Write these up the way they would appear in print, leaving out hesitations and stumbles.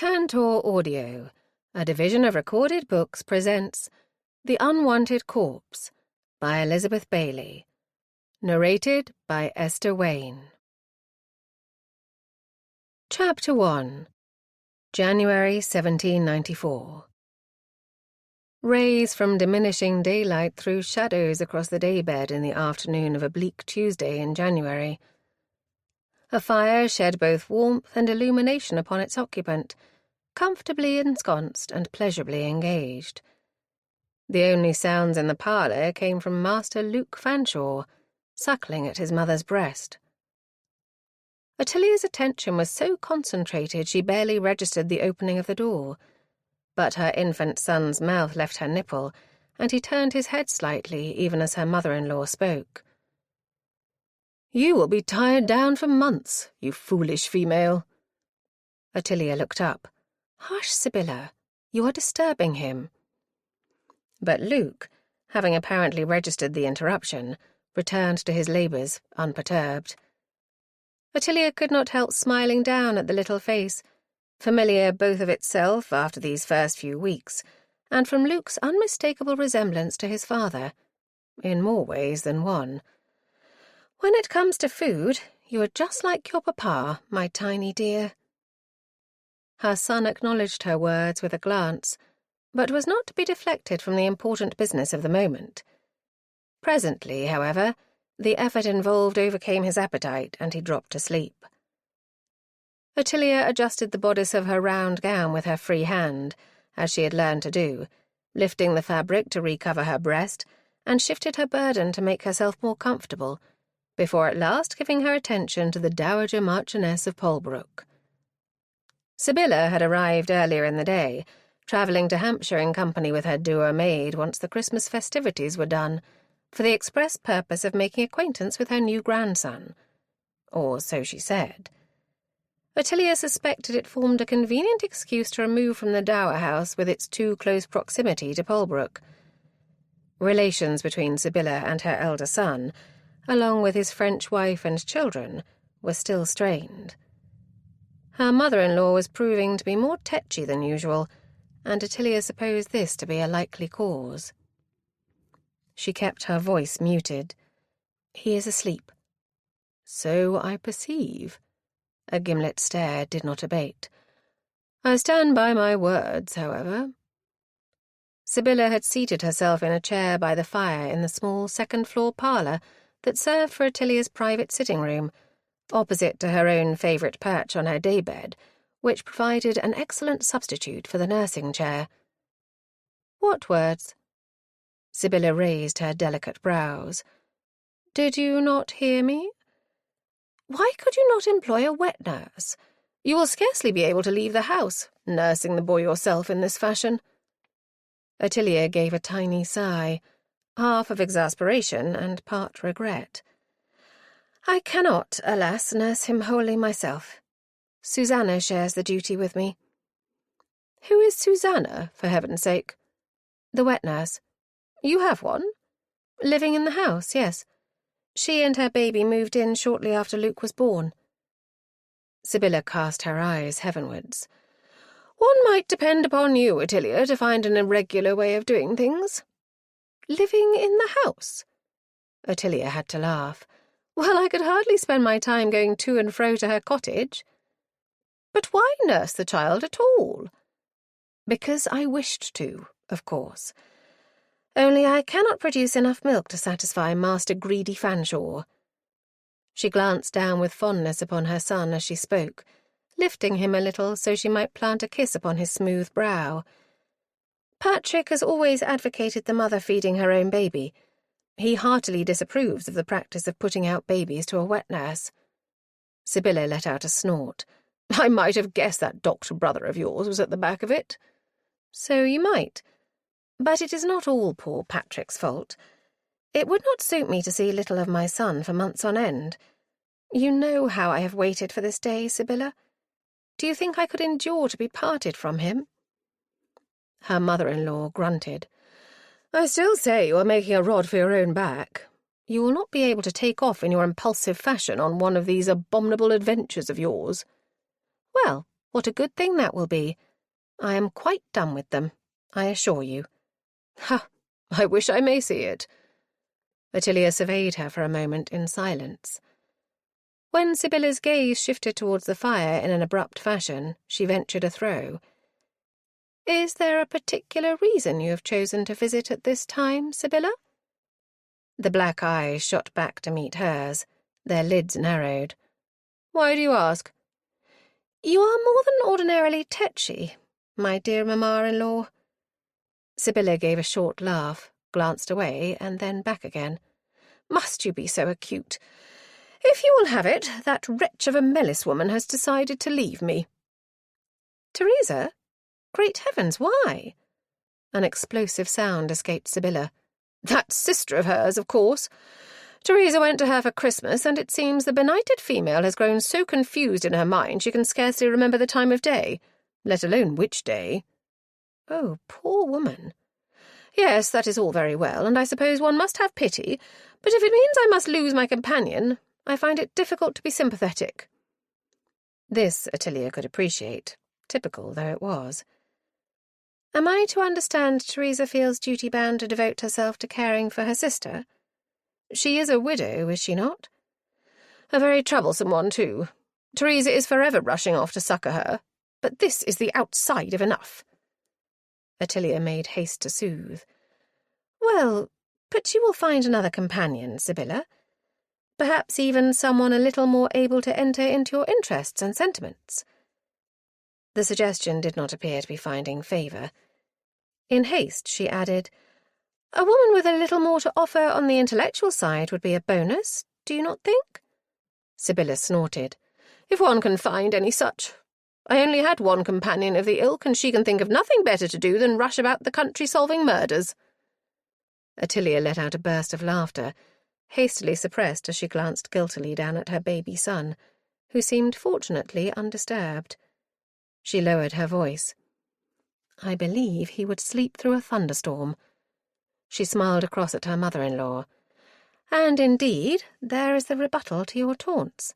Tantor Audio, a division of Recorded Books, presents The Unwanted Corpse by Elizabeth Bailey, narrated by Esther Wayne. Chapter 1. January 1794. Rays from diminishing daylight threw shadows across the daybed in the afternoon of a bleak Tuesday in January. A fire shed both warmth and illumination upon its occupant, comfortably ensconced and pleasurably engaged. The only sounds in the parlour came from Master Luke Fanshawe, suckling at his mother's breast. Ottilia's attention was so concentrated she barely registered the opening of the door, but her infant son's mouth left her nipple, and he turned his head slightly even as her mother-in-law spoke. "You will be tired down for months, you foolish female." Ottilia looked up. "Hush, Sibylla. You are disturbing him." But Luke, having apparently registered the interruption, returned to his labours unperturbed. Ottilia could not help smiling down at the little face, familiar both of itself after these first few weeks, and from Luke's unmistakable resemblance to his father, in more ways than one. "When it comes to food, you are just like your papa, my tiny dear." Her son acknowledged her words with a glance, but was not to be deflected from the important business of the moment. Presently, however, the effort involved overcame his appetite, and he dropped to sleep. Ottilia adjusted the bodice of her round gown with her free hand, as she had learned to do, lifting the fabric to recover her breast, and shifted her burden to make herself more comfortable, before at last giving her attention to the Dowager Marchioness of Polbrook. Sibylla had arrived earlier in the day, travelling to Hampshire in company with her dour maid once the Christmas festivities were done, for the express purpose of making acquaintance with her new grandson. Or so she said. Ottilia suspected it formed a convenient excuse to remove from the dower house with its too close proximity to Polbrook. Relations between Sibylla and her elder son, along with his French wife and children, were still strained. Her mother-in-law was proving to be more tetchy than usual, and Ottilia supposed this to be a likely cause. She kept her voice muted. "He is asleep." "So I perceive." A gimlet stare did not abate. "I stand by my words, however." Sibylla had seated herself in a chair by the fire in the small second-floor parlour that served for Ottilia's private sitting-room, opposite to her own favourite perch on her daybed, which provided an excellent substitute for the nursing chair. "What words?" Sibylla raised her delicate brows. "Did you not hear me?" "Why could you not employ a wet nurse? You will scarcely be able to leave the house, nursing the boy yourself in this fashion." Ottilia gave a tiny sigh, half of exasperation and part regret. "I cannot, alas, nurse him wholly myself. Susanna shares the duty with me." "Who is Susanna, for heaven's sake?" "The wet nurse." "You have one?" "Living in the house, yes. She and her baby moved in shortly after Luke was born." Sibylla cast her eyes heavenwards. "One might depend upon you, Ottilia, to find an irregular way of doing things." "Living in the house?" Ottilia had to laugh. "Well, I could hardly spend my time going to and fro to her cottage." "But why nurse the child at all?" "Because I wished to, of course. Only I cannot produce enough milk to satisfy Master Greedy Fanshawe." She glanced down with fondness upon her son as she spoke, lifting him a little so she might plant a kiss upon his smooth brow. "Patrick has always advocated the mother feeding her own baby. He heartily disapproves of the practice of putting out babies to a wet nurse." Sibylla let out a snort. "I might have guessed that doctor brother of yours was at the back of it." "So you might. But it is not all poor Patrick's fault. It would not suit me to see little of my son for months on end. You know how I have waited for this day, Sibylla. Do you think I could endure to be parted from him?" Her mother-in-law grunted. "I still say you are making a rod for your own back. You will not be able to take off in your impulsive fashion on one of these abominable adventures of yours." "Well, What a good thing that will be. I am quite done with them, I assure you. Ha! I wish I may see it. Ottilia surveyed her for a moment in silence. When Sybilla's gaze shifted towards the fire in an abrupt fashion, she ventured a throw. Is there a particular reason you have chosen to visit at this time, Sybylla? The black eyes shot back to meet hers, their lids narrowed. Why do you ask? You are more than ordinarily tetchy, my dear mamma-in-law. Sybylla gave a short laugh, glanced away, and then back again. Must you be so acute? If you will have it, that wretch of a Mellis woman has decided to leave me. Teresa? Great heavens, why? An explosive sound escaped Sybylla. That sister of hers, of course. Teresa went to her for Christmas, and it seems the benighted female has grown so confused in her mind she can scarcely remember the time of day, let alone which day. Oh, poor woman. Yes, that is all very well, and I suppose one must have pity, but if it means I must lose my companion, I find it difficult to be sympathetic. This Ottilia could appreciate, typical though it was. Am I to understand Teresa feels duty-bound to devote herself to caring for her sister? She is a widow, is she not? A very troublesome one, too. Teresa is forever rushing off to succour her, but this is the outside of enough. Ottilia made haste to soothe. Well, but you will find another companion, Sybylla. Perhaps even someone a little more able to enter into your interests and sentiments. The suggestion did not appear to be finding favour. In haste, she added, A woman with a little more to offer on the intellectual side would be a bonus, do you not think? Sybylla snorted. If one can find any such. I only had one companion of the ilk, and she can think of nothing better to do than rush about the country solving murders. Ottilia let out a burst of laughter, hastily suppressed as she glanced guiltily down at her baby son, who seemed fortunately undisturbed. She lowered her voice. I believe he would sleep through a thunderstorm. She smiled across at her mother-in-law. And indeed, there is the rebuttal to your taunts.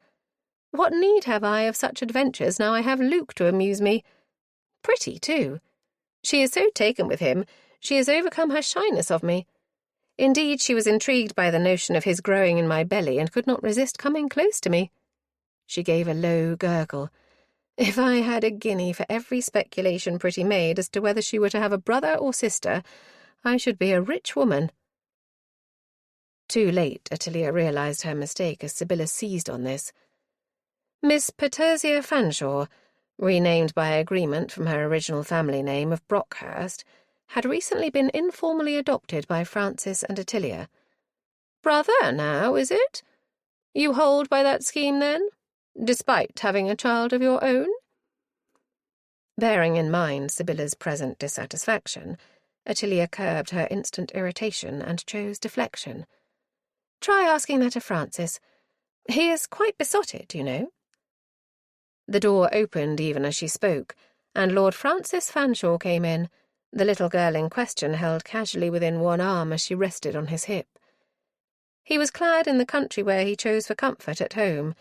What need have I of such adventures now I have Luke to amuse me? Pretty, too. She is so taken with him, she has overcome her shyness of me. Indeed, she was intrigued by the notion of his growing in my belly and could not resist coming close to me. She gave a low gurgle. If I had a guinea for every speculation Pretty made as to whether she were to have a brother or sister, I should be a rich woman. Too late, Ottilia realised her mistake as Sybylla seized on this. Miss Ottilia Fanshawe, renamed by agreement from her original family name of Brockhurst, had recently been informally adopted by Francis and Ottilia. Brother, now, is it? You hold by that scheme, then? Despite having a child of your own? Bearing in mind Sybylla's present dissatisfaction, Ottilia curbed her instant irritation and chose deflection. Try asking that of Francis. He is quite besotted, you know. The door opened even as she spoke, and Lord Francis Fanshawe came in, the little girl in question held casually within one arm as she rested on his hip. He was clad in the country wear he chose for comfort at home,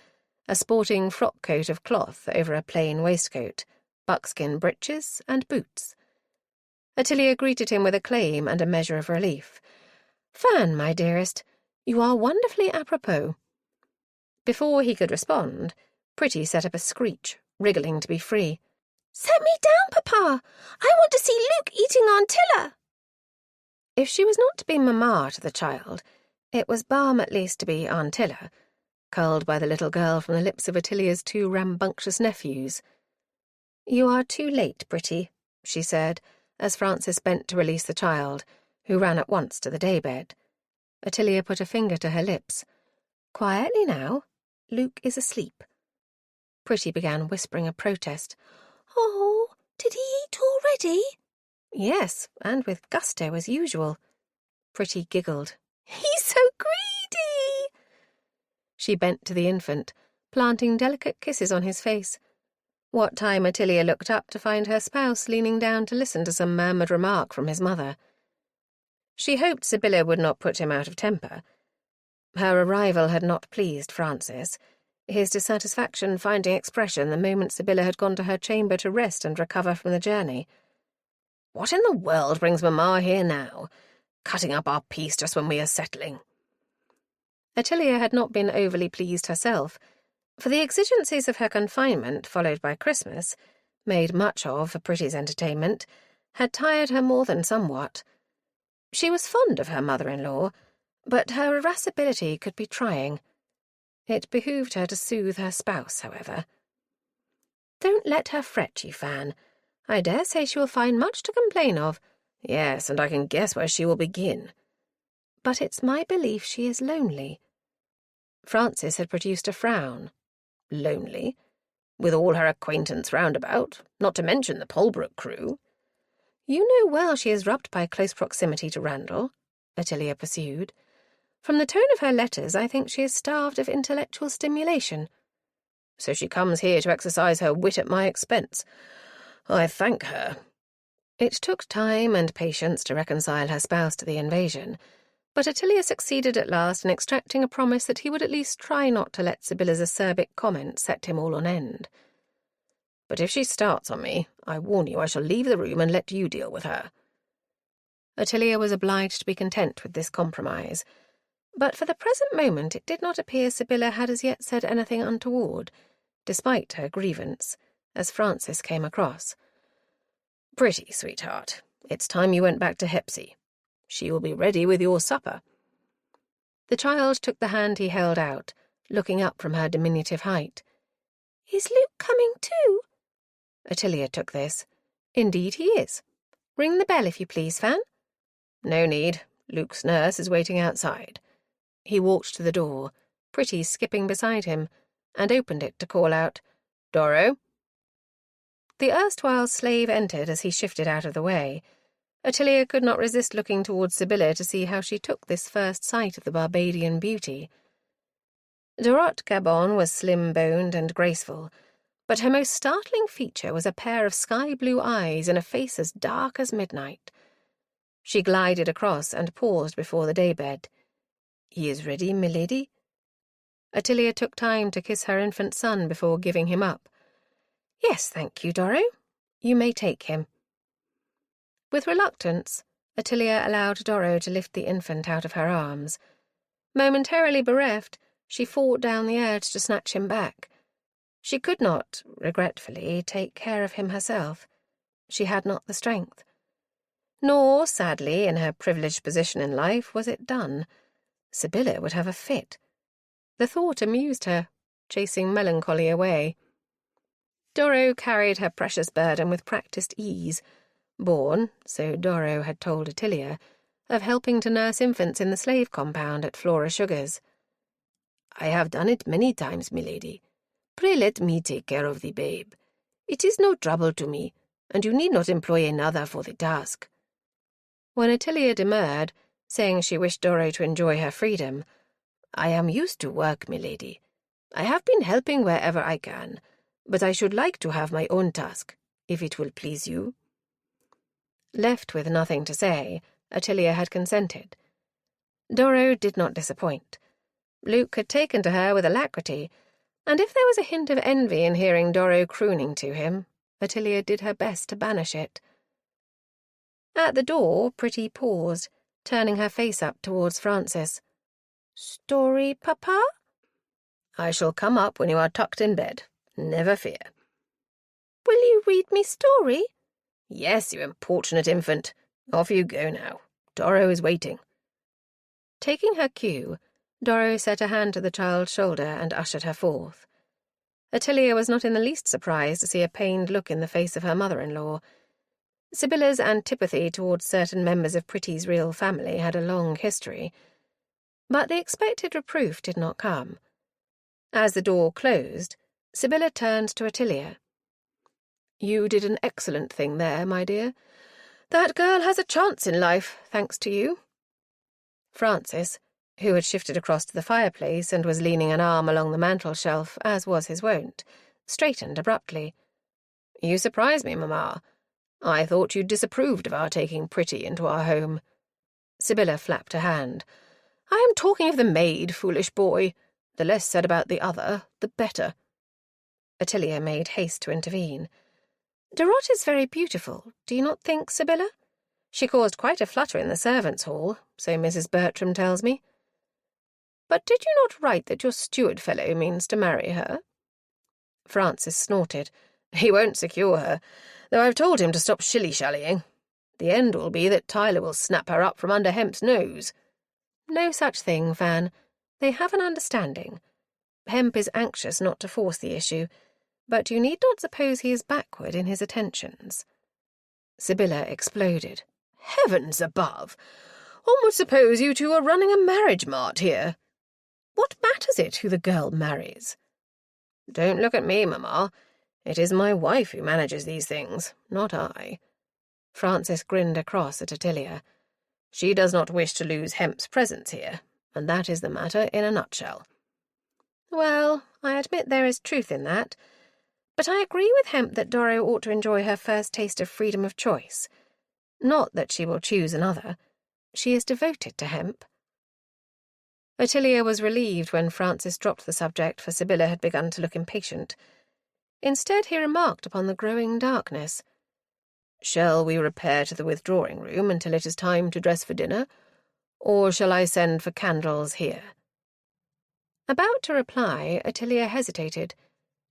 a sporting frock coat of cloth over a plain waistcoat, buckskin breeches and boots. Ottilia greeted him with acclaim and a measure of relief. Fan, my dearest, you are wonderfully apropos. Before he could respond, Pretty set up a screech, wriggling to be free. Set me down, Papa! I want to see Luke eating Auntilla! If she was not to be mamma to the child, it was balm at least to be Auntilla, culled by the little girl from the lips of Ottilia's two rambunctious nephews. You are too late, Pretty, she said, as Francis bent to release the child, who ran at once to the daybed. Ottilia put a finger to her lips. Quietly now. Luke is asleep. Pretty began whispering a protest. Oh, did he eat already? Yes, and with gusto as usual. Pretty giggled. He's so greedy! She bent to the infant, planting delicate kisses on his face. What time Ottilia looked up to find her spouse leaning down to listen to some murmured remark from his mother. She hoped Sybylla would not put him out of temper. Her arrival had not pleased Francis. his dissatisfaction finding expression the moment Sibylla had gone to her chamber to rest and recover from the journey. "What in the world brings Mamma here now? Cutting up our peace just when we are settling." Ottilia had not been overly pleased herself, for the exigencies of her confinement, followed by Christmas, made much of for Pretty's entertainment, had tired her more than somewhat. She was fond of her mother-in-law, but her irascibility could be trying. It behooved her to soothe her spouse, however. "Don't let her fret you, Fan. I dare say she will find much to complain of." "Yes, and I can guess where she will begin." "But it's my belief she is lonely." Francis had produced a frown. "Lonely? With all her acquaintance round about, not to mention the Polbrook crew." "You know well she is rubbed by close proximity to Randall," Ottilia pursued. "From the tone of her letters, I think she is starved of intellectual stimulation." "So she comes here to exercise her wit at my expense. I thank her." It took time and patience to reconcile her spouse to the invasion, but Ottilia succeeded at last in extracting a promise that he would at least try not to let Sibylla's acerbic comment set him all on end. "But if she starts on me, I warn you I shall leave the room and let you deal with her." Ottilia was obliged to be content with this compromise, but for the present moment it did not appear Sibylla had as yet said anything untoward, despite her grievance, as Francis came across. "Pretty, sweetheart, it's time you went back to Hepsy. She will be ready with your supper." The child took the hand he held out, looking up from her diminutive height. "Is Luke coming too?" Ottilia took this. "Indeed he is. Ring the bell if you please, Fan." "No need. Luke's nurse is waiting outside." He walked to the door, Pretty skipping beside him, and opened it to call out, "Doro." The erstwhile slave entered as he shifted out of the way. Ottilia could not resist looking towards Sibylla to see how she took this first sight of the Barbadian beauty. Dorot Gabon was slim-boned and graceful, but her most startling feature was a pair of sky-blue eyes and a face as dark as midnight. She glided across and paused before the daybed. "He is ready, milady?" Ottilia took time to kiss her infant son before giving him up. "Yes, thank you, Doro. You may take him." With reluctance, Ottilia allowed Doro to lift the infant out of her arms. Momentarily bereft, she fought down the urge to snatch him back. She could not, regretfully, take care of him herself. She had not the strength. Nor, sadly, in her privileged position in life, was it done. Sibylla would have a fit. The thought amused her, chasing melancholy away. Doro carried her precious burden with practised ease, born, so Doro had told Ottilia, of helping to nurse infants in the slave compound at Flora Sugar's. "I have done it many times, milady. Pray let me take care of the babe. It is no trouble to me, and you need not employ another for the task." When Ottilia demurred, saying she wished Doro to enjoy her freedom, "I am used to work, milady. I have been helping wherever I can, but I should like to have my own task, if it will please you." Left with nothing to say, Ottilia had consented. Doro did not disappoint. Luke had taken to her with alacrity, and if there was a hint of envy in hearing Doro crooning to him, Ottilia did her best to banish it. At the door, Pretty paused, turning her face up towards Francis. "Story, Papa?" "I shall come up when you are tucked in bed. Never fear." "Will you read me story?" "Yes, you importunate infant. Off you go now. Doro is waiting." Taking her cue, Doro set a hand to the child's shoulder and ushered her forth. Ottilia was not in the least surprised to see a pained look in the face of her mother-in-law. Sibylla's antipathy towards certain members of Pretty's real family had a long history, but the expected reproof did not come. As the door closed, Sibylla turned to Ottilia. "You did an excellent thing there, my dear. That girl has a chance in life, thanks to you." Francis, who had shifted across to the fireplace and was leaning an arm along the mantel-shelf, as was his wont, straightened abruptly. "You surprise me, Mamma. I thought you disapproved of our taking Pretty into our home." Sibylla flapped her hand. "I am talking of the maid, foolish boy. The less said about the other, the better." Ottilia made haste to intervene. "Dorot is very beautiful, do you not think, Sibylla? She caused quite a flutter in the servants' hall, so Mrs. Bertram tells me." "But did you not write that your steward fellow means to marry her?" Francis snorted. "He won't secure her, though I've told him to stop shilly-shallying. The end will be that Tyler will snap her up from under Hemp's nose." "No such thing, Fan. They have an understanding. Hemp is anxious not to force the issue, but you need not suppose he is backward in his attentions." Sibylla exploded. "Heavens above! One would suppose you two are running a marriage mart here. What matters it who the girl marries?" "Don't look at me, Mamma. It is my wife who manages these things, not I." Francis grinned across at Ottilia. "She does not wish to lose Hemp's presence here, and that is the matter in a nutshell." "Well, I admit there is truth in that. But I agree with Hemp that Doro ought to enjoy her first taste of freedom of choice. Not that she will choose another. She is devoted to Hemp." Ottilia was relieved when Francis dropped the subject, for Sibylla had begun to look impatient. Instead, he remarked upon the growing darkness. "Shall we repair to the withdrawing room until it is time to dress for dinner, or shall I send for candles here?" About to reply, Ottilia hesitated,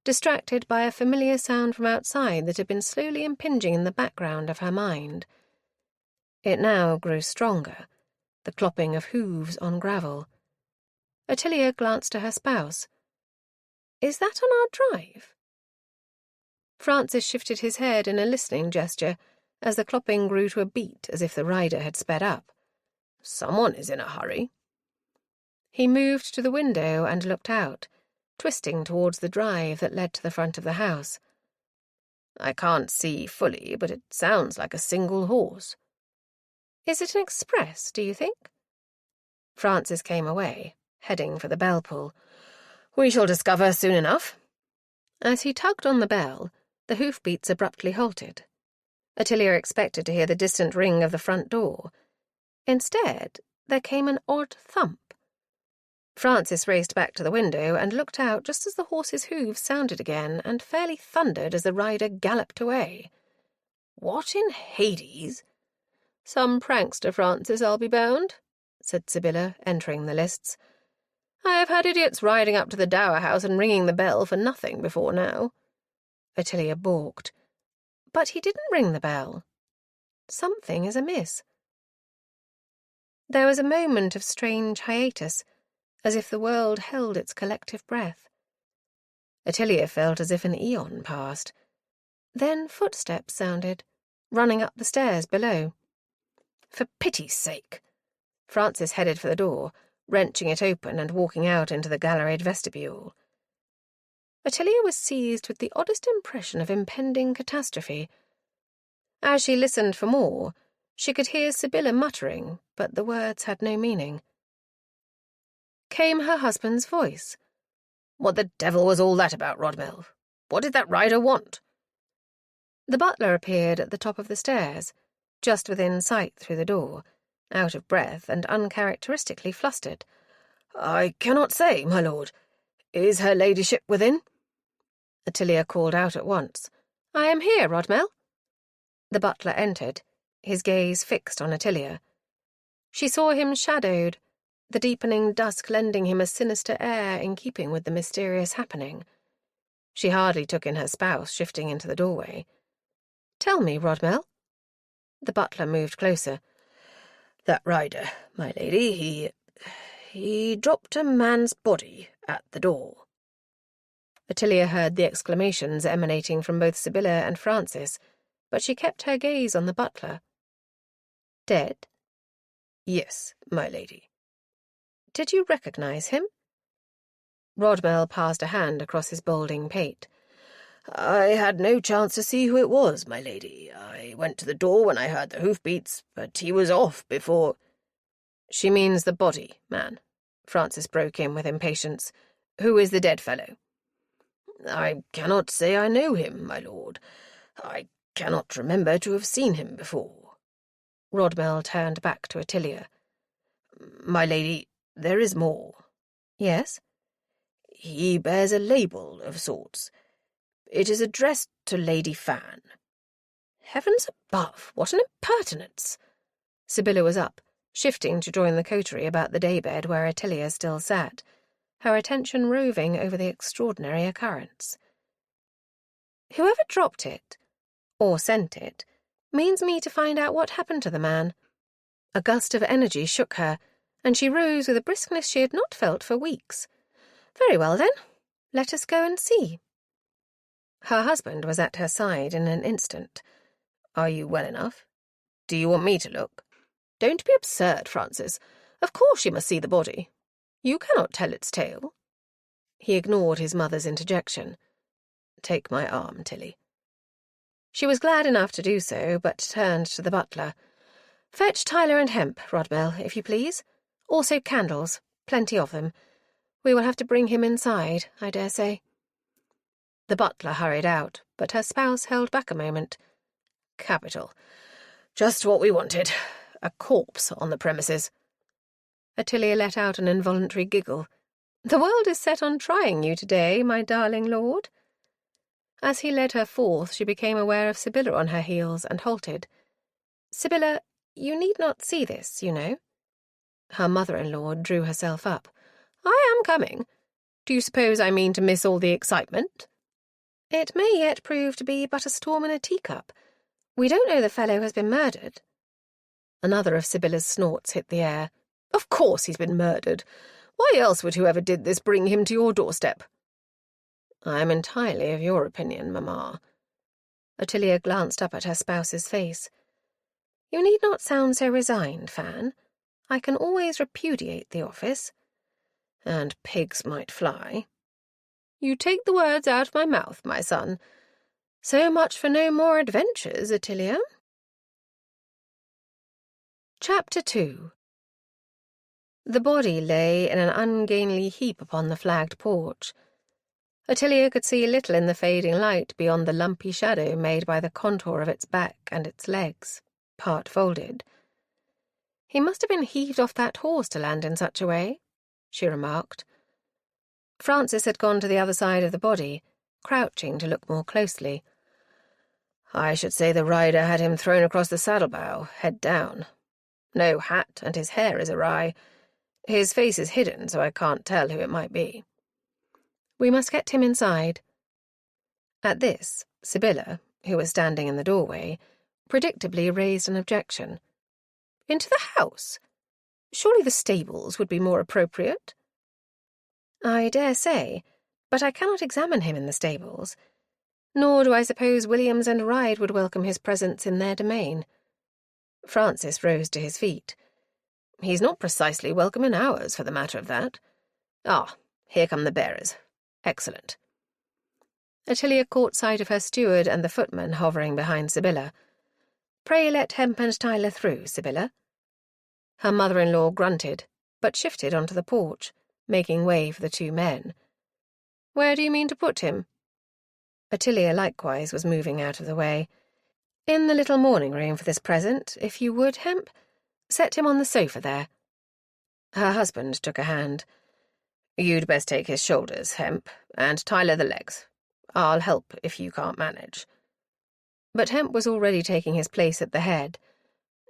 distracted by a familiar sound from outside that had been slowly impinging in the background of her mind. It now grew stronger, the clopping of hooves on gravel. Ottilia glanced to her spouse. "Is that on our drive?" Francis shifted his head in a listening gesture as the clopping grew to a beat as if the rider had sped up. "Someone is in a hurry." He moved to the window and looked out, twisting towards the drive that led to the front of the house. "I can't see fully, but it sounds like a single horse." "Is it an express, do you think?" Francis came away, heading for the bell pull. "We shall discover soon enough." As he tugged on the bell, the hoofbeats abruptly halted. Ottilia expected to hear the distant ring of the front door. Instead, there came an odd thump. Francis raced back to the window and looked out just as the horse's hooves sounded again and fairly thundered as the rider galloped away. "What in Hades?" "Some prankster, Francis, I'll be bound," said Sibylla, entering the lists. "I have had idiots riding up to the dower house and ringing the bell for nothing before now." Ottilia balked. "But he didn't ring the bell. Something is amiss." There was a moment of strange hiatus, as if the world held its collective breath. Ottilia felt as if an eon passed. Then footsteps sounded, running up the stairs below. "For pity's sake!" Francis headed for the door, wrenching it open and walking out into the galleried vestibule. Ottilia was seized with the oddest impression of impending catastrophe. As she listened for more, she could hear Sibylla muttering, but the words had no meaning. Came her husband's voice. "What the devil was all that about, Rodmell? What did that rider want?" The butler appeared at the top of the stairs, just within sight through the door, out of breath and uncharacteristically flustered. "I cannot say, my lord. Is her ladyship within?" Ottilia called out at once. "I am here, Rodmell." The butler entered, his gaze fixed on Ottilia. She saw him shadowed, the deepening dusk lending him a sinister air in keeping with the mysterious happening. She hardly took in her spouse shifting into the doorway. "Tell me, Rodmell." The butler moved closer. "That rider, my lady, he dropped a man's body at the door." Ottilia heard the exclamations emanating from both Sibylla and Francis, but she kept her gaze on the butler. "Dead?" "Yes, my lady." "Did you recognize him?" Rodmell passed a hand across his balding pate. "I had no chance to see who it was, my lady. I went to the door when I heard the hoofbeats, but he was off before—" "She means the body, man," Francis broke in with impatience. "Who is the dead fellow?" "I cannot say I know him, my lord. I cannot remember to have seen him before." Rodmell turned back to Ottilia. "My lady, there is more." "Yes?" He bears a label of sorts. It is addressed to Lady Fan." Heavens above, what an impertinence! Sibylla was up, shifting to join the coterie about the daybed where Ottilia still sat, her attention roving over the extraordinary occurrence. "Whoever dropped it, or sent it, means me to find out what happened to the man." A gust of energy shook her, and she rose with a briskness she had not felt for weeks. "Very well, then. Let us go and see." Her husband was at her side in an instant. "Are you well enough? Do you want me to look?" "Don't be absurd, Francis. Of course you must see the body. You cannot tell its tale." He ignored his mother's interjection. "Take my arm, Tilly." She was glad enough to do so, but turned to the butler. "Fetch Tyler and hemp, Rodmell, if you please. Also candles, plenty of them. We will have to bring him inside, I dare say." The butler hurried out, but her spouse held back a moment. "Capital. Just what we wanted. A corpse on the premises." Ottilia let out an involuntary giggle. "The world is set on trying you today, my darling lord." As he led her forth, she became aware of Sibylla on her heels and halted. "Sibylla, you need not see this, you know." Her mother-in-law drew herself up. "I am coming. Do you suppose I mean to miss all the excitement?" "It may yet prove to be but a storm in a teacup. We don't know the fellow has been murdered." Another of Sibylla's snorts hit the air. "Of course he's been murdered. Why else would whoever did this bring him to your doorstep?" "I am entirely of your opinion, Mamma." Ottilia glanced up at her spouse's face. "You need not sound so resigned, Fan. I can always repudiate the office." "And pigs might fly." "You take the words out of my mouth, my son. So much for no more adventures, Ottilia." Chapter 2. The body lay in an ungainly heap upon the flagged porch. Ottilia could see little in the fading light beyond the lumpy shadow made by the contour of its back and its legs, part folded. "He must have been heaved off that horse to land in such a way," she remarked. Francis had gone to the other side of the body, crouching to look more closely. "I should say the rider had him thrown across the saddle-bow, head down. No hat, and his hair is awry. His face is hidden, so I can't tell who it might be." "We must get him inside." At this, Sibylla, who was standing in the doorway, predictably raised an objection. "Into the house? Surely the stables would be more appropriate." "I dare say, but I cannot examine him in the stables. Nor do I suppose Williams and Ryde would welcome his presence in their domain." Francis rose to his feet. "He's not precisely welcome in ours, for the matter of that. Ah, here come the bearers. Excellent." Ottilia caught sight of her steward and the footman hovering behind Sibylla. "Pray let Hemp and Tyler through, Sibylla." Her mother-in-law grunted, but shifted onto the porch, making way for the two men. "Where do you mean to put him?" Ottilia likewise was moving out of the way. "In the little morning room for this present, if you would, Hemp. Set him on the sofa there." Her husband took a hand. "You'd best take his shoulders, Hemp, and Tyler the legs. I'll help if you can't manage." But Hemp was already taking his place at the head.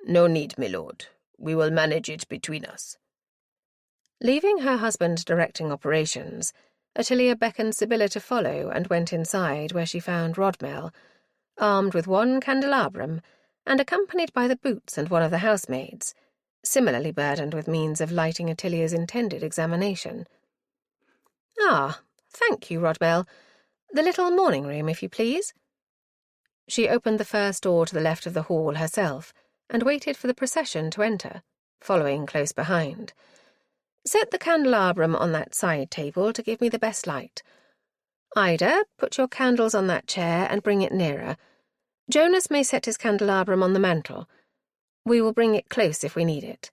"No need, my lord. We will manage it between us." Leaving her husband directing operations, Ottilia beckoned Sibylla to follow and went inside, where she found Rodmell, armed with one candelabrum and accompanied by the boots and one of the housemaids, similarly burdened with means of lighting Ottilia's intended examination. "Ah, thank you, Rodmell. The little morning room, if you please." She opened the first door to the left of the hall herself and waited for the procession to enter, following close behind. "Set the candelabrum on that side table to give me the best light. Ida, put your candles on that chair and bring it nearer. Jonas may set his candelabrum on the mantel. We will bring it close if we need it.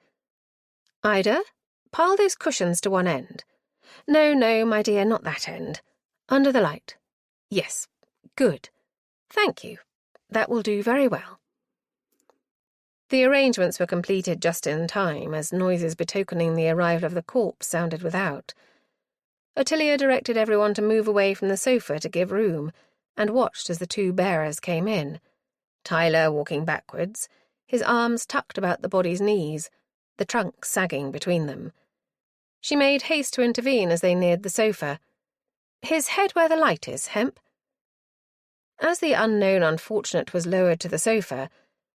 Ida, pile those cushions to one end. No, my dear, not that end. Under the light. Yes, good. Thank you. That will do very well." The arrangements were completed just in time, as noises betokening the arrival of the corpse sounded without. Ottilia directed everyone to move away from the sofa to give room, and watched as the two bearers came in. Tyler walking backwards, his arms tucked about the body's knees, the trunk sagging between them. She made haste to intervene as they neared the sofa. "His head where the light is, Hemp." As the unknown unfortunate was lowered to the sofa,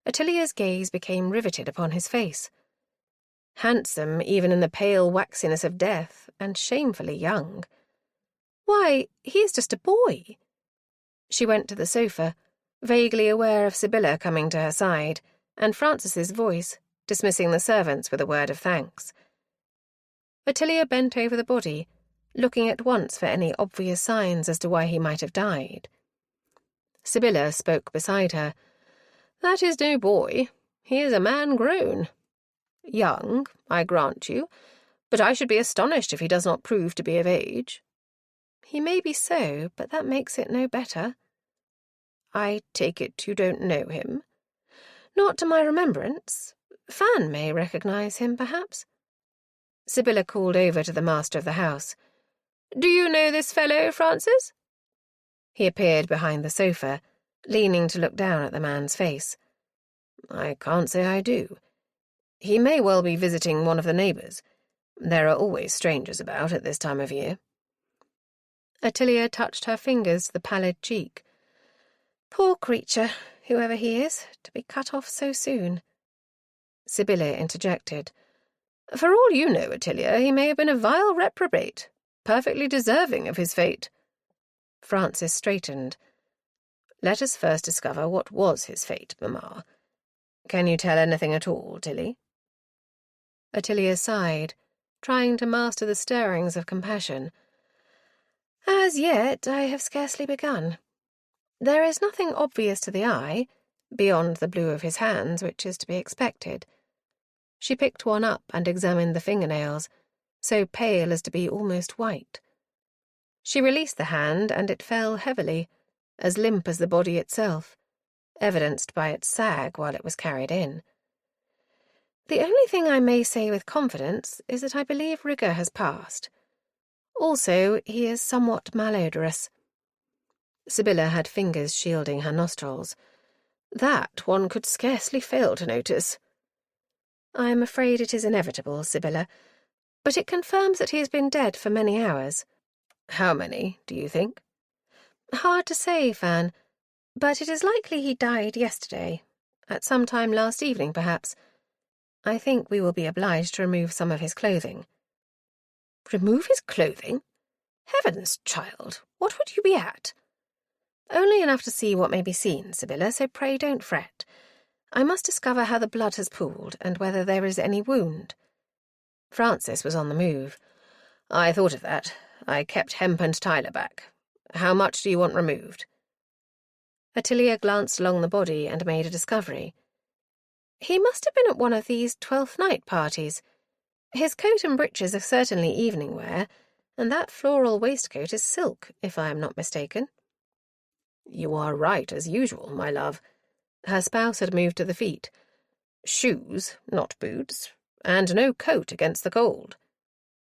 Ottilia's gaze became riveted upon his face. Handsome even in the pale waxiness of death, and shamefully young. "Why, he is just a boy." She went to the sofa, vaguely aware of Sibylla coming to her side, and Francis's voice, dismissing the servants with a word of thanks. Ottilia bent over the body, looking at once for any obvious signs as to why he might have died. Sibylla spoke beside her. "That is no boy. He is a man grown. Young, I grant you, but I should be astonished if he does not prove to be of age." "He may be so, but that makes it no better." "I take it you don't know him?" "Not to my remembrance. Fan may recognize him, perhaps." Sibylla called over to the master of the house. "Do you know this fellow, Francis?" He appeared behind the sofa, leaning to look down at the man's face. "I can't say I do. He may well be visiting one of the neighbours. There are always strangers about at this time of year." Ottilia touched her fingers to the pallid cheek. "Poor creature, whoever he is, to be cut off so soon." Sibylla interjected. "For all you know, Ottilia, he may have been a vile reprobate, perfectly deserving of his fate." Francis straightened. "Let us first discover what was his fate, Mamma. Can you tell anything at all, Tilly?" Ottilia sighed, trying to master the stirrings of compassion. "As yet, I have scarcely begun. There is nothing obvious to the eye, beyond the blue of his hands, which is to be expected." She picked one up and examined the fingernails, so pale as to be almost white. She released the hand, and it fell heavily, as limp as the body itself, evidenced by its sag while it was carried in. "The only thing I may say with confidence is that I believe rigour has passed. Also, he is somewhat malodorous." Sibylla had fingers shielding her nostrils. "That one could scarcely fail to notice." "I am afraid it is inevitable, Sibylla, but it confirms that he has been dead for many hours." "How many, do you think?" "Hard to say, Fan, but it is likely he died yesterday, at some time last evening, perhaps. I think we will be obliged to remove some of his clothing." "Remove his clothing? Heavens, child, what would you be at?" "Only enough to see what may be seen, Sibylla, so pray don't fret. I must discover how the blood has pooled, and whether there is any wound." Francis was on the move. "I thought of that. I kept Hemp and Tyler back. How much do you want removed?" Ottilia glanced along the body and made a discovery. "He must have been at one of these 12th night parties. His coat and breeches are certainly evening wear, and that floral waistcoat is silk, if I am not mistaken." "You are right, as usual, my love." Her spouse had moved to the feet. "Shoes, not boots, and no coat against the cold."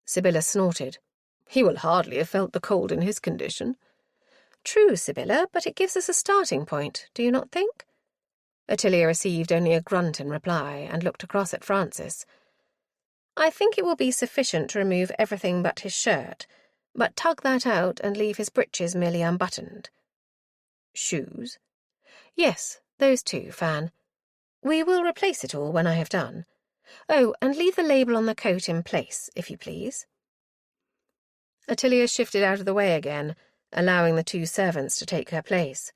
Sibylla snorted. "He will hardly have felt the cold in his condition." "True, Sibylla, but it gives us a starting point, do you not think?" Ottilia received only a grunt in reply, and looked across at Francis. "I think it will be sufficient to remove everything but his shirt, but tug that out and leave his breeches merely unbuttoned." "Shoes?" "Yes, those two, Fan. We will replace it all when I have done. Oh, and leave the label on the coat in place, if you please." Ottilia shifted out of the way again, allowing the two servants to take her place.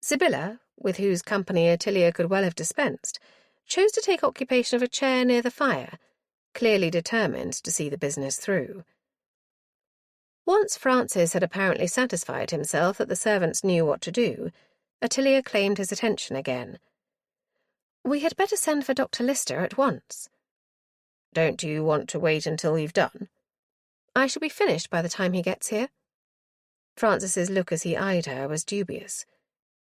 Sibylla, with whose company Ottilia could well have dispensed, chose to take occupation of a chair near the fire, clearly determined to see the business through. Once Francis had apparently satisfied himself that the servants knew what to do, Ottilia claimed his attention again. "We had better send for Dr. Lister at once." "Don't you want to wait until you've done?" "I shall be finished by the time he gets here." Francis's look as he eyed her was dubious.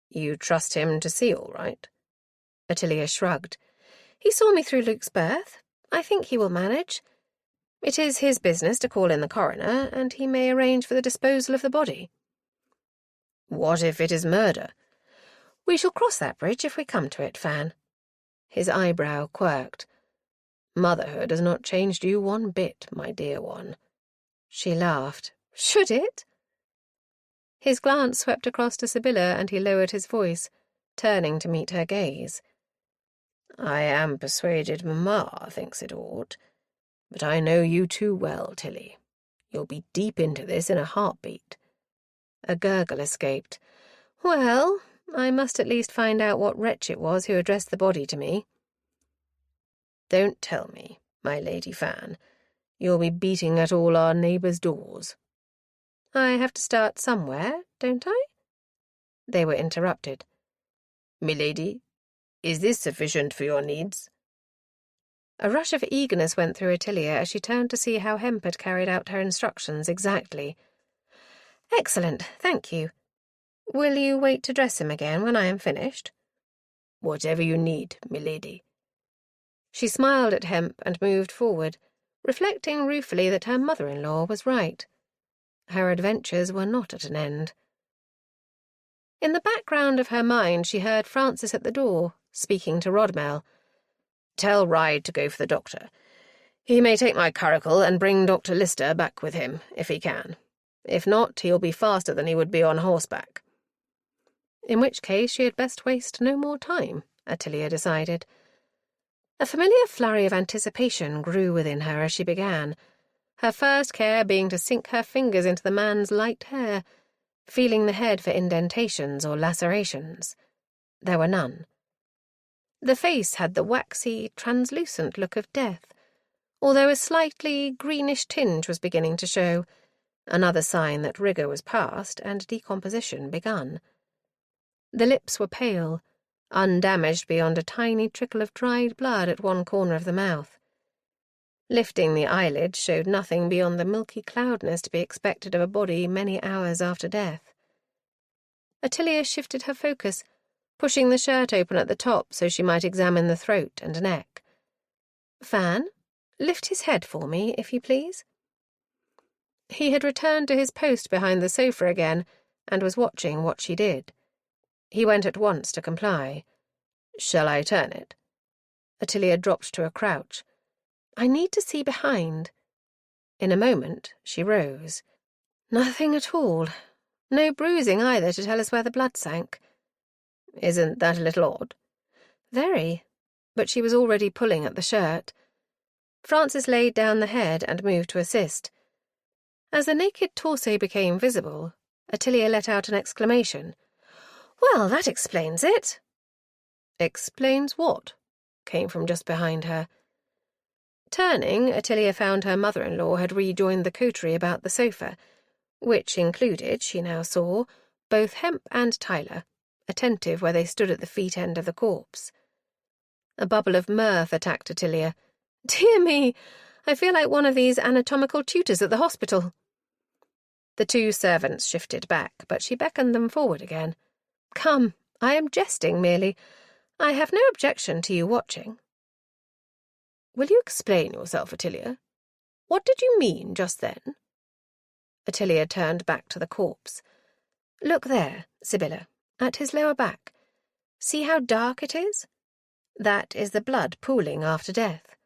"You trust him to see all right?" Ottilia shrugged. "He saw me through Luke's birth. I think he will manage. It is his business to call in the coroner, and he may arrange for the disposal of the body. What if it is murder? We shall cross that bridge if we come to it, Fan. His eyebrow quirked. Motherhood has not changed you one bit, my dear one. She laughed. Should it? His glance swept across to Sibylla, and he lowered his voice, turning to meet her gaze. I am persuaded Mamma thinks it ought, but I know you too well, Tilly. You'll be deep into this in a heartbeat. A gurgle escaped. Well, I must at least find out what wretch it was who addressed the body to me. Don't tell me, my Lady Fan. You'll be beating at all our neighbours' doors. I have to start somewhere, don't I? They were interrupted. Milady, is this sufficient for your needs? A rush of eagerness went through Ottilia as she turned to see how Hemp had carried out her instructions exactly. Excellent, thank you. Will you wait to dress him again when I am finished? Whatever you need, milady. She smiled at Hemp and moved forward, reflecting ruefully that her mother-in-law was right. Her adventures were not at an end. In the background of her mind she heard Francis at the door, speaking to Rodmell. Tell Ryde to go for the doctor. He may take my curricle and bring Dr. Lister back with him, if he can. If not, he'll be faster than he would be on horseback. In which case she had best waste no more time, Ottilia decided. A familiar flurry of anticipation grew within her as she began, her first care being to sink her fingers into the man's light hair, feeling the head for indentations or lacerations. There were none. The face had the waxy, translucent look of death, although a slightly greenish tinge was beginning to show, another sign that rigour was past and decomposition begun. The lips were pale, undamaged beyond a tiny trickle of dried blood at one corner of the mouth. Lifting the eyelids showed nothing beyond the milky cloudness to be expected of a body many hours after death. Ottilia shifted her focus, pushing the shirt open at the top so she might examine the throat and neck. Fan, lift his head for me, if you please. He had returned to his post behind the sofa again and was watching what she did. He went at once to comply. Shall I turn it? Ottilia dropped to a crouch. I need to see behind. In a moment she rose. Nothing at all. No bruising either to tell us where the blood sank. Isn't that a little odd? Very, but she was already pulling at the shirt. Francis laid down the head and moved to assist. As the naked torso became visible, Ottilia let out an exclamation. Well, that explains it. Explains what? Came from just behind her. Turning, Ottilia found her mother-in-law had rejoined the coterie about the sofa, which included, she now saw, both Hemp and Tyler, attentive where they stood at the feet end of the corpse. A bubble of mirth attacked Ottilia. Dear me, I feel like one of these anatomical tutors at the hospital. The two servants shifted back, but she beckoned them forward again. Come, I am jesting merely. I have no objection to you watching. Will you explain yourself, Ottilia? What did you mean just then? Ottilia turned back to the corpse. Look there, Sibylla, at his lower back. See how dark it is? That is the blood pooling after death.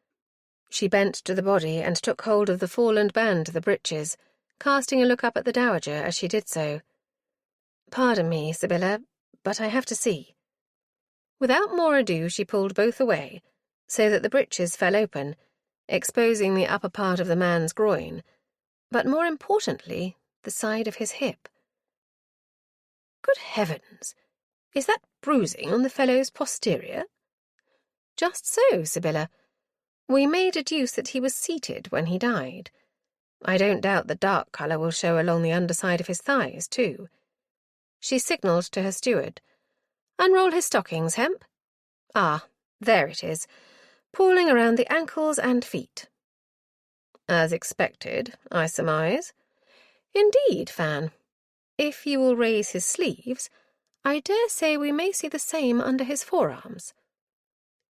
She bent to the body and took hold of the fallen band to the breeches, casting a look up at the dowager as she did so. Pardon me, Sibylla, but I have to see. Without more ado she pulled both away, so that the breeches fell open, exposing the upper part of the man's groin, but more importantly, the side of his hip. Good heavens! Is that bruising on the fellow's posterior? Just so, Sibylla. We may deduce that he was seated when he died. I don't doubt the dark colour will show along the underside of his thighs, too. She signalled to her steward. Unroll his stockings, Hemp. Ah, there it is, pooling around the ankles and feet. As expected, I surmise. Indeed, Fan. If you will raise his sleeves, I dare say we may see the same under his forearms.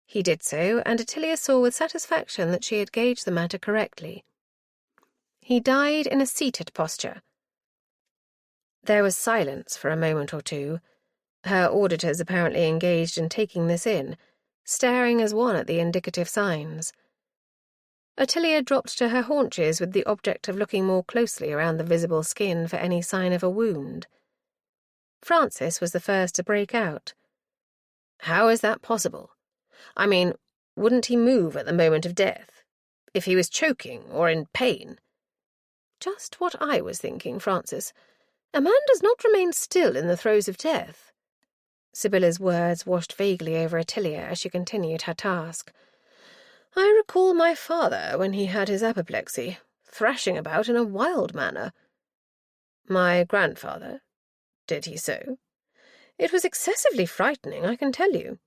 He did so, and Ottilia saw with satisfaction that she had gauged the matter correctly. He died in a seated posture. There was silence for a moment or two, her auditors apparently engaged in taking this in, staring as one at the indicative signs. Ottilia dropped to her haunches with the object of looking more closely around the visible skin for any sign of a wound. Francis was the first to break out. "How is that possible? I mean, wouldn't he move at the moment of death? If he was choking or in pain?" "Just what I was thinking, Francis. A man does not remain still in the throes of death." Sybilla's words washed vaguely over Ottilia as she continued her task. "I recall my father when he had his apoplexy, thrashing about in a wild manner." "My grandfather? Did he so? It was excessively frightening, I can tell you."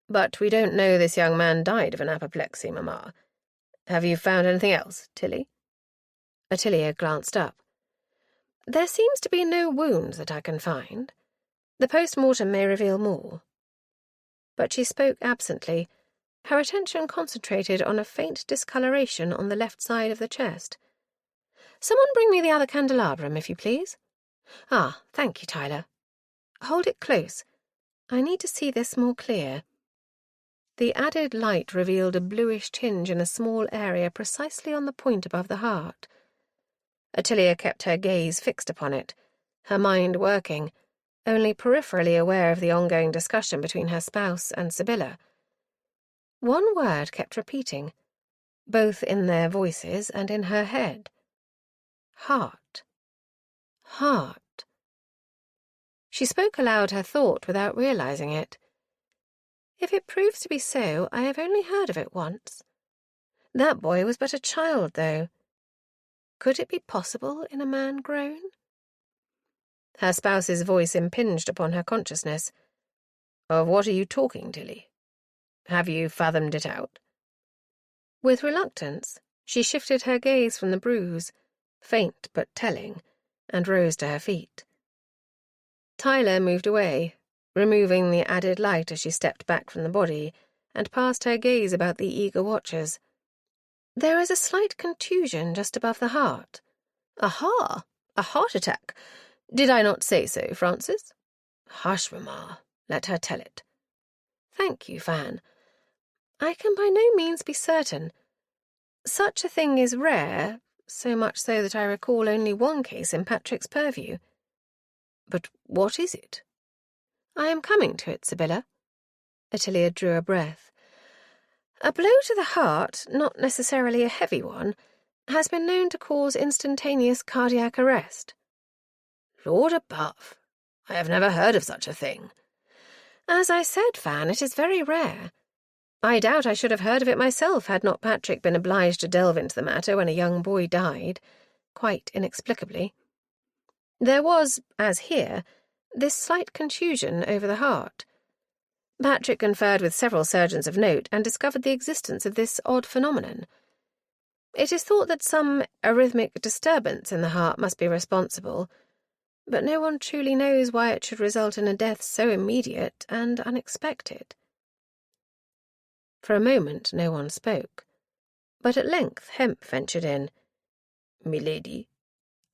"But we don't know this young man died of an apoplexy, Mamma. Have you found anything else, Tilly?" Ottilia glanced up. "There seems to be no wounds that I can find. The post-mortem may reveal more." But she spoke absently, her attention concentrated on a faint discoloration on the left side of the chest. "Someone bring me the other candelabrum, if you please. Ah, thank you, Tyler. Hold it close. I need to see this more clear." The added light revealed a bluish tinge in a small area precisely on the point above the heart. Ottilia kept her gaze fixed upon it, her mind working, only peripherally aware of the ongoing discussion between her spouse and Sybylla. One word kept repeating, both in their voices and in her head. Heart. Heart. She spoke aloud her thought without realizing it. If it proves to be so, I have only heard of it once. That boy was but a child, though. Could it be possible in a man grown? Her spouse's voice impinged upon her consciousness. "Of what are you talking, Tilly? Have you fathomed it out?" With reluctance, she shifted her gaze from the bruise, faint but telling, and rose to her feet. Tyler moved away, removing the added light as she stepped back from the body, and passed her gaze about the eager watchers. "There is a slight contusion just above the heart." "Aha! A heart attack. Did I not say so, Francis?" "Hush, Mamma. Let her tell it." "Thank you, Fan. I can by no means be certain. Such a thing is rare, so much so that I recall only one case in Patrick's purview." "But what is it?" "I am coming to it, Sybylla." Ottilia drew a breath. "A blow to the heart, not necessarily a heavy one, has been known to cause instantaneous cardiac arrest." "Lord above, I have never heard of such a thing." "As I said, Fan, it is very rare. I doubt I should have heard of it myself had not Patrick been obliged to delve into the matter when a young boy died, quite inexplicably. There was, as here, this slight contusion over the heart. Patrick conferred with several surgeons of note and discovered the existence of this odd phenomenon. It is thought that some arrhythmic disturbance in the heart must be responsible, but no one truly knows why it should result in a death so immediate and unexpected." For a moment no one spoke, but at length Hemp ventured in. "Milady,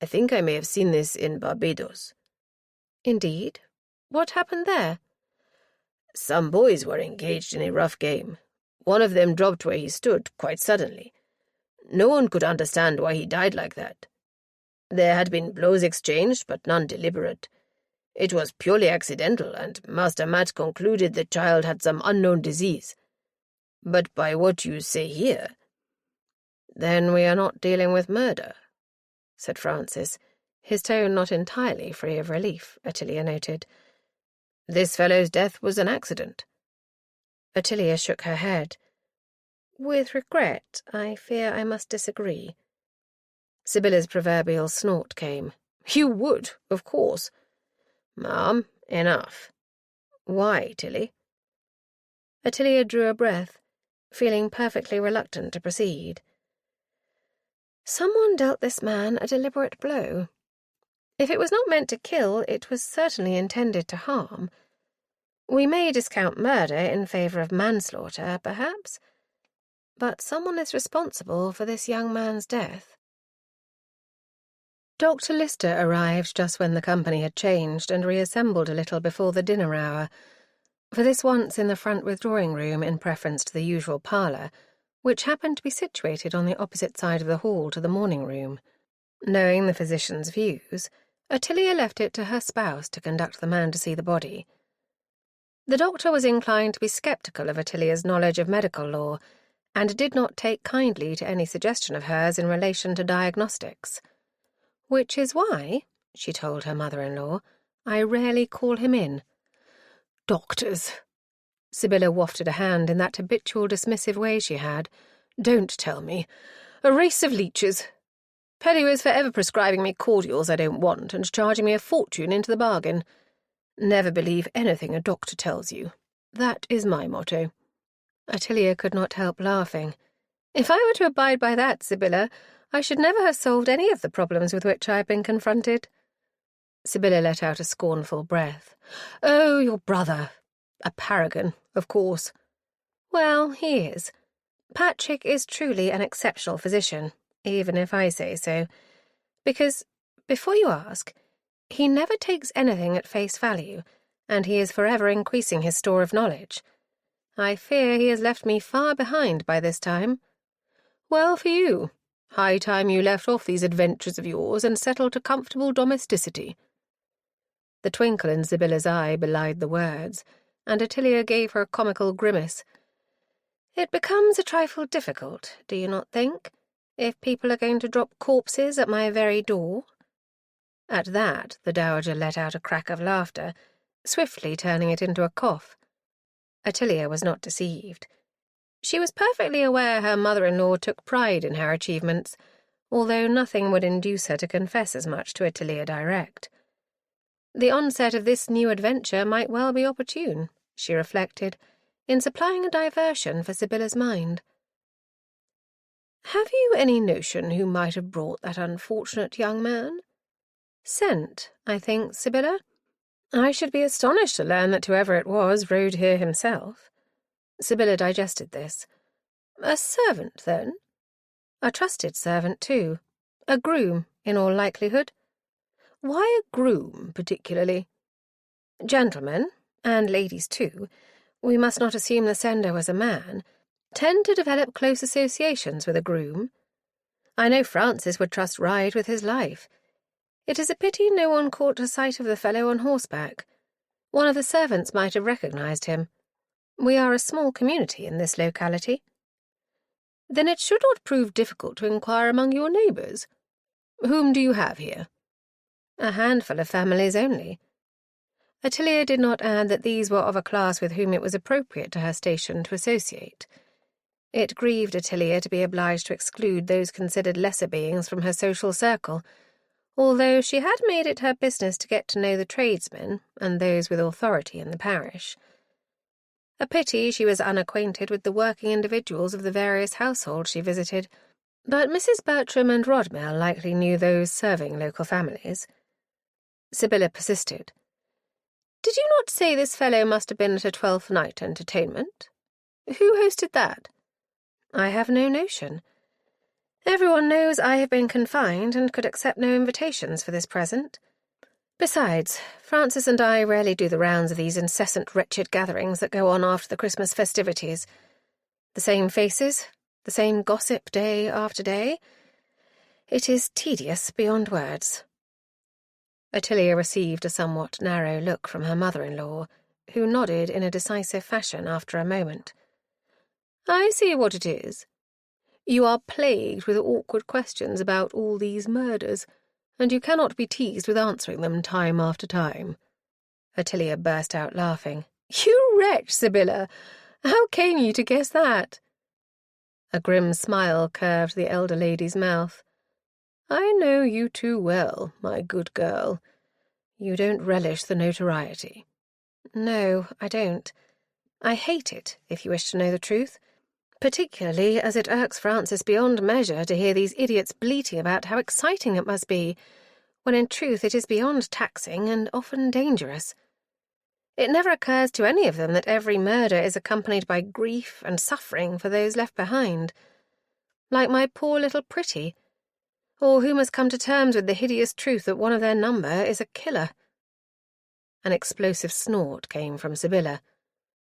I think I may have seen this in Barbados." "Indeed? What happened there?" "Some boys were engaged in a rough game. One of them dropped where he stood, quite suddenly. No one could understand why he died like that. There had been blows exchanged, but none deliberate. It was purely accidental, and Master Matt concluded the child had some unknown disease. But by what you say here—" "Then we are not dealing with murder," said Francis, his tone not entirely free of relief, Ottilia noted. "This fellow's death was an accident." Ottilia shook her head. "With regret, I fear I must disagree." Sybylla's proverbial snort came. "You would, of course." "Ma'am, enough." "Why, Tilly?" Ottilia drew a breath, feeling perfectly reluctant to proceed. "Someone dealt this man a deliberate blow. If it was not meant to kill, it was certainly intended to harm. We may discount murder in favor of manslaughter, perhaps, but someone is responsible for this young man's death." Dr. Lister arrived just when the company had changed and reassembled a little before the dinner hour, for this once in the front withdrawing room in preference to the usual parlour, which happened to be situated on the opposite side of the hall to the morning room. Knowing the physician's views, Ottilia left it to her spouse to conduct the man to see the body. The doctor was inclined to be sceptical of Ottilia's knowledge of medical law, and did not take kindly to any suggestion of hers in relation to diagnostics. "Which is why," she told her mother-in-law, "I rarely call him in." "Doctors," Sibylla wafted a hand in that habitual dismissive way she had. "Don't tell me. A race of leeches. Petty was forever prescribing me cordials I don't want and charging me a fortune into the bargain. Never believe anything a doctor tells you. That is my motto." Ottilia could not help laughing. "If I were to abide by that, Sibylla, I should never have solved any of the problems with which I have been confronted." Sibylla let out a scornful breath. "Oh, your brother. A paragon, of course." "Well, he is. Patrick is truly an exceptional physician, even if I say so. Because, before you ask, he never takes anything at face value, and he is forever increasing his store of knowledge. I fear he has left me far behind by this time." "Well for you. High time you left off these adventures of yours and settled to comfortable domesticity." The twinkle in Sibylla's eye belied the words, and Ottilia gave her a comical grimace. "It becomes a trifle difficult, do you not think, if people are going to drop corpses at my very door?" At that the dowager let out a crack of laughter, swiftly turning it into a cough. Ottilia was not deceived. She was perfectly aware her mother-in-law took pride in her achievements, although nothing would induce her to confess as much to Ottilia direct. The onset of this new adventure might well be opportune, she reflected, in supplying a diversion for Sibylla's mind. "Have you any notion who might have brought that unfortunate young man?" "Sent, I think, Sibylla." "I should be astonished to learn that whoever it was rode here himself." Sibylla digested this. "A servant, then?" "A trusted servant, too. A groom, in all likelihood." "Why a groom, particularly?" "Gentlemen, and ladies too, we must not assume the sender was a man, tend to develop close associations with a groom. I know Francis would trust Ride with his life. It is a pity no one caught a sight of the fellow on horseback. One of the servants might have recognized him. We are a small community in this locality." "Then it should not prove difficult to inquire among your neighbours. Whom do you have here?" "A handful of families only." Ottilia did not add that these were of a class with whom it was appropriate to her station to associate. It grieved Ottilia to be obliged to exclude those considered lesser beings from her social circle, although she had made it her business to get to know the tradesmen and those with authority in the parish. A pity she was unacquainted with the working individuals of the various households she visited, but Mrs. Bertram and Rodmell likely knew those serving local families. Sibylla persisted. "Did you not say this fellow must have been at a Twelfth Night entertainment? Who hosted that?" "I have no notion. Everyone knows I have been confined and could accept no invitations for this present. Besides, Francis and I rarely do the rounds of these incessant wretched gatherings that go on after the Christmas festivities. The same faces, the same gossip day after day. It is tedious beyond words." Ottilia received a somewhat narrow look from her mother-in-law, who nodded in a decisive fashion after a moment. "I see what it is. You are plagued with awkward questions about all these murders, and you cannot be teased with answering them time after time." Ottilia burst out laughing. "You wretch, Sibylla! How came you to guess that?" A grim smile curved the elder lady's mouth. "I know you too well, my good girl. You don't relish the notoriety." "No, I don't. I hate it, if you wish to know the truth, particularly as it irks Francis beyond measure to hear these idiots bleating about how exciting it must be, when in truth it is beyond taxing and often dangerous. It never occurs to any of them that every murder is accompanied by grief and suffering for those left behind. Like my poor little Pretty. or who must come to terms with the hideous truth that one of their number is a killer. An explosive snort came from Sibylla.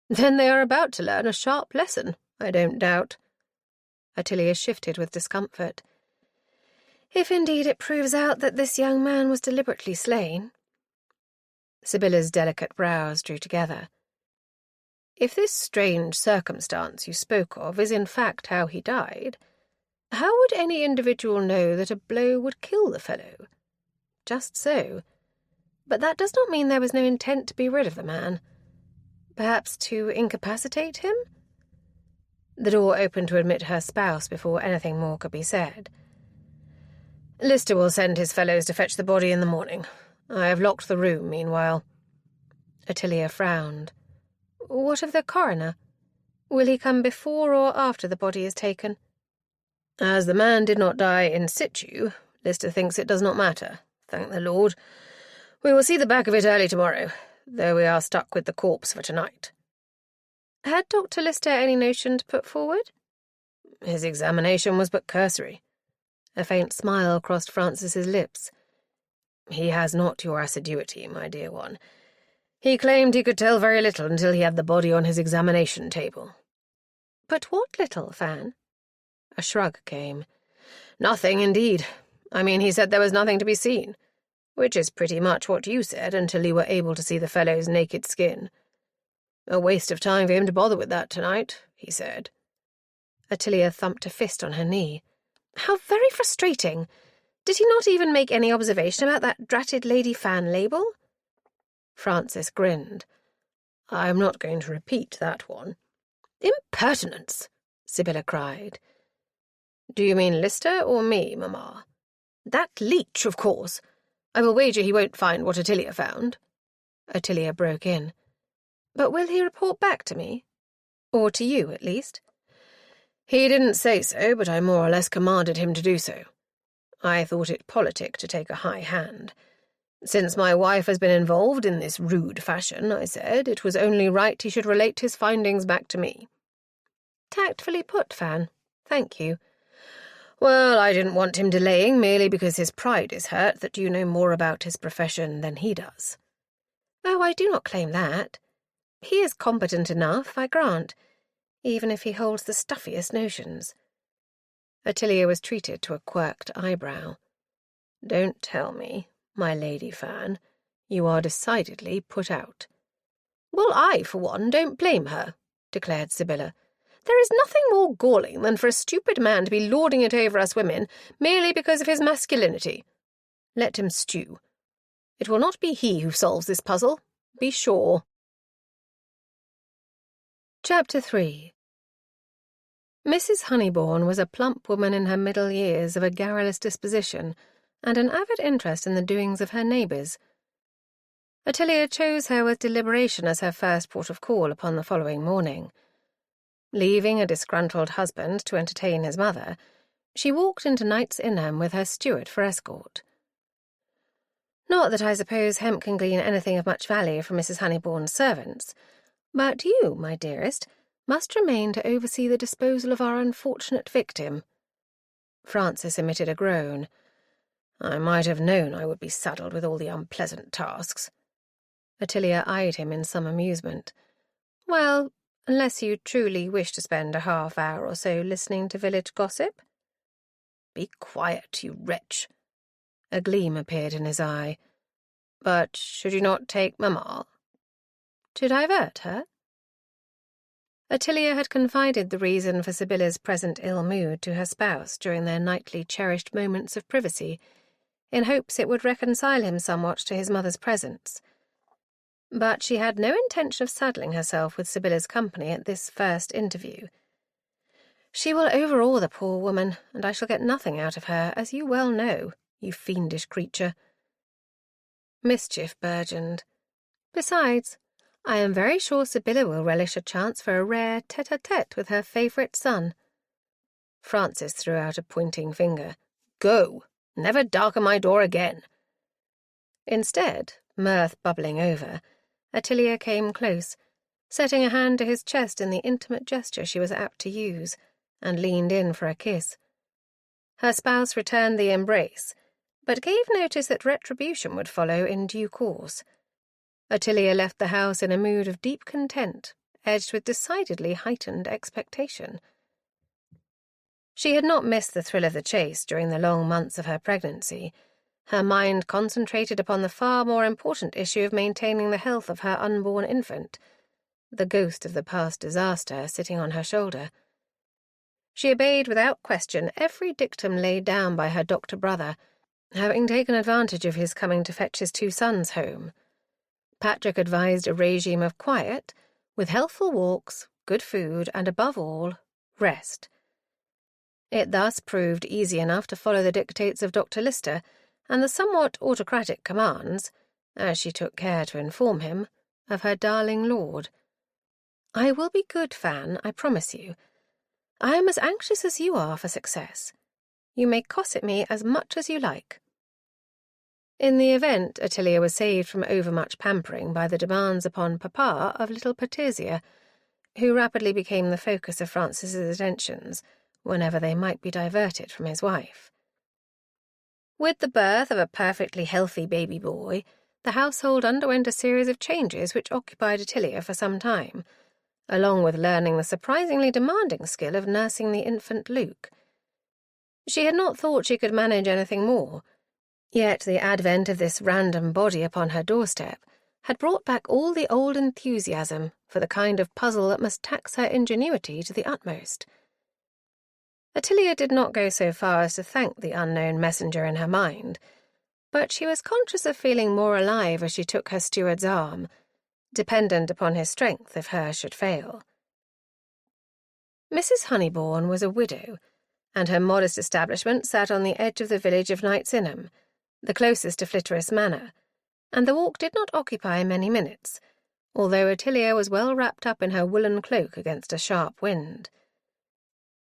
Then they are about to learn a sharp lesson, I don't doubt. Ottilia shifted with discomfort. If indeed it proves out that this young man was deliberately slain. Sibylla's delicate brows drew together. If this strange circumstance you spoke of is in fact how he died, how would any individual know that a blow would kill the fellow? Just so. But that does not mean there was no intent to be rid of the man. Perhaps to incapacitate him? The door opened to admit her spouse before anything more could be said. Lister will send his fellows to fetch the body in the morning. I have locked the room meanwhile. Ottilia frowned. What of the coroner? Will he come before or after the body is taken? As the man did not die in situ, Lister thinks it does not matter. Thank the Lord. We will see the back of it early tomorrow, though we are stuck with the corpse for tonight. Had Dr. Lister any notion to put forward? His examination was but cursory. A faint smile crossed Francis's lips. He has not your assiduity, my dear one. He claimed he could tell very little until he had the body on his examination table. But what little, Fan? A shrug came. Nothing, indeed. I mean, he said there was nothing to be seen, which is pretty much what you said until you were able to see the fellow's naked skin. A waste of time for him to bother with that tonight, he said. Ottilia thumped a fist on her knee. How very frustrating! Did he not even make any observation about that dratted Lady Fan label? Francis grinned. I am not going to repeat that one. Impertinence! Sibylla cried. Do you mean Lister or me, Mamma? That leech, of course. I will wager he won't find what Ottilia found. Ottilia broke in. But will he report back to me? Or to you, at least? He didn't say so, but I more or less commanded him to do so. I thought it politic to take a high hand. Since my wife has been involved in this rude fashion, I said, it was only right he should relate his findings back to me. Tactfully put, Fan. Thank you. Well, I didn't want him delaying merely because his pride is hurt that you know more about his profession than he does. Oh, I do not claim that. He is competent enough, I grant, even if he holds the stuffiest notions. Ottilia was treated to a quirked eyebrow. Don't tell me, my Lady Fan, you are decidedly put out. Well, I, for one, don't blame her, declared Sibylla. There is nothing more galling than for a stupid man to be lording it over us women merely because of his masculinity. Let him stew. It will not be he who solves this puzzle, be sure. Chapter 3. Mrs. Honeybourne was a plump woman in her middle years of a garrulous disposition and an avid interest in the doings of her neighbours. Ottilia chose her with deliberation as her first port of call upon the following morning. Leaving a disgruntled husband to entertain his mother, she walked into Knight's Inham with her steward for escort. Not that I suppose Hemp can glean anything of much value from Mrs. Honeybourne's servants, but you, my dearest, must remain to oversee the disposal of our unfortunate victim. Francis emitted a groan. I might have known I would be saddled with all the unpleasant tasks. Ottilia eyed him in some amusement. Well, unless you truly wish to spend a half-hour or so listening to village gossip. Be quiet, you wretch. A gleam appeared in his eye. But should you not take Mamma? To divert her? Ottilia had confided the reason for Sibylla's present ill mood to her spouse during their nightly cherished moments of privacy, in hopes it would reconcile him somewhat to his mother's presence. But she had no intention of saddling herself with Sibylla's company at this first interview. She will overawe the poor woman, and I shall get nothing out of her, as you well know, you fiendish creature. Mischief burgeoned. Besides, I am very sure Sibylla will relish a chance for a rare tete-a-tete with her favourite son. Francis threw out a pointing finger. Go! Never darken my door again. Instead, mirth bubbling over, Ottilia came close, setting a hand to his chest in the intimate gesture she was apt to use, and leaned in for a kiss. Her spouse returned the embrace, but gave notice that retribution would follow in due course. Ottilia left the house in a mood of deep content, edged with decidedly heightened expectation. She had not missed the thrill of the chase during the long months of her pregnancy. Her mind concentrated upon the far more important issue of maintaining the health of her unborn infant, the ghost of the past disaster sitting on her shoulder. She obeyed without question every dictum laid down by her doctor brother, having taken advantage of his coming to fetch his 2 sons home. Patrick advised a regime of quiet, with healthful walks, good food, and above all, rest. It thus proved easy enough to follow the dictates of Dr. Lister and the somewhat autocratic commands, as she took care to inform him, of her darling lord. "I will be good, Fan, I promise you. I am as anxious as you are for success. You may cosset me as much as you like." In the event, Ottilia was saved from overmuch pampering by the demands upon Papa of little Patricia, who rapidly became the focus of Francis's attentions whenever they might be diverted from his wife. With the birth of a perfectly healthy baby boy, the household underwent a series of changes which occupied Ottilia for some time, along with learning the surprisingly demanding skill of nursing the infant Luke. She had not thought she could manage anything more, yet the advent of this random body upon her doorstep had brought back all the old enthusiasm for the kind of puzzle that must tax her ingenuity to the utmost. Ottilia did not go so far as to thank the unknown messenger in her mind, but she was conscious of feeling more alive as she took her steward's arm, dependent upon his strength if hers should fail. Mrs. Honeybourne was a widow, and her modest establishment sat on the edge of the village of Knight's Inham, the closest to Flitterous Manor, and the walk did not occupy many minutes, although Ottilia was well wrapped up in her woolen cloak against a sharp wind.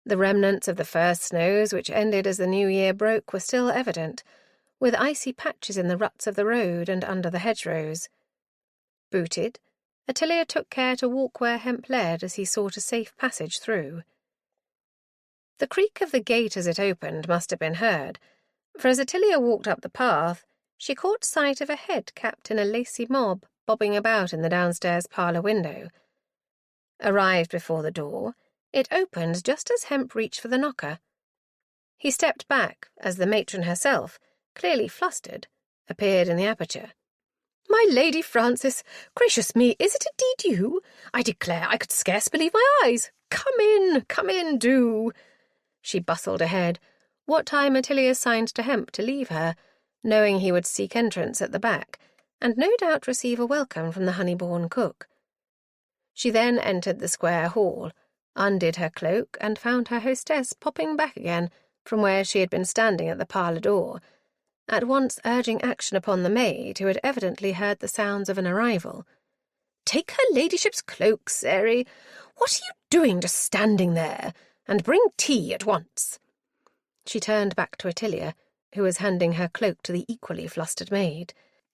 The remnants of the first snows which ended as the new year broke were still evident, with icy patches in the ruts of the road and under the hedgerows. Booted, Ottilia took care to walk where hemp led as he sought a safe passage through. The creak of the gate as it opened must have been heard, for as Ottilia walked up the path, she caught sight of a head capped in a lacy mob bobbing about in the downstairs parlour window. Arrived before the door, it opened just as Hemp reached for the knocker. He stepped back as the matron herself, clearly flustered, appeared in the aperture. "My Lady Francis, gracious me, is it indeed you? I declare I could scarce believe my eyes. Come in, do." She bustled ahead, what time Ottilia signed to Hemp to leave her, knowing he would seek entrance at the back, and no doubt receive a welcome from the Honeybourne cook. She then entered the square hall, undid her cloak, and found her hostess popping back again from where she had been standing at the parlour door, at once urging action upon the maid, who had evidently heard the sounds of an arrival. "Take her ladyship's cloak, Sari. What are you doing just standing there? And bring tea at once." She turned back to Ottilia, who was handing her cloak to the equally flustered maid.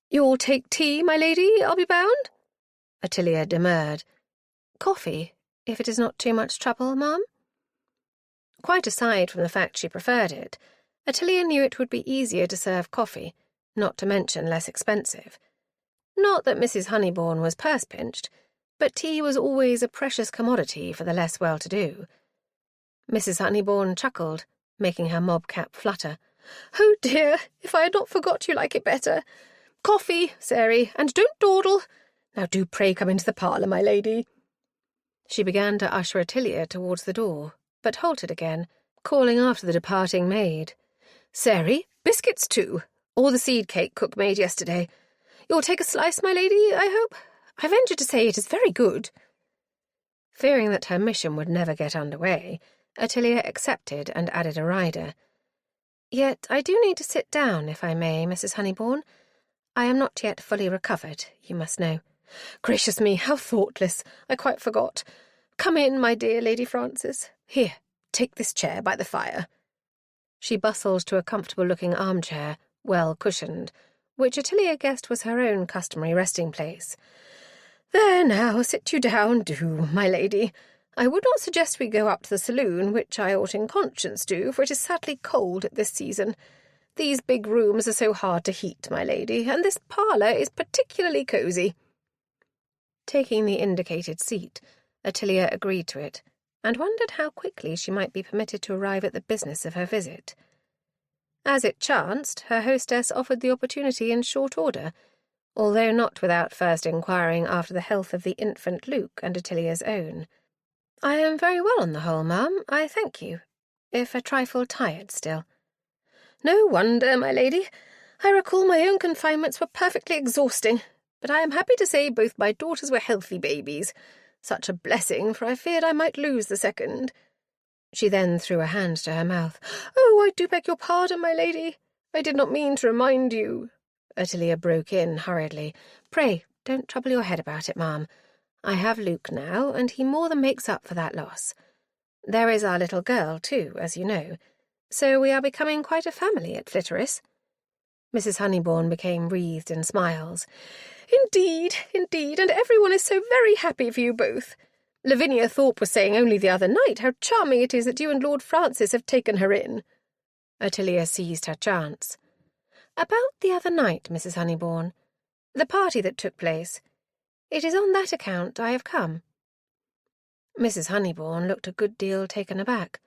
"You'll take tea, my lady, I'll be bound?" Ottilia demurred. "Coffee, if it is not too much trouble, ma'am?" Quite aside from the fact she preferred it, Ottilia knew it would be easier to serve coffee, not to mention less expensive. Not that Mrs. Honeybourne was purse-pinched, but tea was always a precious commodity for the less well-to-do. Mrs. Honeybourne chuckled, making her mob cap flutter. "Oh dear, if I had not forgot you like it better. Coffee, Sari, and don't dawdle. Now do pray come into the parlour, my lady." She began to usher Ottilia towards the door, but halted again, calling after the departing maid. "Sari, biscuits too, or the seed cake cook made yesterday. You'll take a slice, my lady, I hope? I venture to say it is very good." Fearing that her mission would never get under way, Ottilia accepted and added a rider. "Yet I do need to sit down, if I may, Mrs. Honeybourne. I am not yet fully recovered, you must know." "Gracious me, how thoughtless! I quite forgot. Come in, my dear Lady Francis. Here, take this chair by the fire." She bustled to a comfortable-looking armchair, well cushioned, which Ottilia guessed was her own customary resting-place. "There now, sit you down, do, my lady. I would not suggest we go up to the saloon, which I ought in conscience do, for it is sadly cold at this season. These big rooms are so hard to heat, my lady, and this parlour is particularly cosy." Taking the indicated seat, Ottilia agreed to it, and wondered how quickly she might be permitted to arrive at the business of her visit. As it chanced, her hostess offered the opportunity in short order, although not without first inquiring after the health of the infant Luke and Ottilia's own. "I am very well on the whole, ma'am, I thank you, if a trifle tired still." "No wonder, my lady. I recall my own confinements were perfectly exhausting, but I am happy to say both my daughters were healthy babies. Such a blessing, for I feared I might lose the second." She then threw a hand to her mouth. "Oh, I do beg your pardon, my lady. I did not mean to remind you." Ottilia broke in hurriedly. "Pray, don't trouble your head about it, ma'am. I have Luke now, and he more than makes up for that loss. There is our little girl, too, as you know, so we are becoming quite a family at Flitteris." Mrs. Honeybourne became wreathed in smiles. Indeed, and everyone is so very happy for you both. Lavinia Thorpe was saying only the other night how charming it is that you and Lord Francis have taken her in." Ottilia seized her chance. "About the other night, Mrs. Honeybourne. The party that took place. It is on that account I have come." Mrs. Honeybourne looked a good deal taken aback.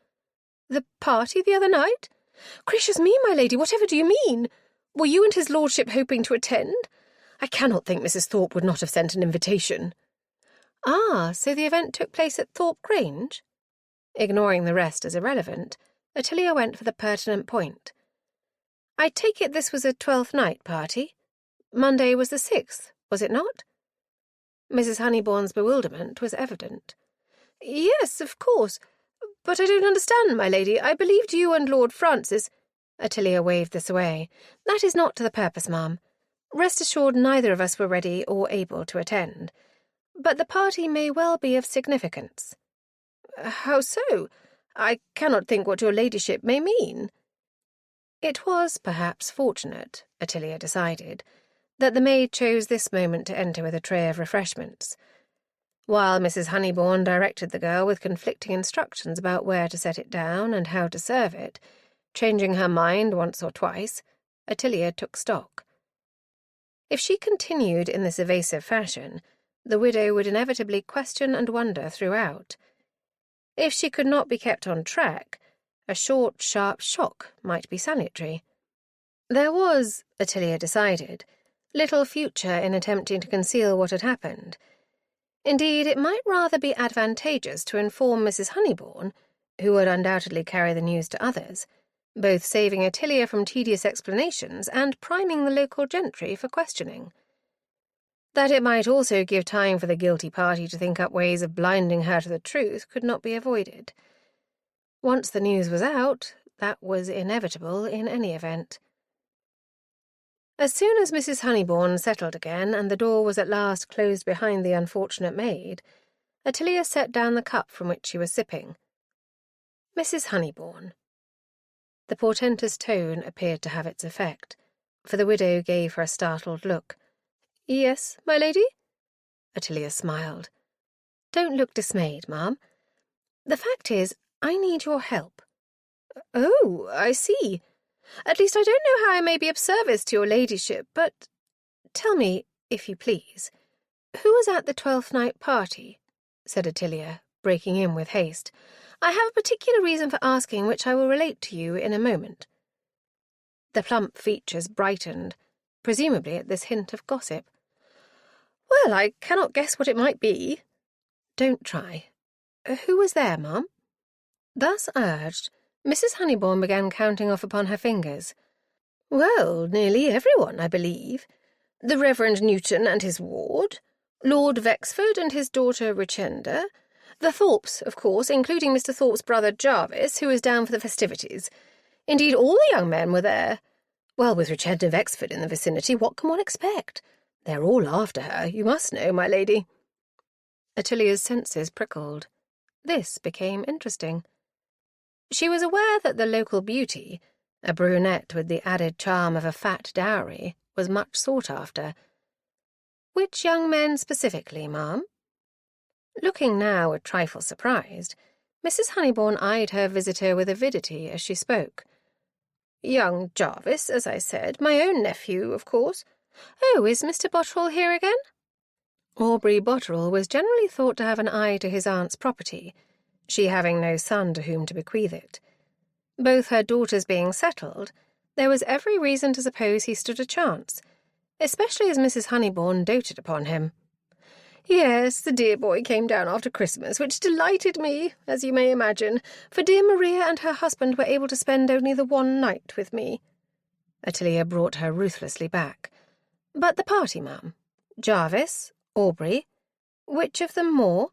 "The party the other night? Gracious me, my lady, whatever do you mean? Were you and his lordship hoping to attend? I cannot think Mrs. Thorpe would not have sent an invitation." "Ah, so the event took place at Thorpe Grange?" Ignoring the rest as irrelevant, Ottilia went for the pertinent point. "I take it this was a 12th night party? Monday was the 6th, was it not?" Mrs. Honeybourne's bewilderment was evident. "Yes, of course. But I don't understand, my lady. I believed you and Lord Francis—" Ottilia waved this away. "That is not to the purpose, ma'am. Rest assured neither of us were ready or able to attend. But the party may well be of significance." "How so? I cannot think what your ladyship may mean." It was, perhaps, fortunate, Ottilia decided, that the maid chose this moment to enter with a tray of refreshments. While Mrs. Honeybourne directed the girl with conflicting instructions about where to set it down and how to serve it, changing her mind once or twice, Ottilia took stock. If she continued in this evasive fashion, the widow would inevitably question and wonder throughout. If she could not be kept on track, a short, sharp shock might be salutary. There was, Ottilia decided, little future in attempting to conceal what had happened. Indeed, it might rather be advantageous to inform Mrs. Honeybourne, who would undoubtedly carry the news to others, both saving Ottilia from tedious explanations and priming the local gentry for questioning. That it might also give time for the guilty party to think up ways of blinding her to the truth could not be avoided. Once the news was out, that was inevitable in any event. As soon as Mrs. Honeybourne settled again and the door was at last closed behind the unfortunate maid, Ottilia set down the cup from which she was sipping. "Mrs. Honeybourne." The portentous tone appeared to have its effect, for the widow gave her a startled look. "Yes, my lady?" Ottilia smiled. "Don't look dismayed, ma'am. The fact is, I need your help." "Oh, I see. At least I don't know how I may be of service to your ladyship, but tell me, if you please, who was at the 12th night party?" said Ottilia, breaking in with haste. "I have a particular reason for asking which I will relate to you in a moment." The plump features brightened, presumably at this hint of gossip. "Well, I cannot guess what it might be." "Don't try. Who was there, ma'am?" Thus urged, Mrs. Honeybourne began counting off upon her fingers. "Well, nearly everyone, I believe. The Reverend Newton and his ward, Lord Vexford and his daughter Richenda, the Thorpes, of course, including Mr. Thorpe's brother Jarvis, who is down for the festivities. Indeed, all the young men were there. Well, with Richenda Vexford in the vicinity, what can one expect? They're all after her, you must know, my lady." Ottilia's senses prickled. This became interesting. She was aware that the local beauty, a brunette with the added charm of a fat dowry, was much sought after. "Which young men specifically, ma'am?" Looking now a trifle surprised, Mrs. Honeybourne eyed her visitor with avidity as she spoke. "Young Jarvis, as I said, my own nephew, of course. Oh, is Mr. Botterill here again?" Aubrey Botterill was generally thought to have an eye to his aunt's property, she having no son to whom to bequeath it. Both her daughters being settled, there was every reason to suppose he stood a chance, especially as Mrs. Honeybourne doted upon him. "Yes, the dear boy came down after Christmas, which delighted me, as you may imagine, for dear Maria and her husband were able to spend only the one night with me." Ottilia brought her ruthlessly back. "But the party, ma'am? Jarvis? Aubrey? Which of them more?"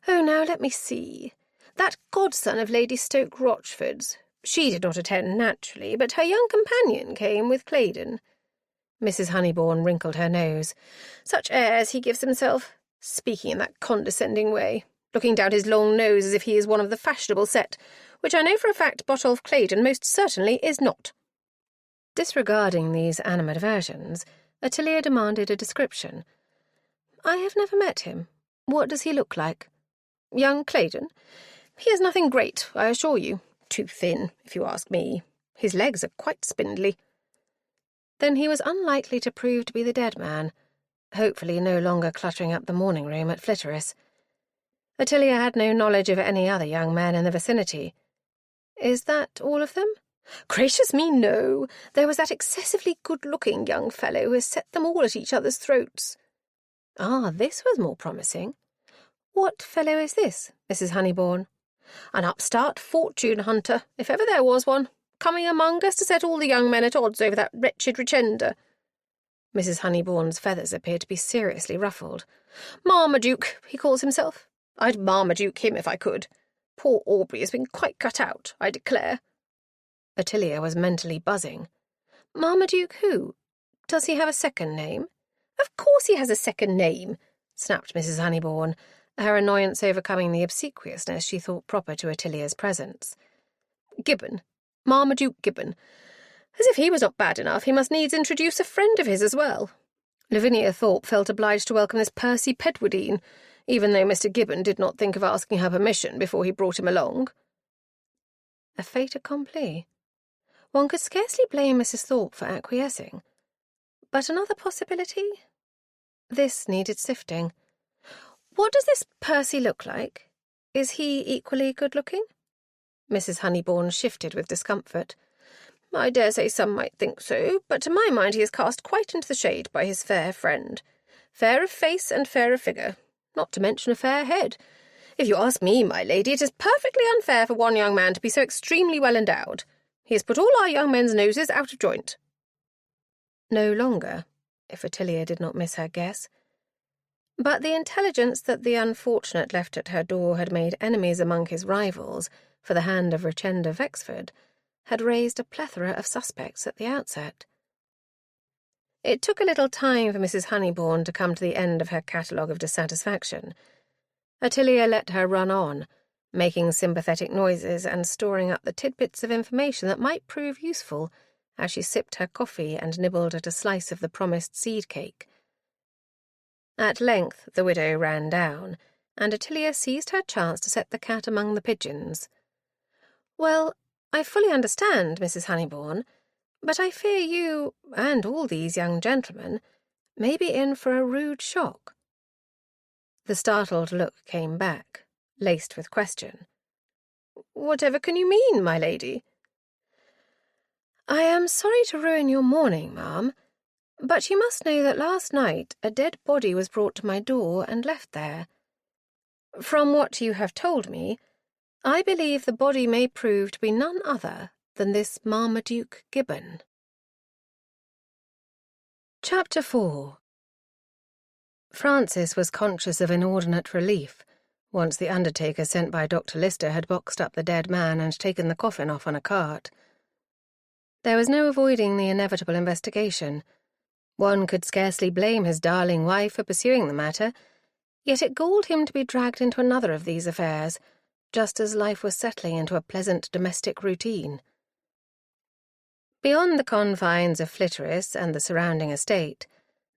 "Oh, now let me see. That godson of Lady Stoke Rochford's. She did not attend naturally, but her young companion came with Claydon." Mrs. Honeybourne wrinkled her nose. "Such airs he gives himself, speaking in that condescending way, looking down his long nose as if he is one of the fashionable set, which I know for a fact Botolph Claydon most certainly is not." Disregarding these animadversions, Ottilia demanded a description. "I have never met him. What does he look like?" "Young Claydon? He is nothing great, I assure you. Too thin, if you ask me. His legs are quite spindly." Then he was unlikely to prove to be the dead man, hopefully no longer cluttering up the morning room at Flitterus. Ottilia had no knowledge of any other young man in the vicinity. "Is that all of them?" "Gracious me, no. There was that excessively good-looking young fellow who has set them all at each other's throats." Ah, this was more promising. "What fellow is this, Mrs. Honeybourne?" "An upstart fortune-hunter, if ever there was one, coming among us to set all the young men at odds over that wretched Richenda." Mrs. Honeybourne's feathers appeared to be seriously ruffled. "Marmaduke, he calls himself. I'd Marmaduke him if I could. Poor Aubrey has been quite cut out, I declare." Ottilia was mentally buzzing. "Marmaduke who? Does he have a second name?" "Of course he has a second name," snapped Mrs. Honeybourne, her annoyance overcoming the obsequiousness she thought proper to Ottilia's presence. "Gibbon. Marmaduke Gibbon. As if he was not bad enough, he must needs introduce a friend of his as well. Lavinia Thorpe felt obliged to welcome this Percy Pedwardine, even though Mr. Gibbon did not think of asking her permission before he brought him along." A fait accompli. One could scarcely blame Mrs. Thorpe for acquiescing. But another possibility? This needed sifting. "What does this Percy look like? Is he equally good-looking?" Mrs. Honeybourne shifted with discomfort. "I dare say some might think so, but to my mind he is cast quite into the shade by his fair friend. Fair of face and fair of figure, not to mention a fair head. If you ask me, my lady, it is perfectly unfair for one young man to be so extremely well endowed. He has put all our young men's noses out of joint." No longer, if Ottilia did not miss her guess. But the intelligence that the unfortunate left at her door had made enemies among his rivals for the hand of Richenda Vexford had raised a plethora of suspects at the outset. It took a little time for Mrs. Honeybourne to come to the end of her catalogue of dissatisfaction. Ottilia let her run on, making sympathetic noises and storing up the tidbits of information that might prove useful as she sipped her coffee and nibbled at a slice of the promised seed cake. At length the widow ran down, and Ottilia seized her chance to set the cat among the pigeons. "Well, I fully understand, Mrs. Honeybourne, but I fear you, and all these young gentlemen, may be in for a rude shock." The startled look came back, laced with question. "Whatever can you mean, my lady?" "I am sorry to ruin your morning, ma'am, but you must know that last night a dead body was brought to my door and left there. From what you have told me, I believe the body may prove to be none other than this Marmaduke Gibbon." Chapter 4. Francis was conscious of inordinate relief once the undertaker sent by Dr. Lister had boxed up the dead man and taken the coffin off on a cart. There was no avoiding the inevitable investigation. One could scarcely blame his darling wife for pursuing the matter, yet it galled him to be dragged into another of these affairs, just as life was settling into a pleasant domestic routine. Beyond the confines of Flitterus and the surrounding estate,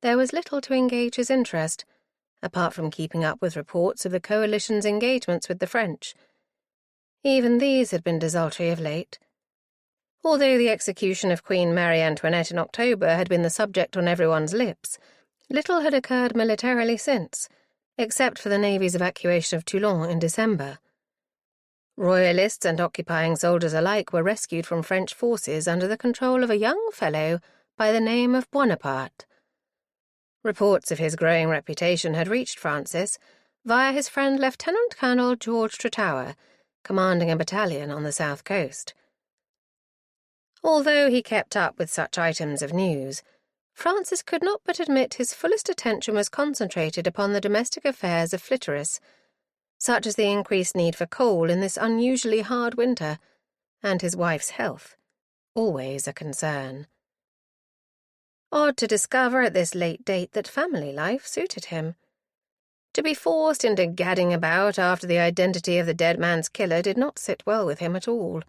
there was little to engage his interest, apart from keeping up with reports of the coalition's engagements with the French. Even these had been desultory of late. Although the execution of Queen Marie Antoinette in October had been the subject on everyone's lips, little had occurred militarily since, except for the Navy's evacuation of Toulon in December. Royalists and occupying soldiers alike were rescued from French forces under the control of a young fellow by the name of Bonaparte. Reports of his growing reputation had reached Francis via his friend Lieutenant Colonel George Tretower, commanding a battalion on the south coast. Although he kept up with such items of news, Francis could not but admit his fullest attention was concentrated upon the domestic affairs of Flitterus, such as the increased need for coal in this unusually hard winter, and his wife's health, always a concern. Odd to discover at this late date that family life suited him. To be forced into gadding about after the identity of the dead man's killer did not sit well with him at all.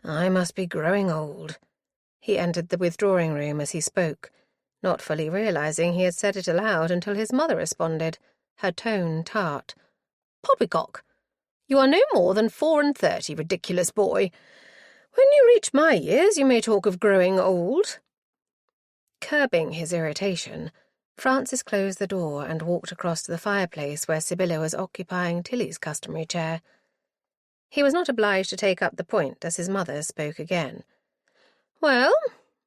I must be growing old. He entered the withdrawing room as he spoke, not fully realizing he had said it aloud until his mother responded, her tone tart. "Poppycock, you are no more than 34, ridiculous boy. When you reach my years, you may talk of growing old." Curbing his irritation, Francis closed the door and walked across to the fireplace where Sibylla was occupying Tilly's customary chair. He was not obliged to take up the point as his mother spoke again. "Well,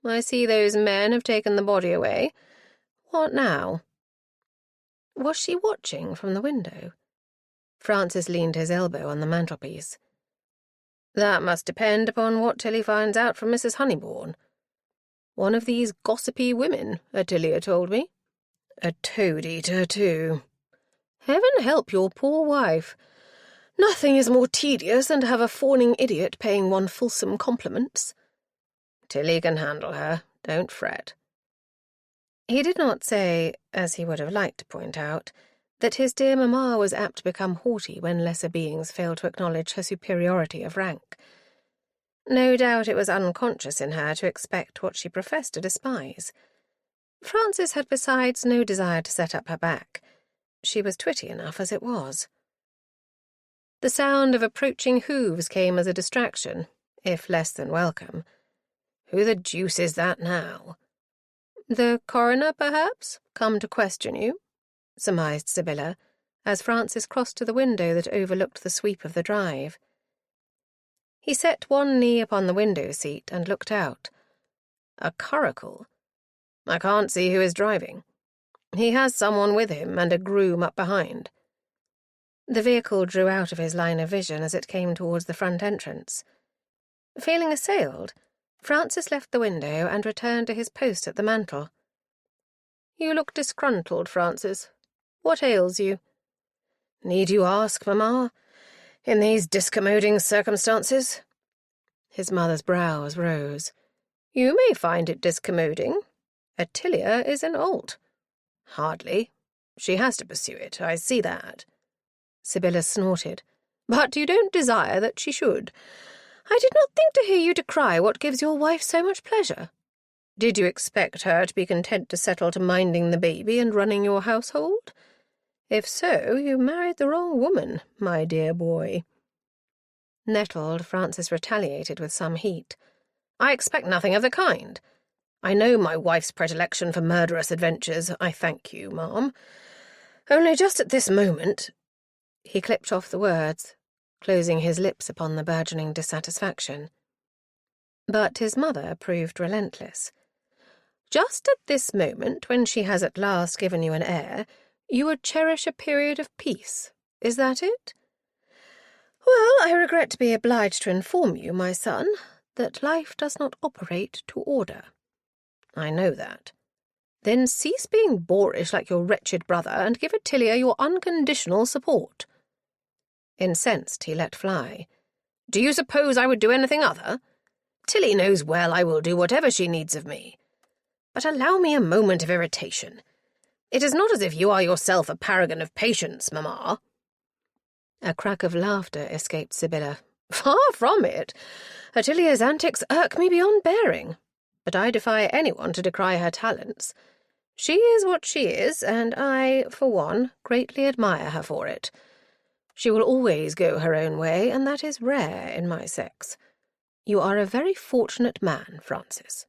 I see those men have taken the body away. What now?" Was she watching from the window? Francis leaned his elbow on the mantelpiece. "That must depend upon what Tilly finds out from Mrs. Honeybourne. One of these gossipy women, Ottilia told me. A toad-eater, too. Heaven help your poor wife. Nothing is more tedious than to have a fawning idiot paying one fulsome compliments. Tilly can handle her, don't fret." He did not say, as he would have liked to point out, that his dear mamma was apt to become haughty when lesser beings failed to acknowledge her superiority of rank. No doubt it was unconscious in her to expect what she professed to despise. Francis had besides no desire to set up her back. She was twitty enough as it was. The sound of approaching hooves came as a distraction, if less than welcome. Who the deuce is that now? The coroner, perhaps, come to question you, surmised Sibylla, as Francis crossed to the window that overlooked the sweep of the drive. He set one knee upon the window-seat and looked out. A curricle? I can't see who is driving. He has someone with him and a groom up behind. The vehicle drew out of his line of vision as it came towards the front entrance. Feeling assailed, Francis left the window and returned to his post at the mantel. "You look disgruntled, Francis. What ails you?" "Need you ask, mamma? In these discommoding circumstances?" His mother's brows rose. "You may find it discommoding. Ottilia is an alt." "Hardly. She has to pursue it, I see that." Sibylla snorted. "But you don't desire that she should. I did not think to hear you decry what gives your wife so much pleasure. Did you expect her to be content to settle to minding the baby and running your household? If so, you married the wrong woman, my dear boy." Nettled, Francis retaliated with some heat. "I expect nothing of the kind. I know my wife's predilection for murderous adventures, I thank you, ma'am. Only just at this moment—" He clipped off the words, closing his lips upon the burgeoning dissatisfaction. But his mother proved relentless. "Just at this moment, when she has at last given you an heir, you would cherish a period of peace. Is that it? Well, I regret to be obliged to inform you, my son, that life does not operate to order." "I know that." "Then cease being boorish like your wretched brother and give Ottilia your unconditional support." Incensed, he let fly. "Do you suppose I would do anything other? Tilly knows well I will do whatever she needs of me. But allow me a moment of irritation. It is not as if you are yourself a paragon of patience, mamma." A crack of laughter escaped Sibylla. "Far from it. Ottilia's antics irk me beyond bearing, but I defy anyone to decry her talents. She is what she is, and I, for one, greatly admire her for it. She will always go her own way, and that is rare in my sex. You are a very fortunate man, Francis."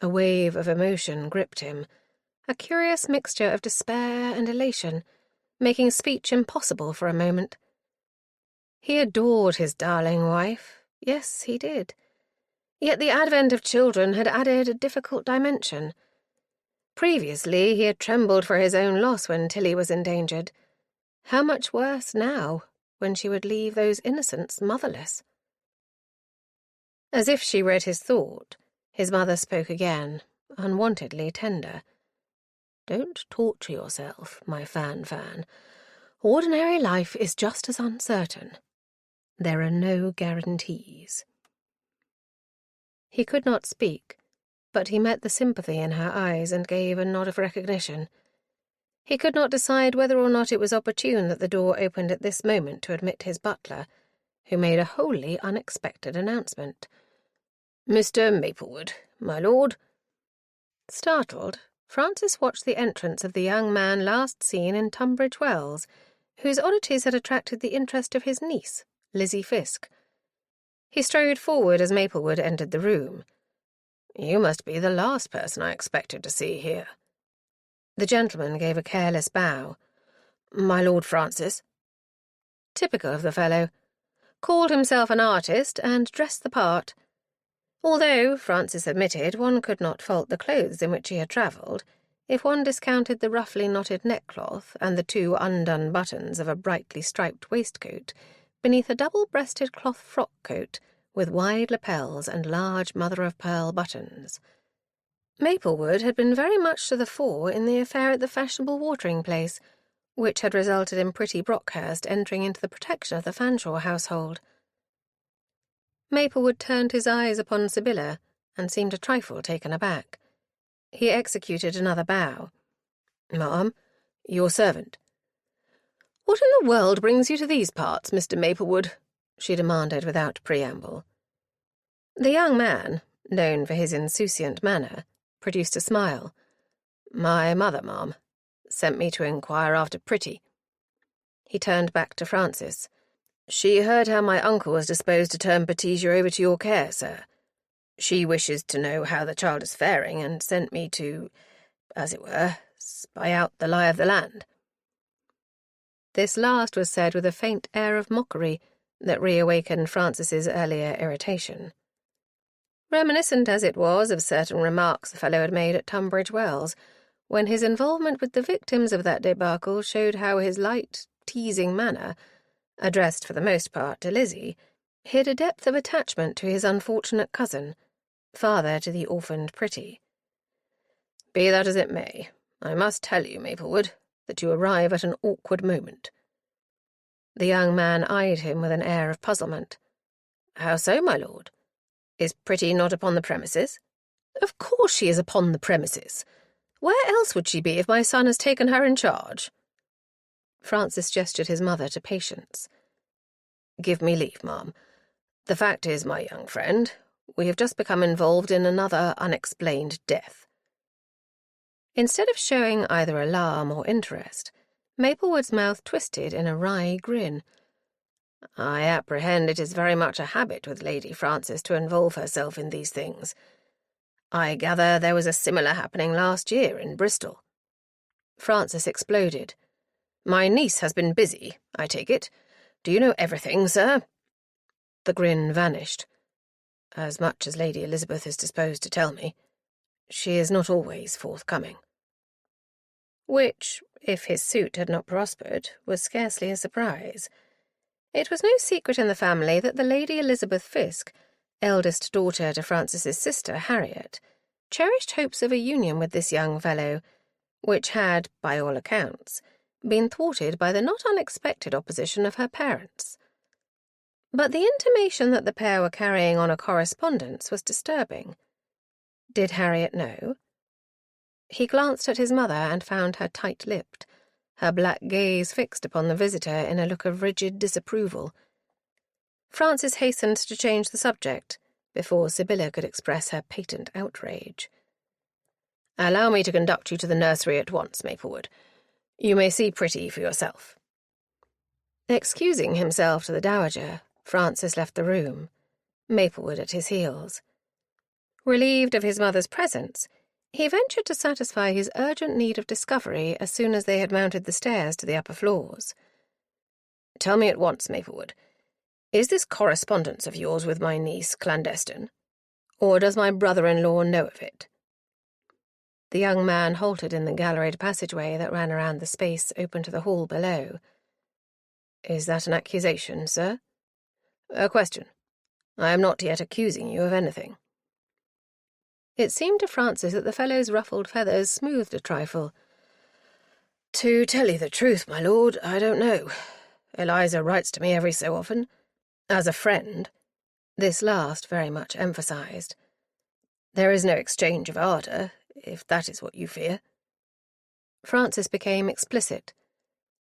A wave of emotion gripped him, a curious mixture of despair and elation, making speech impossible for a moment. He adored his darling wife. Yes, he did. Yet the advent of children had added a difficult dimension. Previously, he had trembled for his own loss when Tilly was endangered. How much worse now, when she would leave those innocents motherless? As if she read his thought, his mother spoke again, unwontedly tender. "Don't torture yourself, my Fan. Ordinary life is just as uncertain. There are no guarantees." He could not speak, but he met the sympathy in her eyes and gave a nod of recognition. He could not decide whether or not it was opportune that the door opened at this moment to admit his butler, who made a wholly unexpected announcement. "Mr. Maplewood, my lord." Startled, Francis watched the entrance of the young man last seen in Tunbridge Wells, whose oddities had attracted the interest of his niece, Lizzie Fisk. He strode forward as Maplewood entered the room. "You must be the last person I expected to see here." The gentleman gave a careless bow. "My Lord Francis." Typical of the fellow. Called himself an artist and dressed the part. Although, Francis admitted, one could not fault the clothes in which he had travelled, if one discounted the roughly knotted neckcloth and the 2 undone buttons of a brightly striped waistcoat beneath a double-breasted cloth frock-coat with wide lapels and large mother-of-pearl buttons. Maplewood had been very much to the fore in the affair at the fashionable watering-place, which had resulted in pretty Brockhurst entering into the protection of the Fanshawe household. Maplewood turned his eyes upon Sibylla and seemed a trifle taken aback. He executed another bow. "Ma'am, your servant." "What in the world brings you to these parts, Mr. Maplewood?" she demanded without preamble. The young man, known for his insouciant manner, produced a smile. "My mother, ma'am, sent me to inquire after Pretty." He turned back to Francis. "She heard how my uncle was disposed to turn Petisia over to your care, sir. She wishes to know how the child is faring, and sent me to, as it were, spy out the lie of the land." This last was said with a faint air of mockery that reawakened Francis's earlier irritation. Reminiscent as it was of certain remarks the fellow had made at Tunbridge Wells, when his involvement with the victims of that debacle showed how his light, teasing manner, addressed for the most part to Lizzie, hid a depth of attachment to his unfortunate cousin, father to the orphaned Pretty. "Be that as it may, I must tell you, Maplewood, that you arrive at an awkward moment." The young man eyed him with an air of puzzlement. "How so, my lord? Is Pretty not upon the premises?" "Of course she is upon the premises. Where else would she be if my son has taken her in charge?" Francis gestured his mother to patience. "Give me leave, ma'am. The fact is, my young friend, we have just become involved in another unexplained death." Instead of showing either alarm or interest, Maplewood's mouth twisted in a wry grin. "I apprehend it is very much a habit with Lady Francis to involve herself in these things. I gather there was a similar happening last year in Bristol." Francis exploded. "My niece has been busy, I take it. Do you know everything, sir?" The grin vanished. "As much as Lady Elizabeth is disposed to tell me. She is not always forthcoming." Which, if his suit had not prospered, was scarcely a surprise. It was no secret in the family that the Lady Elizabeth Fisk, eldest daughter to Francis's sister Harriet, cherished hopes of a union with this young fellow, which had, by all accounts, been thwarted by the not unexpected opposition of her parents. But the intimation that the pair were carrying on a correspondence was disturbing. Did Harriet know? He glanced at his mother and found her tight-lipped, her black gaze fixed upon the visitor in a look of rigid disapproval. Francis hastened to change the subject before Sibylla could express her patent outrage. Allow me to conduct you to the nursery at once, Maplewood. You may see Pretty for yourself." Excusing himself to the dowager, Francis left the room, Maplewood at his heels. Relieved of his mother's presence, he ventured to satisfy his urgent need of discovery as soon as they had mounted the stairs to the upper floors. "Tell me at once, Maplewood, is this correspondence of yours with my niece clandestine? Or does my brother-in-law know of it?" The young man halted in the galleried passageway that ran around the space open to the hall below. "Is that an accusation, sir?" "A question. I am not yet accusing you of anything." It seemed to Francis that the fellow's ruffled feathers smoothed a trifle. "To tell you the truth, my lord, I don't know. Eliza writes to me every so often. As a friend." This last very much emphasized. "There is no exchange of ardour, if that is what you fear." Francis became explicit.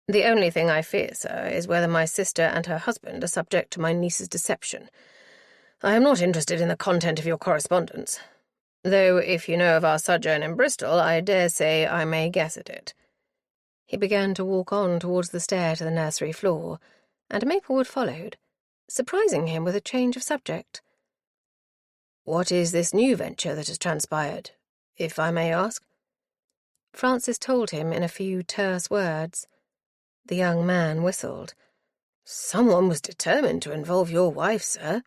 "The only thing I fear, sir, is whether my sister and her husband are subject to my niece's deception. I am not interested in the content of your correspondence, though if you know of our sojourn in Bristol, I dare say I may guess at it." He began to walk on towards the stair to the nursery floor, and Maplewood followed, surprising him with a change of subject. "What is this new venture that has transpired, if I may ask?" Francis told him in a few terse words. The young man whistled. "Someone was determined to involve your wife, sir."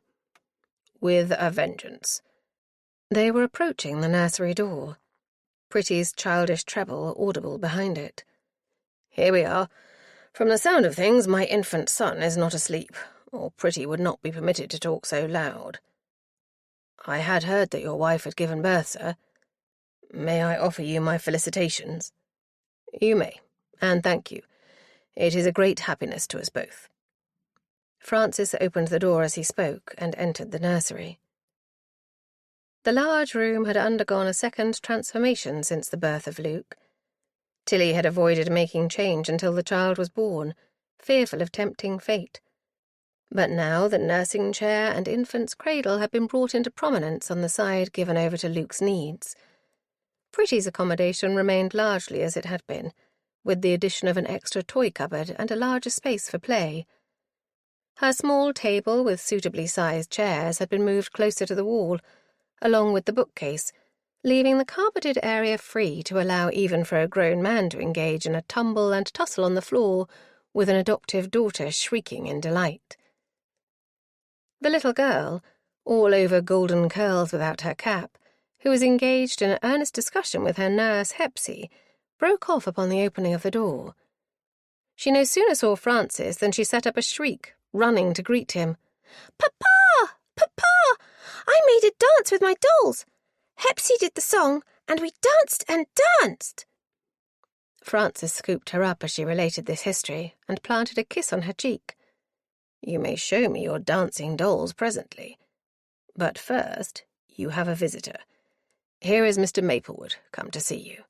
"With a vengeance." They were approaching the nursery door, Pretty's childish treble audible behind it. "Here we are. From the sound of things, my infant son is not asleep, or Pretty would not be permitted to talk so loud." "I had heard that your wife had given birth, sir. May I offer you my felicitations?" "You may, and thank you. It is a great happiness to us both." Francis opened the door as he spoke and entered the nursery. The large room had undergone a second transformation since the birth of Luke. Tilly had avoided making change until the child was born, fearful of tempting fate. But now the nursing chair and infant's cradle had been brought into prominence on the side given over to Luke's needs. Pretty's accommodation remained largely as it had been, with the addition of an extra toy cupboard and a larger space for play. Her small table with suitably sized chairs had been moved closer to the wall, along with the bookcase, leaving the carpeted area free to allow even for a grown man to engage in a tumble and tussle on the floor, with an adoptive daughter shrieking in delight. The little girl, all over golden curls without her cap, who was engaged in an earnest discussion with her nurse Hepsy, broke off upon the opening of the door. She no sooner saw Francis than she set up a shriek, running to greet him. "Papa! Papa! I made a dance with my dolls. Hepsy did the song, and we danced and danced." Francis scooped her up as she related this history and planted a kiss on her cheek. "You may show me your dancing dolls presently. But first, you have a visitor. Here is Mr. Maplewood, come to see you."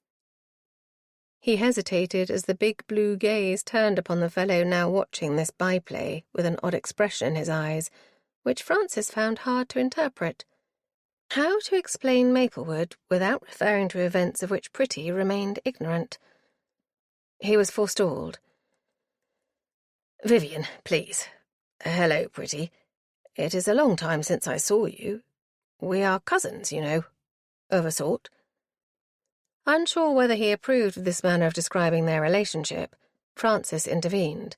He hesitated as the big blue gaze turned upon the fellow now watching this byplay with an odd expression in his eyes, which Francis found hard to interpret. How to explain Maplewood without referring to events of which Pretty remained ignorant? He was forestalled. "Vivian, please. Hello, Pretty. It is a long time since I saw you. We are cousins, you know, of a sort." Unsure whether he approved of this manner of describing their relationship, Francis intervened.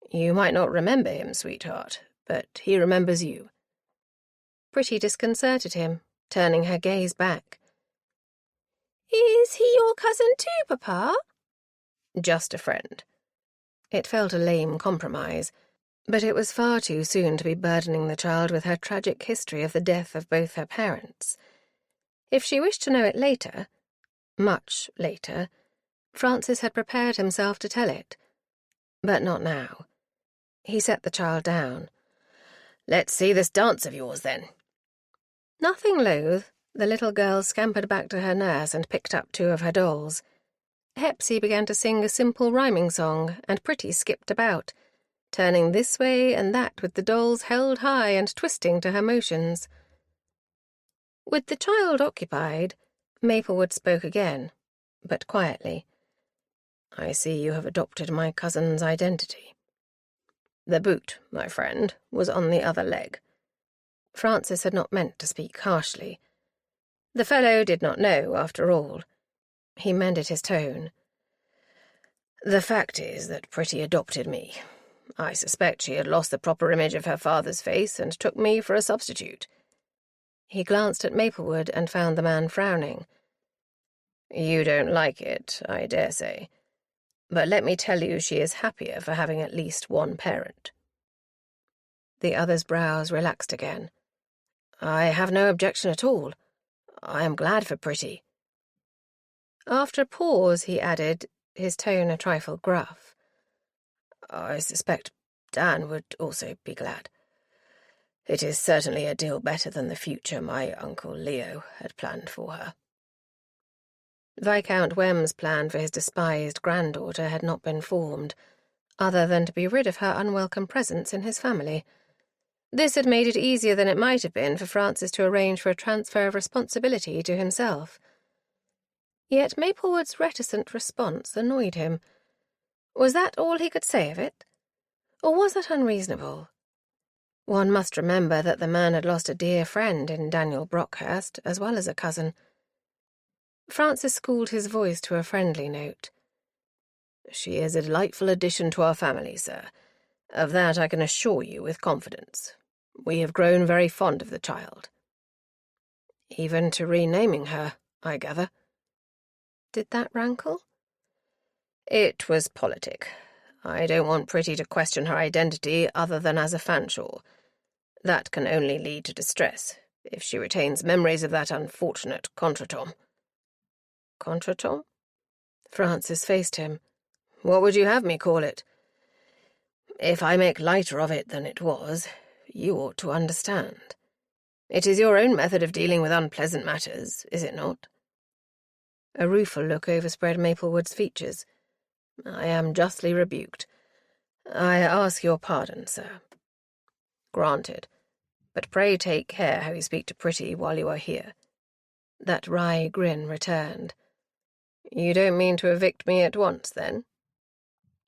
"You might not remember him, sweetheart, but he remembers you." Pretty disconcerted him, turning her gaze back. "Is he your cousin too, Papa?" "Just a friend." It felt a lame compromise, but it was far too soon to be burdening the child with her tragic history of the death of both her parents. If she wished to know it later, much later, Francis had prepared himself to tell it. But not now. He set the child down. "Let's see this dance of yours, then." Nothing loath, the little girl scampered back to her nurse and picked up two of her dolls. Hepsy began to sing a simple rhyming song, and Pretty skipped about, turning this way and that with the dolls held high and twisting to her motions. With the child occupied, Maplewood spoke again, but quietly. I see you have adopted my cousin's identity. The boot, my friend, was on the other leg. Francis had not meant to speak harshly. The fellow did not know, after all. He mended his tone. The fact is that Pretty adopted me. I suspect she had lost the proper image of her father's face and took me for a substitute. He glanced at Maplewood and found the man frowning. You don't like it, I dare say. But let me tell you she is happier for having at least one parent. The other's brows relaxed again. I have no objection at all. I am glad for Pretty. After a pause, he added, his tone a trifle gruff. I suspect Dan would also be glad. It is certainly a deal better than the future my Uncle Leo had planned for her. Viscount Wem's plan for his despised granddaughter had not been formed, other than to be rid of her unwelcome presence in his family. This had made it easier than it might have been for Francis to arrange for a transfer of responsibility to himself. Yet Maplewood's reticent response annoyed him. Was that all he could say of it? Or was that unreasonable? One must remember that the man had lost a dear friend in Daniel Brockhurst, as well as a cousin. Francis schooled his voice to a friendly note. She is a delightful addition to our family, sir. Of that I can assure you with confidence. We have grown very fond of the child. Even to renaming her, I gather. Did that rankle? It was politic. I don't want Pretty to question her identity other than as a Fanshawe. That can only lead to distress, if she retains memories of that unfortunate contretemps. Contretemps? Francis faced him. What would you have me call it? If I make lighter of it than it was, you ought to understand. It is your own method of dealing with unpleasant matters, is it not? A rueful look overspread Maplewood's features. I am justly rebuked. I ask your pardon, sir. Granted. But pray take care how you speak to Pretty while you are here. That wry grin returned. You don't mean to evict me at once, then?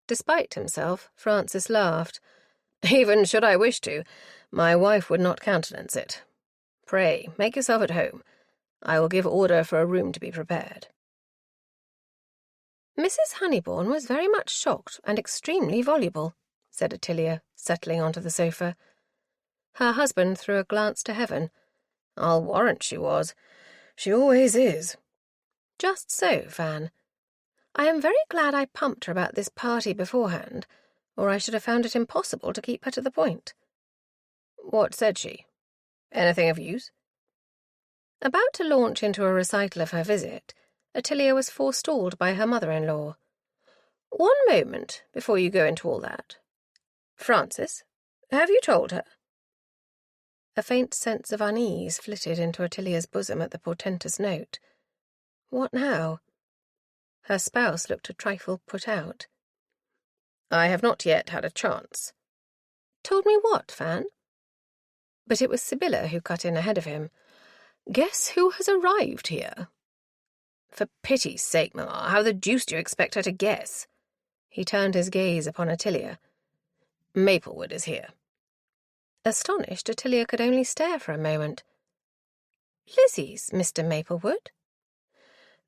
Despite himself, Francis laughed. Even should I wish to, my wife would not countenance it. Pray, make yourself at home. I will give order for a room to be prepared. Mrs. Honeybourne was very much shocked and extremely voluble, said Ottilia, settling onto the sofa. Her husband threw a glance to heaven. I'll warrant she was. She always is. Just so, Fan. I am very glad I pumped her about this party beforehand, or I should have found it impossible to keep her to the point. What said she? Anything of use? About to launch into a recital of her visit, Ottilia was forestalled by her mother-in-law. One moment before you go into all that. Francis, have you told her? A faint sense of unease flitted into Ottilia's bosom at the portentous note. What now? Her spouse looked a trifle put out. I have not yet had a chance. Told me what, Fan? But it was Sibylla who cut in ahead of him. Guess who has arrived here? For pity's sake, Mamma, how the deuce do you expect her to guess? He turned his gaze upon Ottilia. Maplewood is here. Astonished, Ottilia could only stare for a moment. Lizzie's Mr. Maplewood?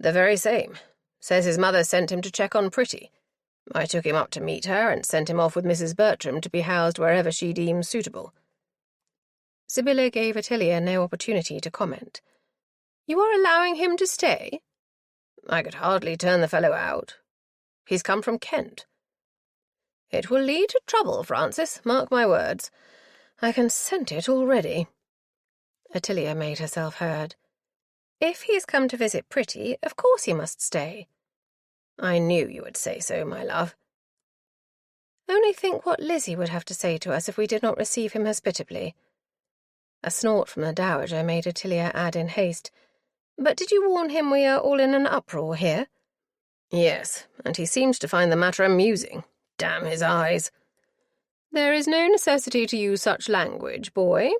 The very same. Says his mother sent him to check on Pretty. I took him up to meet her and sent him off with Mrs. Bertram to be housed wherever she deems suitable. Sibylla gave Ottilia no opportunity to comment. You are allowing him to stay? I could hardly turn the fellow out. He's come from Kent. It will lead to trouble, Francis, mark my words. I can scent it already. Ottilia made herself heard. If he has come to visit Pretty, of course he must stay. I knew you would say so, my love. Only think what Lizzie would have to say to us if we did not receive him hospitably. A snort from the dowager made Ottilia add in haste, But did you warn him we are all in an uproar here? Yes, and he seemed to find the matter amusing. Damn his eyes. There is no necessity to use such language, boy.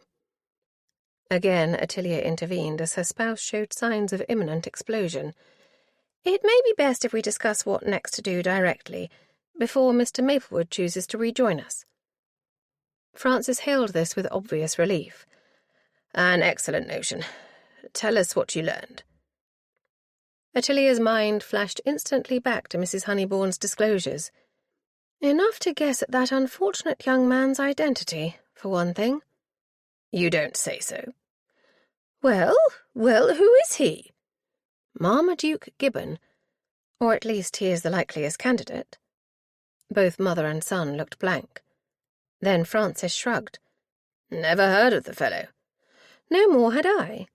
Again, Ottilia intervened as her spouse showed signs of imminent explosion. "It may be best if we discuss what next to do directly, before Mr. Maplewood chooses to rejoin us." Francis hailed this with obvious relief. "An excellent notion. Tell us what you learned." Ottilia's mind flashed instantly back to Mrs. Honeybourne's disclosures. "Enough to guess at that unfortunate young man's identity, for one thing." "You don't say so." Well, who is he?" "Marmaduke Gibbon, or at least he is the likeliest candidate." Both mother and son looked blank. Then Francis shrugged. "Never heard of the fellow." "No more had I.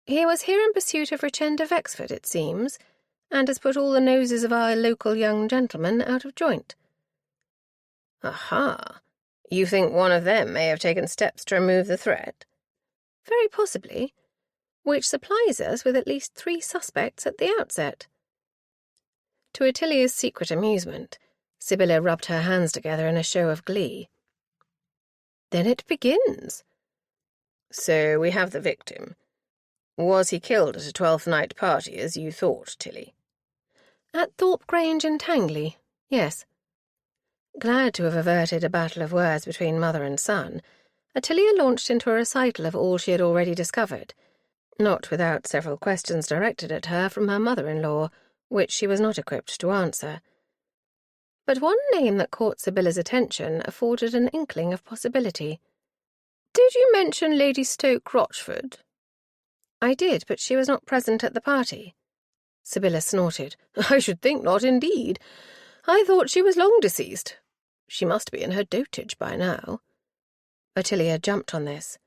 He was here in pursuit of Richard of Exford, it seems, and has put all the noses of our local young gentlemen out of joint." "Aha! You think one of them may have taken steps to remove the threat?" "Very possibly, which supplies us with at least 3 suspects at the outset." To Ottilia's secret amusement, Sibylla rubbed her hands together in a show of glee. "Then it begins." "So we have the victim. Was he killed at a 12th night party, as you thought, Tilly?" "At Thorpe Grange in Tangley, yes." Glad to have averted a battle of words between mother and son, Ottilia launched into a recital of all she had already discovered, not without several questions directed at her from her mother-in-law, which she was not equipped to answer. But one name that caught Sibylla's attention afforded an inkling of possibility. "Did you mention Lady Stoke-Rochford?" "I did, but she was not present at the party." Sibylla snorted. "I should think not, indeed. I thought she was long deceased. She must be in her dotage by now." Ottilia jumped on this.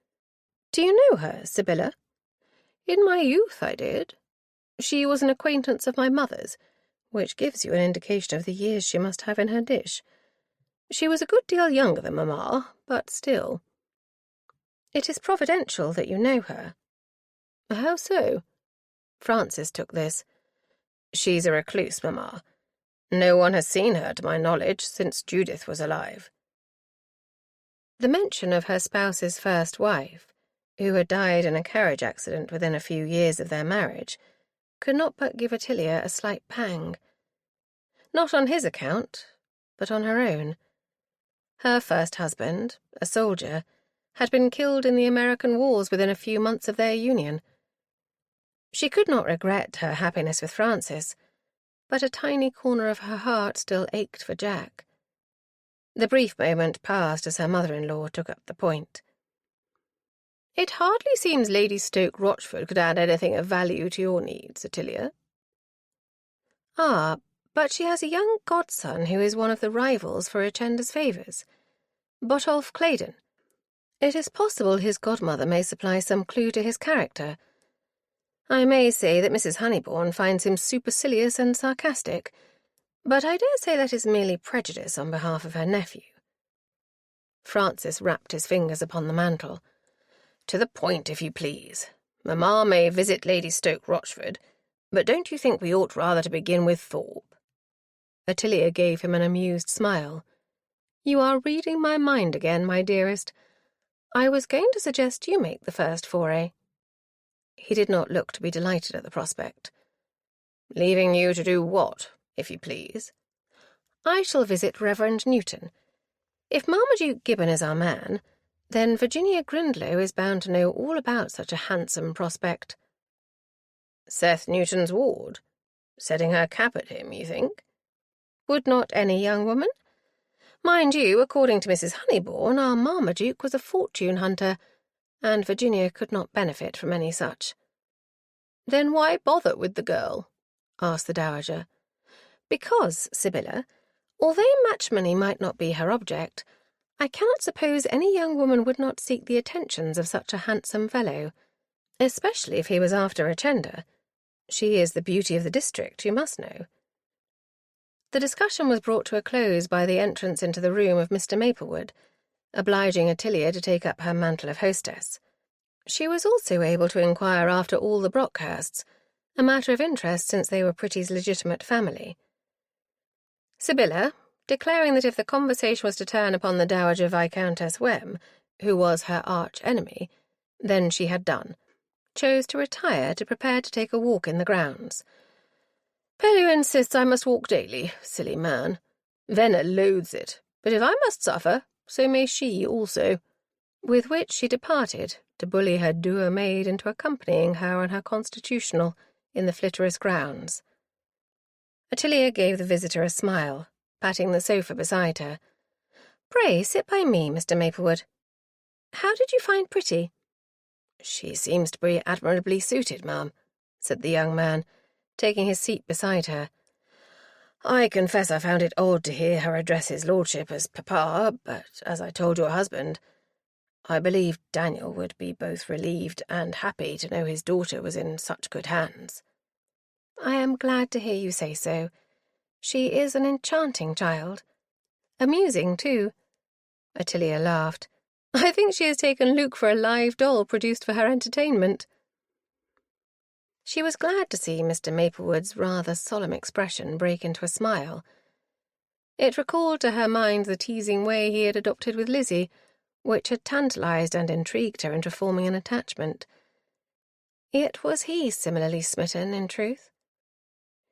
"Do you know her, Sibylla?" "In my youth I did. She was an acquaintance of my mother's, which gives you an indication of the years she must have in her dish. She was a good deal younger than Mamma, but still." "It is providential that you know her." "How so?" Francis took this. "She's a recluse, Mamma. No one has seen her, to my knowledge, since Judith was alive." The mention of her spouse's first wife, who had died in a carriage accident within a few years of their marriage, could not but give Ottilia a slight pang. Not on his account, but on her own. Her first husband, a soldier, had been killed in the American wars within a few months of their union. She could not regret her happiness with Francis, but a tiny corner of her heart still ached for Jack. The brief moment passed as her mother-in-law took up the point. "It hardly seems Lady Stoke-Rochford could add anything of value to your needs, Ottilia." "Ah, but she has a young godson who is one of the rivals for Richenda's favours. Botolph Claydon. It is possible his godmother may supply some clue to his character. I may say that Mrs. Honeybourne finds him supercilious and sarcastic, but I dare say that is merely prejudice on behalf of her nephew." Francis rapped his fingers upon the mantel. "To the point, if you please. Mamma may visit Lady Stoke-Rochford, but don't you think we ought rather to begin with Thorpe?" Ottilia gave him an amused smile. "You are reading my mind again, my dearest. I was going to suggest you make the first foray." He did not look to be delighted at the prospect. "Leaving you to do what, if you please?" "I shall visit Reverend Newton. If Marmaduke Gibbon is our man, then Virginia Grindlow is bound to know all about such a handsome prospect." "Seth Newton's ward? Setting her cap at him, you think?" "Would not any young woman? Mind you, according to Mrs. Honeybourne, our Marmaduke was a fortune-hunter, and Virginia could not benefit from any such." "Then why bother with the girl?" asked the Dowager. "Because, Sibylla, although matrimony might not be her object, I cannot suppose any young woman would not seek the attentions of such a handsome fellow, especially if he was after Richenda. She is the beauty of the district, you must know." The discussion was brought to a close by the entrance into the room of Mr. Maplewood, obliging Ottilia to take up her mantle of hostess. She was also able to inquire after all the Brockhursts, a matter of interest since they were Pretty's legitimate family. Sibylla, declaring that if the conversation was to turn upon the Dowager Viscountess Wem, who was her arch-enemy, Then she had done, chose to retire to prepare to take a walk in the grounds. Pellew insists I must walk daily, silly man. Venner loathes it, but if I must suffer, so may she also. With which she departed to bully her dour maid into accompanying her on her constitutional in the Flitterous grounds. Ottilia gave the visitor a smile, patting the sofa beside her. "Pray sit by me, Mr. Maplewood. How did you find Pretty?" "She seems to be admirably suited, ma'am," said the young man, taking his seat beside her. "I confess I found it odd to hear her address his lordship as papa, but as I told your husband, I believe Daniel would be both relieved and happy to know his daughter was in such good hands." "I am glad to hear you say so. She is an enchanting child. Amusing, too." Ottilia laughed. "I think she has taken Luke for a live doll produced for her entertainment." She was glad to see Mr. Maplewood's rather solemn expression break into a smile. It recalled to her mind the teasing way he had adopted with Lizzie, which had tantalized and intrigued her into forming an attachment. Yet was he similarly smitten, in truth?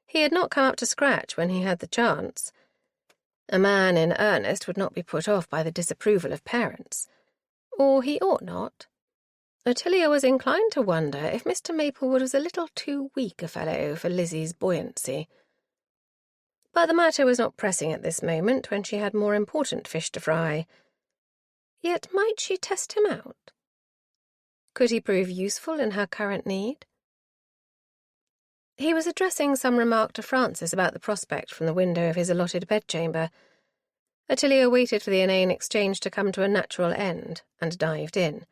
He had not come up to scratch when he had the chance. A man in earnest would not be put off by the disapproval of parents. Or he ought not. Ottilia was inclined to wonder if Mr. Maplewood was a little too weak a fellow for Lizzie's buoyancy. But the matter was not pressing at this moment, when she had more important fish to fry. Yet might she test him out? Could he prove useful in her current need? He was addressing some remark to Francis about the prospect from the window of his allotted bedchamber. Ottilia waited for the inane exchange to come to a natural end, and dived in.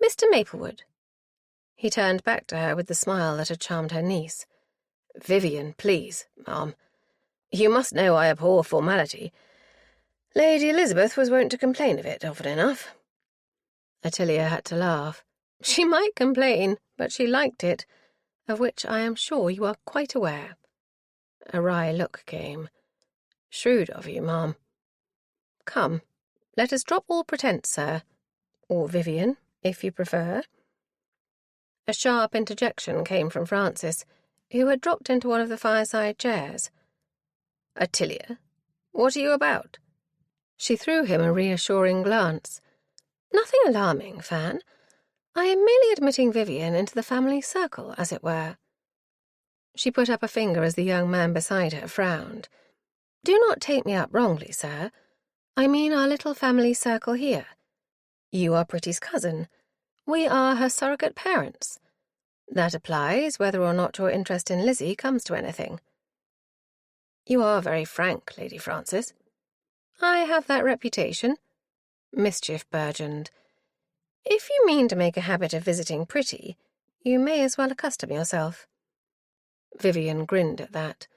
"Mr. Maplewood." He turned back to her with the smile that had charmed her niece. "Vivian, please, ma'am. You must know I abhor formality. Lady Elizabeth was wont to complain of it often enough." Ottilia had to laugh. She might complain, but she liked it, of which I am sure you are quite aware. A wry look came. "Shrewd of you, ma'am." "Come, let us drop all pretence, sir. Or Vivian, if you prefer." A sharp interjection came from Francis, who had dropped into one of the fireside chairs. "Ottilia, what are you about?" She threw him a reassuring glance. "Nothing alarming, Fan. I am merely admitting Vivian into the family circle, as it were." She put up a finger as the young man beside her frowned. "Do not take me up wrongly, sir. I mean our little family circle here. You are Pretty's cousin. We are her surrogate parents. That applies whether or not your interest in Lizzie comes to anything." "You are very frank, Lady Francis." "I have that reputation." Mischief burgeoned. "If you mean to make a habit of visiting Pretty, you may as well accustom yourself." Vivian grinned at that.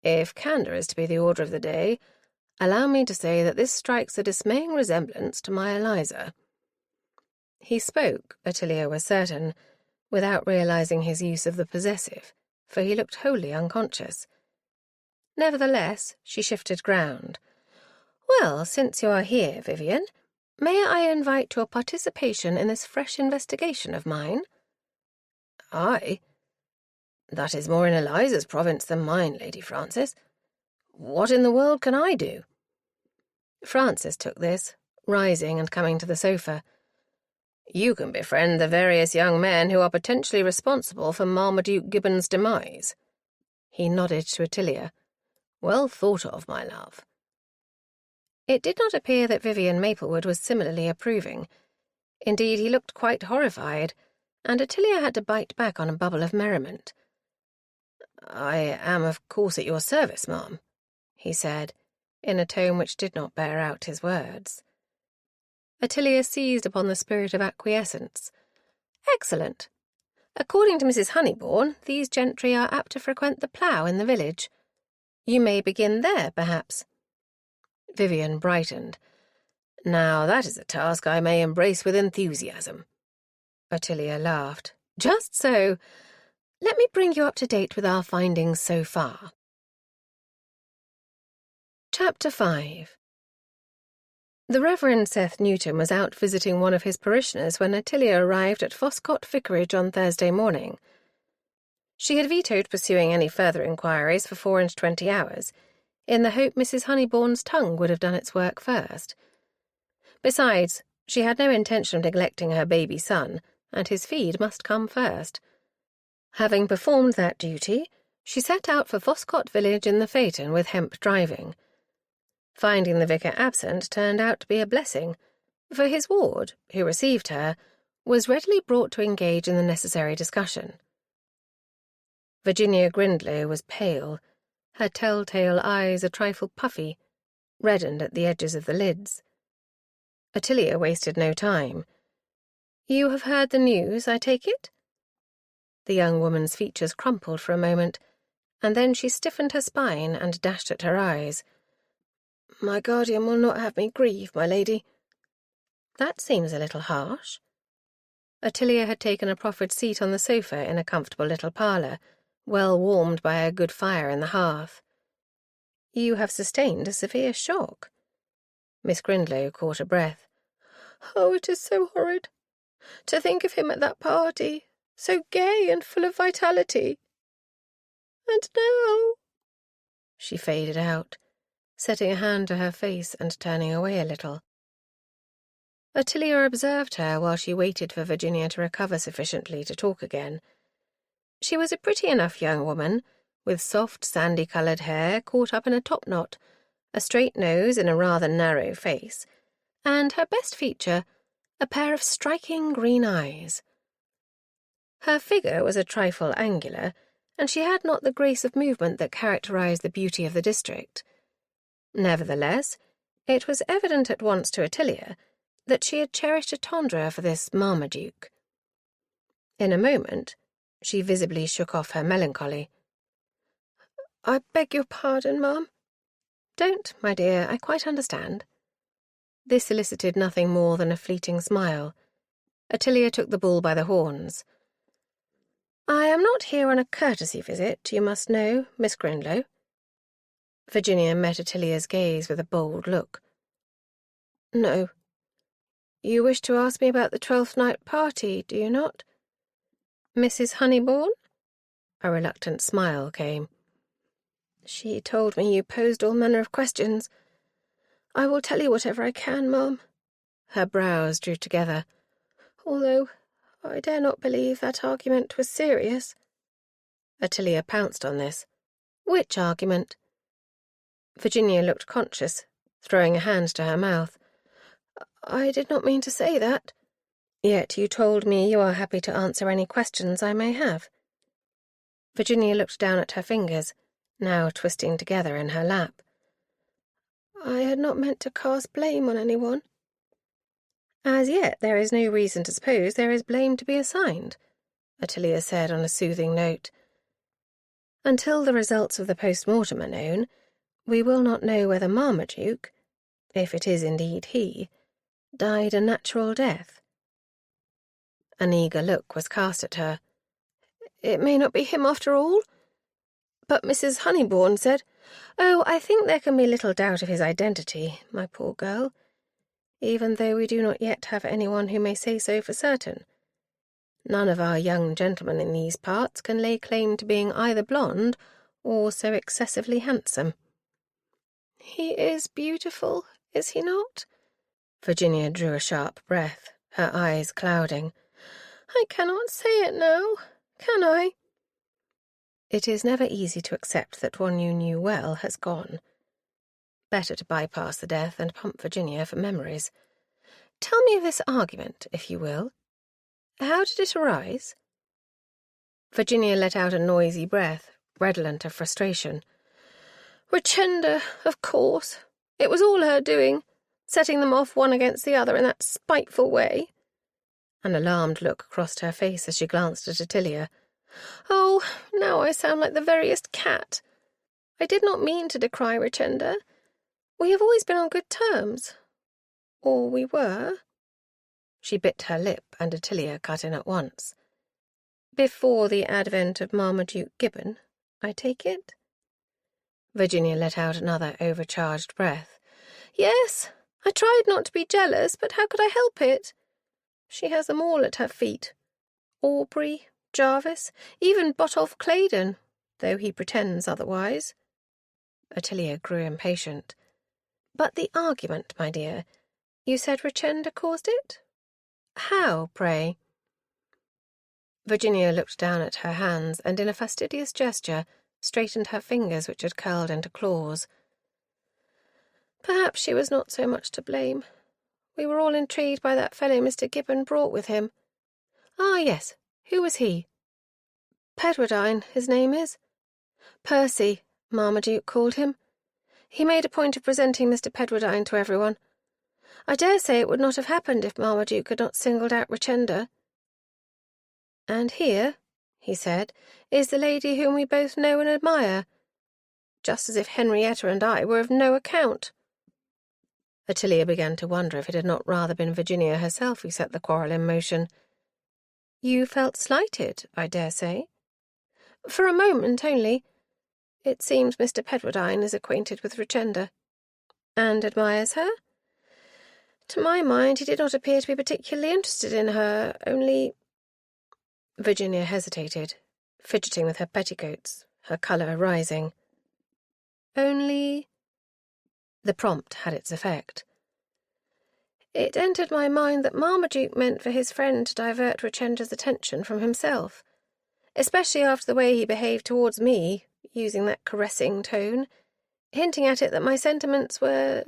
"If candour is to be the order of the day, allow me to say that this strikes a dismaying resemblance to my Eliza." He spoke, Ottilia was certain, without realizing his use of the possessive, for he looked wholly unconscious. Nevertheless, she shifted ground. "Well, since you are here, Vivian, may I invite your participation in this fresh investigation of mine?" "I? That is more in Eliza's province than mine, Lady Francis. What in the world can I do?" Francis took this, rising and coming to the sofa. "You can befriend the various young men who are potentially responsible for Marmaduke Gibbon's demise." He nodded to Ottilia. "Well thought of, my love." It did not appear that Vivian Maplewood was similarly approving. Indeed, he looked quite horrified, and Ottilia had to bite back on a bubble of merriment. "I am, of course, at your service, ma'am," he said, in a tone which did not bear out his words. Ottilia seized upon the spirit of acquiescence. "Excellent. According to Mrs. Honeybourne, these gentry are apt to frequent the plough in the village. You may begin there, perhaps." Vivian brightened. "Now that is a task I may embrace with enthusiasm." Ottilia laughed. "Just so. Let me bring you up to date with our findings so far." Chapter 5 The Reverend Seth Newton was out visiting one of his parishioners when Ottilia arrived at Foscott Vicarage on Thursday morning. She had vetoed pursuing any further inquiries for 24 hours, in the hope Mrs. Honeybourne's tongue would have done its work first. Besides, she had no intention of neglecting her baby son, and his feed must come first. Having performed that duty, she set out for Foscott village in the phaeton with Hemp driving. Finding the vicar absent turned out to be a blessing, for his ward, who received her, was readily brought to engage in the necessary discussion. Virginia Grindlow was pale, her telltale eyes a trifle puffy, reddened at the edges of the lids. Ottilia wasted no time. "You have heard the news, I take it?" The young woman's features crumpled for a moment, and then she stiffened her spine and dashed at her eyes. "My guardian will not have me grieve, my lady." "That seems a little harsh." Ottilia had taken a proffered seat on the sofa in a comfortable little parlour, well warmed by a good fire in the hearth. "You have sustained a severe shock." Miss Grindlow caught a breath. "Oh, it is so horrid. To think of him at that party, so gay and full of vitality. And now—" She faded out, setting a hand to her face and turning away a little. Ottilia observed her while she waited for Virginia to recover sufficiently to talk again. She was a pretty enough young woman, with soft, sandy-coloured hair caught up in a topknot, a straight nose in a rather narrow face, and her best feature, a pair of striking green eyes. Her figure was a trifle angular, and she had not the grace of movement that characterized the beauty of the district. Nevertheless, it was evident at once to Ottilia that she had cherished a tendre for this Marmaduke. In a moment, she visibly shook off her melancholy. "I beg your pardon, ma'am." "Don't, my dear, I quite understand." This elicited nothing more than a fleeting smile. Ottilia took the bull by the horns. "I am not here on a courtesy visit, you must know, Miss Grindlow." Virginia met Ottilia's gaze with a bold look. "No. You wish to ask me about the 12th night party, do you not?" "Mrs. Honeybourne?" A reluctant smile came. "She told me you posed all manner of questions. I will tell you whatever I can, ma'am." Her brows drew together. "Although I dare not believe that argument was serious." Ottilia pounced on this. "Which argument?" Virginia looked conscious, throwing a hand to her mouth. "I did not mean to say that." "Yet you told me you are happy to answer any questions I may have." Virginia looked down at her fingers, now twisting together in her lap. "I had not meant to cast blame on anyone." "As yet there is no reason to suppose there is blame to be assigned," Ottilia said on a soothing note. "Until the results of the post-mortem are known, we will not know whether Marmaduke, if it is indeed he, died a natural death." An eager look was cast at her. "It may not be him after all? But Mrs. Honeybourne said—" "Oh, I think there can be little doubt of his identity, my poor girl, even though we do not yet have anyone who may say so for certain. None of our young gentlemen in these parts can lay claim to being either blonde or so excessively handsome." "He is beautiful, is he not?" Virginia drew a sharp breath, her eyes clouding. "I cannot say it now, can I?" It is never easy to accept that one you knew well has gone. Better to bypass the death and pump Virginia for memories. "Tell me of this argument, if you will. How did it arise?" Virginia let out a noisy breath, redolent of frustration. "Richenda, of course. It was all her doing, setting them off one against the other in that spiteful way." An alarmed look crossed her face as she glanced at Ottilia. "Oh, now I sound like the veriest cat. I did not mean to decry Richenda. We have always been on good terms. Or we were." She bit her lip, and Ottilia cut in at once. "Before the advent of Marmaduke Gibbon, I take it?" Virginia let out another overcharged breath. "Yes, I tried not to be jealous, but how could I help it? She has them all at her feet. Aubrey, Jarvis, even Botolph Claydon, though he pretends otherwise. Ottilia grew impatient. But the argument, my dear. You said Richenda caused it? How, pray? Virginia looked down at her hands and in a fastidious gesture straightened her fingers which had curled into claws. Perhaps she was not so much to blame. We were all intrigued by that fellow Mr. Gibbon brought with him. Ah, yes. Who was he? Pedwardine, his name is. Percy, Marmaduke called him. He made a point of presenting Mr. Pedwardine to everyone. I dare say it would not have happened if Marmaduke had not singled out Richenda. And here, he said, is the lady whom we both know and admire. Just as if Henrietta and I were of no account. Ottilia began to wonder if it had not rather been Virginia herself who set the quarrel in motion. You felt slighted, I dare say? For a moment only. It seems Mr. Pedwardine is acquainted with Richenda. And admires her? To my mind, he did not appear to be particularly interested in her, only... Virginia hesitated, fidgeting with her petticoats, her colour rising. Only... The prompt had its effect. It entered my mind that Marmaduke meant for his friend to divert Richenda's attention from himself, especially after the way he behaved towards me, using that caressing tone, hinting at it that my sentiments were...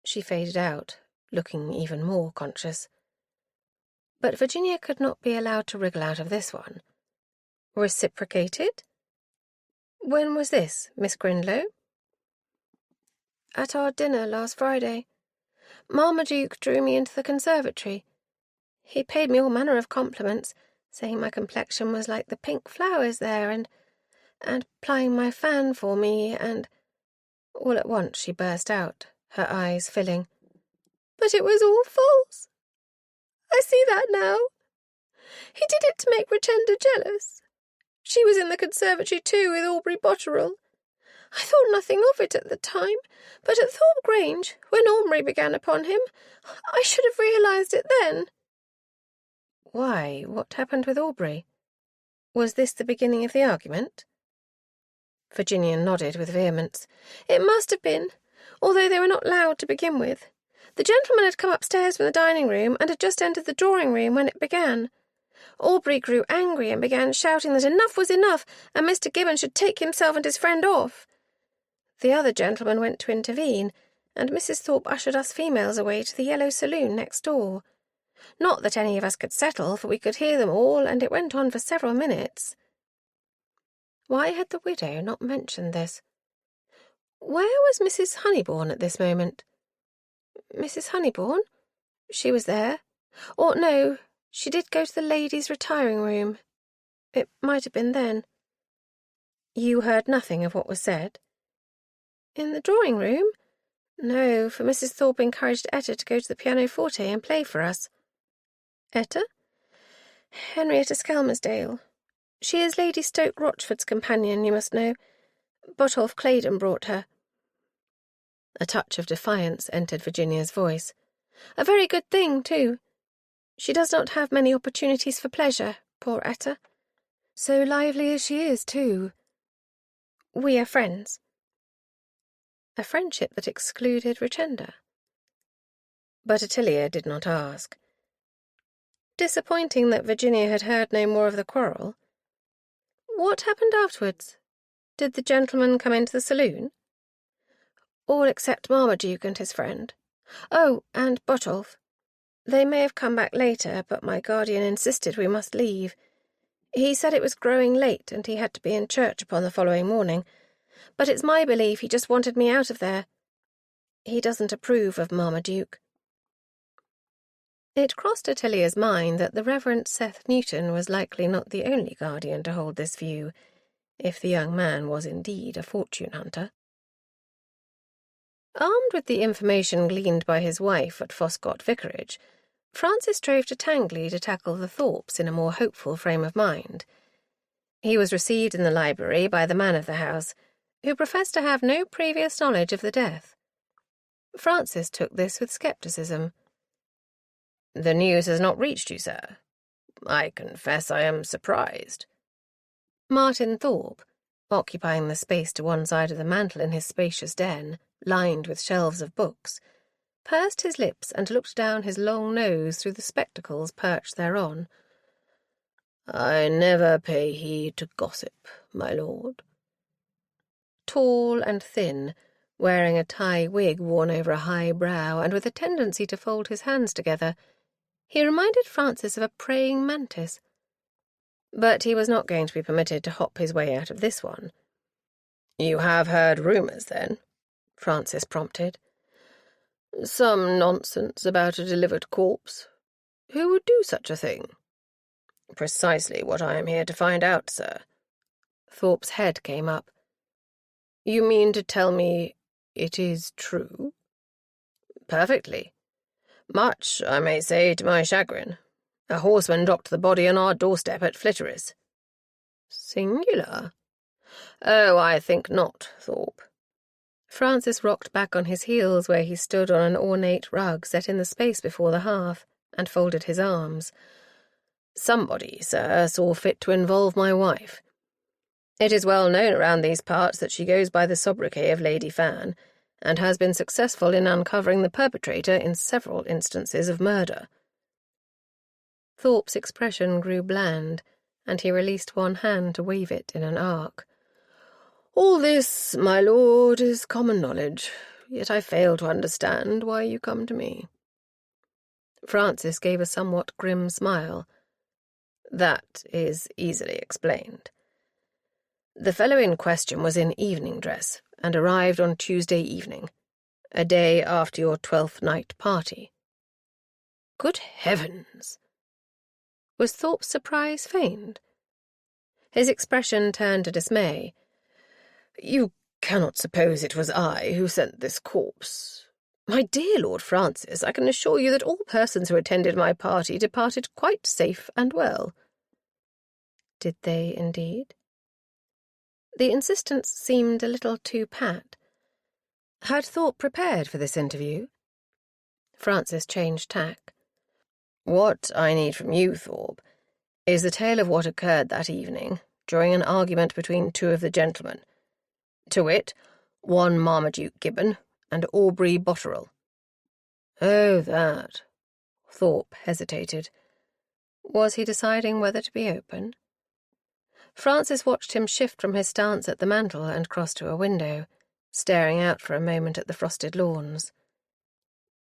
She faded out, looking even more conscious. But Virginia could not be allowed to wriggle out of this one. Reciprocated? When was this, Miss Grindlow? At our dinner last Friday. Marmaduke drew me into the conservatory. He paid me all manner of compliments, saying my complexion was like the pink flowers there, and plying my fan for me, and... All at once she burst out, her eyes filling. But it was all false. I see that now. He did it to make Richenda jealous. She was in the conservatory too with Aubrey Botterill. I thought nothing of it at the time, but at Thorpe Grange, when Aubrey began upon him, I should have realised it then. Why, what happened with Aubrey? Was this the beginning of the argument? Virginia nodded with vehemence. It must have been, although they were not loud to begin with. The gentleman had come upstairs from the dining-room and had just entered the drawing-room when it began. Aubrey grew angry and began shouting that enough was enough and Mr. Gibbon should take himself and his friend off. The other gentleman went to intervene, and Mrs. Thorpe ushered us females away to the yellow saloon next door. Not that any of us could settle, for we could hear them all, and it went on for several minutes. Why had the widow not mentioned this? Where was Mrs. Honeybourne at this moment? Mrs. Honeybourne? She was there. Or no, she did go to the ladies' retiring room. It might have been then. You heard nothing of what was said? In the drawing-room? No, for Mrs. Thorpe encouraged Etta to go to the pianoforte and play for us. Etta? Henrietta Skelmersdale. She is Lady Stoke Rochford's companion, you must know. Botolph Claydon brought her. A touch of defiance entered Virginia's voice. A very good thing, too. She does not have many opportunities for pleasure, poor Etta. So lively as she is, too. We are friends. A friendship that excluded Richenda. But Ottilia did not ask. Disappointing that Virginia had heard no more of the quarrel. What happened afterwards? Did the gentleman come into the saloon? All except Marmaduke and his friend. Oh, and Botolph. They may have come back later, but my guardian insisted we must leave. He said it was growing late and he had to be in church upon the following morning. But it's my belief he just wanted me out of there. He doesn't approve of Marmaduke. It crossed Ottilia's mind that the Reverend Seth Newton was likely not the only guardian to hold this view, if the young man was indeed a fortune-hunter. Armed with the information gleaned by his wife at Foscott Vicarage, Francis drove to Tangley to tackle the Thorpes in a more hopeful frame of mind. He was received in the library by the man of the house, who professed to have no previous knowledge of the death. Francis took this with scepticism. "The news has not reached you, sir. I confess I am surprised." Martin Thorpe, occupying the space to one side of the mantel in his spacious den, lined with shelves of books, pursed his lips and looked down his long nose through the spectacles perched thereon. "I never pay heed to gossip, my lord." Tall and thin, wearing a tie wig worn over a high brow and with a tendency to fold his hands together, he reminded Francis of a praying mantis. But he was not going to be permitted to hop his way out of this one. "You have heard rumours, then?" Francis prompted. "Some nonsense about a delivered corpse. Who would do such a thing?" "Precisely what I am here to find out, sir." Thorpe's head came up. "You mean to tell me it is true?" "Perfectly. Much, I may say, to my chagrin. A horseman dropped the body on our doorstep at Flitteris." "Singular." "Oh, I think not, Thorpe." Francis rocked back on his heels where he stood on an ornate rug set in the space before the hearth, and folded his arms. "Somebody, sir, saw fit to involve my wife. It is well known around these parts that she goes by the sobriquet of Lady Fan, and has been successful in uncovering the perpetrator in several instances of murder." Thorpe's expression grew bland, and he released one hand to wave it in an arc. "All this, my lord, is common knowledge, yet I fail to understand why you come to me." Francis gave a somewhat grim smile. "That is easily explained. The fellow in question was in evening dress and arrived on Tuesday evening, a day after your 12th night party." "Good heavens!" Was Thorpe's surprise feigned? His expression turned to dismay. "You cannot suppose it was I who sent this corpse. My dear Lord Francis, I can assure you that all persons who attended my party departed quite safe and well." Did they indeed? The insistence seemed a little too pat. Had Thorpe prepared for this interview? Francis changed tack. "What I need from you, Thorpe, is the tale of what occurred that evening during an argument between two of the gentlemen, to wit, one Marmaduke Gibbon and Aubrey Botterill." "Oh, that." Thorpe hesitated. Was he deciding whether to be open? Francis watched him shift from his stance at the mantel and cross to a window, staring out for a moment at the frosted lawns.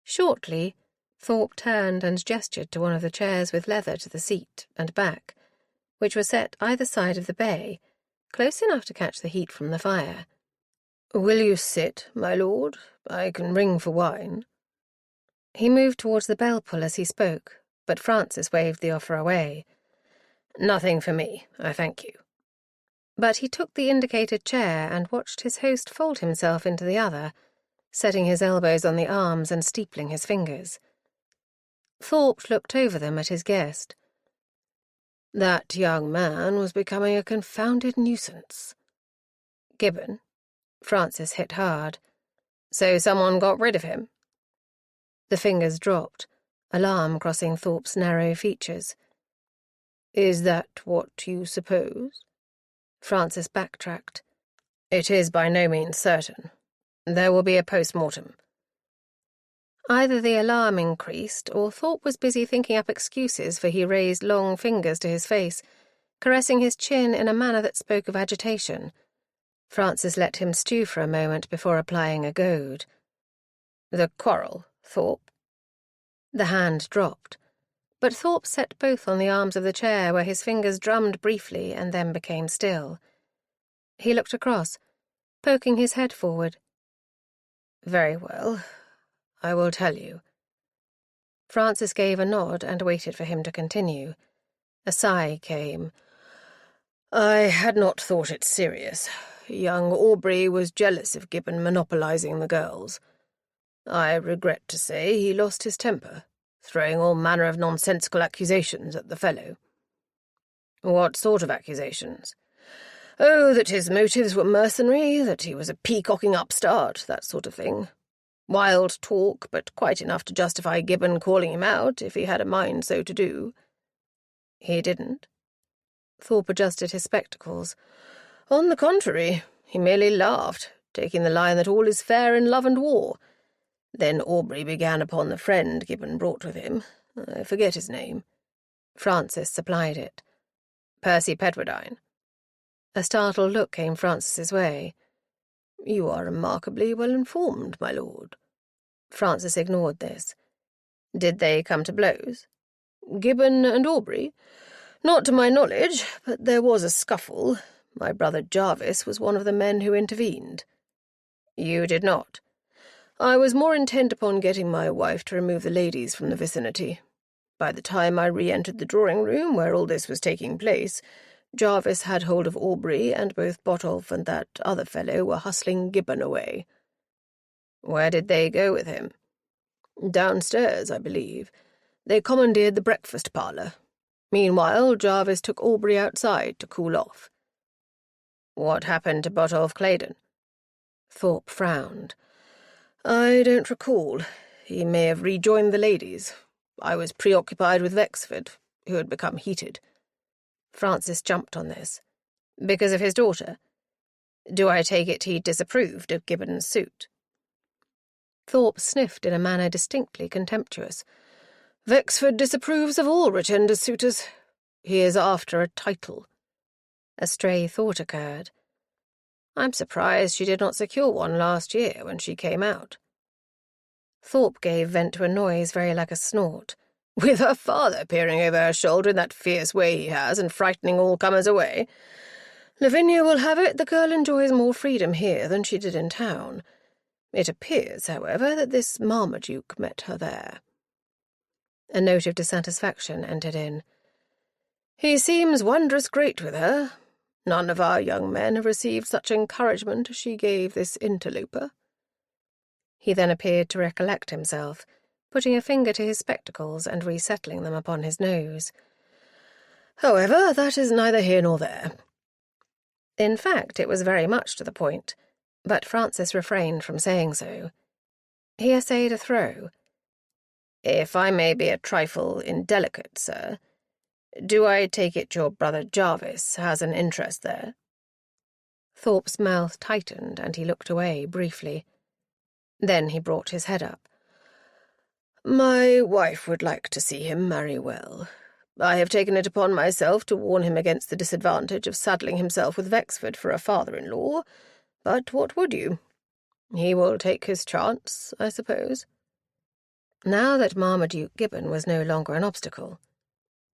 Shortly, Thorpe turned and gestured to one of the chairs with leather to the seat and back, which were set either side of the bay, close enough to catch the heat from the fire. "Will you sit, my lord? I can ring for wine." He moved towards the bell-pull as he spoke, but Francis waved the offer away. "Nothing for me, I thank you." But he took the indicated chair and watched his host fold himself into the other, setting his elbows on the arms and steepling his fingers. Thorpe looked over them at his guest. "That young man was becoming a confounded nuisance." "Gibbon?" Francis hit hard. "So someone got rid of him?" The fingers dropped, alarm crossing Thorpe's narrow features. "Is that what you suppose?" Francis backtracked. "It is by no means certain. There will be a post-mortem." Either the alarm increased, or Thorpe was busy thinking up excuses, for he raised long fingers to his face, caressing his chin in a manner that spoke of agitation. Francis let him stew for a moment before applying a goad. "The quarrel, Thorpe?" The hand dropped, but Thorpe set both on the arms of the chair where his fingers drummed briefly and then became still. He looked across, poking his head forward. "Very well, I will tell you." Francis gave a nod and waited for him to continue. A sigh came. "I had not thought it serious. Young Aubrey was jealous of Gibbon monopolizing the girls. I regret to say he lost his temper, throwing all manner of nonsensical accusations at the fellow." "What sort of accusations?" "Oh, that his motives were mercenary, that he was a peacocking upstart, that sort of thing. Wild talk, but quite enough to justify Gibbon calling him out if he had a mind so to do." "He didn't?" Thorpe adjusted his spectacles. "On the contrary, he merely laughed, taking the line that all is fair in love and war. Then Aubrey began upon the friend Gibbon brought with him. I forget his name." Francis supplied it. "Percy Pedwardine." A startled look came Francis's way. "You are remarkably well informed, my lord." Francis ignored this. "Did they come to blows?" "Gibbon and Aubrey? Not to my knowledge, but there was a scuffle. My brother Jarvis was one of the men who intervened." "You did not?" "I was more intent upon getting my wife to remove the ladies from the vicinity. By the time I re-entered the drawing-room where all this was taking place, Jarvis had hold of Aubrey, and both Botolph and that other fellow were hustling Gibbon away." "Where did they go with him?" "Downstairs, I believe. They commandeered the breakfast parlour. Meanwhile, Jarvis took Aubrey outside to cool off." "What happened to Botolph Claydon?" Thorpe frowned. "I don't recall. He may have rejoined the ladies. I was preoccupied with Wexford, who had become heated." Francis jumped on this. "Because of his daughter? Do I take it he disapproved of Gibbon's suit?" Thorpe sniffed in a manner distinctly contemptuous. "Wexford disapproves of all Retender's suitors. He is after a title." A stray thought occurred. "I'm surprised she did not secure one last year when she came out." Thorpe gave vent to a noise very like a snort. "With her father peering over her shoulder in that fierce way he has and frightening all comers away. Lavinia will have it the girl enjoys more freedom here than she did in town. It appears, however, that this Marmaduke met her there." A note of dissatisfaction entered in. "He seems wondrous great with her. None of our young men have received such encouragement as she gave this interloper." He then appeared to recollect himself, putting a finger to his spectacles and resettling them upon his nose. "However, that is neither here nor there." In fact, it was very much to the point, but Francis refrained from saying so. He essayed a throw. "If I may be a trifle indelicate, sir, do I take it your brother Jarvis has an interest there?" Thorpe's mouth tightened, and he looked away briefly. Then he brought his head up. "My wife would like to see him marry well. I have taken it upon myself to warn him against the disadvantage of saddling himself with Wexford for a father-in-law, but what would you? He will take his chance, I suppose." Now that Marmaduke Gibbon was no longer an obstacle.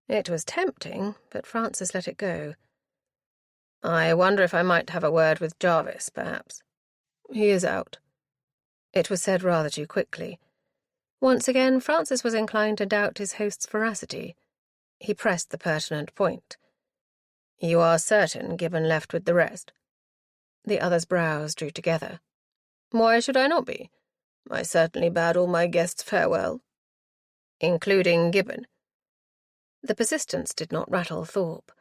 It was tempting, but Francis let it go. "I wonder if I might have a word with Jarvis, perhaps." "He is out." It was said rather too quickly. Once again, Francis was inclined to doubt his host's veracity. He pressed the pertinent point. "You are certain Gibbon left with the rest?" The other's brows drew together. "Why should I not be? I certainly bade all my guests farewell." "Including Gibbon?" The persistence did not rattle Thorpe.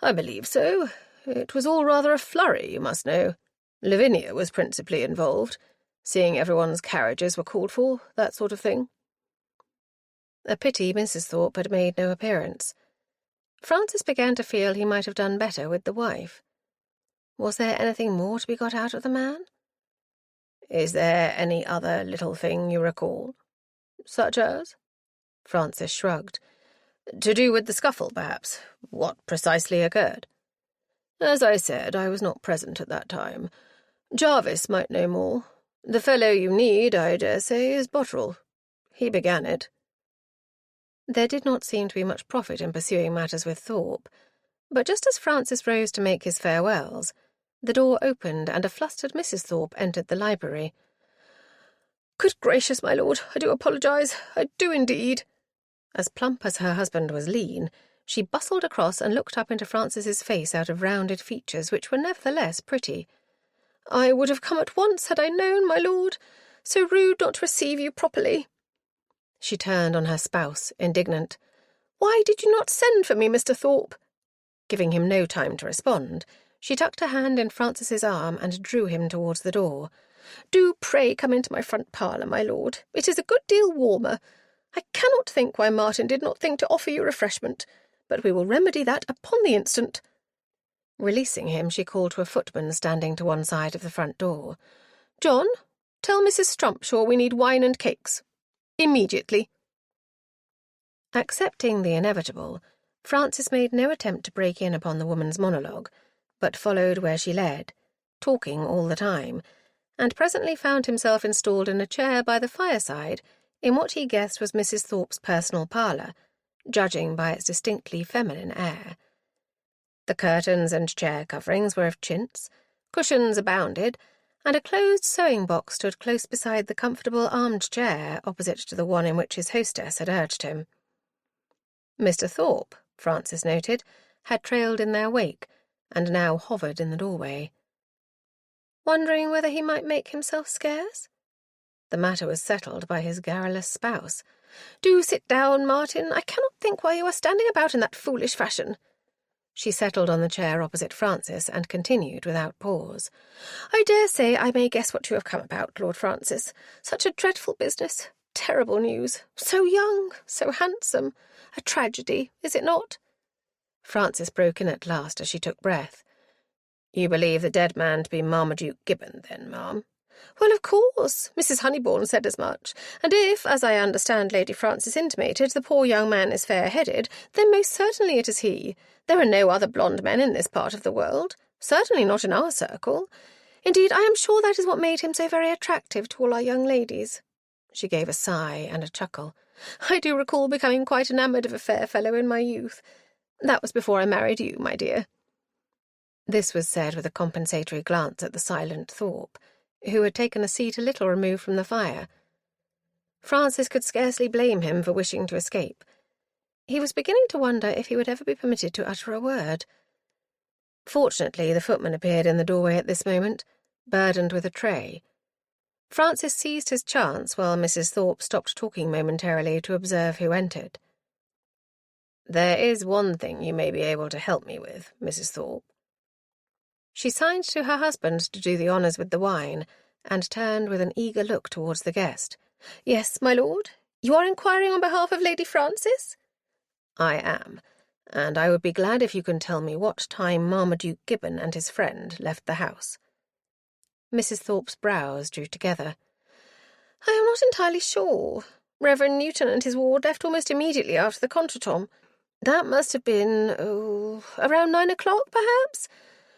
"I believe so. It was all rather a flurry, you must know. Lavinia was principally involved. Seeing everyone's carriages were called for, that sort of thing." A pity Mrs. Thorpe had made no appearance. Francis began to feel he might have done better with the wife. Was there anything more to be got out of the man? "Is there any other little thing you recall?" "Such as?" Francis shrugged. "To do with the scuffle, perhaps. What precisely occurred?" "As I said, I was not present at that time. Jarvis might know more. The fellow you need, I dare say, is Bottrell. He began it." There did not seem to be much profit in pursuing matters with Thorpe, but just as Francis rose to make his farewells, the door opened and a flustered Mrs. Thorpe entered the library. "Good gracious, my lord, I do apologize. I do indeed." As plump as her husband was lean, she bustled across and looked up into Francis's face out of rounded features which were nevertheless pretty. "I would have come at once had I known, my lord. So rude not to receive you properly." She turned on her spouse, indignant. "Why did you not send for me, Mr. Thorpe?" Giving him no time to respond, she tucked her hand in Francis's arm and drew him towards the door. Do pray come into my front parlour, my lord. It is a good deal warmer. I cannot think why Martin did not think to offer you refreshment, but we will remedy that upon the instant." Releasing him, she called to a footman standing to one side of the front door. "John, tell Mrs. Strumpshaw we need wine and cakes. Immediately." Accepting the inevitable, Francis made no attempt to break in upon the woman's monologue, but followed where she led, talking all the time, and presently found himself installed in a chair by the fireside in what he guessed was Mrs. Thorpe's personal parlour, judging by its distinctly feminine air. The curtains and chair coverings were of chintz, cushions abounded, and a closed sewing-box stood close beside the comfortable armed chair opposite to the one in which his hostess had urged him. Mr. Thorpe, Francis noted, had trailed in their wake, and now hovered in the doorway. Wondering whether he might make himself scarce? The matter was settled by his garrulous spouse. "Do sit down, Martin. I cannot think why you are standing about in that foolish fashion." She settled on the chair opposite Francis and continued without pause. "I dare say I may guess what you have come about, Lord Francis. Such a dreadful business. Terrible news. So young, so handsome. A tragedy, is it not?" Francis broke in at last as she took breath. "You believe the dead man to be Marmaduke Gibbon, then, ma'am?" "Well, of course. Mrs. Honeybourne said as much. And if, as I understand Lady Frances intimated, the poor young man is fair-headed, then most certainly it is he. There are no other blonde men in this part of the world. Certainly not in our circle. Indeed, I am sure that is what made him so very attractive to all our young ladies." She gave a sigh and a chuckle. "I do recall becoming quite enamoured of a fair fellow in my youth. That was before I married you, my dear." This was said with a compensatory glance at the silent Thorpe, who had taken a seat a little removed from the fire. Francis could scarcely blame him for wishing to escape. He was beginning to wonder if he would ever be permitted to utter a word. Fortunately, the footman appeared in the doorway at this moment, burdened with a tray. Francis seized his chance while Mrs. Thorpe stopped talking momentarily to observe who entered. "There is one thing you may be able to help me with, Mrs. Thorpe." She signed to her husband to do the honours with the wine, and turned with an eager look towards the guest. "Yes, my lord. You are inquiring on behalf of Lady Frances?" "I am, and I would be glad if you can tell me what time Marmaduke Gibbon and his friend left the house." Mrs. Thorpe's brows drew together. "I am not entirely sure. Reverend Newton and his ward left almost immediately after the contretemps. That must have been, around 9 o'clock, perhaps.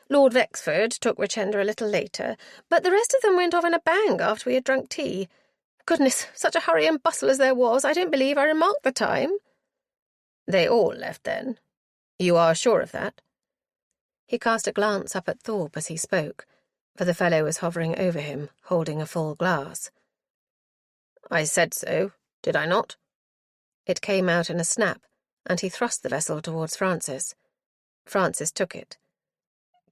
Lord Wexford took Richenda a little later, but the rest of them went off in a bang after we had drunk tea. Goodness, such a hurry and bustle as there was, I don't believe I remarked the time." "They all left, then? You are sure of that?" He cast a glance up at Thorpe as he spoke, for the fellow was hovering over him, holding a full glass. "I said so, did I not?" It came out in a snap, and he thrust the vessel towards Francis. Francis took it.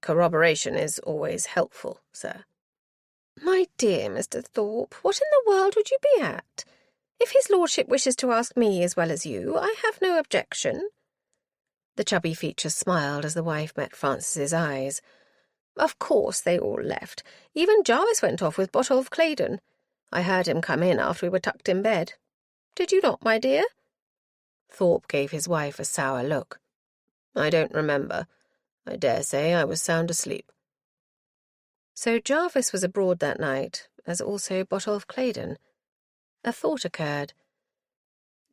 "Corroboration is always helpful, sir." "My dear Mr. Thorpe, what in the world would you be at? If his lordship wishes to ask me as well as you, I have no objection." The chubby features smiled as the wife met Francis's eyes. "Of course they all left. Even Jarvis went off with Botolph Claydon. I heard him come in after we were tucked in bed. Did you not, my dear?" Thorpe gave his wife a sour look. "I don't remember. I dare say I was sound asleep." So Jarvis was abroad that night, as also Botolph Claydon. A thought occurred.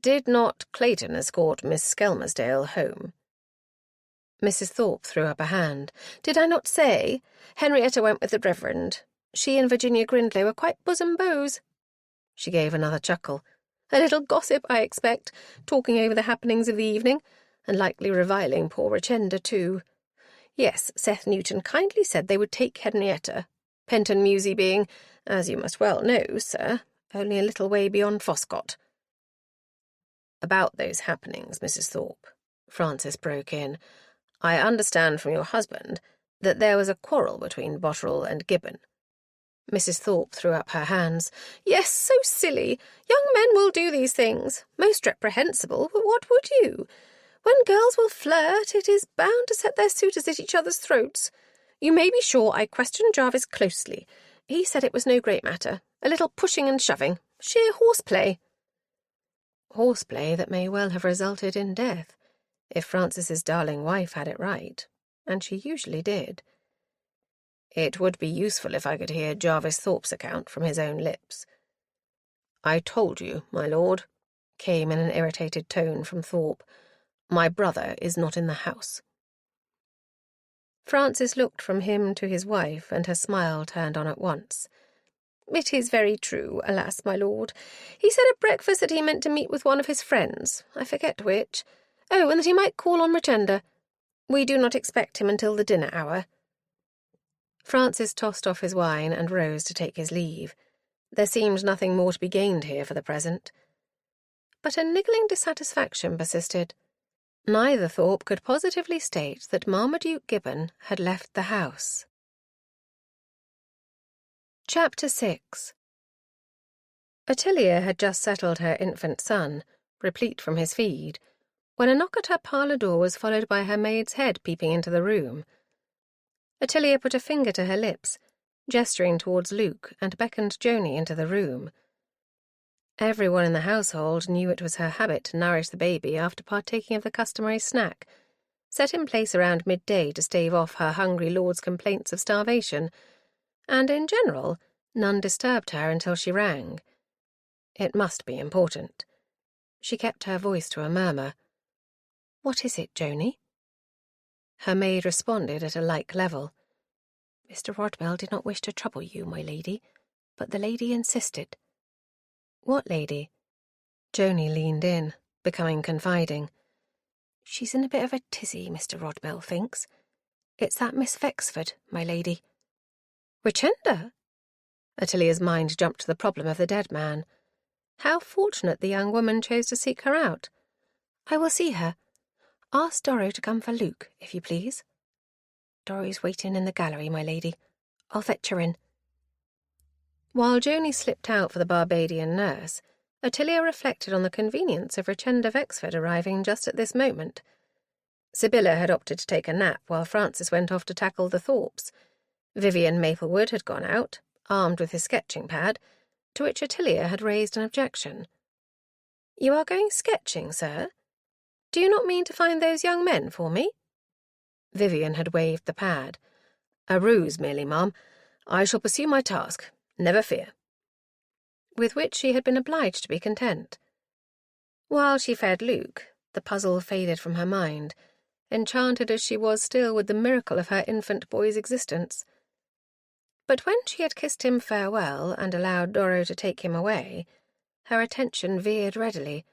Did not Clayton escort Miss Skelmersdale home? Mrs. Thorpe threw up a hand. "Did I not say? Henrietta went with the Reverend. She and Virginia Grindlay were quite bosom beaus." She gave another chuckle. "A little gossip, I expect, talking over the happenings of the evening, and likely reviling poor Richenda, too. Yes, Seth Newton kindly said they would take Henrietta, Penton Musey being, as you must well know, sir, only a little way beyond Foscott." "About those happenings, Mrs. Thorpe," Francis broke in, "I understand from your husband that there was a quarrel between Botterill and Gibbon." Mrs. Thorpe threw up her hands. "Yes, so silly. Young men will do these things. Most reprehensible, but what would you? When girls will flirt, it is bound to set their suitors at each other's throats. You may be sure I questioned Jarvis closely. He said it was no great matter, a little pushing and shoving, sheer horseplay. Horseplay that may well have resulted in death, if Francis's darling wife had it right, and she usually did. It would be useful if I could hear Jarvis Thorpe's account from his own lips. "I told you, my lord," came in an irritated tone from Thorpe. "My brother is not in the house." Francis looked from him to his wife, and her smile turned on at once. It is very true, alas, my lord. He said at breakfast that he meant to meet with one of his friends, I forget which. Oh, and that he might call on Richenda. We do not expect him until the dinner hour." Francis tossed off his wine and rose to take his leave. There seemed nothing more to be gained here for the present. But a niggling dissatisfaction persisted. Neither Thorpe could positively state that Marmaduke Gibbon had left the house. Chapter 6. Ottilia had just settled her infant son, replete from his feed, when a knock at her parlour door was followed by her maid's head peeping into the room. Ottilia put a finger to her lips, gesturing towards Luke, and beckoned Joni into the room. Everyone in the household knew it was her habit to nourish the baby after partaking of the customary snack, set in place around midday to stave off her hungry lord's complaints of starvation, and in general, none disturbed her until she rang. It must be important. She kept her voice to a murmur. "What is it, Joni?" Her maid responded at a like level. "Mr. Rodwell did not wish to trouble you, my lady, but the lady insisted." "What lady?" Joni leaned in, becoming confiding. "She's in a bit of a tizzy, Mr. Rodwell thinks. It's that Miss Vexford, my lady." "Richenda?" Ottilia's mind jumped to the problem of the dead man. How fortunate the young woman chose to seek her out. "I will see her. Ask Dorro to come for Luke, if you please." "Dorro's waiting in the gallery, my lady. I'll fetch her in." While Joni slipped out for the Barbadian nurse, Ottilia reflected on the convenience of Richenda Vexford arriving just at this moment. Sibylla had opted to take a nap while Francis went off to tackle the Thorpes. Vivian Maplewood had gone out, armed with his sketching pad, to which Ottilia had raised an objection. "You are going sketching, sir? Do you not mean to find those young men for me?" Vivian had waved the pad. "A ruse merely, ma'am. I shall pursue my task, never fear." With which she had been obliged to be content. While she fed Luke, the puzzle faded from her mind, enchanted as she was still with the miracle of her infant boy's existence. But when she had kissed him farewell and allowed Dorro to take him away, her attention veered readily,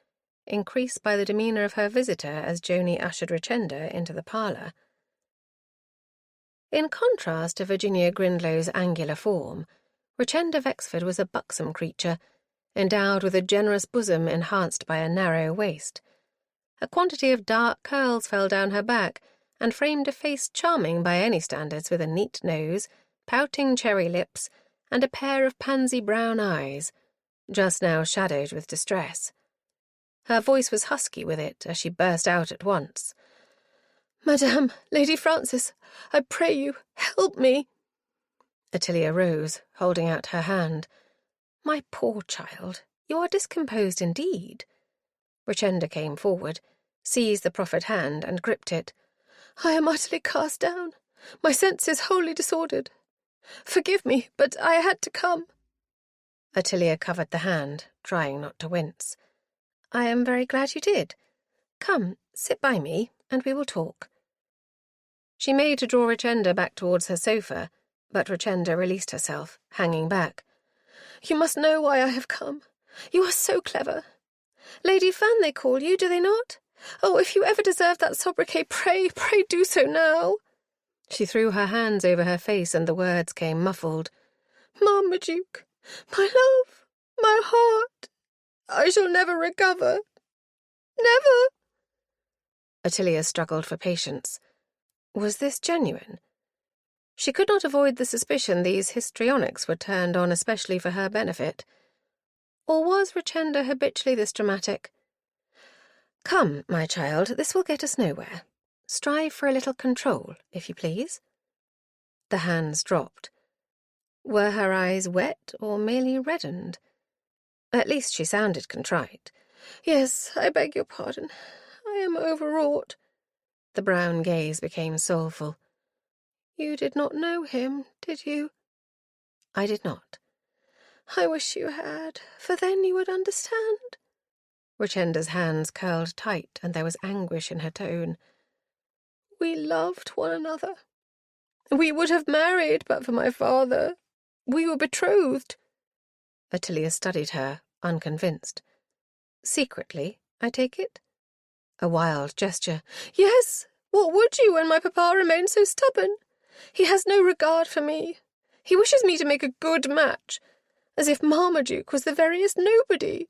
increased by the demeanour of her visitor as Joni ushered Richenda into the parlour. In contrast to Virginia Grindlow's angular form, Richenda Vexford was a buxom creature, endowed with a generous bosom enhanced by a narrow waist. A quantity of dark curls fell down her back and framed a face charming by any standards, with a neat nose, pouting cherry lips, and a pair of pansy brown eyes, just now shadowed with distress. Her voice was husky with it as she burst out at once. "Madame, Lady Francis, I pray you, help me." Ottilia rose, holding out her hand. "My poor child, you are discomposed indeed." Richenda came forward, seized the proffered hand, and gripped it. "I am utterly cast down. My senses wholly disordered. Forgive me, but I had to come." Ottilia covered the hand, trying not to wince. "I am very glad you did. Come, sit by me, and we will talk." She made to draw Richenda back towards her sofa, but Richenda released herself, hanging back. "You must know why I have come. You are so clever. Lady Fan they call you, do they not? Oh, if you ever deserve that sobriquet, pray do so now." She threw her hands over her face, and the words came muffled. "Marmaduke, my love, my heart, I shall never recover. Never." Ottilia struggled for patience. Was this genuine? She could not avoid the suspicion these histrionics were turned on especially for her benefit. Or was Richenda habitually this dramatic? "Come, my child, this will get us nowhere. Strive for a little control, if you please." The hands dropped. Were her eyes wet or merely reddened? At least she sounded contrite. Yes, I beg your pardon. I am overwrought. The brown gaze became soulful. You did not know him, did you? I did not. I wish you had, for then you would understand. Ricenda's hands curled tight, and there was anguish in her tone. We loved one another. We would have married but for my father. We were betrothed. Ottilia studied her, unconvinced. Secretly, I take it? A wild gesture. Yes, what would you when my papa remains so stubborn? He has no regard for me. He wishes me to make a good match, as if Marmaduke was the veriest nobody.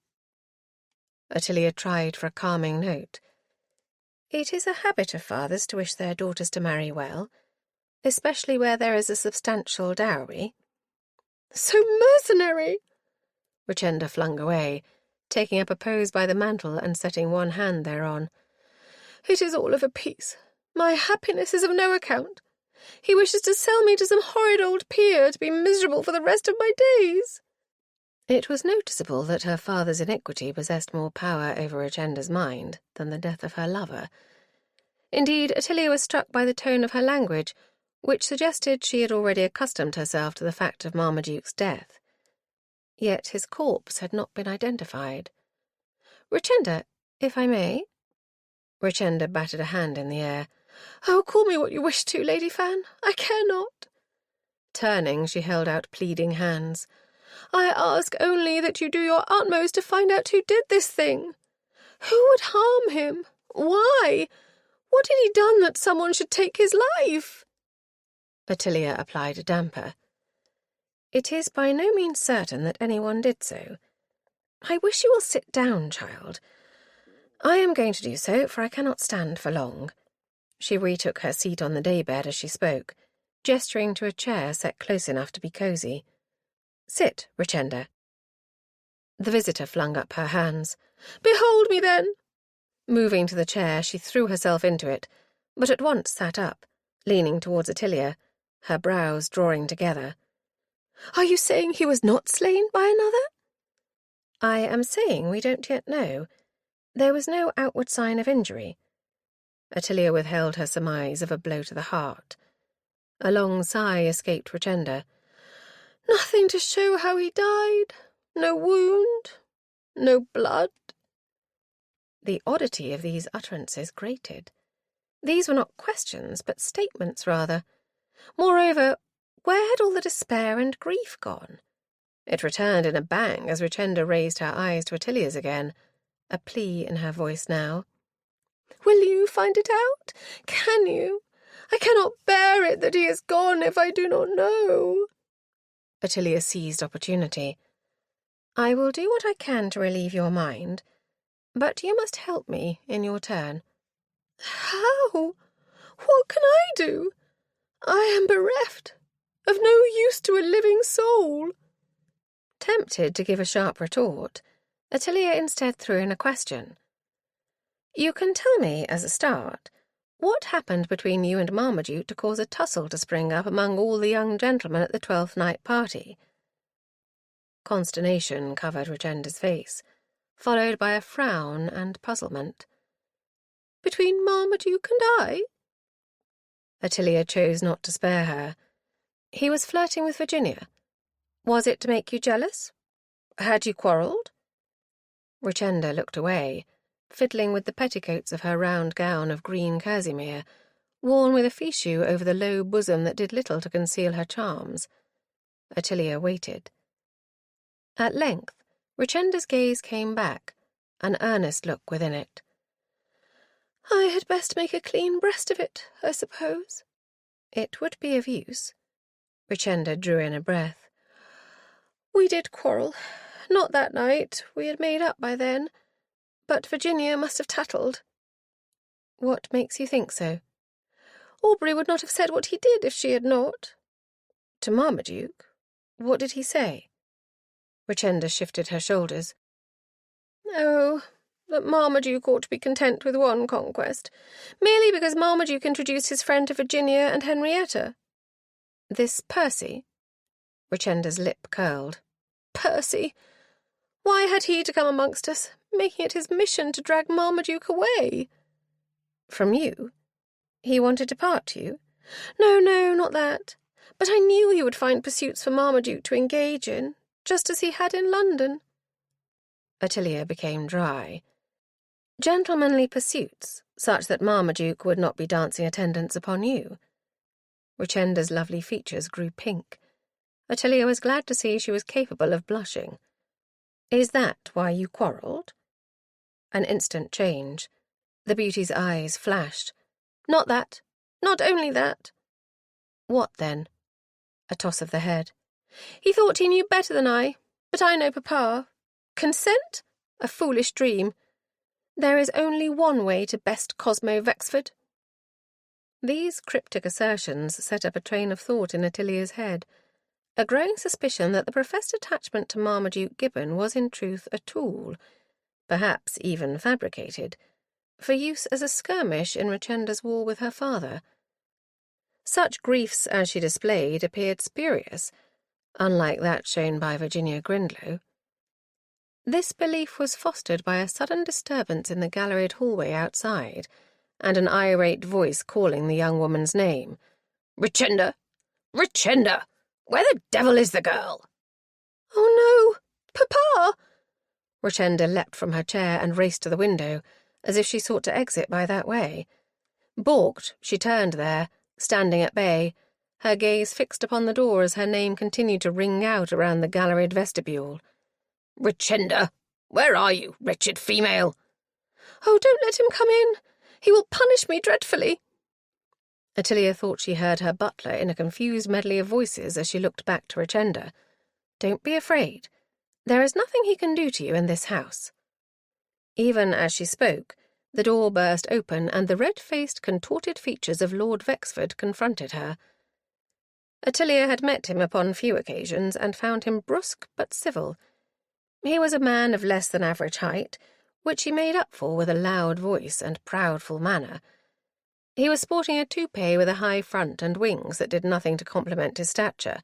Ottilia tried for a calming note. It is a habit of fathers to wish their daughters to marry well, especially where there is a substantial dowry. So mercenary! Richenda flung away, taking up a pose by the mantel and setting one hand thereon. It is all of a piece. My happiness is of no account. He wishes to sell me to some horrid old peer to be miserable for the rest of my days. It was noticeable that her father's iniquity possessed more power over Ricenda's mind than the death of her lover. Indeed, Ottilia was struck by the tone of her language, which suggested she had already accustomed herself to the fact of Marmaduke's death. Yet his corpse had not been identified. "Richenda, if I may?" Richenda batted a hand in the air. "Oh, call me what you wish to, Lady Fan. I care not." Turning, she held out pleading hands. "I ask only that you do your utmost to find out who did this thing. Who would harm him? Why? What had he done that someone should take his life?" Ottilia applied a damper. "It is by no means certain that anyone did so. I wish you will sit down, child. I am going to do so, for I cannot stand for long." She retook her seat on the daybed as she spoke, gesturing to a chair set close enough to be cosy. "Sit, Richenda." The visitor flung up her hands. "Behold me, then!" Moving to the chair, she threw herself into it, but at once sat up, leaning towards Ottilia, her brows drawing together. "Are you saying he was not slain by another?" "I am saying we don't yet know. There was no outward sign of injury." Ottilia withheld her surmise of a blow to the heart. A long sigh escaped Richenda. "Nothing to show how he died? No wound? No blood?" The oddity of these utterances grated. These were not questions, but statements, rather. Moreover, where had all the despair and grief gone? It returned in a bang as Richenda raised her eyes to Ottilia's again, a plea in her voice now. "Will you find it out? Can you? I cannot bear it that he is gone if I do not know." Ottilia seized opportunity. "I will do what I can to relieve your mind, but you must help me in your turn." "How? What can I do? I am bereft, of no use to a living soul." Tempted to give a sharp retort, Ottilia instead threw in a question. "You can tell me, as a start, what happened between you and Marmaduke to cause a tussle to spring up among all the young gentlemen at the 12th night party?" Consternation covered Ricenda's face, followed by a frown and puzzlement. "Between Marmaduke and I?" Ottilia chose not to spare her. "He was flirting with Virginia. Was it to make you jealous? Had you quarrelled?" Richenda looked away, fiddling with the petticoats of her round gown of green kerseymere, worn with a fichu over the low bosom that did little to conceal her charms. Ottilia waited. At length, Ricenda's gaze came back, an earnest look within it. "I had best make a clean breast of it, I suppose." "It would be of use." Richenda drew in a breath. "We did quarrel. Not that night. We had made up by then. But Virginia must have tattled." "What makes you think so?" "Aubrey would not have said what he did if she had not." "To Marmaduke? What did he say?" Richenda shifted her shoulders. "Oh, that Marmaduke ought to be content with one conquest, merely because Marmaduke introduced his friend to Virginia and Henrietta." "This Percy?" Richenda's lip curled. Percy! Why had he to come amongst us, making it his mission to drag Marmaduke away? From you? He wanted to part you? No, not that. But I knew he would find pursuits for Marmaduke to engage in, just as he had in London. Ottilia became dry. Gentlemanly pursuits, such that Marmaduke would not be dancing attendance upon you. Richenda's lovely features grew pink. Ottilia was glad to see she was capable of blushing. Is that why you quarrelled? An instant change. The beauty's eyes flashed. Not that. Not only that. What then? A toss of the head. He thought he knew better than I, but I know Papa. Consent? A foolish dream. There is only one way to best Cosmo Vexford. These cryptic assertions set up a train of thought in Ottilia's head, a growing suspicion that the professed attachment to Marmaduke Gibbon was in truth a tool, perhaps even fabricated, for use as a skirmish in Richenda's war with her father. Such griefs as she displayed appeared spurious, unlike that shown by Virginia Grindlow. This belief was fostered by a sudden disturbance in the galleried hallway outside, and an irate voice calling the young woman's name. "Richenda! Richenda! Where the devil is the girl?" "Oh, no! Papa!" Richenda leapt from her chair and raced to the window, as if she sought to exit by that way. Balked, she turned there, standing at bay, her gaze fixed upon the door as her name continued to ring out around the galleried vestibule. "Richenda! Where are you, wretched female?" "Oh, don't let him come in! He will punish me dreadfully!" Ottilia thought she heard her butler in a confused medley of voices as she looked back to Richenda. "Don't be afraid. There is nothing he can do to you in this house." Even as she spoke, the door burst open and the red-faced, contorted features of Lord Vexford confronted her. Ottilia had met him upon few occasions and found him brusque but civil. He was a man of less than average height, which he made up for with a loud voice and proudful manner. He was sporting a toupee with a high front and wings that did nothing to complement his stature,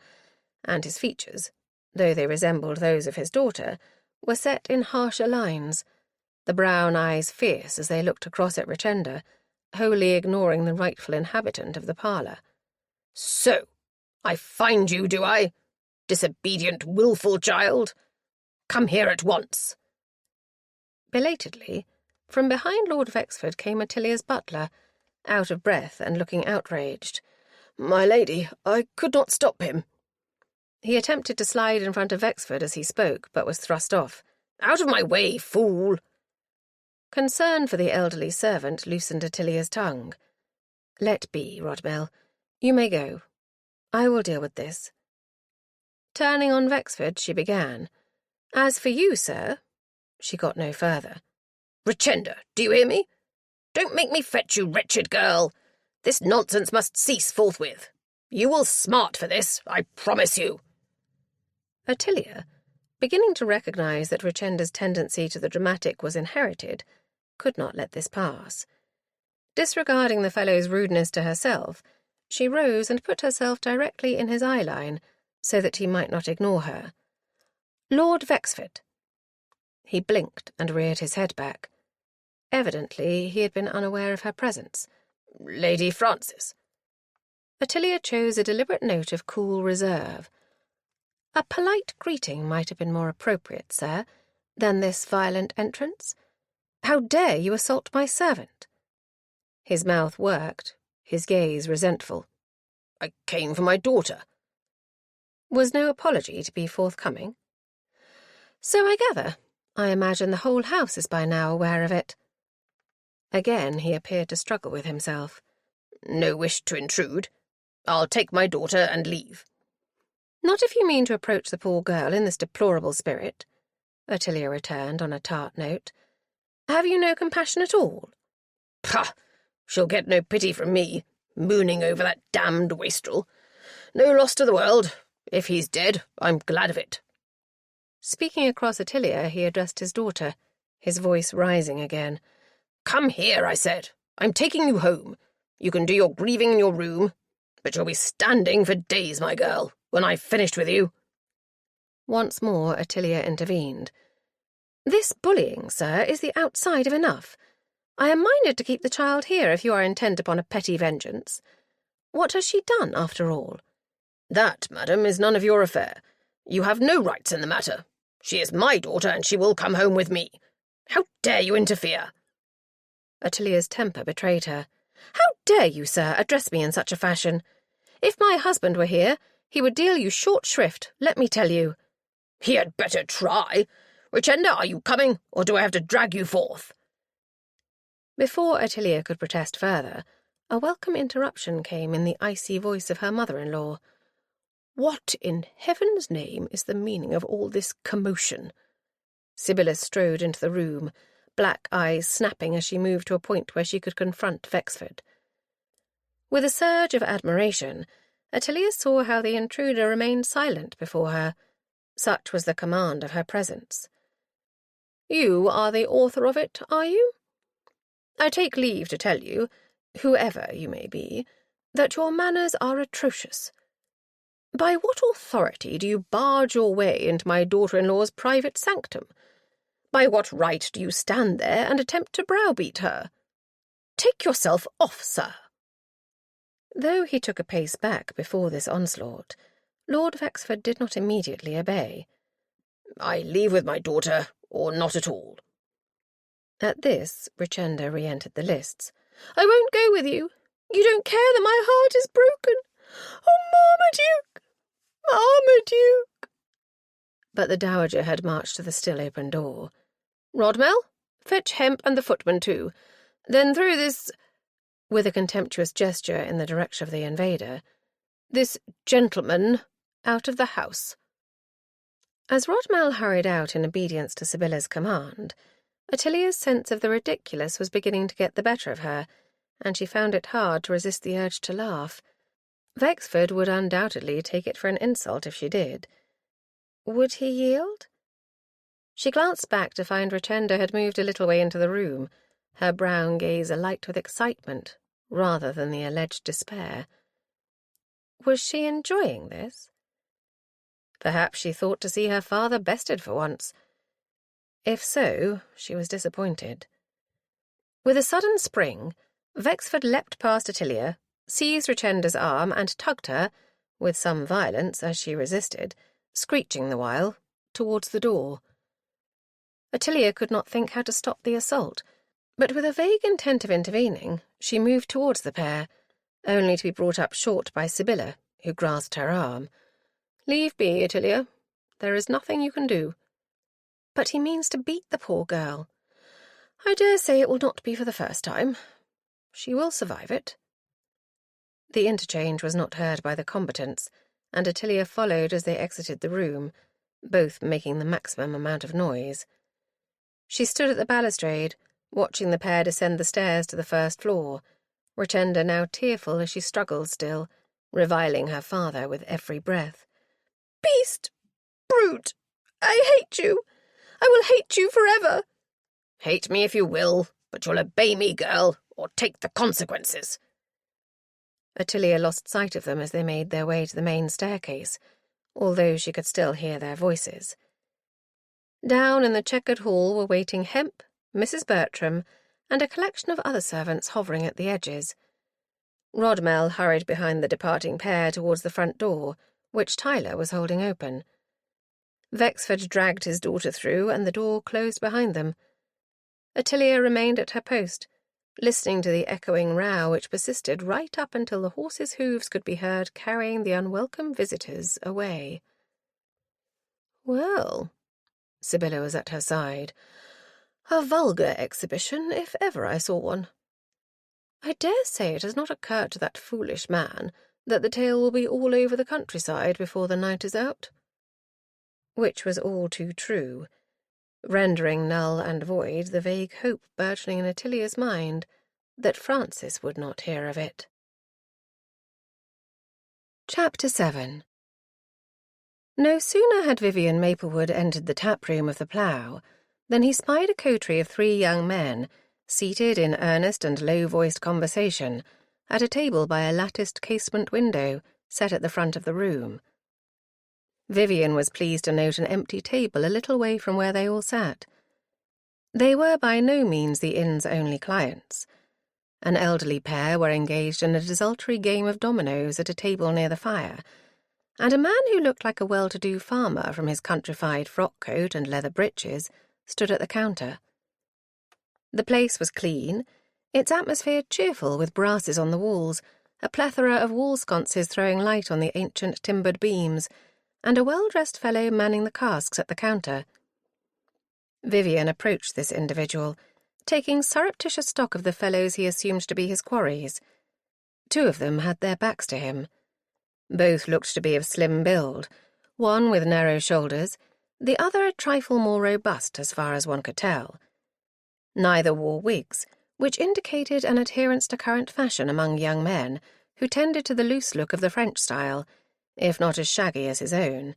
and his features, though they resembled those of his daughter, were set in harsher lines, the brown eyes fierce as they looked across at Richenda, wholly ignoring the rightful inhabitant of the parlour. "So, I find you, do I? Disobedient, wilful child? Come here at once." Belatedly, from behind Lord Vexford came Ottilia's butler, out of breath and looking outraged. "My lady, I could not stop him." He attempted to slide in front of Vexford as he spoke, but was thrust off. "Out of my way, fool!" Concern for the elderly servant loosened Ottilia's tongue. "Let be, Rodmell. You may go. I will deal with this." Turning on Vexford, she began. "As for you, sir—" She got no further. "Richenda, do you hear me? Don't make me fetch you, wretched girl. This nonsense must cease forthwith. You will smart for this, I promise you." Ottilia, beginning to recognize that Richenda's tendency to the dramatic was inherited, could not let this pass. Disregarding the fellow's rudeness to herself, she rose and put herself directly in his eye-line, so that he might not ignore her. "Lord Vexford." He blinked and reared his head back. Evidently he had been unaware of her presence. "Lady Francis." Ottilia chose a deliberate note of cool reserve. "A polite greeting might have been more appropriate, sir, than this violent entrance. How dare you assault my servant?" His mouth worked, his gaze resentful. "I came for my daughter." Was no apology to be forthcoming? "So I gather. I imagine the whole house is by now aware of it." Again he appeared to struggle with himself. "No wish to intrude. I'll take my daughter and leave." "Not if you mean to approach the poor girl in this deplorable spirit," Ottilia returned on a tart note. "Have you no compassion at all?" "Pah! She'll get no pity from me, mooning over that damned wastrel. No loss to the world. If he's dead, I'm glad of it." Speaking across Ottilia, he addressed his daughter, his voice rising again. "Come here, I said. I'm taking you home. You can do your grieving in your room, but you'll be standing for days, my girl, when I've finished with you. Once more Ottilia intervened. "This bullying, sir, is the outside of enough. I am minded to keep the child here if you are intent upon a petty vengeance. What has she done, after all?" "That, madam, is none of your affair. You have no rights in the matter. She is my daughter, and she will come home with me. How dare you interfere?" Ottilia's temper betrayed her. "How dare you, sir, address me in such a fashion? If my husband were here, he would deal you short shrift, let me tell you." "He had better try. Richenda, are you coming, or do I have to drag you forth?" Before Ottilia could protest further, a welcome interruption came in the icy voice of her mother-in-law. "What in heaven's name is the meaning of all this commotion?" Sibylla strode into the room, black eyes snapping as she moved to a point where she could confront Vexford. With a surge of admiration, Ottilia saw how the intruder remained silent before her. Such was the command of her presence. "You are the author of it, are you? I take leave to tell you, whoever you may be, that your manners are atrocious. By what authority do you barge your way into my daughter-in-law's private sanctum? By what right do you stand there and attempt to browbeat her? Take yourself off, sir." Though he took a pace back before this onslaught, Lord Vexford did not immediately obey. "I leave with my daughter, or not at all." At this, Richenda re-entered the lists. "I won't go with you. You don't care that my heart is broken. Oh, Marmaduke! Marmaduke!" But the dowager had marched to the still open door. "Rodmell, fetch Hemp and the footman too. Then throw this," with a contemptuous gesture in the direction of the invader, "this gentleman out of the house." As Rodmell hurried out in obedience to Sibylla's command, Ottilia's sense of the ridiculous was beginning to get the better of her, and she found it hard to resist the urge to laugh. Vexford would undoubtedly take it for an insult if she did. Would he yield? She glanced back to find Richenda had moved a little way into the room, her brown gaze alight with excitement rather than the alleged despair. Was she enjoying this? Perhaps she thought to see her father bested for once. If so, she was disappointed. With a sudden spring, Vexford leapt past Ottilia, seized Richenda's arm and tugged her, with some violence as she resisted, screeching the while, towards the door. Ottilia could not think how to stop the assault, but with a vague intent of intervening, she moved towards the pair, only to be brought up short by Sibylla, who grasped her arm. "Leave be, Ottilia. There is nothing you can do." "But he means to beat the poor girl." "I dare say it will not be for the first time. She will survive it." The interchange was not heard by the combatants, and Ottilia followed as they exited the room, both making the maximum amount of noise. She stood at the balustrade, watching the pair descend the stairs to the first floor, Richenda now tearful as she struggled still, reviling her father with every breath. "Beast! Brute! I hate you! I will hate you forever!" "Hate me if you will, but you'll obey me, girl, or take the consequences." Ottilia lost sight of them as they made their way to the main staircase, although she could still hear their voices. Down in the checkered hall were waiting Hemp, Mrs. Bertram, and a collection of other servants hovering at the edges. Rodmell hurried behind the departing pair towards the front door, which Tyler was holding open. Vexford dragged his daughter through, and the door closed behind them. Ottilia remained at her post, listening to the echoing row which persisted right up until the horses' hooves could be heard carrying the unwelcome visitors away. "Well," Sibylla was at her side, "a vulgar exhibition, if ever I saw one. I dare say it has not occurred to that foolish man that the tale will be all over the countryside before the night is out." Which was all too true, rendering null and void the vague hope burgeoning in Ottilia's mind that Francis would not hear of it. Chapter 7. No sooner had Vivian Maplewood entered the tap-room of the Plough than he spied a coterie of 3 young men, seated in earnest and low-voiced conversation, at a table by a latticed casement window set at the front of the room. Vivian was pleased to note an empty table a little way from where they all sat. They were by no means the inn's only clients. An elderly pair were engaged in a desultory game of dominoes at a table near the fire, and a man who looked like a well-to-do farmer from his countrified frock coat and leather breeches stood at the counter. The place was clean, its atmosphere cheerful with brasses on the walls, a plethora of wall sconces throwing light on the ancient timbered beams, and a well-dressed fellow manning the casks at the counter. Vivian approached this individual, taking surreptitious stock of the fellows he assumed to be his quarries. Two of them had their backs to him. Both looked to be of slim build, one with narrow shoulders, the other a trifle more robust as far as one could tell. Neither wore wigs, which indicated an adherence to current fashion among young men who tended to the loose look of the French style, if not as shaggy as his own.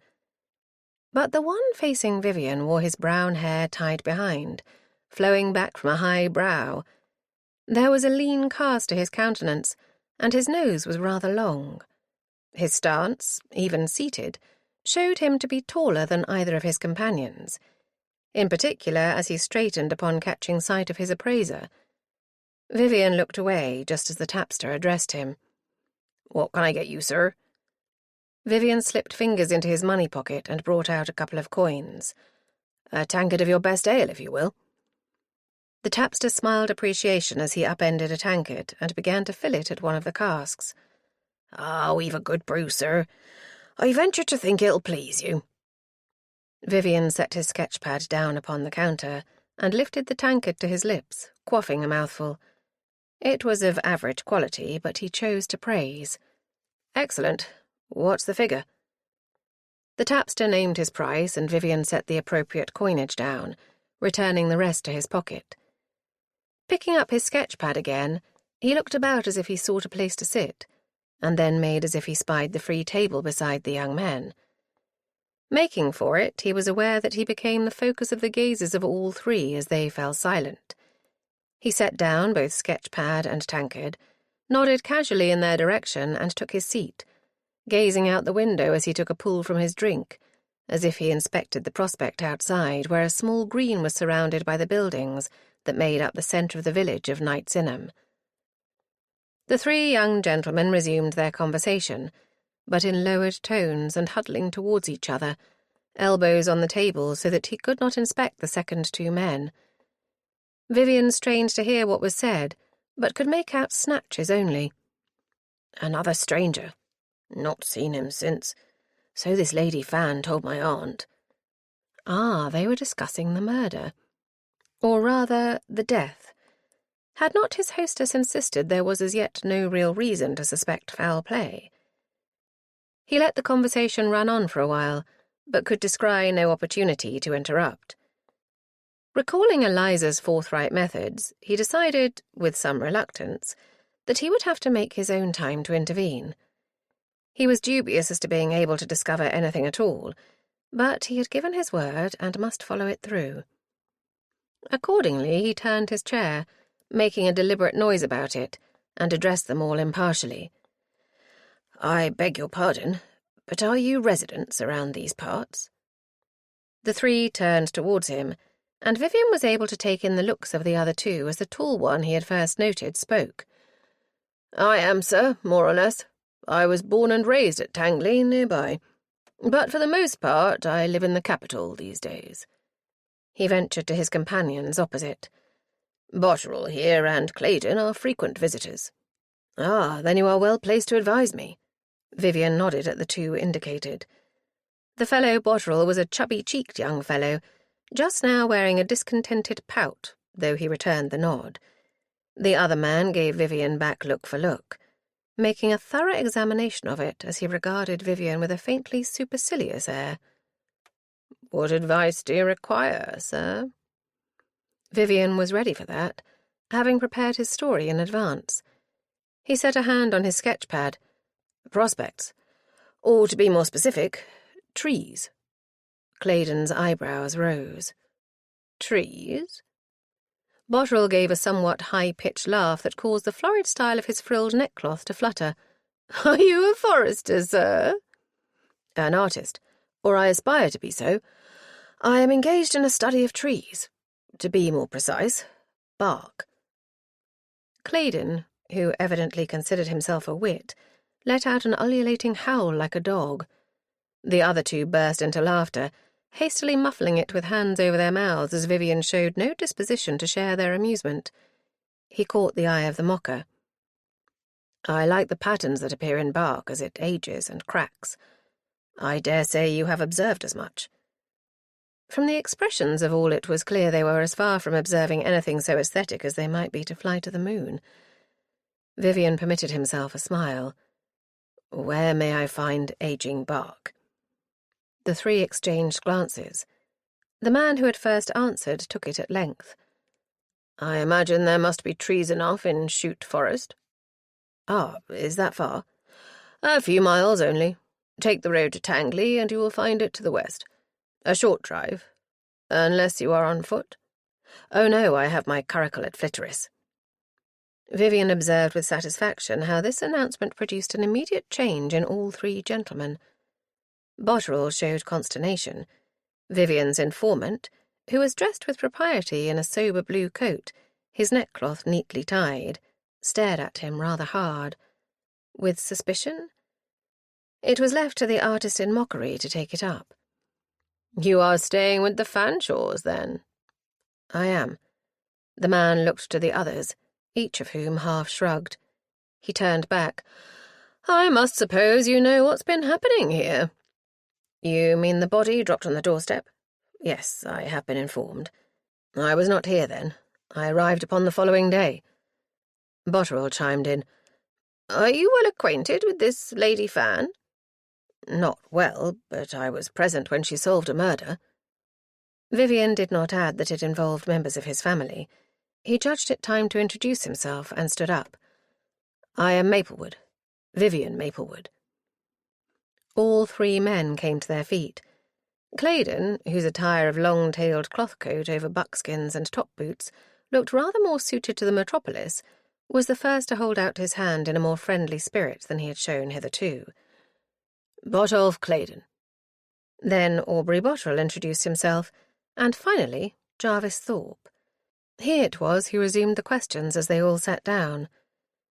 But the one facing Vivian wore his brown hair tied behind, flowing back from a high brow. There was a lean cast to his countenance, and his nose was rather long. His stance, even seated, showed him to be taller than either of his companions, in particular as he straightened upon catching sight of his appraiser. Vivian looked away just as the tapster addressed him. "What can I get you, sir?" Vivian slipped fingers into his money pocket and brought out a couple of coins. "A tankard of your best ale, if you will." The tapster smiled appreciation as he upended a tankard and began to fill it at one of the casks. "Ah, we've a good brew, sir. I venture to think it'll please you." Vivian set his sketchpad down upon the counter and lifted the tankard to his lips, quaffing a mouthful. It was of average quality, but he chose to praise. "Excellent. What's the figure?" The tapster named his price, and Vivian set the appropriate coinage down, returning the rest to his pocket. Picking up his sketchpad again, he looked about as if he sought a place to sit, and then made as if he spied the free table beside the young men. Making for it, he was aware that he became the focus of the gazes of all three as they fell silent. He set down both sketchpad and tankard, nodded casually in their direction, and took his seat, gazing out the window as he took a pull from his drink, as if he inspected the prospect outside, where a small green was surrounded by the buildings that made up the centre of the village of Knightsinham. The three young gentlemen resumed their conversation, but in lowered tones and huddling towards each other, elbows on the table so that he could not inspect the second two men. Vivian strained to hear what was said, but could make out snatches only. "Another stranger. Not seen him since. So this Lady Fan told my aunt." Ah, they were discussing the murder. Or rather, the death. Had not his hostess insisted there was as yet no real reason to suspect foul play? He let the conversation run on for a while, but could descry no opportunity to interrupt. Recalling Eliza's forthright methods, he decided, with some reluctance, that he would have to make his own time to intervene. He was dubious as to being able to discover anything at all, but he had given his word and must follow it through. Accordingly, he turned his chair, making a deliberate noise about it, and addressed them all impartially. "I beg your pardon, but are you residents around these parts?" The three turned towards him, and Vivian was able to take in the looks of the other two as the tall one he had first noted spoke. "I am, sir, more or less. I was born and raised at Tangley, nearby. But for the most part, I live in the capital these days." He ventured to his companions opposite. "Botterill here and Claydon are frequent visitors." "Ah, then you are well placed to advise me." Vivian nodded at the two indicated. The fellow Botterill was a chubby-cheeked young fellow, just now wearing a discontented pout, though he returned the nod. The other man gave Vivian back look for look, making a thorough examination of it as he regarded Vivian with a faintly supercilious air. "What advice do you require, sir?" Vivian was ready for that, having prepared his story in advance. He set a hand on his sketchpad. "Prospects. Or, to be more specific, trees." Claydon's eyebrows rose. "Trees?" Botterill gave a somewhat high-pitched laugh that caused the florid style of his frilled neckcloth to flutter. "Are you a forester, sir?" "An artist. or I aspire to be so. I am engaged in a study of trees. To be more precise, bark." Claydon, who evidently considered himself a wit, let out an ululating howl like a dog. The other two burst into laughter, hastily muffling it with hands over their mouths as Vivian showed no disposition to share their amusement. He caught the eye of the mocker. "I like the patterns that appear in bark as it ages and cracks. I dare say you have observed as much." From the expressions of all it was clear they were as far from observing anything so aesthetic as they might be to fly to the moon. Vivian permitted himself a smile. "Where may I find aging bark?" The three exchanged glances. The man who had first answered took it at length. "I imagine there must be trees enough in Chute Forest." "Ah, is that far?" "A few miles only. Take the road to Tangley and you will find it to the west. A short drive, unless you are on foot." "Oh no, I have my curricle at Flitteris." Vivian observed with satisfaction how this announcement produced an immediate change in all three gentlemen. Botterill showed consternation. Vivian's informant, who was dressed with propriety in a sober blue coat, his neckcloth neatly tied, stared at him rather hard. With suspicion? It was left to the artist in mockery to take it up. "You are staying with the Fanshawes, then?" "I am." The man looked to the others, each of whom half shrugged. He turned back. "I must suppose you know what's been happening here." "You mean the body dropped on the doorstep?" "Yes, I have been informed." "I was not here then. I arrived upon the following day." Botterill chimed in. "Are you well acquainted with this Lady Fan?" "Not well, but I was present when she solved a murder." Vivian did not add that it involved members of his family. He judged it time to introduce himself and stood up. "I am Maplewood, Vivian Maplewood." All three men came to their feet. Claydon, whose attire of long-tailed cloth coat over buckskins and top boots looked rather more suited to the metropolis, was the first to hold out his hand in a more friendly spirit than he had shown hitherto. "Botolph Claydon." Then Aubrey Botterill introduced himself, and finally Jarvis Thorpe. He it was who resumed the questions as they all sat down,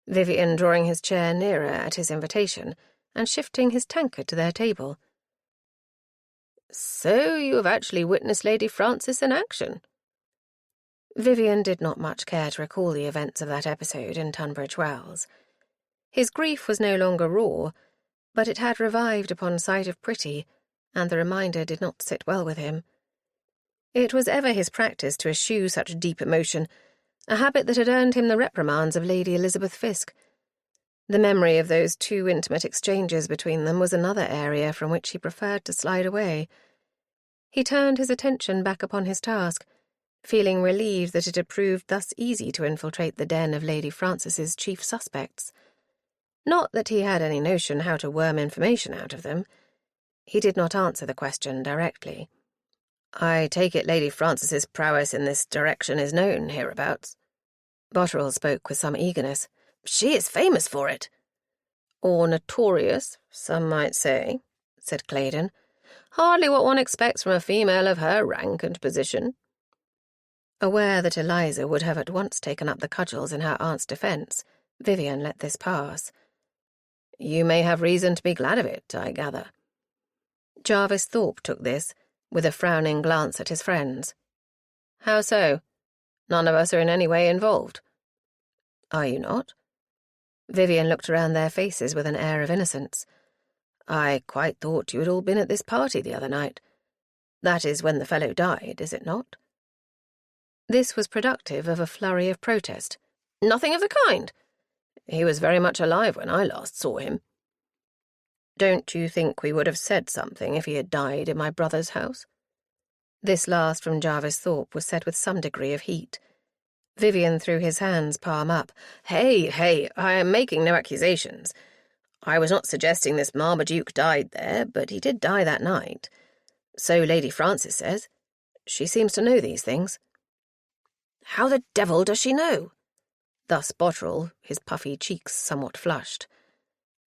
Vivian drawing his chair nearer at his invitation and shifting his tankard to their table. "So you have actually witnessed Lady Francis in action?" Vivian did not much care to recall the events of that episode in Tunbridge Wells. His grief was no longer raw, but it had revived upon sight of Pretty, and the reminder did not sit well with him. It was ever his practice to eschew such deep emotion, a habit that had earned him the reprimands of Lady Elizabeth Fisk. The memory of those two intimate exchanges between them was another area from which he preferred to slide away. He turned his attention back upon his task, feeling relieved that it had proved thus easy to infiltrate the den of Lady Francis's chief suspects. Not that he had any notion how to worm information out of them. He did not answer the question directly. "I take it Lady Francis's prowess in this direction is known hereabouts." Botterill spoke with some eagerness. "She is famous for it." "Or notorious, some might say," said Claydon. "Hardly what one expects from a female of her rank and position." Aware that Eliza would have at once taken up the cudgels in her aunt's defence, Vivian let this pass. "You may have reason to be glad of it, I gather." Jarvis Thorpe took this, with a frowning glance at his friends. "How so? None of us are in any way involved." "Are you not?" Vivian looked around their faces with an air of innocence. "I quite thought you had all been at this party the other night. That is when the fellow died, is it not?" This was productive of a flurry of protest. "Nothing of the kind. He was very much alive when I last saw him." "Don't you think we would have said something if he had died in my brother's house?" This last from Jarvis Thorpe was said with some degree of heat. Vivian threw his hands palm up. Hey, I am making no accusations. I was not suggesting this Marmaduke died there, but he did die that night. So Lady Francis says. She seems to know these things." "How the devil does she know?" Thus Botterill, his puffy cheeks somewhat flushed.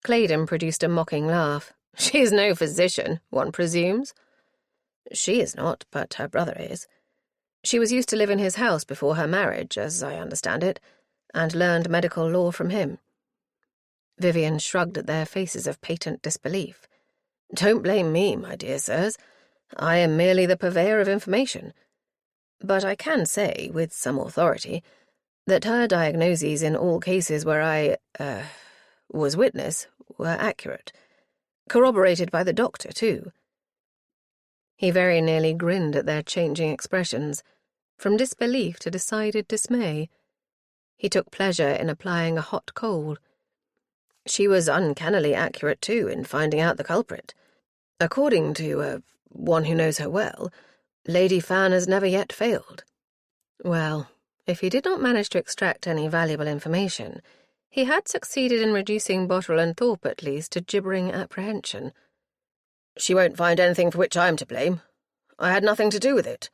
Claydon produced a mocking laugh. She's no physician, one presumes. She is not, but her brother is. She was used to live in his house before her marriage, as I understand it, and learned medical law from him. Vivian shrugged at their faces of patent disbelief. Don't blame me, my dear sirs. I am merely the purveyor of information. But I can say, with some authority, that her diagnoses in all cases where I, was witness were accurate. Corroborated by the doctor, too. He very nearly grinned at their changing expressions, from disbelief to decided dismay. He took pleasure in applying a hot coal. She was uncannily accurate, too, in finding out the culprit. According to, one who knows her well, Lady Fan has never yet failed. Well, if he did not manage to extract any valuable information, he had succeeded in reducing Botterill and Thorpe at least to gibbering apprehension. She won't find anything for which I am to blame. I had nothing to do with it.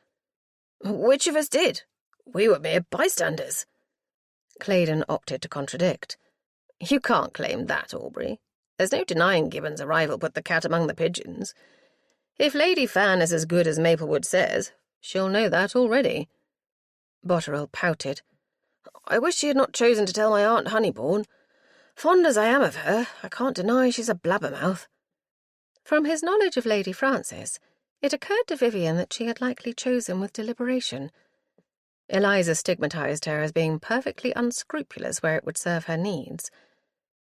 Which of us did? We were mere bystanders. Claydon opted to contradict. You can't claim that, Aubrey. There's no denying Gibbon's arrival put the cat among the pigeons. If Lady Fan is as good as Maplewood says, she'll know that already. Botterill pouted. I wish she had not chosen to tell my Aunt Honeybourne. Fond as I am of her, I can't deny she's a blabbermouth. From his knowledge of Lady Francis, it occurred to Vivian that she had likely chosen with deliberation. Eliza stigmatized her as being perfectly unscrupulous where it would serve her needs.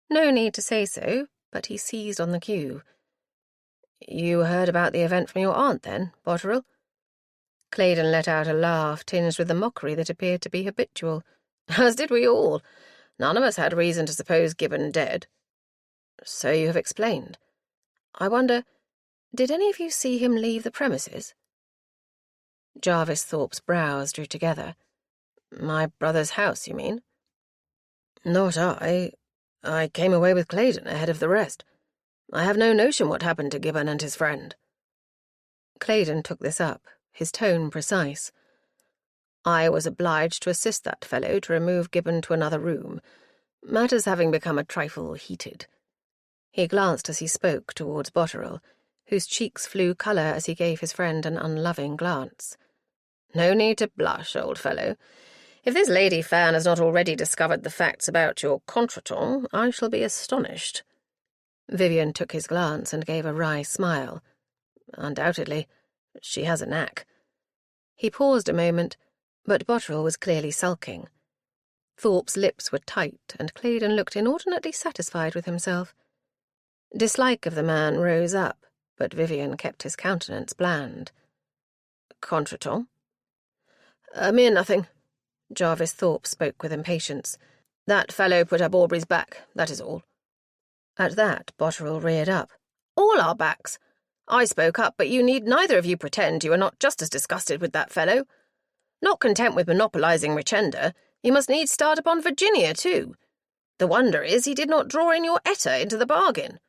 No need to say so, but he seized on the cue. You heard about the event from your aunt, then, Botterill? Claydon let out a laugh tinged with the mockery that appeared to be habitual. As did we all. None of us had reason to suppose Gibbon dead. So you have explained. I wonder, did any of you see him leave the premises? Jarvis Thorpe's brows drew together. My brother's house, you mean? Not I. I came away with Claydon ahead of the rest. I have no notion what happened to Gibbon and his friend. Claydon took this up, his tone precise. I was obliged to assist that fellow to remove Gibbon to another room, matters having become a trifle heated. He glanced as he spoke towards Botterill, whose cheeks flew colour as he gave his friend an unloving glance. No need to blush, old fellow. If this Lady Fan has not already discovered the facts about your contretemps, I shall be astonished. Vivian took his glance and gave a wry smile. Undoubtedly, she has a knack. He paused a moment, but Botterill was clearly sulking. Thorpe's lips were tight, and Claydon looked inordinately satisfied with himself. Dislike of the man rose up, but Vivian kept his countenance bland. Contretemps? A mere nothing. Jarvis Thorpe spoke with impatience. That fellow put up Aubrey's back, that is all. At that, Botterill reared up. All our backs. I spoke up, but you need neither of you pretend you are not just as disgusted with that fellow. Not content with monopolising Richenda, he must needs start upon Virginia, too. The wonder is he did not draw in your Etta into the bargain.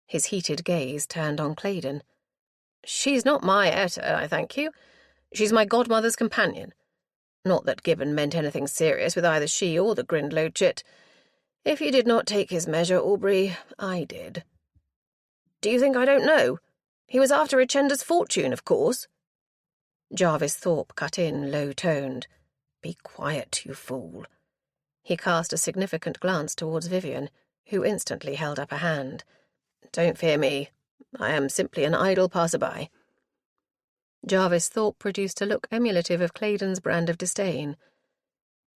His heated gaze turned on Claydon. She's not my Etta, I thank you. She's my godmother's companion. Not that Gibbon meant anything serious with either she or the Grindlow chit. If you did not take his measure, Aubrey, I did. Do you think I don't know? He was after Richenda's fortune, of course. Jarvis Thorpe cut in, low-toned. Be quiet, you fool. He cast a significant glance towards Vivian, who instantly held up a hand. Don't fear me. I am simply an idle passer-by. Jarvis Thorpe produced a look emulative of Claydon's brand of disdain.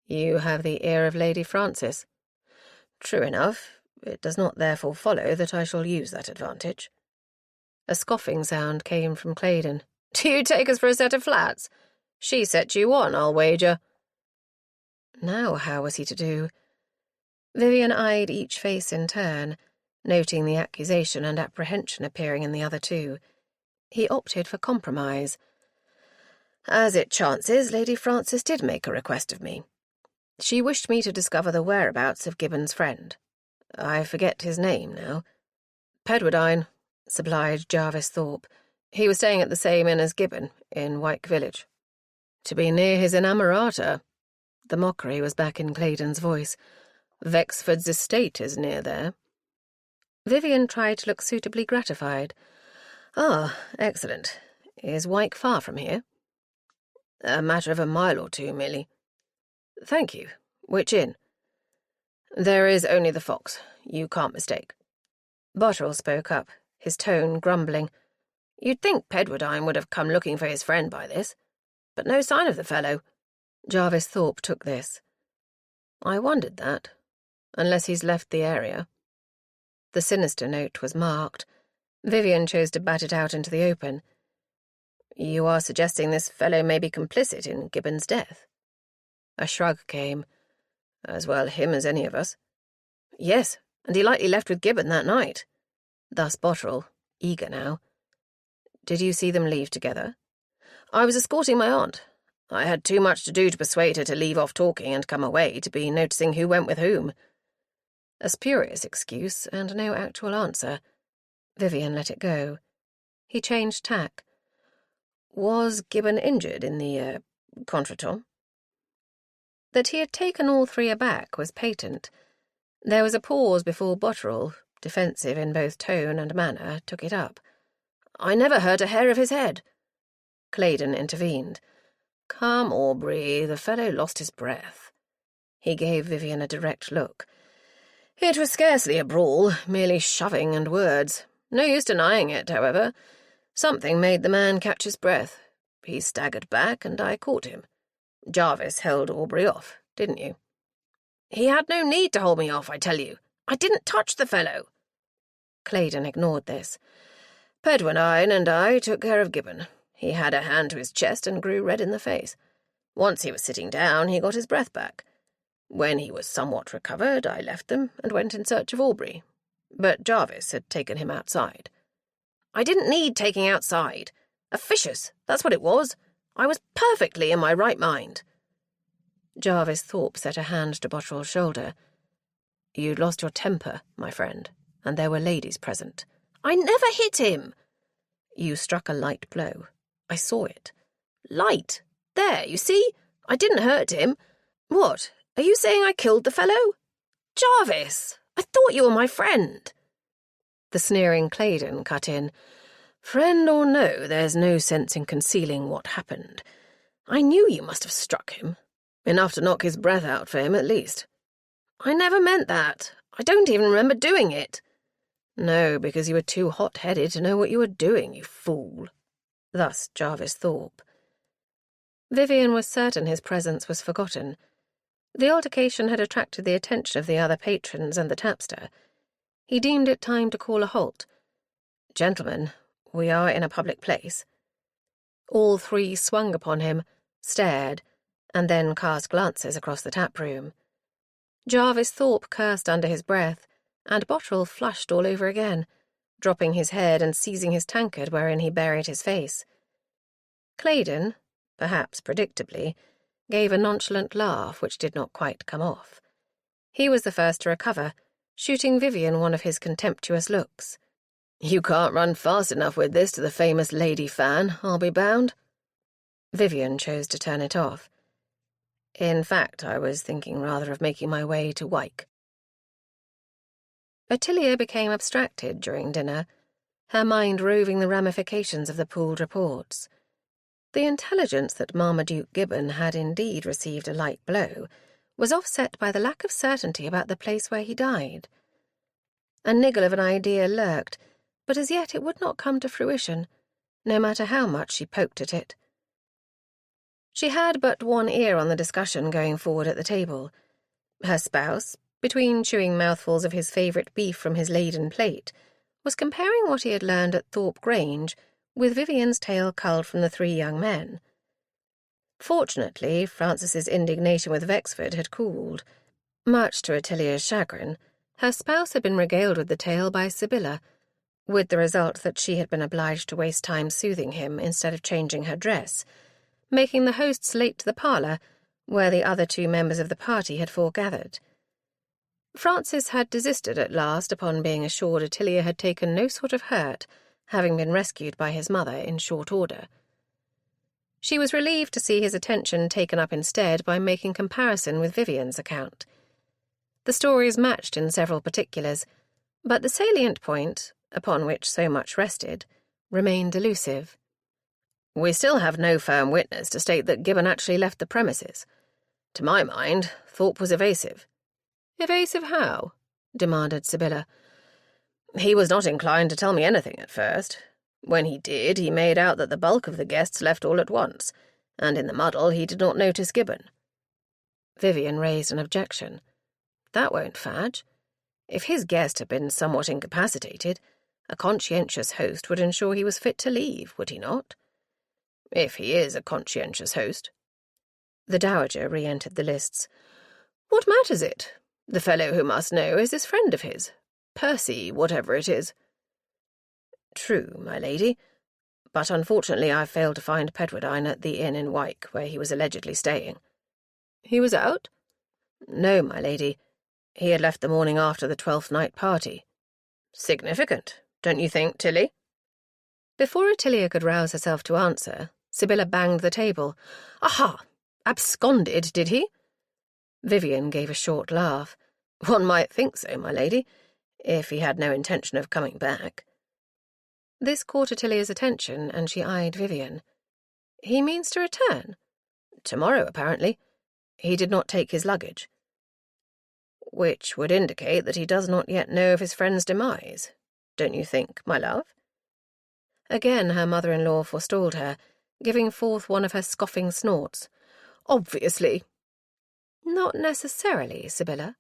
You have the ear of Lady Francis. True enough. It does not therefore follow that I shall use that advantage. A scoffing sound came from Claydon. Do you take us for a set of flats? She set you on, I'll wager. Now how was he to do? Vivian eyed each face in turn, noting the accusation and apprehension appearing in the other two. He opted for compromise. As it chances, Lady Francis did make a request of me. She wished me to discover the whereabouts of Gibbon's friend. I forget his name now. Pedwardine, supplied Jarvis Thorpe. He was staying at the same inn as Gibbon, in Wyke Village. To be near his inamorata. The mockery was back in Claydon's voice. Vexford's estate is near there. Vivian tried to look suitably gratified. "Ah, excellent. Is Wyke far from here?" "A matter of a mile or two, merely." "Thank you. Which inn?" "There is only the Fox. You can't mistake." Bottrell spoke up, his tone grumbling. "You'd think Pedwardine would have come looking for his friend by this. But no sign of the fellow." Jarvis Thorpe took this. "I wondered that. Unless he's left the area." The sinister note was marked. Vivian chose to bat it out into the open. "You are suggesting this fellow may be complicit in Gibbon's death?" A shrug came. "As well him as any of us." "Yes, and he likely left with Gibbon that night." Thus Bottrell, eager now. "Did you see them leave together?" "I was escorting my aunt. I had too much to do to persuade her to leave off talking and come away to be noticing who went with whom." A spurious excuse and no actual answer. Vivian let it go. He changed tack. "Was Gibbon injured in the contretemps?" That he had taken all three aback was patent. There was a pause before Bottrell, defensive in both tone and manner, took it up. "I never hurt a hair of his head." Claydon intervened. "Come, Aubrey, the fellow lost his breath." He gave Vivian a direct look. "It was scarcely a brawl, merely shoving and words. No use denying it, however. Something made the man catch his breath. He staggered back, and I caught him. Jarvis held Aubrey off, didn't you?" "He had no need to hold me off, I tell you. I didn't touch the fellow." Claydon ignored this. "Pedwardine and I took care of Gibbon. He had a hand to his chest and grew red in the face. Once he was sitting down, he got his breath back. When he was somewhat recovered, I left them and went in search of Aubrey. But Jarvis had taken him outside." "I didn't need taking outside. Officious, that's what it was. I was perfectly in my right mind." Jarvis Thorpe set a hand to Bottrell's shoulder. "You'd lost your temper, my friend, and there were ladies present." "I never hit him." "You struck a light blow. I saw it." "Light? There, you see? I didn't hurt him. What, are you saying I killed the fellow? Jarvis, I thought you were my friend." The sneering Claydon cut in. "Friend or no, there's no sense in concealing what happened. I knew you must have struck him. Enough to knock his breath out for him, at least." "I never meant that. I don't even remember doing it." "No, because you were too hot-headed to know what you were doing, you fool." Thus Jarvis Thorpe. Vivian was certain his presence was forgotten. The altercation had attracted the attention of the other patrons and the tapster. He deemed it time to call a halt. "Gentlemen, we are in a public place." All three swung upon him, stared, and then cast glances across the tap-room. Jarvis Thorpe cursed under his breath, and Bottrell flushed all over again, dropping his head and seizing his tankard wherein he buried his face. Claydon, perhaps predictably, gave a nonchalant laugh which did not quite come off. He was the first to recover, shooting Vivian one of his contemptuous looks. "You can't run fast enough with this to the famous Lady Fan, I'll be bound." Vivian chose to turn it off. "In fact, I was thinking rather of making my way to Wyke." Ottilia became abstracted during dinner, her mind roving the ramifications of the pooled reports. The intelligence that Marmaduke Gibbon had indeed received a light blow was offset by the lack of certainty about the place where he died. A niggle of an idea lurked, but as yet it would not come to fruition, no matter how much she poked at it. She had but one ear on the discussion going forward at the table. Her spouse, between chewing mouthfuls of his favourite beef from his laden plate, was comparing what he had learned at Thorpe Grange with Vivian's tale culled from the three young men. Fortunately, Francis's indignation with Wexford had cooled. Much to Ottilia's chagrin, her spouse had been regaled with the tale by Sibylla, with the result that she had been obliged to waste time soothing him instead of changing her dress, making the hosts late to the parlour, where the other two members of the party had foregathered. Francis had desisted at last upon being assured Ottilia had taken no sort of hurt, having been rescued by his mother in short order. She was relieved to see his attention taken up instead by making comparison with Vivian's account. The stories matched in several particulars, But the salient point, upon which so much rested, remained elusive. We still have no firm witness to state that Gibbon actually left the premises. To my mind, Thorpe was evasive. Evasive how? Demanded Sibylla. He was not inclined to tell me anything at first. When he did, he made out that the bulk of the guests left all at once, and in the muddle he did not notice Gibbon. Vivian raised an objection. That won't fadge. If his guest had been somewhat incapacitated, a conscientious host would ensure he was fit to leave, would he not? If he is a conscientious host. The Dowager re-entered the lists. What matters it? The fellow who must know is this friend of his, Percy, whatever it is. True, my lady, but unfortunately I failed to find Pedwardine at the inn in Wyke, where he was allegedly staying. He was out? No, my lady. He had left the morning after the 12th night party. Significant, don't you think, Tilly? Before Ottilia could rouse herself to answer, Sibylla banged the table. Aha! Absconded, did he? Vivian gave a short laugh. One might think so, my lady, if he had no intention of coming back. This caught Ottilia's attention, and she eyed Vivian. He means to return? Tomorrow, apparently. He did not take his luggage. Which would indicate that he does not yet know of his friend's demise, don't you think, my love? Again her mother-in-law forestalled her, giving forth one of her scoffing snorts. Obviously. Not necessarily, Sibylla.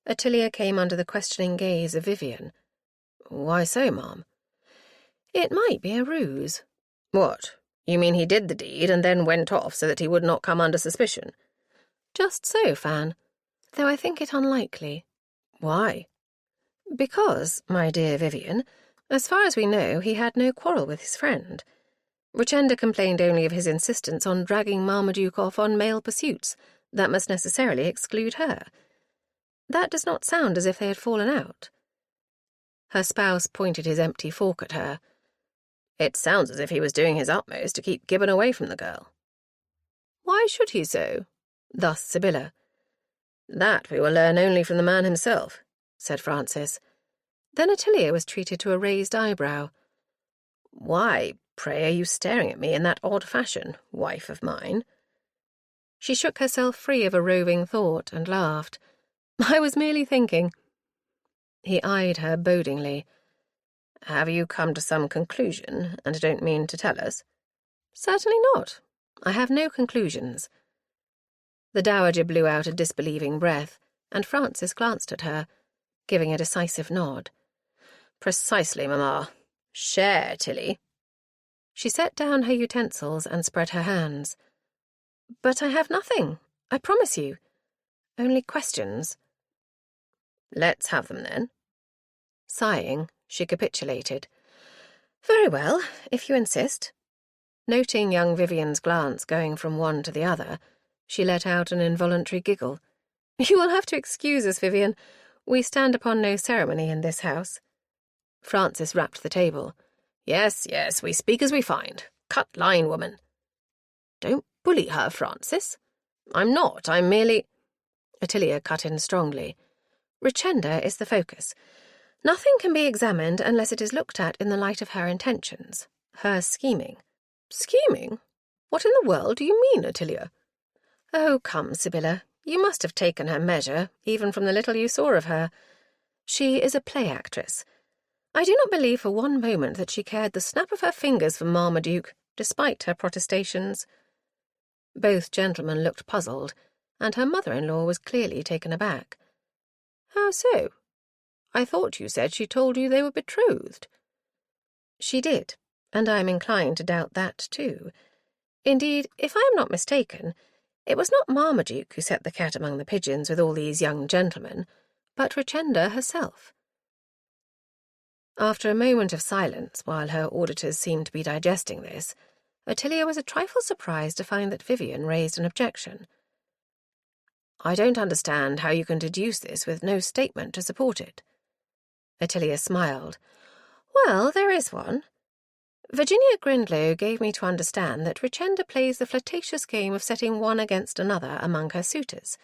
Ottilia came under the questioning gaze of Vivian. Why so, ma'am? It might be a ruse. What? You mean he did the deed and then went off so that he would not come under suspicion? Just so, Fan, though I think it unlikely. Why? Because, my dear Vivian, as far as we know, he had no quarrel with his friend. Richenda complained only of his insistence on dragging Marmaduke off on male pursuits. That must necessarily exclude her. That does not sound as if they had fallen out. Her spouse pointed his empty fork at her. It sounds as if he was doing his utmost to keep Gibbon away from the girl. Why should he so? Thus Sibylla. That we will learn only from the man himself, said Francis. Then Ottilia was treated to a raised eyebrow. Why, pray, are you staring at me in that odd fashion, wife of mine? She shook herself free of a roving thought and laughed. I was merely thinking. He eyed her bodingly. Have you come to some conclusion, and don't mean to tell us? Certainly not. I have no conclusions. The Dowager blew out a disbelieving breath, and Francis glanced at her, giving a decisive nod. Precisely, mamma. Share, Tilly. She set down her utensils and spread her hands. But I have nothing, I promise you. Only questions. Let's have them, then. Sighing, she capitulated. Very well, if you insist. Noting young Vivian's glance going from one to the other, she let out an involuntary giggle. You will have to excuse us, Vivian. We stand upon no ceremony in this house. Francis rapped the table. Yes, yes, we speak as we find. Cut line, woman. Don't bully her, Francis. I'm not, I'm merely... Ottilia cut in strongly. Richenda is the focus. Nothing can be examined unless it is looked at in the light of her intentions, her scheming. Scheming? What in the world do you mean, Ottilia? Oh, come, Sibylla, you must have taken her measure, even from the little you saw of her. She is a play actress. I do not believe for one moment that she cared the snap of her fingers for Marmaduke, despite her protestations. Both gentlemen looked puzzled, and her mother-in-law was clearly taken aback. How so? I thought you said she told you they were betrothed. She did, and I am inclined to doubt that too. Indeed, if I am not mistaken, it was not Marmaduke who set the cat among the pigeons with all these young gentlemen, but Richenda herself. After a moment of silence, while her auditors seemed to be digesting this, Ottilia was a trifle surprised to find that Vivian raised an objection. I don't understand how you can deduce this with no statement to support it. Ottilia smiled. Well, there is one. Virginia Grindlow gave me to understand that Richenda plays the flirtatious game of setting one against another among her suitors.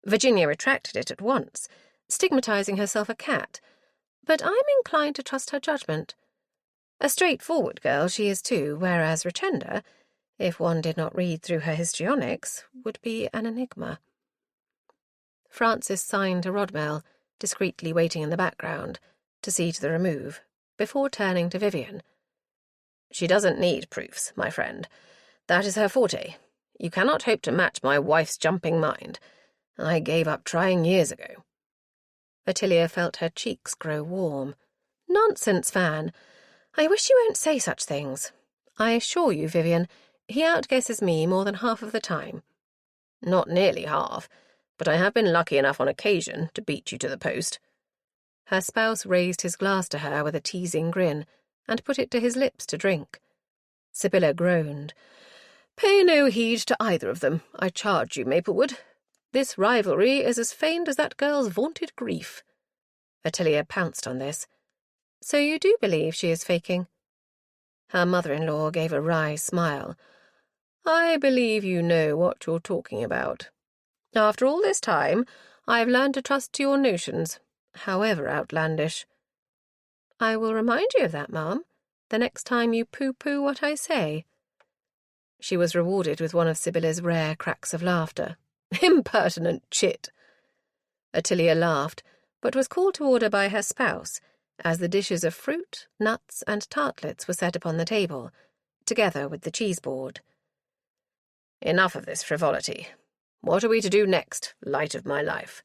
Virginia retracted it at once, stigmatizing herself a cat, but I'm inclined to trust her judgment. A straightforward girl she is too, whereas Richenda, if one did not read through her histrionics, would be an enigma. Francis signed to Rodmell, discreetly waiting in the background, to see to the remove, before turning to Vivian. She doesn't need proofs, my friend. That is her forte. You cannot hope to match my wife's jumping mind. I gave up trying years ago. Ottilia felt her cheeks grow warm. Nonsense, Fan. I wish you won't say such things. I assure you, Vivian, he outguesses me more than half of the time. Not nearly half, but I have been lucky enough on occasion to beat you to the post. Her spouse raised his glass to her with a teasing grin, and put it to his lips to drink. Sibylla groaned. Pay no heed to either of them, I charge you, Maplewood. This rivalry is as feigned as that girl's vaunted grief. Ottilia pounced on this. So you do believe she is faking? Her mother-in-law gave a wry smile. I believe you know what you're talking about. After all this time, I've learned to trust to your notions, however outlandish. I will remind you of that, ma'am, the next time you pooh-pooh what I say. She was rewarded with one of Sibylla's rare cracks of laughter. Impertinent chit! Ottilia laughed, but was called to order by her spouse, as the dishes of fruit, nuts, and tartlets were set upon the table, together with the cheese board. Enough of this frivolity. What are we to do next, light of my life?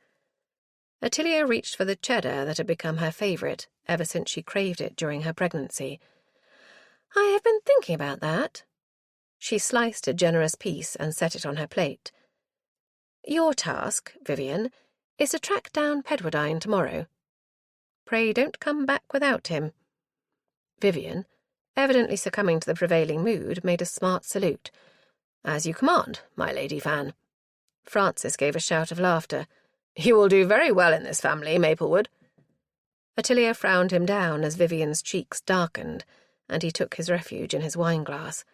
Ottilia reached for the cheddar that had become her favourite ever since she craved it during her pregnancy. I have been thinking about that. She sliced a generous piece and set it on her plate. Your task, Vivian, is to track down Pedwardine tomorrow. Pray don't come back without him. Vivian, evidently succumbing to the prevailing mood, made a smart salute. As you command, my Lady Fan. Francis gave a shout of laughter. You will do very well in this family, Maplewood. Ottilia frowned him down as Vivian's cheeks darkened, and he took his refuge in his wine-glass.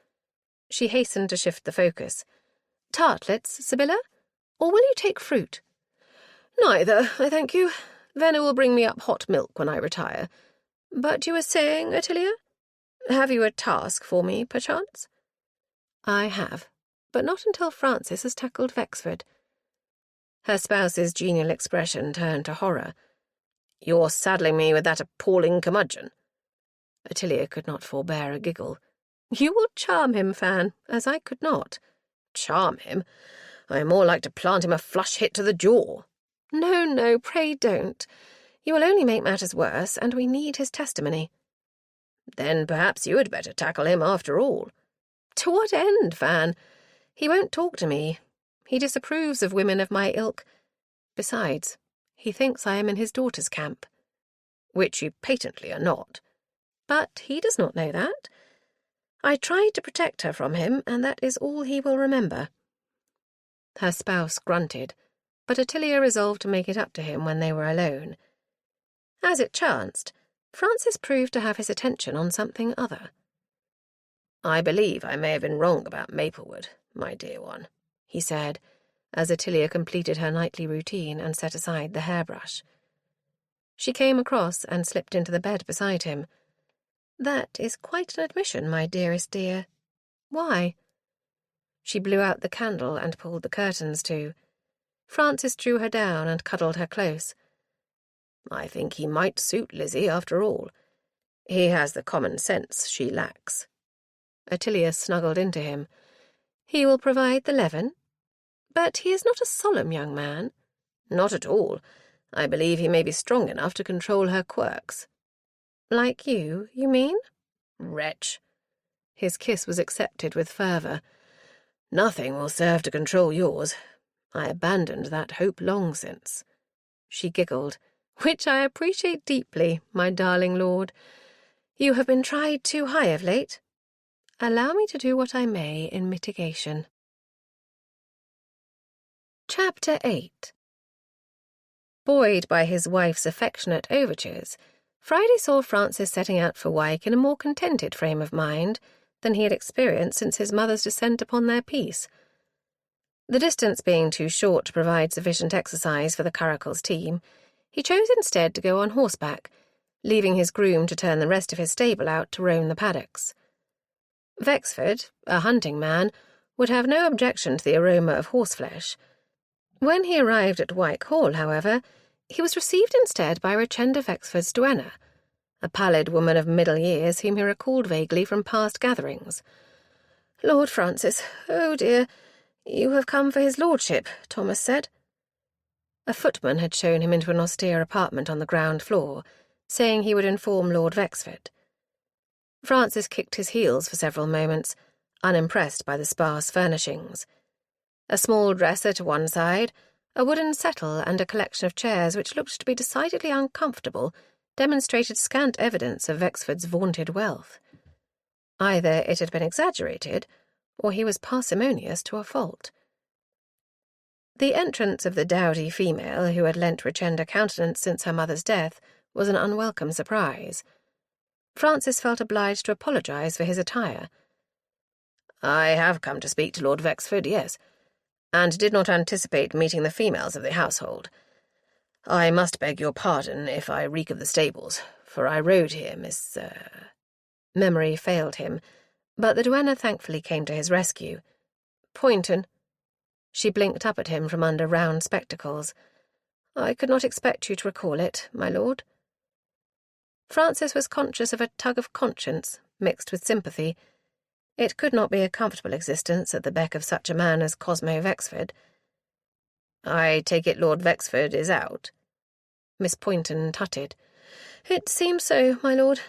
She hastened to shift the focus. Tartlets, Sibylla? Or will you take fruit? Neither, I thank you. Venner will bring me up hot milk when I retire. But you were saying, Ottilia? Have you a task for me, perchance? I have, but not until Francis has tackled Vexford. Her spouse's genial expression turned to horror. You're saddling me with that appalling curmudgeon. Ottilia could not forbear a giggle. You will charm him, Fan, as I could not. Charm him? I am more like to plant him a flush hit to the jaw. No, no, pray don't. You will only make matters worse, and we need his testimony. Then perhaps you had better tackle him after all. To what end, Fan? He won't talk to me. He disapproves of women of my ilk. Besides, he thinks I am in his daughter's camp. Which you patently are not. But he does not know that. I tried to protect her from him, and that is all he will remember. Her spouse grunted, but Ottilia resolved to make it up to him when they were alone. As it chanced, Francis proved to have his attention on something other. I believe I may have been wrong about Maplewood, my dear one, he said, as Ottilia completed her nightly routine and set aside the hairbrush. She came across and slipped into the bed beside him. That is quite an admission, my dearest dear. Why? She blew out the candle and pulled the curtains to. Francis drew her down and cuddled her close. I think he might suit Lizzie after all. He has the common sense she lacks. Ottilia snuggled into him. He will provide the leaven? But he is not a solemn young man. Not at all. I believe he may be strong enough to control her quirks. Like you mean? Wretch. His kiss was accepted with fervour. Nothing will serve to control yours. I abandoned that hope long since. She giggled. Which I appreciate deeply, my darling lord. You have been tried too high of late. Allow me to do what I may in mitigation. Chapter 8. Buoyed by his wife's affectionate overtures, Friday saw Francis setting out for Wyke in a more contented frame of mind than he had experienced since his mother's descent upon their peace. The distance being too short to provide sufficient exercise for the Curricles team, He chose instead to go on horseback, leaving his groom to turn the rest of his stable out to roam the paddocks. Wexford, a hunting man, would have no objection to the aroma of horseflesh. When he arrived at Wyke Hall, however, he was received instead by Richenda Wexford's duenna, a pallid woman of middle years whom he recalled vaguely from past gatherings. "Lord Francis, oh dear, you have come for his lordship," Thomas said. A footman had shown him into an austere apartment on the ground floor, saying he would inform Lord Wexford. Francis kicked his heels for several moments, unimpressed by the sparse furnishings. A small dresser to one side, a wooden settle and a collection of chairs which looked to be decidedly uncomfortable demonstrated scant evidence of Wexford's vaunted wealth. Either it had been exaggerated, or he was parsimonious to a fault. The entrance of the dowdy female who had lent Richenda countenance since her mother's death was an unwelcome surprise. Francis felt obliged to apologize for his attire. "I have come to speak to Lord Wexford, yes, and did not anticipate meeting the females of the household. I must beg your pardon if I reek of the stables, for I rode here, Miss—" Memory failed him, but the duenna thankfully came to his rescue. "Poynton." She blinked up at him from under round spectacles. "I could not expect you to recall it, my lord." Francis was conscious of a tug of conscience, mixed with sympathy. It could not be a comfortable existence at the beck of such a man as Cosmo Wexford. "I take it Lord Wexford is out?" Miss Poynton tutted. "It seems so, my lord.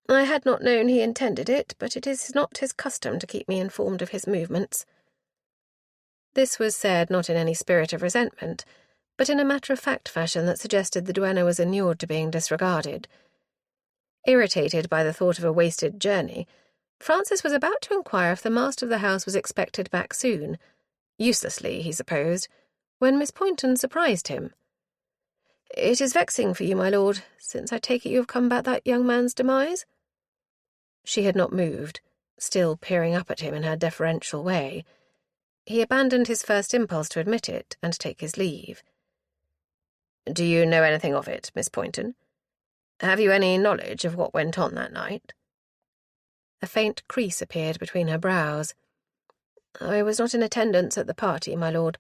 I had not known he intended it, but it is not his custom to keep me informed of his movements." This was said not in any spirit of resentment, but in a matter-of-fact fashion that suggested the duenna was inured to being disregarded. Irritated by the thought of a wasted journey, Francis was about to inquire if the master of the house was expected back soon, uselessly, he supposed, when Miss Poynton surprised him. "It is vexing for you, my lord, since I take it you have come about that young man's demise?" She had not moved, still peering up at him in her deferential way. He abandoned his first impulse to admit it and take his leave. "Do you know anything of it, Miss Poynton? Have you any knowledge of what went on that night?" A faint crease appeared between her brows. "I was not in attendance at the party, my lord."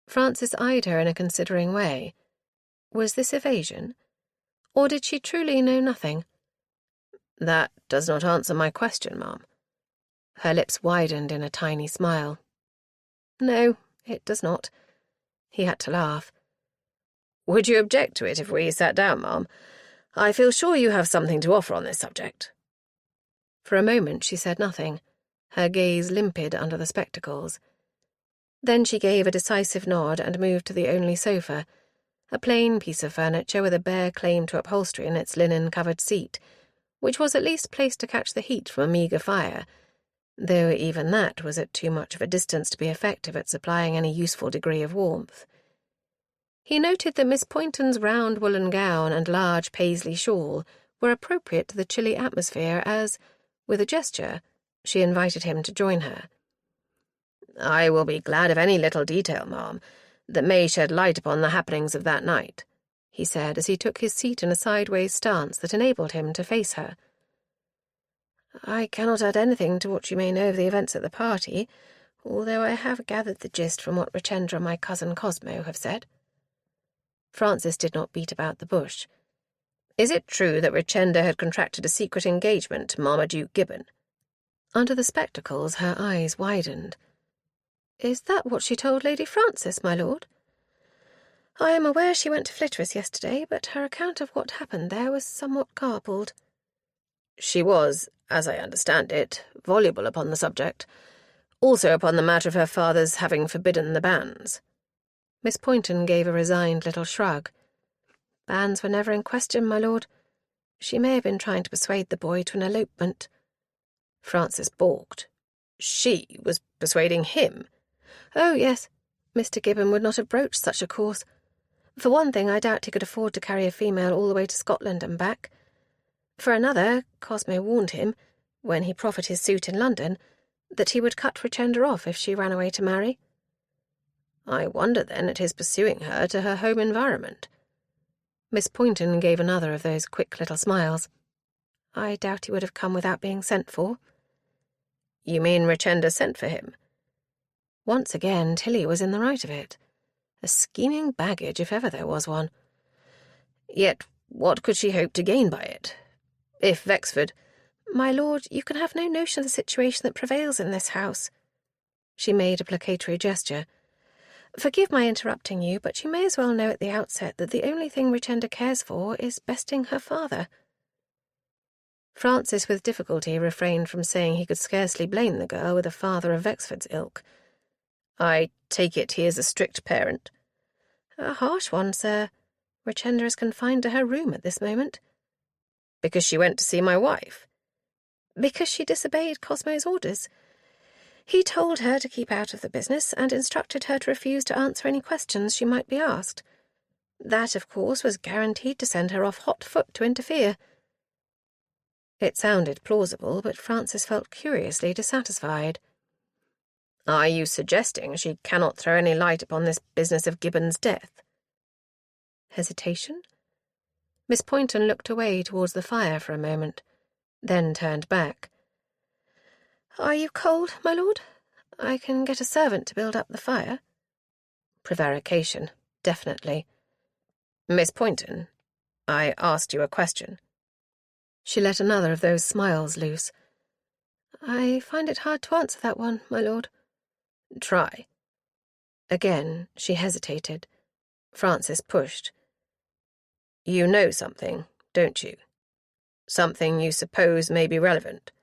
Francis eyed her in a considering way. Was this evasion? Or did she truly know nothing? "That does not answer my question, ma'am." Her lips widened in a tiny smile. "No, it does not." He had to laugh. "Would you object to it if we sat down, ma'am? I feel sure you have something to offer on this subject." For a moment she said nothing, her gaze limpid under the spectacles. Then she gave a decisive nod and moved to the only sofa, a plain piece of furniture with a bare claim to upholstery in its linen-covered seat, which was at least placed to catch the heat from a meagre fire, though even that was at too much of a distance to be effective at supplying any useful degree of warmth. He noted that Miss Poynton's round woolen gown and large paisley shawl were appropriate to the chilly atmosphere as, with a gesture, she invited him to join her. "I will be glad of any little detail, ma'am, that may shed light upon the happenings of that night," he said as he took his seat in a sideways stance that enabled him to face her. "I cannot add anything to what you may know of the events at the party, although I have gathered the gist from what Richenda and my cousin Cosmo have said." Francis did not beat about the bush. "Is it true that Richenda had contracted a secret engagement to Marmaduke Gibbon?" Under the spectacles her eyes widened. "Is that what she told Lady Francis, my lord? I am aware she went to Flitterus yesterday, but her account of what happened there was somewhat garbled." "She was, as I understand it, voluble upon the subject, also upon the matter of her father's having forbidden the banns." Miss Poynton gave a resigned little shrug. "Banns were never in question, my lord. She may have been trying to persuade the boy to an elopement." Francis balked. She was persuading him? "Oh, yes. Mr. Gibbon would not have broached such a course. For one thing, I doubt he could afford to carry a female all the way to Scotland and back. For another, Cosmo warned him, when he proffered his suit in London, that he would cut Richenda off if she ran away to marry." "I wonder, then, at his pursuing her to her home environment." Miss Poynton gave another of those quick little smiles. I doubt he would have come without being sent for. You mean Richenda sent for him? Once again, Tilly was in the right of it. A scheming baggage, if ever there was one. Yet what could she hope to gain by it? If Vexford— My lord, you can have no notion of the situation that prevails in this house. She made a placatory gesture. Forgive my interrupting you, but you may as well know at the outset that the only thing Richenda cares for is besting her father. Francis with difficulty refrained from saying he could scarcely blame the girl with a father of Vexford's ilk. I take it he is a strict parent. A harsh one, sir. Richenda is confined to her room at this moment. Because she went to see my wife? Because she disobeyed Cosmo's orders. He told her to keep out of the business and instructed her to refuse to answer any questions she might be asked. That, of course, was guaranteed to send her off hot foot to interfere. It sounded plausible, but Francis felt curiously dissatisfied. Are you suggesting she cannot throw any light upon this business of Gibbon's death? Hesitation? Miss Poynton looked away towards the fire for a moment, then turned back. Are you cold, my lord? I can get a servant to build up the fire. Prevarication, definitely. Miss Poynton, I asked you a question. She let another of those smiles loose. I find it hard to answer that one, my lord. Try. Again, she hesitated. Francis pushed. You know something, don't you? Something you suppose may be relevant.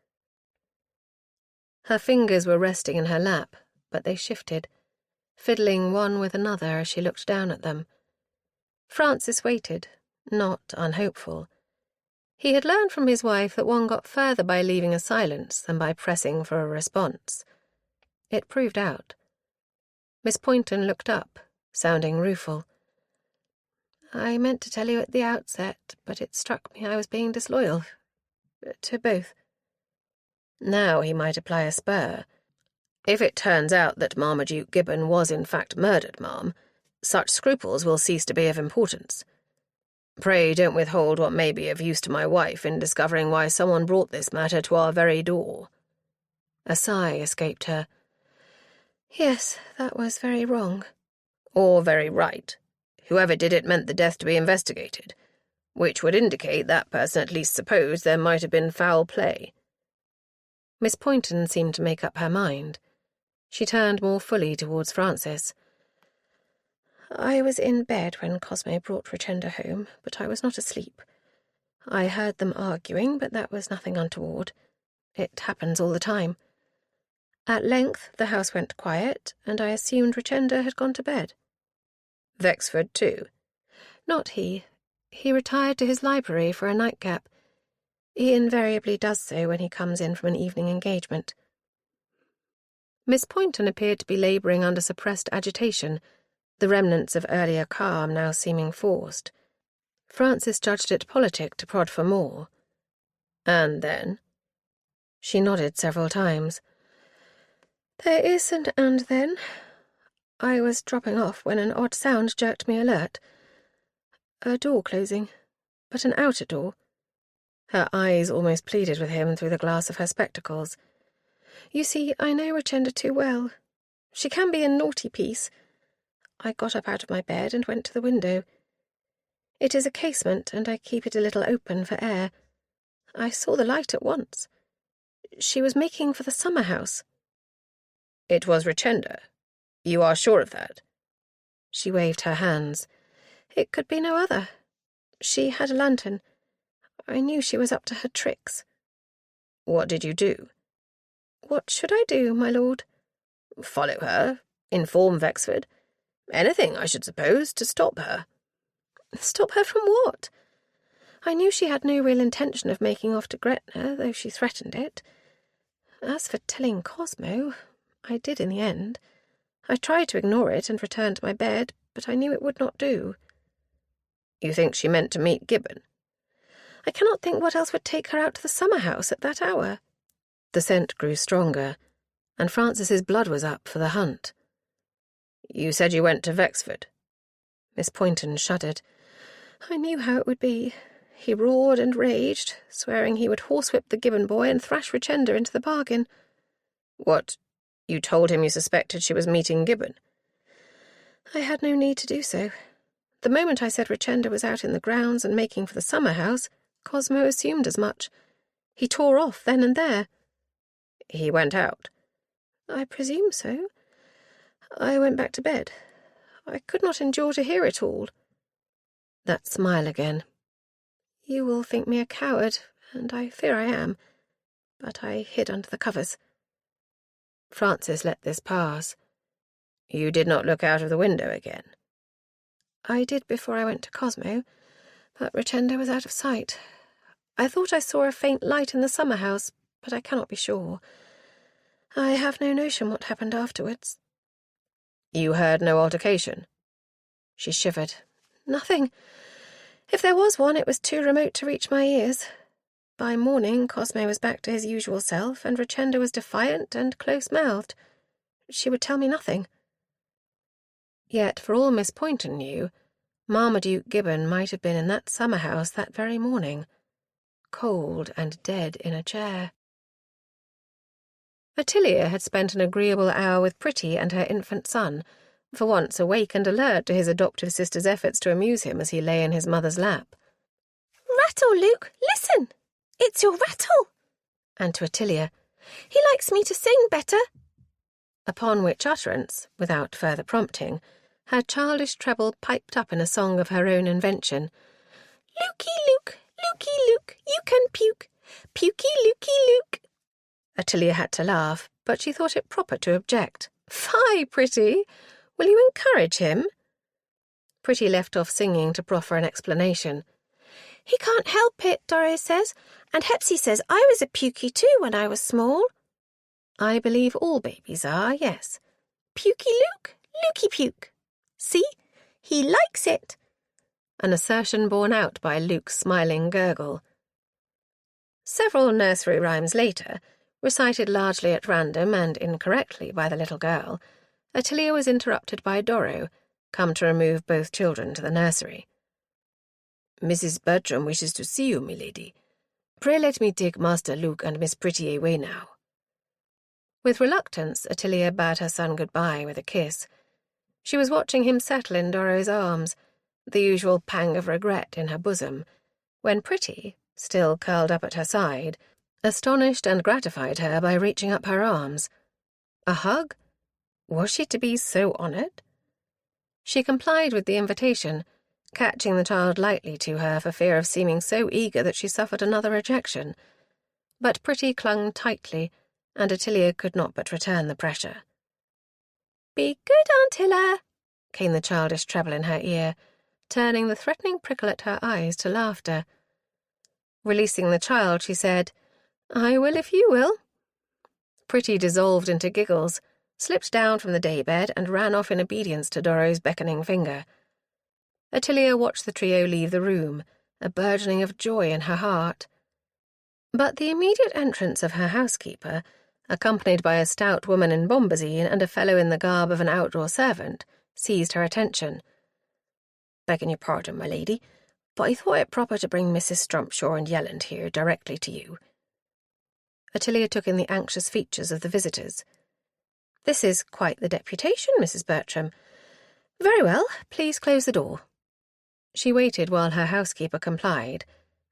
Her fingers were resting in her lap, but they shifted, fiddling one with another as she looked down at them. Francis waited, not unhopeful. He had learned from his wife that one got further by leaving a silence than by pressing for a response. It proved out. Miss Poynton looked up, sounding rueful. I meant to tell you at the outset, but it struck me I was being disloyal. To both. Now he might apply a spur. If it turns out that Marmaduke Gibbon was in fact murdered, ma'am, such scruples will cease to be of importance. Pray don't withhold what may be of use to my wife in discovering why someone brought this matter to our very door. A sigh escaped her. Yes, that was very wrong. Or very right. Whoever did it meant the death to be investigated, which would indicate that person at least supposed there might have been foul play. Miss Poynton seemed to make up her mind. She turned more fully towards Francis. I was in bed when Cosmo brought Richenda home, but I was not asleep. I heard them arguing, but that was nothing untoward. It happens all the time. At length the house went quiet, and I assumed Richenda had gone to bed. Vexford, too? Not he. He retired to his library for a nightcap. He invariably does so when he comes in from an evening engagement. Miss Poynton appeared to be labouring under suppressed agitation, the remnants of earlier calm now seeming forced. Francis judged it politic to prod for more. And then? She nodded several times. There is an and then. I was dropping off when an odd sound jerked me alert. A door closing, but an outer door. Her eyes almost pleaded with him through the glass of her spectacles. You see, I know Richenda too well. She can be a naughty piece. I got up out of my bed and went to the window. It is a casement, and I keep it a little open for air. I saw the light at once. She was making for the summer house. It was Richenda. You are sure of that? She waved her hands. It could be no other. She had a lantern. I knew she was up to her tricks. What did you do? What should I do, my lord? Follow her? Inform Vexford? Anything, I should suppose, to stop her. Stop her from what? I knew she had no real intention of making off to Gretna, though she threatened it. As for telling Cosmo, I did in the end. I tried to ignore it and return to my bed, but I knew it would not do. You think she meant to meet Gibbon? I cannot think what else would take her out to the summer house at that hour. The scent grew stronger, and Francis's blood was up for the hunt. You said you went to Vexford. Miss Poynton shuddered. I knew how it would be. He roared and raged, swearing he would horsewhip the Gibbon boy and thrash Richenda into the bargain. What, you told him you suspected she was meeting Gibbon? I had no need to do so. The moment I said Richenda was out in the grounds and making for the summer house, Cosmo assumed as much. He tore off then and there. He went out? I presume so. I went back to bed. I could not endure to hear it all. That smile again. You will think me a coward, and I fear I am, but I hid under the covers. Francis let this pass. You did not look out of the window again? I did before I went to Cosmo, but Richenda was out of sight. I thought I saw a faint light in the summer house, but I cannot be sure. I have no notion what happened afterwards. You heard no altercation? She shivered. Nothing. If there was one, it was too remote to reach my ears. By morning, Cosmo was back to his usual self, and Richenda was defiant and close-mouthed. She would tell me nothing. Yet, for all Miss Poynton knew, Marmaduke Gibbon might have been in that summer house that very morning, cold and dead in a chair. Ottilia had spent an agreeable hour with Pretty and her infant son, for once awake and alert to his adoptive sister's efforts to amuse him as he lay in his mother's lap. "Rattle, Luke, listen! It's your rattle!" And to Ottilia, "He likes me to sing better." Upon which utterance, without further prompting, her childish treble piped up in a song of her own invention. "Lukey, Luke, Lukey, Luke, you can puke. Pukey, Lukey, Luke." Ottilia had to laugh, but she thought it proper to object. "Fie, Pretty! Will you encourage him?" Pretty left off singing to proffer an explanation. "He can't help it, Doris says, and Hepsy says I was a pukey too when I was small." "I believe all babies are, yes." "Pukey Luke, Lukey puke. See, he likes it." An assertion borne out by Luke's smiling gurgle. Several nursery rhymes later, recited largely at random and incorrectly by the little girl, Ottilia was interrupted by Doro, come to remove both children to the nursery. "Mrs. Bertram wishes to see you, milady. Pray let me take Master Luke and Miss Pretty away now." With reluctance, Ottilia bade her son goodbye with a kiss. She was watching him settle in Doro's arms, the usual pang of regret in her bosom, when Pretty, still curled up at her side, astonished and gratified her by reaching up her arms. A hug? Was she to be so honoured? She complied with the invitation, catching the child lightly to her for fear of seeming so eager that she suffered another rejection. But Pretty clung tightly, and Ottilia could not but return the pressure. "Be good, Auntilla," came the childish treble in her ear, turning the threatening prickle at her eyes to laughter. Releasing the child, she said, "I will if you will." Pretty dissolved into giggles, slipped down from the daybed, and ran off in obedience to Doro's beckoning finger. Ottilia watched the trio leave the room, a burgeoning of joy in her heart. But the immediate entrance of her housekeeper, accompanied by a stout woman in bombazine and a fellow in the garb of an outdoor servant, seized her attention. "Begging your pardon, my lady, but I thought it proper to bring Mrs. Strumpshaw and Yelland here directly to you." Ottilia took in the anxious features of the visitors. "This is quite the deputation, Mrs. Bertram. Very well, please close the door." She waited while her housekeeper complied,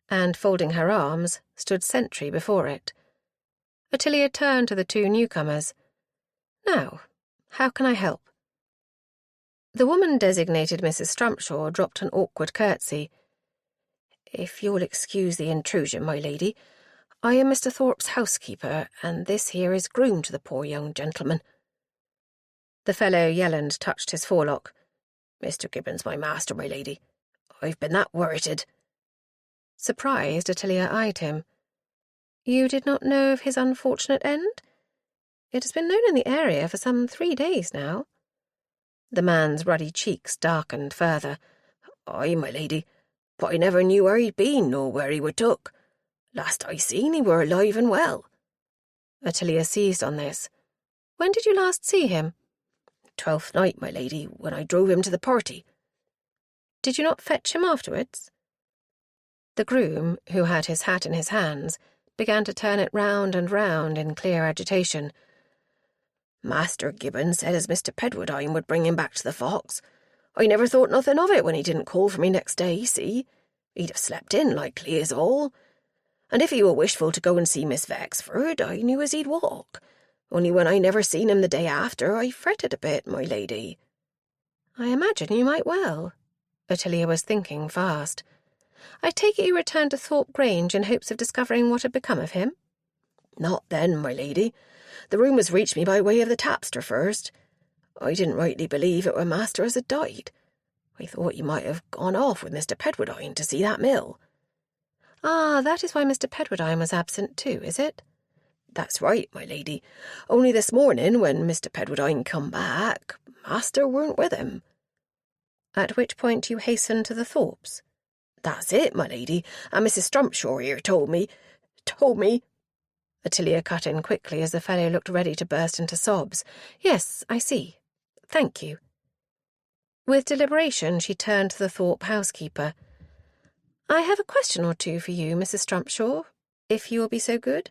and, folding her arms, stood sentry before it. Ottilia turned to the two newcomers. "Now, how can I help?" The woman designated Mrs. Strumpshaw dropped an awkward curtsy. "If you'll excuse the intrusion, my lady, I am Mr. Thorpe's housekeeper, and this here is groom to the poor young gentleman." The fellow Yelland touched his forelock. "Mr. Gibbon's my master, my lady. I've been that worrited." Surprised, Ottilia eyed him. "You did not know of his unfortunate end? It has been known in the area for some 3 days now." The man's ruddy cheeks darkened further. "Aye, my lady, but I never knew where he'd been nor where he were took. Last I seen he were alive and well." Ottilia seized on this. "When did you last see him?" 12th night, my lady, when I drove him to the party." Did you not fetch him afterwards?" The groom, who had his hat in his hands, began to turn it round and round in clear agitation. "Master Gibbon said as Mr. Pedwardine would bring him back to the Fox. I never thought nothing of it when he didn't call for me next day, see? He'd have slept in, likely as all. And if he were wishful to go and see Miss Vexford, I knew as he'd walk. Only when I never seen him the day after, I fretted a bit, my lady." "I imagine you might well." Ottilia was thinking fast. "I take it you returned to Thorpe Grange in hopes of discovering what had become of him?" "Not then, my lady. The rumours reached me by way of the tapster first. I didn't rightly believe it were master as had died. I thought he might have gone off with Mr. Pedwardine to see that mill." "Ah, that is why Mr. Pedwardine was absent too, is it?" "That's right, my lady. Only this morning, when Mr. Pedwardine come back, master weren't with him." "At which point you hastened to the Thorpes?" "That's it, my lady, and Mrs. Strumpshaw here told me... Ottilia cut in quickly as the fellow looked ready to burst into sobs. "Yes, I see. Thank you." With deliberation, she turned to the Thorpe housekeeper. "I have a question or two for you, Mrs. Strumpshaw, if you will be so good."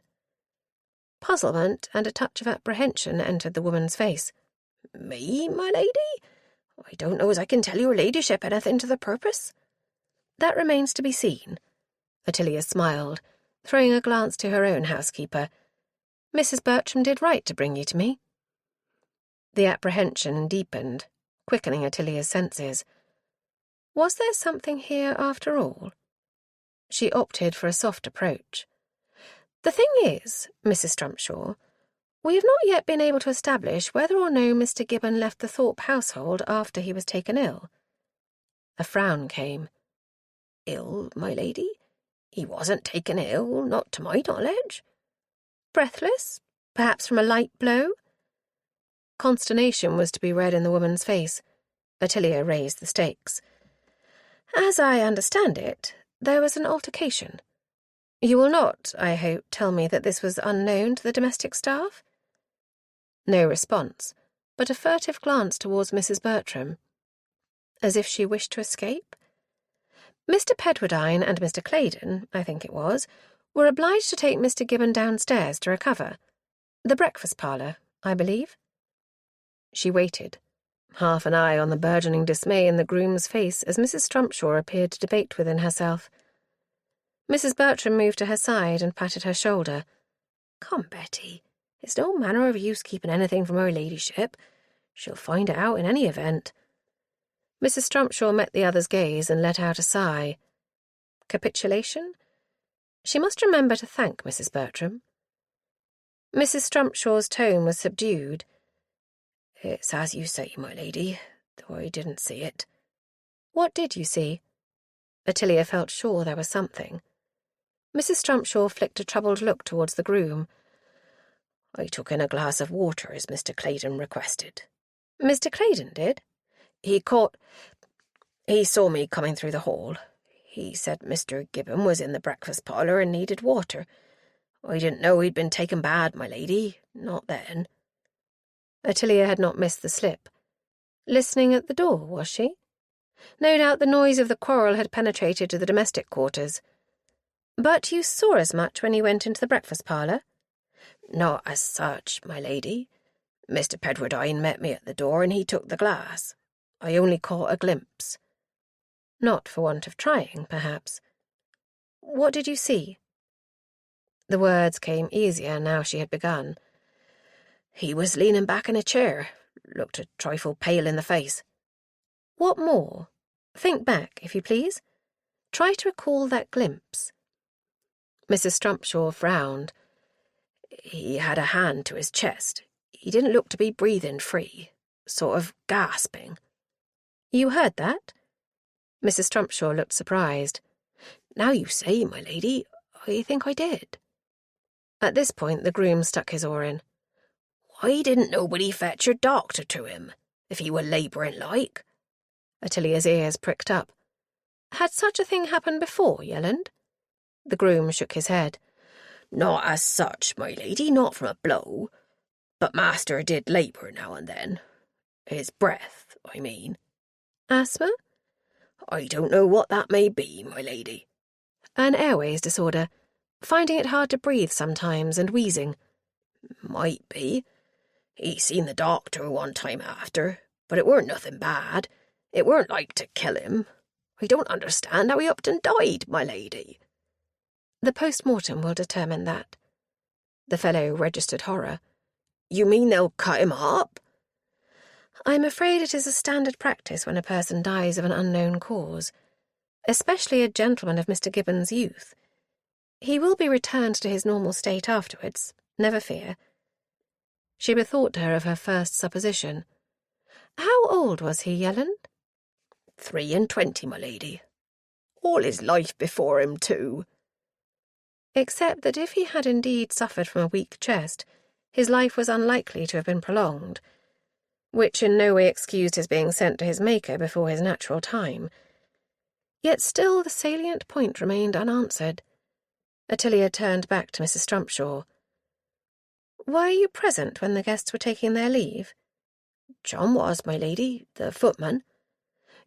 Puzzlement and a touch of apprehension entered the woman's face. "Me, my lady? I don't know as I can tell your ladyship anything to the purpose." "That remains to be seen." Ottilia smiled, throwing a glance to her own housekeeper. "Mrs. Bertram did right to bring you to me." The apprehension deepened, quickening Ottilia's senses. Was there something here after all? She opted for a soft approach. "The thing is, Mrs. Strumpshaw, we have not yet been able to establish whether or no Mr. Gibbon left the Thorpe household after he was taken ill." A frown came. "Ill, my lady? He wasn't taken ill, not to my knowledge." "Breathless? Perhaps from a light blow?" Consternation was to be read in the woman's face. Ottilia raised the stakes. "As I understand it, there was an altercation. You will not, I hope, tell me that this was unknown to the domestic staff?" No response, but a furtive glance towards Mrs. Bertram. As if she wished to escape? "Mr. Pedwardine and Mr. Claydon, I think it was, were obliged to take Mr. Gibbon downstairs to recover. The breakfast parlour, I believe." She waited, half an eye on the burgeoning dismay in the groom's face as Mrs. Strumpshaw appeared to debate within herself. Mrs. Bertram moved to her side and patted her shoulder. "Come, Betty, it's no manner of use keeping anything from her ladyship. She'll find it out in any event." Mrs. Strumpshaw met the other's gaze and let out a sigh. Capitulation? She must remember to thank Mrs. Bertram. Mrs. Strumpshaw's tone was subdued. "It's as you say, my lady, though I didn't see it." "What did you see?" Ottilia felt sure there was something. Mrs. Strumpshaw flicked a troubled look towards the groom. "I took in a glass of water as Mr. Claydon requested." "Mr. Claydon did?" He saw me coming through the hall. He said Mr. Gibbon was in the breakfast parlour and needed water. I didn't know he'd been taken bad, my lady, not then." Ottilia had not missed the slip. Listening at the door, was she? No doubt the noise of the quarrel had penetrated to the domestic quarters. "But you saw as much when you went into the breakfast parlour?" "Not as such, my lady. Mr. Pedwardine met me at the door and he took the glass. I only caught a glimpse." Not for want of trying, perhaps. "What did you see?" The words came easier now she had begun. "He was leaning back in a chair, looked a trifle pale in the face." "What more? Think back, if you please. Try to recall that glimpse." Mrs. Strumpshaw frowned. "He had a hand to his chest. He didn't look to be breathing free, sort of gasping." "You heard that?" Mrs. Strumpshaw looked surprised. "Now you say, my lady, I think I did." At this point the groom stuck his oar in. "Why didn't nobody fetch your doctor to him, if he were labouring like?" Ottilia's ears pricked up. "Had such a thing happened before, Yelland?" The groom shook his head. "Not as such, my lady, not from a blow. But master did labour now and then. His breath, I mean." "Asthma?" I don't know what that may be, my lady. An airways disorder, finding it hard to breathe sometimes and wheezing. Might be. He seen the doctor one time after, but it weren't nothing bad. It weren't like to kill him. I don't understand how he upped and died, my lady. The post-mortem will determine that. The fellow registered horror. You mean they'll cut him up? I'm afraid it is a standard practice when a person dies of an unknown cause, especially a gentleman of Mr. Gibbon's youth. He will be returned to his normal state afterwards, never fear. She bethought her of her first supposition. How old was he, Yelland? 23, my lady. All his life before him, too. Except that if he had indeed suffered from a weak chest, his life was unlikely to have been prolonged, which in no way excused his being sent to his Maker before his natural time. Yet still the salient point remained unanswered. Ottilia turned back to Mrs. Strumpshaw. Were you present when the guests were taking their leave? John was, my lady, the footman.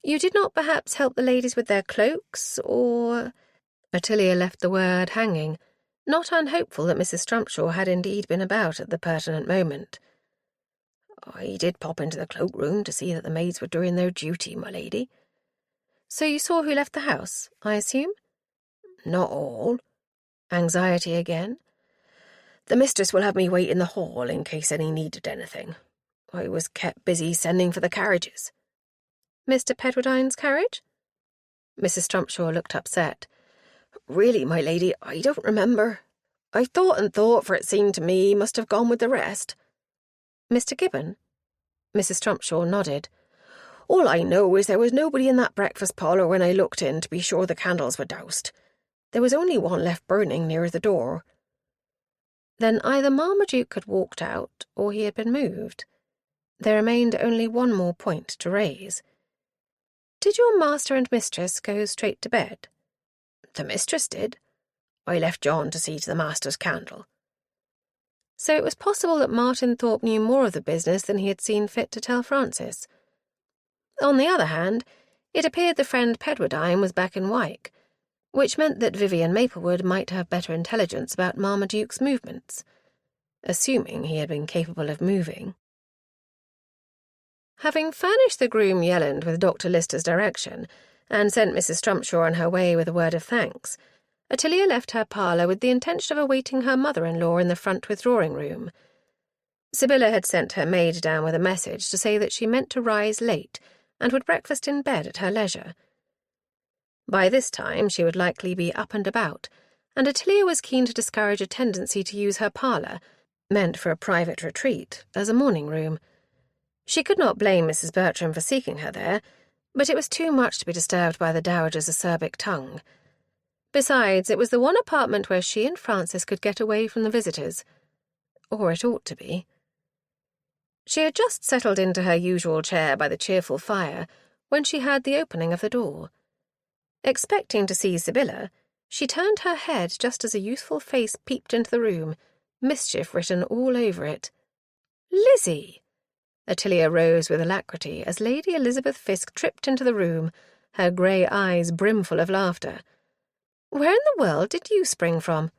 You did not perhaps help the ladies with their cloaks, or— Ottilia left the word hanging, not unhopeful that Mrs. Strumpshaw had indeed been about at the pertinent moment. I did pop into the cloak-room to see that the maids were doing their duty, my lady. So you saw who left the house, I assume? Not all. Anxiety again? The mistress will have me wait in the hall in case any needed anything. I was kept busy sending for the carriages. Mr. Pedwardine's carriage? Mrs. Strumpshaw looked upset. Really, my lady, I don't remember. I thought and thought, for it seemed to me he must have gone with the rest. Mr. Gibbon? Mrs. Strumpshaw nodded. All I know is there was nobody in that breakfast parlour when I looked in to be sure the candles were doused. There was only one left burning near the door. Then either Marmaduke had walked out, or he had been moved. There remained only one more point to raise. Did your master and mistress go straight to bed? The mistress did. I left John to see to the master's candle. So it was possible that Martin Thorpe knew more of the business than he had seen fit to tell Francis. On the other hand, it appeared the friend Pedwardine was back in Wyke, which meant that Vivian Maplewood might have better intelligence about Marmaduke's movements, assuming he had been capable of moving. Having furnished the groom Yelland with Dr. Lister's direction, and sent Mrs. Strumpshaw on her way with a word of thanks, Ottilia left her parlour with the intention of awaiting her mother-in-law in the front withdrawing-room. Sibylla had sent her maid down with a message to say that she meant to rise late and would breakfast in bed at her leisure. By this time she would likely be up and about, and Ottilia was keen to discourage a tendency to use her parlour, meant for a private retreat, as a morning-room. She could not blame Mrs. Bertram for seeking her there, but it was too much to be disturbed by the dowager's acerbic tongue. Besides, it was the one apartment where she and Francis could get away from the visitors. Or it ought to be. She had just settled into her usual chair by the cheerful fire when she heard the opening of the door. Expecting to see Sibylla, she turned her head just as a youthful face peeped into the room, mischief written all over it. "Lizzie!" Ottilia rose with alacrity as Lady Elizabeth Fisk tripped into the room, her grey eyes brimful of laughter. "Where in the world did you spring from?"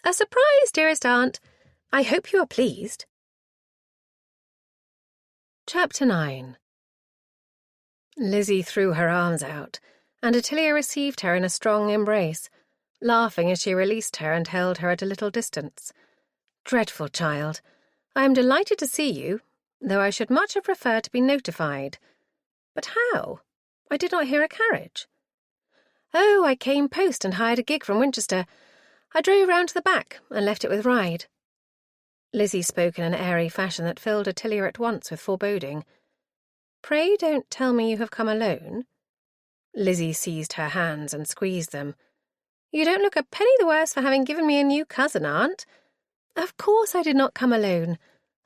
"A surprise, dearest aunt. I hope you are pleased." Chapter 9. Lizzie threw her arms out, and Ottilia received her in a strong embrace, laughing as she released her and held her at a little distance. "Dreadful child, I am delighted to see you, though I should much have preferred to be notified. But how? I did not hear a carriage." "Oh, I came post and hired a gig from Winchester. I drove round to the back and left it with Ryde." Lizzie spoke in an airy fashion that filled Ottilia at once with foreboding. "Pray don't tell me you have come alone." Lizzie seized her hands and squeezed them. "You don't look a penny the worse for having given me a new cousin, aunt. Of course I did not come alone.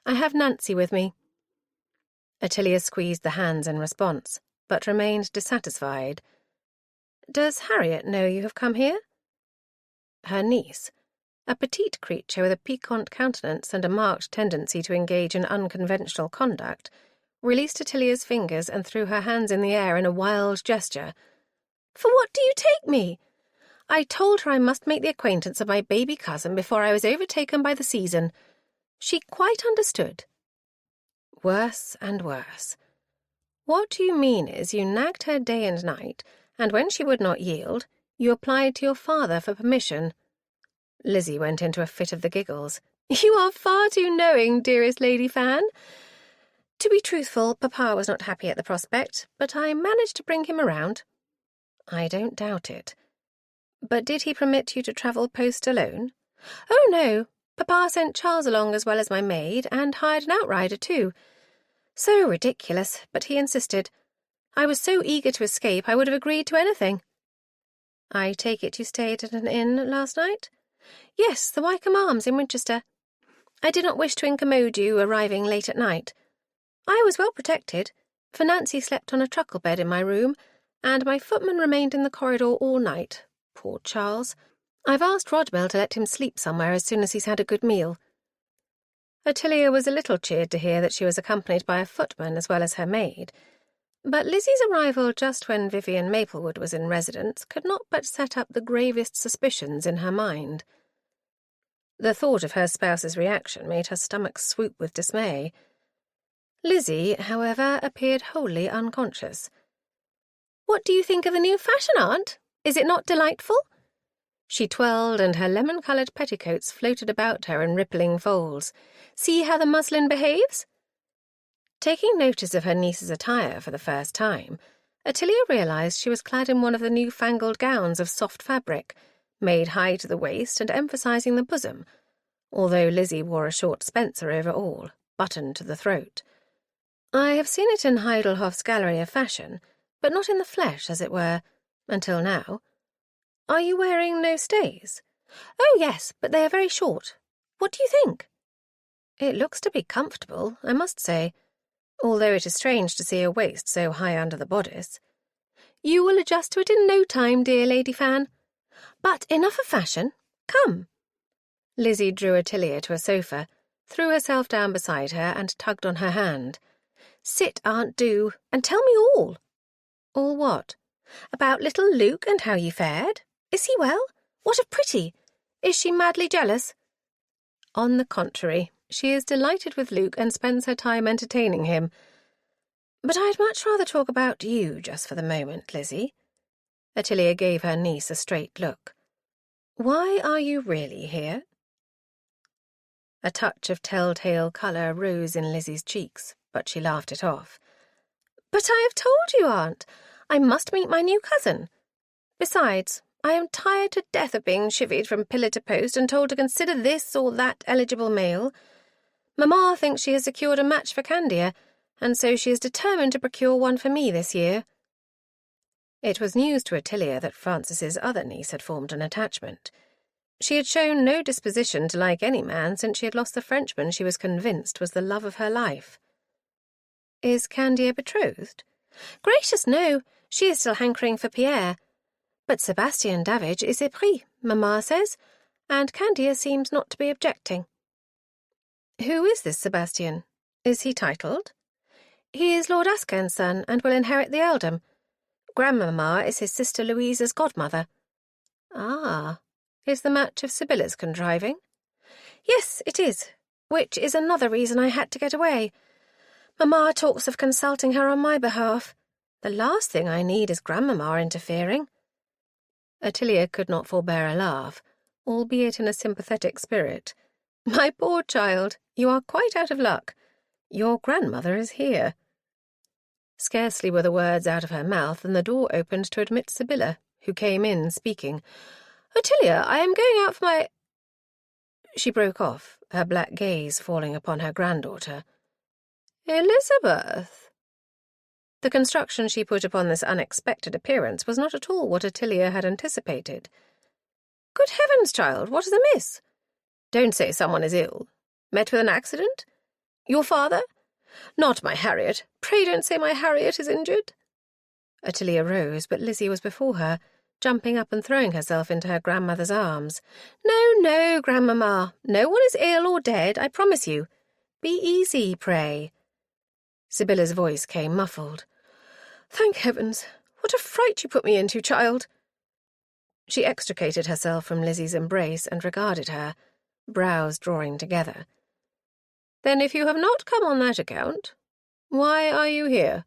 I have Nancy with me." Ottilia squeezed the hands in response, but remained dissatisfied. "Does Harriet know you have come here?" Her niece, a petite creature with a piquant countenance and a marked tendency to engage in unconventional conduct, released Ottilia's fingers and threw her hands in the air in a wild gesture. "For what do you take me? I told her I must make the acquaintance of my baby cousin before I was overtaken by the season. She quite understood." Worse and worse. What you mean is you nagged her day and night, and when she would not yield, you applied to your father for permission. Lizzie went into a fit of the giggles. "You are far too knowing, dearest Lady Fan. To be truthful, Papa was not happy at the prospect, but I managed to bring him around." "I don't doubt it. But did he permit you to travel post alone?" "Oh, no. Papa sent Charles along as well as my maid, and hired an outrider too. So ridiculous, but he insisted. I was so eager to escape I would have agreed to anything." "I take it you stayed at an inn last night?" "Yes, the Wycombe Arms in Winchester. I did not wish to incommode you arriving late at night. I was well protected, for Nancy slept on a truckle bed in my room, and my footman remained in the corridor all night. Poor Charles. I've asked Rodwell to let him sleep somewhere as soon as he's had a good meal." Ottilia was a little cheered to hear that she was accompanied by a footman as well as her maid, but Lizzie's arrival just when Vivian Maplewood was in residence could not but set up the gravest suspicions in her mind. The thought of her spouse's reaction made her stomach swoop with dismay. Lizzie, however, appeared wholly unconscious. "What do you think of the new fashion, Aunt? Is it not delightful?" She twirled, and her lemon-coloured petticoats floated about her in rippling folds. "See how the muslin behaves?" Taking notice of her niece's attire for the first time, Ottilia realised she was clad in one of the new-fangled gowns of soft fabric, made high to the waist and emphasising the bosom, although Lizzie wore a short spencer over all, buttoned to the throat. I have seen it in Heidelhoff's Gallery of Fashion, but not in the flesh, as it were, until now. Are you wearing no stays? Oh, yes, but they are very short. What do you think? It looks to be comfortable, I must say, although it is strange to see a waist so high under the bodice. You will adjust to it in no time, dear Lady Fan. But enough of fashion. Come. Lizzie drew Ottilia to a sofa, threw herself down beside her, and tugged on her hand. Sit, Aunt, do, and tell me all. All what? About little Luke and how you fared? Is he well? What of Pretty? Is she madly jealous? On the contrary, she is delighted with Luke and spends her time entertaining him. But I'd much rather talk about you just for the moment, Lizzie. Ottilia gave her niece a straight look. Why are you really here? A touch of telltale colour rose in Lizzie's cheeks, but she laughed it off. But I have told you, Aunt. I must meet my new cousin. Besides, I am tired to death of being chivied from pillar to post and told to consider this or that eligible male. Mamma thinks she has secured a match for Candia, and so she is determined to procure one for me this year. It was news to Ottilia that Francis's other niece had formed an attachment. She had shown no disposition to like any man since she had lost the Frenchman she was convinced was the love of her life. Is Candia betrothed? Gracious, no. She is still hankering for Pierre. But Sebastian Davidge is épris, Mamma says, and Candia seems not to be objecting. Who is this Sebastian? Is he titled? He is Lord Asker's son, and will inherit the earldom. Grandmamma is his sister Louisa's godmother. Ah, is the match of Sybilla's contriving? Yes, it is, which is another reason I had to get away. Mamma talks of consulting her on my behalf. The last thing I need is Grandmamma interfering. Ottilia could not forbear a laugh, albeit in a sympathetic spirit. My poor child, you are quite out of luck. Your grandmother is here. Scarcely were the words out of her mouth than the door opened to admit Sybylla, who came in, speaking. Ottilia, I am going out for my— She broke off, her black gaze falling upon her granddaughter. Elizabeth! The construction she put upon this unexpected appearance was not at all what Ottilia had anticipated. Good heavens, child, what is amiss? Don't say someone is ill. Met with an accident? Your father? Not my Harriet. Pray don't say my Harriet is injured. Ottilia rose, but Lizzie was before her, jumping up and throwing herself into her grandmother's arms. No, no, Grandmamma. No one is ill or dead, I promise you. Be easy, pray. Sybilla's voice came muffled. "Thank heavens! What a fright you put me into, child!" She extricated herself from Lizzie's embrace and regarded her, brows drawing together. "Then if you have not come on that account, why are you here?"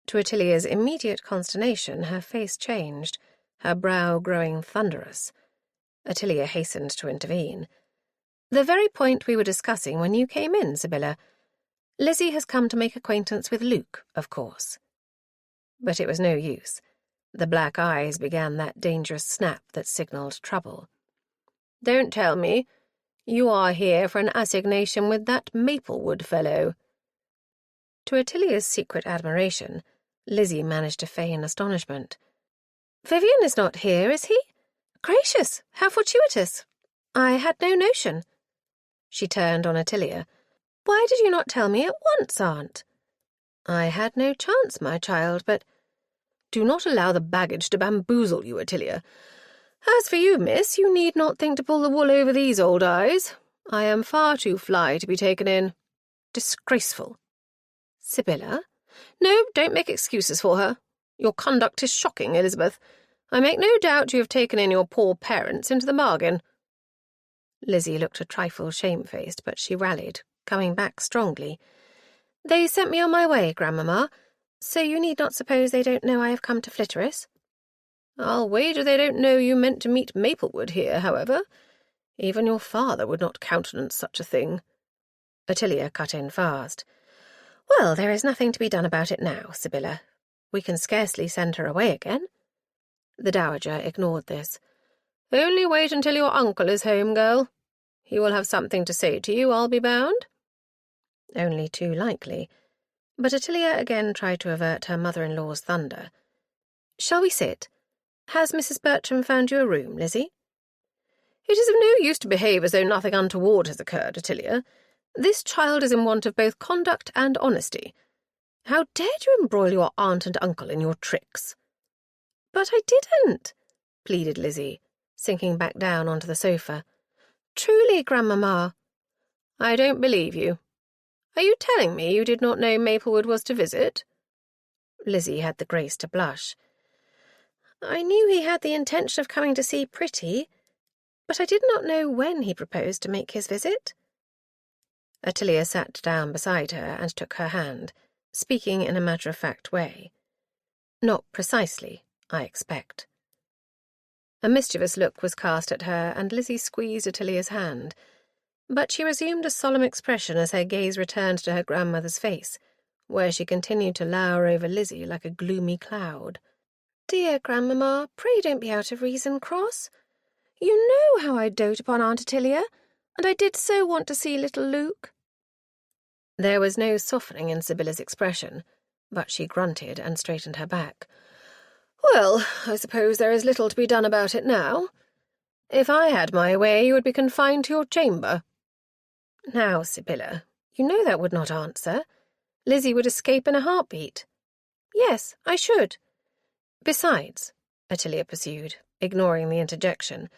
To Ottilia's immediate consternation, her face changed, her brow growing thunderous. Ottilia hastened to intervene. "The very point we were discussing when you came in, Sybylla. Lizzie has come to make acquaintance with Luke, of course." But it was no use. The black eyes began that dangerous snap that signalled trouble. "Don't tell me. You are here for an assignation with that Maplewood fellow." To Ottilia's secret admiration, Lizzie managed to feign astonishment. "Vivian is not here, is he? Gracious, how fortuitous! I had no notion." She turned on Ottilia. "Why did you not tell me at once, Aunt?" "I had no chance, my child, but—" "Do not allow the baggage to bamboozle you, Ottilia. As for you, miss, you need not think to pull the wool over these old eyes. I am far too fly to be taken in. Disgraceful." "Sybylla?" "No, don't make excuses for her. Your conduct is shocking, Elizabeth. I make no doubt you have taken in your poor parents into the bargain." Lizzie looked a trifle shamefaced, but she rallied, coming back strongly. "They sent me on my way, Grandmamma, so you need not suppose they don't know I have come to Flitteris." "I'll wager they don't know you meant to meet Maplewood here, however. Even your father would not countenance such a thing." Ottilia cut in fast. "Well, there is nothing to be done about it now, Sybylla. We can scarcely send her away again." The dowager ignored this. "Only wait until your uncle is home, girl. He will have something to say to you, I'll be bound." Only too likely. But Ottilia again tried to avert her mother-in-law's thunder. "Shall we sit? Has Mrs. Bertram found you a room, Lizzie?" "It is of no use to behave as though nothing untoward has occurred, Ottilia. This child is in want of both conduct and honesty. How dared you embroil your aunt and uncle in your tricks?" "But I didn't," pleaded Lizzie, sinking back down onto the sofa. "Truly, Grandmamma." "I don't believe you. Are you telling me you did not know Maplewood was to visit?" Lizzie had the grace to blush. "I knew he had the intention of coming to see Pretty, but I did not know when he proposed to make his visit." Ottilia sat down beside her and took her hand, speaking in a matter-of-fact way. "Not precisely, I expect." A mischievous look was cast at her, and Lizzie squeezed Ottilia's hand, but she resumed a solemn expression as her gaze returned to her grandmother's face, where she continued to lower over Lizzie like a gloomy cloud. "Dear Grandmamma, pray don't be out of reason cross. You know how I dote upon Aunt Ottilia, and I did so want to see little Luke." There was no softening in Sybilla's expression, but she grunted and straightened her back. "Well, I suppose there is little to be done about it now. If I had my way, you would be confined to your chamber." "Now, Sybylla, you know that would not answer. Lizzie would escape in a heartbeat." "Yes, I should." "Besides," Ottilia pursued, ignoring the interjection,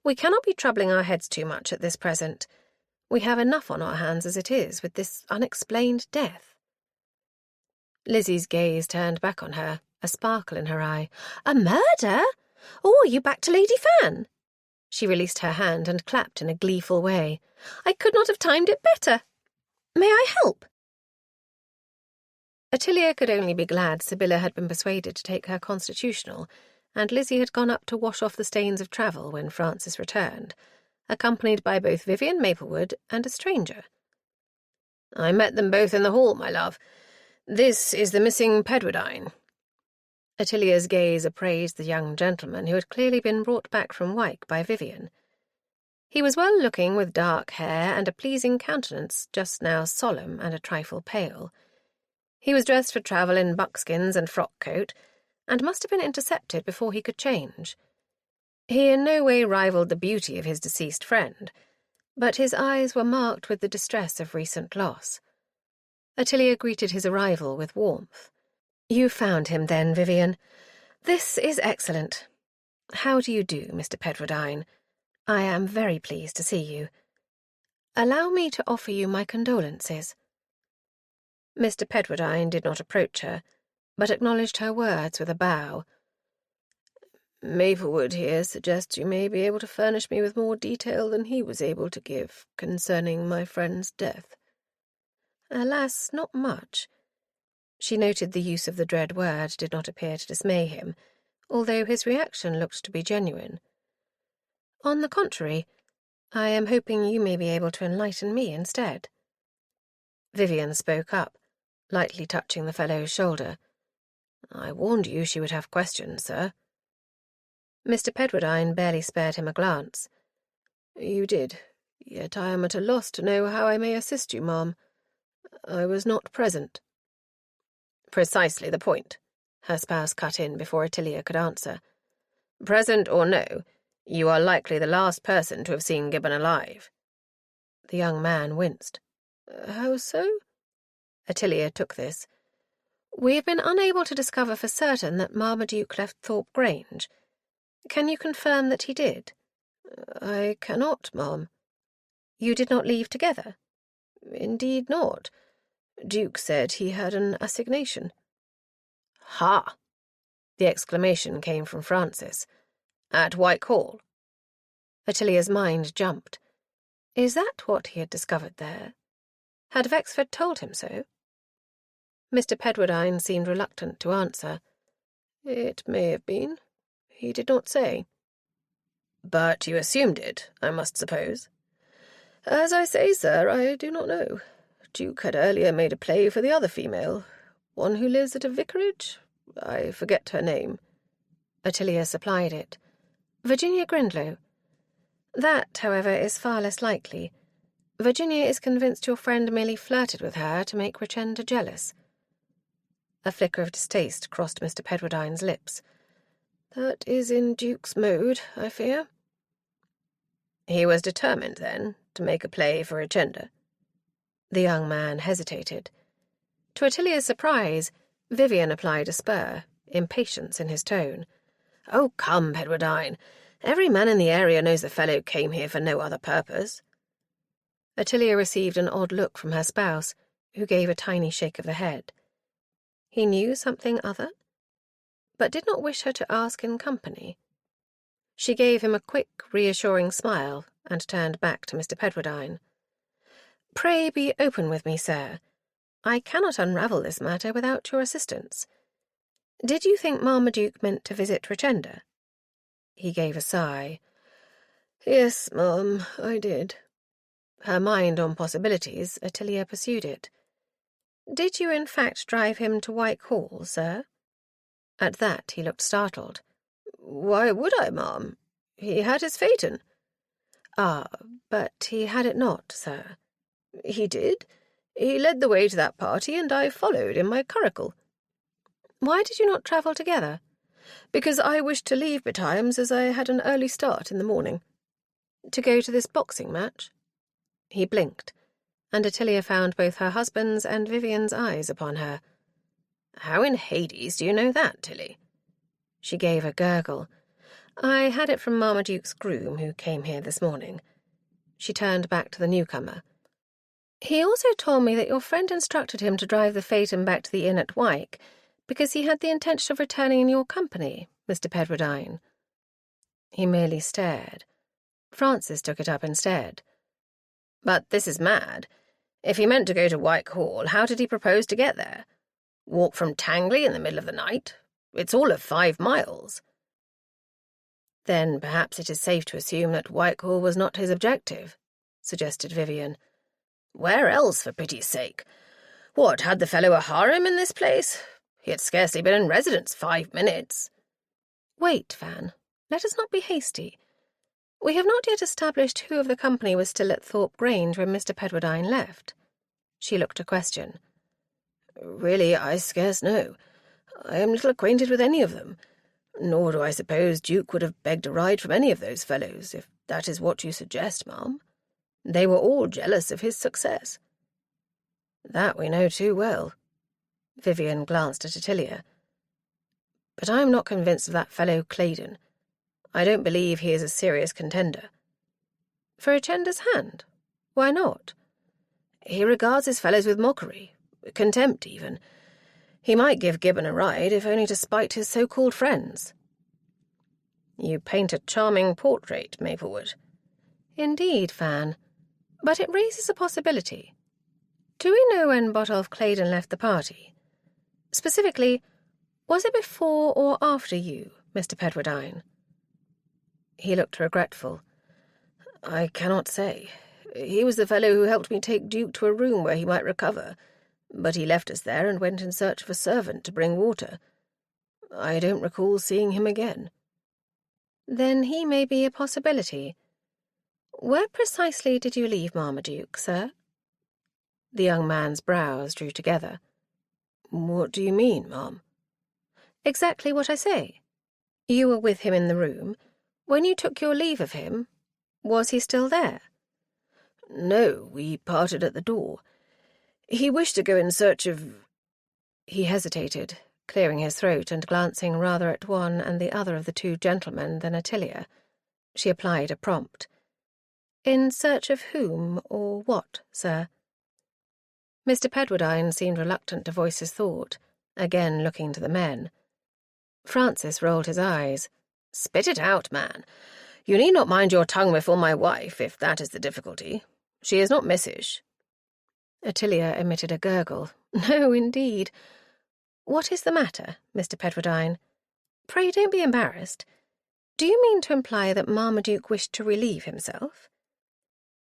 "we cannot be troubling our heads too much at this present. We have enough on our hands as it is with this unexplained death." Lizzie's gaze turned back on her, a sparkle in her eye. "A murder? Oh, are you back to Lady Fan?" She released her hand and clapped in a gleeful way. "I could not have timed it better. May I help?" Ottilia could only be glad Sybylla had been persuaded to take her constitutional, and Lizzie had gone up to wash off the stains of travel when Francis returned, accompanied by both Vivian Maplewood and a stranger. "I met them both in the hall, my love. This is the missing Pedwardine." Ottilia's gaze appraised the young gentleman who had clearly been brought back from Wyke by Vivian. He was well-looking with dark hair and a pleasing countenance, just now solemn and a trifle pale. He was dressed for travel in buckskins and frock-coat, and must have been intercepted before he could change. He in no way rivalled the beauty of his deceased friend, but his eyes were marked with the distress of recent loss. Ottilia greeted his arrival with warmth. "You found him, then, Vivian. This is excellent. How do you do, Mr. Pedwardine? I am very pleased to see you. Allow me to offer you my condolences." Mr. Pedwardine did not approach her, but acknowledged her words with a bow. Maplewood here suggests you may be able to furnish me with more detail than he was able to give concerning my friend's death. Alas, not much. She noted the use of the dread word did not appear to dismay him, although his reaction looked to be genuine. On the contrary, I am hoping you may be able to enlighten me instead. Vivian spoke up, lightly touching the fellow's shoulder. I warned you she would have questions, sir. Mr. Pedwardine barely spared him a glance. You did, yet I am at a loss to know how I may assist you, ma'am. I was not present. Precisely the point, her spouse cut in before Ottilia could answer. Present or no, you are likely the last person to have seen Gibbon alive. The young man winced. How so? Ottilia took this. We have been unable to discover for certain that Marmaduke left Thorpe Grange. Can you confirm that he did? I cannot, ma'am. You did not leave together? Indeed not. Duke said he had an assignation. Ha! The exclamation came from Francis. At Whitehall. Ottilia's mind jumped. Is that what he had discovered there? Had Vexford told him so? Mr. Pedwardine seemed reluctant to answer. It may have been. He did not say. But you assumed it, I must suppose. As I say, sir, I do not know. Duke had earlier made a play for the other female, one who lives at a vicarage. I forget her name. Ottilia supplied it. Virginia Grindlow. That, however, is far less likely. Virginia is convinced your friend merely flirted with her to make Richenda jealous. A flicker of distaste crossed Mr. Pedwardine's lips. That is in Duke's mode, I fear. He was determined, then, to make a play for Richenda. The young man hesitated. To Ottilia's surprise, Vivian applied a spur, impatience in his tone. Oh, come, Pedwardine. Every man in the area knows the fellow came here for no other purpose. Ottilia received an odd look from her spouse, who gave a tiny shake of the head. He knew something other, but did not wish her to ask in company. She gave him a quick, reassuring smile and turned back to Mr. Pedwardine. Pray be open with me, sir. I cannot unravel this matter without your assistance. Did you think Marmaduke meant to visit Richenda? He gave a sigh. Yes, ma'am, I did. Her mind on possibilities, Ottilia pursued it. Did you in fact drive him to Whitehall, sir? At that he looked startled. Why would I, ma'am? He had his phaeton. Ah, but he had it not, sir. He did. He led the way to that party, and I followed in my curricle. Why did you not travel together? Because I wished to leave betimes, as I had an early start in the morning. To go to this boxing match? He blinked, and Ottilia found both her husband's and Vivian's eyes upon her. How in Hades do you know that, Tilly? She gave a gurgle. I had it from Marmaduke's groom, who came here this morning. She turned back to the newcomer. He also told me that your friend instructed him to drive the phaeton back to the inn at Wyke, because he had the intention of returning in your company, Mr. Pedwardine. He merely stared. Francis took it up instead. But this is mad. If he meant to go to Whitehall, how did he propose to get there? Walk from Tangley in the middle of the night? It's all of 5 miles. Then perhaps it is safe to assume that Whitehall was not his objective, suggested Vivian. Where else, for pity's sake? What, had the fellow a harem in this place? He had scarcely been in residence 5 minutes. Wait, Van. Let us not be hasty. We have not yet established who of the company was still at Thorpe Grange when Mr. Pedwardine left. She looked a question. Really, I scarce know. I am little acquainted with any of them, nor do I suppose Duke would have begged a ride from any of those fellows, if that is what you suggest, ma'am. They were all jealous of his success. That we know too well. Vivian glanced at Ottilia. But I am not convinced of that fellow Claydon. I don't believe he is a serious contender. For Richenda's hand? Why not? He regards his fellows with mockery. contempt even. He might give Gibbon a ride, if only to spite his so-called friends." "You paint a charming portrait, Maplewood." "Indeed, Fan. But it raises a possibility. Do we know when Botolph Claydon left the party? Specifically, was it before or after you, Mr. Pedwardine?" He looked regretful. "I cannot say. He was the fellow who helped me take Duke to a room where he might recover, but he left us there and went in search of a servant to bring water. I don't recall seeing him again." "Then he may be a possibility. Where precisely did you leave Marmaduke, sir?" The young man's brows drew together. "What do you mean, ma'am?" "Exactly what I say. You were with him in the room. When you took your leave of him, was he still there?" "No, we parted at the door. He wished to go in search of—" He hesitated, clearing his throat and glancing rather at one and the other of the two gentlemen than Ottilia. She applied a prompt. "In search of whom or what, sir?" Mr. Pedwardine seemed reluctant to voice his thought, again looking to the men. Francis rolled his eyes. "Spit it out, man. You need not mind your tongue before my wife, if that is the difficulty. She is not missish." Ottilia emitted a gurgle. "No, indeed. What is the matter, Mr. Pedwardine? Pray don't be embarrassed. Do you mean to imply that Marmaduke wished to relieve himself?"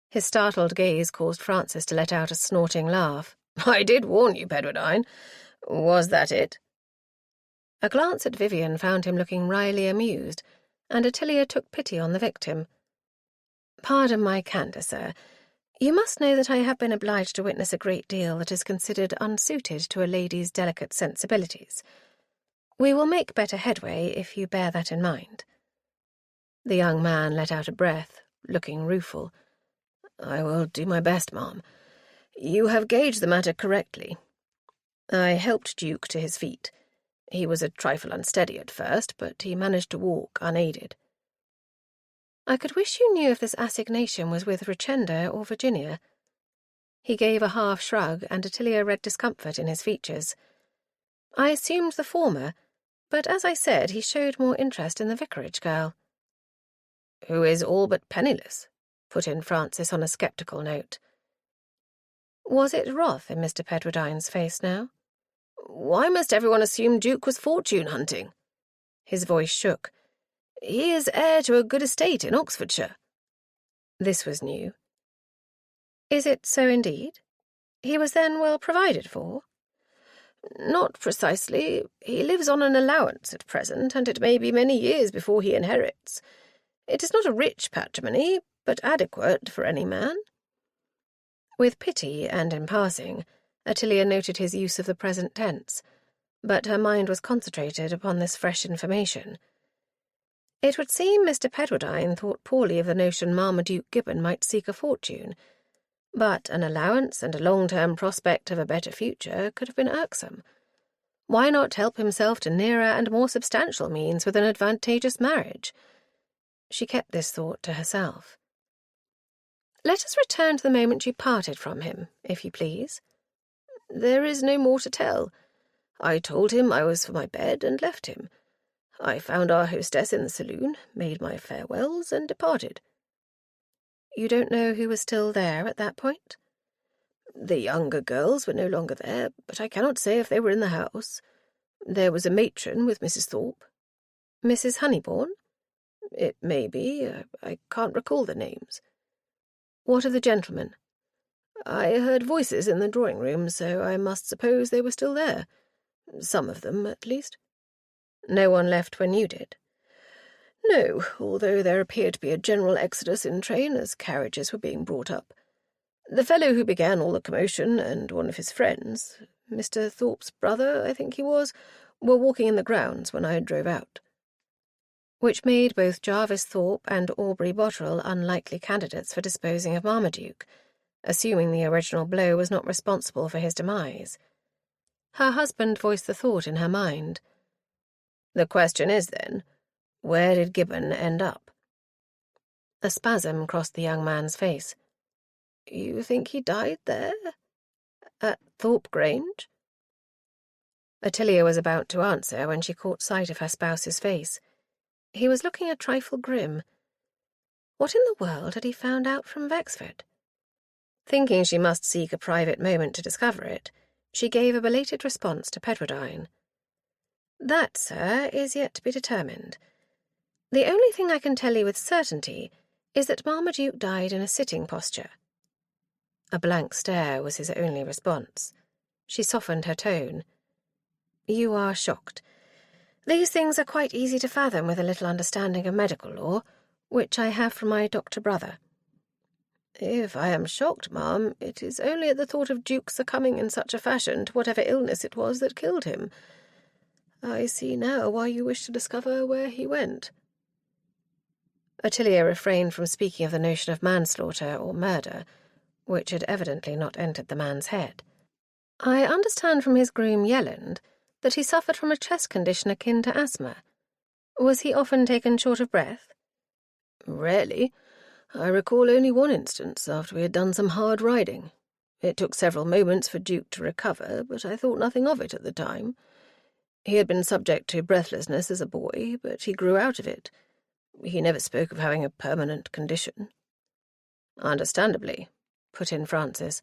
His startled gaze caused Francis to let out a snorting laugh. "I did warn you, Pedwardine. Was that it?" A glance at Vivian found him looking wryly amused, and Ottilia took pity on the victim. "Pardon my candour, sir. You must know that I have been obliged to witness a great deal that is considered unsuited to a lady's delicate sensibilities. We will make better headway if you bear that in mind." The young man let out a breath, looking rueful. "I will do my best, ma'am. You have gauged the matter correctly. I helped Duke to his feet. He was a trifle unsteady at first, but he managed to walk unaided." "I could wish you knew if this assignation was with Richenda or Virginia." He gave a half shrug, and Ottilia read discomfort in his features. "I assumed the former, but as I said, he showed more interest in the vicarage girl." "Who is all but penniless," put in Francis on a sceptical note. Was it wrath in Mr. Pedwardine's face now? "Why must everyone assume Duke was fortune-hunting?" His voice shook. "He is heir to a good estate in Oxfordshire." This was new. "Is it so indeed? He was then well provided for?" "Not precisely. He lives on an allowance at present, and it may be many years before he inherits. It is not a rich patrimony, but adequate for any man." With pity and in passing, Ottilia noted his use of the present tense, but her mind was concentrated upon this fresh information. It would seem Mr. Pedwardine thought poorly of the notion Marmaduke Gibbon might seek a fortune, but an allowance and a long-term prospect of a better future could have been irksome. Why not help himself to nearer and more substantial means with an advantageous marriage? She kept this thought to herself. "Let us return to the moment you parted from him, if you please." "There is no more to tell. I told him I was for my bed and left him. I found our hostess in the saloon, made my farewells, and departed." "You don't know who was still there at that point?" "The younger girls were no longer there, but I cannot say if they were in the house. There was a matron with Mrs. Thorpe." "Mrs. Honeybourne?" "It may be. I can't recall the names." "What of the gentlemen?" "I heard voices in the drawing-room, so I must suppose they were still there. Some of them, at least." "No one left when you did?" "No, although there appeared to be a general exodus in train as carriages were being brought up. The fellow who began all the commotion and one of his friends, Mr. Thorpe's brother, I think he was, were walking in the grounds when I drove out." Which made both Jarvis Thorpe and Aubrey Botterill unlikely candidates for disposing of Marmaduke, assuming the original blow was not responsible for his demise. Her husband voiced the thought in her mind. "The question is, then, where did Gibbon end up?" A spasm crossed the young man's face. "You think he died there? At Thorpe Grange?" Ottilia was about to answer when she caught sight of her spouse's face. He was looking a trifle grim. What in the world had he found out from Wexford? Thinking she must seek a private moment to discover it, she gave a belated response to Pedrodine. "That, sir, is yet to be determined. The only thing I can tell you with certainty is that Marmaduke died in a sitting posture." A blank stare was his only response. She softened her tone. "You are shocked. These things are quite easy to fathom with a little understanding of medical law, which I have from my doctor brother." "If I am shocked, ma'am, it is only at the thought of Duke succumbing in such a fashion to whatever illness it was that killed him. I see now why you wish to discover where he went." Ottilia refrained from speaking of the notion of manslaughter or murder, which had evidently not entered the man's head. "I understand from his groom Yelland that he suffered from a chest condition akin to asthma. Was he often taken short of breath?" "Rarely. I recall only one instance after we had done some hard riding. It took several moments for Duke to recover, but I thought nothing of it at the time. He had been subject to breathlessness as a boy, but he grew out of it. He never spoke of having a permanent condition." "Understandably," put in Francis.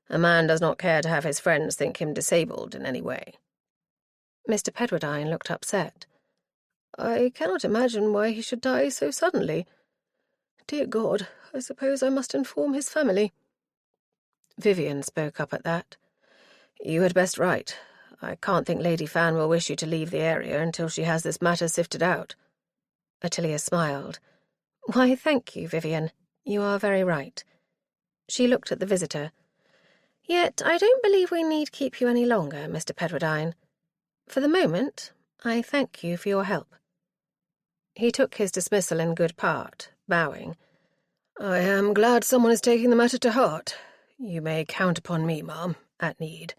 "A man does not care to have his friends think him disabled in any way." Mr. Pedrodine looked upset. "I cannot imagine why he should die so suddenly. Dear God, I suppose I must inform his family." Vivian spoke up at that. "You had best write. I can't think Lady Fan will wish you to leave the area until she has this matter sifted out." Ottilia smiled. "Why, thank you, Vivian. You are very right." She looked at the visitor. "Yet I don't believe we need keep you any longer, Mr. Pedrodine. For the moment, I thank you for your help." He took his dismissal in good part, bowing. "I am glad someone is taking the matter to heart. You may count upon me, ma'am, at need."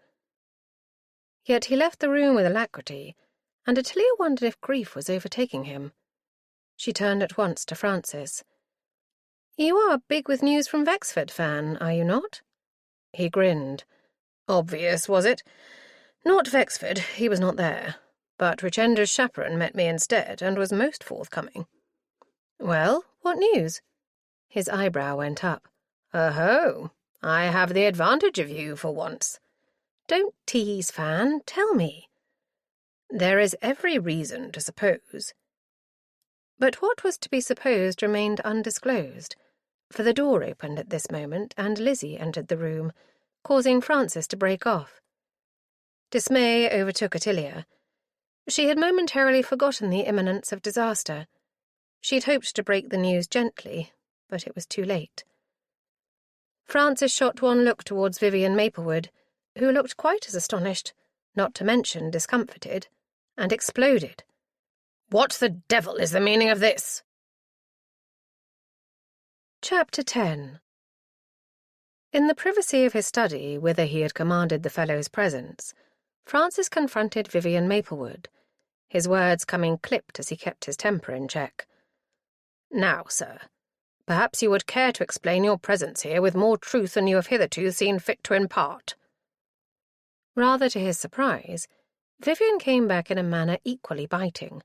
Yet he left the room with alacrity, and Ottilia wondered if grief was overtaking him. She turned at once to Francis. "You are big with news from Wexford, Fan, are you not?" He grinned. "Obvious, was it? Not Wexford, he was not there. But Richender's chaperone met me instead, and was most forthcoming." "Well, what news?" His eyebrow went up. "Oh, I have the advantage of you for once." "Don't tease, Fan. Tell me." "There is every reason to suppose." But what was to be supposed remained undisclosed, for the door opened at this moment and Lizzie entered the room, causing Francis to break off. Dismay overtook Ottilia. She had momentarily forgotten the imminence of disaster. She'd hoped to break the news gently, but it was too late. Francis shot one look towards Vivian Maplewood, who looked quite as astonished, not to mention discomfited, and exploded. "What the devil is the meaning of this?" Chapter 10. In the privacy of his study, whither he had commanded the fellow's presence, Francis confronted Vivian Maplewood, his words coming clipped as he kept his temper in check. "Now, sir, perhaps you would care to explain your presence here with more truth than you have hitherto seen fit to impart." Rather to his surprise, Vivian came back in a manner equally biting.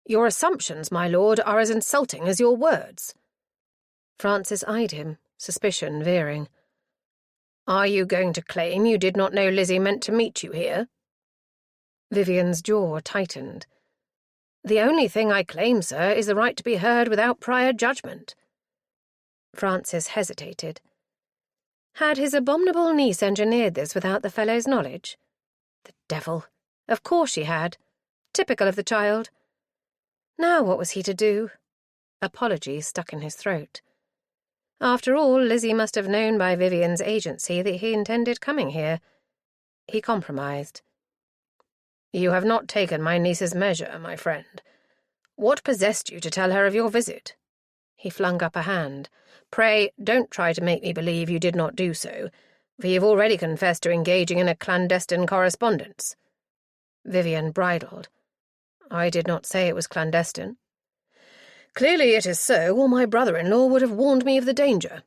"Your assumptions, my lord, are as insulting as your words." Francis eyed him, suspicion veering. "Are you going to claim you did not know Lizzie meant to meet you here?" Vivian's jaw tightened. "The only thing I claim, sir, is the right to be heard without prior judgment." Francis hesitated. Had his abominable niece engineered this without the fellow's knowledge? The devil! Of course she had. Typical of the child. Now what was he to do? Apology stuck in his throat. After all, Lizzie must have known by Vivian's agency that he intended coming here. He compromised. "You have not taken my niece's measure, my friend. What possessed you to tell her of your visit?" He flung up a hand. "Pray, don't try to make me believe you did not do so, for you have already confessed to engaging in a clandestine correspondence." Vivian bridled. "I did not say it was clandestine." "Clearly it is so, or my brother-in-law would have warned me of the danger.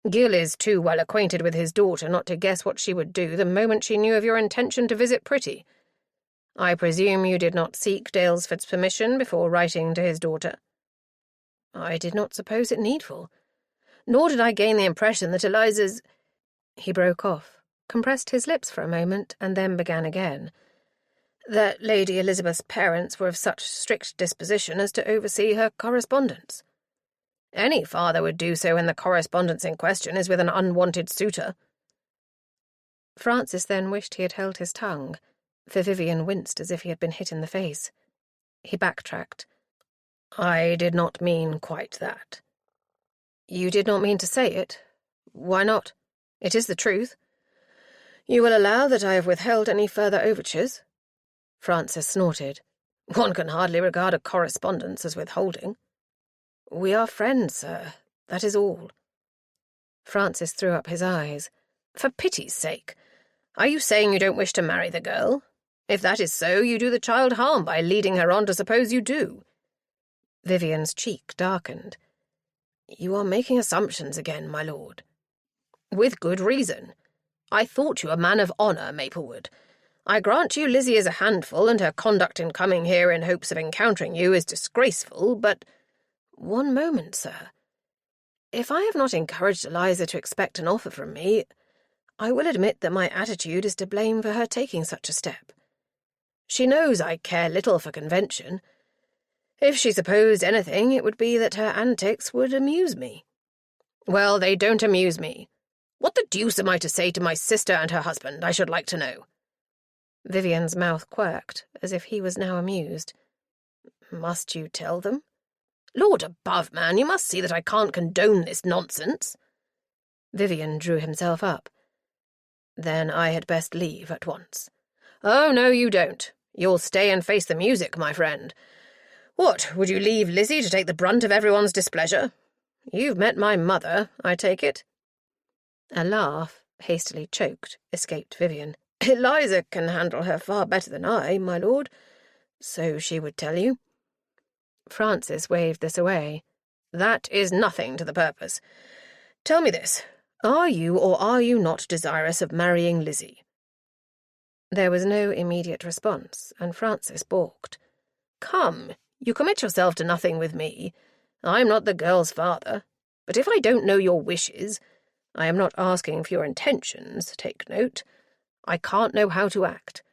Gil is too well acquainted with his daughter not to guess what she would do the moment she knew of your intention to visit Pretty. I presume you did not seek Daylesford's permission before writing to his daughter?" "I did not suppose it needful. Nor did I gain the impression that Eliza's—" He broke off, compressed his lips for a moment, and then began again. "That Lady Elizabeth's parents were of such strict disposition as to oversee her correspondence. Any father would do so when the correspondence in question is with an unwanted suitor." Francis then wished he had held his tongue, for Vivian winced as if he had been hit in the face. He backtracked. "I did not mean quite that." "You did not mean to say it? Why not? It is the truth." "You will allow that I have withheld any further overtures?" Francis snorted. "One can hardly regard a correspondence as withholding." "We are friends, sir. That is all." Francis threw up his eyes. "For pity's sake! Are you saying you don't wish to marry the girl? If that is so, you do the child harm by leading her on to suppose you do." Vivian's cheek darkened. "You are making assumptions again, my lord." "With good reason. I thought you a man of honour, Maplewood. I grant you Lizzie is a handful, and her conduct in coming here in hopes of encountering you is disgraceful, but—" "One moment, sir. If I have not encouraged Eliza to expect an offer from me, I will admit that my attitude is to blame for her taking such a step. She knows I care little for convention. If she supposed anything, it would be that her antics would amuse me." "Well, they don't amuse me. What the deuce am I to say to my sister and her husband, I should like to know?" Vivian's mouth quirked, as if he was now amused. "Must you tell them?" "Lord above, man, you must see that I can't condone this nonsense." Vivian drew himself up. "Then I had best leave at once." "Oh, no, you don't. You'll stay and face the music, my friend. What, would you leave Lizzie to take the brunt of everyone's displeasure? You've met my mother, I take it?" A laugh, hastily choked, escaped Vivian. "Eliza can handle her far better than I, my lord. So she would tell you." Francis waved this away. "That is nothing to the purpose. Tell me this. Are you or are you not desirous of marrying Lizzie?" There was no immediate response, and Francis balked. "Come, you commit yourself to nothing with me. I'm not the girl's father. But if I don't know your wishes, I am not asking for your intentions, take note. I can't know how to act,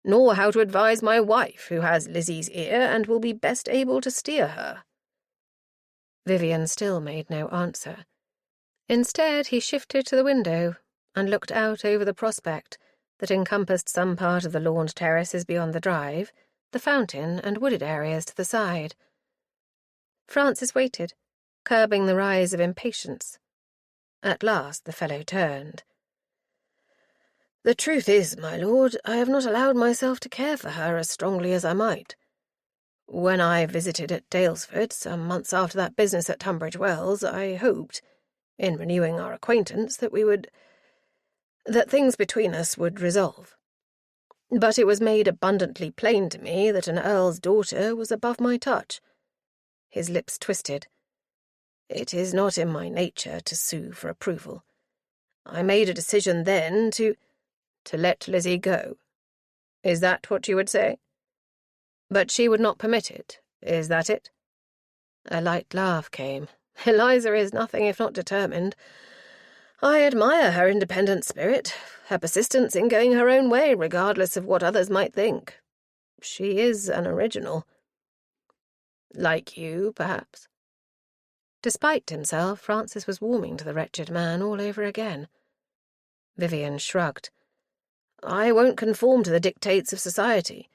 nor how to advise my wife, who has Lizzie's ear and will be best able to steer her." Vivian still made no answer. Instead, he shifted to the window and looked out over the prospect that encompassed some part of the lawned terraces beyond the drive, the fountain and wooded areas to the side. Francis waited, curbing the rise of impatience. At last the fellow turned. "The truth is, my lord, I have not allowed myself to care for her as strongly as I might. When I visited at Daylesford, some months after that business at Tunbridge Wells, I hoped, in renewing our acquaintance, that things between us would resolve. But it was made abundantly plain to me that an earl's daughter was above my touch." His lips twisted. "It is not in my nature to sue for approval. I made a decision then to let Lizzie go. Is that what you would say? But she would not permit it, is that it?" A light laugh came. "Eliza is nothing if not determined. I admire her independent spirit, her persistence in going her own way, regardless of what others might think. She is an original. Like you, perhaps." Despite himself, Francis was warming to the wretched man all over again. Vivian shrugged. "I won't conform to the dictates of society.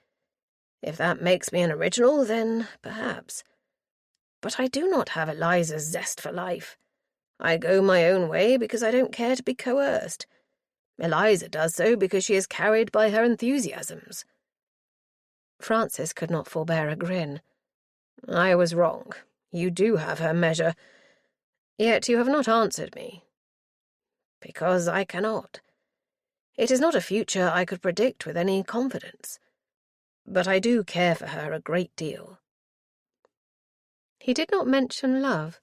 If that makes me an original, then perhaps. But I do not have Eliza's zest for life. I go my own way because I don't care to be coerced. Eliza does so because she is carried by her enthusiasms." Francis could not forbear a grin. "I was wrong. You do have her measure. Yet you have not answered me." "Because I cannot. It is not a future I could predict with any confidence. But I do care for her a great deal." He did not mention love.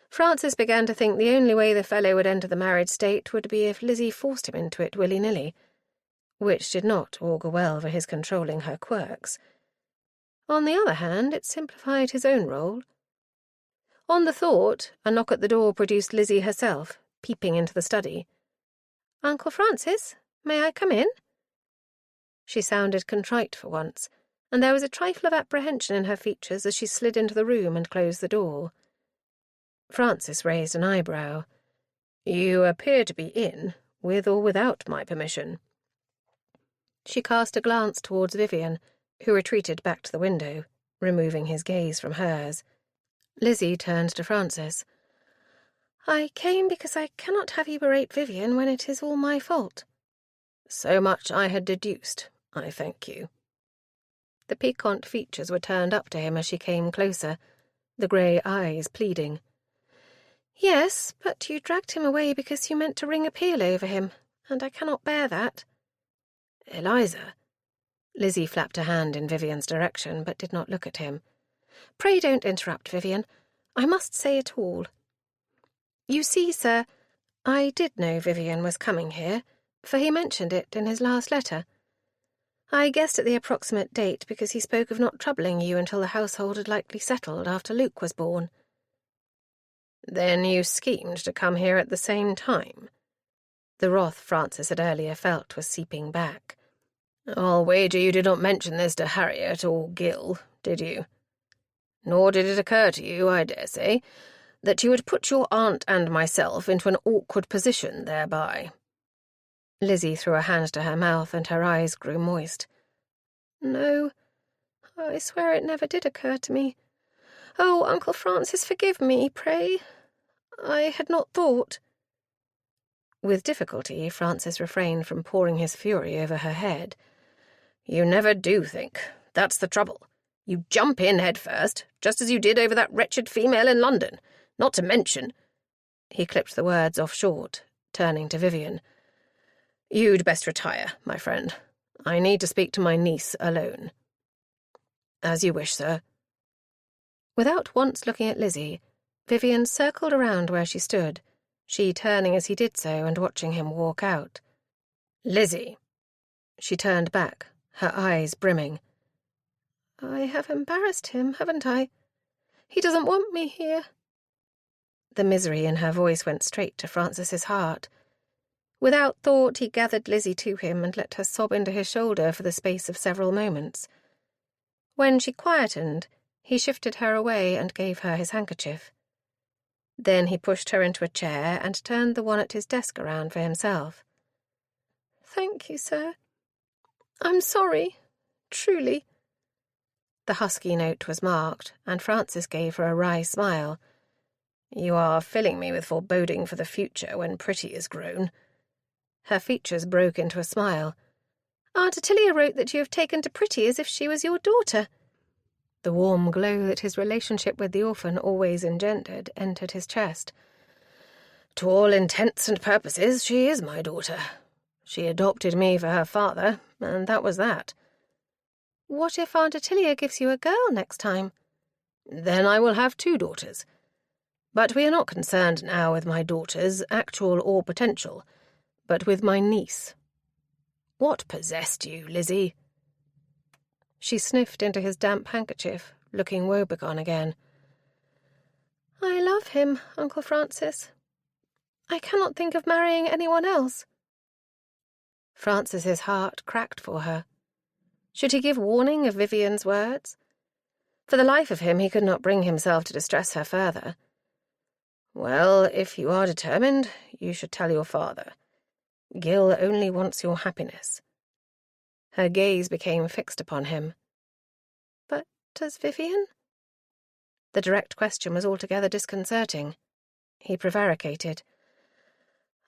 Francis began to think the only way the fellow would enter the married state would be if Lizzie forced him into it willy-nilly, which did not augur well for his controlling her quirks. On the other hand, it simplified his own role. On the thought, a knock at the door produced Lizzie herself, peeping into the study. "Uncle Francis, may I come in?" She sounded contrite for once, and there was a trifle of apprehension in her features as she slid into the room and closed the door. Francis raised an eyebrow. "You appear to be in, with or without my permission." She cast a glance towards Vivian, who retreated back to the window, removing his gaze from hers. Lizzie turned to Francis. "I came because I cannot have you berate Vivian when it is all my fault." "So much I had deduced, I thank you." The piquant features were turned up to him as she came closer, the grey eyes pleading. "Yes, but you dragged him away because you meant to ring appeal over him, and I cannot bear that." "Eliza." Lizzie flapped a hand in Vivian's direction, but did not look at him. "Pray don't interrupt, Vivian. I must say it all. You see, sir, I did know Vivian was coming here, for he mentioned it in his last letter. I guessed at the approximate date because he spoke of not troubling you until the household had likely settled after Luke was born." "Then you schemed to come here at the same time?" The wrath Francis had earlier felt was seeping back. "I'll wager you did not mention this to Harriet or Gil, did you? Nor did it occur to you, I dare say, that you would put your aunt and myself into an awkward position thereby." Lizzie threw her hand to her mouth and her eyes grew moist. "No, I swear it never did occur to me. Oh, Uncle Francis, forgive me, pray. I had not thought." With difficulty, Francis refrained from pouring his fury over her head. "You never do think. That's the trouble. You jump in head first, just as you did over that wretched female in London. Not to mention—" He clipped the words off short, turning to Vivian. "You'd best retire, my friend. I need to speak to my niece alone." "As you wish, sir." Without once looking at Lizzie, Vivian circled around where she stood, she turning as he did so and watching him walk out. "Lizzie!" She turned back, her eyes brimming. "I have embarrassed him, haven't I? He doesn't want me here." The misery in her voice went straight to Francis's heart. Without thought, he gathered Lizzie to him and let her sob into his shoulder for the space of several moments. When she quietened, he shifted her away and gave her his handkerchief. Then he pushed her into a chair and turned the one at his desk around for himself. "Thank you, sir. I'm sorry, truly." The husky note was marked, and Francis gave her a wry smile. "You are filling me with foreboding for the future when Pretty is grown." Her features broke into a smile. "Aunt Ottilia wrote that you have taken to Pretty as if she was your daughter." The warm glow that his relationship with the orphan always engendered entered his chest. "To all intents and purposes, she is my daughter. She adopted me for her father, and that was that." "What if Aunt Ottilia gives you a girl next time?" "Then I will have 2 daughters. But we are not concerned now with my daughters, actual or potential, but with my niece. What possessed you, Lizzie?" She sniffed into his damp handkerchief, looking woebegone again. "I love him, Uncle Francis. I cannot think of marrying anyone else." Francis's heart cracked for her. Should he give warning of Vivian's words? For the life of him, he could not bring himself to distress her further. "Well, if you are determined, you should tell your father. Gil only wants your happiness." Her gaze became fixed upon him. "But does Vivian?" The direct question was altogether disconcerting. He prevaricated.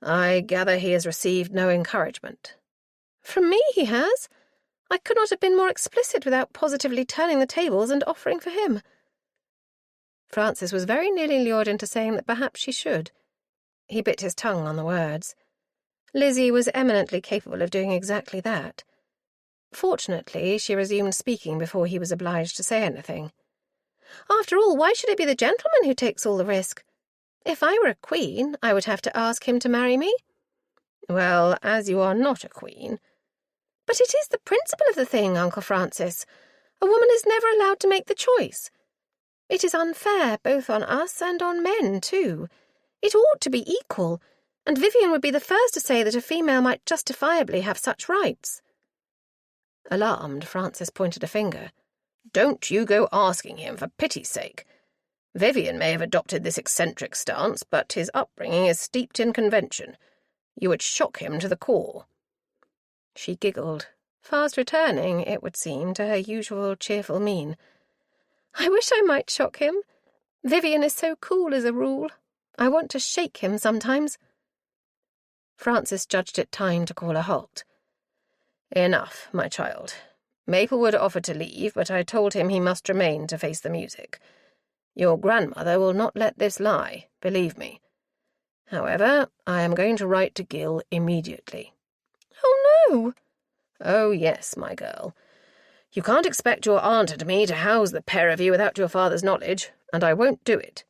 "I gather he has received no encouragement." "From me he has. I could not have been more explicit without positively turning the tables and offering for him." Francis was very nearly lured into saying that perhaps she should. He bit his tongue on the words. Lizzie was eminently capable of doing exactly that. Fortunately, she resumed speaking before he was obliged to say anything. "After all, why should it be the gentleman who takes all the risk? If I were a queen, I would have to ask him to marry me. Well, as you are not a queen— But it is the principle of the thing, Uncle Francis. A woman is never allowed to make the choice. It is unfair, both on us and on men, too. It ought to be equal, and Vivian would be the first to say that a female might justifiably have such rights. Alarmed, Francis pointed a finger. Don't you go asking him, for pity's sake. Vivian may have adopted this eccentric stance, but his upbringing is steeped in convention. You would shock him to the core. She giggled, fast returning, it would seem, to her usual cheerful mien. I wish I might shock him. Vivian is so cool as a rule. I want to shake him sometimes. Francis judged it time to call a halt. Enough, my child. Maplewood offered to leave, but I told him he must remain to face the music. Your grandmother will not let this lie, believe me. However, I am going to write to Gil immediately. Oh, no! Oh, yes, my girl. You can't expect your aunt and me to house the pair of you without your father's knowledge, and I won't do it.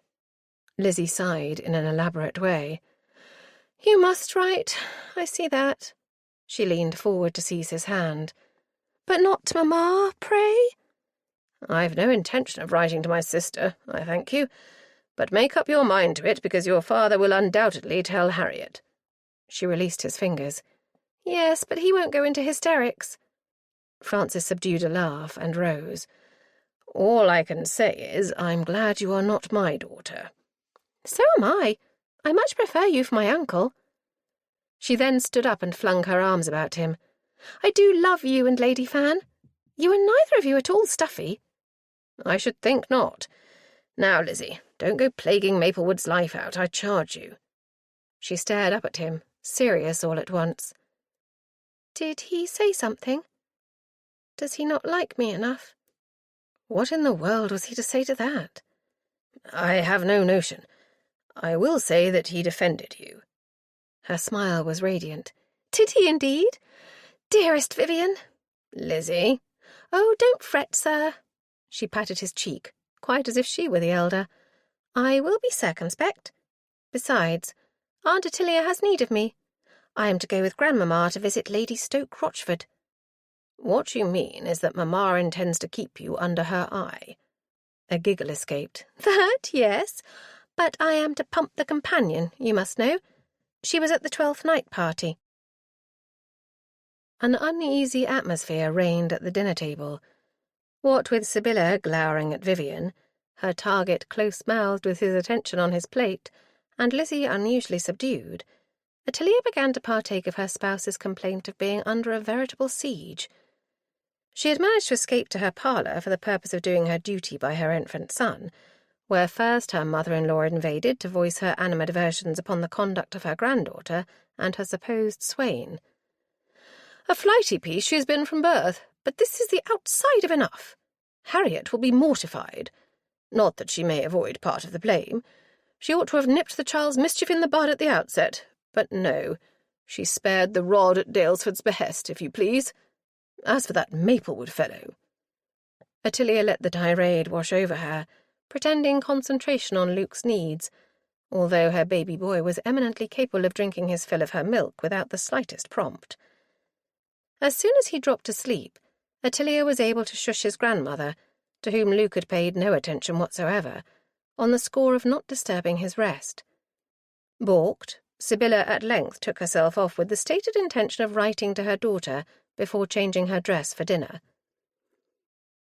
Lizzie sighed in an elaborate way. You must write, I see that. She leaned forward to seize his hand. But not to Mamma, pray? I've no intention of writing to my sister, I thank you, but make up your mind to it, because your father will undoubtedly tell Harriet. She released his fingers. Yes, but he won't go into hysterics. Francis subdued a laugh and rose. All I can say is, I'm glad you are not my daughter. So am I. I much prefer you for my uncle. She then stood up and flung her arms about him. I do love you and Lady Fan. You are neither of you at all stuffy. I should think not. Now, Lizzie, don't go plaguing Maplewood's life out, I charge you. She stared up at him, serious all at once. Did he say something? Does he not like me enough? What in the world was he to say to that? I have no notion. I will say that he defended you. Her smile was radiant. Did he indeed? Dearest Vivian. Lizzie. Oh, don't fret, sir. She patted his cheek, quite as if she were the elder. I will be circumspect. Besides, Aunt Ottilia has need of me. I am to go with Grandmamma to visit Lady Stoke Rochford. What you mean is that Mamma intends to keep you under her eye. A giggle escaped. That, yes. But I am to pump the companion, you must know. She was at the 12th night party. An uneasy atmosphere reigned at the dinner table. What with Sibylla glowering at Vivian, her target close-mouthed with his attention on his plate, and Lizzie unusually subdued, Ottilia began to partake of her spouse's complaint of being under a veritable siege. She had managed to escape to her parlour for the purpose of doing her duty by her infant son, where first her mother-in-law invaded to voice her animadversions upon the conduct of her granddaughter and her supposed swain. A flighty piece she has been from birth, but this is the outside of enough. Harriet will be mortified. Not that she may avoid part of the blame. She ought to have nipped the child's mischief in the bud at the outset, but no. She spared the rod at Dalesford's behest, if you please. As for that Maplewood fellow— Ottilia let the tirade wash over her, pretending concentration on Luke's needs, although her baby boy was eminently capable of drinking his fill of her milk without the slightest prompt. As soon as he dropped to sleep, Ottilia was able to shush his grandmother, to whom Luke had paid no attention whatsoever, on the score of not disturbing his rest. Balked, Sibylla at length took herself off with the stated intention of writing to her daughter before changing her dress for dinner.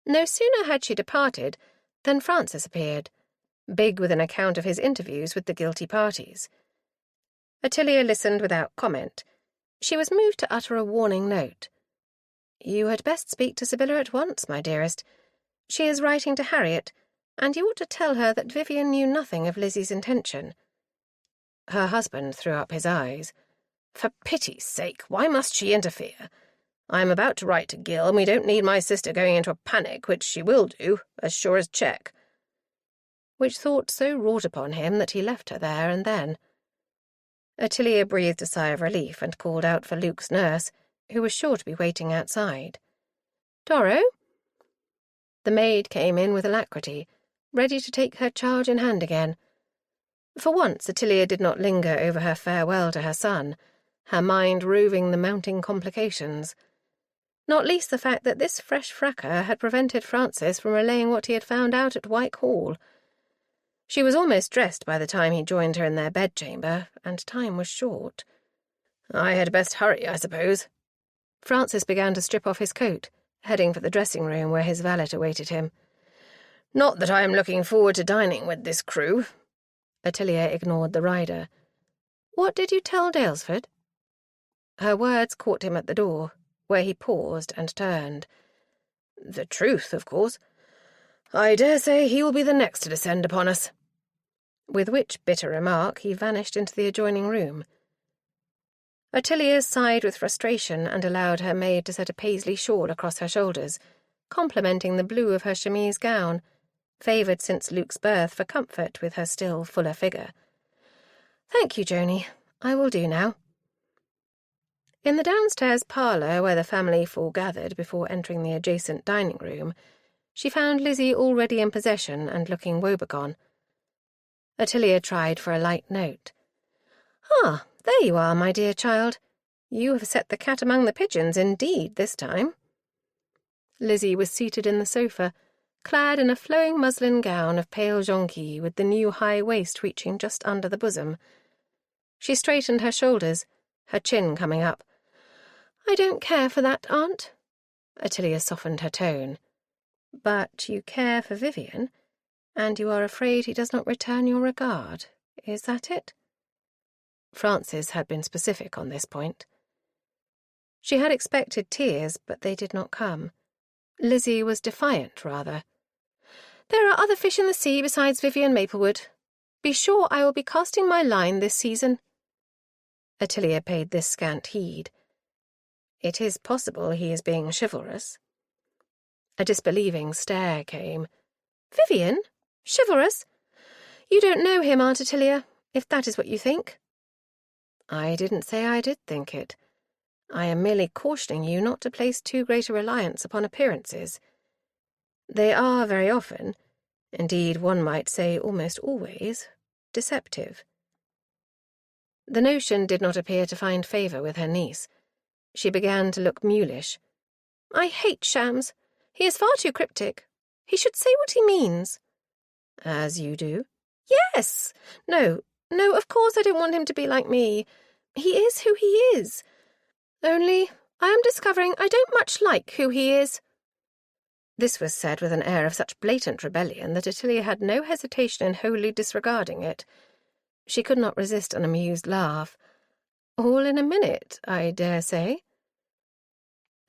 No sooner had she departed than Francis appeared, big with an account of his interviews with the guilty parties. Ottilia listened without comment. She was moved to utter a warning note. "You had best speak to Sibylla at once, my dearest. She is writing to Harriet, and you ought to tell her that Vivian knew nothing of Lizzie's intention." Her husband threw up his eyes. For pity's sake, why must she interfere? I am about to write to Gil, and we don't need my sister going into a panic, which she will do, as sure as check. Which thought so wrought upon him that he left her there and then. Ottilia breathed a sigh of relief and called out for Luke's nurse, who was sure to be waiting outside. "Doro?" The maid came in with alacrity, ready to take her charge in hand again. For once, Ottilia did not linger over her farewell to her son, her mind roving the mounting complications. Not least the fact that this fresh fracas had prevented Francis from relaying what he had found out at Whitehall. She was almost dressed by the time he joined her in their bedchamber, and time was short. "I had best hurry, I suppose." Francis began to strip off his coat, heading for the dressing-room where his valet awaited him. "Not that I am looking forward to dining with this crew." Ottilia ignored the rider. "What did you tell Daylesford?" Her words caught him at the door, where he paused and turned. "The truth, of course. I dare say he will be the next to descend upon us." With which bitter remark he vanished into the adjoining room. Ottilia sighed with frustration and allowed her maid to set a paisley shawl across her shoulders, complementing the blue of her chemise gown, favoured since Luke's birth for comfort with her still fuller figure. "Thank you, Joni. I will do now." In the downstairs parlour, where the family foregathered before entering the adjacent dining room, she found Lizzie already in possession and looking woebegone. Ottilia tried for a light note. "Ah, there you are, my dear child. You have set the cat among the pigeons indeed this time." Lizzie was seated in the sofa, clad in a flowing muslin gown of pale jonquille with the new high waist reaching just under the bosom. She straightened her shoulders, her chin coming up. "I don't care for that, Aunt." Ottilia softened her tone. "But you care for Vivian, and you are afraid he does not return your regard. Is that it?" Francis had been specific on this point. She had expected tears, but they did not come. Lizzie was defiant, rather. "There are other fish in the sea besides Vivian Maplewood. Be sure I will be casting my line this season." Ottilia paid this scant heed. It is possible he is being chivalrous. A disbelieving stare came. "Vivian? Chivalrous? You don't know him, Aunt Ottilia, if that is what you think." "I didn't say I did think it. I am merely cautioning you not to place too great a reliance upon appearances. They are very often, indeed one might say almost always, deceptive." The notion did not appear to find favour with her niece. She began to look mulish. "I hate shams. He is far too cryptic. He should say what he means." "As you do?" "Yes! No, of course I don't want him to be like me. He is who he is. Only I am discovering I don't much like who he is." This was said with an air of such blatant rebellion that Ottilia had no hesitation in wholly disregarding it. She could not resist an amused laugh. "All in a minute, I dare say."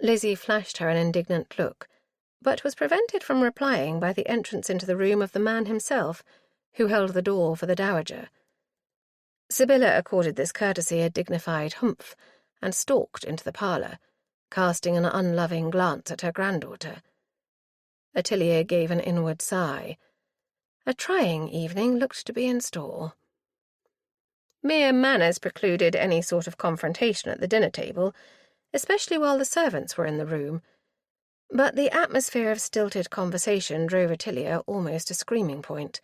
Lizzie flashed her an indignant look, but was prevented from replying by the entrance into the room of the man himself, who held the door for the dowager. Sibylla accorded this courtesy a dignified humph, and stalked into the parlour, casting an unloving glance at her granddaughter. Ottilia gave an inward sigh. A trying evening looked to be in store. Mere manners precluded any sort of confrontation at the dinner-table, especially while the servants were in the room, but the atmosphere of stilted conversation drove Ottilia almost to screaming point.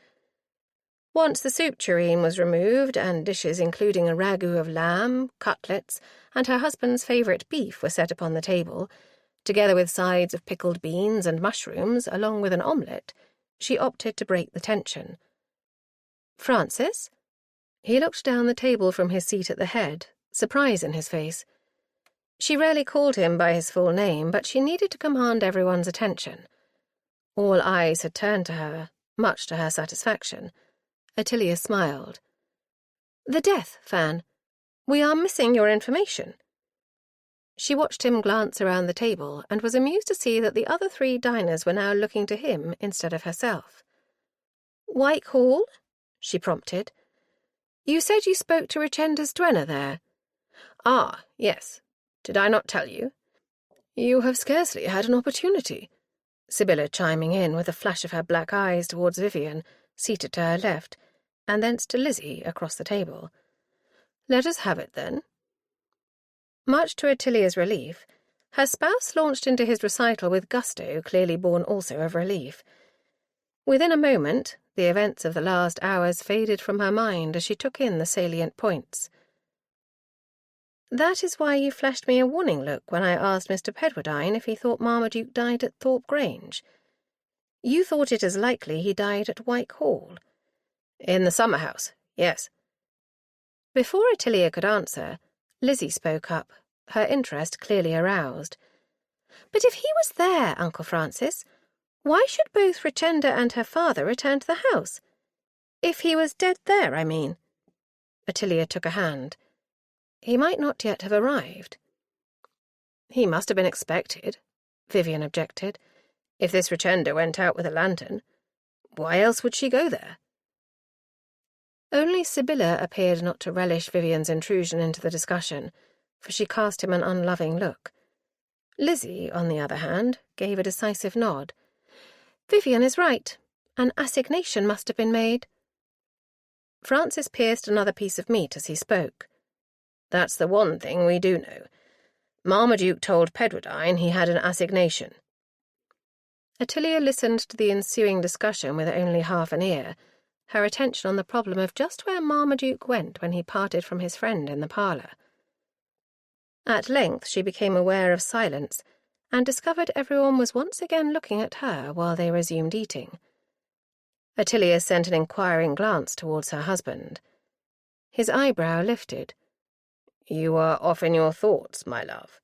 Once the soup tureen was removed, and dishes including a ragout of lamb, cutlets, and her husband's favourite beef were set upon the table, together with sides of pickled beans and mushrooms, along with an omelette, she opted to break the tension. "Francis?" He looked down the table from his seat at the head, surprise in his face. She rarely called him by his full name, but she needed to command everyone's attention. All eyes had turned to her, much to her satisfaction. Ottilia smiled. "The death, Fan. We are missing your information." She watched him glance around the table and was amused to see that the other 3 diners were now looking to him instead of herself. "Whitehall?" she prompted. "You said you spoke to Richenda's duenna there." "Ah, yes. Did I not tell you?" "You have scarcely had an opportunity," Sibylla chiming in with a flash of her black eyes towards Vivian, seated to her left, and thence to Lizzie across the table. "Let us have it, then." Much to Ottilia's relief, her spouse launched into his recital with gusto clearly born also of relief. Within a moment, The events of the last hours faded from her mind as she took in the salient points. "That is why you flashed me a warning look when I asked Mr. Pedwardine if he thought Marmaduke died at Thorpe Grange. You thought it as likely he died at Wyke Hall." "In the summer-house, yes." Before Ottilia could answer, Lizzie spoke up, her interest clearly aroused. "But if he was there, Uncle Francis, why should both Richenda and her father return to the house? If he was dead there, I mean." Ottilia took a hand. "He might not yet have arrived." "He must have been expected," Vivian objected. "If this Richenda went out with a lantern, why else would she go there?" Only Sibylla appeared not to relish Vivian's intrusion into the discussion, for she cast him an unloving look. Lizzie, on the other hand, gave a decisive nod. "Vivian is right. An assignation must have been made." Francis pierced another piece of meat as he spoke. "That's the one thing we do know. Marmaduke told Pedwardine he had an assignation." Ottilia listened to the ensuing discussion with only half an ear, her attention on the problem of just where Marmaduke went when he parted from his friend in the parlour. At length she became aware of silence, and discovered everyone was once again looking at her while they resumed eating. Ottilia sent an inquiring glance towards her husband. His eyebrow lifted. "You are off in your thoughts, my love."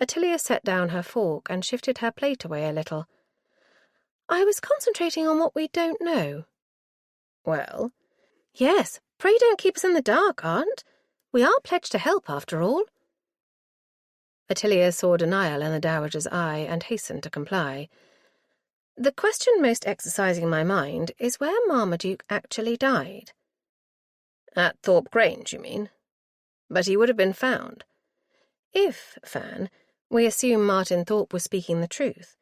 Ottilia set down her fork and shifted her plate away a little. "I was concentrating on what we don't know." "Well?" "Yes, pray don't keep us in the dark, Aunt. We are pledged to help, after all." Ottilia saw denial in the dowager's eye and hastened to comply. "The question most exercising my mind is where Marmaduke actually died." "At Thorpe Grange, you mean? But he would have been found." "If, Fan, we assume Martin Thorpe was speaking the truth.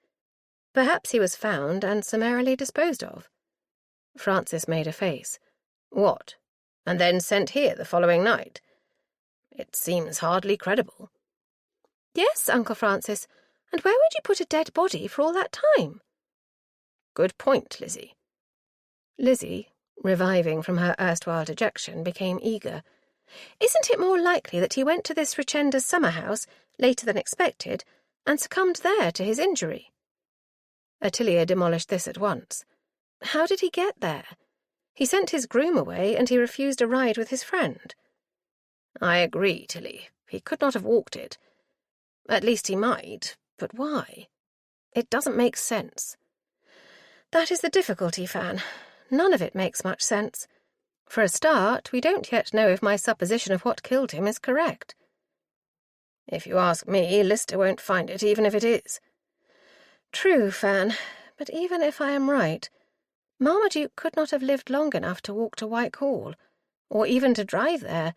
Perhaps he was found and summarily disposed of." Francis made a face. "What? And then sent here the following night? It seems hardly credible." "Yes, Uncle Francis, and where would you put a dead body for all that time?" "Good point, Lizzie." Lizzie, reviving from her erstwhile dejection, became eager. "Isn't it more likely that he went to this Richenda's summer-house later than expected and succumbed there to his injury?" Ottilia demolished this at once. "How did he get there? He sent his groom away, and he refused a ride with his friend." "I agree, Tilly. He could not have walked it. At least he might, but why? It doesn't make sense." "That is the difficulty, Fan. None of it makes much sense. For a start, we don't yet know if my supposition of what killed him is correct." "If you ask me, Lister won't find it, even if it is." "True, Fan, but even if I am right, Marmaduke could not have lived long enough to walk to Wyke Hall, or even to drive there,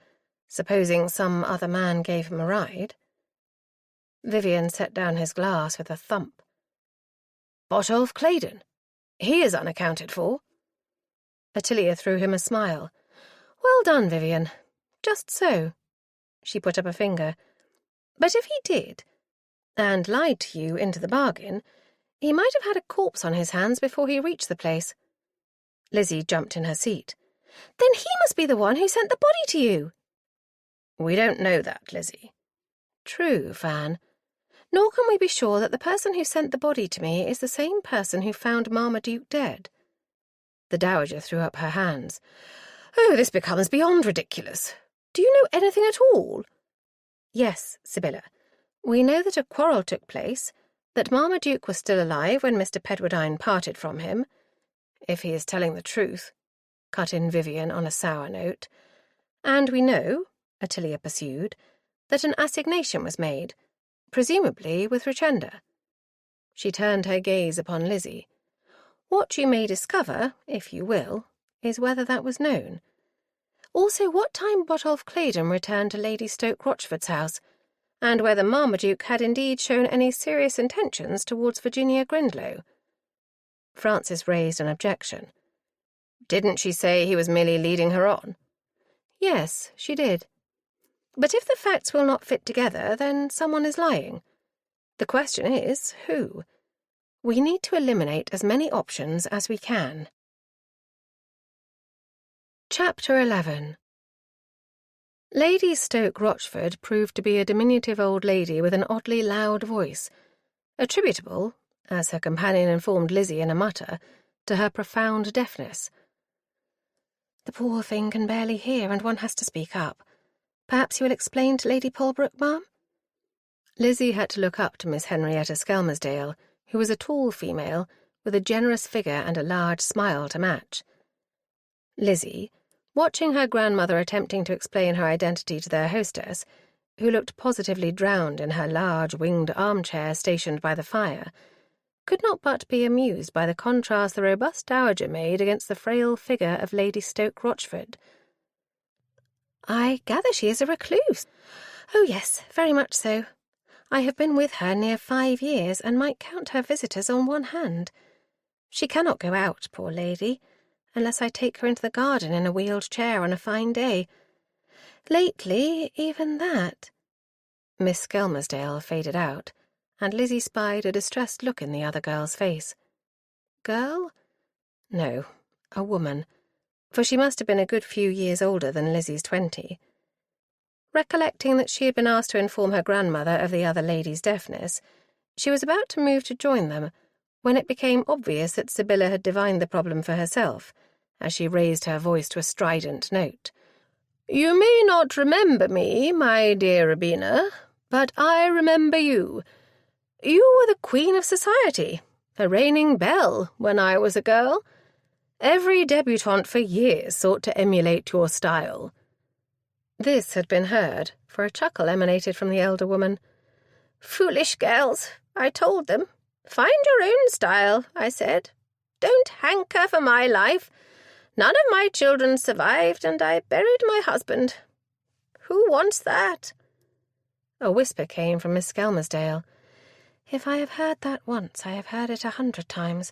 supposing some other man gave him a ride." Vivian set down his glass with a thump. "Botolph Claydon? He is unaccounted for." Ottilia threw him a smile. "Well done, Vivian. Just so." She put up a finger. "But if he did, and lied to you into the bargain, he might have had a corpse on his hands before he reached the place." Lizzie jumped in her seat. "Then he must be the one who sent the body to you." "We don't know that, Lizzie." "True, Fan. Nor can we be sure that the person who sent the body to me is the same person who found Marmaduke dead." The dowager threw up her hands. "Oh, this becomes beyond ridiculous. Do you know anything at all?" "Yes, Sibylla. We know that a quarrel took place, that Marmaduke was still alive when Mr. Pedwardine parted from him." "If he is telling the truth," cut in Vivian on a sour note. "And we know," Ottilia pursued, "that an assignation was made, presumably with Richenda." She turned her gaze upon Lizzie. "What you may discover, if you will, is whether that was known. Also what time Botolph Claydon returned to Lady Stoke Rochford's house, and whether Marmaduke had indeed shown any serious intentions towards Virginia Grindlow." Francis raised an objection. "Didn't she say he was merely leading her on?" "Yes, she did. But if the facts will not fit together, then someone is lying. The question is, who? We need to eliminate as many options as we can." Chapter 11. Lady Stoke Rochford proved to be a diminutive old lady with an oddly loud voice, attributable, as her companion informed Lizzie in a mutter, to her profound deafness. The poor thing can barely hear, and one has to speak up. Perhaps you will explain to Lady Polbrook, ma'am? Lizzie had to look up to Miss Henrietta Skelmersdale, who was a tall female, with a generous figure and a large smile to match. Lizzie, watching her grandmother attempting to explain her identity to their hostess, who looked positively drowned in her large winged armchair stationed by the fire, could not but be amused by the contrast the robust dowager made against the frail figure of Lady Stoke Rochford. I gather she is a recluse. Oh, yes, very much so. I have been with her near 5 years, and might count her visitors on one hand. She cannot go out, poor lady, unless I take her into the garden in a wheeled chair on a fine day. Lately, even that. Miss Skelmersdale faded out, and Lizzie spied a distressed look in the other girl's face. Girl? No, a woman, for she must have been a good few years older than Lizzie's 20. Recollecting that she had been asked to inform her grandmother of the other lady's deafness, she was about to move to join them, when it became obvious that Sibylla had divined the problem for herself, as she raised her voice to a strident note. "You may not remember me, my dear Rubina, but I remember you. You were the queen of society, a reigning belle, when I was a girl. Every debutante for years sought to emulate your style." This had been heard, for a chuckle emanated from the elder woman. "Foolish girls, I told them. Find your own style, I said. Don't hanker for my life. None of my children survived, and I buried my husband. Who wants that?" A whisper came from Miss Skelmersdale. If I have heard that once, I have heard it 100 times.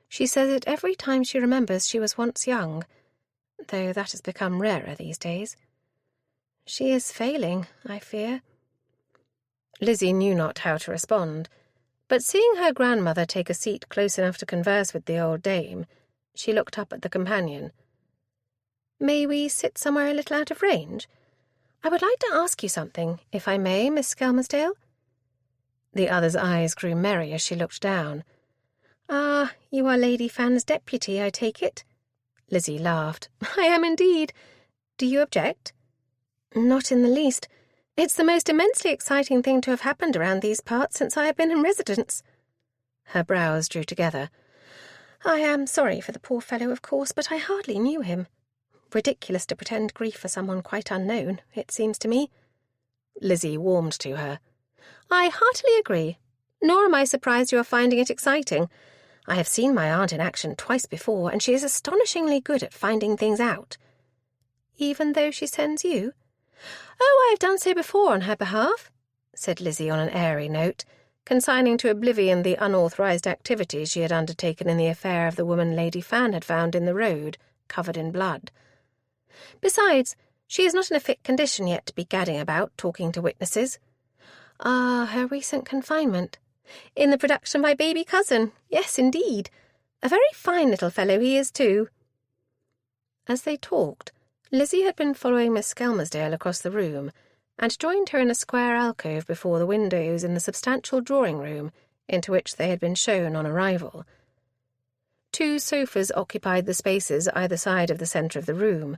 She says it every time she remembers she was once young, though that has become rarer these days. She is failing, I fear. Lizzie knew not how to respond, but seeing her grandmother take a seat close enough to converse with the old dame, she looked up at the companion. "May we sit somewhere a little out of range? I would like to ask you something, if I may, Miss Skelmersdale." The other's eyes grew merry as she looked down. "Ah, you are Lady Fan's deputy, I take it?" Lizzie laughed. "I am indeed. Do you object?" "Not in the least. It's the most immensely exciting thing to have happened around these parts since I have been in residence." Her brows drew together. "I am sorry for the poor fellow, of course, but I hardly knew him. Ridiculous to pretend grief for someone quite unknown, it seems to me." Lizzie warmed to her. "I heartily agree. Nor am I surprised you are finding it exciting. I have seen my aunt in action twice before, and she is astonishingly good at finding things out." "Even though she sends you?" "Oh, I have done so before on her behalf," said Lizzie on an airy note, consigning to oblivion the unauthorized activities she had undertaken in the affair of the woman Lady Fan had found in the road, covered in blood. "Besides, she is not in a fit condition yet to be gadding about, talking to witnesses." "Ah, her recent confinement." "In the production of my baby cousin. Yes, indeed. A very fine little fellow he is, too." As they talked, Lizzie had been following Miss Skelmersdale across the room, and joined her in a square alcove before the windows in the substantial drawing-room into which they had been shown on arrival. 2 sofas occupied the spaces either side of the centre of the room,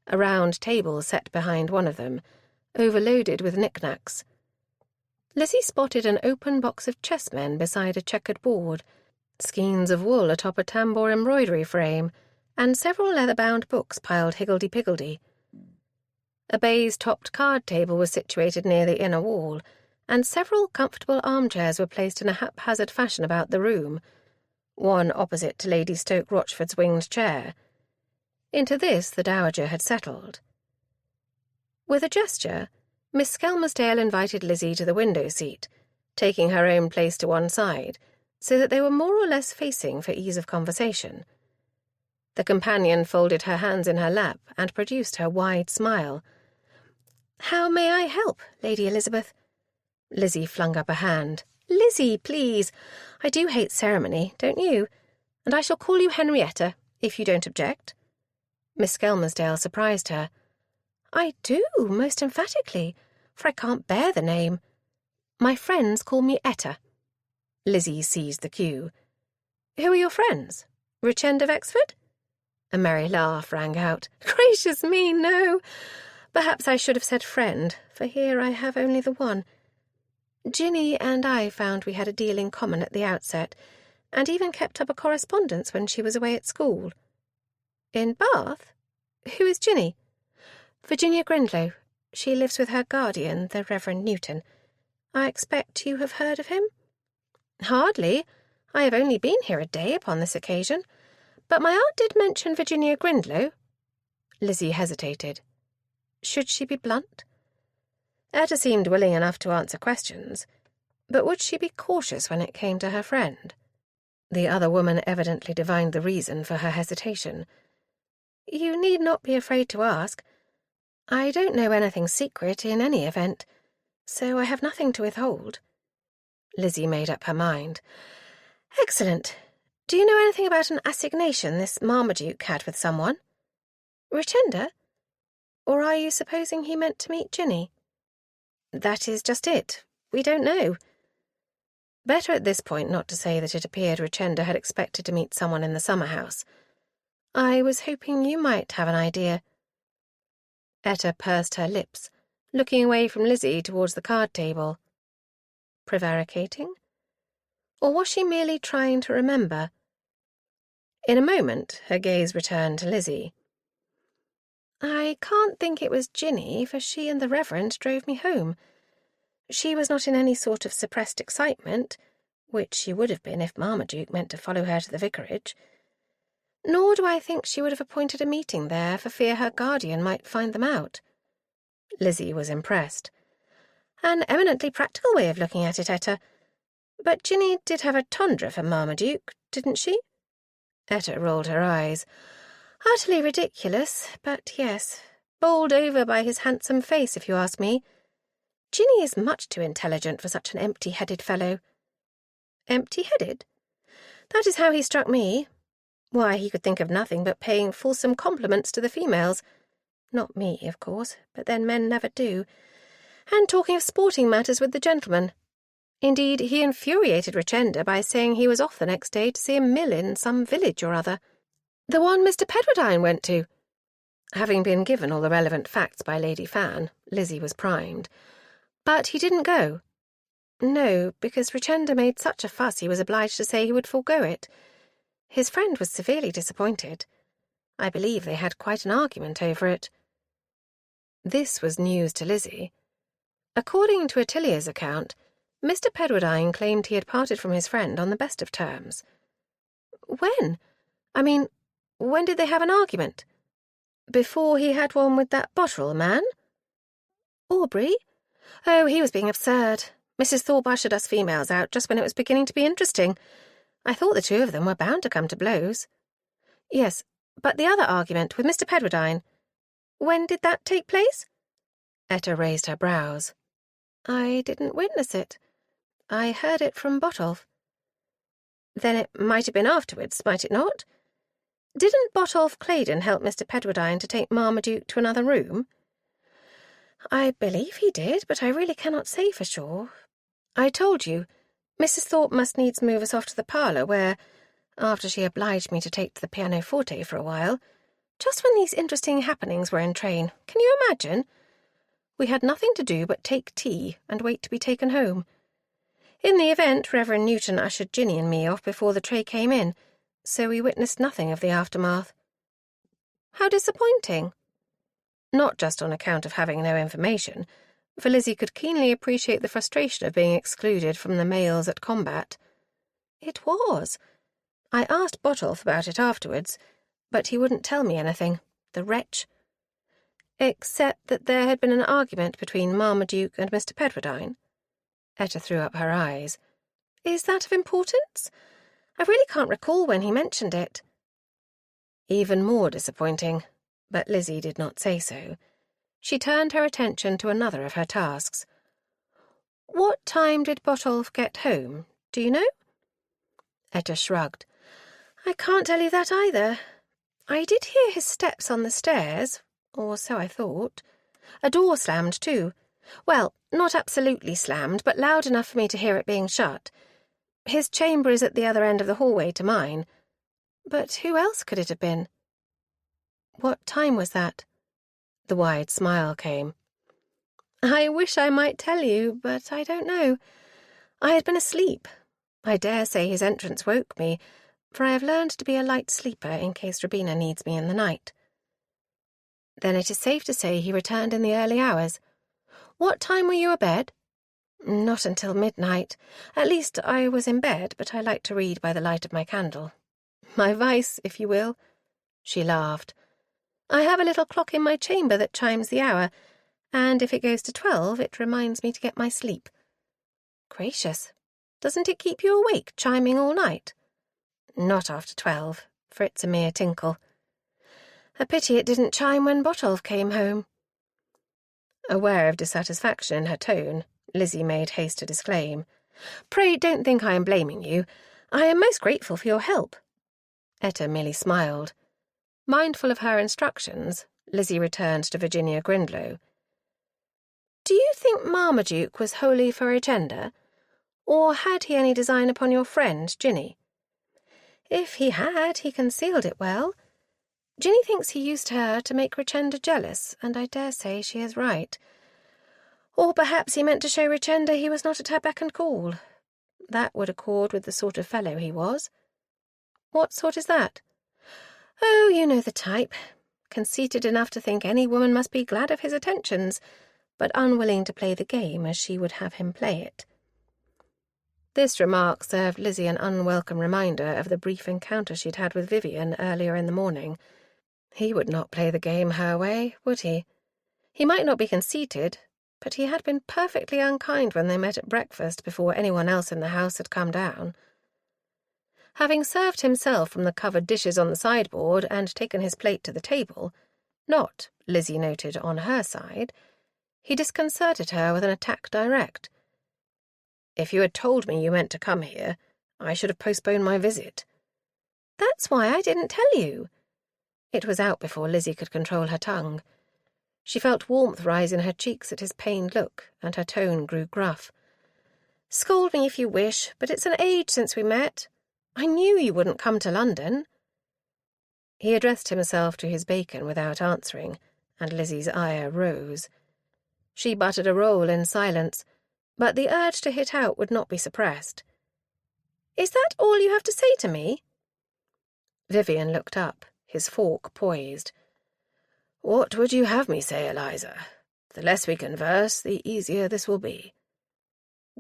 a round table set behind one of them, overloaded with knick-knacks. Lizzie spotted an open box of chessmen beside a checkered board, skeins of wool atop a tambour embroidery frame, and several leather-bound books piled higgledy-piggledy. A baize-topped card table was situated near the inner wall, and several comfortable armchairs were placed in a haphazard fashion about the room, one opposite to Lady Stoke Rochford's winged chair. Into this the dowager had settled. With a gesture, Miss Skelmersdale invited Lizzie to the window seat, taking her own place to one side, so that they were more or less facing for ease of conversation. The companion folded her hands in her lap and produced her wide smile. "How may I help, Lady Elizabeth?" Lizzie flung up a hand. "Lizzie, please. I do hate ceremony, don't you? And I shall call you Henrietta, if you don't object." Miss Skelmersdale surprised her. I do, most emphatically, for I can't bear the name. My friends call me Etta. Lizzie seized the cue. Who are your friends? Rich End of Exford? A merry laugh rang out. Gracious me, no. Perhaps I should have said friend, for here I have only the one. Ginny and I found we had a deal in common at the outset, and even kept up a correspondence when she was away at school. In Bath? Who is Ginny? Virginia Grindlow. She lives with her guardian, the Reverend Newton. I expect you have heard of him? Hardly. I have only been here a day upon this occasion. But my aunt did mention Virginia Grindlow. Lizzie hesitated. Should she be blunt? Etta seemed willing enough to answer questions, but would she be cautious when it came to her friend? The other woman evidently divined the reason for her hesitation. You need not be afraid to ask. I don't know anything secret in any event, so I have nothing to withhold. Lizzie made up her mind. Excellent. Do you know anything about an assignation this Marmaduke had with someone? Richenda? Or are you supposing he meant to meet Ginny? That is just it. We don't know. Better at this point not to say that it appeared Richenda had expected to meet someone in the summer house. I was hoping you might have an idea. Etta pursed her lips, looking away from Lizzie towards the card table. Prevaricating? Or was she merely trying to remember? In a moment, her gaze returned to Lizzie. I can't think it was Ginny, for she and the Reverend drove me home. She was not in any sort of suppressed excitement, which she would have been if Marmaduke meant to follow her to the vicarage. Nor do I think she would have appointed a meeting there for fear her guardian might find them out. Lizzie was impressed. An eminently practical way of looking at it, Etta. But Ginny did have a tondra for Marmaduke, didn't she? Etta rolled her eyes. Utterly ridiculous, but yes, bowled over by his handsome face, if you ask me. Ginny is much too intelligent for such an empty-headed fellow. Empty-headed? That is how he struck me. Why, he could think of nothing but paying fulsome compliments to the females. Not me, of course, but then men never do. And talking of sporting matters with the gentlemen. Indeed, he infuriated Richenda by saying he was off the next day to see a mill in some village or other. The one Mr. Pedwardine went to. Having been given all the relevant facts by Lady Fan, Lizzie was primed. But he didn't go. No, because Richenda made such a fuss he was obliged to say he would forego it. His friend was severely disappointed. I believe they had quite an argument over it. This was news to Lizzie. According to Ottilia's account, Mr. Pedwardine claimed he had parted from his friend on the best of terms. When? I mean, when did they have an argument? Before he had one with that Botterill man? Aubrey? Oh, he was being absurd. Mrs. Thorpe ushered us females out just when it was beginning to be interesting. I thought the two of them were bound to come to blows. Yes, but the other argument with Mr. Pedwardine, when did that take place? Etta raised her brows. I didn't witness it. I heard it from Botolph. Then it might have been afterwards, might it not? Didn't Botolph Claydon help Mr. Pedwardine to take Marmaduke to another room? I believe he did, but I really cannot say for sure. I told you, Mrs. Thorpe must needs move us off to the parlour where, after she obliged me to take to the pianoforte for a while, just when these interesting happenings were in train, can you imagine? We had nothing to do but take tea and wait to be taken home. In the event, Reverend Newton ushered Ginny and me off before the tray came in, so we witnessed nothing of the aftermath. How disappointing. Not just on account of having no information, for Lizzie could keenly appreciate the frustration of being excluded from the males at combat. It was. I asked Botolph about it afterwards, but he wouldn't tell me anything, the wretch. Except that there had been an argument between Marmaduke and Mr. Pedwardine. Etta threw up her eyes. Is that of importance? I really can't recall when he mentioned it. Even more disappointing, but Lizzie did not say so. She turned her attention to another of her tasks. What time did Botolph get home, do you know? Etta shrugged. I can't tell you that either. I did hear his steps on the stairs, or so I thought. A door slammed, too. Well, not absolutely slammed, but loud enough for me to hear it being shut. His chamber is at the other end of the hallway to mine. But who else could it have been? What time was that? The wide smile came. I wish I might tell you, but I don't know. I had been asleep. I dare say his entrance woke me, for I have learned to be a light sleeper in case Rubina needs me in the night. Then it is safe to say he returned in the early hours. What time were you abed? Not until midnight. At least I was in bed, but I like to read by the light of my candle. My vice, if you will. She laughed. I have a little clock in my chamber that chimes the hour, and if it goes to 12, it reminds me to get my sleep. Gracious. Doesn't it keep you awake, chiming all night? Not after 12, for it's a mere tinkle. A pity it didn't chime when Botolph came home. Aware of dissatisfaction in her tone, Lizzie made haste to disclaim. Pray don't think I am blaming you. I am most grateful for your help. Etta merely smiled. Mindful of her instructions, Lizzie returned to Virginia Grindlow. Do you think Marmaduke was wholly for a gender, or had he any design upon your friend, Ginny? If he had, he concealed it well. Ginny thinks he used her to make Richenda jealous, and I dare say she is right. Or perhaps he meant to show Richenda he was not at her beck and call. That would accord with the sort of fellow he was. What sort is that? Oh, you know the type. Conceited enough to think any woman must be glad of his attentions, but unwilling to play the game as she would have him play it. This remark served Lizzie an unwelcome reminder of the brief encounter she'd had with Vivian earlier in the morning. He would not play the game her way, would he? He might not be conceited, but he had been perfectly unkind when they met at breakfast before anyone else in the house had come down. Having served himself from the covered dishes on the sideboard and taken his plate to the table, not, Lizzie noted, on her side, he disconcerted her with an attack direct. If you had told me you meant to come here, I should have postponed my visit. That's why I didn't tell you. It was out before Lizzie could control her tongue. She felt warmth rise in her cheeks at his pained look, and her tone grew gruff. Scold me if you wish, but it's an age since we met. I knew you wouldn't come to London. He addressed himself to his bacon without answering, and Lizzie's ire rose. She buttered a roll in silence, but the urge to hit out would not be suppressed. Is that all you have to say to me? Vivian looked up, his fork poised. What would you have me say, Eliza? The less we converse, the easier this will be.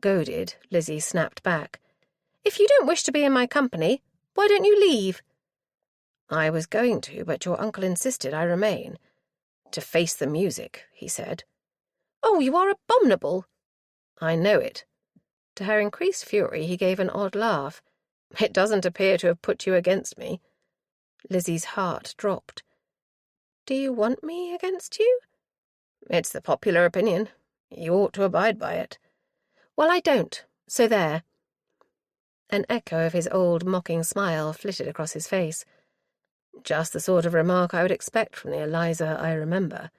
Goaded, Lizzie snapped back. If you don't wish to be in my company, why don't you leave? I was going to, but your uncle insisted I remain. To face the music, he said. Oh, you are abominable. I know it. To her increased fury, he gave an odd laugh. It doesn't appear to have put you against me. Lizzie's heart dropped. Do you want me against you? It's the popular opinion. You ought to abide by it. Well, I don't, so there. An echo of his old mocking smile flitted across his face. Just the sort of remark I would expect from the Eliza I remember.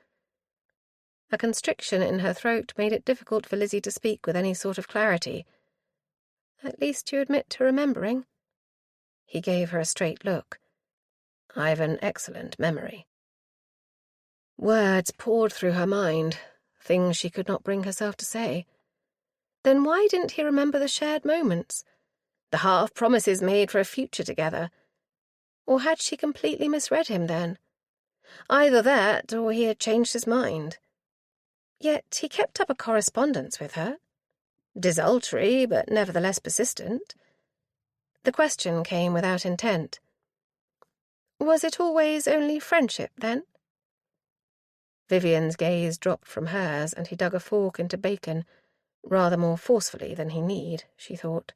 A constriction in her throat made it difficult for Lizzie to speak with any sort of clarity. At least you admit to remembering. He gave her a straight look. I've an excellent memory. Words poured through her mind, things she could not bring herself to say. Then why didn't he remember the shared moments? The half-promises made for a future together? Or had she completely misread him then? Either that, or he had changed his mind. Yet he kept up a correspondence with her. Desultory, but nevertheless persistent. The question came without intent. Was it always only friendship, then? Vivian's gaze dropped from hers, and he dug a fork into bacon, rather more forcefully than he need, she thought.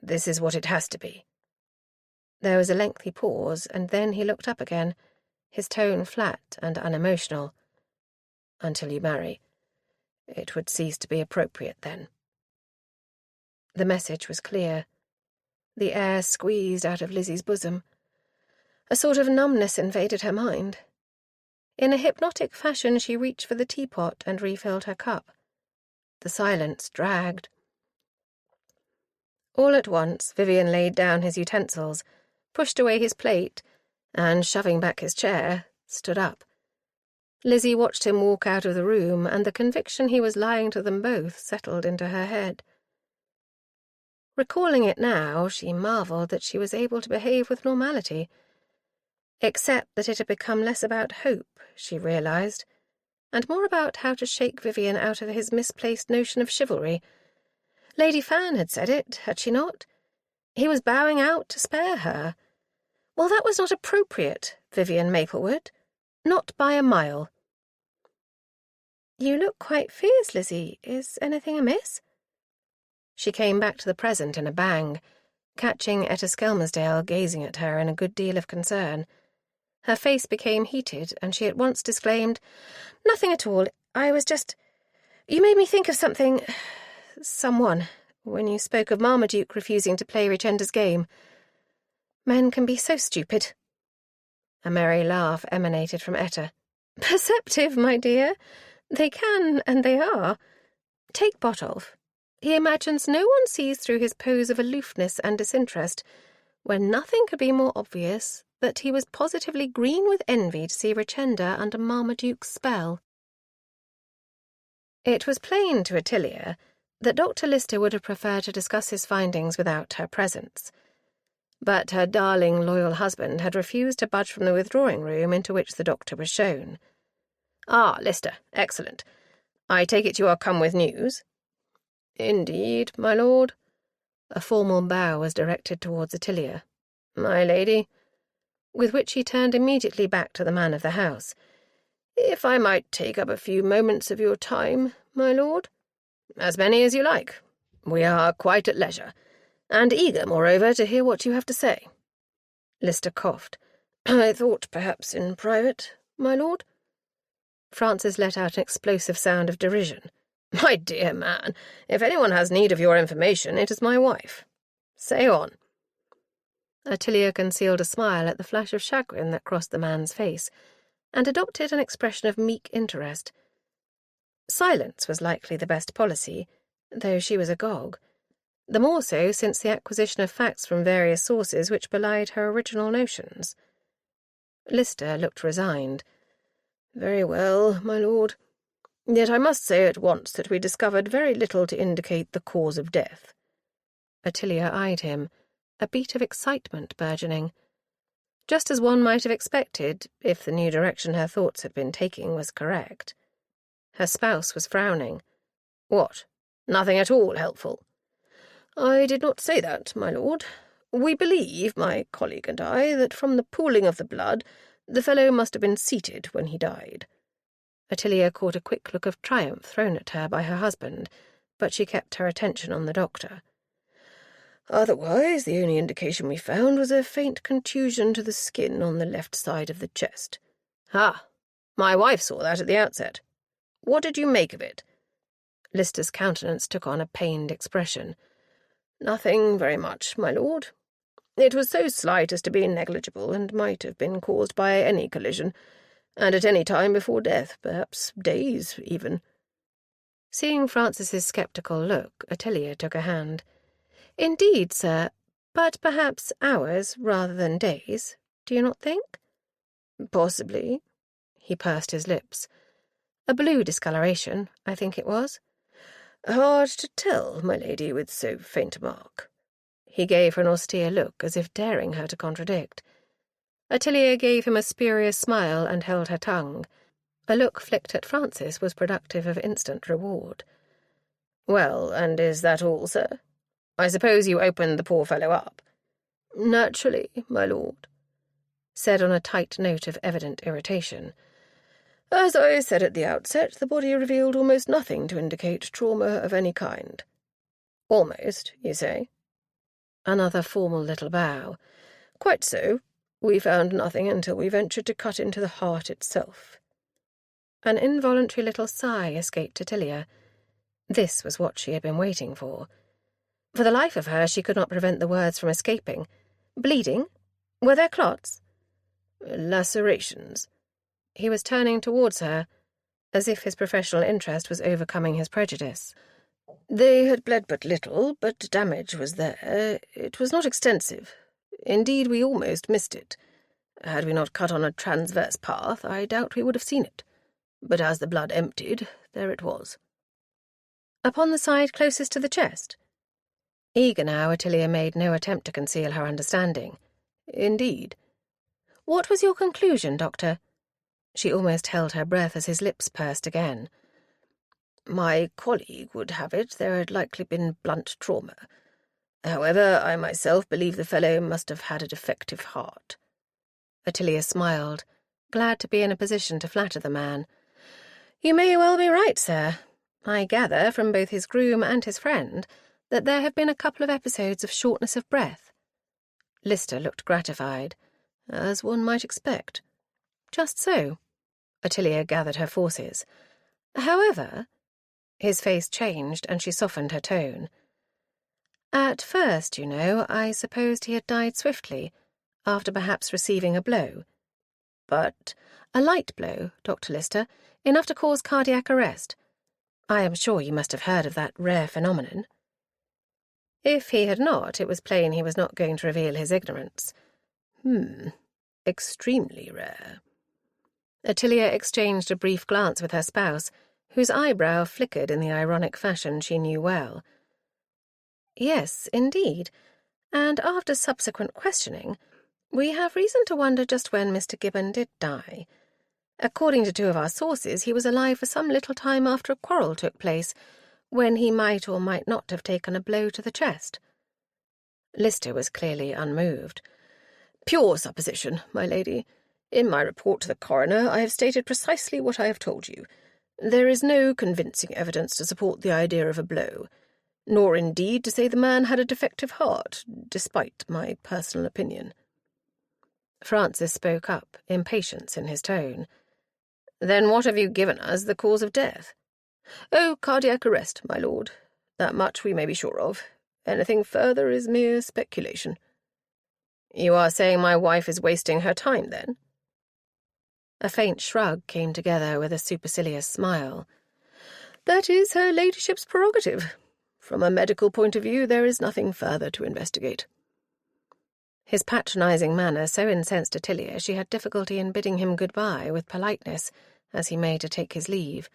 This is what it has to be. There was a lengthy pause, and then he looked up again, his tone flat and unemotional. Until you marry. It would cease to be appropriate then. The message was clear. The air squeezed out of Lizzie's bosom. A sort of numbness invaded her mind. In a hypnotic fashion, she reached for the teapot and refilled her cup. The silence dragged. All at once, Vivian laid down his utensils, pushed away his plate, and, shoving back his chair, stood up. Lizzie watched him walk out of the room, and the conviction he was lying to them both settled into her head. Recalling it now, she marvelled that she was able to behave with normality. Except that it had become less about hope, she realised, and more about how to shake Vivian out of his misplaced notion of chivalry. Lady Fan had said it, had she not? He was bowing out to spare her. Well, that was not appropriate, Vivian Maplewood. Not by a mile. "You look quite fierce, Lizzie. Is anything amiss?" She came back to the present in a bang, catching Etta Skelmersdale gazing at her in a good deal of concern. Her face became heated, and she at once disclaimed, "Nothing at all. I was just... You made me think of someone, when you spoke of Marmaduke refusing to play Recenda's game. Men can be so stupid." A merry laugh emanated from Etta. "Perceptive, my dear. They can, and they are. Take Botolph. He imagines no one sees through his pose of aloofness and disinterest, when nothing could be more obvious that he was positively green with envy to see Recenda under Marmaduke's spell." It was plain to Ottilia that Dr. Lister would have preferred to discuss his findings without her presence. But her darling, loyal husband had refused to budge from the withdrawing room into which the doctor was shown. "Ah, Lister, excellent. I take it you are come with news?" "Indeed, my lord." A formal bow was directed towards Ottilia. "My lady," with which he turned immediately back to the man of the house. "If I might take up a few moments of your time, my lord?" "As many as you like. We are quite at leisure, and eager, moreover, to hear what you have to say." Lister coughed. "I thought perhaps in private, my lord." Francis let out an explosive sound of derision. "My dear man, if anyone has need of your information, it is my wife. Say on." Ottilia concealed a smile at the flash of chagrin that crossed the man's face, and adopted an expression of meek interest. Silence was likely the best policy, though she was agog. The more so since the acquisition of facts from various sources which belied her original notions. Lister looked resigned. "Very well, my lord. Yet I must say at once that we discovered very little to indicate the cause of death." Ottilia eyed him, a beat of excitement burgeoning. Just as one might have expected, if the new direction her thoughts had been taking was correct. Her spouse was frowning. "What? Nothing at all helpful?" "I did not say that, my lord. We believe, my colleague and I, that from the pooling of the blood, the fellow must have been seated when he died." Ottilia caught a quick look of triumph thrown at her by her husband, but she kept her attention on the doctor. "Otherwise, the only indication we found was a faint contusion to the skin on the left side of the chest." "Ah, my wife saw that at the outset. What did you make of it?" Lister's countenance took on a pained expression. "Nothing very much, my lord. It was so slight as to be negligible, and might have been caused by any collision, and at any time before death, perhaps days even." Seeing Francis's sceptical look, Ottilia took a hand. "Indeed, sir, but perhaps hours rather than days, do you not think?" "Possibly." He pursed his lips. "A blue discoloration, I think it was." "Hard to tell, my lady, with so faint a mark." He gave her an austere look, as if daring her to contradict. Ottilia gave him a spurious smile and held her tongue. A look flicked at Francis was productive of instant reward. "Well, and is that all, sir? I suppose you opened the poor fellow up?" "Naturally, my lord," said on a tight note of evident irritation. "As I said at the outset, the body revealed almost nothing to indicate trauma of any kind." "Almost, you say?" Another formal little bow. "Quite so. We found nothing until we ventured to cut into the heart itself." An involuntary little sigh escaped Ottilia. This was what she had been waiting for. For the life of her, she could not prevent the words from escaping. "Bleeding? Were there clots?" Lacerations. He was turning towards her, as if his professional interest was overcoming his prejudice. They had bled but little, but damage was there. It was not extensive. Indeed, we almost missed it. Had we not cut on a transverse path, I doubt we would have seen it. But as the blood emptied, there it was. Upon the side closest to the chest? Eager now, Ottilia made no attempt to conceal her understanding. Indeed. What was your conclusion, Doctor? She almost held her breath as his lips pursed again. My colleague would have it there had likely been blunt trauma. However, I myself believe the fellow must have had a defective heart. Ottilia smiled, glad to be in a position to flatter the man. You may well be right, sir. I gather from both his groom and his friend that there have been a couple of episodes of shortness of breath. Lister looked gratified, as one might expect. Just so. Ottilia gathered her forces. However, his face changed and she softened her tone. At first, you know, I supposed he had died swiftly, after perhaps receiving a blow. But a light blow, Dr. Lister, enough to cause cardiac arrest. I am sure you must have heard of that rare phenomenon. If he had not, it was plain he was not going to reveal his ignorance. Extremely rare. Ottilia exchanged a brief glance with her spouse, whose eyebrow flickered in the ironic fashion she knew well. Yes, indeed, and after subsequent questioning, we have reason to wonder just when Mr. Gibbon did die. According to two of our sources, he was alive for some little time after a quarrel took place, when he might or might not have taken a blow to the chest. Lister was clearly unmoved. Pure supposition, my lady. In my report to the coroner, I have stated precisely what I have told you. There is no convincing evidence to support the idea of a blow, nor indeed to say the man had a defective heart, despite my personal opinion. Francis spoke up, impatience in his tone. Then what have you given us the cause of death? Oh, cardiac arrest, my lord. That much we may be sure of. Anything further is mere speculation. You are saying my wife is wasting her time, then? A faint shrug came together with a supercilious smile. That is her ladyship's prerogative. From a medical point of view, there is nothing further to investigate. His patronising manner so incensed Ottilia she had difficulty in bidding him good-bye with politeness as he made to take his leave.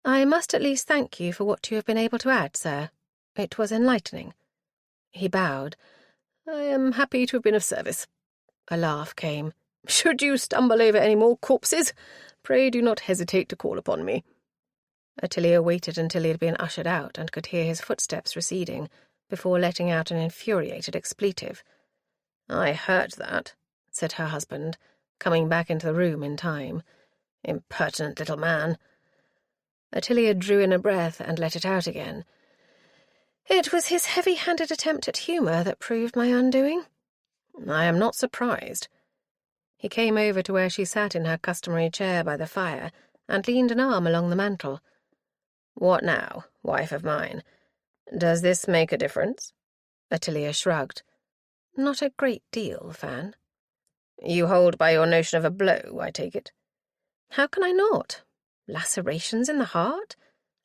I must at least thank you for what you have been able to add, sir. It was enlightening. He bowed. I am happy to have been of service. A laugh came. Should you stumble over any more corpses, pray do not hesitate to call upon me. Ottilia waited until he had been ushered out and could hear his footsteps receding, before letting out an infuriated expletive. I heard that, said her husband, coming back into the room in time. Impertinent little man. Ottilia drew in a breath and let it out again. It was his heavy-handed attempt at humour that proved my undoing. I am not surprised. He came over to where she sat in her customary chair by the fire and leaned an arm along the mantel. What now, wife of mine? Does this make a difference? Ottilia shrugged. Not a great deal, Fan. You hold by your notion of a blow, I take it? How can I not? Lacerations in the heart?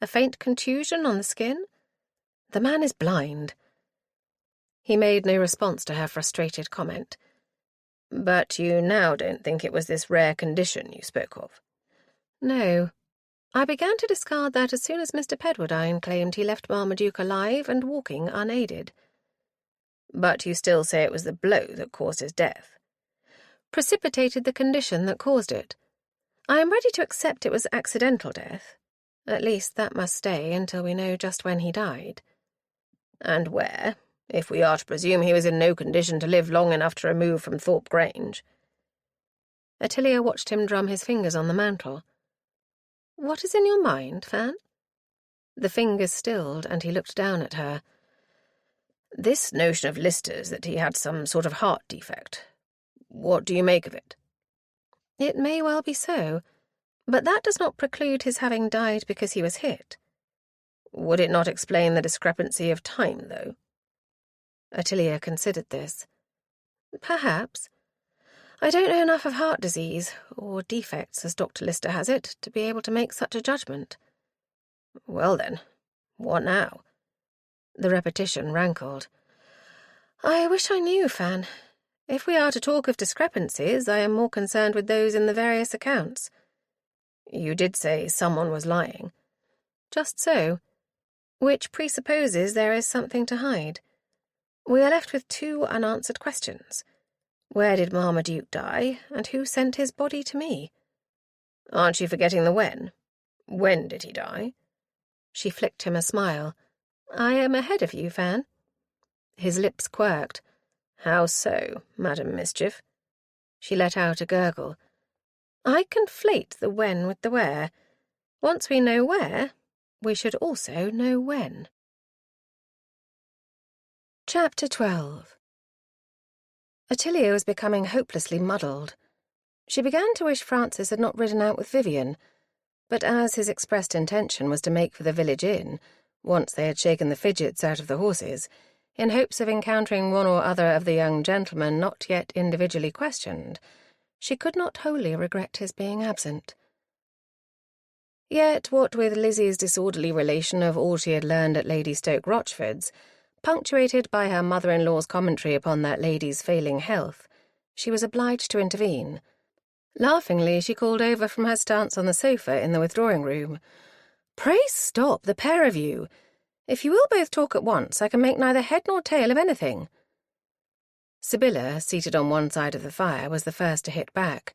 A faint contusion on the skin? The man is blind. He made no response to her frustrated comment. But you now don't think it was this rare condition you spoke of? No. I began to discard that as soon as Mr. Pedwardine claimed he left Marmaduke alive and walking unaided. But you still say it was the blow that caused his death? Precipitated the condition that caused it. I am ready to accept it was accidental death. At least that must stay until we know just when he died. And where, if we are to presume he was in no condition to live long enough to remove from Thorpe Grange? Ottilia watched him drum his fingers on the mantel. What is in your mind, Fan? The fingers stilled, and he looked down at her. This notion of Lister's that he had some sort of heart defect. What do you make of it? It may well be so, but that does not preclude his having died because he was hit. Would it not explain the discrepancy of time, though? Ottilia considered this. Perhaps. I don't know enough of heart disease, or defects as Dr. Lister has it, to be able to make such a judgment. Well then, what now? The repetition rankled. I wish I knew, Fan. If we are to talk of discrepancies, I am more concerned with those in the various accounts. You did say someone was lying. Just so. Which presupposes there is something to hide. We are left with 2 unanswered questions. Where did Marmaduke die, and who sent his body to me? Aren't you forgetting the when? When did he die? She flicked him a smile. I am ahead of you, Fan. His lips quirked. How so, Madam Mischief? She let out a gurgle. I conflate the when with the where. Once we know where, we should also know when. Chapter 12. Ottilia was becoming hopelessly muddled. She began to wish Francis had not ridden out with Vivian, but as his expressed intention was to make for the village inn, once they had shaken the fidgets out of the horses, in hopes of encountering one or other of the young gentlemen not yet individually questioned, she could not wholly regret his being absent. Yet, what with Lizzie's disorderly relation of all she had learned at Lady Stoke-Rochford's, punctuated by her mother-in-law's commentary upon that lady's failing health, she was obliged to intervene. Laughingly, she called over from her stance on the sofa in the withdrawing-room. "Pray stop, the pair of you. If you will both talk at once, I can make neither head nor tail of anything." Sibylla, seated on one side of the fire, was the first to hit back.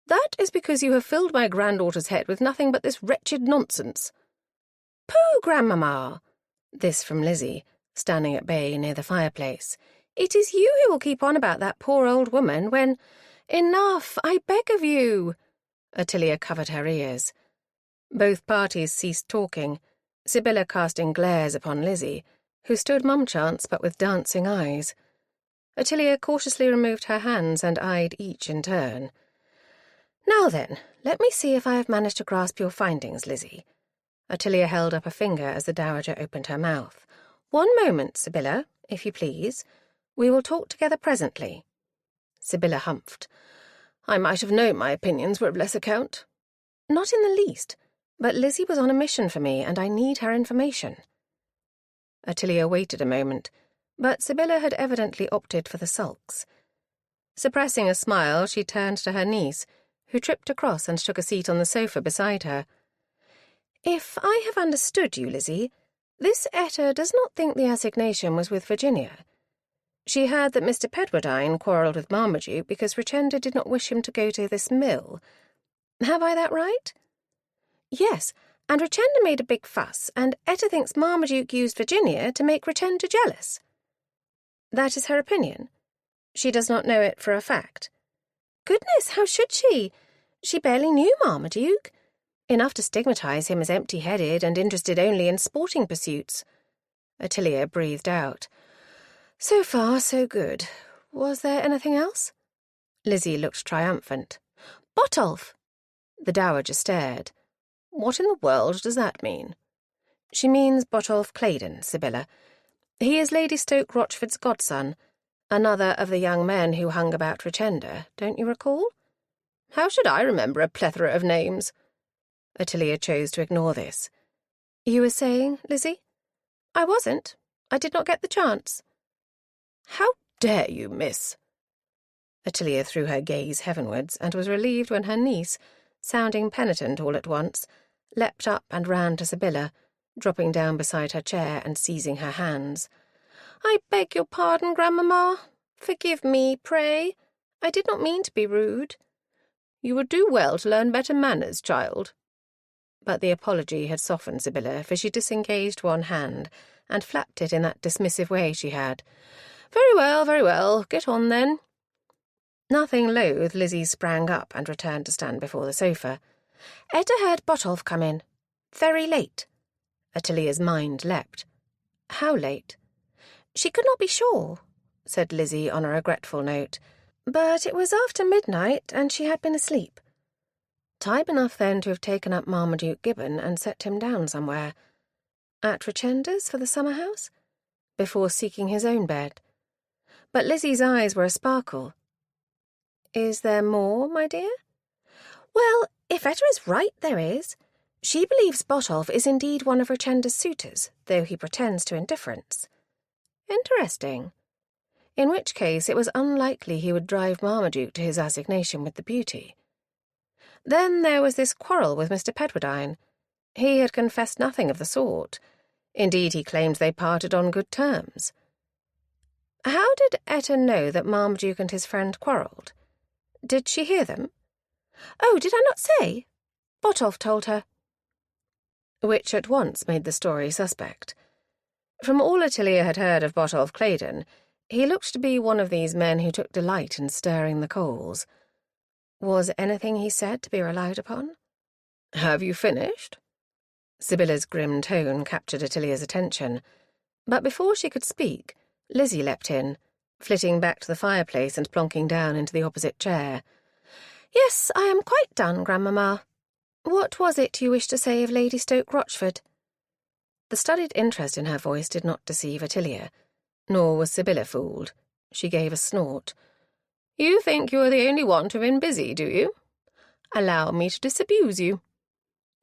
"That is because you have filled my granddaughter's head with nothing but this wretched nonsense." "Pooh, Grandmamma!" This from Lizzie, standing at bay near the fireplace. "It is you who will keep on about that poor old woman when—" "Enough, I beg of you!" Ottilia covered her ears. Both parties ceased talking, Sibylla casting glares upon Lizzie, who stood mumchance but with dancing eyes. Ottilia cautiously removed her hands and eyed each in turn. "Now then, let me see if I have managed to grasp your findings, Lizzie." Ottilia held up a finger as the dowager opened her mouth. "One moment, Sibylla, if you please. We will talk together presently." Sibylla humphed. "I might have known my opinions were of less account." "Not in the least. But Lizzie was on a mission for me, and I need her information." Ottilia waited a moment, but Sibylla had evidently opted for the sulks. Suppressing a smile, she turned to her niece, who tripped across and took a seat on the sofa beside her. "If I have understood you, Lizzie, this Etta does not think the assignation was with Virginia. She heard that Mr. Pedwardine quarrelled with Marmaduke because Richenda did not wish him to go to this mill. Have I that right?" "Yes, and Richenda made a big fuss, and Etta thinks Marmaduke used Virginia to make Richenda jealous." "That is her opinion? She does not know it for a fact?" "Goodness, how should she? She barely knew Marmaduke. Enough to stigmatize him as empty-headed and interested only in sporting pursuits." Ottilia breathed out. "So far, so good. Was there anything else?" Lizzie looked triumphant. "Botolph!" The dowager stared. "What in the world does that mean?" "She means Botolph Claydon, Sibylla. He is Lady Stoke-Rochford's godson, another of the young men who hung about Richenda, don't you recall?" "How should I remember a plethora of names?" Ottilia chose to ignore this. "You were saying, Lizzie?" "I wasn't. I did not get the chance." "How dare you, miss?" Ottilia threw her gaze heavenwards, and was relieved when her niece, sounding penitent all at once, leapt up and ran to Sibylla, dropping down beside her chair and seizing her hands. "I beg your pardon, Grandmamma. Forgive me, pray. I did not mean to be rude." "You would do well to learn better manners, child." But the apology had softened Sibylla, for she disengaged one hand and flapped it in that dismissive way she had. Very well. Get on, then." Nothing loath, Lizzie sprang up and returned to stand before the sofa. "Etta heard Botolph come in. Very late." Ottilia's mind leapt. "How late?" "She could not be sure," said Lizzie on a regretful note. "But it was after midnight, and she had been asleep. Time enough then to have taken up Marmaduke Gibbon and set him down somewhere. At Richenda's for the summer-house? Before seeking his own bed. But Lizzie's eyes were a sparkle. Is there more, my dear? Well, if Etta is right, there is. She believes Botolph is indeed one of Richenda's suitors, though he pretends to indifference. Interesting. In which case it was unlikely he would drive Marmaduke to his assignation with the beauty. Then there was this quarrel with Mr. Pedwardine. He had confessed nothing of the sort. Indeed, he claimed they parted on good terms. How did Etta know that Marmaduke and his friend quarrelled? Did she hear them? Oh, did I not say? Botolph told her. Which at once made the story suspect. From all Ottilia had heard of Botolph Claydon, he looked to be one of these men who took delight in stirring the coals. Was anything he said to be relied upon? Have you finished? Sybilla's grim tone captured Ottilia's attention, but before she could speak, Lizzie leapt in, flitting back to the fireplace and plonking down into the opposite chair. Yes, I am quite done, Grandmamma. What was it you wished to say of Lady Stoke-Rochford? The studied interest in her voice did not deceive Ottilia, nor was Sybilla fooled. She gave a snort. You think you are the only one to have been busy, do you? Allow me to disabuse you.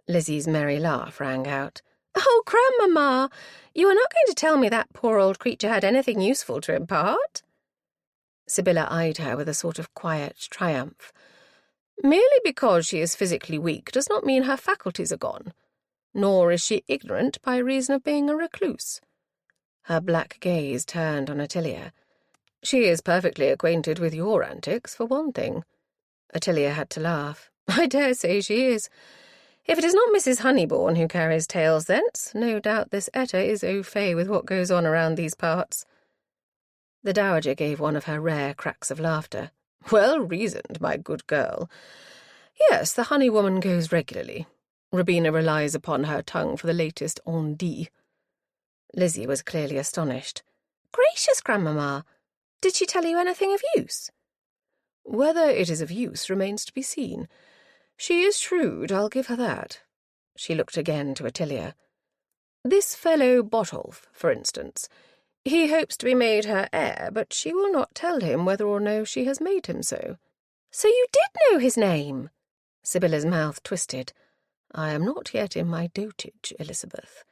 Lizzie's merry laugh rang out. Oh, Grandmamma, you are not going to tell me that poor old creature had anything useful to impart? Sybilla eyed her with a sort of quiet triumph. Merely because she is physically weak does not mean her faculties are gone, nor is she ignorant by reason of being a recluse. Her black gaze turned on Ottilia. She is perfectly acquainted with your antics, for one thing. Ottilia had to laugh. I dare say she is. If it is not Mrs. Honeybourne who carries tales thence, no doubt this Etta is au fait with what goes on around these parts. The dowager gave one of her rare cracks of laughter. Well reasoned, my good girl. Yes, the honey woman goes regularly. Rubina relies upon her tongue for the latest on dit. Lizzie was clearly astonished. Gracious, Grandmamma! Did she tell you anything of use? Whether it is of use remains to be seen. She is shrewd, I'll give her that. She looked again to Ottilia. This fellow Botolph, for instance. He hopes to be made her heir, but she will not tell him whether or no she has made him so. So you did know his name? Sybilla's mouth twisted. I am not yet in my dotage, Elizabeth.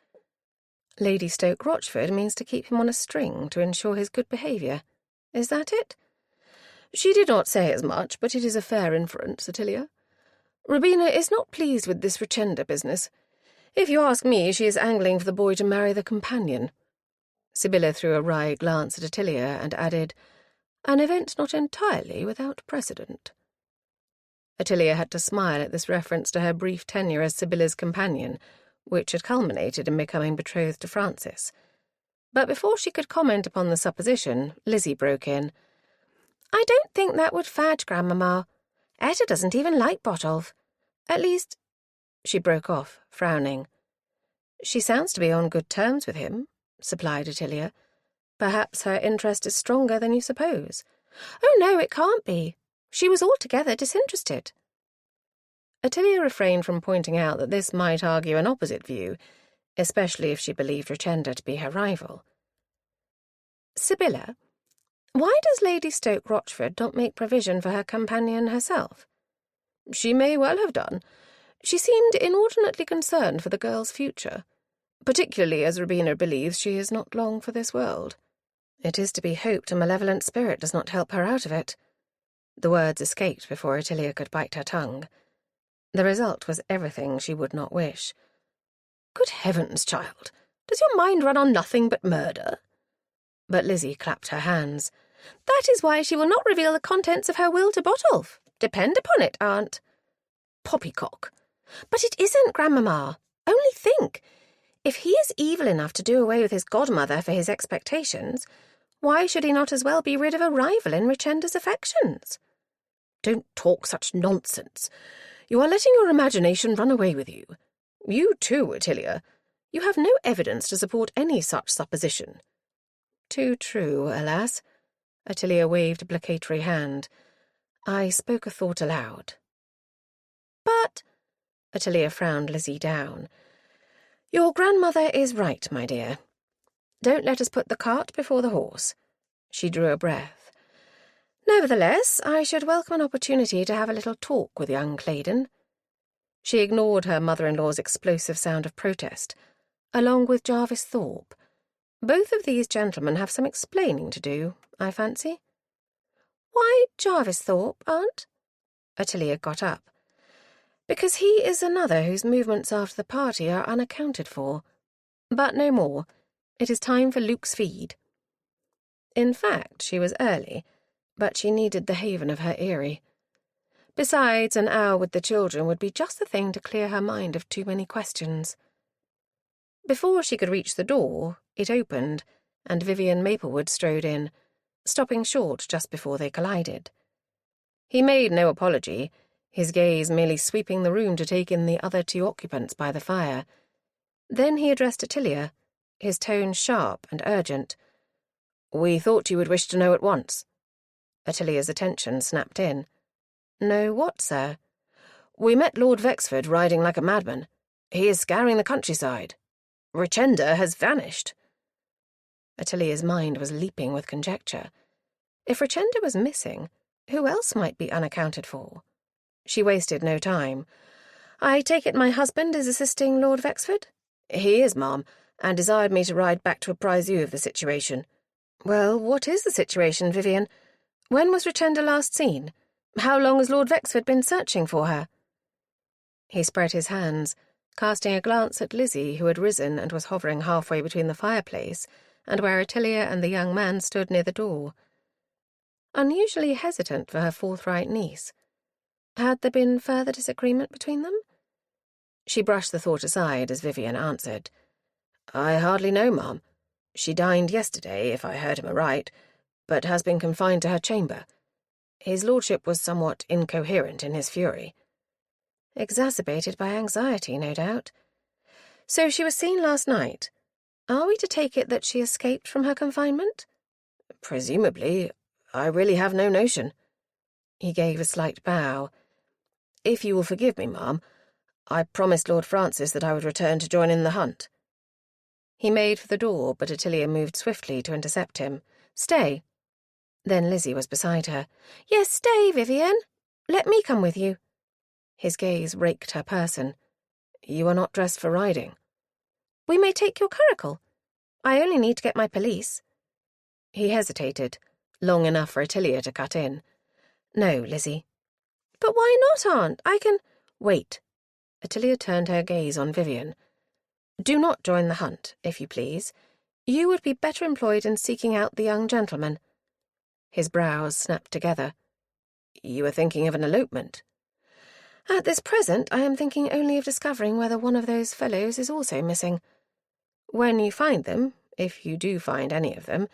Lady Stoke-Rochford means to keep him on a string to ensure his good behaviour. Is that it? She did not say as much, but it is a fair inference, Ottilia. Rubina is not pleased with this Richenda business. If you ask me, she is angling for the boy to marry the companion. Sybilla threw a wry glance at Ottilia and added, an event not entirely without precedent. Ottilia had to smile at this reference to her brief tenure as Sybilla's companion, which had culminated in becoming betrothed to Francis. But before she could comment upon the supposition, Lizzie broke in. I don't think that would fadge, Grandmamma. Etta doesn't even like Botolph. At least— She broke off, frowning. She sounds to be on good terms with him, supplied Ottilia. Perhaps her interest is stronger than you suppose. Oh, no, it can't be. She was altogether disinterested. Ottilia refrained from pointing out that this might argue an opposite view, especially if she believed Richenda to be her rival. Sybilla, why does Lady Stoke-Rochford not make provision for her companion herself? She may well have done. She seemed inordinately concerned for the girl's future, particularly as Rubina believes she is not long for this world. It is to be hoped a malevolent spirit does not help her out of it. The words escaped before Ottilia could bite her tongue. The result was everything she would not wish. Good heavens, child, does your mind run on nothing but murder? But Lizzie clapped her hands. That is why she will not reveal the contents of her will to Botolph. Depend upon it, Aunt. Poppycock. But it isn't, Grandmamma. Only think. If he is evil enough to do away with his godmother for his expectations, why should he not as well be rid of a rival in Richenda's affections? Don't talk such nonsense. You are letting your imagination run away with you. You too, Ottilia. You have no evidence to support any such supposition. Too true, alas. Ottilia waved a placatory hand. I spoke a thought aloud. But— Ottilia frowned Lizzie down. Your grandmother is right, my dear. Don't let us put the cart before the horse. She drew a breath. Nevertheless, I should welcome an opportunity to have a little talk with young Claydon. She ignored her mother-in-law's explosive sound of protest, along with Jarvis Thorpe. Both of these gentlemen have some explaining to do, I fancy. Why Jarvis Thorpe, Aunt? Ottilia got up. Because he is another whose movements after the party are unaccounted for. But no more. It is time for Luke's feed. In fact, she was early, but she needed the haven of her eyrie. Besides, an hour with the children would be just the thing to clear her mind of too many questions. Before she could reach the door, it opened, and Vivian Maplewood strode in, stopping short just before they collided. He made no apology, his gaze merely sweeping the room to take in the other two occupants by the fire. Then he addressed Ottilia, his tone sharp and urgent. "We thought you would wish to know at once." Ottilia's attention snapped in. "Know what, sir?" "We met Lord Vexford riding like a madman. He is scouring the countryside. Richenda has vanished." Ottilia's mind was leaping with conjecture. If Richenda was missing, who else might be unaccounted for? She wasted no time. "I take it my husband is assisting Lord Vexford?" "He is, ma'am, and desired me to ride back to apprise you of the situation." "Well, what is the situation, Vivian? When was Richenda last seen? How long has Lord Vexford been searching for her?" He spread his hands, casting a glance at Lizzie, who had risen and was hovering halfway between the fireplace and where Ottilia and the young man stood near the door. Unusually hesitant for her forthright niece. Had there been further disagreement between them? She brushed the thought aside as Vivian answered. "I hardly know, ma'am. She dined yesterday, if I heard him aright, but has been confined to her chamber. His lordship was somewhat incoherent in his fury." Exacerbated by anxiety, no doubt. "So she was seen last night. Are we to take it that she escaped from her confinement?" "Presumably. I really have no notion." He gave a slight bow. "If you will forgive me, ma'am, I promised Lord Francis that I would return to join in the hunt." He made for the door, but Ottilia moved swiftly to intercept him. "Stay." Then Lizzie was beside her. "Yes, stay, Vivian. Let me come with you." His gaze raked her person. "You are not dressed for riding." "We may take your curricle. I only need to get my pelisse." He hesitated, long enough for Ottilia to cut in. "No, Lizzie." "But why not, Aunt? I can—" "Wait." Ottilia turned her gaze on Vivian. "Do not join the hunt, if you please. You would be better employed in seeking out the young gentleman." His brows snapped together. "You are thinking of an elopement?" "At this present, I am thinking only of discovering whether one of those fellows is also missing. When you find them, if you do find any of them,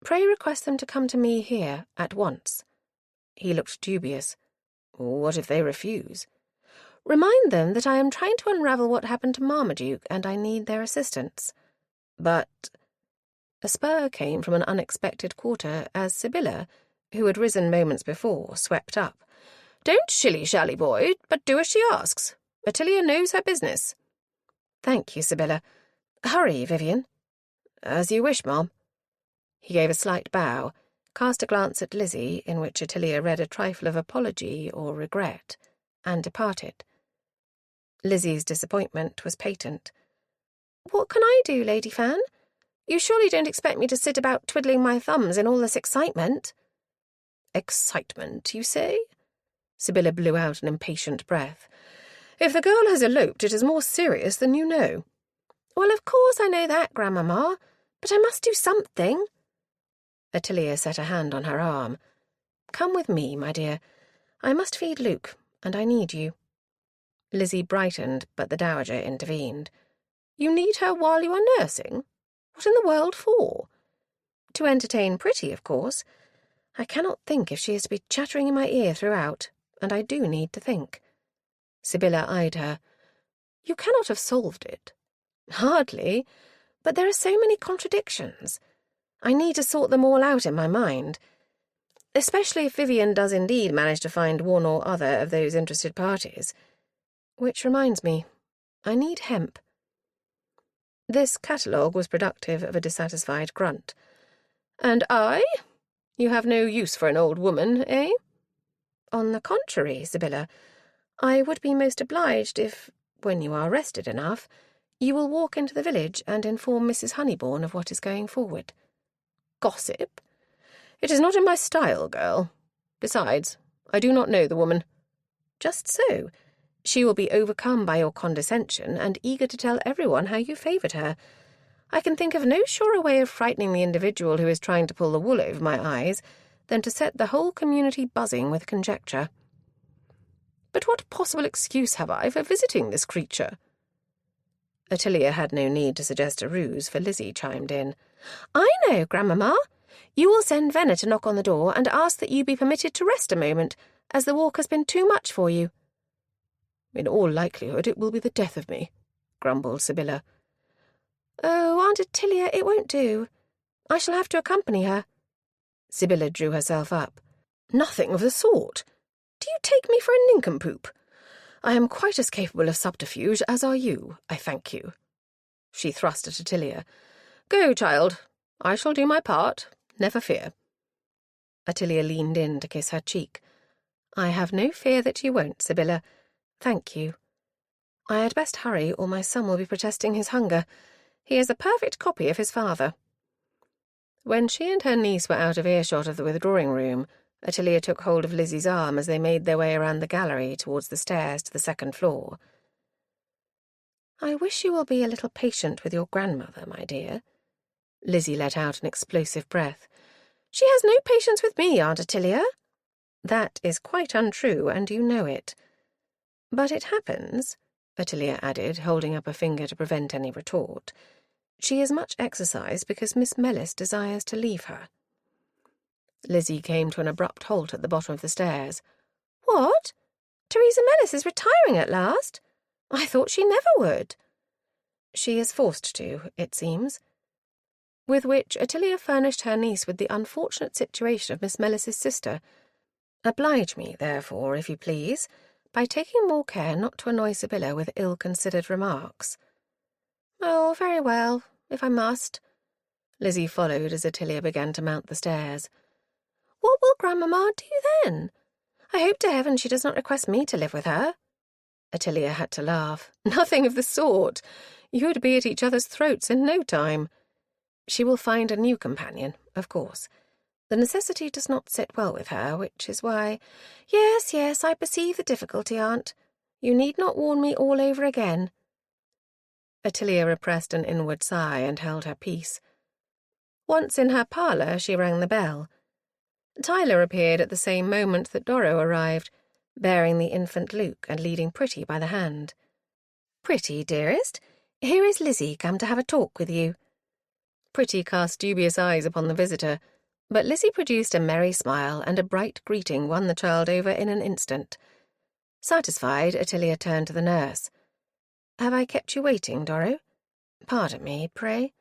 pray request them to come to me here at once." He looked dubious. "What if they refuse?" "Remind them that I am trying to unravel what happened to Marmaduke, and I need their assistance." "But—" A spur came from an unexpected quarter as Sibylla, who had risen moments before, swept up. "Don't shilly-shally, boy, but do as she asks. Ottilia knows her business." "Thank you, Sibylla. Hurry, Vivian." "As you wish, ma'am." He gave a slight bow, cast a glance at Lizzie, in which Ottilia read a trifle of apology or regret, and departed. Lizzie's disappointment was patent. "What can I do, Lady Fan? You surely don't expect me to sit about twiddling my thumbs in all this excitement?" "Excitement, you say?" Sibylla blew out an impatient breath. "If the girl has eloped, it is more serious than you know." "Well, of course I know that, Grandmamma, but I must do something." Ottilia set a hand on her arm. "Come with me, my dear. I must feed Luke, and I need you." Lizzie brightened, but the Dowager intervened. "You need her while you are nursing? What in the world for?" "To entertain Pretty, of course. I cannot think if she is to be chattering in my ear throughout, and I do need to think." Sibylla eyed her. "You cannot have solved it." "Hardly, but there are so many contradictions. I need to sort them all out in my mind. Especially if Vivian does indeed manage to find one or other of those interested parties. Which reminds me, I need hemp." This catalogue was productive of a dissatisfied grunt. "And I? You have no use for an old woman, eh?" "On the contrary, Sibylla, I would be most obliged if, when you are rested enough, you will walk into the village and inform Mrs. Honeybourne of what is going forward." "Gossip? It is not in my style, girl. Besides, I do not know the woman." "Just so. She will be overcome by your condescension and eager to tell everyone how you favoured her. I can think of no surer way of frightening the individual who is trying to pull the wool over my eyes than to set the whole community buzzing with conjecture." "But what possible excuse have I for visiting this creature?" Ottilia had no need to suggest a ruse, for Lizzie chimed in. "I know, Grandmamma. You will send Venner to knock on the door and ask that you be permitted to rest a moment, as the walk has been too much for you." "In all likelihood it will be the death of me," grumbled Sibylla. "Oh, Aunt Ottilia, it won't do. I shall have to accompany her." Sibylla drew herself up. "Nothing of the sort. Do you take me for a nincompoop? I am quite as capable of subterfuge as are you, I thank you." She thrust at Ottilia. "Go, child. I shall do my part. Never fear." Ottilia leaned in to kiss her cheek. "I have no fear that you won't, Sibylla. Thank you. I had best hurry, or my son will be protesting his hunger. He is a perfect copy of his father." When she and her niece were out of earshot of the withdrawing room, Ottilia took hold of Lizzie's arm as they made their way around the gallery towards the stairs to the second floor. "I wish you will be a little patient with your grandmother, my dear." Lizzie let out an explosive breath. "She has no patience with me, Aunt Ottilia." "That is quite untrue, and you know it. But it happens," Ottilia added, holding up a finger to prevent any retort, "she is much exercised because Miss Mellis desires to leave her." Lizzie came to an abrupt halt at the bottom of the stairs. "What? Theresa Mellis is retiring at last? I thought she never would." "She is forced to, it seems." With which Ottilia furnished her niece with the unfortunate situation of Miss Mellis's sister. "Oblige me, therefore, if you please, by taking more care not to annoy Sibylla with ill-considered remarks." "Oh, very well, if I must." Lizzie followed as Ottilia began to mount the stairs. "What will Grandmamma do then? I hope to heaven she does not request me to live with her." Ottilia had to laugh. "Nothing of the sort. You would be at each other's throats in no time. She will find a new companion, of course. The necessity does not sit well with her, which is why—" Yes, yes, I perceive the difficulty, Aunt. You need not warn me all over again." Ottilia repressed an inward sigh and held her peace. Once in her parlour, she rang the bell. Tyler appeared at the same moment that Doro arrived, bearing the infant Luke and leading Pretty by the hand. "Pretty, dearest, here is Lizzie come to have a talk with you." Pretty cast dubious eyes upon the visitor, but Lizzie produced a merry smile, and a bright greeting won the child over in an instant. Satisfied, Ottilia turned to the nurse. "Have I kept you waiting, Doro? Pardon me, pray."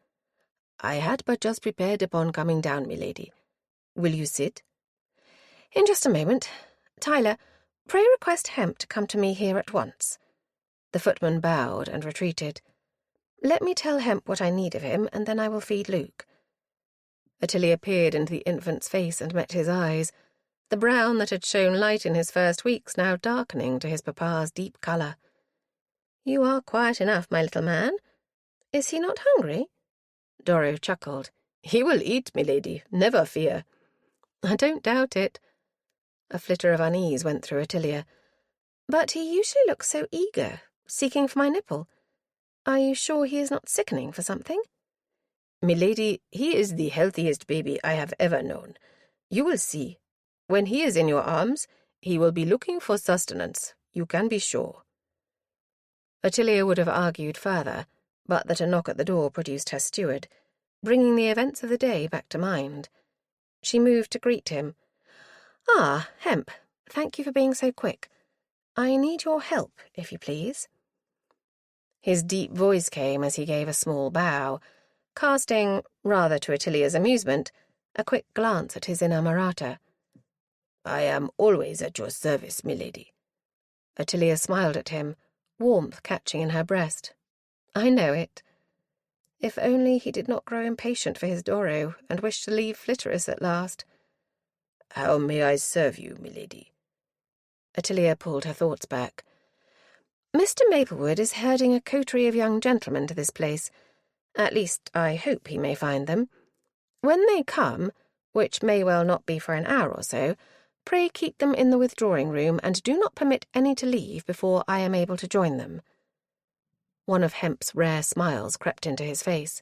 "I had but just prepared upon coming down, milady. Will you sit?" "In just a moment. Tyler, pray request Hemp to come to me here at once." The footman bowed and retreated. "Let me tell Hemp what I need of him, and then I will feed Luke." Ottilia peered into the infant's face and met his eyes, the brown that had shown light in his first weeks now darkening to his papa's deep colour. "You are quiet enough, my little man. Is he not hungry?" Doro chuckled. "He will eat, milady, never fear." "I don't doubt it." A flitter of unease went through Ottilia. "But he usually looks so eager, seeking for my nipple. Are you sure he is not sickening for something?" "Milady, he is the healthiest baby I have ever known. You will see. When he is in your arms, he will be looking for sustenance, you can be sure." Ottilia would have argued further, but that a knock at the door produced her steward, bringing the events of the day back to mind. She moved to greet him. "Ah, Hemp, thank you for being so quick. I need your help, if you please." His deep voice came as he gave a small bow, casting, rather to Ottilia's amusement, a quick glance at his inamorata. "I am always at your service, milady." Ottilia smiled at him, warmth catching in her breast. "I know it. If only he did not grow impatient for his Doro and wish to leave Flitterus at last." How may I serve you, milady? Ottilia pulled her thoughts back. Mr. Maplewood is herding a coterie of young gentlemen to this place. At least, I hope he may find them. When they come, which may well not be for an hour or so, pray keep them in the withdrawing room, and do not permit any to leave before I am able to join them. One of Hemp's rare smiles crept into his face.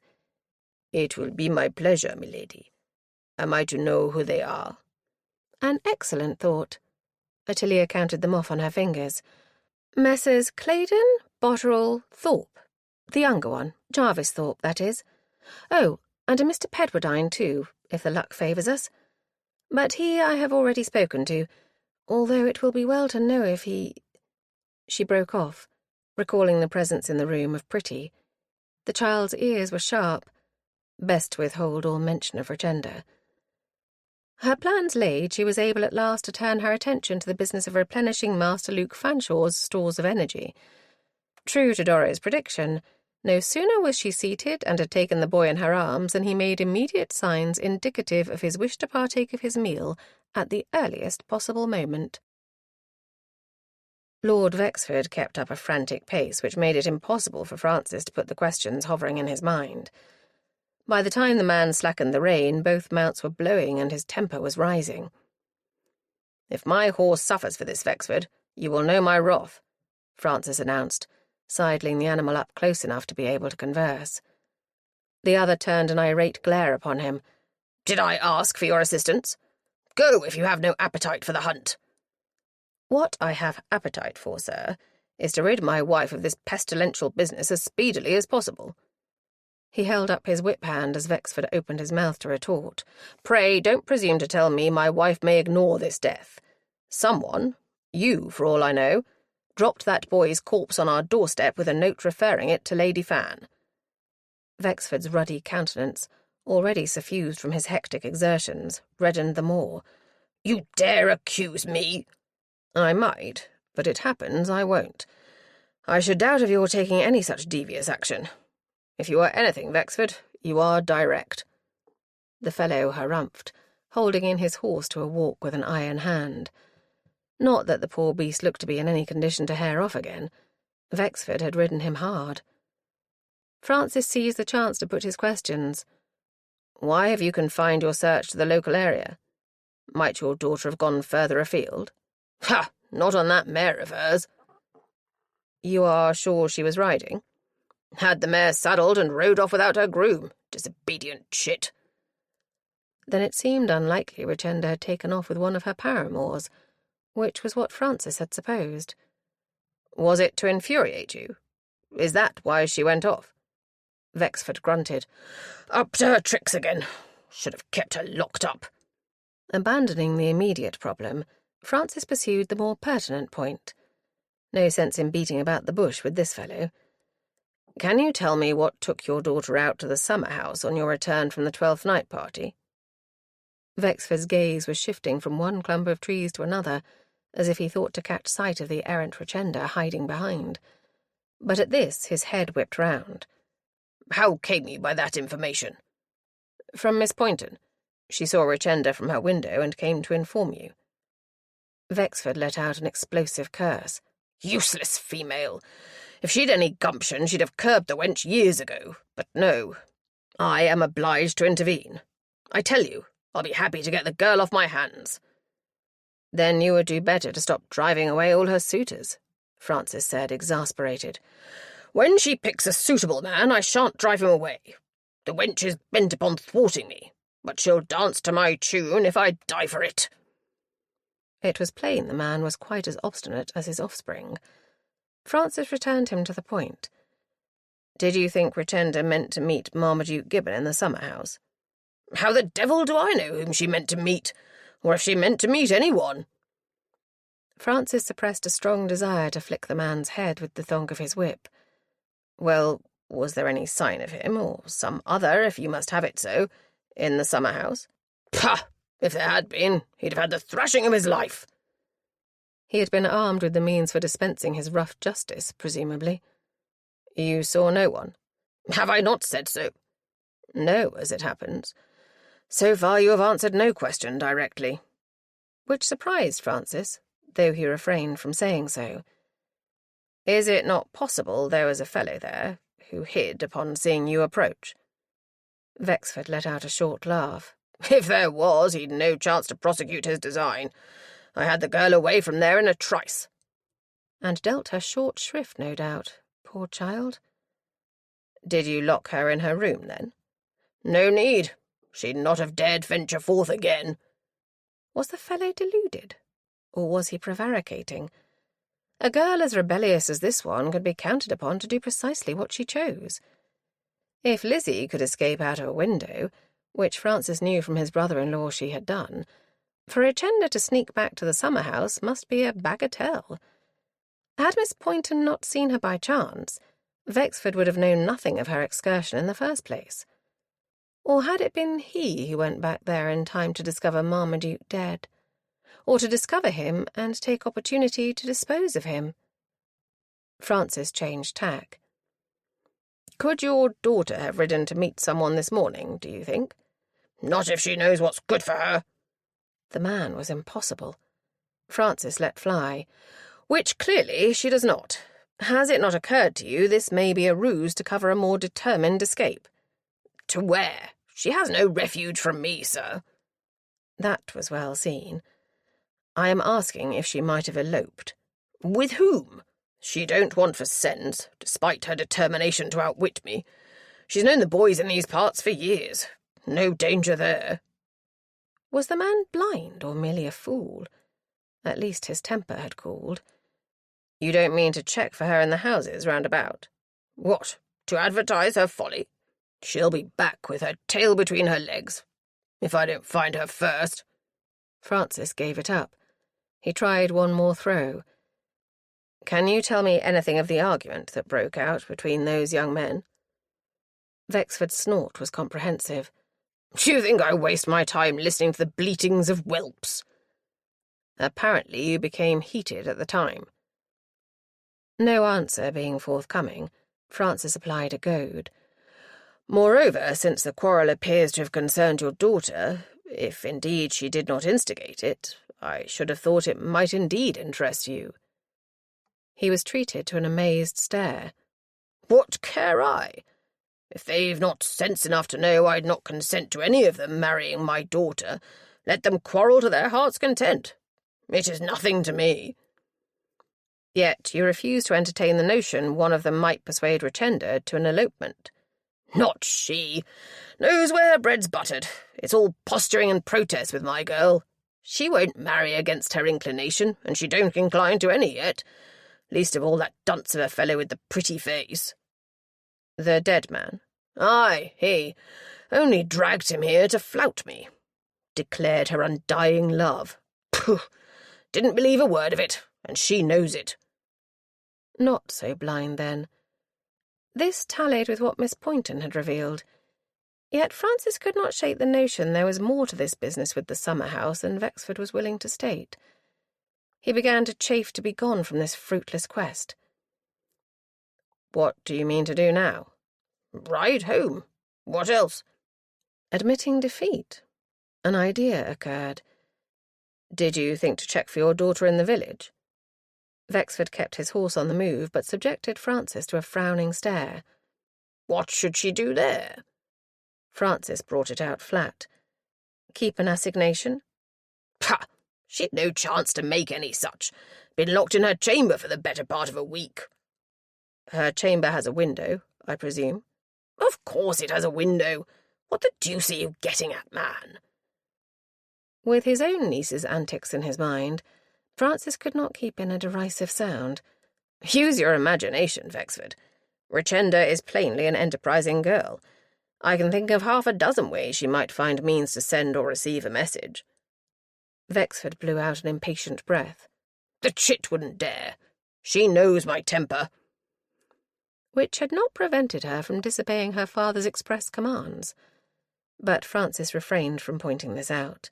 It will be my pleasure, milady. Am I to know who they are? An excellent thought. Ottilia counted them off on her fingers. Messrs. Claydon, Botterill, Thorpe. The younger one, Jarvis Thorpe, that is. Oh, and a Mr. Pedwardine, too, if the luck favours us. But he I have already spoken to, although it will be well to know if he— She broke off, recalling the presence in the room of Pretty. The child's ears were sharp. Best to withhold all mention of Regenda. Her plans laid, she was able at last to turn her attention to the business of replenishing Master Luke Fanshawe's stores of energy. True to Dora's prediction, no sooner was she seated and had taken the boy in her arms than he made immediate signs indicative of his wish to partake of his meal at the earliest possible moment. Lord Vexford kept up a frantic pace which made it impossible for Francis to put the questions hovering in his mind. By the time the man slackened the rein, both mounts were blowing and his temper was rising. "If my horse suffers for this, Vexford, you will know my wrath," Francis announced, sidling the animal up close enough to be able to converse. The other turned an irate glare upon him. "Did I ask for your assistance? Go, if you have no appetite for the hunt." "What I have appetite for, sir, is to rid my wife of this pestilential business as speedily as possible." He held up his whip hand as Vexford opened his mouth to retort. "Pray don't presume to tell me my wife may ignore this death. Someone, you for all I know, dropped that boy's corpse on our doorstep with a note referring it to Lady Fan." Vexford's ruddy countenance, already suffused from his hectic exertions, reddened the more. "You dare accuse me?" "I might, but it happens I won't. I should doubt if you're taking any such devious action. If you are anything, Vexford, you are direct." The fellow harumphed, holding in his horse to a walk with an iron hand. Not that the poor beast looked to be in any condition to hare off again. Vexford had ridden him hard. Francis seized the chance to put his questions. "Why have you confined your search to the local area? Might your daughter have gone further afield?" "Ha! Not on that mare of hers." "You are sure she was riding?" "Had the mare saddled and rode off without her groom. Disobedient chit." Then it seemed unlikely Regenda had taken off with one of her paramours, which was what Francis had supposed. "Was it to infuriate you? Is that why she went off?" Vexford grunted. "Up to her tricks again. Should have kept her locked up." Abandoning the immediate problem, Francis pursued the more pertinent point. No sense in beating about the bush with this fellow. "Can you tell me what took your daughter out to the summer house on your return from the 12th night party?" Vexford's gaze was shifting from one clump of trees to another, as if he thought to catch sight of the errant Regenda hiding behind. But at this his head whipped round. "How came you by that information?" "From Miss Poynton. She saw Regenda from her window and came to inform you." Vexford let out an explosive curse. "Useless female! If she'd any gumption, she'd have curbed the wench years ago. But no, I am obliged to intervene. I tell you, I'll be happy to get the girl off my hands." "Then you would do better to stop driving away all her suitors," Francis said, exasperated. "When she picks a suitable man, I shan't drive him away. The wench is bent upon thwarting me, but she'll dance to my tune if I die for it." It was plain the man was quite as obstinate as his offspring. Francis returned him to the point. "Did you think Regenda meant to meet Marmaduke Gibbon in the summer house?" "How the devil do I know whom she meant to meet, or if she meant to meet anyone?" Francis suppressed a strong desire to flick the man's head with the thong of his whip. "Well, was there any sign of him, or some other, if you must have it so, in the summer house?" "Pah! If there had been, he'd have had the thrashing of his life." He had been armed with the means for dispensing his rough justice, presumably. "You saw no one?" "Have I not said so?" "No, as it happens. So far you have answered no question directly. which surprised Francis, though he refrained from saying so. "Is it not possible there was a fellow there who hid upon seeing you approach?" Vexford let out a short laugh. "If there was, he'd no chance to prosecute his design. I had the girl away from there in a trice." "And dealt her short shrift, no doubt, poor child." "Did you lock her in her room, then?" "No need. She'd not have dared venture forth again." Was the fellow deluded? Or was he prevaricating? A girl as rebellious as this one could be counted upon to do precisely what she chose. If Lizzie could escape out of a window, which Francis knew from his brother-in-law she had done, for Richenda to sneak back to the summer-house must be a bagatelle. Had Miss Poynton not seen her by chance, Vexford would have known nothing of her excursion in the first place. Or had it been he who went back there in time to discover Marmaduke dead? Or to discover him and take opportunity to dispose of him? Francis changed tack. "Could your daughter have ridden to meet someone this morning, do you think?" "Not if she knows what's good for her." The man was impossible. Francis let fly. "Which clearly she does not. Has it not occurred to you this may be a ruse to cover a more determined escape?" "To where? She has no refuge from me, sir." That was well seen. "I am asking if she might have eloped." "With whom? She don't want for sense, despite her determination to outwit me. She's known the boys in these parts for years. No danger there." Was the man blind or merely a fool? At least his temper had cooled. "You don't mean to check for her in the houses round about?" "What, to advertise her folly? She'll be back with her tail between her legs, if I don't find her first." Francis gave it up. He tried one more throw. "Can you tell me anything of the argument that broke out between those young men?" Vexford's snort was comprehensive. "Do you think I waste my time listening to the bleatings of whelps?" "Apparently you became heated at the time." No answer being forthcoming, Francis applied a goad. "Moreover, since the quarrel appears to have concerned your daughter, if indeed she did not instigate it, I should have thought it might indeed interest you." He was treated to an amazed stare. "What care I? If they've not sense enough to know I'd not consent to any of them marrying my daughter, let them quarrel to their heart's content. It is nothing to me." "Yet you refuse to entertain the notion one of them might persuade Richenda to an elopement." "Not she. Knows where her bread's buttered. It's all posturing and protest with my girl. She won't marry against her inclination, and she don't incline to any yet. Least of all that dunce of a fellow with the pretty face." "The dead man?" "Aye, he. Only dragged him here to flout me. Declared her undying love. Pooh! Didn't believe a word of it, and she knows it." Not so blind, then. This tallied with what Miss Poynton had revealed. Yet Francis could not shake the notion there was more to this business with the summer-house than Vexford was willing to state. He began to chafe to be gone from this fruitless quest. "What do you mean to do now?" "Ride home. What else?" Admitting defeat, an idea occurred. "Did you think to check for your daughter in the village?" Vexford kept his horse on the move, but subjected Francis to a frowning stare. "What should she do there?" Francis brought it out flat. "Keep an assignation?" "Pah! She'd no chance to make any such. Been locked in her chamber for the better part of a week." "Her chamber has a window, I presume?" "Of course it has a window. What the deuce are you getting at, man?" With his own niece's antics in his mind, Francis could not keep in a derisive sound. "Use your imagination, Vexford. Richenda is plainly an enterprising girl. I can think of half a dozen ways she might find means to send or receive a message." Vexford blew out an impatient breath. "The chit wouldn't dare. She knows my temper." Which had not prevented her from disobeying her father's express commands. But Francis refrained from pointing this out.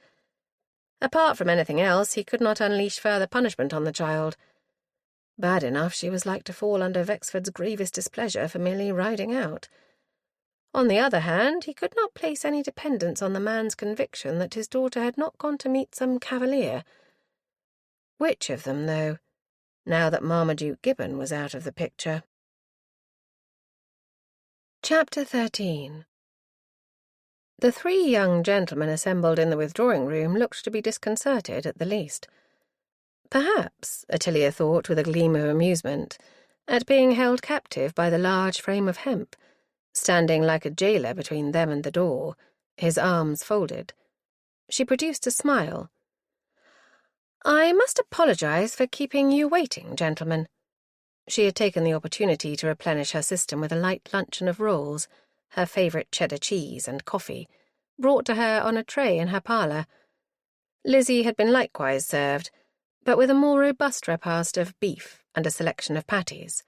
Apart from anything else, he could not unleash further punishment on the child. Bad enough she was like to fall under Vexford's grievous displeasure for merely riding out. On the other hand, he could not place any dependence on the man's conviction that his daughter had not gone to meet some cavalier, Which of them, though, now that Marmaduke Gibbon was out of the picture? Chapter 13. The three young gentlemen assembled in the withdrawing room looked to be disconcerted at the least. Perhaps, Ottilia thought with a gleam of amusement, at being held captive by the large frame of hemp, standing like a jailer between them and the door, his arms folded. She produced a smile. "I must apologize for keeping you waiting, gentlemen." She had taken the opportunity to replenish her system with a light luncheon of rolls, her favourite cheddar cheese and coffee, brought to her on a tray in her parlour. Lizzie had been likewise served, but with a more robust repast of beef and a selection of patties.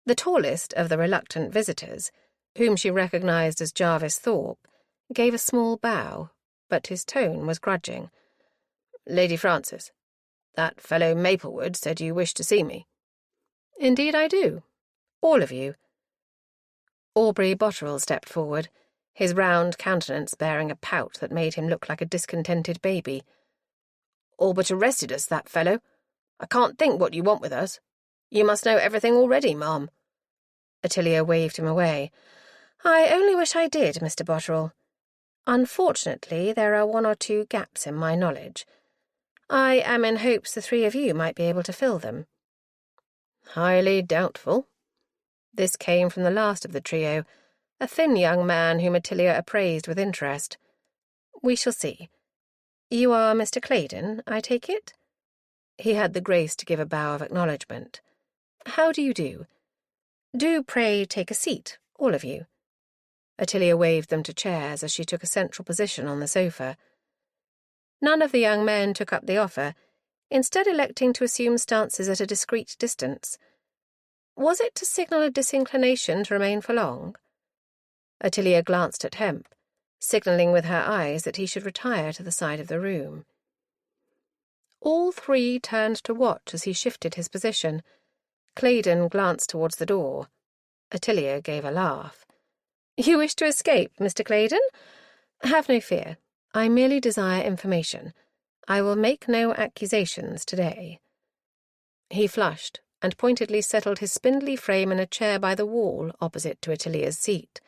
The tallest of the reluctant visitors, whom she recognised as Jarvis Thorpe, gave a small bow, but his tone was grudging. "Lady Francis, that fellow Maplewood said you wished to see me." "Indeed I do. All of you." Aubrey Botterill stepped forward, his round countenance bearing a pout that made him look like a discontented baby. "All but arrested us, that fellow. I can't think what you want with us. You must know everything already, ma'am." Ottilia waved him away. "I only wish I did, Mr. Botterill. Unfortunately, there are one or two gaps in my knowledge. I am in hopes the three of you might be able to fill them." "Highly doubtful." This came from the last of the trio, a thin young man whom Ottilia appraised with interest. "We shall see. You are Mr. Claydon, I take it?" He had the grace to give a bow of acknowledgement. "How do you do? Do pray take a seat, all of you." Ottilia waved them to chairs as she took a central position on the sofa. None of the young men took up the offer, instead electing to assume stances at a discreet distance. Was it to signal a disinclination to remain for long? Ottilia glanced at Hemp, signalling with her eyes that he should retire to the side of the room. All three turned to watch as he shifted his position. Claydon glanced towards the door. Ottilia gave a laugh. "You wish to escape, Mr. Claydon? Have no fear. I merely desire information. I will make no accusations today." He flushed and pointedly settled his spindly frame in a chair by the wall opposite to Ottilia's seat.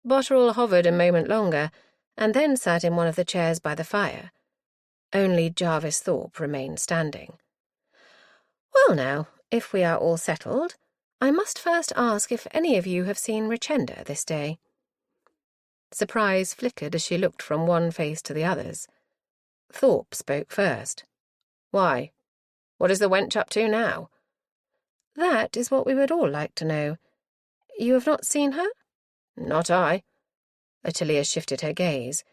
Botterill hovered a moment longer, and then sat in one of the chairs by the fire. Only Jarvis Thorpe remained standing. "Well now, if we are all settled, I must first ask if any of you have seen Richenda this day." Surprise flickered as she looked from one face to the other's. Thorpe spoke first. "Why? What is the wench up to now?" "That is what we would all like to know. You have not seen her?" "Not I." Ottilia shifted her gaze.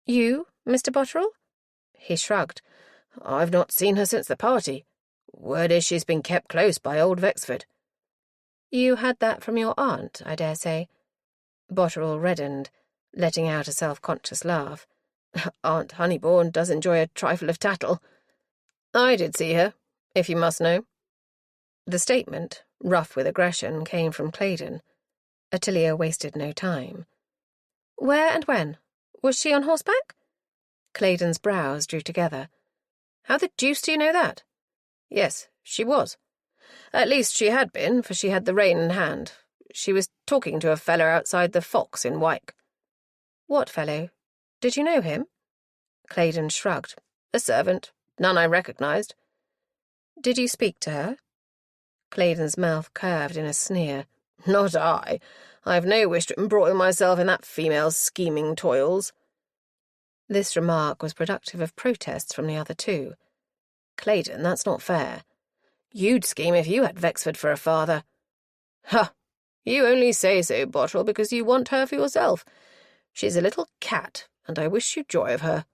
"You, Mr. Botterill?" He shrugged. "I've not seen her since the party. Word is she's been kept close by old Vexford." "You had that from your aunt, I dare say." Botterill reddened, letting out a self-conscious laugh. "Aunt Honeybourne does enjoy a trifle of tattle. I did see her, if you must know." The statement, rough with aggression, came from Claydon. Ottilia wasted no time. "Where and when? Was she on horseback?" Claydon's brows drew together. "How the deuce do you know that?" "Yes, she was. At least she had been, for she had the rein in hand. She was talking to a fellow outside the Fox in Wyke." "What fellow? Did you know him?" Claydon shrugged. "A servant. None I recognised." "Did you speak to her?" Claydon's mouth curved in a sneer. "Not I. I have no wish to embroil myself in that female's scheming toils." This remark was productive of protests from the other two. "Claydon, that's not fair. You'd scheme if you had Vexford for a father." "Ha! You only say so, Botterill, because you want her for yourself. She's a little cat, and I wish you joy of her."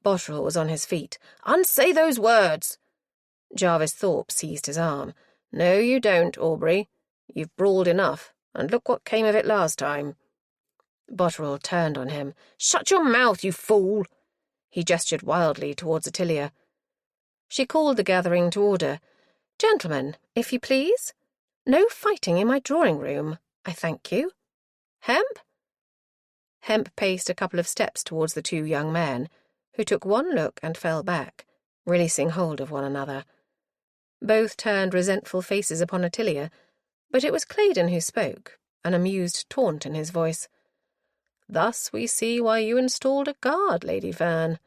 Botterill was on his feet. "Unsay those words!" Jarvis Thorpe seized his arm. "No, you don't, Aubrey. You've brawled enough, and look what came of it last time." Botterill turned on him. "Shut your mouth, you fool!" He gestured wildly towards Ottilia. She called the gathering to order. "Gentlemen, if you please. No fighting in my drawing-room, I thank you. Hemp?" Hemp paced a couple of steps towards the two young men, who took one look and fell back, releasing hold of one another. Both turned resentful faces upon Ottilia, but it was Claydon who spoke, an amused taunt in his voice. "Thus we see why you installed a guard, Lady Fan.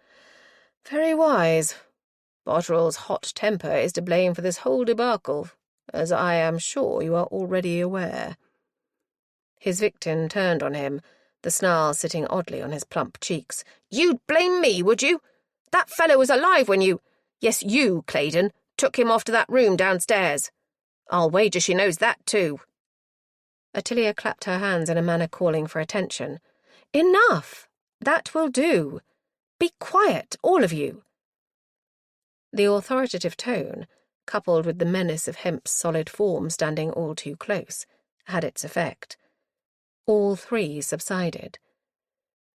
Very wise. Botterell's hot temper is to blame for this whole debacle, as I am sure you are already aware." His victim turned on him, the snarl sitting oddly on his plump cheeks. "You'd blame me, would you? That fellow was alive when you— Yes, you, Claydon, took him off to that room downstairs. I'll wager she knows that too." Ottilia clapped her hands in a manner calling for attention. "Enough! That will do. Be quiet, all of you." The authoritative tone, coupled with the menace of Hemp's solid form standing all too close, had its effect. All three subsided.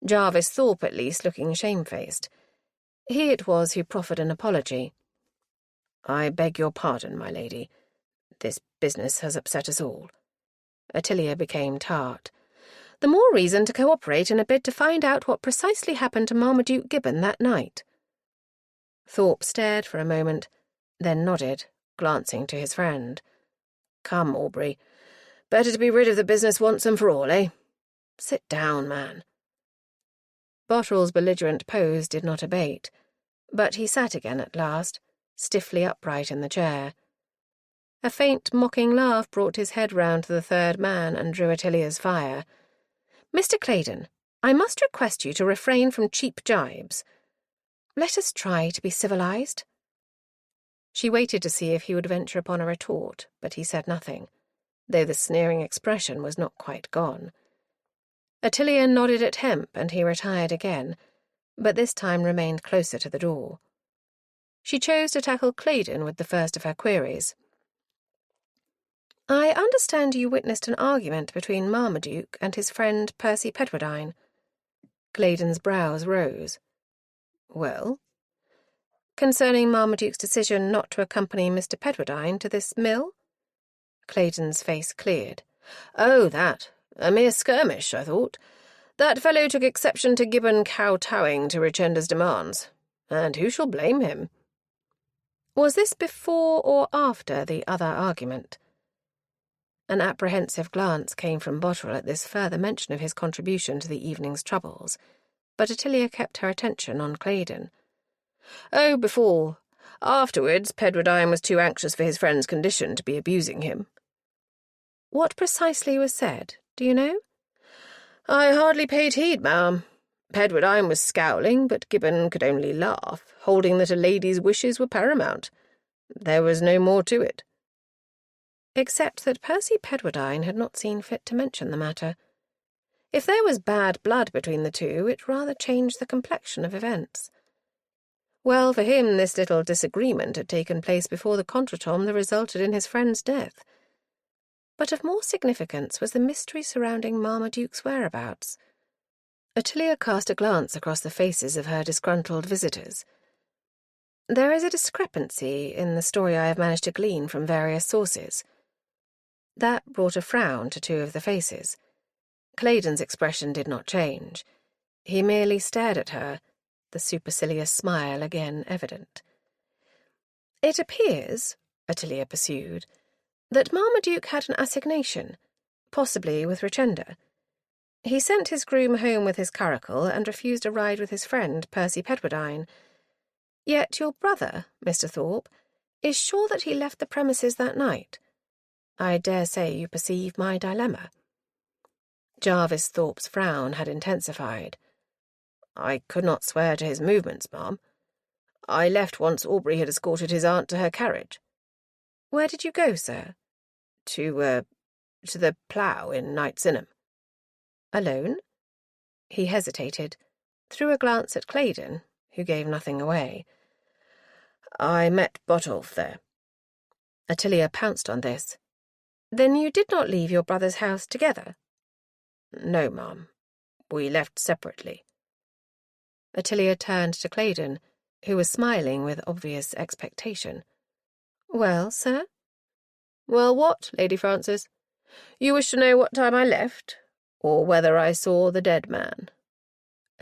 Jarvis Thorpe, at least, looking shamefaced. He it was who proffered an apology. "I beg your pardon, my lady. This business has upset us all." Ottilia became tart. "The more reason to cooperate in a bid to find out what precisely happened to Marmaduke Gibbon that night." Thorpe stared for a moment, then nodded, glancing to his friend. "Come, Aubrey. Better to be rid of the business once and for all, eh? Sit down, man." Botterell's belligerent pose did not abate, but he sat again at last, stiffly upright in the chair. A faint, mocking laugh brought his head round to the third man and drew Attilia's fire. "Mr. Claydon, I must request you to refrain from cheap jibes. Let us try to be civilized." She waited to see if he would venture upon a retort, but he said nothing, though the sneering expression was not quite gone. Ottilia nodded at Hemp, and he retired again, but this time remained closer to the door. She chose to tackle Claydon with the first of her queries. "I understand you witnessed an argument between Marmaduke and his friend Percy Pedwardine." Claydon's brows rose. "Well?" "Concerning Marmaduke's decision not to accompany Mr. Pedwardine to this mill?" Claydon's face cleared. "Oh, that. A mere skirmish, I thought. That fellow took exception to Gibbon kowtowing to Richenda's demands. And who shall blame him?" "Was this before or after the other argument?" An apprehensive glance came from Botterill at this further mention of his contribution to the evening's troubles, but Ottilia kept her attention on Claydon. "Oh, before. Afterwards, Pedwardine was too anxious for his friend's condition to be abusing him." "What precisely was said, do you know?" "I hardly paid heed, ma'am. Pedwardine was scowling, but Gibbon could only laugh, holding that a lady's wishes were paramount. There was no more to it." Except that Percy Pedwardine had not seen fit to mention the matter. If there was bad blood between the two, it rather changed the complexion of events. Well, for him, this little disagreement had taken place before the contretemps that resulted in his friend's death. But of more significance was the mystery surrounding Marmaduke's whereabouts. Ottilia cast a glance across the faces of her disgruntled visitors. There is a discrepancy in the story I have managed to glean from various sources. That brought a frown to two of the faces. Claydon's expression did not change. He merely stared at her, the supercilious smile again evident. "It appears," Ottilia pursued, "that Marmaduke had an assignation, possibly with Richenda. He sent his groom home with his curricle and refused a ride with his friend, Percy Pedwardine. Yet your brother, Mr. Thorpe, is sure that he left the premises that night. I dare say you perceive my dilemma." Jarvis Thorpe's frown had intensified. "I could not swear to his movements, ma'am. I left once Aubrey had escorted his aunt to her carriage." "Where did you go, sir?" To the Plough in Knight's Inham." "Alone?" He hesitated, threw a glance at Claydon, who gave nothing away. "I met Botolph there." Ottilia pounced on this. "Then you did not leave your brother's house together?" "No, ma'am. We left separately." Ottilia turned to Claydon, who was smiling with obvious expectation. "Well, sir?" "Well, what, Lady Francis? You wish to know what time I left, or whether I saw the dead man?"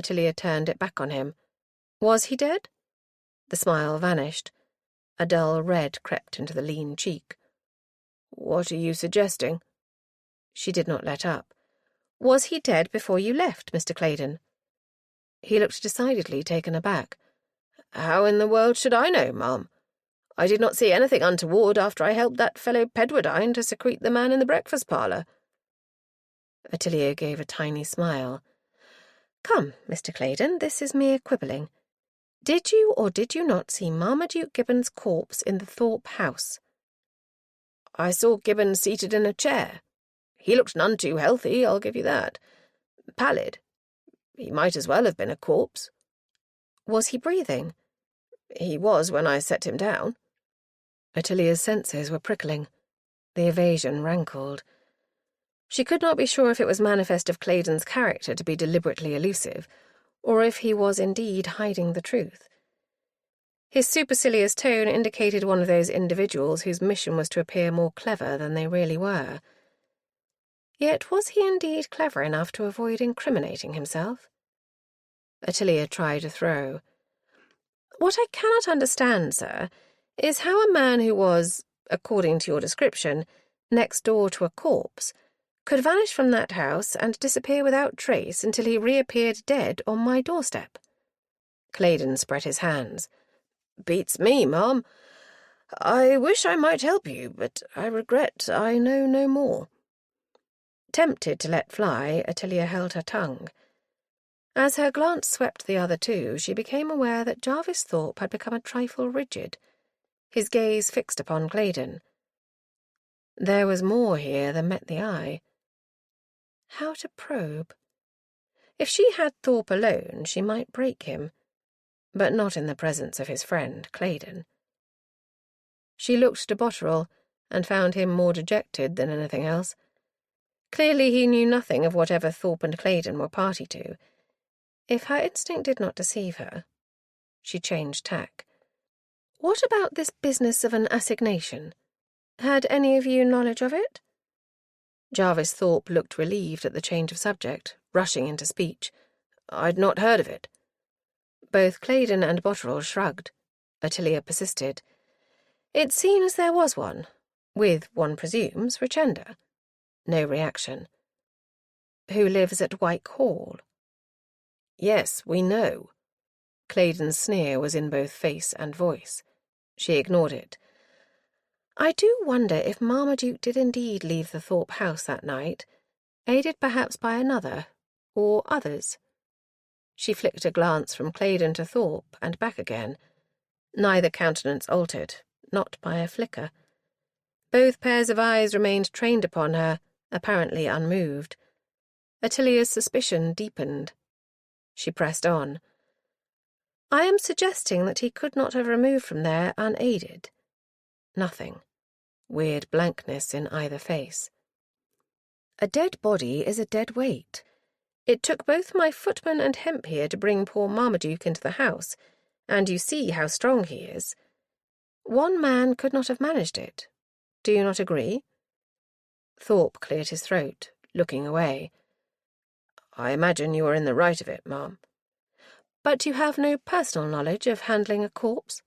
Ottilia turned it back on him. "Was he dead?" The smile vanished. A dull red crept into the lean cheek. "What are you suggesting?" She did not let up. "Was he dead before you left, Mr. Claydon?" He looked decidedly taken aback. "How in the world should I know, ma'am? I did not see anything untoward after I helped that fellow Pedwardine to secrete the man in the breakfast parlour." Ottilia gave a tiny smile. "Come, Mr. Claydon, this is mere quibbling. Did you or did you not see Marmaduke Gibbon's corpse in the Thorpe house?" "I saw Gibbon seated in a chair. He looked none too healthy, I'll give you that. Pallid. He might as well have been a corpse." "Was he breathing?" "He was when I set him down." Ottilia's senses were prickling. The evasion rankled. She could not be sure if it was manifest of Claydon's character to be deliberately elusive, or if he was indeed hiding the truth. His supercilious tone indicated one of those individuals whose mission was to appear more clever than they really were. Yet was he indeed clever enough to avoid incriminating himself? Ottilia tried a throw. "What I cannot understand, sir, is how a man who was, according to your description, next door to a corpse, could vanish from that house and disappear without trace until he reappeared dead on my doorstep." Claydon spread his hands. "Beats me, ma'am. I wish I might help you, but I regret I know no more." Tempted to let fly, Ottilia held her tongue. As her glance swept the other two, she became aware that Jarvis Thorpe had become a trifle rigid, his gaze fixed upon Claydon. There was more here than met the eye. How to probe? If she had Thorpe alone, she might break him, but not in the presence of his friend, Claydon. She looked to Botterill, and found him more dejected than anything else. Clearly he knew nothing of whatever Thorpe and Claydon were party to. If her instinct did not deceive her, she changed tack. "What about this business of an assignation? Had any of you knowledge of it?" Jarvis Thorpe looked relieved at the change of subject, rushing into speech. "I'd not heard of it." Both Claydon and Botterill shrugged. Ottilia persisted. "It's seen as there was one, with, one presumes, Richenda." No reaction. "Who lives at Wyke Hall?" "Yes, we know." Claydon's sneer was in both face and voice. She ignored it. "I do wonder if Marmaduke did indeed leave the Thorpe house that night, aided perhaps by another, or others." She flicked a glance from Claydon to Thorpe and back again. Neither countenance altered, not by a flicker. Both pairs of eyes remained trained upon her, apparently unmoved. Ottilia's suspicion deepened. She pressed on. "I am suggesting that he could not have removed from there unaided." Nothing. Weird blankness in either face. "A dead body is a dead weight. It took both my footman and Hemp here to bring poor Marmaduke into the house, and you see how strong he is. One man could not have managed it. Do you not agree?" Thorpe cleared his throat, looking away. "I imagine you are in the right of it, ma'am." "But you have no personal knowledge of handling a corpse?"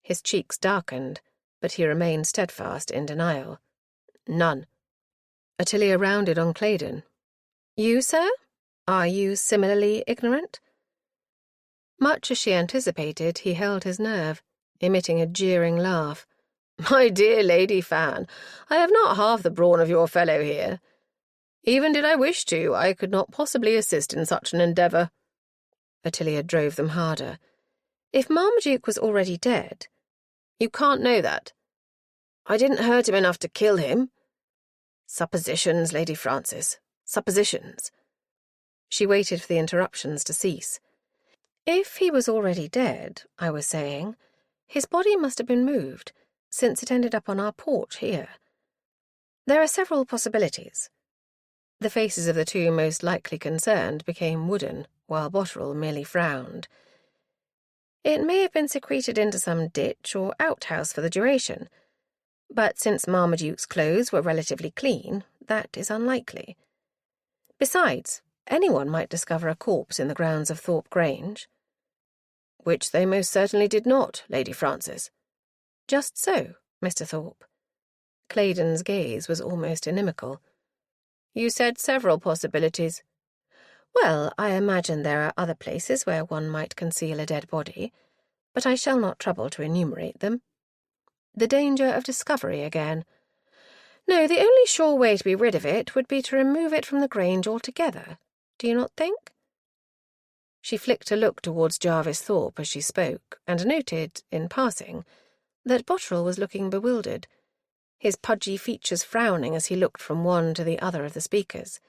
His cheeks darkened, but he remained steadfast in denial. "None." Ottilia rounded on Claydon. "You, sir? Are you similarly ignorant?" Much as she anticipated, he held his nerve, emitting a jeering laugh. "My dear Lady Fan, I have not half the brawn of your fellow here. Even did I wish to, I could not possibly assist in such an endeavour." Ottilia drove them harder. "If Marmaduke was already dead—" "You can't know that. I didn't hurt him enough to kill him." "Suppositions, Lady Francis, suppositions." She waited for the interruptions to cease. "If he was already dead, I was saying, his body must have been moved, since it ended up on our porch here. There are several possibilities." The faces of the two most likely concerned became wooden, while Botterill merely frowned. "It may have been secreted into some ditch or outhouse for the duration, but since Marmaduke's clothes were relatively clean, that is unlikely. Besides, anyone might discover a corpse in the grounds of Thorpe Grange." Which they most certainly did not, Lady Francis. Just so, Mr. Thorpe. Claydon's gaze was almost inimical. You said several possibilities. Well, I imagine there are other places where one might conceal a dead body, but I shall not trouble to enumerate them. The danger of discovery again. No, the only sure way to be rid of it would be to remove it from the Grange altogether. Do you not think? She flicked a look towards Jarvis Thorpe as she spoke, and noted, in passing, that Botterill was looking bewildered, his pudgy features frowning as he looked from one to the other of the speakers.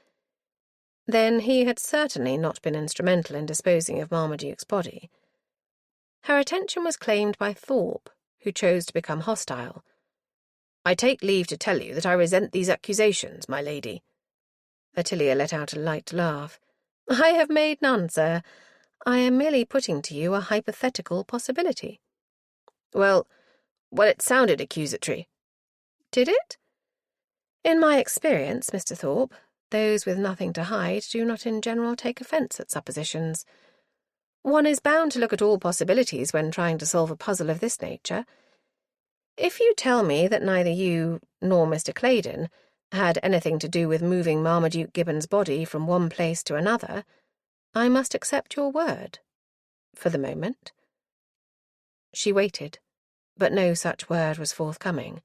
Then he had certainly not been instrumental in disposing of Marmaduke's body. Her attention was claimed by Thorpe, who chose to become hostile. I take leave to tell you that I resent these accusations, my lady. Ottilia let out a light laugh. I have made none, sir. I am merely putting to you a hypothetical possibility. Well, it sounded accusatory. Did it? In my experience, Mr. Thorpe, those with nothing to hide do not in general take offence at suppositions. One is bound to look at all possibilities when trying to solve a puzzle of this nature. If you tell me that neither you nor Mr. Claydon had anything to do with moving Marmaduke Gibbon's body from one place to another, I must accept your word. For the moment. She waited, but no such word was forthcoming.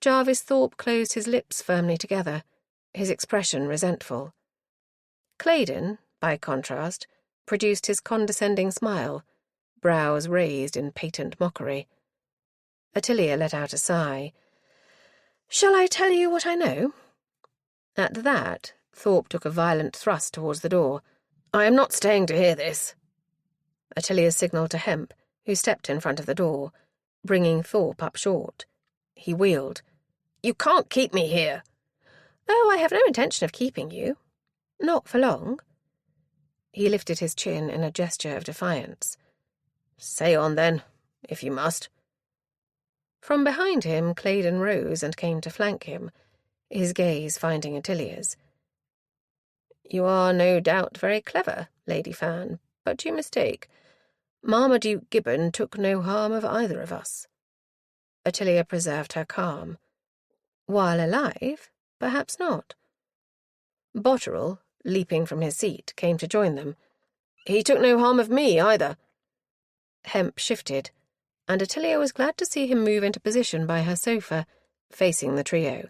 Jarvis Thorpe closed his lips firmly together, his expression resentful. Claydon, by contrast, produced his condescending smile, brows raised in patent mockery. Ottilia let out a sigh. Shall I tell you what I know? At that, Thorpe took a violent thrust towards the door. I am not staying to hear this. Ottilia signalled to Hemp, who stepped in front of the door, bringing Thorpe up short. He wheeled. You can't keep me here. Oh, I have no intention of keeping you. Not for long. He lifted his chin in a gesture of defiance. Say on, then, if you must. From behind him, Claydon rose and came to flank him, his gaze finding Ottilia's. You are no doubt very clever, Lady Fan, but you mistake. Marmaduke Gibbon took no harm of either of us. Ottilia preserved her calm. While alive, perhaps not. Botterill, leaping from his seat, came to join them. He took no harm of me, either. Hemp shifted, and Ottilia was glad to see him move into position by her sofa, facing the trio.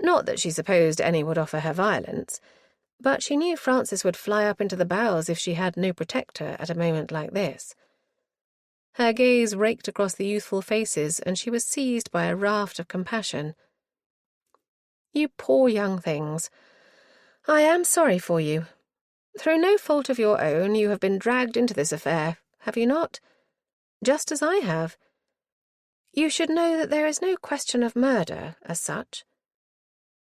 Not that she supposed any would offer her violence, but she knew Francis would fly up into the bows if she had no protector at a moment like this. Her gaze raked across the youthful faces, and she was seized by a raft of compassion. You poor young things. I am sorry for you. Through no fault of your own, you have been dragged into this affair, have you not? Just as I have. You should know that there is no question of murder, as such.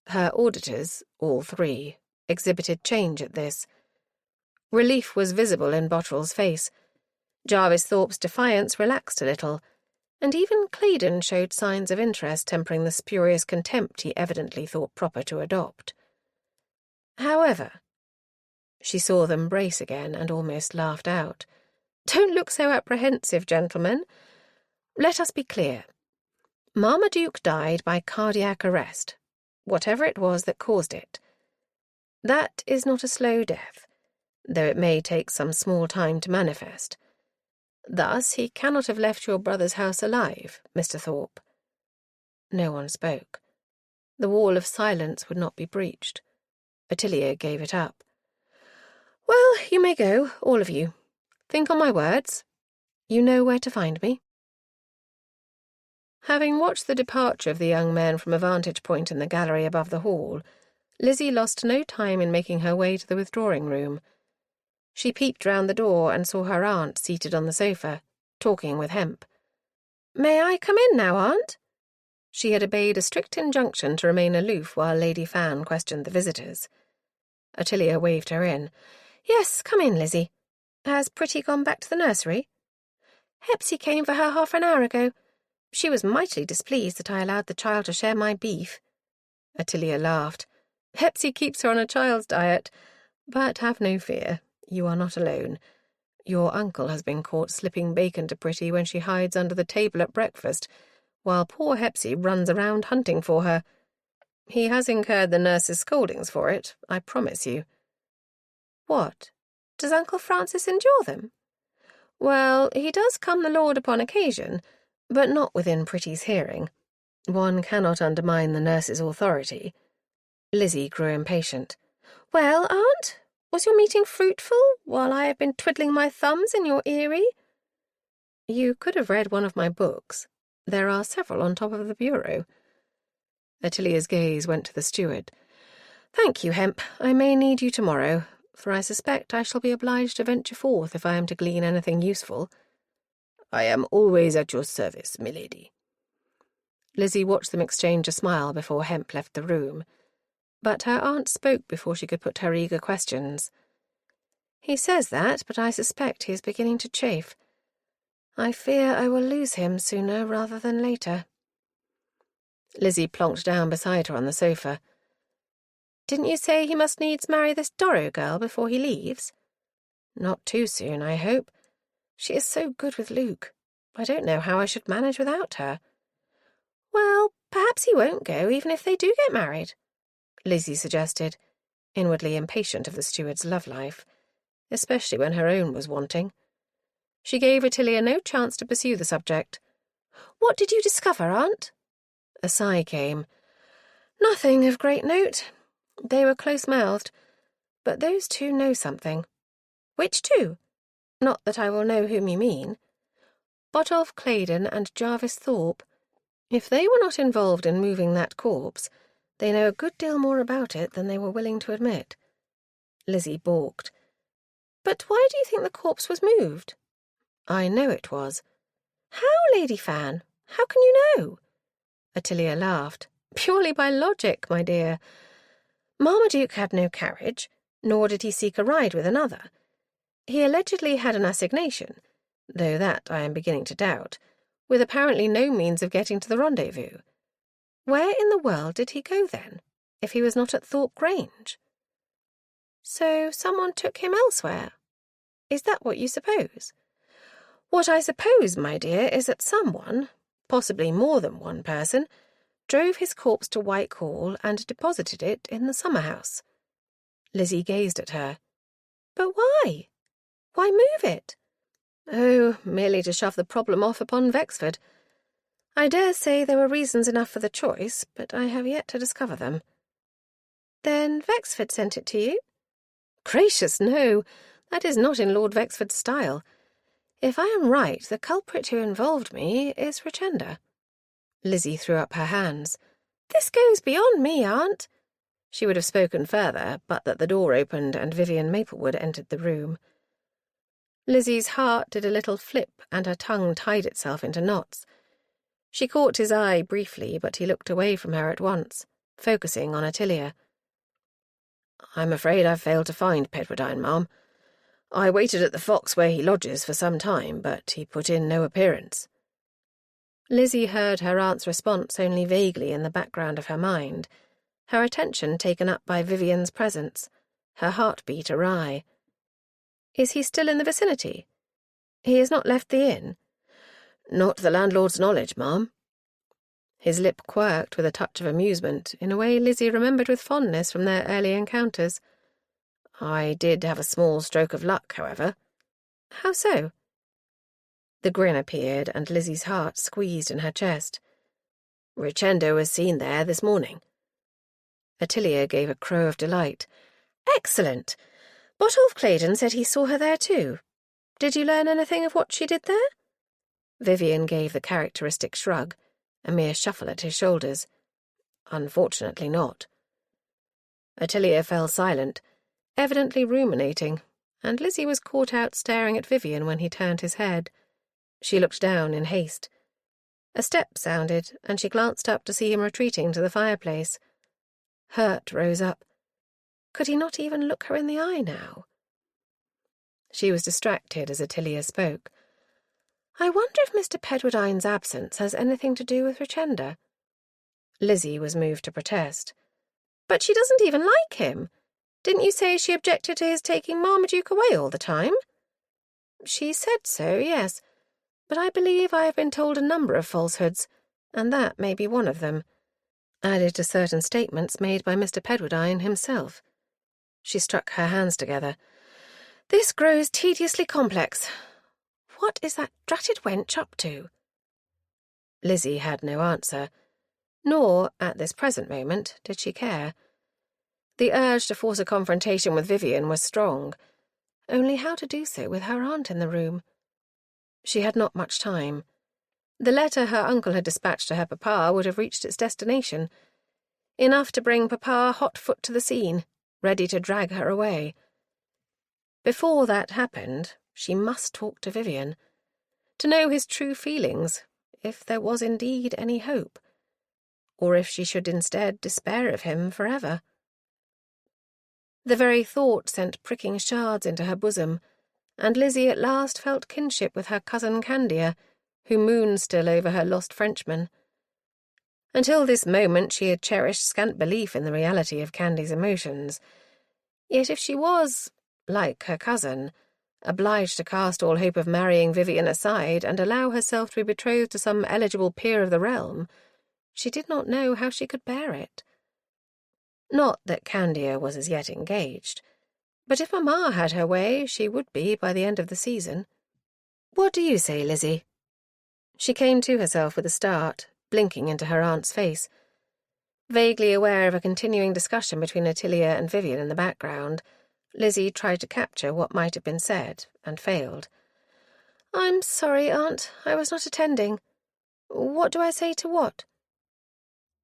Her auditors, all three, exhibited change at this. Relief was visible in Botterill's face. Jarvis Thorpe's defiance relaxed a little, and even Claydon showed signs of interest tempering the spurious contempt he evidently thought proper to adopt. However, she saw them brace again and almost laughed out. Don't look so apprehensive, gentlemen. Let us be clear. Marmaduke died by cardiac arrest, whatever it was that caused it. That is not a slow death, though it may take some small time to manifest. Thus he cannot have left your brother's house alive, Mr. Thorpe. No one spoke. The wall of silence would not be breached. Ottilia gave it up. Well, you may go, all of you. Think on my words. You know where to find me. Having watched the departure of the young men from a vantage point in the gallery above the hall, Lizzie lost no time in making her way to the withdrawing room. She peeped round the door and saw her aunt seated on the sofa, talking with Hemp. May I come in now, Aunt? She had obeyed a strict injunction to remain aloof while Lady Fan questioned the visitors. Ottilia waved her in. Yes, come in, Lizzie. Has Pretty gone back to the nursery? Hepsy came for her half an hour ago. She was mightily displeased that I allowed the child to share my beef. Ottilia laughed. Hepsy keeps her on a child's diet, but have no fear. You are not alone. Your uncle has been caught slipping bacon to Pretty when she hides under the table at breakfast, while poor Hepsy runs around hunting for her. He has incurred the nurse's scoldings for it, I promise you." "What? Does Uncle Francis endure them?" "Well, he does come the Lord upon occasion, but not within Pretty's hearing. One cannot undermine the nurse's authority." Lizzie grew impatient. "Well, Aunt, was your meeting fruitful, while I have been twiddling my thumbs in your eyrie?" "You could have read one of my books. There are several on top of the bureau." Ottilia's gaze went to the steward. "Thank you, Hemp. I may need you tomorrow, for I suspect I shall be obliged to venture forth if I am to glean anything useful." "I am always at your service, milady." Lizzie watched them exchange a smile before Hemp left the room, but her aunt spoke before she could put her eager questions. "He says that, but I suspect he is beginning to chafe. I fear I will lose him sooner rather than later." Lizzie plonked down beside her on the sofa. "Didn't you say he must needs marry this Dorrough girl before he leaves?" "Not too soon, I hope. She is so good with Luke. I don't know how I should manage without her." "Well, perhaps he won't go, even if they do get married," Lizzie suggested, inwardly impatient of the steward's love life, especially when her own was wanting. She gave Ottilia no chance to pursue the subject. "What did you discover, Aunt?" A sigh came. "Nothing of great note. They were close-mouthed, but those two know something." "Which two?" "Not that I will know whom you mean. Botolph Claydon and Jarvis Thorpe. If they were not involved in moving that corpse, they know a good deal more about it than they were willing to admit." Lizzie balked. "But why do you think the corpse was moved?" "I know it was." "How, Lady Fan? How can you know?" Ottilia laughed. "Purely by logic, my dear. Marmaduke had no carriage, nor did he seek a ride with another. He allegedly had an assignation, though that I am beginning to doubt, with apparently no means of getting to the rendezvous. Where in the world did he go, then, if he was not at Thorpe Grange?" "So someone took him elsewhere? Is that what you suppose?" "What I suppose, my dear, is that someone, possibly more than one person, drove his corpse to Whitehall and deposited it in the summer-house." Lizzie gazed at her. "But why? Why move it?" "Oh, merely to shove the problem off upon Wexford. I dare say there were reasons enough for the choice, but I have yet to discover them." "Then Wexford sent it to you?" "Gracious, no. That is not in Lord Wexford's style. If I am right, the culprit who involved me is Richenda." Lizzie threw up her hands. "This goes beyond me, Aunt." She would have spoken further, but that the door opened and Vivian Maplewood entered the room. Lizzie's heart did a little flip and her tongue tied itself into knots. She caught his eye briefly, but he looked away from her at once, focusing on Ottilia. "I'm afraid I've failed to find Pedwardine, ma'am. I waited at the Fox where he lodges for some time, but he put in no appearance." Lizzie heard her aunt's response only vaguely in the background of her mind, her attention taken up by Vivian's presence, her heartbeat awry. "Is he still in the vicinity? He has not left the inn?" "Not to the landlord's knowledge, ma'am." His lip quirked with a touch of amusement, in a way Lizzie remembered with fondness from their early encounters. "I did have a small stroke of luck, however." "How so?" The grin appeared, and Lizzie's heart squeezed in her chest. "Richenda was seen there this morning." Ottilia gave a crow of delight. "Excellent! Botolph Claydon said he saw her there too. Did you learn anything of what she did there?" Vivian gave the characteristic shrug, a mere shuffle at his shoulders. "Unfortunately not." Ottilia fell silent, evidently ruminating, and Lizzie was caught out staring at Vivian when he turned his head. She looked down in haste. A step sounded, and she glanced up to see him retreating to the fireplace. Hurt rose up. Could he not even look her in the eye now? She was distracted as Ottilia spoke. "I wonder if Mr. Pedwardine's absence has anything to do with Richenda." Lizzie was moved to protest. "But she doesn't even like him. Didn't you say she objected to his taking Marmaduke away all the time?" She said so, yes, but I believe I have been told a number of falsehoods, and that may be one of them, added to certain statements made by Mr. Pedwardine himself. She struck her hands together. This grows tediously complex. What is that dratted wench up to? Lizzie had no answer, nor, at this present moment, did she care. The urge to force a confrontation with Vivian was strong, only how to do so with her aunt in the room? She had not much time. The letter her uncle had dispatched to her papa would have reached its destination, enough to bring papa hot foot to the scene, ready to drag her away. Before that happened, she must talk to Vivian, to know his true feelings, if there was indeed any hope, or if she should instead despair of him forever. The very thought sent pricking shards into her bosom, and Lizzie at last felt kinship with her cousin Candia, who mooned still over her lost Frenchman. Until this moment she had cherished scant belief in the reality of Candy's emotions. Yet if she was, like her cousin, obliged to cast all hope of marrying Vivian aside and allow herself to be betrothed to some eligible peer of the realm, she did not know how she could bear it. Not that Candia was as yet engaged, but if Mamma had her way, she would be by the end of the season. What do you say, Lizzie? She came to herself with a start, blinking into her aunt's face. Vaguely aware of a continuing discussion between Ottilia and Vivian in the background, Lizzie tried to capture what might have been said, and failed. I'm sorry, Aunt, I was not attending. What do I say to what?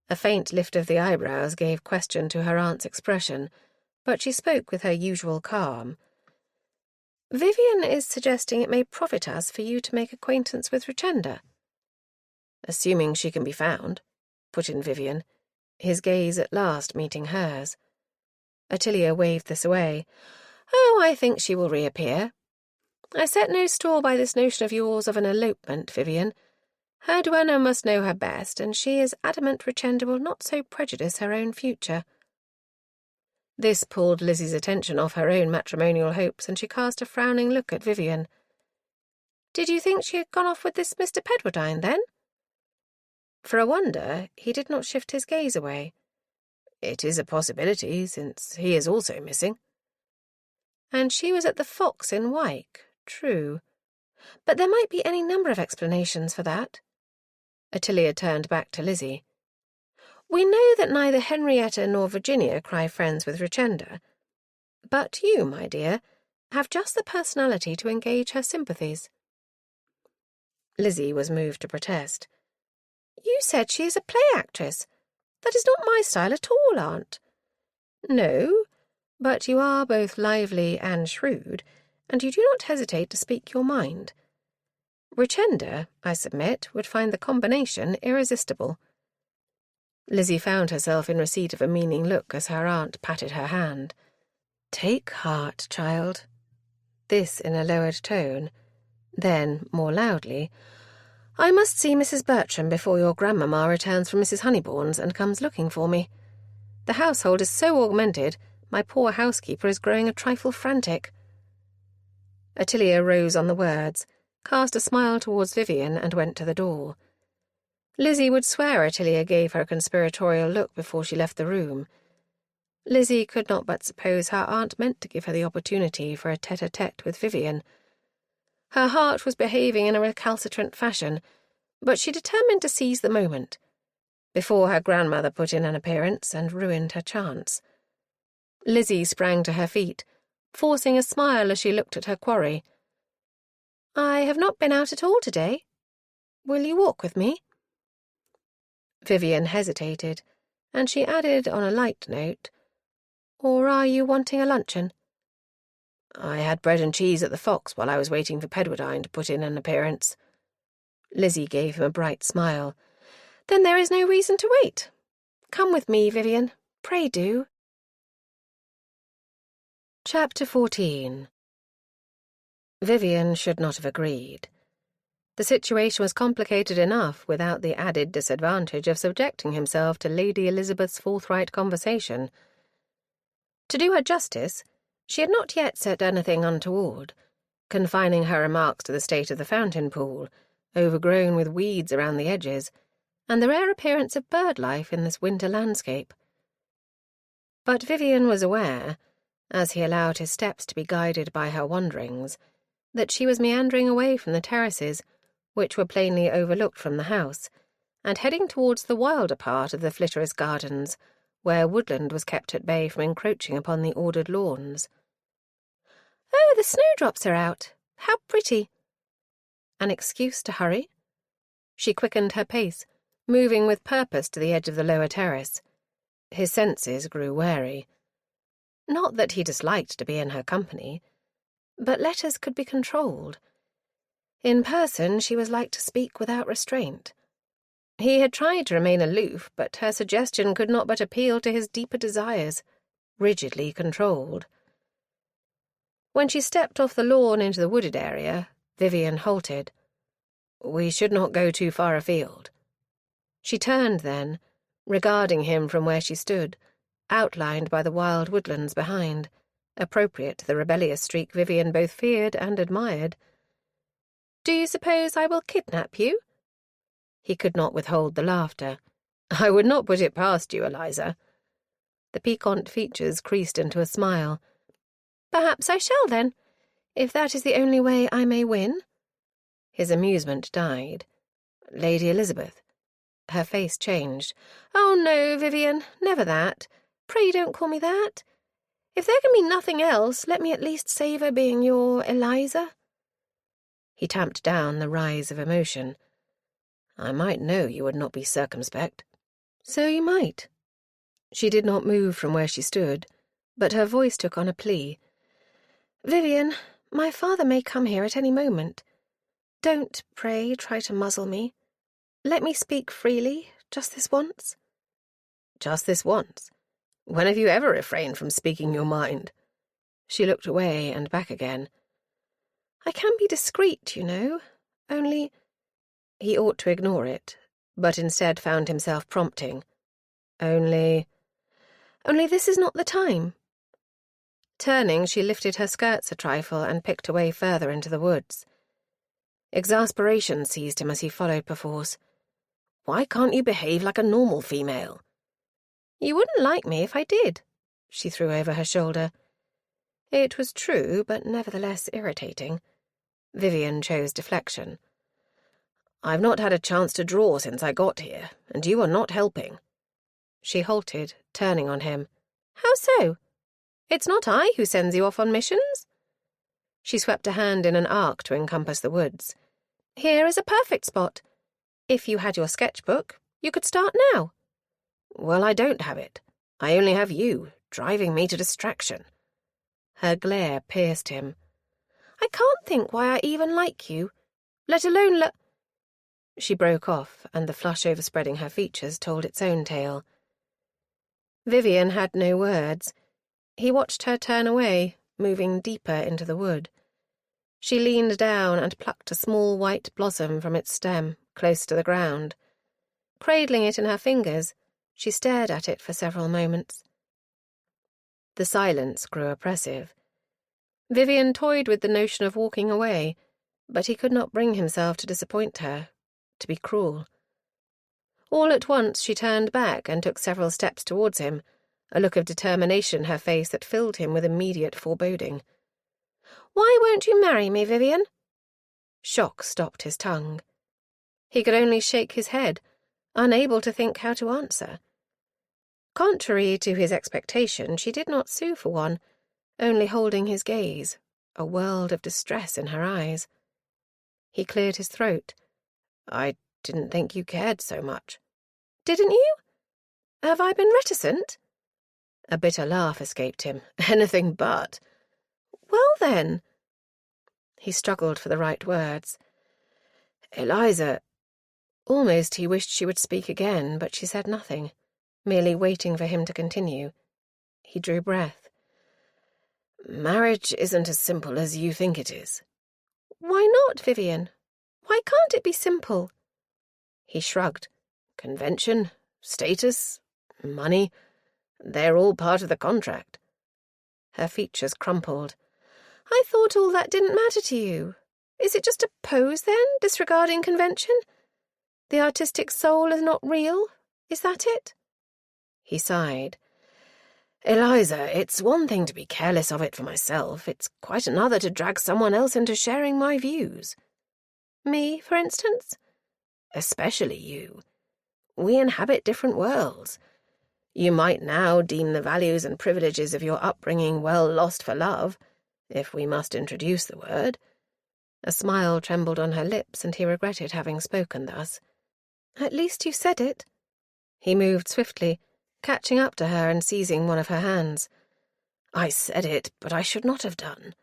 A faint lift of the eyebrows gave question to her aunt's expression, but she spoke with her usual calm. Vivian is suggesting it may profit us for you to make acquaintance with Richenda. Assuming she can be found, put in Vivian, his gaze at last meeting hers. Ottilia waved this away. Oh, I think she will reappear. I set no store by this notion of yours of an elopement, Vivian. Her duenna must know her best, and she is adamant Richenda will not so prejudice her own future. This pulled Lizzie's attention off her own matrimonial hopes, and she cast a frowning look at Vivian. Did you think she had gone off with this Mr. Pedwardine, then? For a wonder, he did not shift his gaze away. It is a possibility, since he is also missing. And she was at the Fox in Wyke, true. But there might be any number of explanations for that. Ottilia turned back to Lizzie. We know that neither Henrietta nor Virginia cry friends with Richenda, but you, my dear, have just the personality to engage her sympathies. Lizzie was moved to protest. You said she is a play actress. That is not my style at all, Aunt. No, but you are both lively and shrewd, and you do not hesitate to speak your mind. Richenda, I submit, would find the combination irresistible. Lizzie found herself in receipt of a meaning look as her aunt patted her hand. Take heart, child. This in a lowered tone. Then, more loudly, I must see Mrs. Bertram before your grandmamma returns from Mrs. Honeybourne's and comes looking for me. The household is so augmented, my poor housekeeper is growing a trifle frantic. Ottilia rose on the words, cast a smile towards Vivian, and went to the door. Lizzie would swear Ottilia gave her a conspiratorial look before she left the room. Lizzie could not but suppose her aunt meant to give her the opportunity for a tete-a-tete with Vivian. Her heart was behaving in a recalcitrant fashion, but she determined to seize the moment, before her grandmother put in an appearance and ruined her chance. Lizzie sprang to her feet, forcing a smile as she looked at her quarry. I have not been out at all today. Will you walk with me? Vivian hesitated, and she added on a light note, Or are you wanting a luncheon? I had bread and cheese at the Fox while I was waiting for Pedwardine to put in an appearance. Lizzie gave him a bright smile. Then there is no reason to wait. Come with me, Vivian. Pray do. Chapter 14. Vivian should not have agreed. The situation was complicated enough without the added disadvantage of subjecting himself to Lady Elizabeth's forthright conversation. To do her justice, she had not yet said anything untoward, confining her remarks to the state of the fountain pool, overgrown with weeds around the edges, and the rare appearance of bird life in this winter landscape. But Vivian was aware, as he allowed his steps to be guided by her wanderings, that she was meandering away from the terraces, which were plainly overlooked from the house, and heading towards the wilder part of the Flitterous Gardens, where woodland was kept at bay from encroaching upon the ordered lawns. "Oh, the snowdrops are out. How pretty!" An excuse to hurry? She quickened her pace, moving with purpose to the edge of the lower terrace. His senses grew wary. Not that he disliked to be in her company, but letters could be controlled. In person, she was like to speak without restraint. He had tried to remain aloof, but her suggestion could not but appeal to his deeper desires, rigidly controlled. When she stepped off the lawn into the wooded area, Vivian halted. "We should not go too far afield." She turned then, regarding him from where she stood, outlined by the wild woodlands behind, appropriate to the rebellious streak Vivian both feared and admired. "Do you suppose I will kidnap you?" He could not withhold the laughter. "I would not put it past you, Eliza." The piquant features creased into a smile. "Perhaps I shall, then, if that is the only way I may win." His amusement died. "Lady Elizabeth." Her face changed. "Oh, no, Vivian, never that. Pray don't call me that. If there can be nothing else, let me at least savour being your Eliza." He tamped down the rise of emotion. "I might know you would not be circumspect." "So you might." She did not move from where she stood, but her voice took on a plea. "Vivian, my father may come here at any moment. Don't, pray, try to muzzle me. Let me speak freely, just this once." "Just this once? When have you ever refrained from speaking your mind?" She looked away and back again. "I can be discreet, you know. Only—" He ought to ignore it, but instead found himself prompting. "Only—" "Only this is not the time." Turning, she lifted her skirts a trifle and picked away further into the woods. Exasperation seized him as he followed perforce. "Why can't you behave like a normal female?" "You wouldn't like me if I did," she threw over her shoulder. It was true, but nevertheless irritating. Vivian chose deflection. "I've not had a chance to draw since I got here, and you are not helping." She halted, turning on him. "How so? It's not I who sends you off on missions." She swept a hand in an arc to encompass the woods. "Here is a perfect spot. If you had your sketchbook, you could start now." "Well, I don't have it. I only have you, driving me to distraction." Her glare pierced him. "I can't think why I even like you, let alone She broke off, and the flush overspreading her features told its own tale. Vivian had no words. He watched her turn away, moving deeper into the wood. She leaned down and plucked a small white blossom from its stem, close to the ground. Cradling it in her fingers, she stared at it for several moments. The silence grew oppressive. Vivian toyed with the notion of walking away, but he could not bring himself to disappoint her, to be cruel. All at once she turned back and took several steps towards him, a look of determination in her face that filled him with immediate foreboding. "Why won't you marry me, Vivian?" Shock stopped his tongue. He could only shake his head, unable to think how to answer. Contrary to his expectation, she did not sue for one, only holding his gaze, a world of distress in her eyes. He cleared his throat. "I didn't think you cared so much." "Didn't you? Have I been reticent?" A bitter laugh escaped him. "Anything but." "Well, then—" He struggled for the right words. "Eliza—" Almost he wished she would speak again, but she said nothing, merely waiting for him to continue. He drew breath. "Marriage isn't as simple as you think it is." "Why not, Vivian? Why can't it be simple?" He shrugged. "Convention, status, money, they're all part of the contract." Her features crumpled. I thought all that didn't matter to you. Is it just a pose, then, disregarding convention? The artistic soul is not real? Is that it? He sighed. Eliza, it's one thing to be careless of it for myself. It's quite another to drag someone else into sharing my views. Me, for instance? Especially you. We inhabit different worlds. You might now deem the values and privileges of your upbringing well lost for love, if we must introduce the word. A smile trembled on her lips, and he regretted having spoken thus. At least you said it. He moved swiftly, catching up to her and seizing one of her hands. I said it, but I should not have done.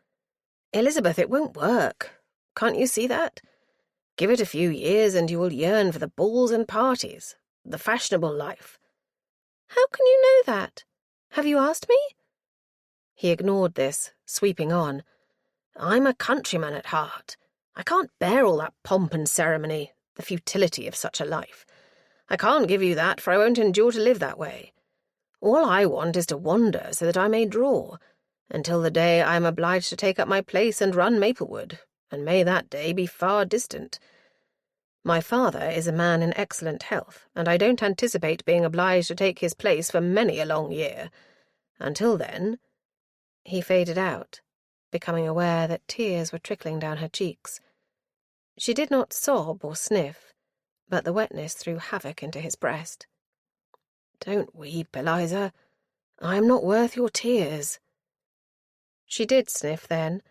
Elizabeth, it won't work. Can't you see that? Give it a few years and you will yearn for the balls and parties, the fashionable life. How can you know that? Have you asked me? He ignored this, sweeping on. I'm a countryman at heart. I can't bear all that pomp and ceremony, the futility of such a life. I can't give you that, for I won't endure to live that way. All I want is to wander so that I may draw, until the day I am obliged to take up my place and run Maplewood, and may that day be far distant. My father is a man in excellent health, and I don't anticipate being obliged to take his place for many a long year. Until then— He faded out, becoming aware that tears were trickling down her cheeks. She did not sob or sniff, but the wetness threw havoc into his breast. Don't weep, Eliza. I am not worth your tears. She did sniff then,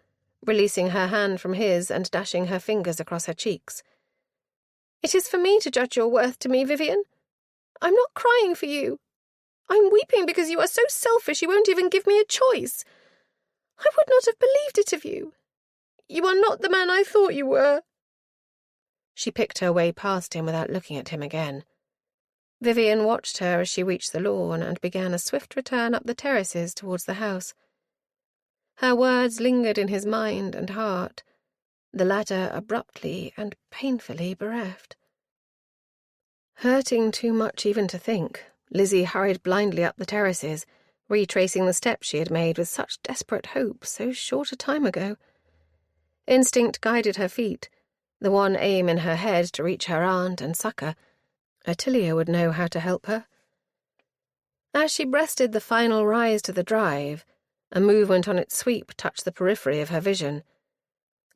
releasing her hand from his and dashing her fingers across her cheeks. It is for me to judge your worth to me, Vivian. I'm not crying for you. I'm weeping because you are so selfish you won't even give me a choice. I would not have believed it of you. You are not the man I thought you were. She picked her way past him without looking at him again. Vivian watched her as she reached the lawn and began a swift return up the terraces towards the house. Her words lingered in his mind and heart, the latter abruptly and painfully bereft. Hurting too much even to think, Lizzie hurried blindly up the terraces, retracing the steps she had made with such desperate hope so short a time ago. Instinct guided her feet, the one aim in her head to reach her aunt and succour. Ottilia would know how to help her. As she breasted the final rise to the drive, a movement on its sweep touched the periphery of her vision.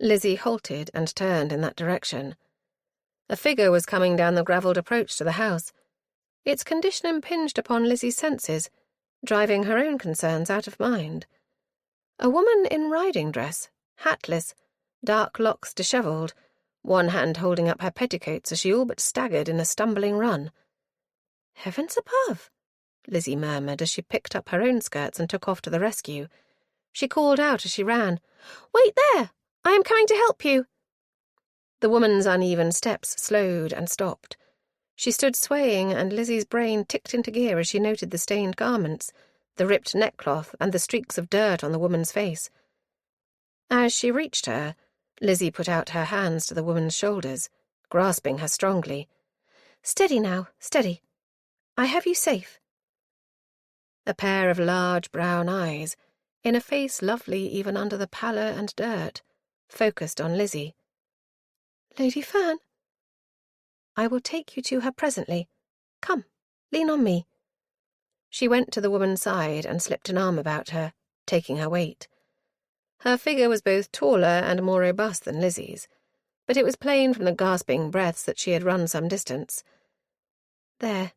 Lizzie halted and turned in that direction. A figure was coming down the gravelled approach to the house. Its condition impinged upon Lizzie's senses, driving her own concerns out of mind. A woman in riding dress, hatless, dark locks dishevelled, one hand holding up her petticoats as she all but staggered in a stumbling run. "Heavens above!" Lizzie murmured as she picked up her own skirts and took off to the rescue. She called out as she ran, "Wait there! I am coming to help you!" The woman's uneven steps slowed and stopped. She stood swaying, and Lizzie's brain ticked into gear as she noted the stained garments, the ripped neckcloth, and the streaks of dirt on the woman's face. As she reached her, Lizzie put out her hands to the woman's shoulders, grasping her strongly. "Steady now, steady. I have you safe." A pair of large brown eyes, in a face lovely even under the pallor and dirt, focused on Lizzie. "Lady Fan?" "I will take you to her presently. Come, lean on me." She went to the woman's side and slipped an arm about her, taking her weight. Her figure was both taller and more robust than Lizzie's, but it was plain from the gasping breaths that she had run some distance. "There.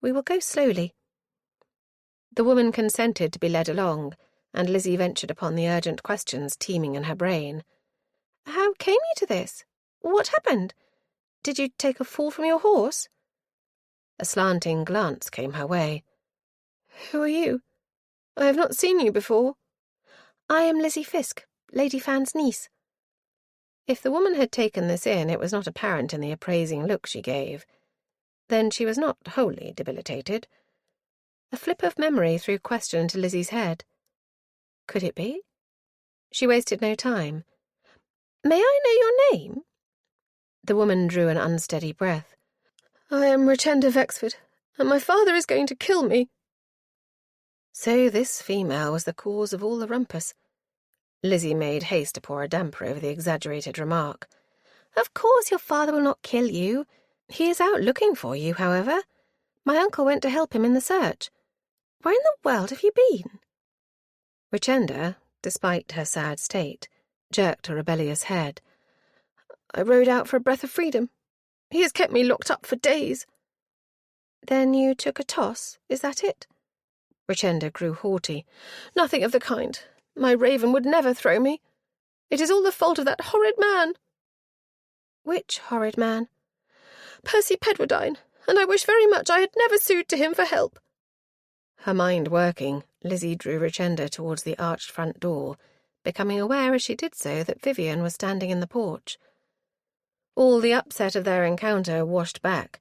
We will go slowly." The woman consented to be led along, and Lizzie ventured upon the urgent questions teeming in her brain. "How came you to this? What happened? Did you take a fall from your horse?" A slanting glance came her way. "Who are you? I have not seen you before." "I am Lizzie Fisk, Lady Fan's niece." If the woman had taken this in, it was not apparent in the appraising look she gave. Then she was not wholly debilitated. A flip of memory threw question into Lizzie's head. Could it be? She wasted no time. "May I know your name?" The woman drew an unsteady breath. "I am Richenda Vexford, and my father is going to kill me." So this female was the cause of all the rumpus. Lizzie made haste to pour a damper over the exaggerated remark. Of course your father will not kill you. He is out looking for you, however. My uncle went to help him in the search. Where in the world have you been? Richenda, despite her sad state, jerked a rebellious head. I rode out for a breath of freedom. He has kept me locked up for days. Then you took a toss, is that it? Richenda grew haughty. Nothing of the kind. My Raven would never throw me. It is all the fault of that horrid man. Which horrid man? Percy Pedwardine, and I wish very much I had never sued to him for help. Her mind working, Lizzie drew Richenda towards the arched front door, becoming aware as she did so that Vivian was standing in the porch. All the upset of their encounter washed back,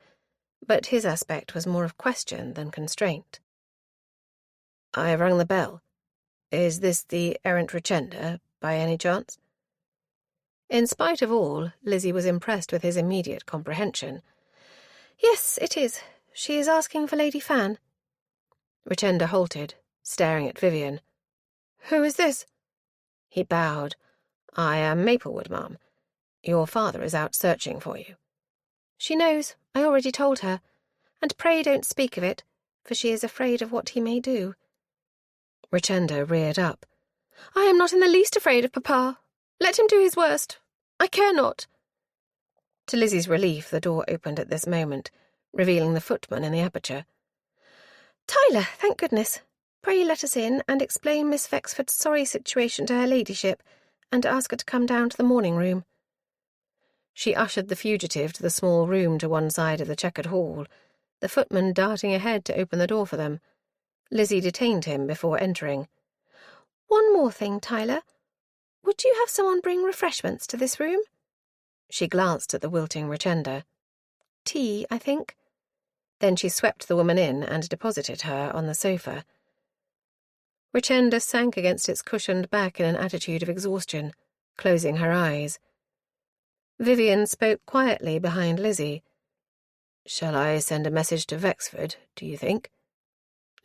but his aspect was more of question than constraint. I have rung the bell. Is this the errant Richenda, by any chance? In spite of all, Lizzie was impressed with his immediate comprehension. Yes, it is. She is asking for Lady Fan. Richenda halted, staring at Vivian. Who is this? He bowed. I am Maplewood, ma'am. Your father is out searching for you. She knows. I already told her. And pray don't speak of it, for she is afraid of what he may do. Richenda reared up. I am not in the least afraid of Papa. Let him do his worst. I care not. To Lizzie's relief, the door opened at this moment, revealing the footman in the aperture. Tyler, thank goodness. Pray let us in and explain Miss Vexford's sorry situation to her ladyship, and ask her to come down to the morning room. She ushered the fugitive to the small room to one side of the checkered hall, the footman darting ahead to open the door for them. Lizzie detained him before entering. One more thing, Tyler. Would you have someone bring refreshments to this room? She glanced at the wilting Richenda. Tea, I think. Then she swept the woman in and deposited her on the sofa. Richenda sank against its cushioned back in an attitude of exhaustion, closing her eyes. Vivian spoke quietly behind Lizzie. Shall I send a message to Vexford, do you think?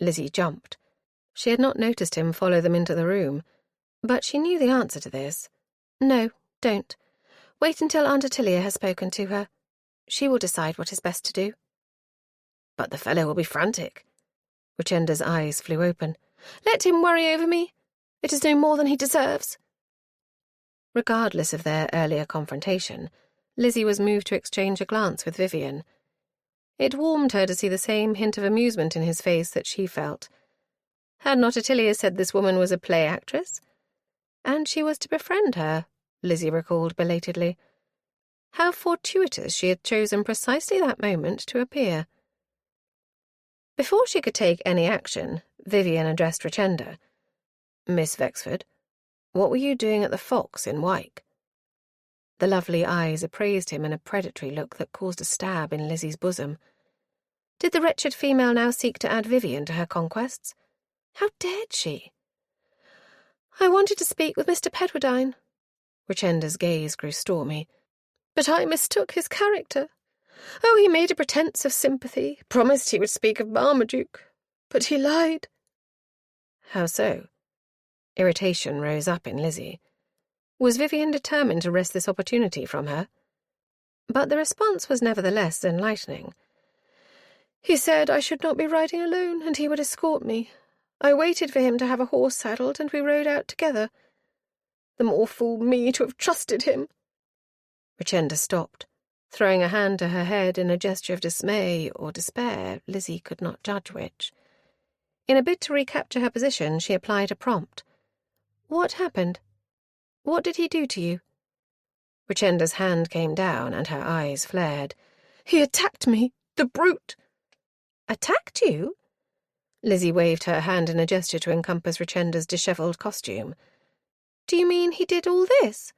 Lizzie jumped. She had not noticed him follow them into the room, but she knew the answer to this. No, don't. Wait until Aunt Ottilia has spoken to her. She will decide what is best to do. But the fellow will be frantic. Richenda's eyes flew open. Let him worry over me. It is no more than he deserves. Regardless of their earlier confrontation, Lizzie was moved to exchange a glance with Vivian. It warmed her to see the same hint of amusement in his face that she felt. Had not Ottilia said this woman was a play actress? And she was to befriend her, Lizzie recalled belatedly. How fortuitous she had chosen precisely that moment to appear. Before she could take any action, Vivian addressed Richenda. Miss Vexford, what were you doing at the Fox in Wyke? The lovely eyes appraised him in a predatory look that caused a stab in Lizzie's bosom. Did the wretched female now seek to add Vivian to her conquests? How dared she? I wanted to speak with Mr. Pedwardine. Richenda's gaze grew stormy. But I mistook his character. Oh, he made a pretence of sympathy, promised he would speak of Marmaduke, but he lied. How so? Irritation rose up in Lizzie. Was Vivian determined to wrest this opportunity from her? But the response was nevertheless enlightening. He said I should not be riding alone, and he would escort me. I waited for him to have a horse saddled, and we rode out together. The more fool me to have trusted him. Richenda stopped, throwing a hand to her head in a gesture of dismay or despair, Lizzie could not judge which. In a bid to recapture her position, she applied a prompt. What happened? What did he do to you? Richenda's hand came down and her eyes flared. He attacked me, the brute. Attacked you? Lizzie waved her hand in a gesture to encompass Richenda's dishevelled costume. Do you mean he did all this?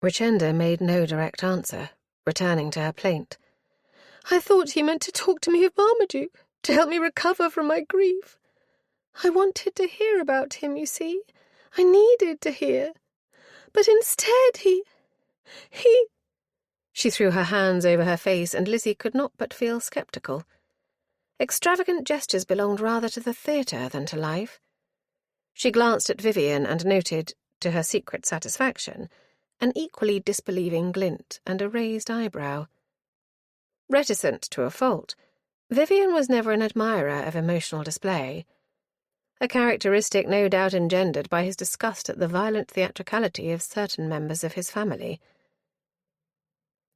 Richenda made no direct answer, returning to her plaint. I thought he meant to talk to me of Marmaduke, to help me recover from my grief. I wanted to hear about him, you see. I needed to hear. But instead he... She threw her hands over her face, and Lizzie could not but feel sceptical. Extravagant gestures belonged rather to the theatre than to life. She glanced at Vivian and noted, to her secret satisfaction, an equally disbelieving glint and a raised eyebrow. Reticent to a fault, Vivian was never an admirer of emotional display, a characteristic no doubt engendered by his disgust at the violent theatricality of certain members of his family.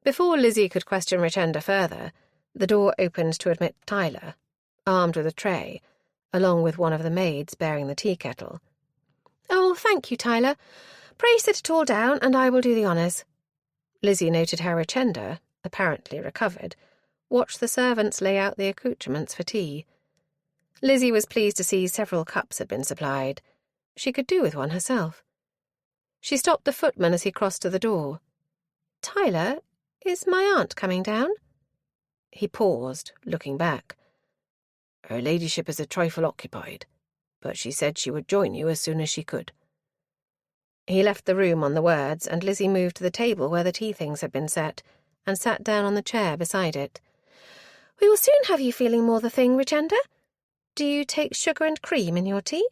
Before Lizzie could question Richenda further, the door opened to admit Tyler, armed with a tray, along with one of the maids bearing the tea kettle. "Oh, thank you, Tyler. Pray sit it all down, and I will do the honours." Lizzie noted how Richenda, apparently recovered, watched the servants lay out the accoutrements for tea. Lizzie was pleased to see several cups had been supplied. She could do with one herself. She stopped the footman as he crossed to the door. "Tyler, is my aunt coming down?" He paused, looking back. "Her ladyship is a trifle occupied, but she said she would join you as soon as she could." He left the room on the words, and Lizzie moved to the table where the tea things had been set, and sat down on the chair beside it. "We will soon have you feeling more the thing, Richenda. Do you take sugar and cream in your tea?"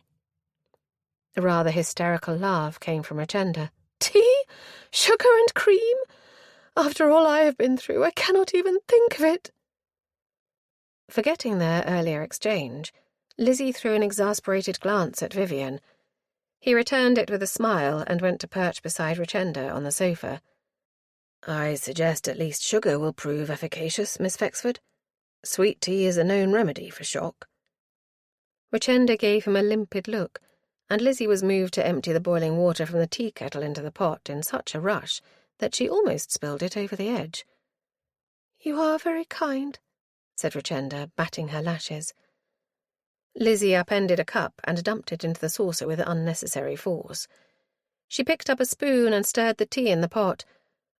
A rather hysterical laugh came from Richenda. "Tea? Sugar and cream? After all I have been through, I cannot even think of it." Forgetting their earlier exchange, Lizzie threw an exasperated glance at Vivian. He returned it with a smile and went to perch beside Richenda on the sofa. "I suggest at least sugar will prove efficacious, Miss Fexford. Sweet tea is a known remedy for shock." Richenda gave him a limpid look, and Lizzie was moved to empty the boiling water from the tea kettle into the pot in such a rush that she almost spilled it over the edge. "You are very kind," said Richenda, batting her lashes. Lizzie upended a cup and dumped it into the saucer with unnecessary force. She picked up a spoon and stirred the tea in the pot,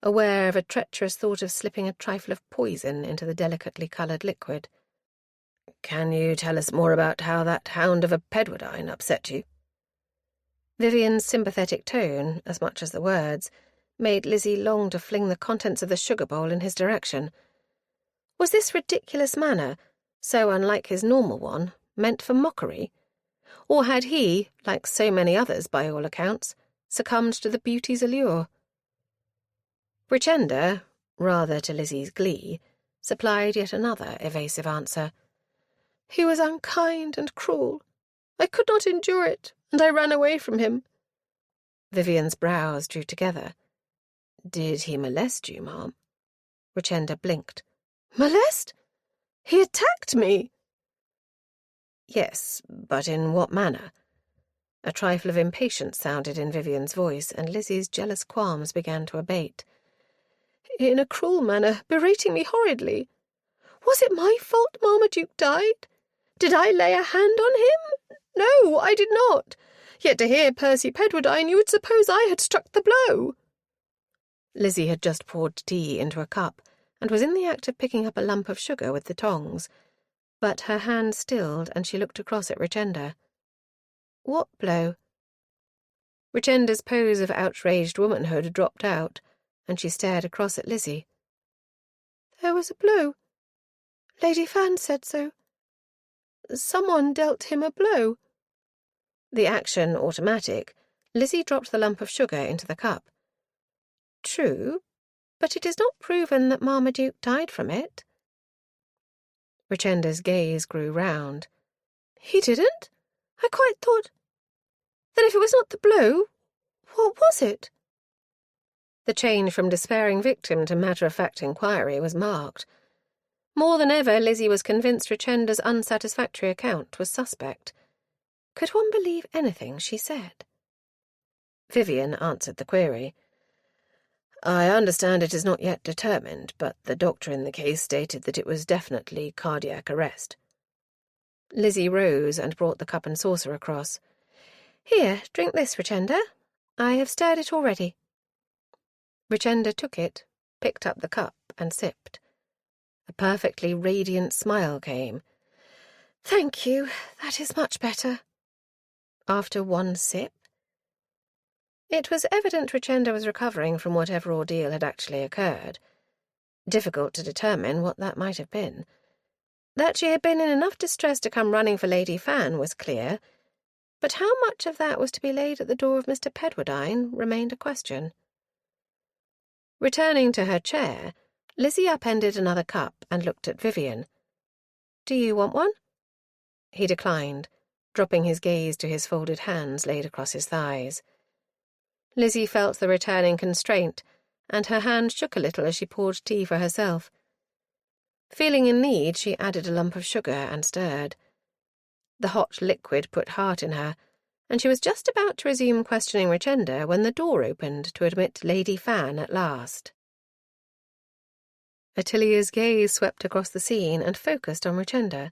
aware of a treacherous thought of slipping a trifle of poison into the delicately coloured liquid. "Can you tell us more about how that hound of a Pedwardine upset you?" Vivian's sympathetic tone, as much as the words, made Lizzie long to fling the contents of the sugar bowl in his direction. Was this ridiculous manner, so unlike his normal one, meant for mockery? Or had he, like so many others by all accounts, succumbed to the beauty's allure? Richenda, rather to Lizzie's glee, supplied yet another evasive answer. "He was unkind and cruel. I could not endure it, and I ran away from him." Vivian's brows drew together. "Did he molest you, ma'am?" Richenda blinked. "Molest? He attacked me." "Yes, but in what manner?" A trifle of impatience sounded in Vivian's voice, and Lizzie's jealous qualms began to abate. "In a cruel manner, berating me horridly. Was it my fault Marmaduke died? Did I lay a hand on him? No, I did not. Yet to hear Percy Pedwardine, you would suppose I had struck the blow." Lizzie had just poured tea into a cup, and was in the act of picking up a lump of sugar with the tongs. But her hand stilled, and she looked across at Richenda. "What blow?" Richenda's pose of outraged womanhood dropped out, and she stared across at Lizzie. "There was a blow. Lady Fan said so. Someone dealt him a blow." The action automatic, Lizzie dropped the lump of sugar into the cup. "True, but it is not proven that Marmaduke died from it." Richenda's gaze grew round. "He didn't? I quite thought... Then if it was not the blow, what was it?" The change from despairing victim to matter-of-fact inquiry was marked. More than ever, Lizzie was convinced Richenda's unsatisfactory account was suspect. Could one believe anything she said? Vivian answered the query. "I understand it is not yet determined, but the doctor in the case stated that it was definitely cardiac arrest." Lizzie rose and brought the cup and saucer across. "Here, drink this, Richenda. I have stirred it already." Richenda took it, picked up the cup, and sipped. A perfectly radiant smile came. "Thank you, that is much better." After one sip? It was evident Richenda was recovering from whatever ordeal had actually occurred. Difficult to determine what that might have been. That she had been in enough distress to come running for Lady Fan was clear, But how much of that was to be laid at the door of Mr. Pedwardine remained a question. Returning to her chair, Lizzie upended another cup and looked at Vivian. "Do you want one?" He declined, dropping his gaze to his folded hands laid across his thighs. Lizzie felt the returning constraint, and her hand shook a little as she poured tea for herself. Feeling in need, she added a lump of sugar and stirred. The hot liquid put heart in her, and she was just about to resume questioning Richenda when the door opened to admit Lady Fan at last. Ottilia's gaze swept across the scene and focused on Richenda.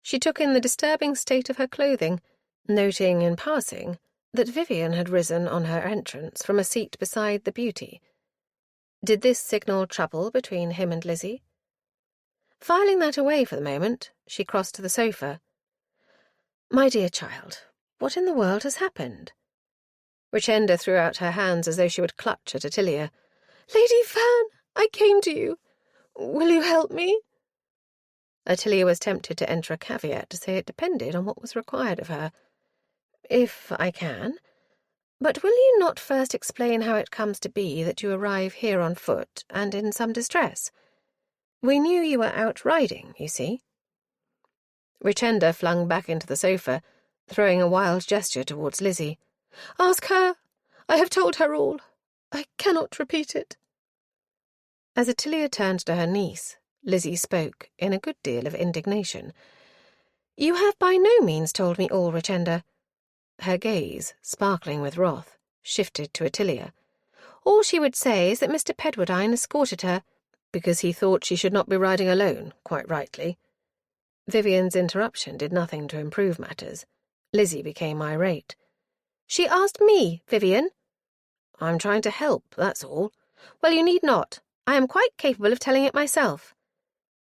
She took in the disturbing state of her clothing, noting in passing that Vivian had risen on her entrance from a seat beside the beauty. Did this signal trouble between him and Lizzie? Filing that away for the moment, she crossed to the sofa. "My dear child, what in the world has happened?" Richenda threw out her hands as though she would clutch at Ottilia. "Lady Fan, I came to you. Will you help me?" Ottilia was tempted to enter a caveat to say it depended on what was required of her. "If I can. But will you not first explain how it comes to be that you arrive here on foot and in some distress? We knew you were out riding, you see." Richenda flung back into the sofa, throwing a wild gesture towards Lizzie. "Ask her. I have told her all. I cannot repeat it." As Ottilia turned to her niece, Lizzie spoke in a good deal of indignation. "You have by no means told me all, Richenda." Her gaze, sparkling with wrath, shifted to Ottilia. "All she would say is that Mr. Pedwardine escorted her, because he thought she should not be riding alone, quite rightly." Vivian's interruption did nothing to improve matters. Lizzie became irate. "She asked me, Vivian." "I'm trying to help, that's all." "Well, you need not. I am quite capable of telling it myself."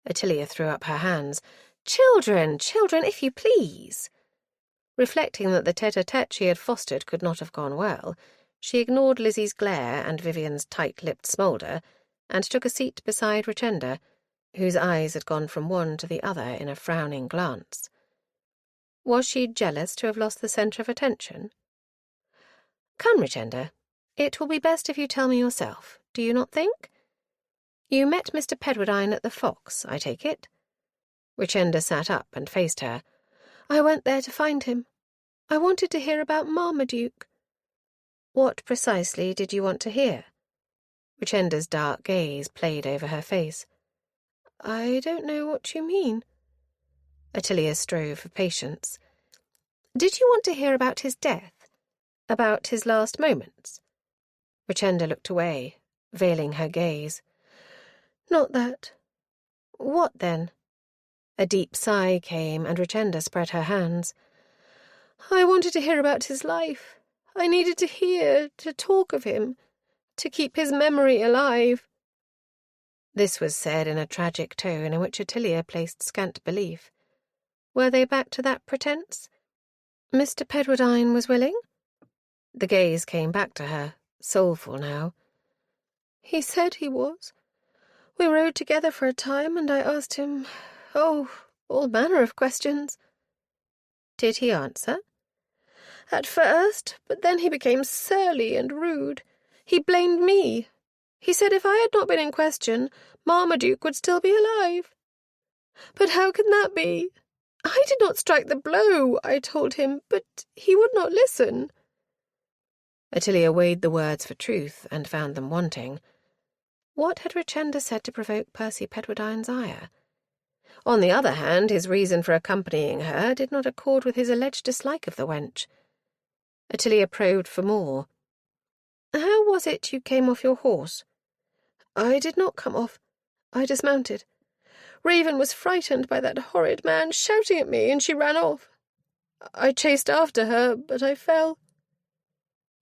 Ottilia threw up her hands. Children, if you please." Reflecting that the tete-a-tete she had fostered could not have gone well, she ignored Lizzie's glare and Vivian's tight-lipped smoulder, and took a seat beside Richenda, whose eyes had gone from one to the other in a frowning glance. Was she jealous to have lost the centre of attention? "Come, Richenda, it will be best if you tell me yourself, do you not think? You met Mr. Pedwardine at the Fox, I take it?" Richenda sat up and faced her. "I went there to find him. I wanted to hear about Marmaduke." "What precisely did you want to hear?" Richenda's dark gaze played over her face. "I don't know what you mean." Ottilia strove for patience. "Did you want to hear about his death? About his last moments?" Richenda looked away, veiling her gaze. "Not that." "What then?" A deep sigh came, and Richenda spread her hands. "I wanted to hear about his life. I needed to hear, to talk of him, to keep his memory alive." This was said in a tragic tone in which Ottilia placed scant belief. Were they back to that pretence? Mr. Pedwardine was willing? The gaze came back to her, soulful now. "He said he was. We rode together for a time, and I asked him, all manner of questions." "Did he answer?" "At first, but then he became surly and rude. He blamed me. He said if I had not been in question, Marmaduke would still be alive. But how can that be? I did not strike the blow, I told him, but he would not listen." Ottilia weighed the words for truth and found them wanting. What had Richenda said to provoke Percy Pedwardine's ire? On the other hand, his reason for accompanying her did not accord with his alleged dislike of the wench. Ottilia probed for more. "How was it you came off your horse?" "I did not come off. I dismounted. Raven was frightened by that horrid man shouting at me, and she ran off. I chased after her, but I fell."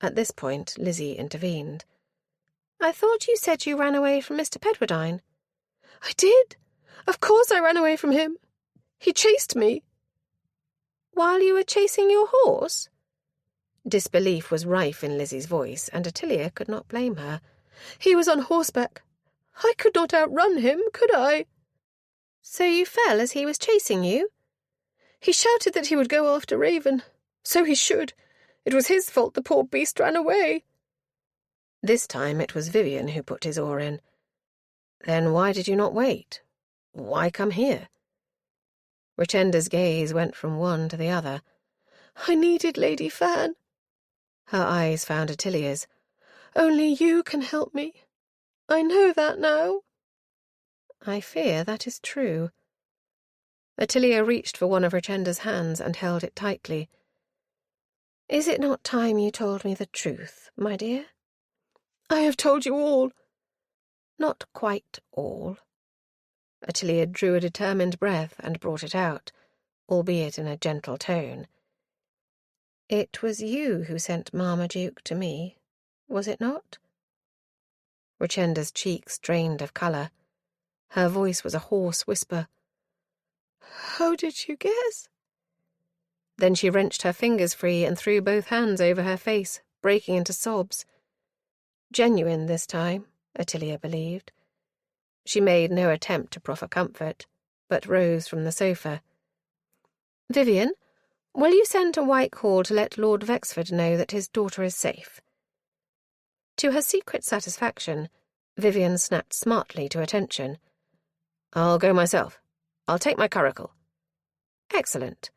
At this point, Lizzie intervened. "I thought you said you ran away from Mr. Pedwardine." "I did. Of course I ran away from him. He chased me." "While you were chasing your horse?" Disbelief was rife in Lizzie's voice, and Ottilia could not blame her. "He was on horseback. I could not outrun him, could I?" "So you fell as he was chasing you?" "He shouted that he would go after Raven. So he should. It was his fault the poor beast ran away. This time it was Vivian who put his oar in. Then why did you not wait? Why come here? Richenda's gaze went from one to the other. I needed Lady Fan. Her eyes found Ottilia's. Only you can help me. I know that now. I fear that is true. Ottilia reached for one of Richenda's hands and held it tightly. Is it not time you told me the truth, my dear? I have told you all. Not quite all. Ottilia drew a determined breath and brought it out, albeit in a gentle tone. It was you who sent Marmaduke to me, was it not? Richenda's cheeks drained of colour. Her voice was a hoarse whisper. How did you guess? Then she wrenched her fingers free and threw both hands over her face, breaking into sobs. Genuine this time, Ottilia believed. She made no attempt to proffer comfort, but rose from the sofa. Vivian, will you send to Whitehall to let Lord Vexford know that his daughter is safe? To her secret satisfaction, Vivian snapped smartly to attention. I'll go myself. I'll take my curricle. Excellent.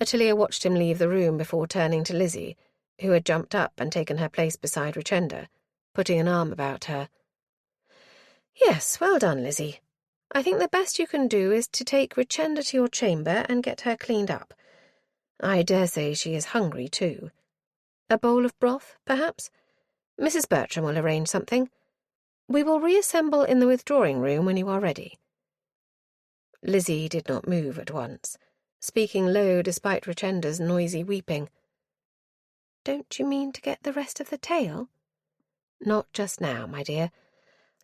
Ottilia watched him leave the room before turning to Lizzie, who had jumped up and taken her place beside Richenda, putting an arm about her. Yes, well done, Lizzie. I think the best you can do is to take Richenda to your chamber and get her cleaned up. I dare say she is hungry, too. A bowl of broth, perhaps? Mrs. Bertram will arrange something. We will reassemble in the withdrawing room when you are ready. Lizzie did not move at once, speaking low despite Richenda's noisy weeping. Don't you mean to get the rest of the tale? Not just now, my dear.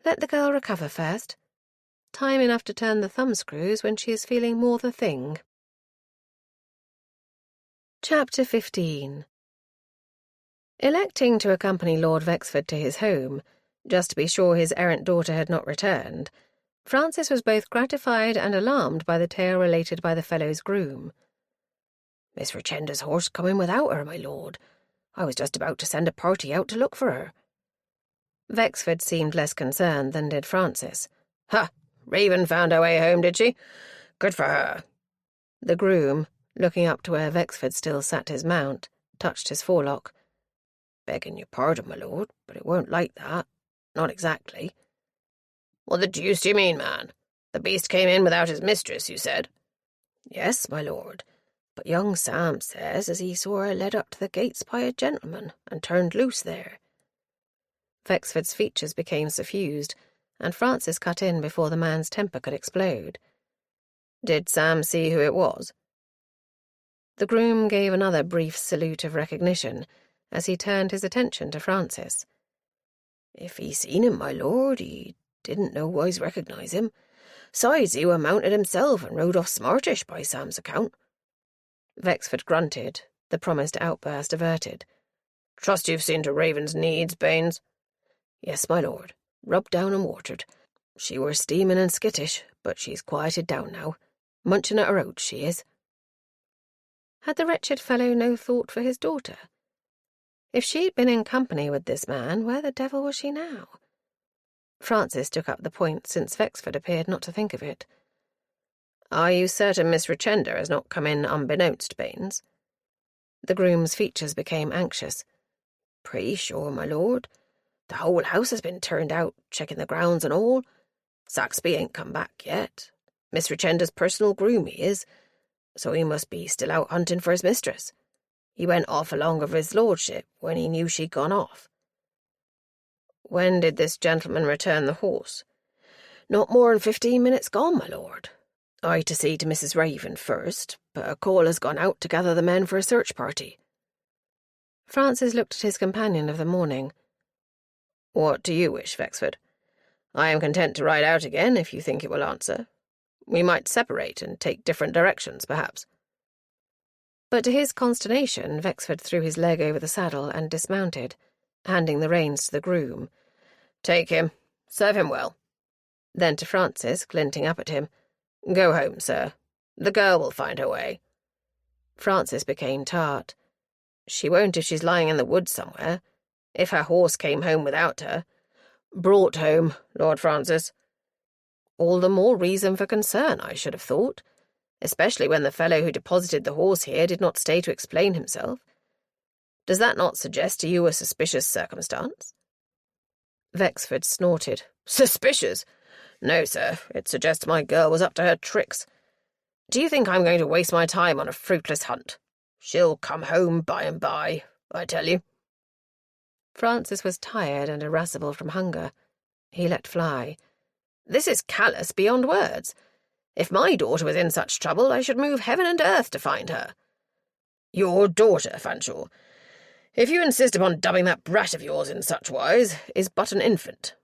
Let the girl recover first. Time enough to turn the thumbscrews when she is feeling more the thing. Chapter 15. Electing to accompany Lord Vexford to his home, just to be sure his errant daughter had not returned, Francis was both gratified and alarmed by the tale related by the fellow's groom. Miss Richenda's horse coming without her, my lord. I was just about to send a party out to look for her. Vexford seemed less concerned than did Francis. Ha! Raven found her way home, did she? Good for her. The groom, looking up to where Vexford still sat his mount, touched his forelock. Begging your pardon, my lord, but it weren't like that. Not exactly. What the deuce do you mean, man? The beast came in without his mistress, you said? Yes, my lord, but young Sam says as he saw her led up to the gates by a gentleman and turned loose there. Vexford's features became suffused, and Francis cut in before the man's temper could explode. Did Sam see who it was? The groom gave another brief salute of recognition as he turned his attention to Francis. If he seen him, my lord, he didn't no wise recognise him. Sides, he were mounted himself and rode off smartish by Sam's account. Vexford grunted, the promised outburst averted. Trust you've seen to Raven's needs, Baines. Yes, my lord, rubbed down and watered. She were steaming and skittish, but she's quieted down now. Munching at her oats, she is. Had the wretched fellow no thought for his daughter? If she'd been in company with this man, where the devil was she now? Francis took up the point, since Vexford appeared not to think of it. Are you certain Miss Richenda has not come in unbeknownst, Baines? The groom's features became anxious. Pretty sure, my lord. The whole house has been turned out, checking the grounds and all. Saxby ain't come back yet. Miss Richenda's personal groom he is, so he must be still out hunting for his mistress. He went off along of his lordship when he knew she'd gone off. When did this gentleman return the horse? Not more'n 15 minutes gone, my lord. I to see to Mrs. Raven first, but a call has gone out to gather the men for a search party. Francis looked at his companion of the morning. What do you wish, Vexford? I am content to ride out again, if you think it will answer. We might separate and take different directions, perhaps. But to his consternation, Vexford threw his leg over the saddle and dismounted, handing the reins to the groom. Take him. Serve him well. Then to Francis, glinting up at him. Go home, sir. The girl will find her way. Francis became tart. She won't if she's lying in the woods somewhere. If her horse came home without her. Brought home, Lord Francis. All the more reason for concern, I should have thought, especially when the fellow who deposited the horse here did not stay to explain himself. Does that not suggest to you a suspicious circumstance? Wexford snorted. Suspicious? No, sir, it suggests my girl was up to her tricks. Do you think I'm going to waste my time on a fruitless hunt? She'll come home by and by, I tell you. Francis was tired and irascible from hunger. He let fly. This is callous beyond words. If my daughter was in such trouble, I should move heaven and earth to find her. Your daughter, Fanshawe, if you insist upon dubbing that brat of yours in such wise, is but an infant.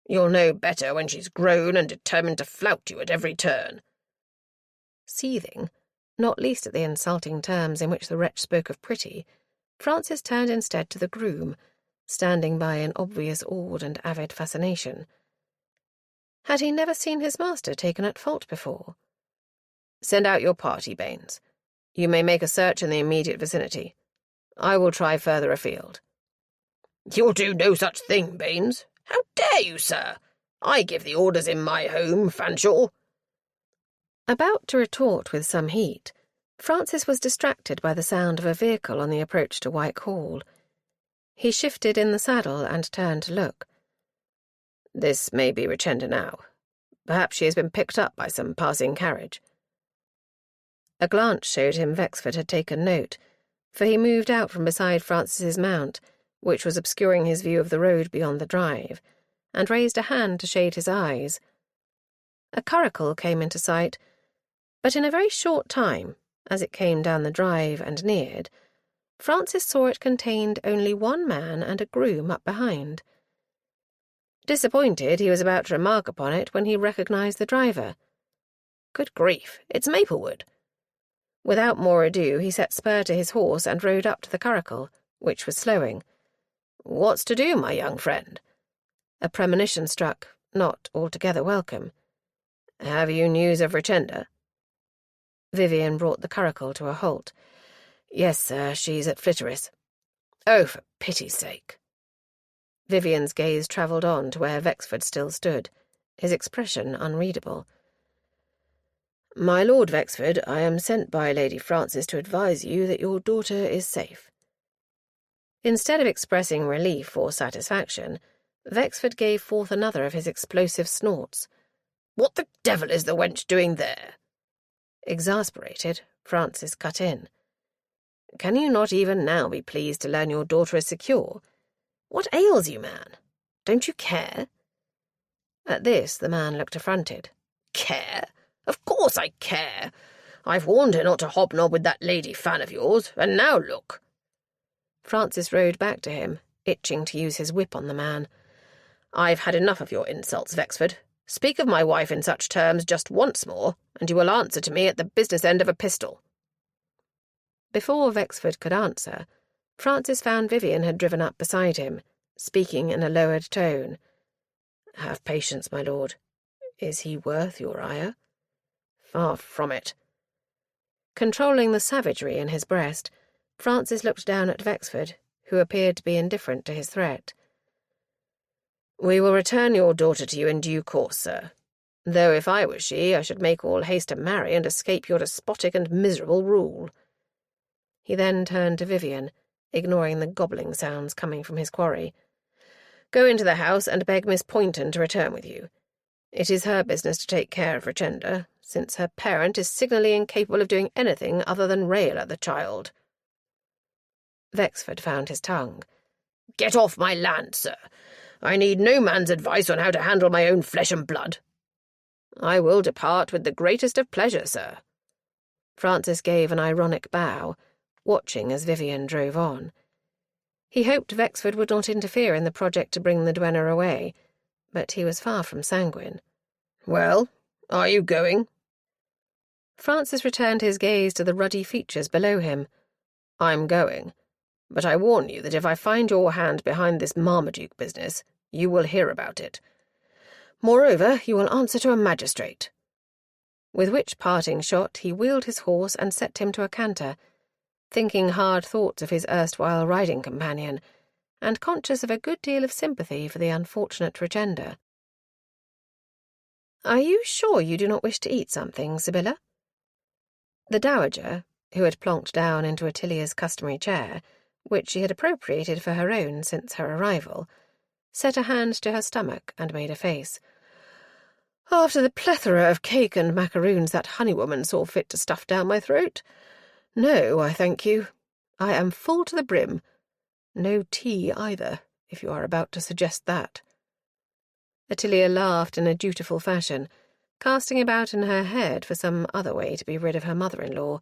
You'll know better when she's grown and determined to flout you at every turn. Seething, not least at the insulting terms in which the wretch spoke of Pretty, Francis turned instead to the groom, standing by in obvious awed and avid fascination. Had he never seen his master taken at fault before? Send out your party, Baines. You may make a search in the immediate vicinity. I will try further afield. You'll do no such thing, Baines. How dare you, sir? I give the orders in my home, Fanshawe. About to retort with some heat, Francis was distracted by the sound of a vehicle on the approach to Whitehall. He shifted in the saddle and turned to look. This may be Richenda now. Perhaps she has been picked up by some passing carriage. A glance showed him Wexford had taken note, for he moved out from beside Francis's mount, which was obscuring his view of the road beyond the drive, and raised a hand to shade his eyes. A curricle came into sight, but in a very short time, as it came down the drive and neared, Francis saw it contained only one man and a groom up behind. Disappointed, he was about to remark upon it when he recognised the driver. Good grief, it's Maplewood. Without more ado, he set spur to his horse and rode up to the curricle, which was slowing. What's to do, my young friend? A premonition struck, not altogether welcome. Have you news of Richenda? Vivian brought the curricle to a halt. Yes, sir, she's at Flitteris. Oh, for pity's sake. Vivian's gaze travelled on to where Wexford still stood, his expression unreadable. My Lord Wexford, I am sent by Lady Frances to advise you that your daughter is safe. Instead of expressing relief or satisfaction, Wexford gave forth another of his explosive snorts. What the devil is the wench doing there? Exasperated, Francis cut in. Can you not even now be pleased to learn your daughter is secure? What ails you, man? Don't you care? At this, the man looked affronted. Care? Of course I care. I've warned her not to hobnob with that lady fan of yours, and now look. Francis rode back to him, itching to use his whip on the man. I've had enough of your insults, Wexford. Speak of my wife in such terms just once more, and you will answer to me at the business end of a pistol. Before Wexford could answer, Francis found Vivian had driven up beside him, speaking in a lowered tone. Have patience, my lord. Is he worth your ire? Far from it. Controlling the savagery in his breast, Francis looked down at Wexford, who appeared to be indifferent to his threat. We will return your daughter to you in due course, sir. Though if I were she, I should make all haste to marry and escape your despotic and miserable rule. He then turned to Vivian, ignoring the gobbling sounds coming from his quarry. Go into the house and beg Miss Poynton to return with you. It is her business to take care of Richenda, since her parent is signally incapable of doing anything other than rail at the child. Wexford found his tongue. Get off my land, sir. I need no man's advice on how to handle my own flesh and blood. I will depart with the greatest of pleasure, sir. Francis gave an ironic bow, watching as Vivian drove on. He hoped Wexford would not interfere in the project to bring the duenna away, but he was far from sanguine. Well, are you going? Francis returned his gaze to the ruddy features below him. I'm going, but I warn you that if I find your hand behind this Marmaduke business, you will hear about it. Moreover, you will answer to a magistrate. With which parting shot he wheeled his horse and set him to a canter, thinking hard thoughts of his erstwhile riding companion, and conscious of a good deal of sympathy for the unfortunate Regenda. "Are you sure you do not wish to eat something, Sibylla?" The dowager, who had plonked down into Ottilia's customary chair, which she had appropriated for her own since her arrival, set a hand to her stomach and made a face. "After the plethora of cake and macaroons that honeywoman saw fit to stuff down my throat? No, I thank you. I am full to the brim. No tea either, if you are about to suggest that." Ottilia laughed in a dutiful fashion, casting about in her head for some other way to be rid of her mother-in-law,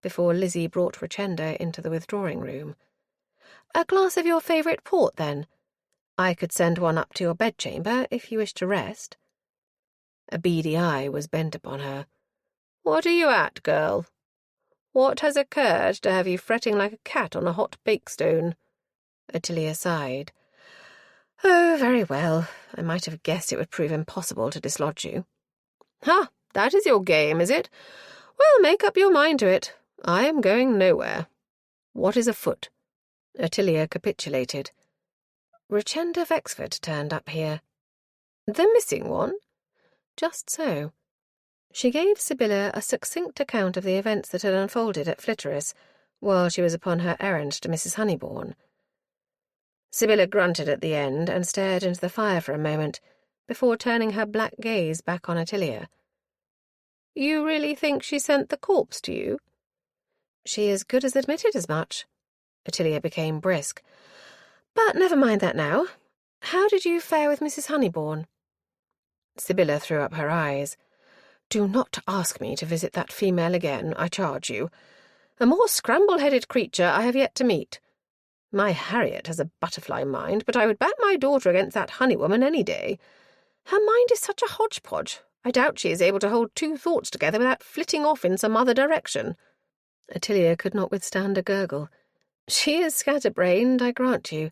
before Lizzie brought Regenda into the withdrawing-room. "A glass of your favourite port, then? I could send one up to your bedchamber, if you wish to rest." A beady eye was bent upon her. "What are you at, girl? What has occurred to have you fretting like a cat on a hot bakestone?" Ottilia sighed. "Oh, very well. I might have guessed it would prove impossible to dislodge you." "Ha! That is your game, is it? Well, make up your mind to it. I am going nowhere. What is afoot?" Ottilia capitulated. Regenda Vexford turned up here. "The missing one?" Just so. She gave Sibylla a succinct account of the events that had unfolded at Flitterus, while she was upon her errand to Mrs. Honeybourne. Sibylla grunted at the end and stared into the fire for a moment, before turning her black gaze back on Ottilia. "You really think she sent the corpse to you?" "She as good as admitted as much." Ottilia became brisk. "But never mind that now. How did you fare with Mrs. Honeybourne?" Sibylla threw up her eyes. "Do not ask me to visit that female again, I charge you. A more scramble-headed creature I have yet to meet. My Harriet has a butterfly mind, but I would back my daughter against that honeywoman any day. Her mind is such a hodgepodge, I doubt she is able to hold two thoughts together without flitting off in some other direction." Ottilia could not withstand a gurgle. "She is scatterbrained, I grant you.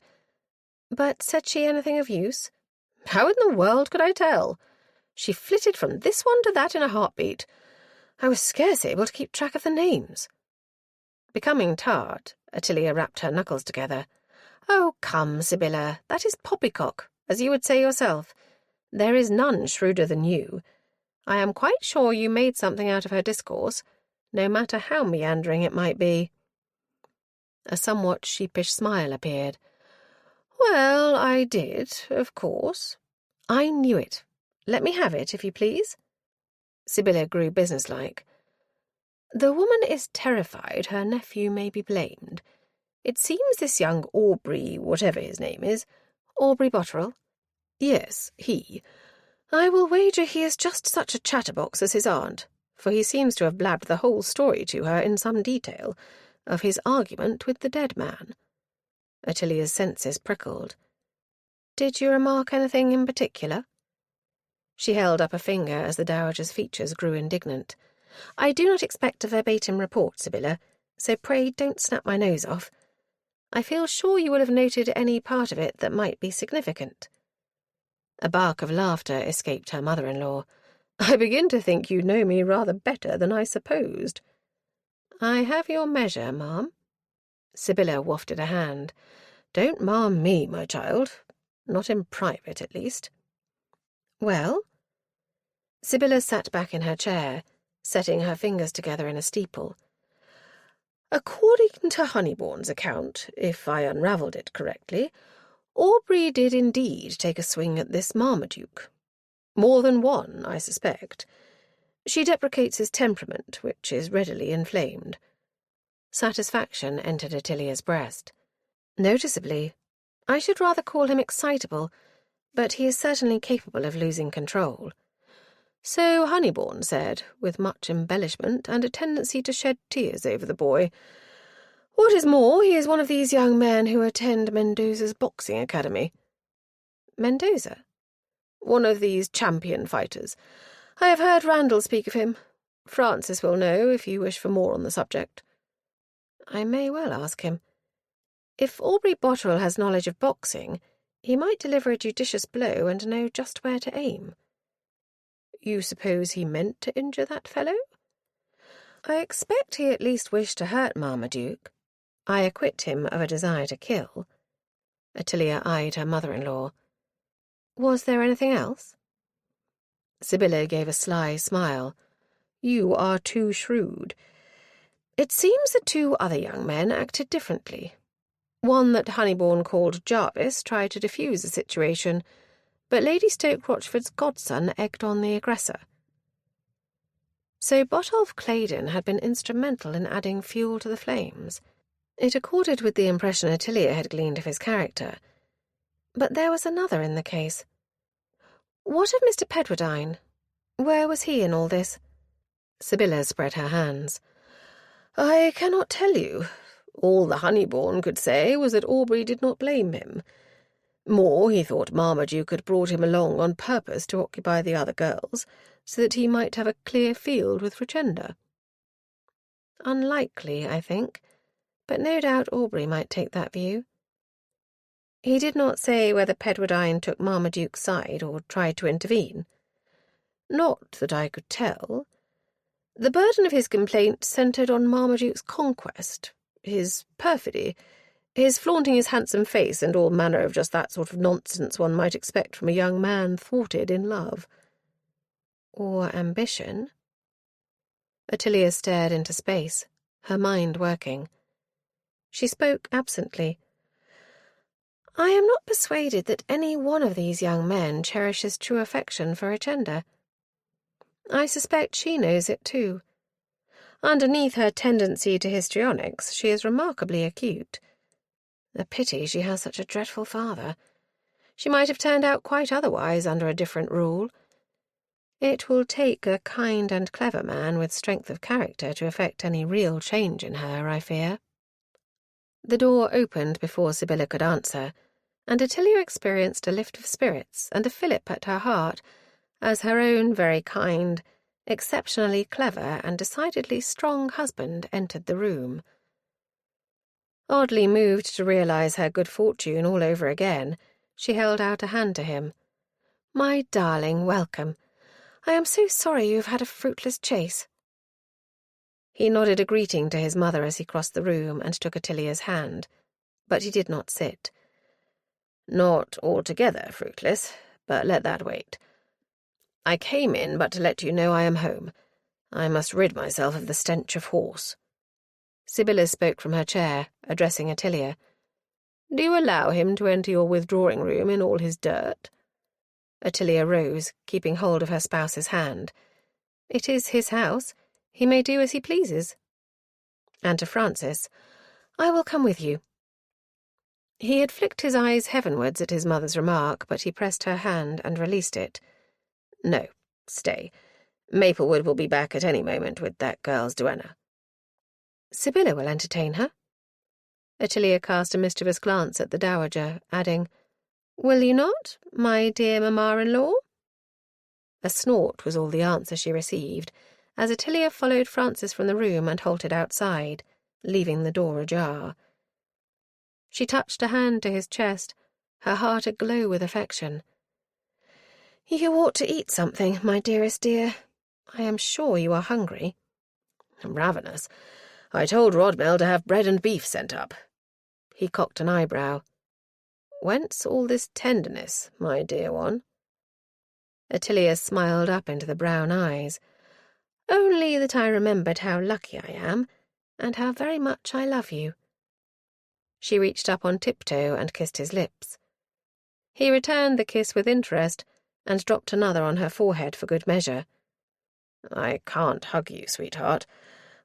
But said she anything of use?" "How in the world could I tell? She flitted from this one to that in a heartbeat. I was scarce able to keep track of the names." Becoming tart, Ottilia rapped her knuckles together. "Oh, come, Sibylla, that is poppycock, as you would say yourself. There is none shrewder than you. I am quite sure you made something out of her discourse, no matter how meandering it might be." A somewhat sheepish smile appeared. "Well, I did, of course." "I knew it. Let me have it, if you please." Sibylla grew businesslike. "The woman is terrified her nephew may be blamed. It seems this young Aubrey, whatever his name is, Aubrey Botterill?" "Yes, he. I will wager he is just such a chatterbox as his aunt, for he seems to have blabbed the whole story to her in some detail, of his argument with the dead man." Ottilia's senses prickled. "Did you remark anything in particular?" She held up a finger as the dowager's features grew indignant. "I do not expect a verbatim report, Sibylla, so pray don't snap my nose off. I feel sure you will have noted any part of it that might be significant." A bark of laughter escaped her mother-in-law. "I begin to think you know me rather better than I supposed." "I have your measure, ma'am." Sibylla wafted a hand. "Don't ma'am me, my child. Not in private, at least." "Well?" Sibylla sat back in her chair, setting her fingers together in a steeple. "According to Honeybourne's account, if I unravelled it correctly, Aubrey did indeed take a swing at this Marmaduke. More than one, I suspect. She deprecates his temperament, which is readily inflamed." Satisfaction entered Ottilia's breast. "Noticeably. I should rather call him excitable, but he is certainly capable of losing control." "So Honeybourne said, with much embellishment and a tendency to shed tears over the boy. What is more, he is one of these young men who attend Mendoza's boxing academy." "Mendoza?" "One of these champion fighters. I have heard Randall speak of him. Francis will know if you wish for more on the subject." "I may well ask him. If Aubrey Botterill has knowledge of boxing, he might deliver a judicious blow and know just where to aim." You suppose he meant to injure that fellow? I expect he at least wished to hurt Marmaduke. I acquit him of a desire to kill. Ottilia eyed her mother-in-law. Was there anything else? Sibylla gave a sly smile. You are too shrewd. It seems the two other young men acted differently. One that Honeybourne called Jarvis tried to defuse the situation, but Lady Stoke-Rochford's godson egged on the aggressor. So Botolph Claydon had been instrumental in adding fuel to the flames. It accorded with the impression Ottilia had gleaned of his character. But there was another in the case. What of Mr. Pedwardine? Where was he in all this? Sibylla spread her hands. I cannot tell you. All the Honeybourne could say was that Aubrey did not blame him. More, he thought Marmaduke had brought him along on purpose to occupy the other girls, so that he might have a clear field with Richenda. Unlikely, I think, but no doubt Aubrey might take that view. He did not say whether Pedwardine took Marmaduke's side or tried to intervene. Not that I could tell. The burden of his complaint centred on Marmaduke's conquest, his perfidy, his flaunting his handsome face and all manner of just that sort of nonsense one might expect from a young man thwarted in love. Or ambition? Ottilia stared into space, her mind working. She spoke absently. I am not persuaded that any one of these young men cherishes true affection for Richenda. I suspect she knows it too. Underneath her tendency to histrionics, she is remarkably acute. A pity she has such a dreadful father. She might have turned out quite otherwise under a different rule. It will take a kind and clever man with strength of character to effect any real change in her, I fear. The door opened before Sibylla could answer, and Ottilia experienced a lift of spirits and a fillip at her heart as her own very kind, exceptionally clever and decidedly strong husband entered the room. Oddly moved to realize her good fortune all over again, she held out a hand to him. My darling, welcome. I am so sorry you have had a fruitless chase. He nodded a greeting to his mother as he crossed the room and took Ottilia's hand, but he did not sit. Not altogether fruitless, but let that wait. I came in but to let you know I am home. I must rid myself of the stench of horse. Sibylla spoke from her chair, addressing Ottilia. Do you allow him to enter your withdrawing-room in all his dirt? Ottilia rose, keeping hold of her spouse's hand. It is his house. He may do as he pleases. And to Francis, I will come with you. He had flicked his eyes heavenwards at his mother's remark, but he pressed her hand and released it. No, stay. Maplewood will be back at any moment with that girl's duenna. Sibylla will entertain her. Ottilia cast a mischievous glance at the dowager, adding, Will you not, my dear mamma-in-law? A snort was all the answer she received, as Ottilia followed Francis from the room and halted outside, leaving the door ajar. She touched a hand to his chest, her heart aglow with affection. You ought to eat something, my dearest dear. I am sure you are hungry. I'm ravenous. I told Rodmell to have bread and beef sent up. He cocked an eyebrow. Whence all this tenderness, my dear one? Ottilia smiled up into the brown eyes. Only that I remembered how lucky I am, and how very much I love you. She reached up on tiptoe and kissed his lips. He returned the kiss with interest, and dropped another on her forehead for good measure. I can't hug you, sweetheart.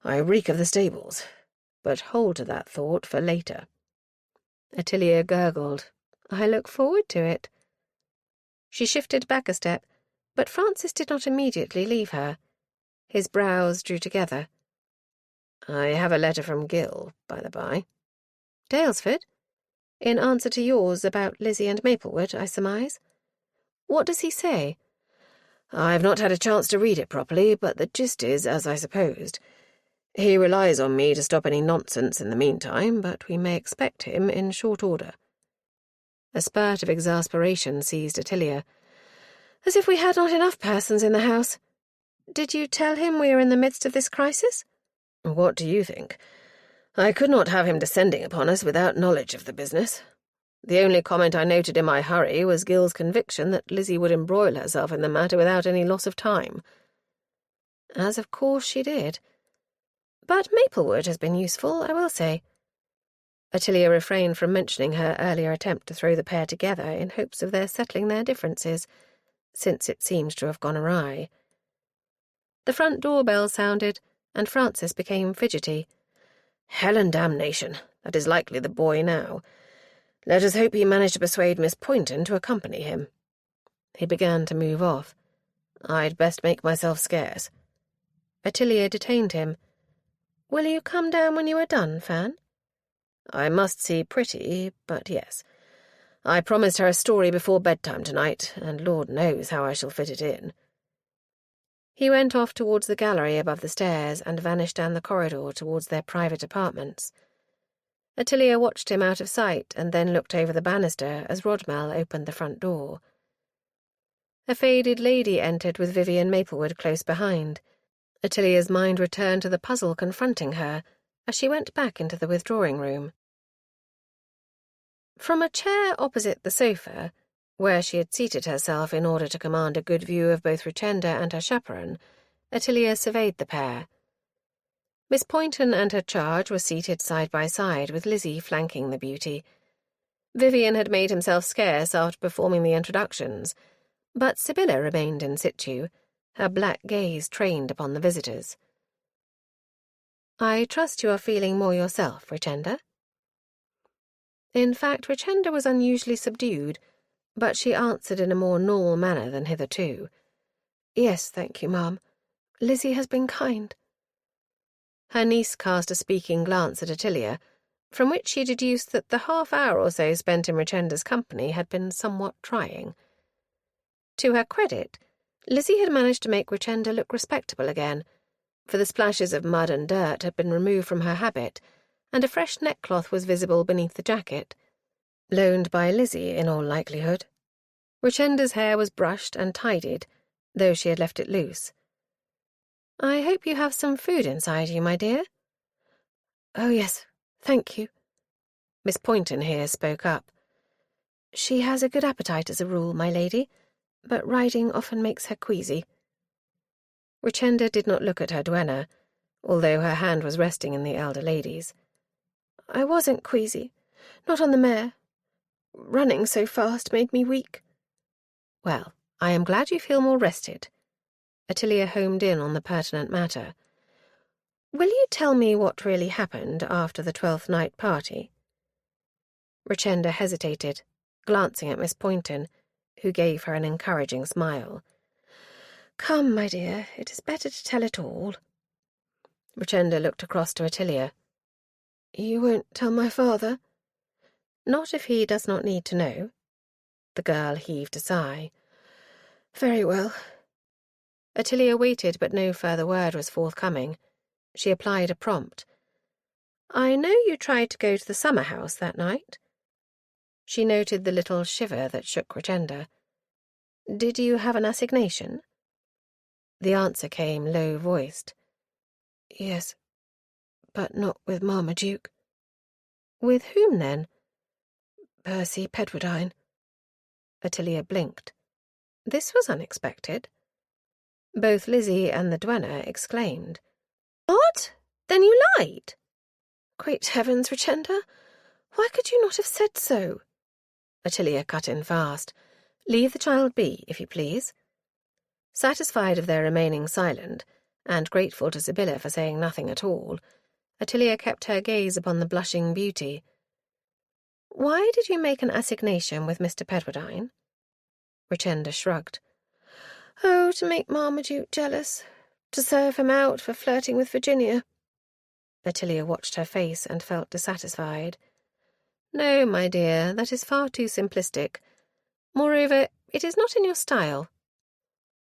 I reek of the stables, but hold to that thought for later. Ottilia gurgled. I look forward to it. She shifted back a step, but Francis did not immediately leave her. His brows drew together. I have a letter from Gill, by the by. Daylesford? In answer to yours about Lizzie and Maplewood, I surmise. What does he say? I've not had a chance to read it properly, but the gist is as I supposed. He relies on me to stop any nonsense in the meantime, but we may expect him in short order. A spurt of exasperation seized Ottilia. As if we had not enough persons in the house. Did you tell him we are in the midst of this crisis? What do you think? I could not have him descending upon us without knowledge of the business. The only comment I noted in my hurry was Gil's conviction that Lizzie would embroil herself in the matter without any loss of time. As of course she did. But Maplewood has been useful, I will say. Ottilia refrained from mentioning her earlier attempt to throw the pair together in hopes of their settling their differences, since it seemed to have gone awry. The front door-bell sounded, and Francis became fidgety. Hell and damnation, that is likely the boy now. Let us hope he managed to persuade Miss Poynton to accompany him. He began to move off. I'd best make myself scarce. Ottilia detained him. Will you come down when you are done, Fan? I must see Pretty, but yes. I promised her a story before bedtime tonight, and Lord knows how I shall fit it in. He went off towards the gallery above the stairs and vanished down the corridor towards their private apartments. Ottilia watched him out of sight and then looked over the banister as Rodmell opened the front door. A faded lady entered with Vivian Maplewood close behind. Ottilia's mind returned to the puzzle confronting her as she went back into the withdrawing room. From a chair opposite the sofa, where she had seated herself in order to command a good view of both Richenda and her chaperon, Ottilia surveyed the pair. Miss Poynton and her charge were seated side by side, with Lizzie flanking the beauty. Vivian had made himself scarce after performing the introductions, but Sibylla remained in situ, her black gaze trained upon the visitors. "I trust you are feeling more yourself, Richenda?" In fact, Richenda was unusually subdued, but she answered in a more normal manner than hitherto. "Yes, thank you, ma'am. Lizzie has been kind." Her niece cast a speaking glance at Ottilia, from which she deduced that the half-hour or so spent in Richenda's company had been somewhat trying. To her credit, Lizzie had managed to make Richenda look respectable again, for the splashes of mud and dirt had been removed from her habit, and a fresh neckcloth was visible beneath the jacket. Loaned by Lizzie, in all likelihood. Richenda's hair was brushed and tidied, though she had left it loose. "I hope you have some food inside you, my dear." "Oh, yes, thank you." Miss Poynton here spoke up. "She has a good appetite as a rule, my lady, but riding often makes her queasy." Richenda did not look at her duenna, although her hand was resting in the elder lady's. "I wasn't queasy, not on the mare. Running so fast made me weak." "Well, I am glad you feel more rested." Ottilia homed in on the pertinent matter. "Will you tell me what really happened after the 12th night party?" Richenda hesitated, glancing at Miss Poynton, who gave her an encouraging smile. "Come, my dear, it is better to tell it all." Richenda looked across to Ottilia. "You won't tell my father?" "Not if he does not need to know." The girl heaved a sigh. "Very well." Ottilia waited, but no further word was forthcoming. She applied a prompt. "I know you tried to go to the summer house that night." She noted the little shiver that shook Richenda. "Did you have an assignation?" The answer came low-voiced. "Yes, but not with Marmaduke." "With whom, then?" "Percy Pedwardine." Ottilia blinked. This was unexpected. Both Lizzie and the duenna exclaimed. "What? Then you lied?" "Great heavens, Richenda! Why could you not have said so?" Ottilia cut in fast. "Leave the child be, if you please." Satisfied of their remaining silent, and grateful to Sibylla for saying nothing at all, Ottilia kept her gaze upon the blushing beauty. "Why did you make an assignation with Mr. Pedwardine?" Richenda shrugged. "Oh, to make Marmaduke jealous. To serve him out for flirting with Virginia." Ottilia watched her face and felt dissatisfied. "No, my dear, that is far too simplistic. Moreover, it is not in your style.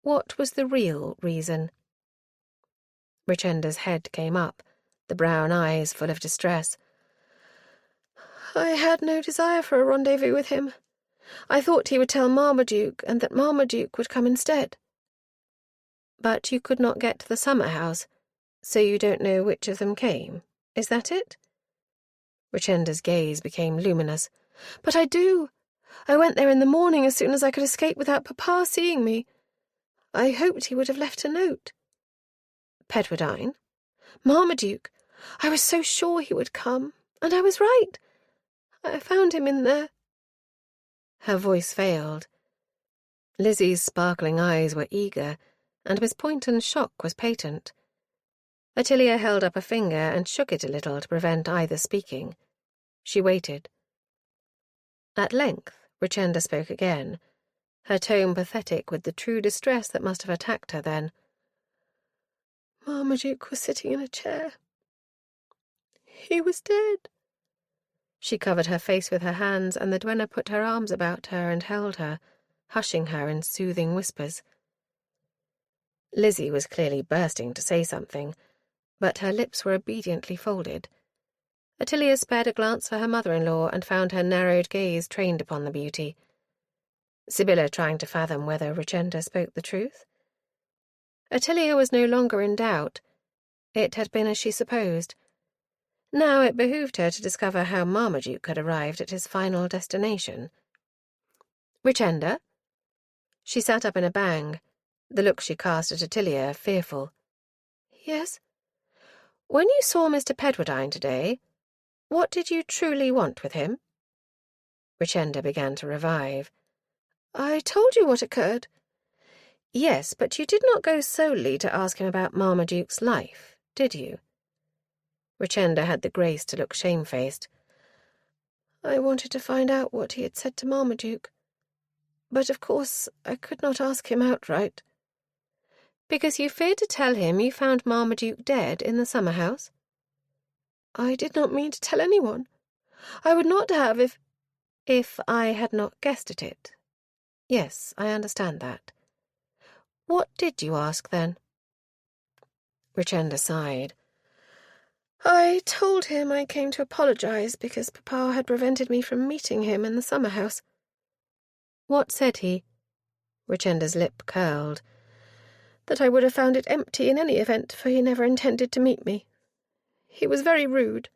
What was the real reason?" Richenda's head came up, the brown eyes full of distress. "I had no desire for a rendezvous with him. I thought he would tell Marmaduke, and that Marmaduke would come instead." "But you could not get to the summer house, so you don't know which of them came. Is that it?" Richenda's gaze became luminous. "But I do. I went there in the morning as soon as I could escape without Papa seeing me. I hoped he would have left a note." "Pedwardine?" "Marmaduke. I was so sure he would come, and I was right. I found him in there." Her voice failed. Lizzie's sparkling eyes were eager, and Miss Poynton's shock was patent. Ottilia held up a finger and shook it a little to prevent either speaking. She waited. At length, Richenda spoke again, her tone pathetic with the true distress that must have attacked her then. "Marmaduke was sitting in a chair. He was dead." She covered her face with her hands, and the duenna put her arms about her and held her, hushing her in soothing whispers. Lizzie was clearly bursting to say something, but her lips were obediently folded. Ottilia spared a glance for her mother-in-law and found her narrowed gaze trained upon the beauty. Sibylla trying to fathom whether Richenda spoke the truth? Ottilia was no longer in doubt. It had been as she supposed. Now it behooved her to discover how Marmaduke had arrived at his final destination. "Richenda?" She sat up in a bang, the look she cast at Ottilia fearful. "Yes?" "When you saw Mr. Pedwardine today, what did you truly want with him?" Richenda began to revive. "I told you what occurred." "Yes, but you did not go solely to ask him about Marmaduke's life, did you?" Richenda had the grace to look shamefaced. "I wanted to find out what he had said to Marmaduke. But of course I could not ask him outright." "Because you feared to tell him you found Marmaduke dead in the summer-house?" "I did not mean to tell anyone. I would not have if I had not guessed at it. Yes, I understand that. What did you ask, then?" Richenda sighed. "I told him I came to apologize because Papa had prevented me from meeting him in the summer-house." "What said he?" Richenda's lip curled. "That I would have found it empty in any event, for he never intended to meet me. He was very rude."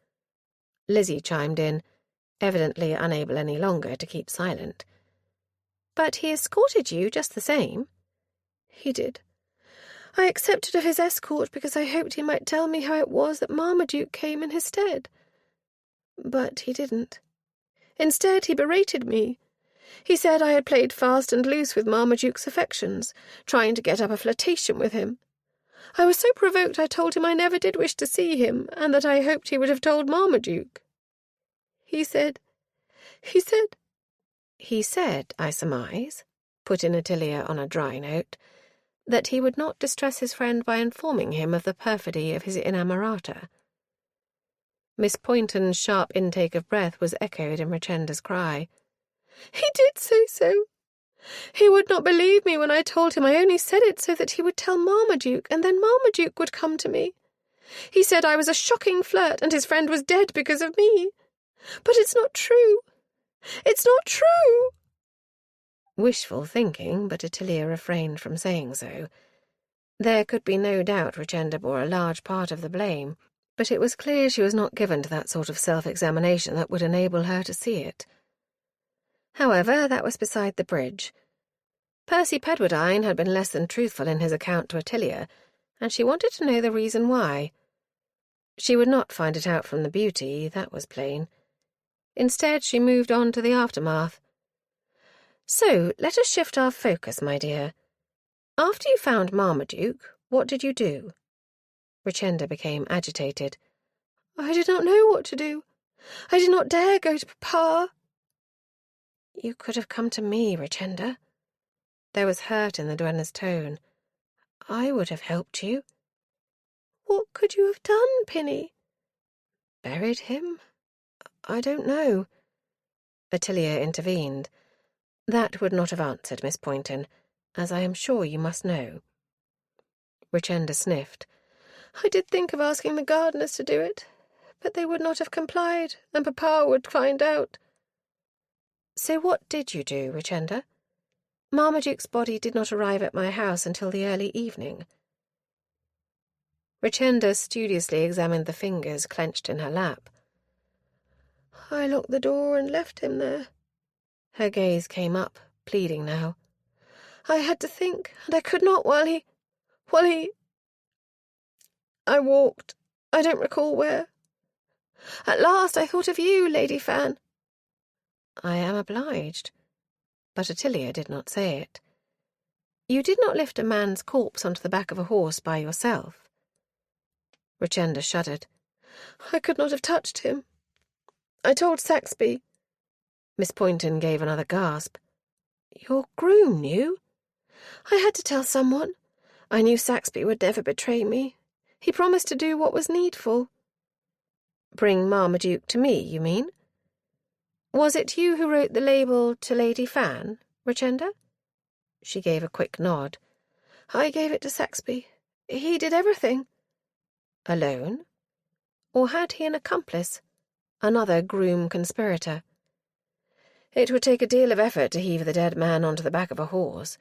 Lizzie chimed in, evidently unable any longer to keep silent. "But he escorted you just the same." "He did. I accepted of his escort because I hoped he might tell me how it was that Marmaduke came in his stead. But he didn't. Instead, he berated me. He said I had played fast and loose with Marmaduke's affections, trying to get up a flirtation with him. I was so provoked I told him I never did wish to see him, and that I hoped he would have told Marmaduke. He said, I surmise," put in Ottilia on a dry note, "that he would not distress his friend by informing him of the perfidy of his inamorata." Miss Poynton's sharp intake of breath was echoed in Richenda's cry. "He did say so. He would not believe me when I told him I only said it so that he would tell Marmaduke, and then Marmaduke would come to me. He said I was a shocking flirt, and his friend was dead because of me. But it's not true. It's not true." Wishful thinking, but Ottilia refrained from saying so. There could be no doubt Richenda bore a large part of the blame, but it was clear she was not given to that sort of self-examination that would enable her to see it. However, that was beside the bridge. Percy Pedwardine had been less than truthful in his account to Ottilia, and she wanted to know the reason why. She would not find it out from the beauty, that was plain. Instead, she moved on to the aftermath. "So, let us shift our focus, my dear. After you found Marmaduke, what did you do?" Richenda became agitated. "I did not know what to do. I did not dare go to Papa." "You could have come to me, Richenda." There was hurt in the duenna's tone. "I would have helped you." "What could you have done, Pinny?" "Buried him? I don't know." Ottilia intervened. "That would not have answered, Miss Poynton, as I am sure you must know." Richenda sniffed. "I did think of asking the gardeners to do it, but they would not have complied, and Papa would find out." So what did you do, Richenda? Marmaduke's body did not arrive at my house until the early evening. Richenda studiously examined the fingers clenched in her lap. I locked the door and left him there. Her gaze came up, pleading now. I had to think, and I could not while he... I walked. I don't recall where. At last I thought of you, Lady Fan. I am obliged. But Ottilia did not say it. You did not lift a man's corpse onto the back of a horse by yourself. Richenda shuddered. I could not have touched him. I told Saxby. Miss Poynton gave another gasp. Your groom knew? I had to tell someone. I knew Saxby would never betray me. He promised to do what was needful. Bring Marmaduke to me, you mean? Was it you who wrote the label to Lady Fan, Richenda? She gave a quick nod. I gave it to Saxby. He did everything. Alone? Or had he an accomplice? Another groom conspirator? It would take a deal of effort to heave the dead man onto the back of a horse,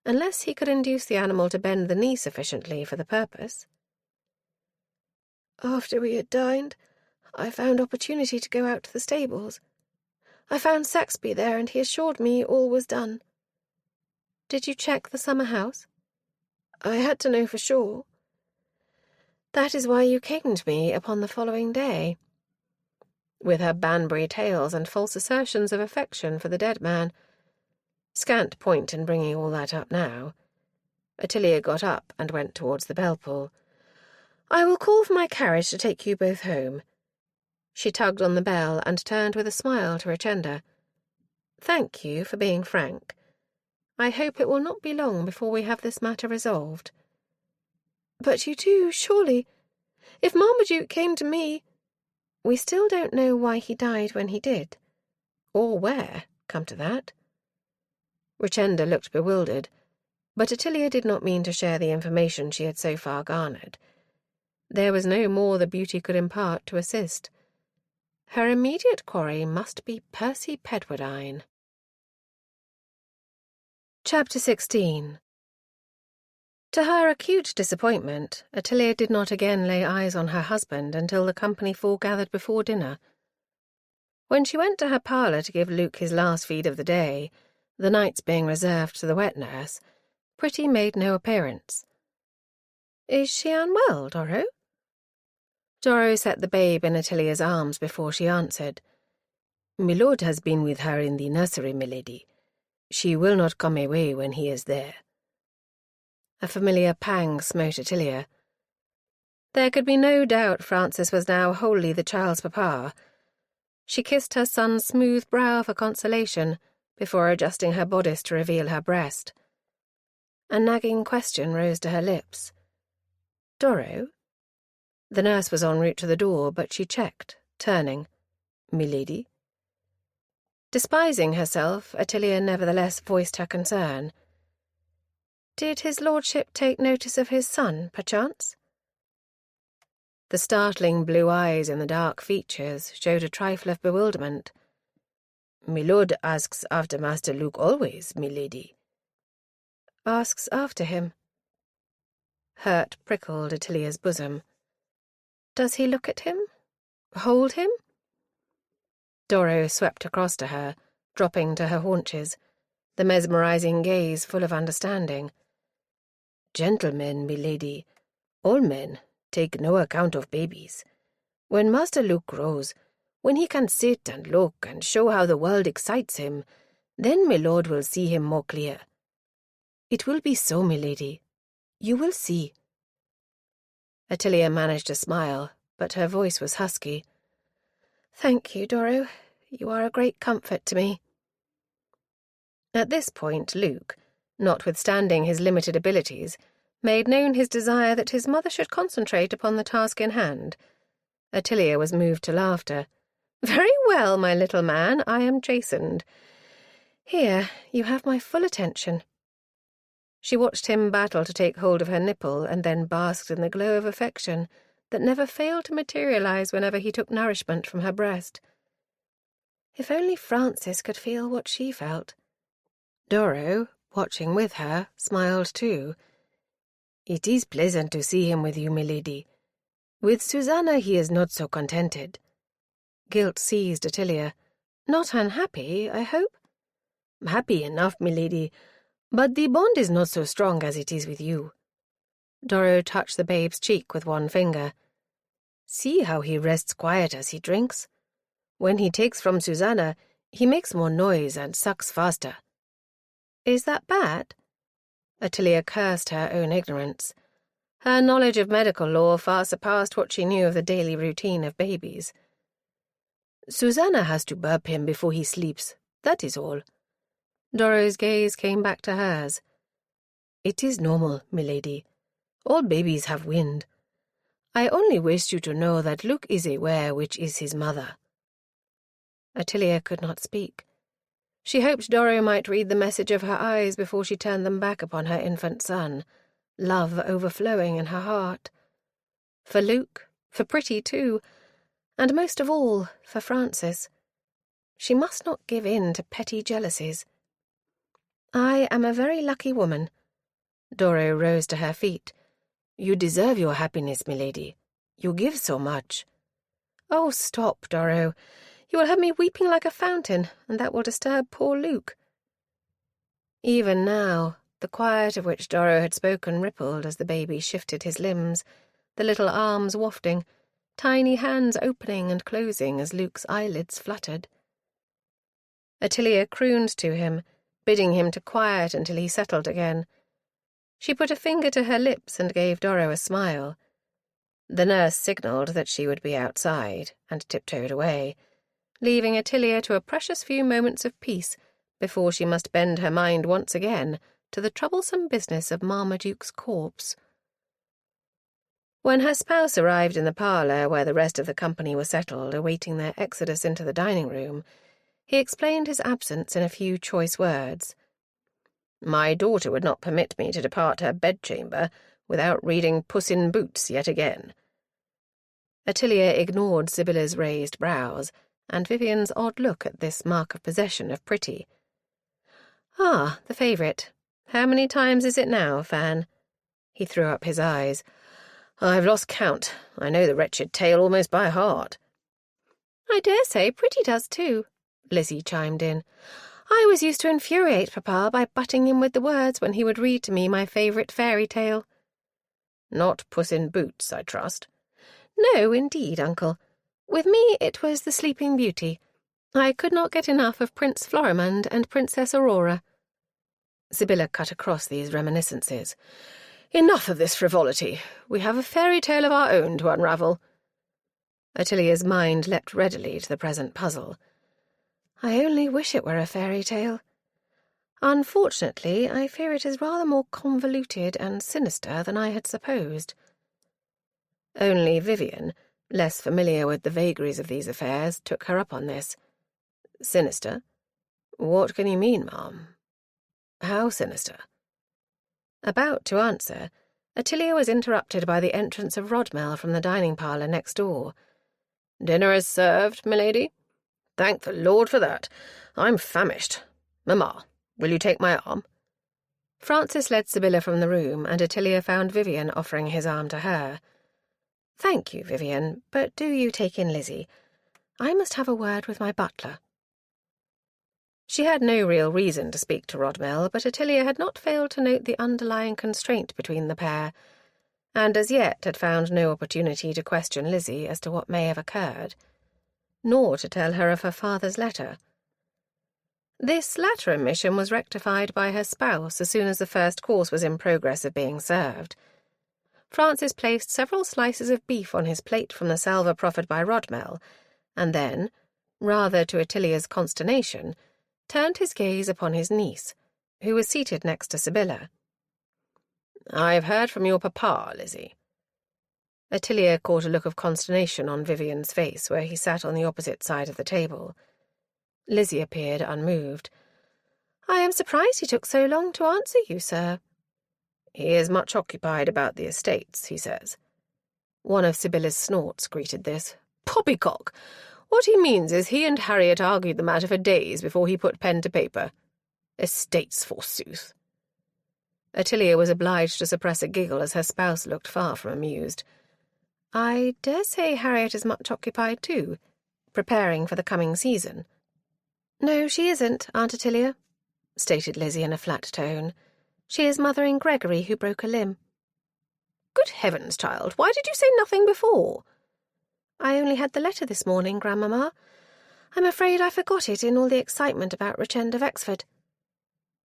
unless he could induce the animal to bend the knee sufficiently for the purpose. After we had dined, I found opportunity to go out to the stables. I found Saxby there, and he assured me all was done. Did you check the summer house? I had to know for sure. That is why you came to me upon the following day. With her Banbury tales and false assertions of affection for the dead man. Scant point in bringing all that up now. Ottilia got up and went towards the bell-pull. I will call for my carriage to take you both home. She tugged on the bell and turned with a smile to Richenda. Thank you for being frank. I hope it will not be long before we have this matter resolved. But you do, surely. If Marmaduke came to me... We still don't know why he died when he did. Or where, come to that. Richenda looked bewildered, but Ottilia did not mean to share the information she had so far garnered. There was no more the beauty could impart to assist. Her immediate quarry must be Percy Pedwardine. Chapter 16. To her acute disappointment, Ottilia did not again lay eyes on her husband until the company foregathered before dinner. When she went to her parlour to give Luke his last feed of the day, the nights being reserved to the wet nurse, Pretty made no appearance. Is she unwell, Doro? Doro set the babe in Ottilia's arms before she answered. Milord has been with her in the nursery, milady. She will not come away when he is there. A familiar pang smote Ottilia. There could be no doubt Francis was now wholly the child's papa. She kissed her son's smooth brow for consolation before adjusting her bodice to reveal her breast. A nagging question rose to her lips. Doro? The nurse was en route to the door, but she checked, turning. Milady? Despising herself, Ottilia nevertheless voiced her concern. Did his lordship take notice of his son, perchance? The startling blue eyes in the dark features showed a trifle of bewilderment. Milord asks after Master Luke always, milady. Asks after him. Hurt prickled Ottilia's bosom. Does he look at him? Hold him? Doro swept across to her, dropping to her haunches, the mesmerizing gaze full of understanding. Gentlemen, milady, all men, take no account of babies. When Master Luke grows, when he can sit and look and show how the world excites him, then milord will see him more clear. It will be so, milady. You will see. Ottilia managed a smile, but her voice was husky. Thank you, Doro. You are a great comfort to me. At this point, Luke, notwithstanding his limited abilities, made known his desire that his mother should concentrate upon the task in hand. Ottilia was moved to laughter. Very well, my little man, I am chastened. Here, you have my full attention. She watched him battle to take hold of her nipple and then basked in the glow of affection that never failed to materialize whenever he took nourishment from her breast. If only Francis could feel what she felt. Doro, watching with her, smiled too. It is pleasant to see him with you, milady. With Susanna he is not so contented. Guilt seized Ottilia. Not unhappy, I hope? Happy enough, milady, but the bond is not so strong as it is with you. Doro touched the babe's cheek with one finger. See how he rests quiet as he drinks. When he takes from Susanna, he makes more noise and sucks faster. Is that bad? Ottilia cursed her own ignorance. Her knowledge of medical law far surpassed what she knew of the daily routine of babies. Susanna has to burp him before he sleeps, that is all. Doro's gaze came back to hers. It is normal, milady. All babies have wind. I only wished you to know that Luke is aware which is his mother. Ottilia could not speak. She hoped Doro might read the message of her eyes before she turned them back upon her infant son, love overflowing in her heart. For Luke, for Pretty too, and most of all, for Francis. She must not give in to petty jealousies. I am a very lucky woman. Doro rose to her feet. You deserve your happiness, milady. You give so much. Oh, stop, Doro. You will have me weeping like a fountain, and that will disturb poor Luke. Even now, the quiet of which Doro had spoken rippled as the baby shifted his limbs, the little arms wafting, tiny hands opening and closing as Luke's eyelids fluttered. Ottilia crooned to him, bidding him to quiet until he settled again. She put a finger to her lips and gave Doro a smile. The nurse signalled that she would be outside, and tiptoed away, leaving Ottilia to a precious few moments of peace before she must bend her mind once again to the troublesome business of Marmaduke's corpse. When her spouse arrived in the parlour where the rest of the company were settled, awaiting their exodus into the dining-room, he explained his absence in a few choice words. My daughter would not permit me to depart her bedchamber without reading Puss in Boots yet again. Ottilia ignored Sybilla's raised brows, and Vivian's odd look at this mark of possession of Pretty. Ah, the favourite. How many times is it now, Fan? He threw up his eyes. I've lost count. I know the wretched tale almost by heart. I dare say Pretty does too, Lizzie chimed in. I was used to infuriate Papa by butting him with the words when he would read to me my favourite fairy tale. Not Puss in Boots, I trust. No, indeed, Uncle. With me it was the Sleeping Beauty. I could not get enough of Prince Florimond and Princess Aurora. Sibylla cut across these reminiscences. Enough of this frivolity. We have a fairy tale of our own to unravel. Ottilia's mind leapt readily to the present puzzle. I only wish it were a fairy tale. Unfortunately, I fear it is rather more convoluted and sinister than I had supposed. Only Vivian, less familiar with the vagaries of these affairs, took her up on this. Sinister? What can you mean, ma'am? How sinister? About to answer, Ottilia was interrupted by the entrance of Rodmell from the dining-parlour next door. Dinner is served, milady. Thank the Lord for that. I'm famished. Mamma, will you take my arm? Francis led Sibylla from the room, and Ottilia found Vivian offering his arm to her. Thank you, Vivian, but do you take in Lizzie. I must have a word with my butler. She had no real reason to speak to Rodmell, but Ottilia had not failed to note the underlying constraint between the pair, and as yet had found no opportunity to question Lizzie as to what may have occurred, nor to tell her of her father's letter. This latter omission was rectified by her spouse as soon as the first course was in progress of being served. Francis placed several slices of beef on his plate from the salver proffered by Rodmell, and then, rather to Ottilia's consternation, turned his gaze upon his niece, who was seated next to Sibylla. I've heard from your papa, Lizzie. Ottilia caught a look of consternation on Vivian's face where he sat on the opposite side of the table. Lizzie appeared unmoved. I am surprised he took so long to answer you, sir. He is much occupied about the estates, he says. One of Sibylla's snorts greeted this. Poppycock! What he means is he and Harriet argued the matter for days before he put pen to paper. Estates, forsooth." Ottilia was obliged to suppress a giggle as her spouse looked far from amused. "I dare say Harriet is much occupied too, preparing for the coming season." "No, she isn't, Aunt Ottilia," stated Lizzie in a flat tone. "She is mothering Gregory, who broke a limb." "Good heavens, child, why did you say nothing before?" "I only had the letter this morning, Grandmamma. I'm afraid I forgot it in all the excitement about Richard of Exford."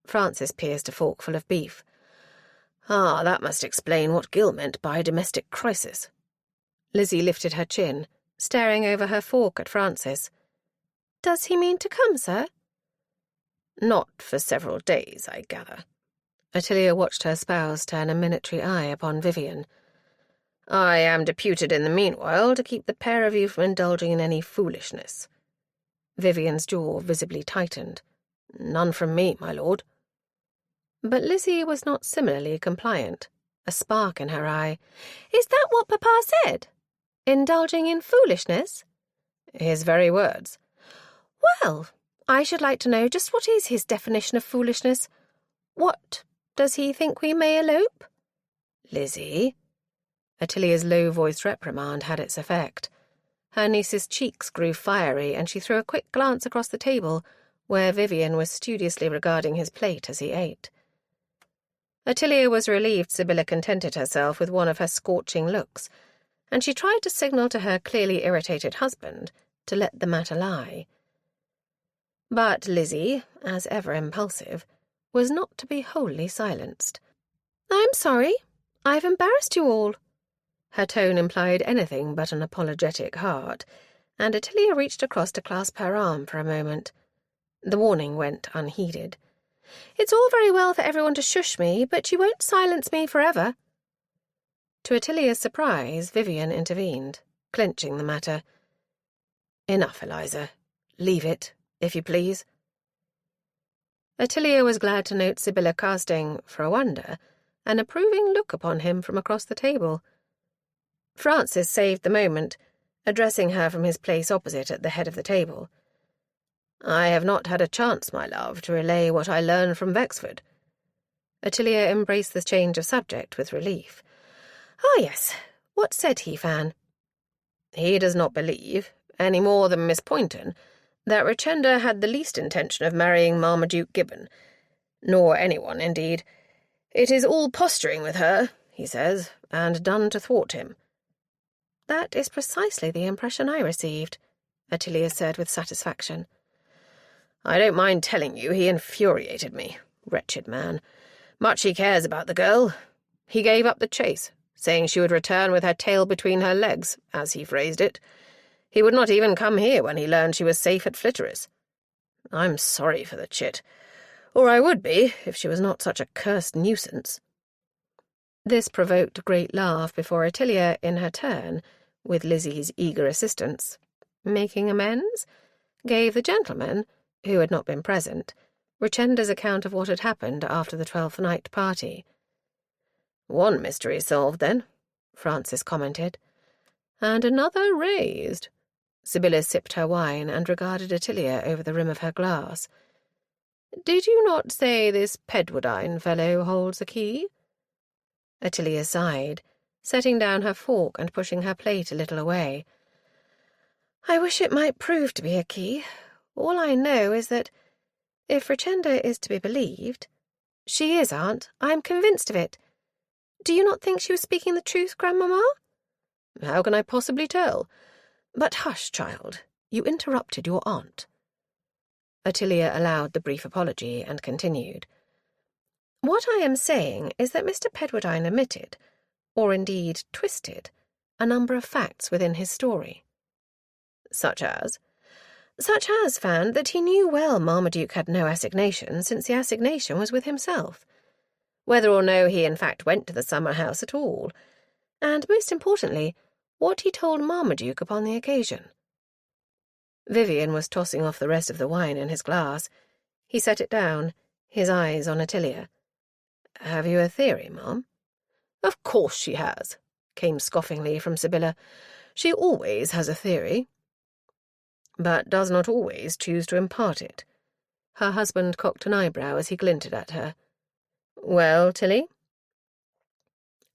Francis pierced a forkful of beef. "Ah, that must explain what Gil meant by domestic crisis." Lizzie lifted her chin, staring over her fork at Francis. "Does he mean to come, sir?" "Not for several days, I gather." Ottilia watched her spouse turn a minatory eye upon Vivian. "I am deputed in the meanwhile to keep the pair of you from indulging in any foolishness." Vivian's jaw visibly tightened. "None from me, my lord." But Lizzie was not similarly compliant, a spark in her eye. "Is that what Papa said? Indulging in foolishness?" "His very words." "Well, I should like to know just what is his definition of foolishness. What, does he think we may elope?" "Lizzie?" Ottilia's low-voiced reprimand had its effect. Her niece's cheeks grew fiery, and she threw a quick glance across the table, where Vivian was studiously regarding his plate as he ate. Ottilia was relieved Sibylla contented herself with one of her scorching looks, and she tried to signal to her clearly irritated husband to let the matter lie. But Lizzie, as ever impulsive, was not to be wholly silenced. "I'm sorry. I've embarrassed you all." Her tone implied anything but an apologetic heart, and Ottilia reached across to clasp her arm for a moment. The warning went unheeded. "It's all very well for everyone to shush me, but you won't silence me forever." To Ottilia's surprise, Vivian intervened, clinching the matter. "Enough, Eliza. Leave it, if you please." Ottilia was glad to note Sibylla casting, for a wonder, an approving look upon him from across the table. Francis saved the moment, addressing her from his place opposite at the head of the table. "I have not had a chance, my love, to relay what I learned from Wexford." Ottilia embraced the change of subject with relief. "Ah, yes. What said he, Fan?" "He does not believe, any more than Miss Poynton, that Richenda had the least intention of marrying Marmaduke Gibbon. Nor anyone, indeed. It is all posturing with her, he says, and done to thwart him." "That is precisely the impression I received," Ottilia said with satisfaction. "I don't mind telling you he infuriated me. Wretched man. Much he cares about the girl. He gave up the chase, saying she would return with her tail between her legs, as he phrased it. He would not even come here when he learned she was safe at Flitterus. I'm sorry for the chit, or I would be, if she was not such a cursed nuisance." This provoked a great laugh before Ottilia, in her turn, with Lizzie's eager assistance, making amends, gave the gentleman, who had not been present, Richenda's account of what had happened after the 12th night party. "One mystery solved, then," Francis commented. "And another raised." Sibylla sipped her wine and regarded Ottilia over the rim of her glass. "Did you not say this Pedwardine fellow holds a key?" Ottilia sighed, setting down her fork and pushing her plate a little away. "I wish it might prove to be a key. All I know is that, if Richenda is to be believed— She is, Aunt. I am convinced of it. Do you not think she was speaking the truth, Grandmamma?" "How can I possibly tell? But hush, child. You interrupted your aunt." Ottilia allowed the brief apology and continued. "What I am saying is that Mr. Pedwardine omitted, or indeed twisted, a number of facts within his story." "Such as?" "Such as, Fan, that he knew well Marmaduke had no assignation, since the assignation was with himself. Whether or no he in fact went to the summer house at all. And, most importantly, what he told Marmaduke upon the occasion." Vivian was tossing off the rest of the wine in his glass. He set it down, his eyes on Ottilia. "Have you a theory, Mum?" "Of course she has," came scoffingly from Sibylla. "She always has a theory." but does not always choose to impart it." Her husband cocked an eyebrow as he glinted at her. "Well, Tilly?"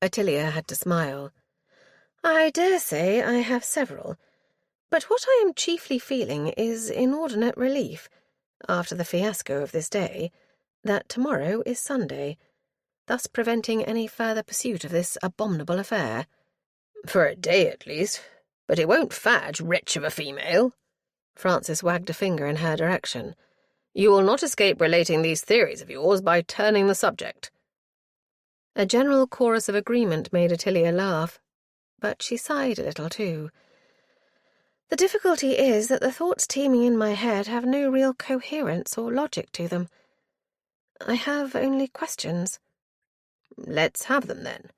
Ottilia had to smile. "I dare say I have several, but what I am chiefly feeling is inordinate relief, after the fiasco of this day, that tomorrow is Sunday, thus preventing any further pursuit of this abominable affair." "For a day, at least. But it won't fadge, wretch of a female." Francis wagged a finger in her direction. "You will not escape relating these theories of yours by turning the subject." A general chorus of agreement made Ottilia laugh, but she sighed a little too. "The difficulty is that the thoughts teeming in my head have no real coherence or logic to them. I have only questions." "Let's have them, then."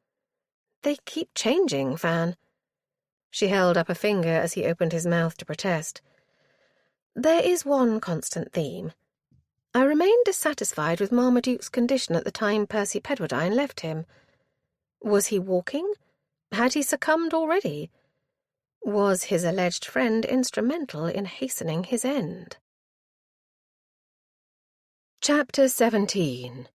"They keep changing, Fan." She held up a finger as he opened his mouth to protest. "There is one constant theme. I remain dissatisfied with Marmaduke's condition at the time Percy Pedwardine left him. Was he walking? Had he succumbed already? Was his alleged friend instrumental in hastening his end?" Chapter 17.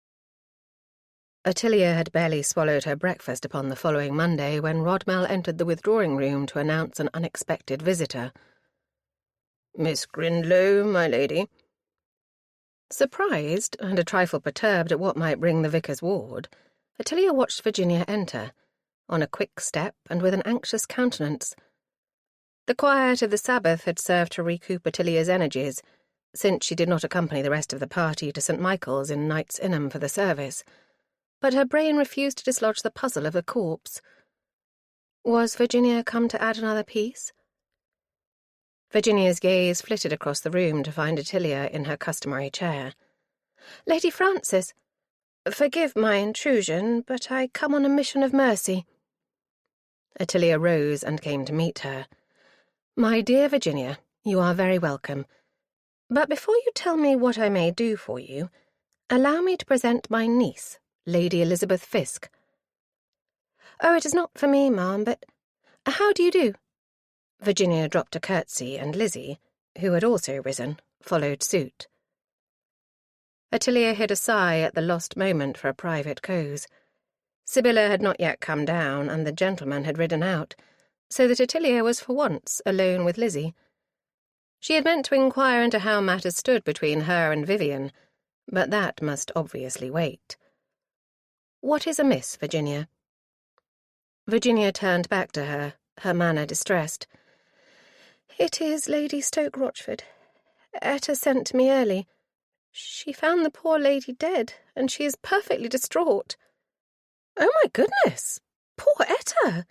Ottilia had barely swallowed her breakfast upon the following Monday when Rodmell entered the withdrawing room to announce an unexpected visitor. "Miss Grindlow, my lady." Surprised and a trifle perturbed at what might bring the vicar's ward, Ottilia watched Virginia enter, on a quick step and with an anxious countenance. The quiet of the Sabbath had served to recoup Ottilia's energies, since she did not accompany the rest of the party to St. Michael's in Knight's Inham for the service, but her brain refused to dislodge the puzzle of the corpse. Was Virginia come to add another piece? Virginia's gaze flitted across the room to find Ottilia in her customary chair. "Lady Francis, forgive my intrusion, but I come on a mission of mercy." Ottilia rose and came to meet her. "My dear Virginia, you are very welcome. But before you tell me what I may do for you, allow me to present my niece, Lady Elizabeth Fisk." "Oh, it is not for me, ma'am, but how do you do?" Virginia dropped a curtsy, and Lizzie, who had also risen, followed suit. Ottilia hid a sigh at the lost moment for a private cause. Sibylla had not yet come down, and the gentleman had ridden out, so that Ottilia was for once alone with Lizzie. She had meant to inquire into how matters stood between her and Vivian, but that must obviously wait. "What is amiss, Virginia?" Virginia turned back to her, her manner distressed. "It is Lady Stoke-Rochford. Etta sent me early. She found the poor lady dead, and she is perfectly distraught." "Oh, my goodness! Poor Etta!"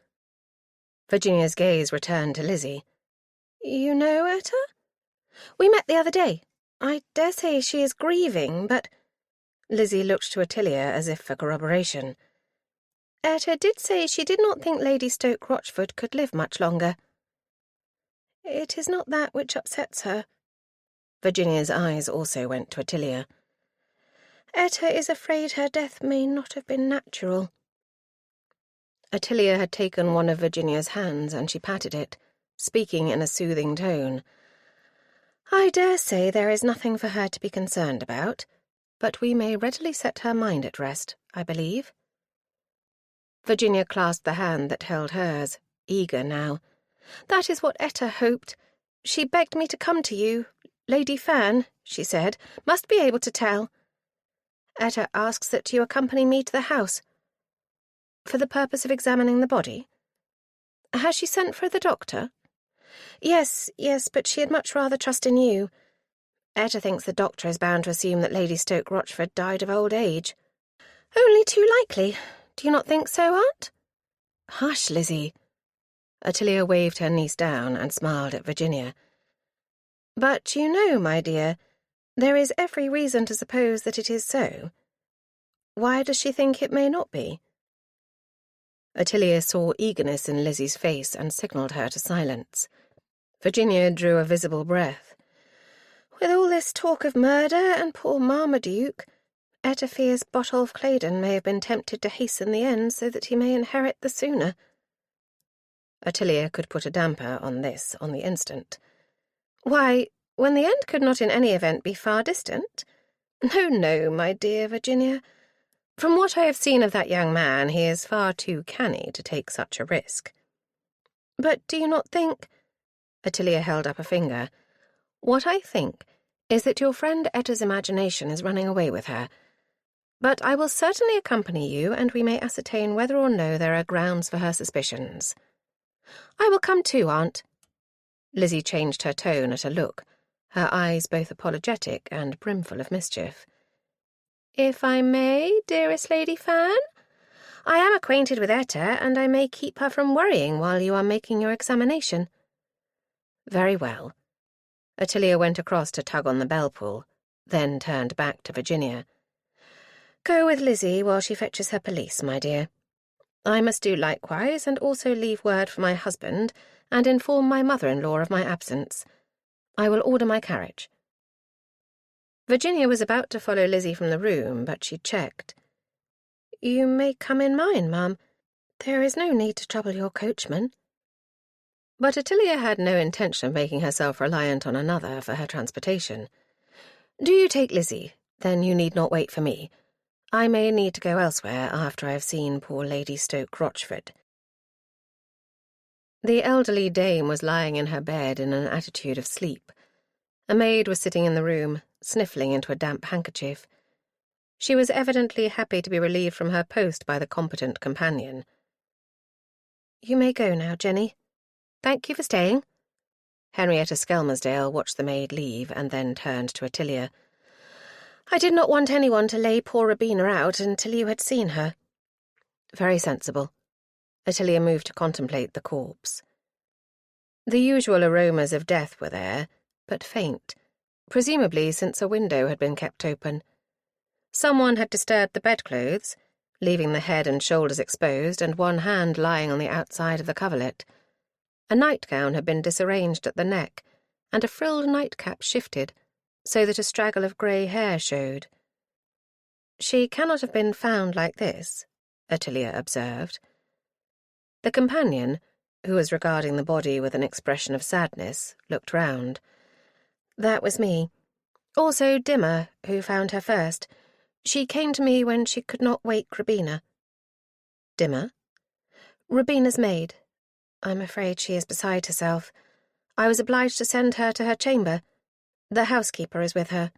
Virginia's gaze returned to Lizzie. "You know Etta? We met the other day. I dare say she is grieving, but—" Lizzie looked to Ottilia as if for corroboration. "Etta did say she did not think Lady Stoke-Rochford could live much longer." "It is not that which upsets her." Virginia's eyes also went to Ottilia. "Etta is afraid her death may not have been natural." Ottilia had taken one of Virginia's hands, and she patted it, speaking in a soothing tone. "I dare say there is nothing for her to be concerned about, but we may readily set her mind at rest, I believe." Virginia clasped the hand that held hers, eager now. "That is what Etta hoped. She begged me to come to you. Lady Fan, she said, must be able to tell. Etta asks that you accompany me to the house." "For the purpose of examining the body?" "Has she sent for the doctor?" Yes, but she had much rather trust in you. Etta thinks the doctor is bound to assume that Lady Stoke-Rochford died of old age." "Only too likely. Do you not think so, Aunt?" "Hush, Lizzie." Ottilia waved her niece down and smiled at Virginia. "But you know, my dear, there is every reason to suppose that it is so. Why does she think it may not be?" Ottilia saw eagerness in Lizzie's face and signalled her to silence. Virginia drew a visible breath. "With all this talk of murder and poor Marmaduke, Etta fears Botolph Claydon may have been tempted to hasten the end so that he may inherit the sooner." Ottilia could put a damper on this on the instant. Why, when the end could not in any event be far distant? No, no, my dear Virginia. From what I have seen of that young man, he is far too canny to take such a risk. But do you not think— Ottilia held up a finger. What I think is that your friend Etta's imagination is running away with her. But I will certainly accompany you, and we may ascertain whether or no there are grounds for her suspicions. I will come too, Aunt. Lizzie changed her tone at a look, her eyes both apologetic and brimful of mischief. If I may, dearest Lady Fan? I am acquainted with Etta, and I may keep her from worrying while you are making your examination. Very well. Ottilia went across to tug on the bell-pull, then turned back to Virginia. Go with Lizzie while she fetches her police, my dear. I must do likewise, and also leave word for my husband, and inform my mother-in-law of my absence. I will order my carriage. Virginia was about to follow Lizzie from the room, but she checked. You may come in mine, ma'am. There is no need to trouble your coachman. But Ottilia had no intention of making herself reliant on another for her transportation. Do you take Lizzie, then you need not wait for me. I may need to go elsewhere after I have seen poor Lady Stoke-Rochford. The elderly dame was lying in her bed in an attitude of sleep. A maid was sitting in the room, sniffling into a damp handkerchief. She was evidently happy to be relieved from her post by the competent companion. You may go now, Jenny. Thank you for staying. Henrietta Skelmersdale watched the maid leave and then turned to Ottilia. I did not want anyone to lay poor Rubina out until you had seen her. Very sensible. Ottilia moved to contemplate the corpse. The usual aromas of death were there, but faint, presumably since a window had been kept open. Someone had disturbed the bedclothes, leaving the head and shoulders exposed and one hand lying on the outside of the coverlet. A nightgown had been disarranged at the neck, and a frilled nightcap shifted, so that a straggle of grey hair showed. She cannot have been found like this, Ottilia observed. The companion, who was regarding the body with an expression of sadness, looked round. That was me. Also Dimmer, who found her first. She came to me when she could not wake Rubina. Dimmer? Rubina's maid. I'm afraid she is beside herself. I was obliged to send her to her chamber. The housekeeper is with her.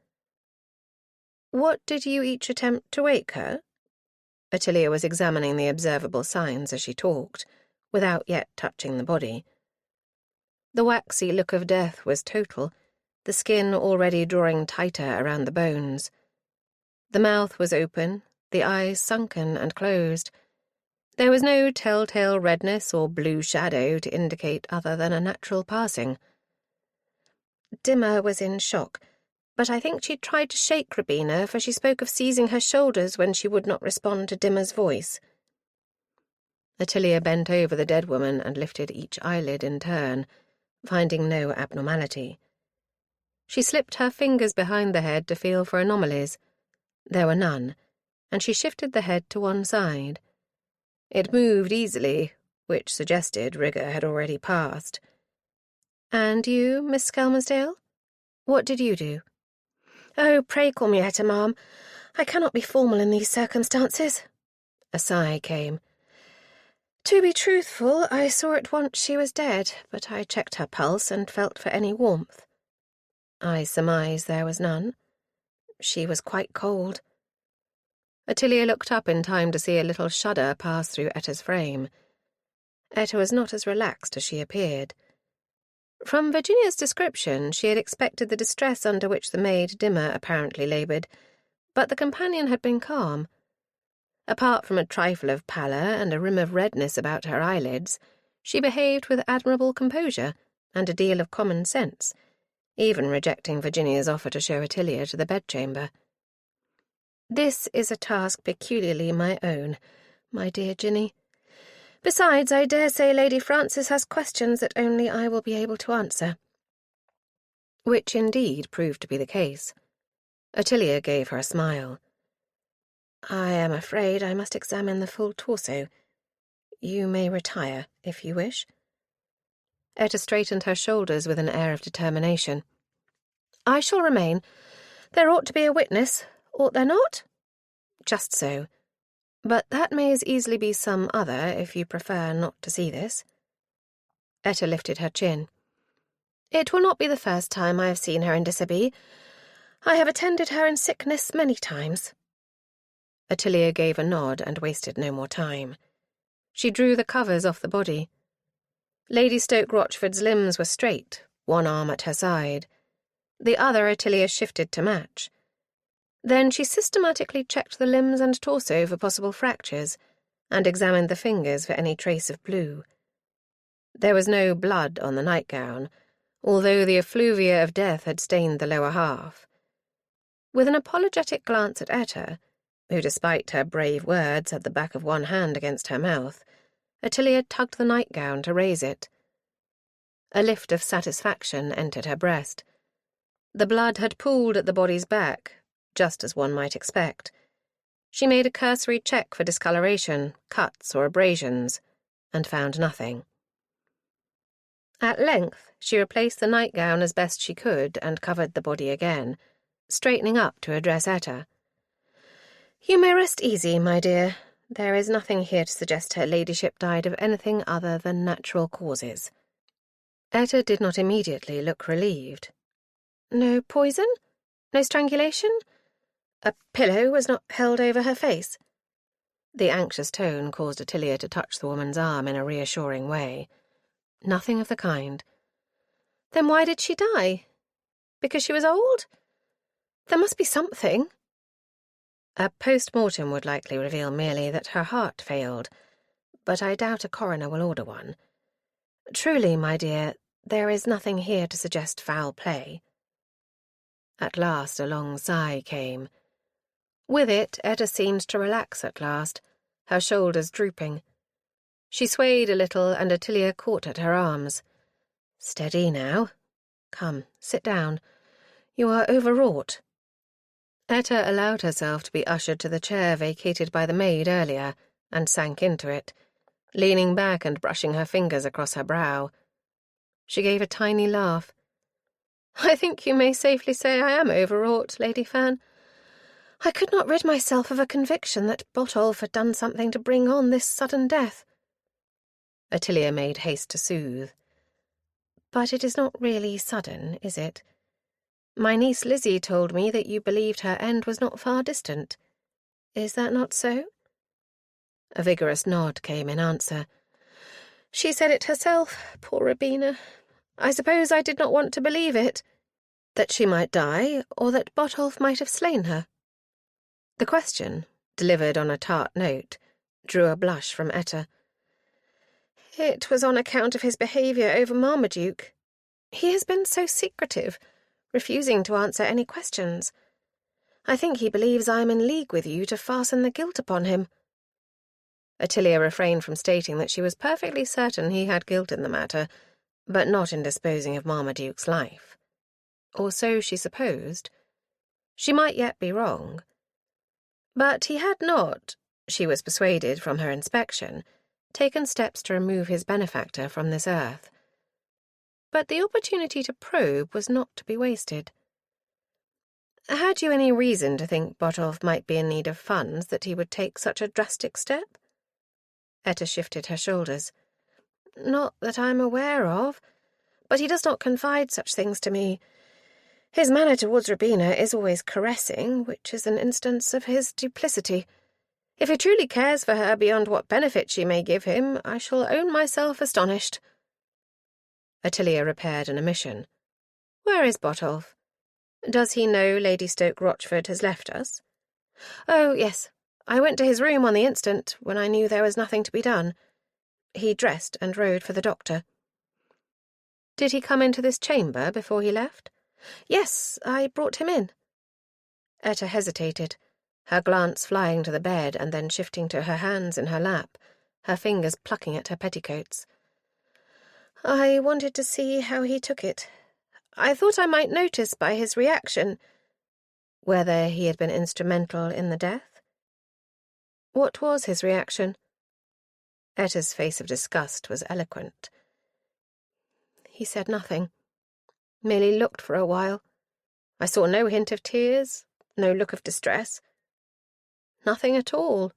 What did you each attempt to wake her? Ottilia was examining the observable signs as she talked, without yet touching the body. The waxy look of death was total, the skin already drawing tighter around the bones. The mouth was open, the eyes sunken and closed. There was no telltale redness or blue shadow to indicate other than a natural passing. Dimmer was in shock, but I think she tried to shake Rubina, for she spoke of seizing her shoulders when she would not respond to Dimmer's voice. Ottilia bent over the dead woman and lifted each eyelid in turn, finding no abnormality. She slipped her fingers behind the head to feel for anomalies. There were none, and she shifted the head to one side. It moved easily, which suggested rigour had already passed. And you, Miss Skelmersdale? What did you do? Oh, pray call me Etta, ma'am. I cannot be formal in these circumstances. A sigh came. To be truthful, I saw at once she was dead, but I checked her pulse and felt for any warmth. I surmise there was none. She was quite cold. Ottilia looked up in time to see a little shudder pass through Etta's frame. Etta was not as relaxed as she appeared. From Virginia's description, she had expected the distress under which the maid Dimmer apparently laboured, but the companion had been calm. Apart from a trifle of pallor and a rim of redness about her eyelids, she behaved with admirable composure and a deal of common sense, even rejecting Virginia's offer to show Ottilia to the bedchamber. This is a task peculiarly my own, my dear Ginny. Besides, I dare say Lady Frances has questions that only I will be able to answer. Which indeed proved to be the case. Ottilia gave her a smile. I am afraid I must examine the full torso. You may retire, if you wish. Etta straightened her shoulders with an air of determination. "I shall remain. There ought to be a witness, ought there not?" "Just so. But that may as easily be some other, if you prefer not to see this." Etta lifted her chin. "It will not be the first time I have seen her in dishabille. I have attended her in sickness many times." Ottilia gave a nod and wasted no more time. She drew the covers off the body. Lady Stoke-Rochford's limbs were straight, one arm at her side. The other Ottilia shifted to match. Then she systematically checked the limbs and torso for possible fractures, and examined the fingers for any trace of blue. There was no blood on the nightgown, although the effluvia of death had stained the lower half. With an apologetic glance at Etta, who despite her brave words had the back of one hand against her mouth, Ottilia tugged the nightgown to raise it. A lift of satisfaction entered her breast. The blood had pooled at the body's back, just as one might expect. She made a cursory check for discoloration, cuts or abrasions, and found nothing. At length, she replaced the nightgown as best she could and covered the body again, straightening up to address Etta. "You may rest easy, my dear. There is nothing here to suggest her ladyship died of anything other than natural causes." Etta did not immediately look relieved. "No poison? No strangulation? A pillow was not held over her face?" The anxious tone caused Ottilia to touch the woman's arm in a reassuring way. "Nothing of the kind." "Then why did she die? Because she was old? There must be something." "A post-mortem would likely reveal merely that her heart failed, but I doubt a coroner will order one. Truly, my dear, there is nothing here to suggest foul play." At last a long sigh came. With it, Etta seemed to relax at last, her shoulders drooping. She swayed a little, and Ottilia caught at her arms. "Steady now. Come, sit down. You are overwrought." Etta allowed herself to be ushered to the chair vacated by the maid earlier, and sank into it, leaning back and brushing her fingers across her brow. She gave a tiny laugh. "I think you may safely say I am overwrought, Lady Fan. I could not rid myself of a conviction that Botolph had done something to bring on this sudden death." Ottilia made haste to soothe. "But it is not really sudden, is it? My niece Lizzie told me that you believed her end was not far distant. Is that not so?" A vigorous nod came in answer. "She said it herself, poor Rubina. I suppose I did not want to believe it. That she might die, or that Botolph might have slain her." The question, delivered on a tart note, drew a blush from Etta. "It was on account of his behaviour over Marmaduke. He has been so secretive, refusing to answer any questions. I think he believes I am in league with you to fasten the guilt upon him." Ottilia refrained from stating that she was perfectly certain he had guilt in the matter, but not in disposing of Marmaduke's life. Or so she supposed. She might yet be wrong. But he had not, she was persuaded from her inspection, taken steps to remove his benefactor from this earth. But the opportunity to probe was not to be wasted. "Had you any reason to think Botolph might be in need of funds that he would take such a drastic step?" Etta shifted her shoulders. "Not that I am aware of, but he does not confide such things to me. His manner towards Rubina is always caressing, which is an instance of his duplicity. If he truly cares for her beyond what benefit she may give him, I shall own myself astonished." Ottilia repaired an omission. "Where is Botolph? Does he know Lady Stoke-Rochford has left us?" "Oh, yes. I went to his room on the instant, when I knew there was nothing to be done. He dressed and rode for the doctor." "Did he come into this chamber before he left?" "Yes, I brought him in." Etta hesitated, her glance flying to the bed and then shifting to her hands in her lap, her fingers plucking at her petticoats. "I wanted to see how he took it. I thought I might notice by his reaction whether he had been instrumental in the death." "What was his reaction?" Etta's face of disgust was eloquent. He said nothing, merely looked for a while. I saw no hint of tears, no look of distress. Nothing at all.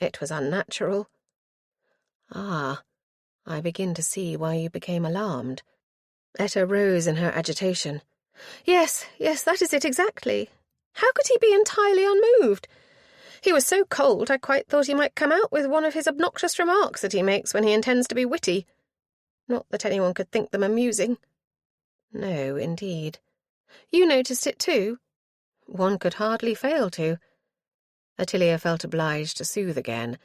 It was unnatural. Ah, I begin to see why you became alarmed. Etta rose in her agitation. Yes, that is it exactly. How could he be entirely unmoved? He was so cold I quite thought he might come out with one of his obnoxious remarks that he makes when he intends to be witty. Not that anyone could think them amusing. No, indeed. You noticed it too? One could hardly fail to. Ottilia felt obliged to soothe again,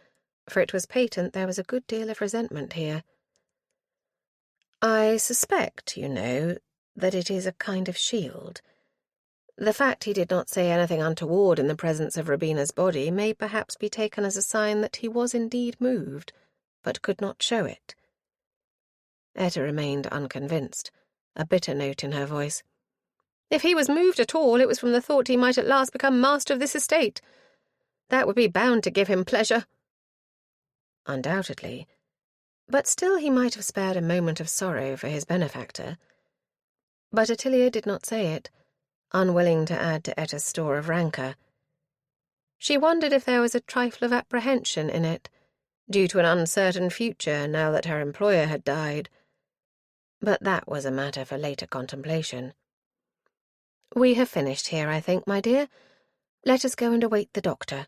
for it was patent there was a good deal of resentment here. I suspect, you know, that it is a kind of shield. The fact he did not say anything untoward in the presence of Rubina's body may perhaps be taken as a sign that he was indeed moved, but could not show it. Etta remained unconvinced, a bitter note in her voice. If he was moved at all, it was from the thought he might at last become master of this estate. That would be bound to give him pleasure. Undoubtedly. But still he might have spared a moment of sorrow for his benefactor. But Ottilia did not say it, unwilling to add to Etta's store of rancour. She wondered if there was a trifle of apprehension in it, due to an uncertain future now that her employer had died. But that was a matter for later contemplation. We have finished here, I think, my dear. Let us go and await the doctor.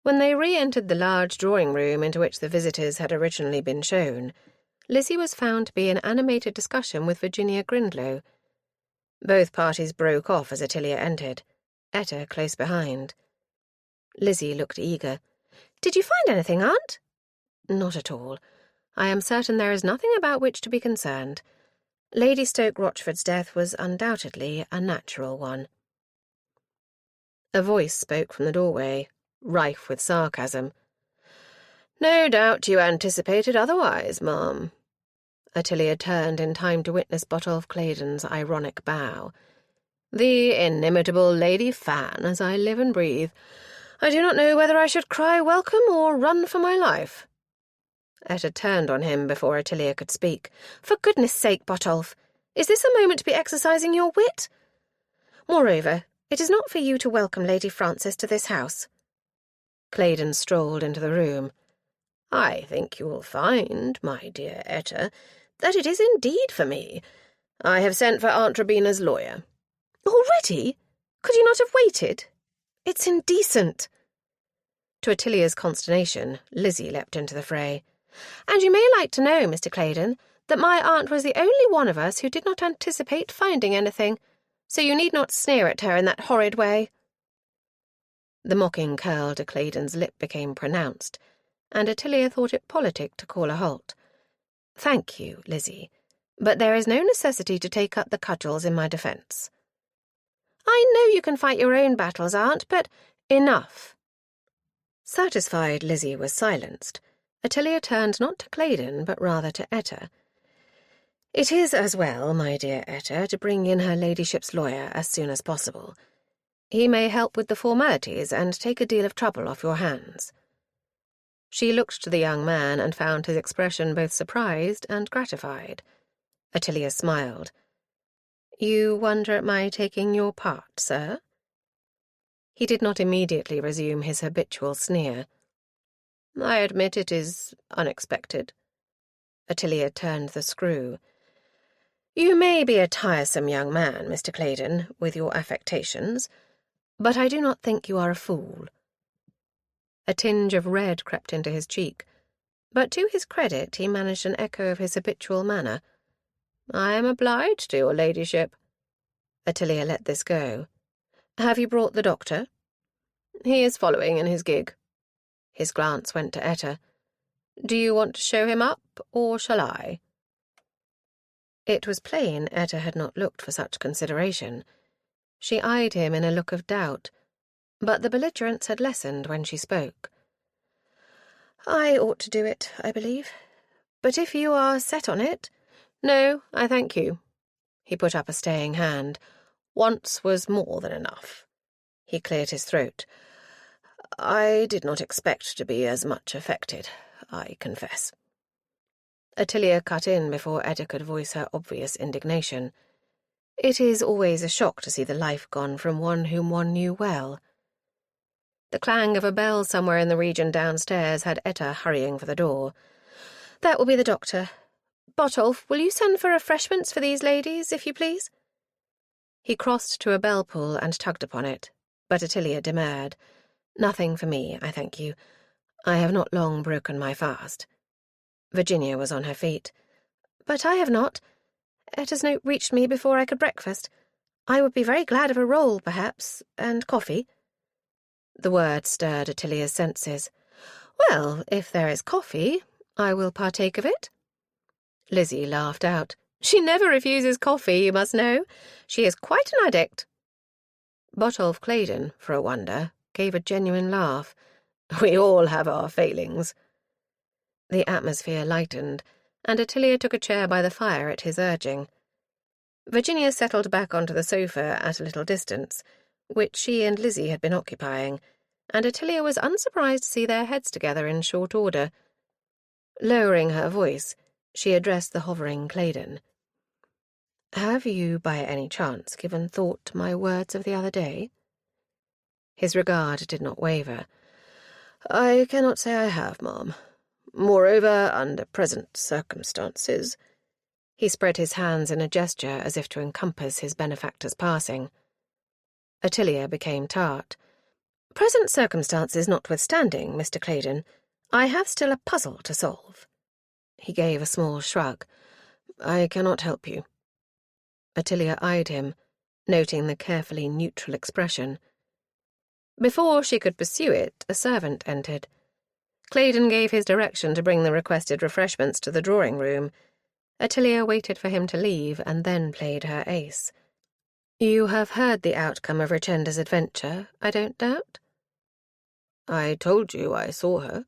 When they re-entered the large drawing-room into which the visitors had originally been shown, Lizzie was found to be in animated discussion with Virginia Grindlow. Both parties broke off as Ottilia entered, Etta close behind. Lizzie looked eager. "Did you find anything, Aunt?" "Not at all. I am certain there is nothing about which to be concerned. Lady Stoke-Rochford's death was undoubtedly a natural one." A voice spoke from the doorway, rife with sarcasm. "No doubt you anticipated otherwise, ma'am." Ottilia turned in time to witness Botolph Claydon's ironic bow. "The inimitable Lady Fan, as I live and breathe. I do not know whether I should cry welcome or run for my life." Etta turned on him before Ottilia could speak. "For goodness' sake, Botolph, is this a moment to be exercising your wit? Moreover, it is not for you to welcome Lady Frances to this house." Claydon strolled into the room. "I think you will find, my dear Etta, that it is indeed for me. I have sent for Aunt Rubina's lawyer." "Already? Could you not have waited? It's indecent." To Ottilia's consternation, Lizzie leapt into the fray. "And you may like to know, Mr. Claydon, that my aunt was the only one of us who did not anticipate finding anything, so you need not sneer at her in that horrid way." The mocking curl to Claydon's lip became pronounced, and Ottilia thought it politic to call a halt. "Thank you, Lizzie, but there is no necessity to take up the cudgels in my defence." "I know you can fight your own battles, Aunt, but enough." Satisfied Lizzie was silenced, Ottilia turned not to Claydon, but rather to Etta. "It is as well, my dear Etta, to bring in her ladyship's lawyer as soon as possible. He may help with the formalities and take a deal of trouble off your hands." She looked to the young man and found his expression both surprised and gratified. Ottilia smiled. "You wonder at my taking your part, sir?" He did not immediately resume his habitual sneer. "I admit it is unexpected." Ottilia turned the screw. "You may be a tiresome young man, Mr. Claydon, with your affectations, but I do not think you are a fool." A tinge of red crept into his cheek, but to his credit he managed an echo of his habitual manner. "I am obliged to your ladyship." Ottilia let this go. "Have you brought the doctor?" "He is following in his gig." His glance went to Etta. "Do you want to show him up, or shall I?" It was plain Etta had not looked for such consideration. She eyed him in a look of doubt, but the belligerence had lessened when she spoke. "I ought to do it, I believe. But if you are set on it—" "No, I thank you." He put up a staying hand. "Once was more than enough." He cleared his throat. "I did not expect to be as much affected, I confess." Ottilia cut in before Etta could voice her obvious indignation. It is always a shock to see the life gone from one whom one knew well. The clang of a bell somewhere in the region downstairs had Etta hurrying for the door. "That will be the doctor. Botolph, will you send for refreshments for these ladies, if you please?" He crossed to a bell pull and tugged upon it, but Ottilia demurred. "Nothing for me, I thank you. I have not long broken my fast." Virginia was on her feet. "But I have not. Etta's note reached me before I could breakfast. I would be very glad of a roll, perhaps, and coffee." The word stirred Ottilia's senses. "Well, if there is coffee, I will partake of it." Lizzie laughed out. "She never refuses coffee, you must know. She is quite an addict." Botolph Claydon, for a wonder, gave a genuine laugh. "We all have our failings." The atmosphere lightened, and Ottilia took a chair by the fire at his urging. Virginia settled back onto the sofa at a little distance, which she and Lizzie had been occupying, and Ottilia was unsurprised to see their heads together in short order. Lowering her voice, she addressed the hovering Claydon. "Have you, by any chance, given thought to my words of the other day?" His regard did not waver. "I cannot say I have, ma'am. Moreover, under present circumstances—" He spread his hands in a gesture as if to encompass his benefactor's passing. Ottilia became tart. "Present circumstances notwithstanding, Mr. Claydon, I have still a puzzle to solve." He gave a small shrug. "I cannot help you." Ottilia eyed him, noting the carefully neutral expression. Before she could pursue it, a servant entered. Claydon gave his direction to bring the requested refreshments to the drawing-room. Ottilia waited for him to leave and then played her ace. "You have heard the outcome of Ricenda's adventure, I don't doubt?" "I told you I saw her."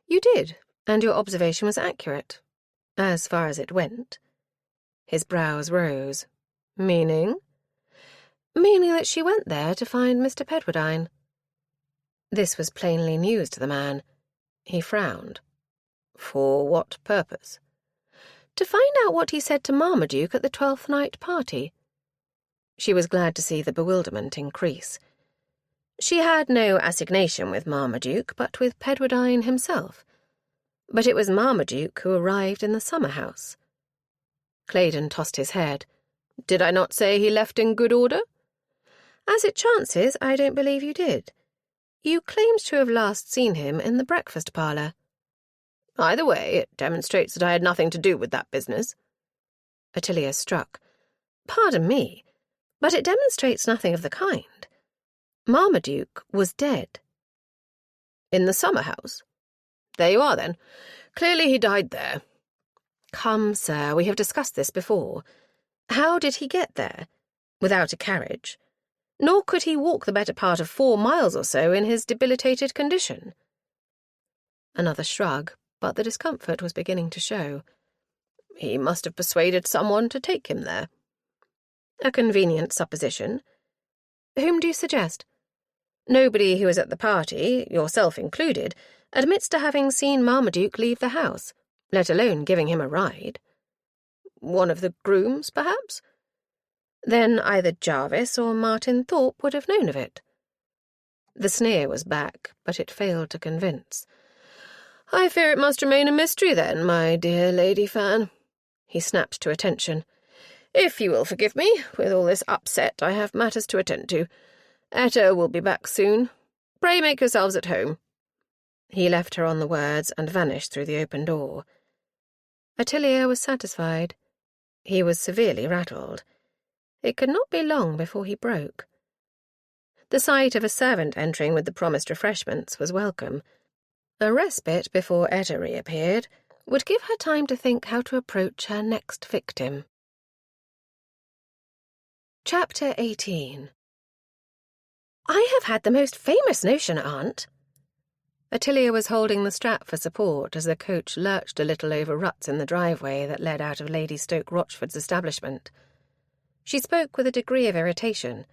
"You did, and your observation was accurate, as far as it went." His brows rose. "Meaning?" "Meaning that she went there to find Mr. Pedwardine." This was plainly news to the man. He frowned. "For what purpose?" "To find out what he said to Marmaduke at the 12th night party." She was glad to see the bewilderment increase. She had no assignation with Marmaduke, but with Pedwardine himself. But it was Marmaduke who arrived in the summer-house. Claydon tossed his head. "Did I not say he left in good order?" "As it chances, I don't believe you did. You claimed to have last seen him in the breakfast parlour." "Either way, it demonstrates that I had nothing to do with that business." Ottilia struck. "Pardon me, but it demonstrates nothing of the kind. Marmaduke was dead." "In the summer-house? There you are, then. Clearly he died there." "Come, sir, we have discussed this before. How did he get there? Without a carriage. Nor could he walk the better part of 4 miles or so in his debilitated condition." Another shrug, but the discomfort was beginning to show. "He must have persuaded someone to take him there." "A convenient supposition. Whom do you suggest?" "Nobody who was at the party, yourself included, admits to having seen Marmaduke leave the house, let alone giving him a ride." "One of the grooms, perhaps?" "Then either Jarvis or Martin Thorpe would have known of it." The sneer was back, but it failed to convince. "I fear it must remain a mystery, then, my dear Lady Fan." He snapped to attention. "If you will forgive me, with all this upset I have matters to attend to. Etta will be back soon. Pray make yourselves at home." He left her on the words and vanished through the open door. Ottilia was satisfied. He was severely rattled. It could not be long before he broke. The sight of a servant entering with the promised refreshments was welcome. A respite before Etta reappeared would give her time to think how to approach her next victim. Chapter 18. "I have had the most famous notion, Aunt." Ottilia was holding the strap for support as the coach lurched a little over ruts in the driveway that led out of Lady Stoke Rochford's establishment. She spoke with a degree of irritation.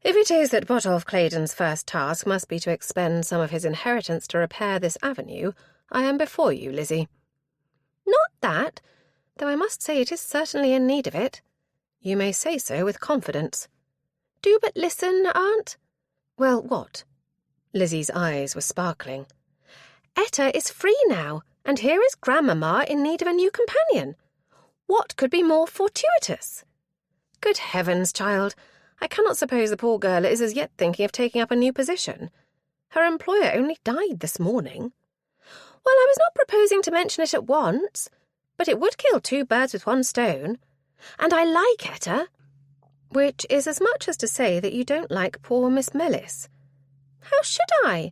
"If it is that Botolph Claydon's first task must be to expend some of his inheritance to repair this avenue, I am before you, Lizzie." Not that, though I must say it is certainly in need of it. You may say so with confidence. Do but listen, Aunt. Well, what? Lizzie's eyes were sparkling. Etta is free now, and here is Grandmamma in need of a new companion. What could be more fortuitous? Good heavens, child, I cannot suppose the poor girl is as yet thinking of taking up a new position. Her employer only died this morning. Well, I was not proposing to mention it at once, but it would kill 2 birds with 1 stone. And I like Etta. Which is as much as to say that you don't like poor Miss Mellis. How should I?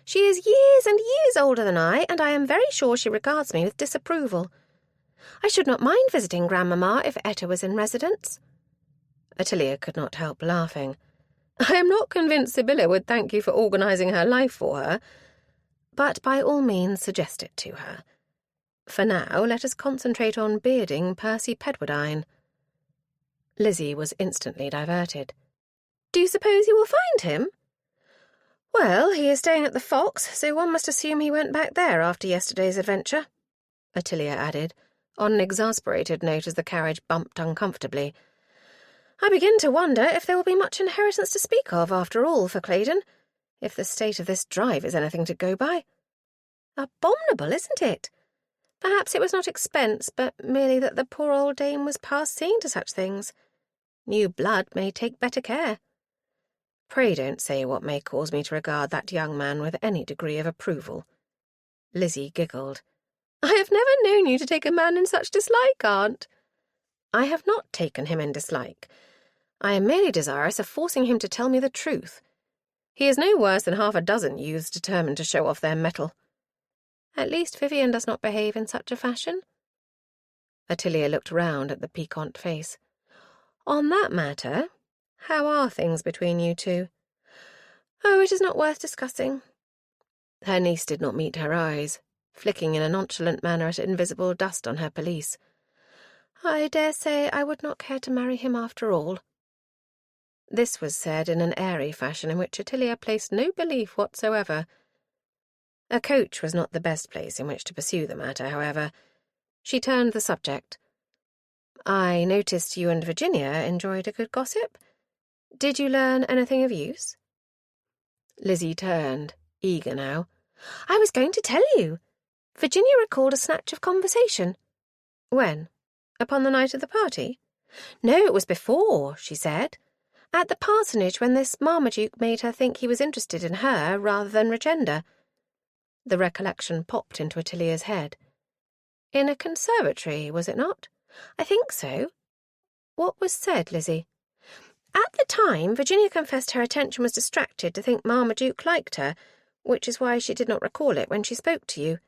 She is years and years older than I, and I am very sure she regards me with disapproval. I should not mind visiting Grandmamma if Etta was in residence. Ottilia could not help laughing. I am not convinced Sibylla would thank you for organising her life for her, but by all means suggest it to her. For now, let us concentrate on bearding Percy Pedwardine. Lizzie was instantly diverted. Do you suppose you will find him? Well, he is staying at the Fox, so one must assume he went back there after yesterday's adventure, Ottilia added, on an exasperated note as the carriage bumped uncomfortably. I begin to wonder if there will be much inheritance to speak of, after all, for Claydon, if the state of this drive is anything to go by. Abominable, isn't it? Perhaps it was not expense, but merely that the poor old dame was past seeing to such things. New blood may take better care. Pray don't say what may cause me to regard that young man with any degree of approval. Lizzie giggled. I have never known you to take a man in such dislike, Aunt. I have not taken him in dislike. I am merely desirous of forcing him to tell me the truth. He is no worse than 6 youths determined to show off their mettle. At least Vivian does not behave in such a fashion. Ottilia looked round at the piquant face. On that matter, how are things between you two? Oh, it is not worth discussing. Her niece did not meet her eyes, flicking in a nonchalant manner at invisible dust on her pelisse. I dare say I would not care to marry him after all. This was said in an airy fashion in which Ottilia placed no belief whatsoever. A coach was not the best place in which to pursue the matter, however. She turned the subject. I noticed you and Virginia enjoyed a good gossip. Did you learn anything of use? Lizzie turned, eager now. I was going to tell you. Virginia recalled a snatch of conversation. When? Upon the night of the party? No, it was before, she said. At the parsonage, when this Marmaduke made her think he was interested in her rather than Regenda. The recollection popped into Ottilia's head. In a conservatory, was it not? I think so. What was said, Lizzie? At the time, Virginia confessed her attention was distracted to think Marmaduke liked her, which is why she did not recall it when she spoke to you.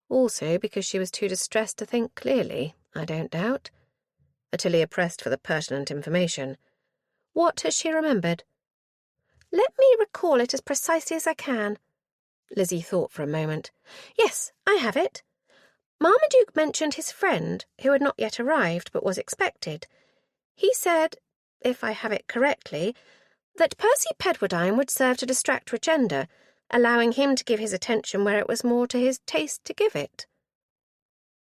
Also because she was too distressed to think clearly, I don't doubt. Ottilia pressed for the pertinent information. What has she remembered? Let me recall it as precisely as I can. Lizzie thought for a moment. Yes, I have it. Marmaduke mentioned his friend, who had not yet arrived but was expected. He said, if I have it correctly, that Percy Pedwardine would serve to distract Regenda, allowing him to give his attention where it was more to his taste to give it.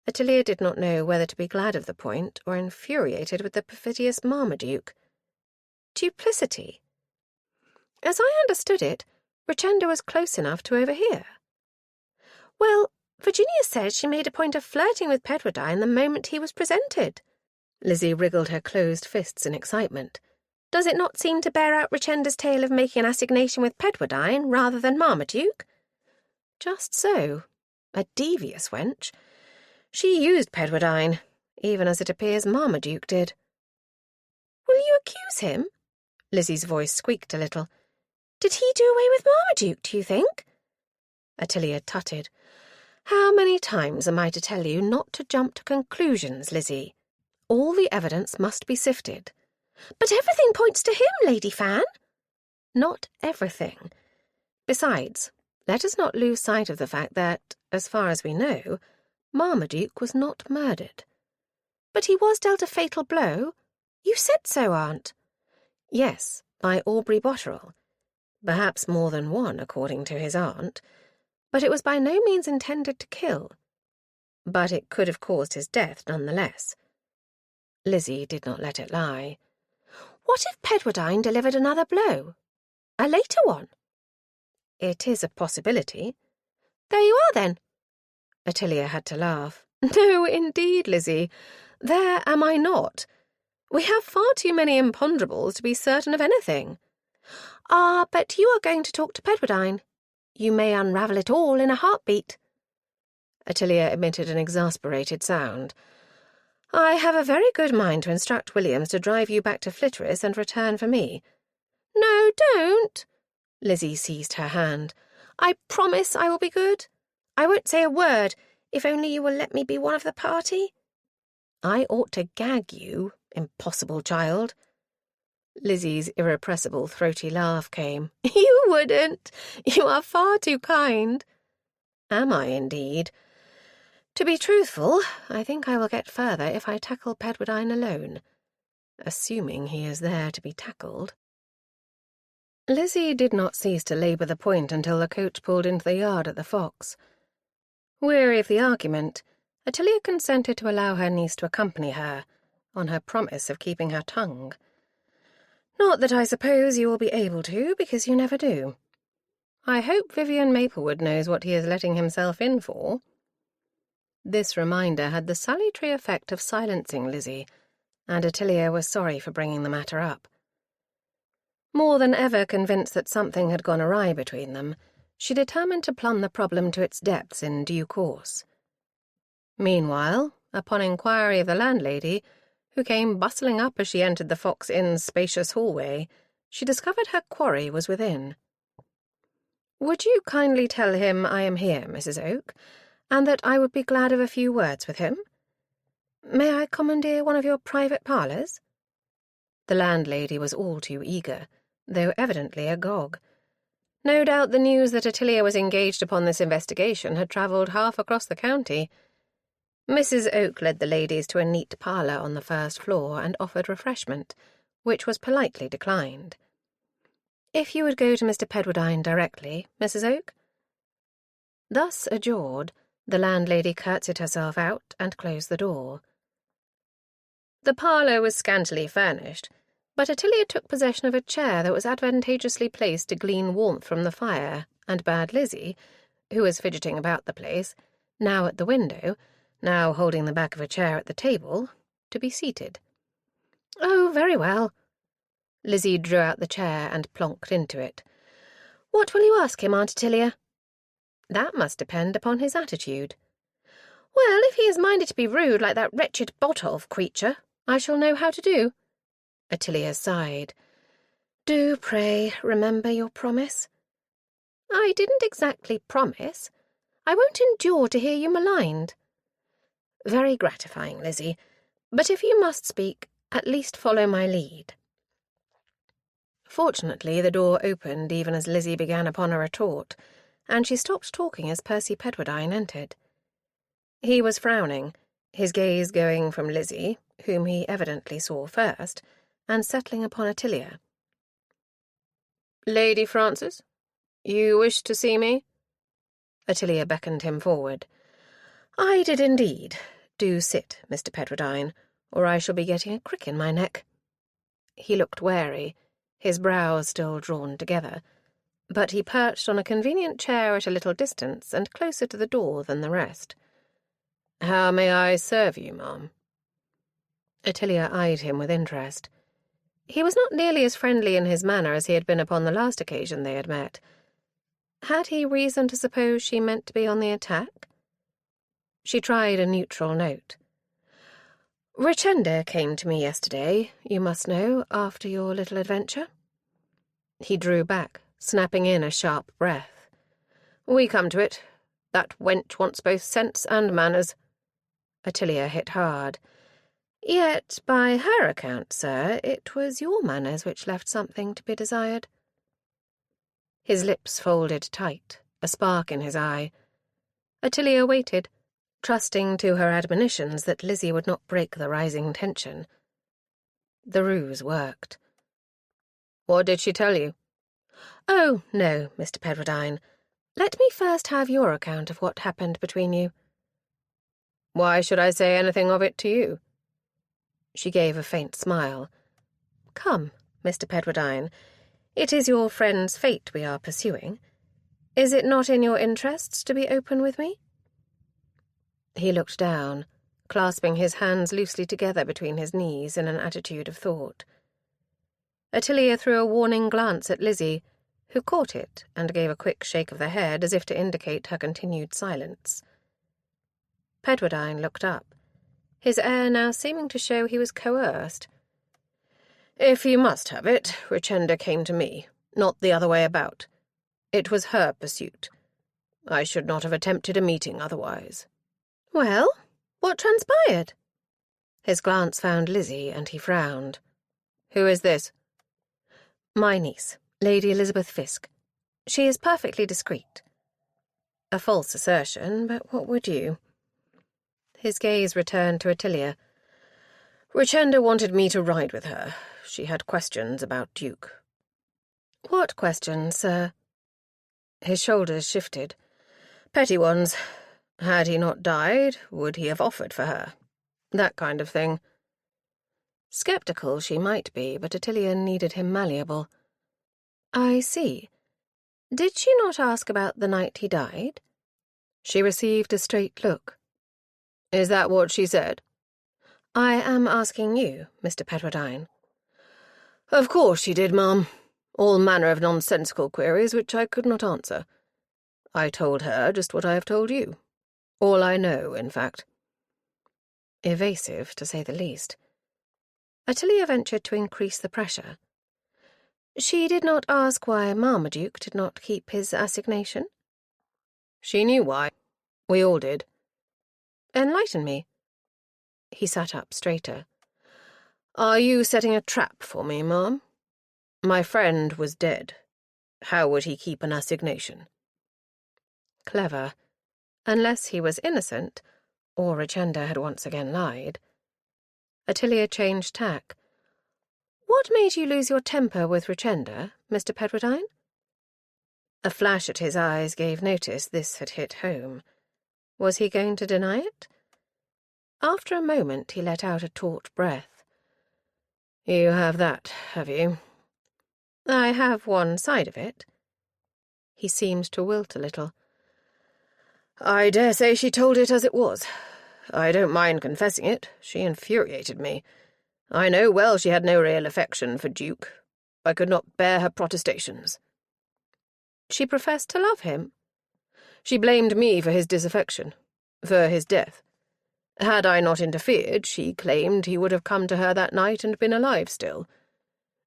Ottilia did not know whether to be glad of the point or infuriated with the perfidious Marmaduke. Duplicity. As I understood it, Regenda was close enough to overhear. Well, Virginia says she made a point of flirting with Pedwardine the moment he was presented. Lizzie wriggled her closed fists in excitement. Does it not seem to bear out Regenda's tale of making an assignation with Pedwardine rather than Marmaduke? Just so. A devious wench. She used Pedwardine, even as it appears Marmaduke did. Will you accuse him? Lizzie's voice squeaked a little. Did he do away with Marmaduke, do you think? Ottilia tutted. How many times am I to tell you not to jump to conclusions, Lizzie? All the evidence must be sifted. But everything points to him, Lady Fan. Not everything. Besides, let us not lose sight of the fact that, as far as we know, Marmaduke was not murdered. But he was dealt a fatal blow. You said so, Aunt. Yes, by Aubrey Botterill. Perhaps more than one, according to his aunt. But it was by no means intended to kill. but it could have caused his death nonetheless. Lizzie did not let it lie. What if Pedwardine delivered another blow? A later one? It is a possibility. There you are, then. Ottilia had to laugh. No, indeed, Lizzie. There am I not. We have far too many imponderables to be certain of anything. Ah, but you are going to talk to Pedwardine. You may unravel it all in a heartbeat. Ottilia emitted an exasperated sound. I have a very good mind to instruct Williams to drive you back to Flitteris and return for me. No, don't. Lizzie seized her hand. I promise I will be good. I won't say a word, if only you will let me be one of the party. I ought to gag you, impossible child. Lizzie's irrepressible throaty laugh came. You wouldn't. You are far too kind. Am I, indeed? To be truthful, I think I will get further if I tackle Pedwardine alone, assuming he is there to be tackled. Lizzie did not cease to labour the point until the coach pulled into the yard at the Fox. Weary of the argument, Ottilia consented to allow her niece to accompany her, on her promise of keeping her tongue. Not that I suppose you will be able to, because you never do. I hope Vivian Maplewood knows what he is letting himself in for. This reminder had the salutary effect of silencing Lizzie, and Ottilia was sorry for bringing the matter up. More than ever convinced that something had gone awry between them, she determined to plumb the problem to its depths in due course. Meanwhile, upon inquiry of the landlady, who came bustling up as she entered the Fox Inn's spacious hallway, she discovered her quarry was within. "Would you kindly tell him I am here, Mrs. Oak, and that I would be glad of a few words with him? May I commandeer one of your private parlours?" The landlady was all too eager, though evidently agog. No doubt the news that Ottilia was engaged upon this investigation had travelled half across the county. Mrs. Oak led the ladies to a neat parlour on the first floor and offered refreshment, which was politely declined. "If you would go to Mr. Pedwardine directly, Mrs. Oak?" Thus adjured, the landlady curtsied herself out and closed the door. The parlour was scantily furnished, but Ottilia took possession of a chair that was advantageously placed to glean warmth from the fire, and bade Lizzie, who was fidgeting about the place, now at the window, now holding the back of a chair at the table, to be seated. "Oh, very well." Lizzie drew out the chair and plonked into it. "What will you ask him, Aunt Ottilia?" "That must depend upon his attitude." "Well, if he is minded to be rude like that wretched Botolph creature, I shall know how to do." Ottilia sighed. "Do, pray, remember your promise." "I didn't exactly promise. I won't endure to hear you maligned." "Very gratifying, Lizzie. But if you must speak, at least follow my lead." Fortunately, the door opened even as Lizzie began upon a retort, and she stopped talking as Percy Pedwardine entered. He was frowning, his gaze going from Lizzie, whom he evidently saw first, and settling upon Ottilia. "Lady Francis, you wished to see me?" Ottilia beckoned him forward. "I did indeed. Do sit, Mr. Pedwardine, or I shall be getting a crick in my neck." He looked wary, his brows still drawn together, but he perched on a convenient chair at a little distance and closer to the door than the rest. "How may I serve you, ma'am?" Ottilia eyed him with interest. He was not nearly as friendly in his manner as he had been upon the last occasion they had met. Had he reason to suppose she meant to be on the attack? She tried a neutral note. "Richenda came to me yesterday, you must know, after your little adventure." He drew back, snapping in a sharp breath. "We come to it. That wench wants both sense and manners." Ottilia hit hard. "Yet, by her account, sir, it was your manners which left something to be desired." His lips folded tight, a spark in his eye. Ottilia waited, trusting to her admonitions that Lizzie would not break the rising tension. The ruse worked. "What did she tell you?" "Oh, no, Mr. Pedwardine. Let me first have your account of what happened between you." Why should I say anything of it to you?" She gave a faint smile. "Come, Mr. Pedwardine, it is your friend's fate we are pursuing. Is it not in your interests to be open with me?" He looked down, clasping his hands loosely together between his knees in an attitude of thought. Ottilia threw a warning glance at Lizzie, who caught it and gave a quick shake of the head as if to indicate her continued silence. Pedwardine looked up, his air now seeming to show he was coerced. "If you must have it, Richenda came to me, not the other way about. It was her pursuit. I should not have attempted a meeting otherwise." "Well, what transpired?" His glance found Lizzie, and he frowned. "Who is this?" "My niece, Lady Elizabeth Fisk. She is perfectly discreet." A false assertion, but what would you? His gaze returned to Ottilia. "Richenda wanted me to ride with her. She had questions about Duke." "What questions, sir?" His shoulders shifted. "Petty ones. Had he not died, would he have offered for her? That kind of thing." Sceptical she might be, but Ottilia needed him malleable. "I see. Did she not ask about the night he died?" She received a straight look. "Is that what she said?" "I am asking you, Mr. Pedwardine." "Of course she did, ma'am. All manner of nonsensical queries which I could not answer. I told her just what I have told you. All I know, in fact." Evasive, to say the least. Ottilia ventured to increase the pressure. "She did not ask why Marmaduke did not keep his assignation?" "She knew why. We all did." "Enlighten me." He sat up straighter. "Are you setting a trap for me, ma'am? My friend was dead. How would he keep an assignation?" Clever. Unless he was innocent, or Richenda had once again lied. Ottilia changed tack. "What made you lose your temper with Richenda, Mr. Pedwardine?" A flash at his eyes gave notice this had hit home. Was he going to deny it? After a moment he let out a taut breath. "You have that, have you?" "I have one side of it." He seemed to wilt a little. "I dare say she told it as it was. I don't mind confessing it. She infuriated me. I know well she had no real affection for Duke. I could not bear her protestations." "She professed to love him?" "She blamed me for his disaffection, for his death. Had I not interfered, she claimed he would have come to her that night and been alive still.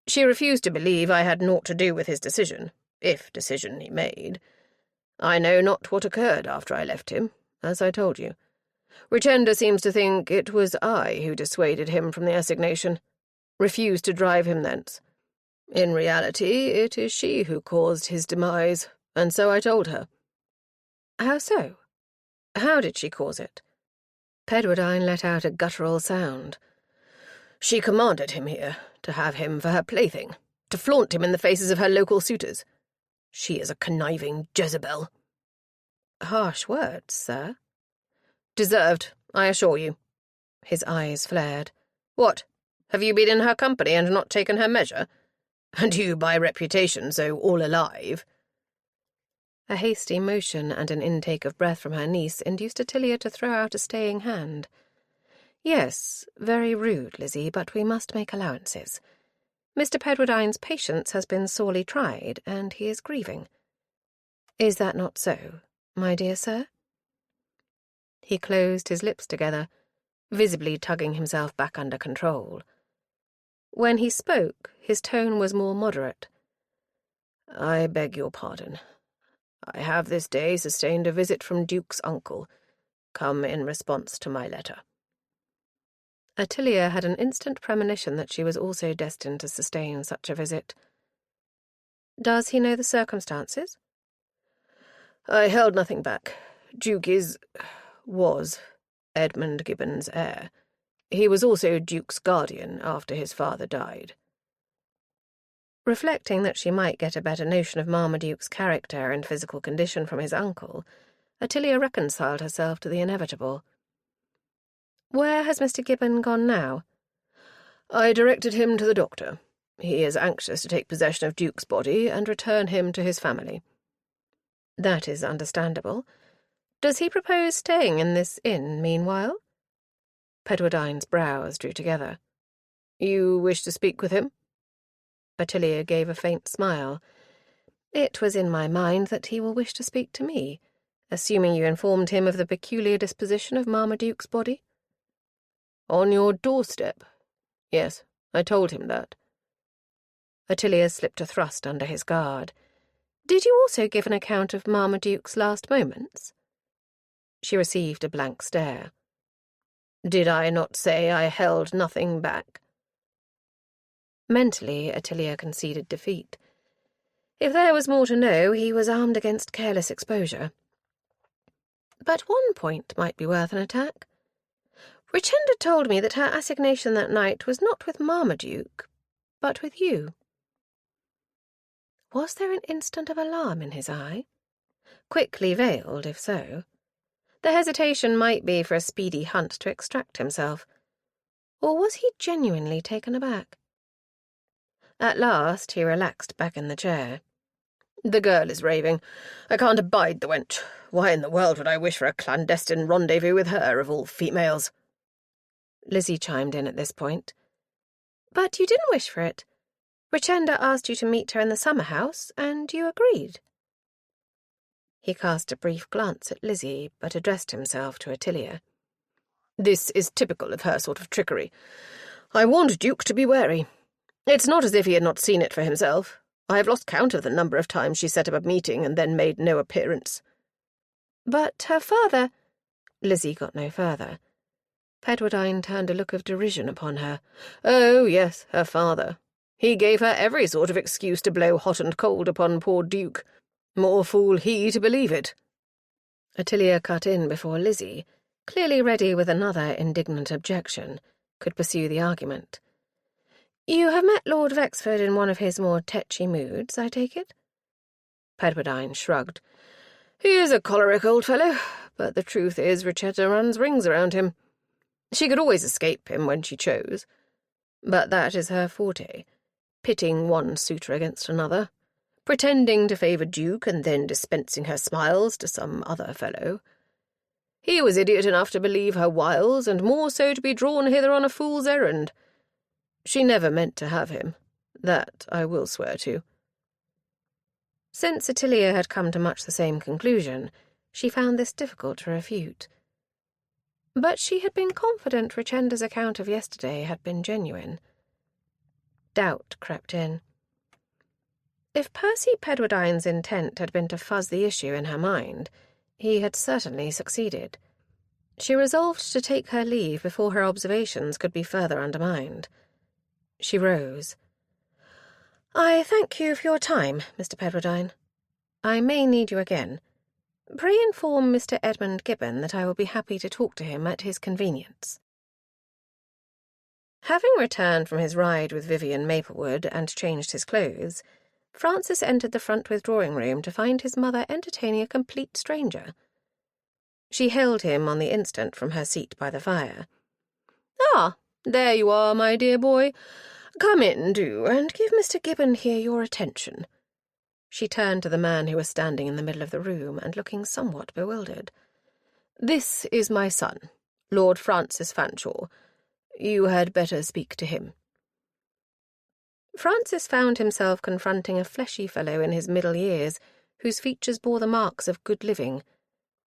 She refused to believe I had naught to do with his decision, if decision he made. I know not what occurred after I left him, as I told you. Richenda seems to think it was I who dissuaded him from the assignation, refused to drive him thence. In reality, it is she who caused his demise, and so I told her." "How so? How did she cause it?" Pedwardine let out a guttural sound. "She commanded him here, to have him for her plaything, to flaunt him in the faces of her local suitors. She is a conniving Jezebel." "Harsh words, sir." "Deserved, I assure you." His eyes flared. "What, have you been in her company and not taken her measure? And you by reputation so all alive." A hasty motion and an intake of breath from her niece induced Ottilia to throw out a staying hand. "Yes, very rude, Lizzie, but we must make allowances. Mr. Pedwardine's patience has been sorely tried, and he is grieving. Is that not so, my dear sir?" He closed his lips together, visibly tugging himself back under control. When he spoke, his tone was more moderate. "I beg your pardon. I have this day sustained a visit from Duke's uncle, come in response to my letter." Ottilia had an instant premonition that she was also destined to sustain such a visit. "Does he know the circumstances?" "I held nothing back. Duke was Edmund Gibbon's heir. He was also Duke's guardian after his father died." Reflecting that she might get a better notion of Marmaduke's character and physical condition from his uncle, Ottilia reconciled herself to the inevitable. Where has Mr. Gibbon gone now? I directed him to the doctor. He is anxious to take possession of Duke's body and return him to his family. That is understandable. Does he propose staying in this inn meanwhile? Pedwardine's brows drew together. You wish to speak with him? Ottilia gave a faint smile. It was in my mind that he will wish to speak to me, assuming you informed him of the peculiar disposition of Marmaduke's body. On your doorstep? Yes, I told him that. Ottilia slipped a thrust under his guard. Did you also give an account of Marmaduke's last moments? She received a blank stare. Did I not say I held nothing back? Mentally, Ottilia conceded defeat. If there was more to know, he was armed against careless exposure. But one point might be worth an attack. Richenda told me that her assignation that night was not with Marmaduke, but with you. Was there an instant of alarm in his eye? Quickly veiled, if so. The hesitation might be for a speedy hunt to extract himself. Or was he genuinely taken aback? At last he relaxed back in the chair. The girl is raving. I can't abide the wench. Why in the world would I wish for a clandestine rendezvous with her, of all females? Lizzie chimed in at this point. But you didn't wish for it. Richenda asked you to meet her in the summer house, and you agreed. He cast a brief glance at Lizzie, but addressed himself to Ottilia. This is typical of her sort of trickery. I warned Duke to be wary. It's not as if he had not seen it for himself. I have lost count of the number of times she set up a meeting and then made no appearance. But her father— Lizzie got no further. Pedwardine turned a look of derision upon her. Oh, yes, her father. He gave her every sort of excuse to blow hot and cold upon poor Duke. More fool he to believe it. Ottilia cut in before Lizzie, clearly ready with another indignant objection, could pursue the argument. You have met Lord Vexford in one of his more tetchy moods, I take it? Pedwardine shrugged. He is a choleric old fellow, but the truth is Richetta runs rings around him. She could always escape him when she chose. But that is her forte, pitting one suitor against another, pretending to favour Duke and then dispensing her smiles to some other fellow. He was idiot enough to believe her wiles, and more so to be drawn hither on a fool's errand. She never meant to have him. That I will swear to. Since Ottilia had come to much the same conclusion, she found this difficult to refute. But she had been confident Richenda's account of yesterday had been genuine. Doubt crept in. If Percy Pedwardine's intent had been to fuzz the issue in her mind, he had certainly succeeded. She resolved to take her leave before her observations could be further undermined. She rose. I thank you for your time, Mr. Pedwardine. I may need you again. Pray inform Mr. Edmund Gibbon that I will be happy to talk to him at his convenience. Having returned from his ride with Vivian Maplewood and changed his clothes, Francis entered the front withdrawing room to find his mother entertaining a complete stranger. She hailed him on the instant from her seat by the fire. Ah, there you are, my dear boy. Come in, do, and give Mr. Gibbon here your attention. She turned to the man who was standing in the middle of the room and looking somewhat bewildered. This is my son, Lord Francis Fanshawe. You had better speak to him. Francis found himself confronting a fleshy fellow in his middle years, whose features bore the marks of good living,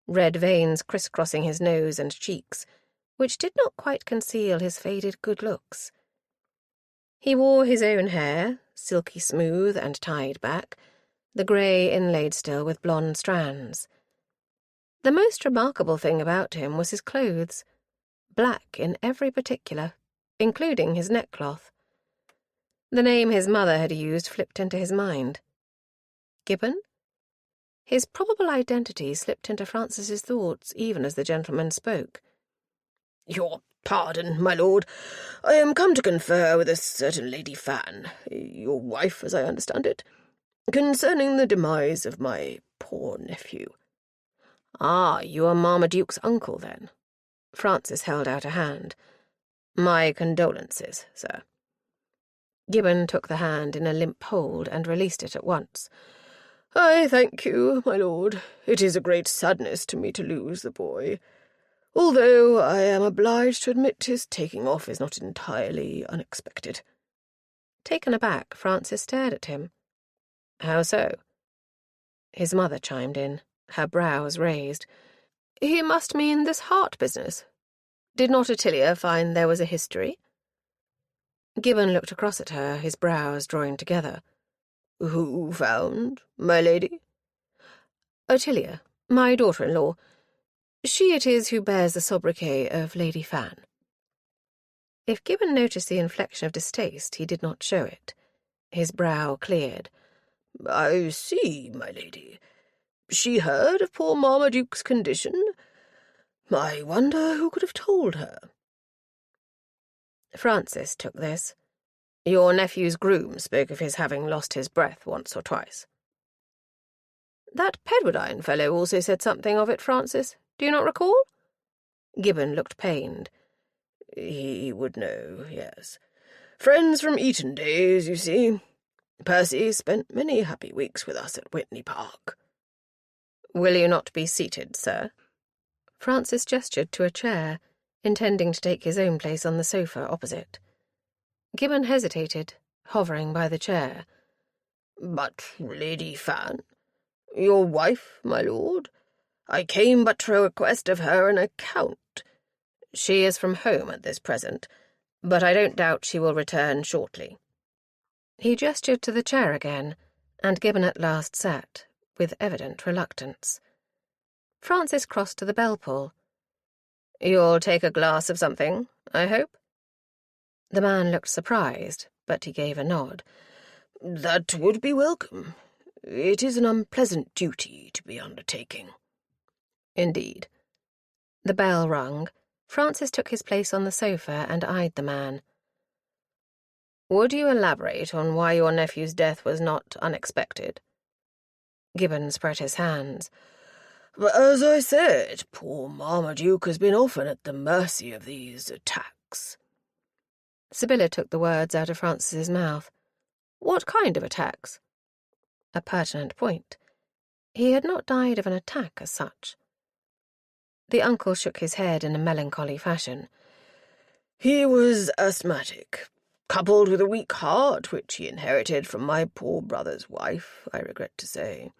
red veins crisscrossing his nose and cheeks, which did not quite conceal his faded good looks. He wore his own hair, silky smooth and tied back, the grey inlaid still with blonde strands. The most remarkable thing about him was his clothes, black in every particular, including his neckcloth. The name his mother had used flipped into his mind. Gibbon? His probable identity slipped into Francis's thoughts even as the gentleman spoke. Your pardon, my lord. I am come to confer with a certain Lady Fan, your wife, as I understand it, concerning the demise of my poor nephew. Ah, you are Marmaduke's uncle, then? Francis held out a hand. "My condolences, sir." Gibbon took the hand in a limp hold and released it at once. "I thank you, my lord. It is a great sadness to me to lose the boy, although I am obliged to admit his taking off is not entirely unexpected." Taken aback, Francis stared at him. "How so?" His mother chimed in, her brows raised. "He must mean this heart business. Did not Ottilia find there was a history?" Gibbon looked across at her, his brows drawing together. "Who found, my lady?" "Ottilia, my daughter-in-law. She it is who bears the sobriquet of Lady Fan." If Gibbon noticed the inflection of distaste, he did not show it. His brow cleared. "I see, my lady. She heard of poor Marmaduke's condition. I wonder who could have told her." Francis took this. "Your nephew's groom spoke of his having lost his breath once or twice." "That Pedwardine fellow also said something of it, Francis. Do you not recall?" Gibbon looked pained. "He would know, yes. Friends from Eton days, you see. Percy spent many happy weeks with us at Witney Park." "Will you not be seated, sir?" Francis gestured to a chair, intending to take his own place on the sofa opposite. Gibbon hesitated, hovering by the chair. "But Lady Fan, your wife, my lord? I came but to request of her an account." "She is from home at this present, but I don't doubt she will return shortly." He gestured to the chair again, and Gibbon at last sat, with evident reluctance. Francis crossed to the bell-pull. "You'll take a glass of something, I hope?" The man looked surprised, but he gave a nod. "That would be welcome. It is an unpleasant duty to be undertaking." "Indeed." The bell rung. Francis took his place on the sofa and eyed the man. "Would you elaborate on why your nephew's death was not unexpected?" Gibbon spread his hands. "As I said, poor Marmaduke has been often at the mercy of these attacks." Sibylla took the words out of Francis's mouth. "What kind of attacks?" A pertinent point. He had not died of an attack as such. The uncle shook his head in a melancholy fashion. "He was asthmatic, coupled with a weak heart, which he inherited from my poor brother's wife, I regret to say.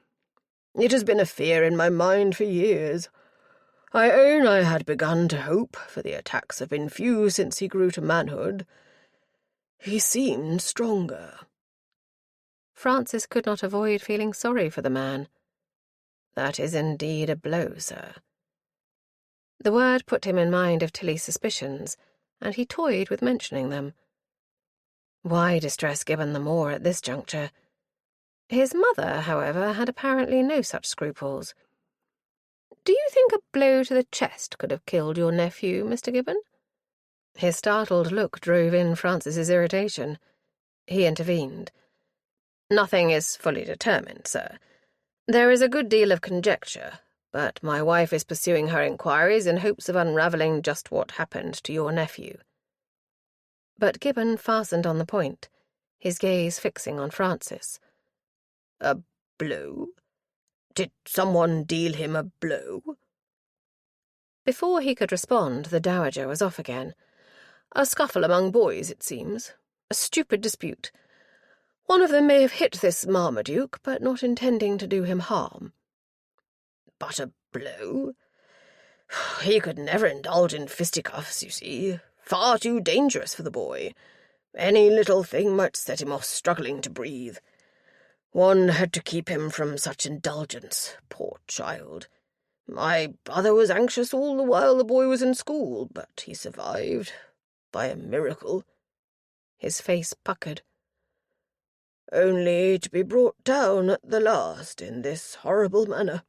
It has been a fear in my mind for years. I own I had begun to hope, for the attacks have been few since he grew to manhood. He seemed stronger." Francis could not avoid feeling sorry for the man. "That is indeed a blow, sir." The word put him in mind of Tilly's suspicions, and he toyed with mentioning them. Why distress Gibbon the more at this juncture? His mother, however, had apparently no such scruples. "Do you think a blow to the chest could have killed your nephew, Mr. Gibbon?" His startled look drove in Francis's irritation. He intervened. "Nothing is fully determined, sir. There is a good deal of conjecture, but my wife is pursuing her inquiries in hopes of unravelling just what happened to your nephew." But Gibbon fastened on the point, his gaze fixing on Francis. "A blow? Did someone deal him a blow?" Before he could respond, the dowager was off again. "A scuffle among boys, it seems. A stupid dispute. One of them may have hit this Marmaduke, but not intending to do him harm." "But a blow? He could never indulge in fisticuffs, you see. Far too dangerous for the boy. Any little thing might set him off struggling to breathe. One had to keep him from such indulgence, poor child. My brother was anxious all the while the boy was in school, but he survived, by a miracle." His face puckered. "Only to be brought down at the last in this horrible manner.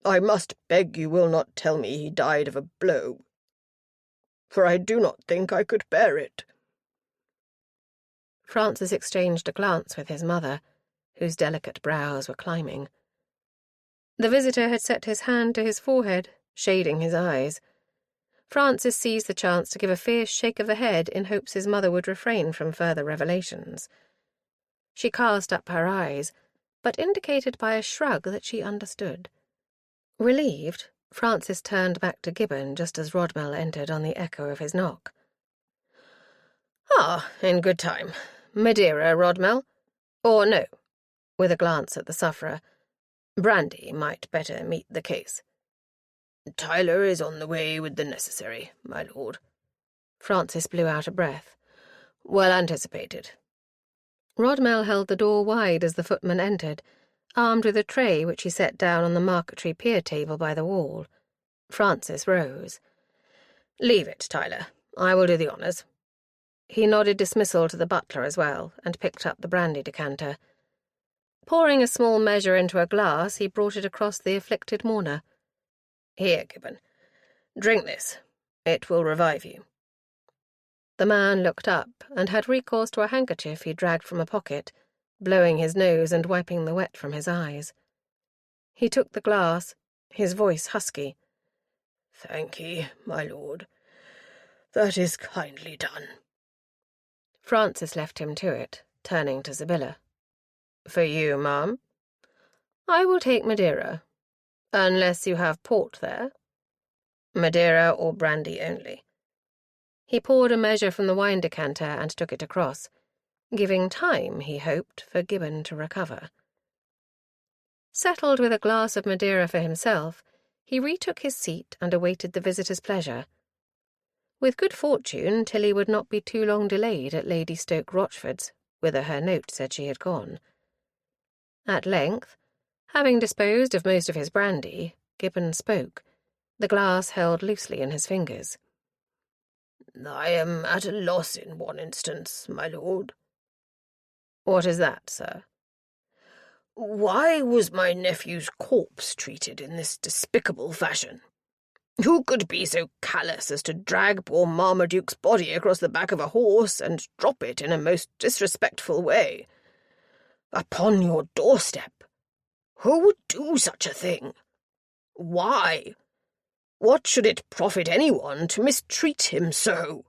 I must beg you will not tell me he died of a blow, for I do not think I could bear it." Francis exchanged a glance with his mother, whose delicate brows were climbing. The visitor had set his hand to his forehead, shading his eyes. Francis seized the chance to give a fierce shake of the head in hopes his mother would refrain from further revelations. She cast up her eyes, but indicated by a shrug that she understood. Relieved, Francis turned back to Gibbon just as Rodmell entered on the echo of his knock. "Ah, in good time. Madeira, Rodmell? Or no," with a glance at the sufferer, "brandy might better meet the case." "Tyler is on the way with the necessary, my lord." Francis blew out a breath. "Well anticipated." Rodmell held the door wide as the footman entered, armed with a tray which he set down on the marquetry pier table by the wall. Francis rose. "Leave it, Tyler. I will do the honours." He nodded dismissal to the butler as well, and picked up the brandy decanter. Pouring a small measure into a glass, he brought it across the afflicted mourner. "Here, Gibbon. Drink this. It will revive you." The man looked up and had recourse to a handkerchief he dragged from a pocket, blowing his nose and wiping the wet from his eyes. He took the glass, his voice husky. "Thank ye, my lord. That is kindly done." Francis left him to it, turning to Sibylla. "For you, ma'am?" "I will take Madeira. Unless you have port there." "Madeira or brandy only." He poured a measure from the wine decanter and took it across, giving time, he hoped, for Gibbon to recover. Settled with a glass of Madeira for himself, he retook his seat and awaited the visitor's pleasure. With good fortune, Tilly would not be too long delayed at Lady Stoke-Rochford's, whither her note said she had gone. At length, having disposed of most of his brandy, Gibbon spoke, the glass held loosely in his fingers. "I am at a loss in one instance, my lord." "What is that, sir?" "Why was my nephew's corpse treated in this despicable fashion? Who could be so callous as to drag poor Marmaduke's body across the back of a horse and drop it in a most disrespectful way? Upon your doorstep? Who would do such a thing? Why? What should it profit anyone to mistreat him so?"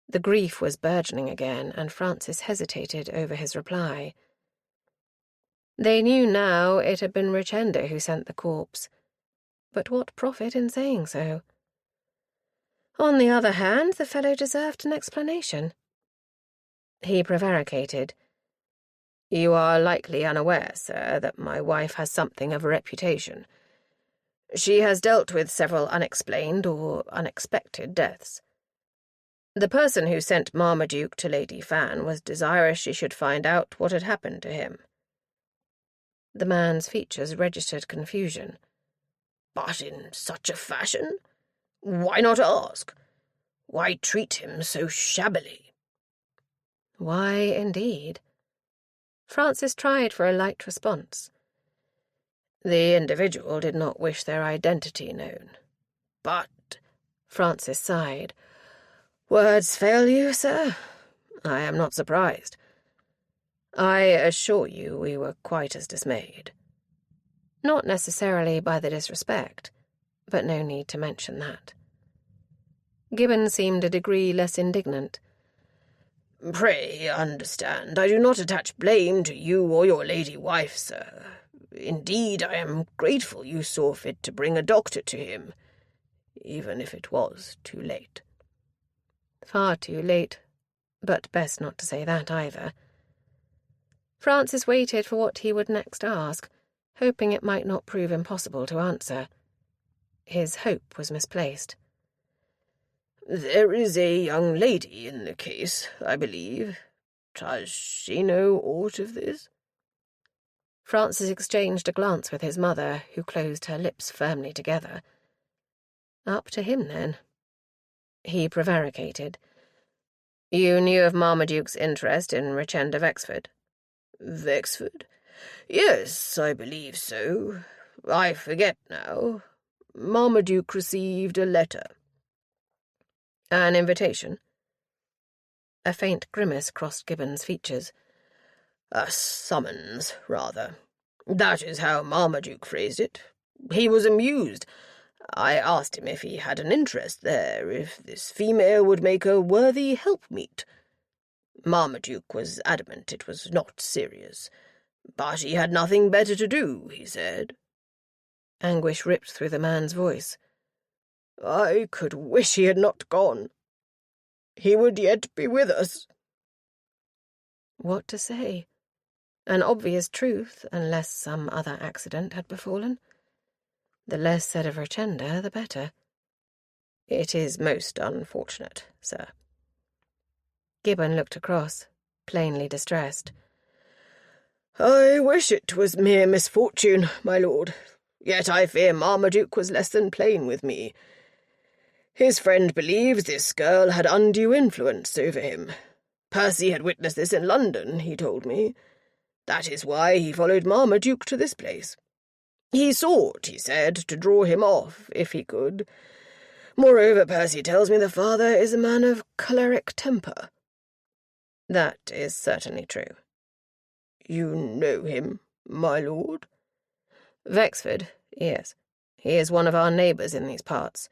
The grief was burgeoning again, and Francis hesitated over his reply. They knew now it had been Richenda who sent the corpse. But what profit in saying so? On the other hand, the fellow deserved an explanation. He prevaricated. "You are likely unaware, sir, that my wife has something of a reputation. She has dealt with several unexplained or unexpected deaths. The person who sent Marmaduke to Lady Fan was desirous she should find out what had happened to him." The man's features registered confusion. "But in such a fashion? Why not ask? Why treat him so shabbily?" Why, indeed? Francis tried for a light response. "The individual did not wish their identity known. But," Francis sighed, "words fail you, sir? I am not surprised. I assure you we were quite as dismayed." Not necessarily by the disrespect, but no need to mention that. Gibbon seemed a degree less indignant. "Pray understand, I do not attach blame to you or your lady wife, sir. Indeed, I am grateful you saw fit to bring a doctor to him, even if it was too late." Far too late, but best not to say that either. Francis waited for what he would next ask, hoping it might not prove impossible to answer. His hope was misplaced. "There is a young lady in the case, I believe. Does she know aught of this?" Francis exchanged a glance with his mother, who closed her lips firmly together. Up to him, then. He prevaricated. "You knew of Marmaduke's interest in Richenda Wexford?" "Wexford? Yes, I believe so. I forget now. Marmaduke received a letter." "An invitation?" A faint grimace crossed Gibbon's features. "A summons, rather. That is how Marmaduke phrased it. He was amused. I asked him if he had an interest there, if this female would make a worthy helpmeet. Marmaduke was adamant it was not serious, but he had nothing better to do, he said. Anguish ripped through the man's voice. I could wish he had not gone. He would yet be with us. What to say? An obvious truth, unless some other accident had befallen. The less said of Richenda, the better. It is most unfortunate, sir. Gibbon looked across, plainly distressed. I wish it was mere misfortune, my lord. Yet I fear Marmaduke was less than plain with me. His friend believes this girl had undue influence over him. Percy had witnessed this in London, he told me. That is why he followed Marmaduke to this place. He sought, he said, to draw him off, if he could. Moreover, Percy tells me the father is a man of choleric temper. That is certainly true. You know him, my lord? Vexford, yes. He is one of our neighbours in these parts.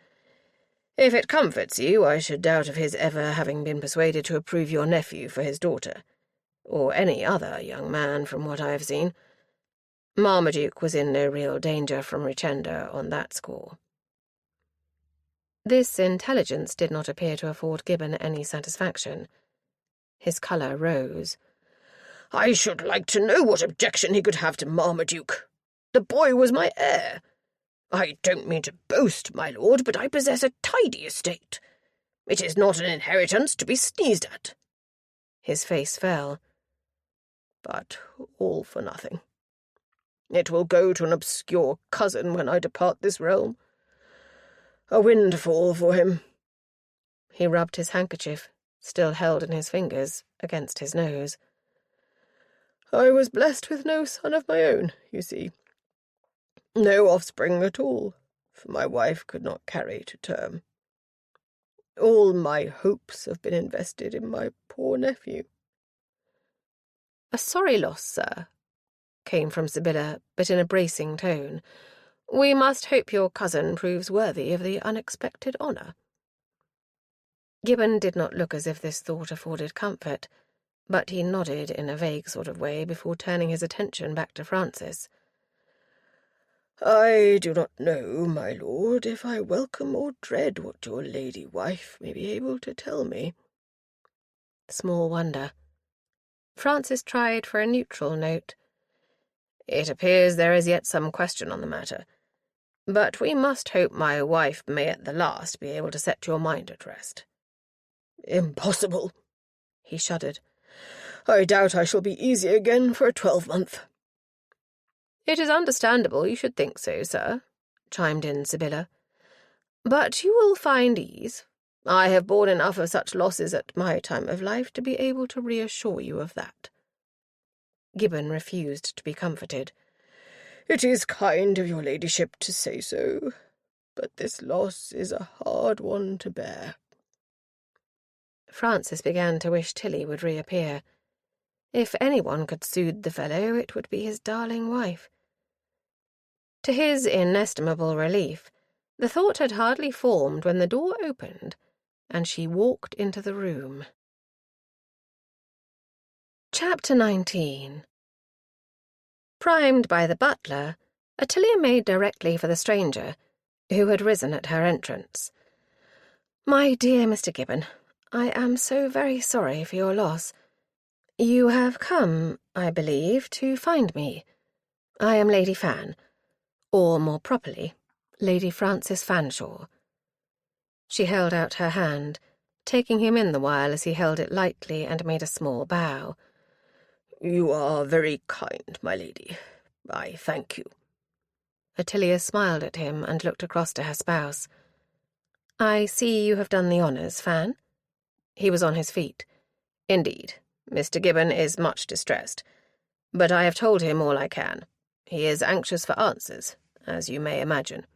If it comforts you, I should doubt of his ever having been persuaded to approve your nephew for his daughter, or any other young man from what I have seen. Marmaduke was in no real danger from Richenda on that score. This intelligence did not appear to afford Gibbon any satisfaction. His colour rose. I should like to know what objection he could have to Marmaduke. The boy was my heir. I don't mean to boast, my lord, but I possess a tidy estate. It is not an inheritance to be sneezed at. His face fell. But all for nothing. It will go to an obscure cousin when I depart this realm. A windfall for him. He rubbed his handkerchief, still held in his fingers, against his nose. I was blessed with no son of my own, you see. No offspring at all, for my wife could not carry to term. All my hopes have been invested in my poor nephew. A sorry loss, sir, came from Sibylla, but in a bracing tone. We must hope your cousin proves worthy of the unexpected honour. Gibbon did not look as if this thought afforded comfort, but he nodded in a vague sort of way before turning his attention back to Francis. I do not know, my lord, if I welcome or dread what your lady wife may be able to tell me. Small wonder. Francis tried for a neutral note. It appears there is yet some question on the matter, but we must hope my wife may at the last be able to set your mind at rest. Impossible, he shuddered. I doubt I shall be easy again for a 12-month. It is understandable you should think so, sir, chimed in Sibylla. But you will find ease. I have borne enough of such losses at my time of life to be able to reassure you of that. Gibbon refused to be comforted. It is kind of your ladyship to say so, but this loss is a hard one to bear. Francis began to wish Tilly would reappear. If anyone could soothe the fellow, it would be his darling wife. To his inestimable relief, the thought had hardly formed when the door opened, and she walked into the room. Chapter 19. Primed by the butler, Ottilia made directly for the stranger, who had risen at her entrance. "My dear Mr. Gibbon, I am so very sorry for your loss. You have come, I believe, to find me. I am Lady Fan, or more properly, Lady Francis Fanshawe." She held out her hand, taking him in the while as he held it lightly and made a small bow. You are very kind, my lady. I thank you. Ottilia smiled at him and looked across to her spouse. I see you have done the honours, Fan. He was on his feet. Indeed, Mr. Gibbon is much distressed, but I have told him all I can. He is anxious for answers, as you may imagine.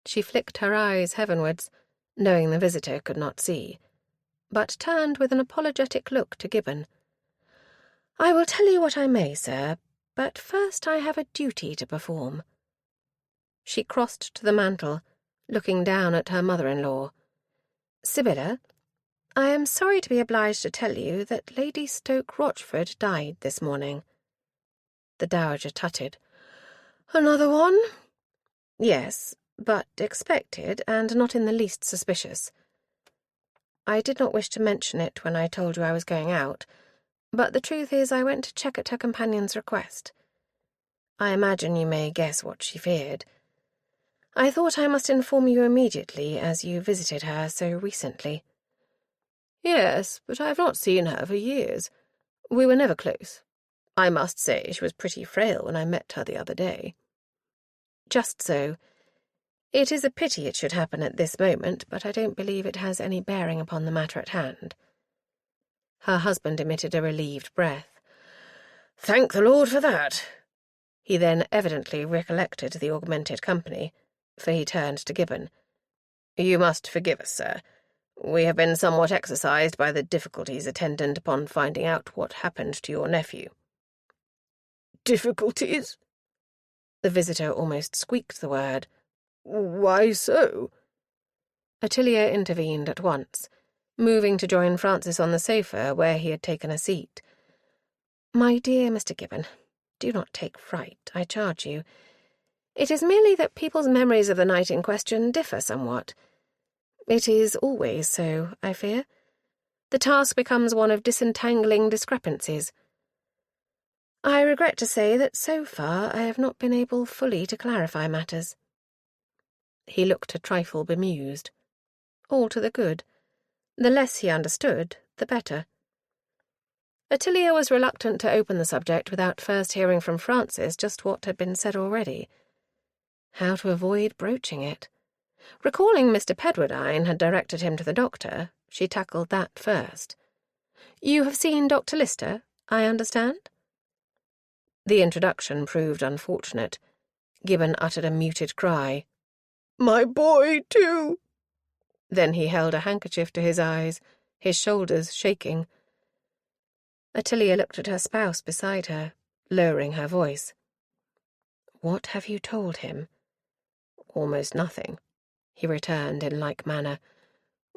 She flicked her eyes heavenwards, knowing the visitor could not see, but turned with an apologetic look to Gibbon. I will tell you what I may, sir, but first I have a duty to perform. She crossed to the mantel, looking down at her mother-in-law. "Sibylla, I am sorry to be obliged to tell you that Lady Stoke-Rochford died this morning." The dowager tutted. "Another one?" "Yes, but expected and not in the least suspicious. I did not wish to mention it when I told you I was going out, but the truth is I went to check at her companion's request. I imagine you may guess what she feared. I thought I must inform you immediately, as you visited her so recently." "Yes, but I have not seen her for years. We were never close. I must say she was pretty frail when I met her the other day." "Just so. It is a pity it should happen at this moment, but I don't believe it has any bearing upon the matter at hand." Her husband emitted a relieved breath. "Thank the Lord for that." He then evidently recollected the augmented company, for he turned to Gibbon. "You must forgive us, sir. We have been somewhat exercised by the difficulties attendant upon finding out what happened to your nephew." "Difficulties?" The visitor almost squeaked the word. "Why so?" Ottilia intervened at once, moving to join Francis on the sofa where he had taken a seat. "My dear Mr. Gibbon, do not take fright, I charge you. It is merely that people's memories of the night in question differ somewhat. It is always so, I fear. The task becomes one of disentangling discrepancies. I regret to say that so far I have not been able fully to clarify matters." He looked a trifle bemused. All to the good. The less he understood, the better. Ottilia was reluctant to open the subject without first hearing from Francis just what had been said already. How to avoid broaching it? Recalling Mr. Pedwardine had directed him to the doctor, she tackled that first. "You have seen Dr. Lister, I understand?" The introduction proved unfortunate. Gibbon uttered a muted cry. "My boy, too!" Then he held a handkerchief to his eyes, his shoulders shaking. Ottilia looked at her spouse beside her, lowering her voice. "What have you told him?" "Almost nothing," he returned in like manner.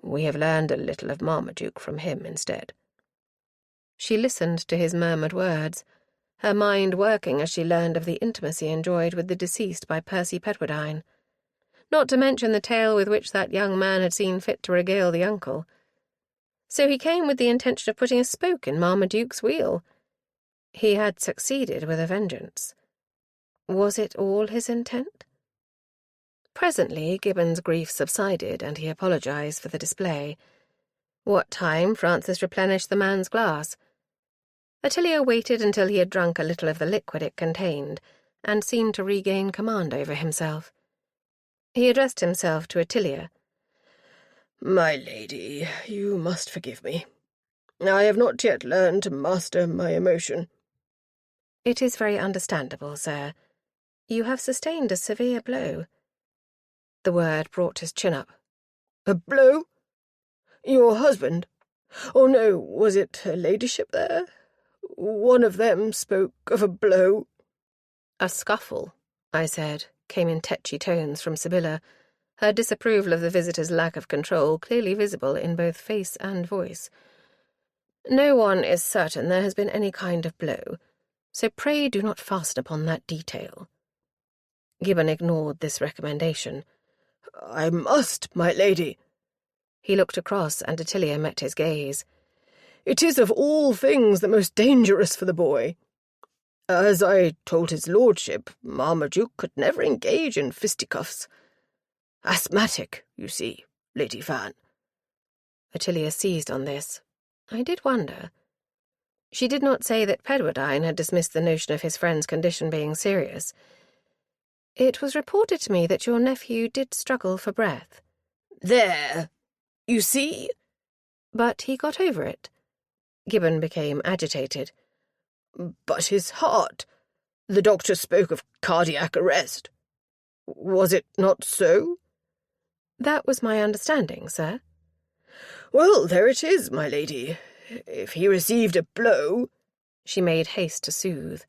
"We have learned a little of Marmaduke from him instead." She listened to his murmured words, her mind working as she learned of the intimacy enjoyed with the deceased by Percy Pedwardine. Not to mention the tale with which that young man had seen fit to regale the uncle. So he came with the intention of putting a spoke in Marmaduke's wheel. He had succeeded with a vengeance. Was it all his intent? Presently Gibbon's grief subsided, and he apologized for the display. What time Francis replenished the man's glass. Ottilia waited until he had drunk a little of the liquid it contained, and seemed to regain command over himself. He addressed himself to Ottilia. "My lady, you must forgive me. I have not yet learned to master my emotion." "It is very understandable, sir. You have sustained a severe blow." The word brought his chin up. "A blow? Your husband? Oh, no, was it her ladyship there? One of them spoke of a blow." "A scuffle," I said, came in tetchy tones from Sibylla, her disapproval of the visitor's lack of control clearly visible in both face and voice. "No one is certain there has been any kind of blow, so pray do not fasten upon that detail." Gibbon ignored this recommendation. "I must, my lady." He looked across, and Ottilia met his gaze. "It is of all things the most dangerous for the boy. As I told his lordship, Marmaduke could never engage in fisticuffs. Asthmatic, you see, Lady Fan." Ottilia seized on this. I did wonder. She did not say that Pedwardine had dismissed the notion of his friend's condition being serious. "It was reported to me that your nephew did struggle for breath." "There! You see?" "But he got over it." Gibbon became agitated. "But his heart. The doctor spoke of cardiac arrest. Was it not so?" "That was my understanding, sir." "Well, there it is, my lady. If he received a blow—" She made haste to soothe.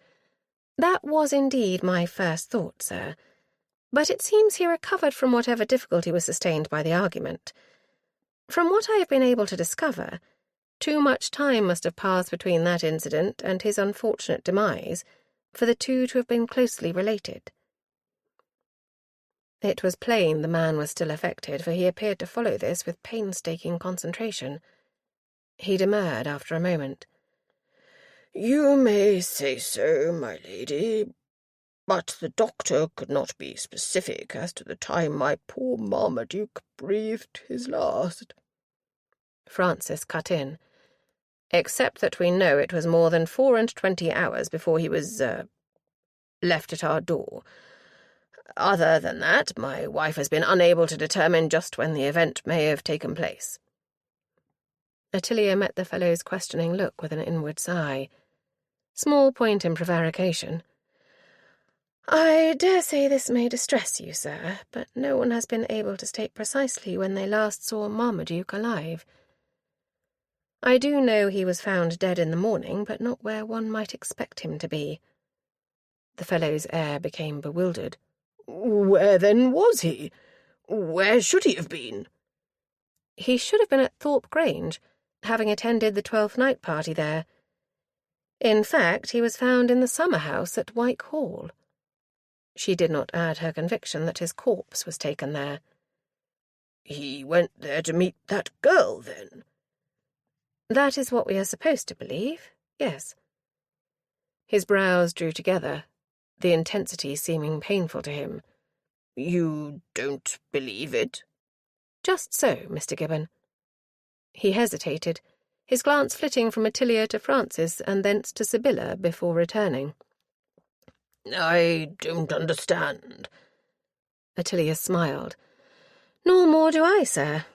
"That was indeed my first thought, sir. But it seems he recovered from whatever difficulty was sustained by the argument. From what I have been able to discover, too much time must have passed between that incident and his unfortunate demise for the two to have been closely related. It was plain the man was still affected, for he appeared to follow this with painstaking concentration. He demurred after a moment. "You may say so, my lady, but the doctor could not be specific as to the time my poor Marmaduke breathed his last." Francis cut in. "Except that we know it was more than 24 hours before he was, left at our door. Other than that, my wife has been unable to determine just when the event may have taken place." Ottilia met the fellow's questioning look with an inward sigh. Small point in prevarication. "I dare say this may distress you, sir, but no one has been able to state precisely when they last saw Marmaduke alive. I do know he was found dead in the morning, but not where one might expect him to be." The fellow's air became bewildered. "Where then was he? Where should he have been?" "He should have been at Thorpe Grange, having attended the 12th night party there. In fact, he was found in the summer house at Wyke Hall." She did not add her conviction that his corpse was taken there. "He went there to meet that girl, then?" "That is what we are supposed to believe, yes." His brows drew together, the intensity seeming painful to him. "You don't believe it?" "Just so, Mr. Gibbon." He hesitated, his glance flitting from Ottilia to Francis and thence to Sibylla before returning. "I don't understand." Ottilia smiled. "Nor more do I, sir.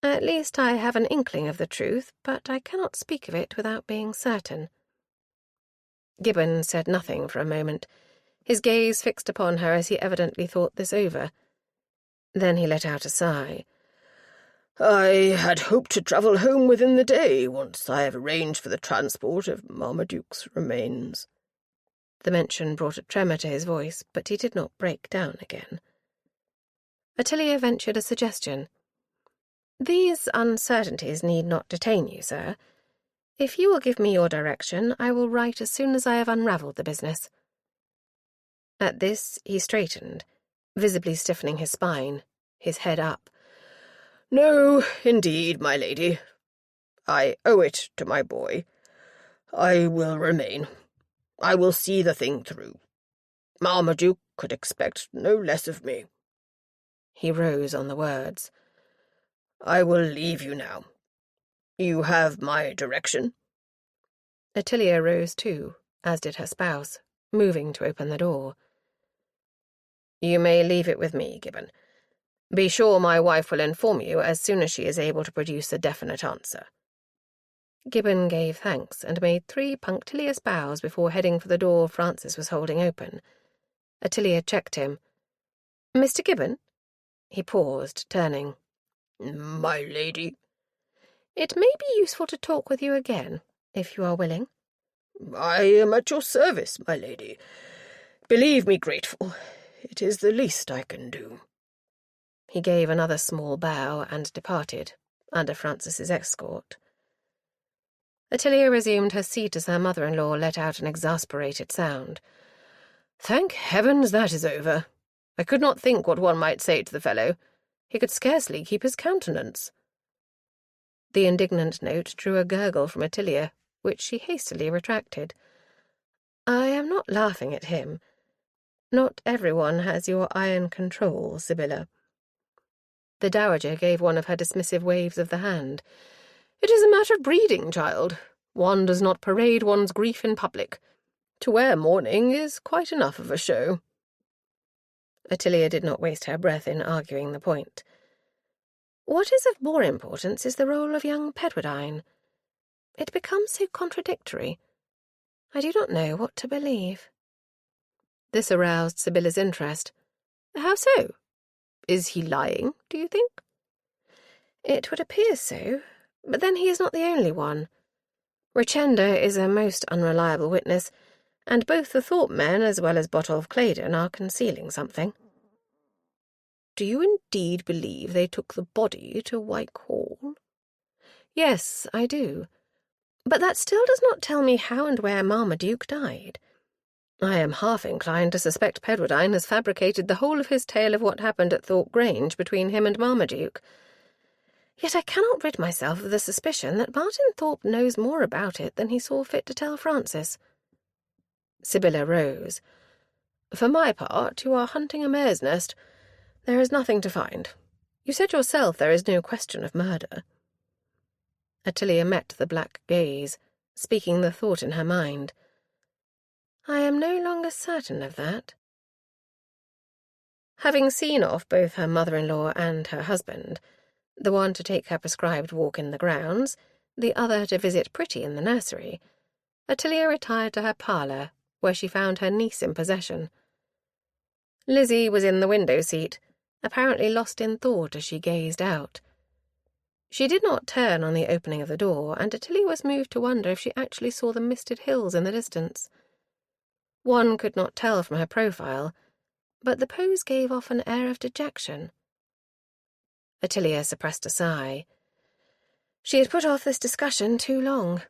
At least I have an inkling of the truth, but I cannot speak of it without being certain." Gibbon said nothing for a moment, his gaze fixed upon her as he evidently thought this over. Then he let out a sigh. "I had hoped to travel home within the day, once I have arranged for the transport of Marmaduke's remains." The mention brought a tremor to his voice, but he did not break down again. Ottilia ventured a suggestion. "These uncertainties need not detain you, sir. If you will give me your direction, I will write as soon as I have unravelled the business." At this he straightened, visibly stiffening his spine, his head up. "No, indeed, my lady. I owe it to my boy. I will remain. I will see the thing through. Marmaduke could expect no less of me." He rose on the words. "I will leave you now. You have my direction?" Ottilia rose too, as did her spouse, moving to open the door. "You may leave it with me, Gibbon. Be sure my wife will inform you as soon as she is able to produce a definite answer." Gibbon gave thanks and made 3 punctilious bows before heading for the door Francis was holding open. Ottilia checked him. "Mr. Gibbon?" He paused, turning. "My lady?" "It may be useful to talk with you again, if you are willing." "I am at your service, my lady. Believe me grateful. It is the least I can do." He gave another small bow and departed, under Francis's escort. Ottilia resumed her seat as her mother-in-law let out an exasperated sound. "Thank heavens that is over. I could not think what one might say to the fellow. He could scarcely keep his countenance." The indignant note drew a gurgle from Ottilia, which she hastily retracted. "I am not laughing at him. Not everyone has your iron control, Sibylla." The dowager gave one of her dismissive waves of the hand. "It is a matter of breeding, child. One does not parade one's grief in public. To wear mourning is quite enough of a show." Ottilia did not waste her breath in arguing the point. "What is of more importance is the role of young Pedwardine. It becomes so contradictory. I do not know what to believe." This aroused Sibylla's interest. "How so? Is he lying, do you think?" "It would appear so, but then he is not the only one. Richenda is a most unreliable witness, and both the Thorpe men as well as Botolph Claydon are concealing something." Do you indeed believe they took the body to Whitehall? Yes, I do. But that still does not tell me how and where Marmaduke died. I am half inclined to suspect Pedwardine has fabricated the whole of his tale of what happened at Thorpe Grange between him and Marmaduke. Yet I cannot rid myself of the suspicion that Martin Thorpe knows more about it than he saw fit to tell Francis. Sibylla rose. For my part, you are hunting a mare's nest. There is nothing to find. You said yourself there is no question of murder. Ottilia met the black gaze, speaking the thought in her mind. I am no longer certain of that. Having seen off both her mother-in-law and her husband, the one to take her prescribed walk in the grounds, the other to visit Pretty in the nursery, Ottilia retired to her parlour, where she found her niece in possession. Lizzie was in the window seat, apparently lost in thought as she gazed out. She did not turn on the opening of the door, and Ottilia was moved to wonder if she actually saw the misted hills in the distance. One could not tell from her profile, but the pose gave off an air of dejection. Ottilia suppressed a sigh. She had put off this discussion too long.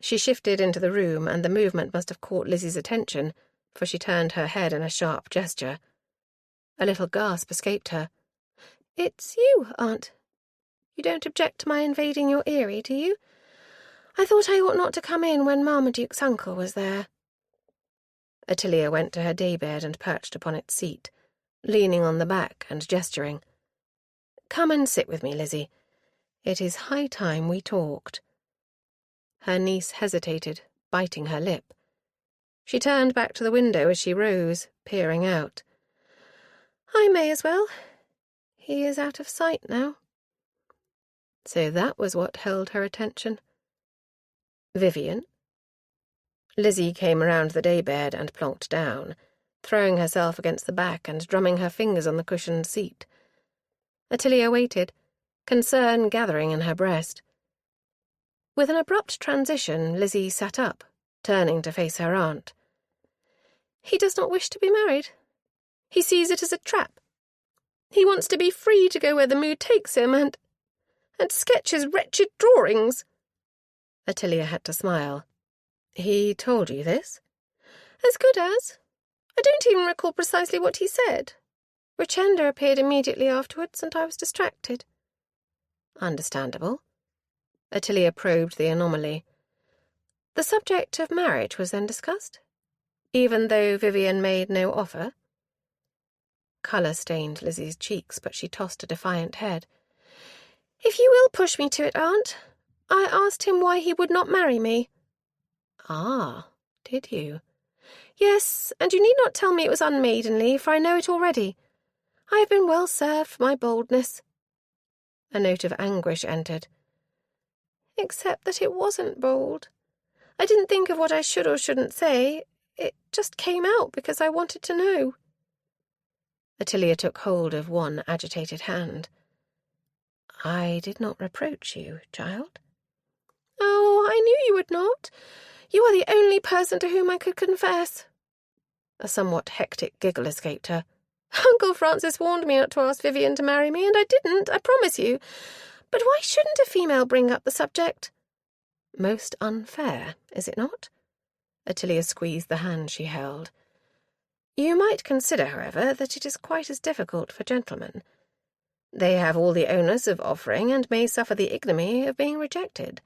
She shifted into the room, and the movement must have caught Lizzie's attention, for she turned her head in a sharp gesture. A little gasp escaped her. "It's you, Aunt. You don't object to my invading your eyrie, do you? I thought I ought not to come in when Marmaduke's uncle was there." Ottilia went to her daybed and perched upon its seat, leaning on the back and gesturing. "Come and sit with me, Lizzie. It is high time we talked." Her niece hesitated, biting her lip. She turned back to the window as she rose, peering out. "I may as well. He is out of sight now." So that was what held her attention. Vivian? Lizzie came around the daybed and plonked down, throwing herself against the back and drumming her fingers on the cushioned seat. Ottilia waited, concern gathering in her breast. With an abrupt transition, Lizzie sat up, turning to face her aunt. "He does not wish to be married. He sees it as a trap. He wants to be free to go where the mood takes him and sketch his wretched drawings." Ottilia had to smile. "He told you this?" "As good as. I don't even recall precisely what he said. Richenda appeared immediately afterwards, and I was distracted." "Understandable." Ottilia probed the anomaly. "The subject of marriage was then discussed, even though Vivian made no offer?" Colour stained Lizzie's cheeks, but she tossed a defiant head. "If you will push me to it, Aunt, I asked him why he would not marry me." "Ah, did you?" "Yes, and you need not tell me it was unmaidenly, for I know it already. I have been well served for my boldness." A note of anguish entered. "Except that it wasn't bold. I didn't think of what I should or shouldn't say. It just came out because I wanted to know." Ottilia took hold of one agitated hand. "I did not reproach you, child." "Oh, I knew you would not. You are the only person to whom I could confess." A somewhat hectic giggle escaped her. "Uncle Francis warned me not to ask Vivian to marry me, and I didn't, I promise you. But why shouldn't a female bring up the subject?" "Most unfair, is it not?" Ottilia squeezed the hand she held. "You might consider, however, that it is quite as difficult for gentlemen. They have all the onus of offering and may suffer the ignominy of being rejected.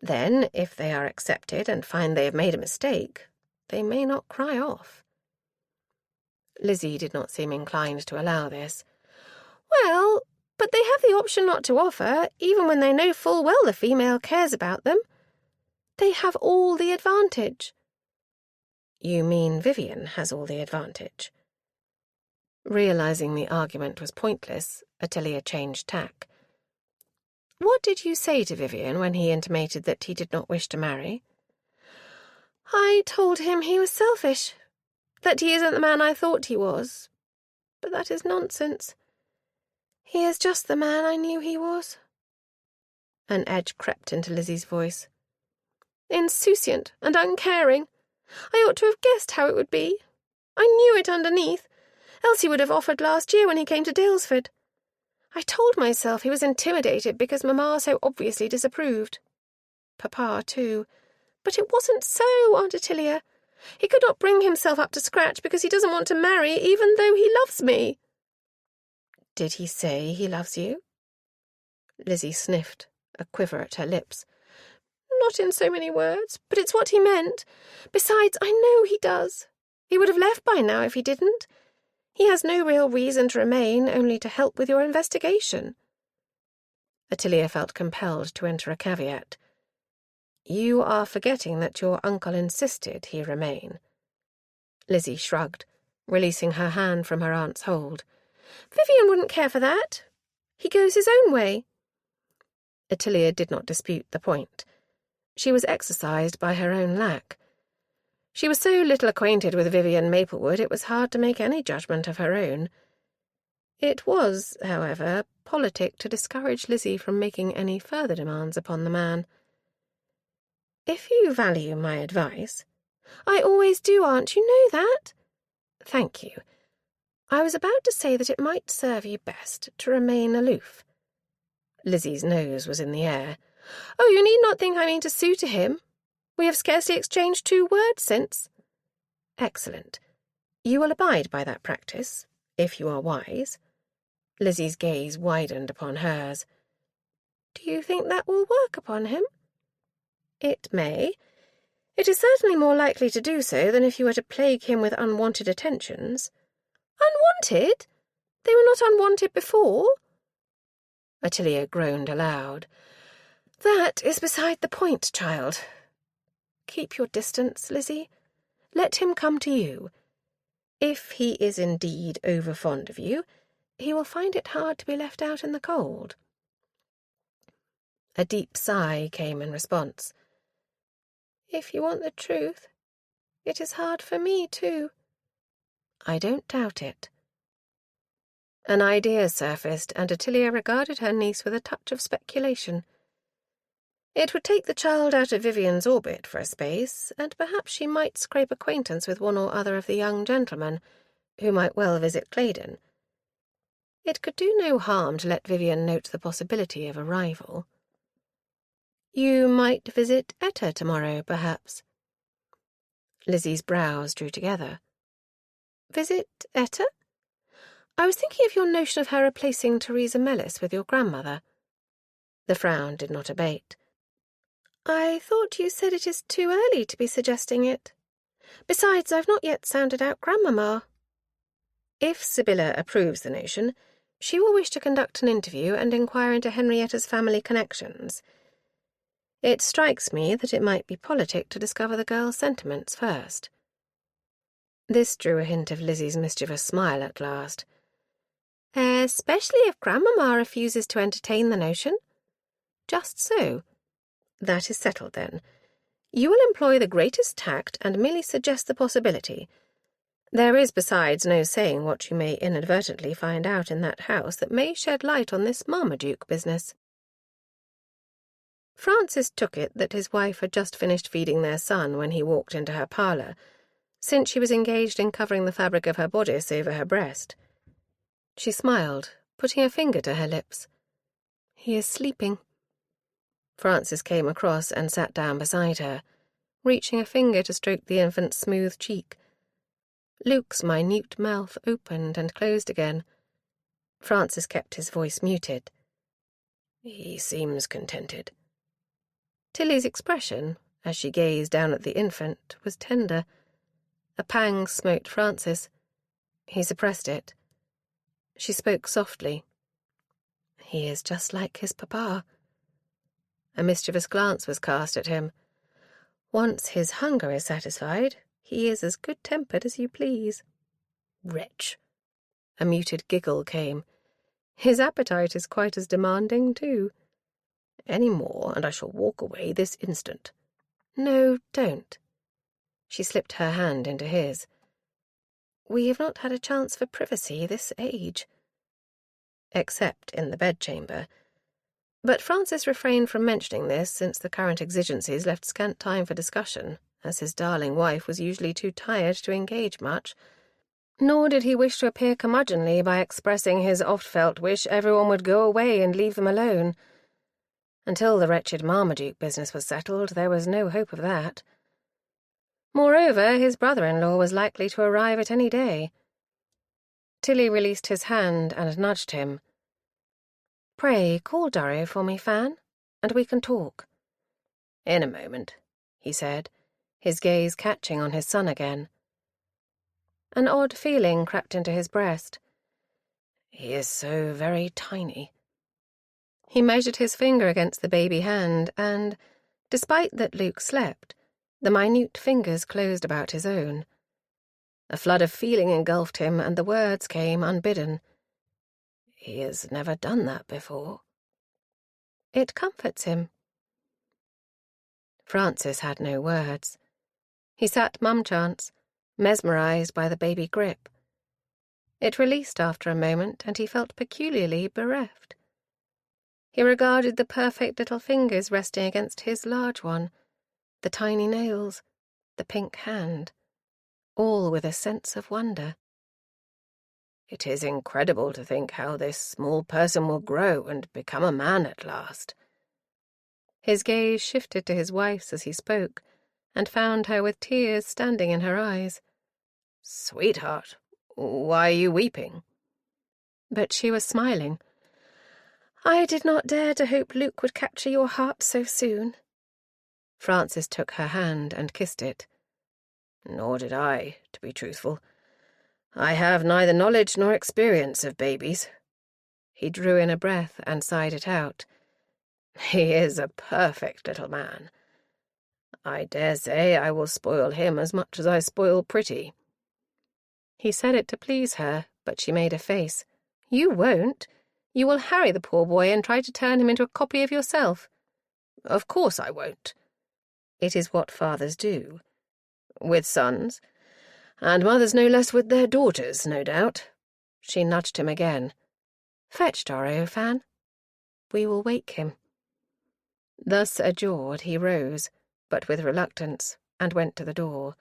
Then, if they are accepted and find they have made a mistake, they may not cry off." Lizzie did not seem inclined to allow this. "Well, but they have the option not to offer, even when they know full well the female cares about them. They have all the advantage." "You mean Vivian has all the advantage?" Realizing the argument was pointless, Ottilia changed tack. "What did you say to Vivian when he intimated that he did not wish to marry?" "I told him he was selfish, that he isn't the man I thought he was. But that is nonsense. He is just the man I knew he was." An edge crept into Lizzie's voice. "Insouciant and uncaring. I ought to have guessed how it would be. I knew it underneath. else he would have offered last year when he came to Dalesford. I told myself he was intimidated because Mamma so obviously disapproved. Papa, too. But it wasn't so, Aunt Ottilia. He could not bring himself up to scratch because he doesn't want to marry, even though he loves me. Did he say he loves you? Lizzie sniffed, a quiver at her lips. Not in so many words, but it's what he meant. Besides, I know he does. He would have left by now if he didn't. He has no real reason to remain, only to help with your investigation. Ottilia felt compelled to enter a caveat. You are forgetting that your uncle insisted he remain. Lizzie shrugged, releasing her hand from her aunt's hold. Vivian wouldn't care for that. He goes his own way. Ottilia did not dispute the point. She was exercised by her own lack. She was so little acquainted with Vivian Maplewood it was hard to make any judgment of her own. It was, however, politic to discourage Lizzie from making any further demands upon the man. If you value my advice— I always do, Aunt, you know that. Thank you. I was about to say that it might serve you best to remain aloof. Lizzie's nose was in the air. Oh, you need not think I mean to sue to him. We have scarcely exchanged 2 words since. Excellent. You will abide by that practice, if you are wise. Lizzie's gaze widened upon hers. Do you think that will work upon him? It may. It is certainly more likely to do so than if you were to plague him with unwanted attentions. Unwanted? They were not unwanted before. Ottilia groaned aloud. That is beside the point, child. Keep your distance, Lizzie. Let him come to you. If he is indeed over fond of you, he will find it hard to be left out in the cold. A deep sigh came in response. If you want the truth, it is hard for me, too. I don't doubt it. An idea surfaced, and Ottilia regarded her niece with a touch of speculation. It would take the child out of Vivian's orbit for a space, and perhaps she might scrape acquaintance with one or other of the young gentlemen, who might well visit Claydon. It could do no harm to let Vivian note the possibility of a rival. You might visit Etta tomorrow, perhaps. Lizzie's brows drew together. Visit Etta? I was thinking of your notion of her replacing Theresa Mellis with your grandmother. The frown did not abate. I thought you said it is too early to be suggesting it. Besides, I've not yet sounded out Grandmamma. If Sibylla approves the notion, she will wish to conduct an interview and inquire into Henrietta's family connections. It strikes me that it might be politic to discover the girl's sentiments first. This drew a hint of Lizzie's mischievous smile at last. Especially if Grandmamma refuses to entertain the notion. Just so. That is settled, then. You will employ the greatest tact and merely suggest the possibility. There is, besides, no saying what you may inadvertently find out in that house that may shed light on this Marmaduke business. Francis took it that his wife had just finished feeding their son when he walked into her parlour, since she was engaged in covering the fabric of her bodice over her breast. She smiled, putting a finger to her lips. He is sleeping. Francis came across and sat down beside her, reaching a finger to stroke the infant's smooth cheek. Luke's minute mouth opened and closed again. Francis kept his voice muted. He seems contented. Tilly's expression, as she gazed down at the infant, was tender. A pang smote Francis. He suppressed it. She spoke softly. He is just like his papa. A mischievous glance was cast at him. Once his hunger is satisfied, he is as good-tempered as you please. Wretch! A muted giggle came. His appetite is quite as demanding, too. Any more, and I shall walk away this instant. No, don't. She slipped her hand into his. We have not had a chance for privacy this age. Except in the bedchamber. But Francis refrained from mentioning this, since the current exigencies left scant time for discussion, as his darling wife was usually too tired to engage much. Nor did he wish to appear curmudgeonly by expressing his oft-felt wish everyone would go away and leave them alone. Until the wretched Marmaduke business was settled, there was no hope of that. Moreover, his brother-in-law was likely to arrive at any day. Tilly released his hand and nudged him. "Pray, call Dorrough for me, Fan, and we can talk." "In a moment," he said, his gaze catching on his son again. An odd feeling crept into his breast. "He is so very tiny." He measured his finger against the baby hand, and, despite that Luke slept, the minute fingers closed about his own. A flood of feeling engulfed him, and the words came unbidden. "He has never done that before." "It comforts him." Francis had no words. He sat mumchance, mesmerized by the baby grip. It released after a moment, and he felt peculiarly bereft. He regarded the perfect little fingers resting against his large one, the tiny nails, the pink hand, all with a sense of wonder. "It is incredible to think how this small person will grow and become a man at last." His gaze shifted to his wife's as he spoke, and found her with tears standing in her eyes. "Sweetheart, why are you weeping?" But she was smiling. "I did not dare to hope Luke would capture your heart so soon." Francis took her hand and kissed it. "Nor did I, to be truthful. I have neither knowledge nor experience of babies." He drew in a breath and sighed it out. "He is a perfect little man. I dare say I will spoil him as much as I spoil Pretty." He said it to please her, but she made a face. "You won't. You will harry the poor boy and try to turn him into a copy of yourself." "Of course I won't. It is what fathers do. With sons, and mothers no less with their daughters, no doubt." She nudged him again. "Fetch Dorrough, Fan. We will wake him." Thus adjured, he rose, but with reluctance, and went to the door.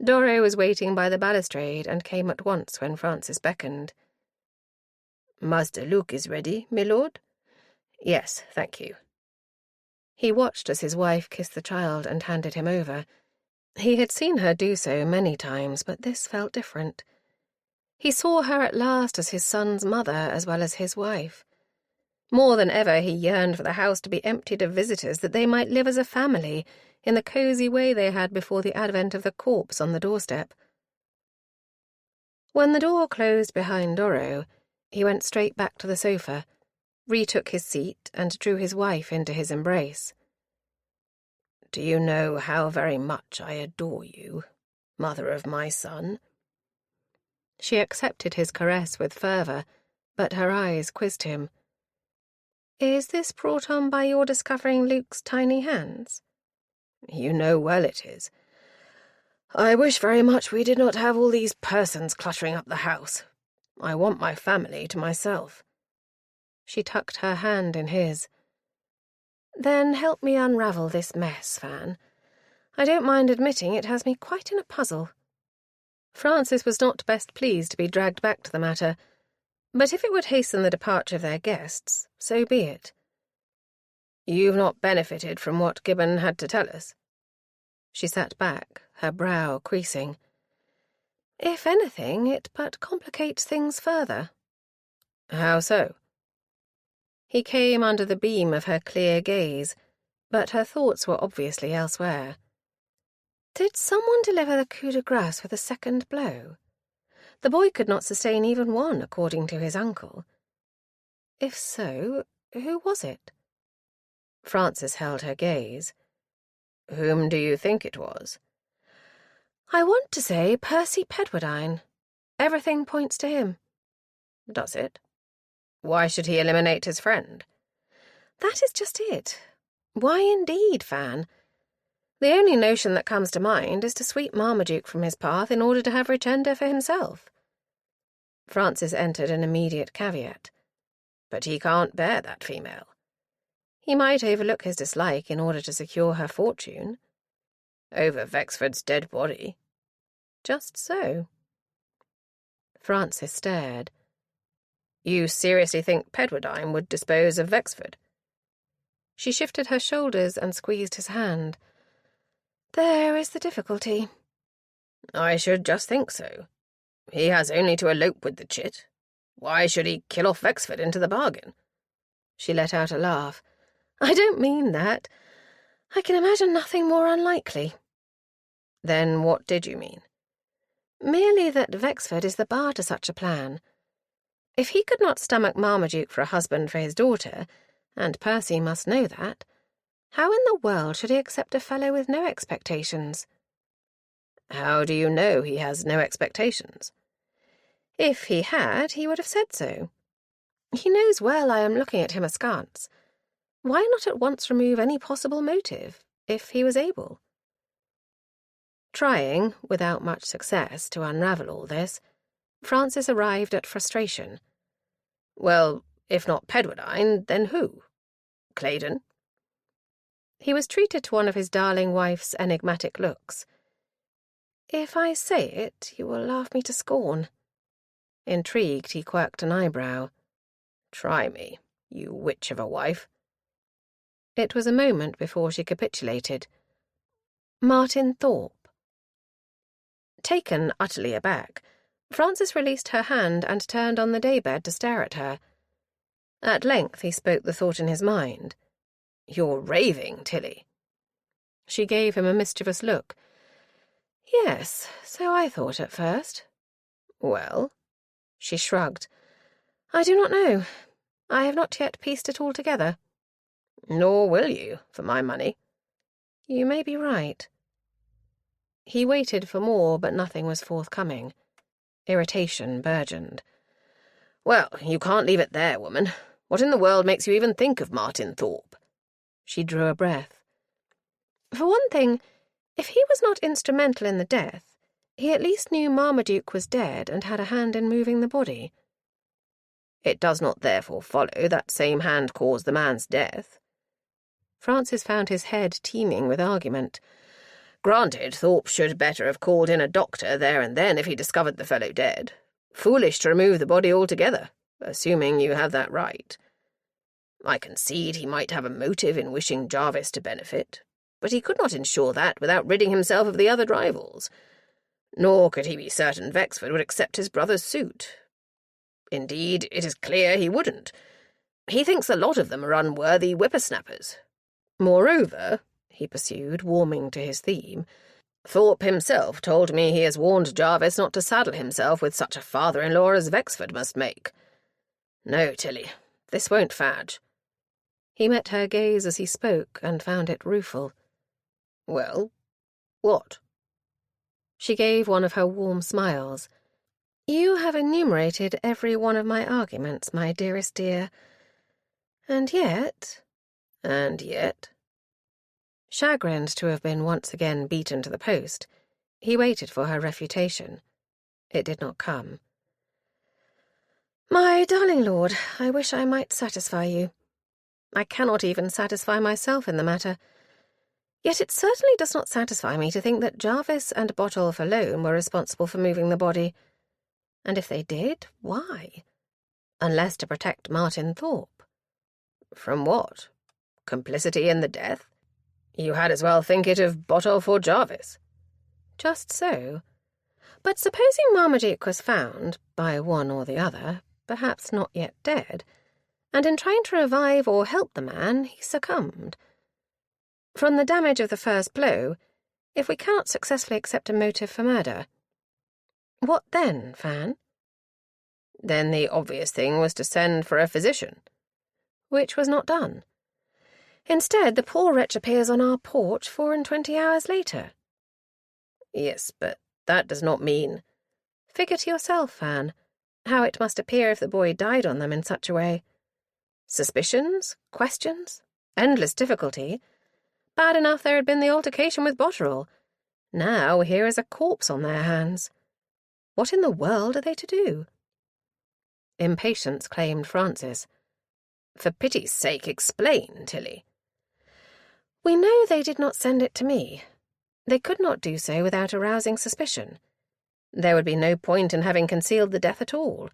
Dorrough was waiting by the balustrade and came at once when Francis beckoned. "Master Luke is ready, my lord?" "Yes, thank you." He watched as his wife kissed the child and handed him over. He had seen her do so many times, but this felt different. He saw her at last as his son's mother as well as his wife. More than ever he yearned for the house to be emptied of visitors, that they might live as a family in the cosy way they had before the advent of the corpse on the doorstep. When the door closed behind Dorrough, he went straight back to the sofa, retook his seat, and drew his wife into his embrace. "Do you know how very much I adore you, mother of my son?" She accepted his caress with fervour, but her eyes quizzed him. "Is this brought on by your discovering Luke's tiny hands?" "You know well it is. I wish very much we did not have all these persons cluttering up the house. I want my family to myself." She tucked her hand in his. "Then help me unravel this mess, Fan. I don't mind admitting it has me quite in a puzzle." Francis was not best pleased to be dragged back to the matter, but if it would hasten the departure of their guests, so be it. "You've not benefited from what Gibbon had to tell us?" She sat back, her brow creasing. "If anything, it but complicates things further." "How so?" He came under the beam of her clear gaze, but her thoughts were obviously elsewhere. Did someone deliver the coup de grace with a second blow? The boy could not sustain even one, according to his uncle. If so, who was it? Francis held her gaze. "Whom do you think it was?" "I want to say Percy Pedwardine. Everything points to him." "Does it? Why should he eliminate his friend?" "That is just it. Why indeed, Fan? The only notion that comes to mind is to sweep Marmaduke from his path in order to have Richenda for himself." Francis entered an immediate caveat. "But he can't bear that female." "He might overlook his dislike in order to secure her fortune." "Over Vexford's dead body." "Just so." Francis stared. You seriously think Pedwardine would dispose of Wexford? She shifted her shoulders and squeezed his hand. There is the difficulty. I should just think so. He has only to elope with the chit. Why should he kill off Wexford into the bargain? She let out a laugh. I don't mean that. I can imagine nothing more unlikely. Then what did you mean? Merely that Wexford is the bar to such a plan. If he could not stomach Marmaduke for a husband for his daughter, and Percy must know that, how in the world should he accept a fellow with no expectations? How do you know he has no expectations? If he had, he would have said so. He knows well I am looking at him askance. Why not at once remove any possible motive, if he was able? Trying, without much success, to unravel all this, Francis arrived at frustration. Well, if not Pedwardine, then who? Claydon? He was treated to one of his darling wife's enigmatic looks. If I say it, you will laugh me to scorn. Intrigued, he quirked an eyebrow. Try me, you witch of a wife. It was a moment before she capitulated. Martin Thorpe. Taken utterly aback, Francis released her hand and turned on the daybed to stare at her. At length he spoke the thought in his mind. You're raving, Tilly. She gave him a mischievous look. Yes, so I thought at first. Well? She shrugged. I do not know. I have not yet pieced it all together. Nor will you, for my money. You may be right. He waited for more, but nothing was forthcoming. Irritation burgeoned. Well, you can't leave it there, woman. What in the world makes you even think of Martin Thorpe? She drew a breath. For one thing, if he was not instrumental in the death, he at least knew Marmaduke was dead and had a hand in moving the body. It does not therefore follow that same hand caused the man's death. Francis found his head teeming with argument. Granted, Thorpe should better have called in a doctor there and then if he discovered the fellow dead. Foolish to remove the body altogether, assuming you have that right. I concede he might have a motive in wishing Jarvis to benefit, but he could not ensure that without ridding himself of the other rivals. Nor could he be certain Wexford would accept his brother's suit. Indeed, it is clear he wouldn't. He thinks a lot of them are unworthy whippersnappers. Moreover, he pursued, warming to his theme, Thorpe himself told me he has warned Jarvis not to saddle himself with such a father-in-law as Wexford must make. No, Tilly, this won't fadge. He met her gaze as he spoke and found it rueful. Well, what? She gave one of her warm smiles. You have enumerated every one of my arguments, my dearest dear. And yet... And yet... Chagrined to have been once again beaten to the post, he waited for her refutation. It did not come. My darling lord, I wish I might satisfy you. I cannot even satisfy myself in the matter. Yet it certainly does not satisfy me to think that Jarvis and Botolph alone were responsible for moving the body. And if they did, why? Unless to protect Martin Thorpe. From what? Complicity in the death? You had as well think it of Botolph or Jarvis. Just so. But supposing Marmaduke was found, by one or the other, perhaps not yet dead, and in trying to revive or help the man, he succumbed. From the damage of the first blow, if we cannot successfully accept a motive for murder, what then, Fan? Then the obvious thing was to send for a physician. Which was not done. Instead, the poor wretch appears on our porch 24 hours later. Yes, but that does not mean... Figure to yourself, Fan, how it must appear if the boy died on them in such a way. Suspicions, questions, endless difficulty. Bad enough there had been the altercation with Botterill. Now here is a corpse on their hands. What in the world are they to do? Impatience claimed Francis. For pity's sake, explain, Tilly. We know they did not send it to me. They could not do so without arousing suspicion. There would be no point in having concealed the death at all.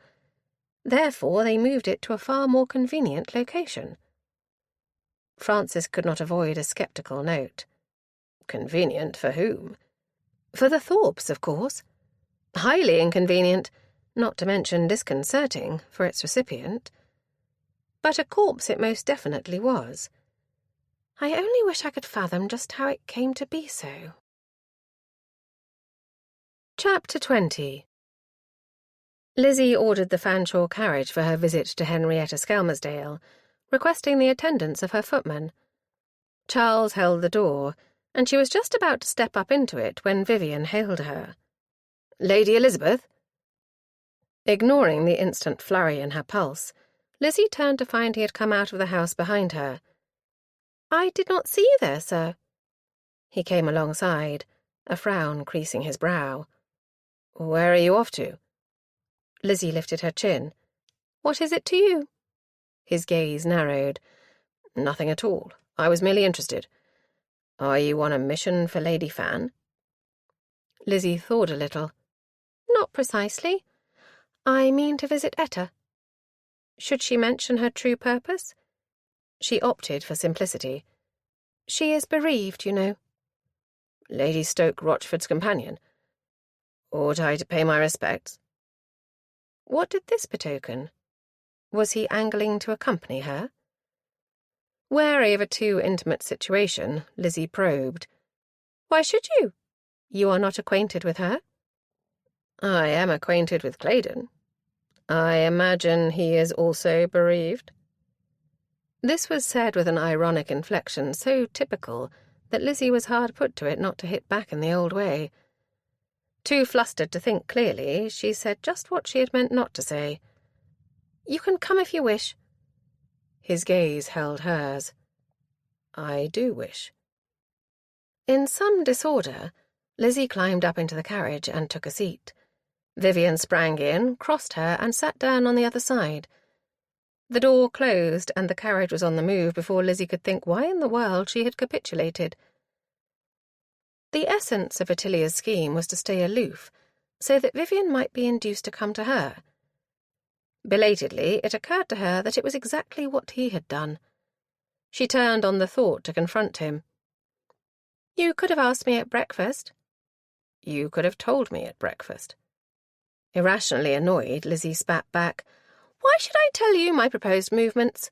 Therefore, they moved it to a far more convenient location. Francis could not avoid a sceptical note. Convenient for whom? For the Thorpes, of course. Highly inconvenient, not to mention disconcerting, for its recipient. But a corpse it most definitely was. I only wish I could fathom just how it came to be so. Chapter 20. Lizzie ordered the Fanshawe carriage for her visit to Henrietta Skelmersdale, requesting the attendance of her footman. Charles held the door, and she was just about to step up into it when Vivian hailed her. "Lady Elizabeth?" Ignoring the instant flurry in her pulse, Lizzie turned to find he had come out of the house behind her. "I did not see you there, sir." He came alongside, a frown creasing his brow. "Where are you off to?" Lizzie lifted her chin. "What is it to you?" His gaze narrowed. "Nothing at all. I was merely interested. Are you on a mission for Lady Fan?" Lizzie thawed a little. "Not precisely. I mean to visit Etta." Should she mention her true purpose? She opted for simplicity. "She is bereaved, you know." "Lady Stoke-Rochford's companion? Ought I to pay my respects?" What did this betoken? Was he angling to accompany her? Wary of a too intimate situation, Lizzie probed. "Why should you? You are not acquainted with her?" "I am acquainted with Claydon. I imagine he is also bereaved." This was said with an ironic inflection so typical that Lizzie was hard put to it not to hit back in the old way. Too flustered to think clearly, she said just what she had meant not to say. "You can come if you wish." His gaze held hers. "I do wish." In some disorder, Lizzie climbed up into the carriage and took a seat. Vivian sprang in, crossed her, and sat down on the other side. The door closed, and the carriage was on the move before Lizzie could think why in the world she had capitulated. The essence of Ottilia's scheme was to stay aloof, so that Vivian might be induced to come to her. Belatedly, it occurred to her that it was exactly what he had done. She turned on the thought to confront him. "You could have asked me at breakfast." "You could have told me at breakfast." Irrationally annoyed, Lizzie spat back. "Why should I tell you my proposed movements?"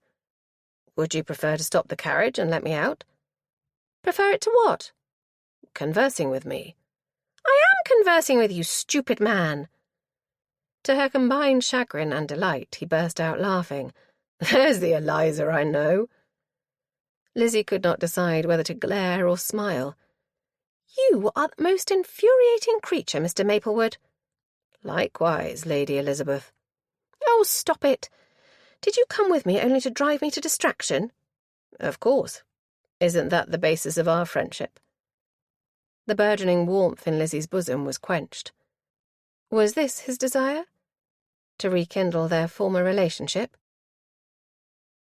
"Would you prefer to stop the carriage and let me out?" "Prefer it to what?" "Conversing with me." "I am conversing with you, stupid man." To her combined chagrin and delight, he burst out laughing. "There's the Eliza I know." Lizzie could not decide whether to glare or smile. "You are the most infuriating creature, Mr. Maplewood." "Likewise, Lady Elizabeth." "Oh, stop it. Did you come with me only to drive me to distraction?" "Of course. Isn't that the basis of our friendship?" The burgeoning warmth in Lizzie's bosom was quenched. Was this his desire? To rekindle their former relationship?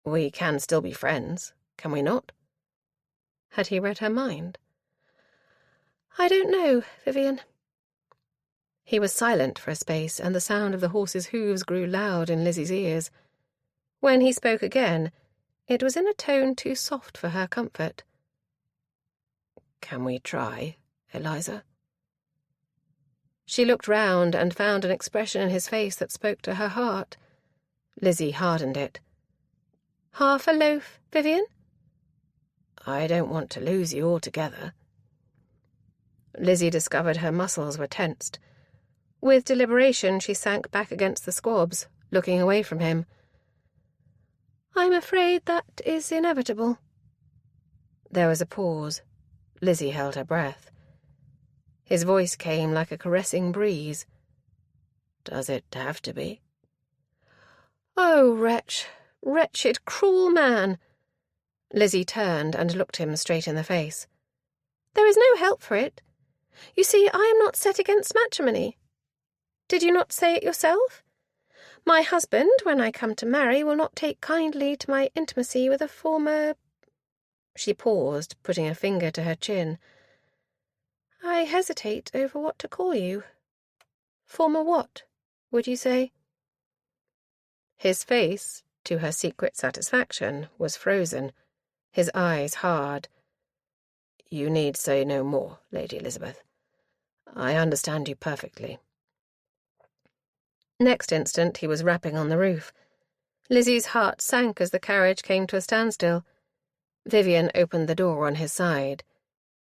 "We can still be friends, can we not?" Had he read her mind? "I don't know, Vivian." He was silent for a space, and the sound of the horse's hooves grew loud in Lizzie's ears. When he spoke again, it was in a tone too soft for her comfort. "Can we try, Eliza?" She looked round and found an expression in his face that spoke to her heart. Lizzie hardened it. "Half a loaf, Vivian?" "I don't want to lose you altogether." Lizzie discovered her muscles were tensed. With deliberation, she sank back against the squabs, looking away from him. "I'm afraid that is inevitable." There was a pause. Lizzie held her breath. His voice came like a caressing breeze. "Does it have to be?" "Oh, wretch, wretched, cruel man!" Lizzie turned and looked him straight in the face. "There is no help for it. You see, I am not set against matrimony. Did you not say it yourself? My husband, when I come to marry, will not take kindly to my intimacy with a former—" She paused, putting a finger to her chin. "I hesitate over what to call you." Former what, would you say? His face, to her secret satisfaction, was frozen, his eyes hard. You need say no more, Lady Elizabeth. I understand you perfectly. Next instant he was rapping on the roof. Lizzie's heart sank as the carriage came to a standstill. Vivian opened the door on his side.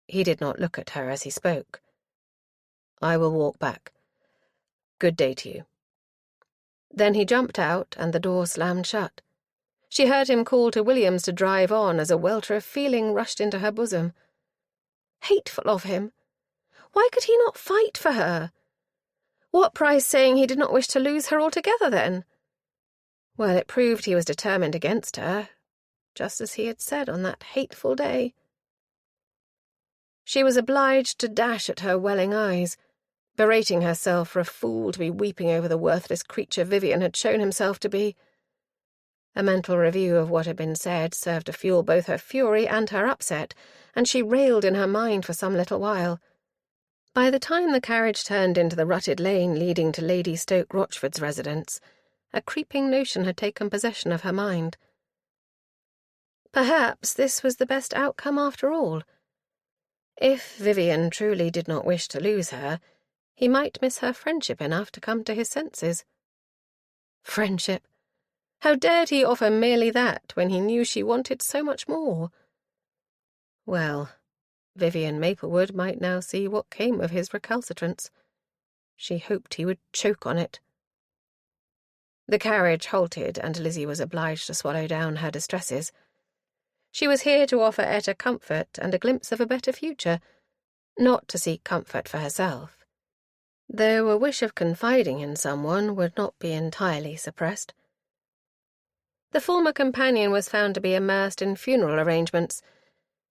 He did not look at her as he spoke. I will walk back. Good day to you. Then he jumped out, and the door slammed shut. She heard him call to Williams to drive on as a welter of feeling rushed into her bosom. Hateful of him! Why could he not fight for her? What price saying he did not wish to lose her altogether, then? Well, it proved he was determined against her, just as he had said on that hateful day. She was obliged to dash at her welling eyes, berating herself for a fool to be weeping over the worthless creature Vivian had shown himself to be. A mental review of what had been said served to fuel both her fury and her upset, and she railed in her mind for some little while. By the time the carriage turned into the rutted lane leading to Lady Stoke Rochford's residence, a creeping notion had taken possession of her mind. Perhaps this was the best outcome after all. If Vivian truly did not wish to lose her, he might miss her friendship enough to come to his senses. Friendship! How dared he offer merely that when he knew she wanted so much more? Well, Vivian Maplewood might now see what came of his recalcitrance. She hoped he would choke on it. The carriage halted, and Lizzie was obliged to swallow down her distresses. She was here to offer Etta comfort and a glimpse of a better future, not to seek comfort for herself, though a wish of confiding in someone would not be entirely suppressed. The former companion was found to be immersed in funeral arrangements.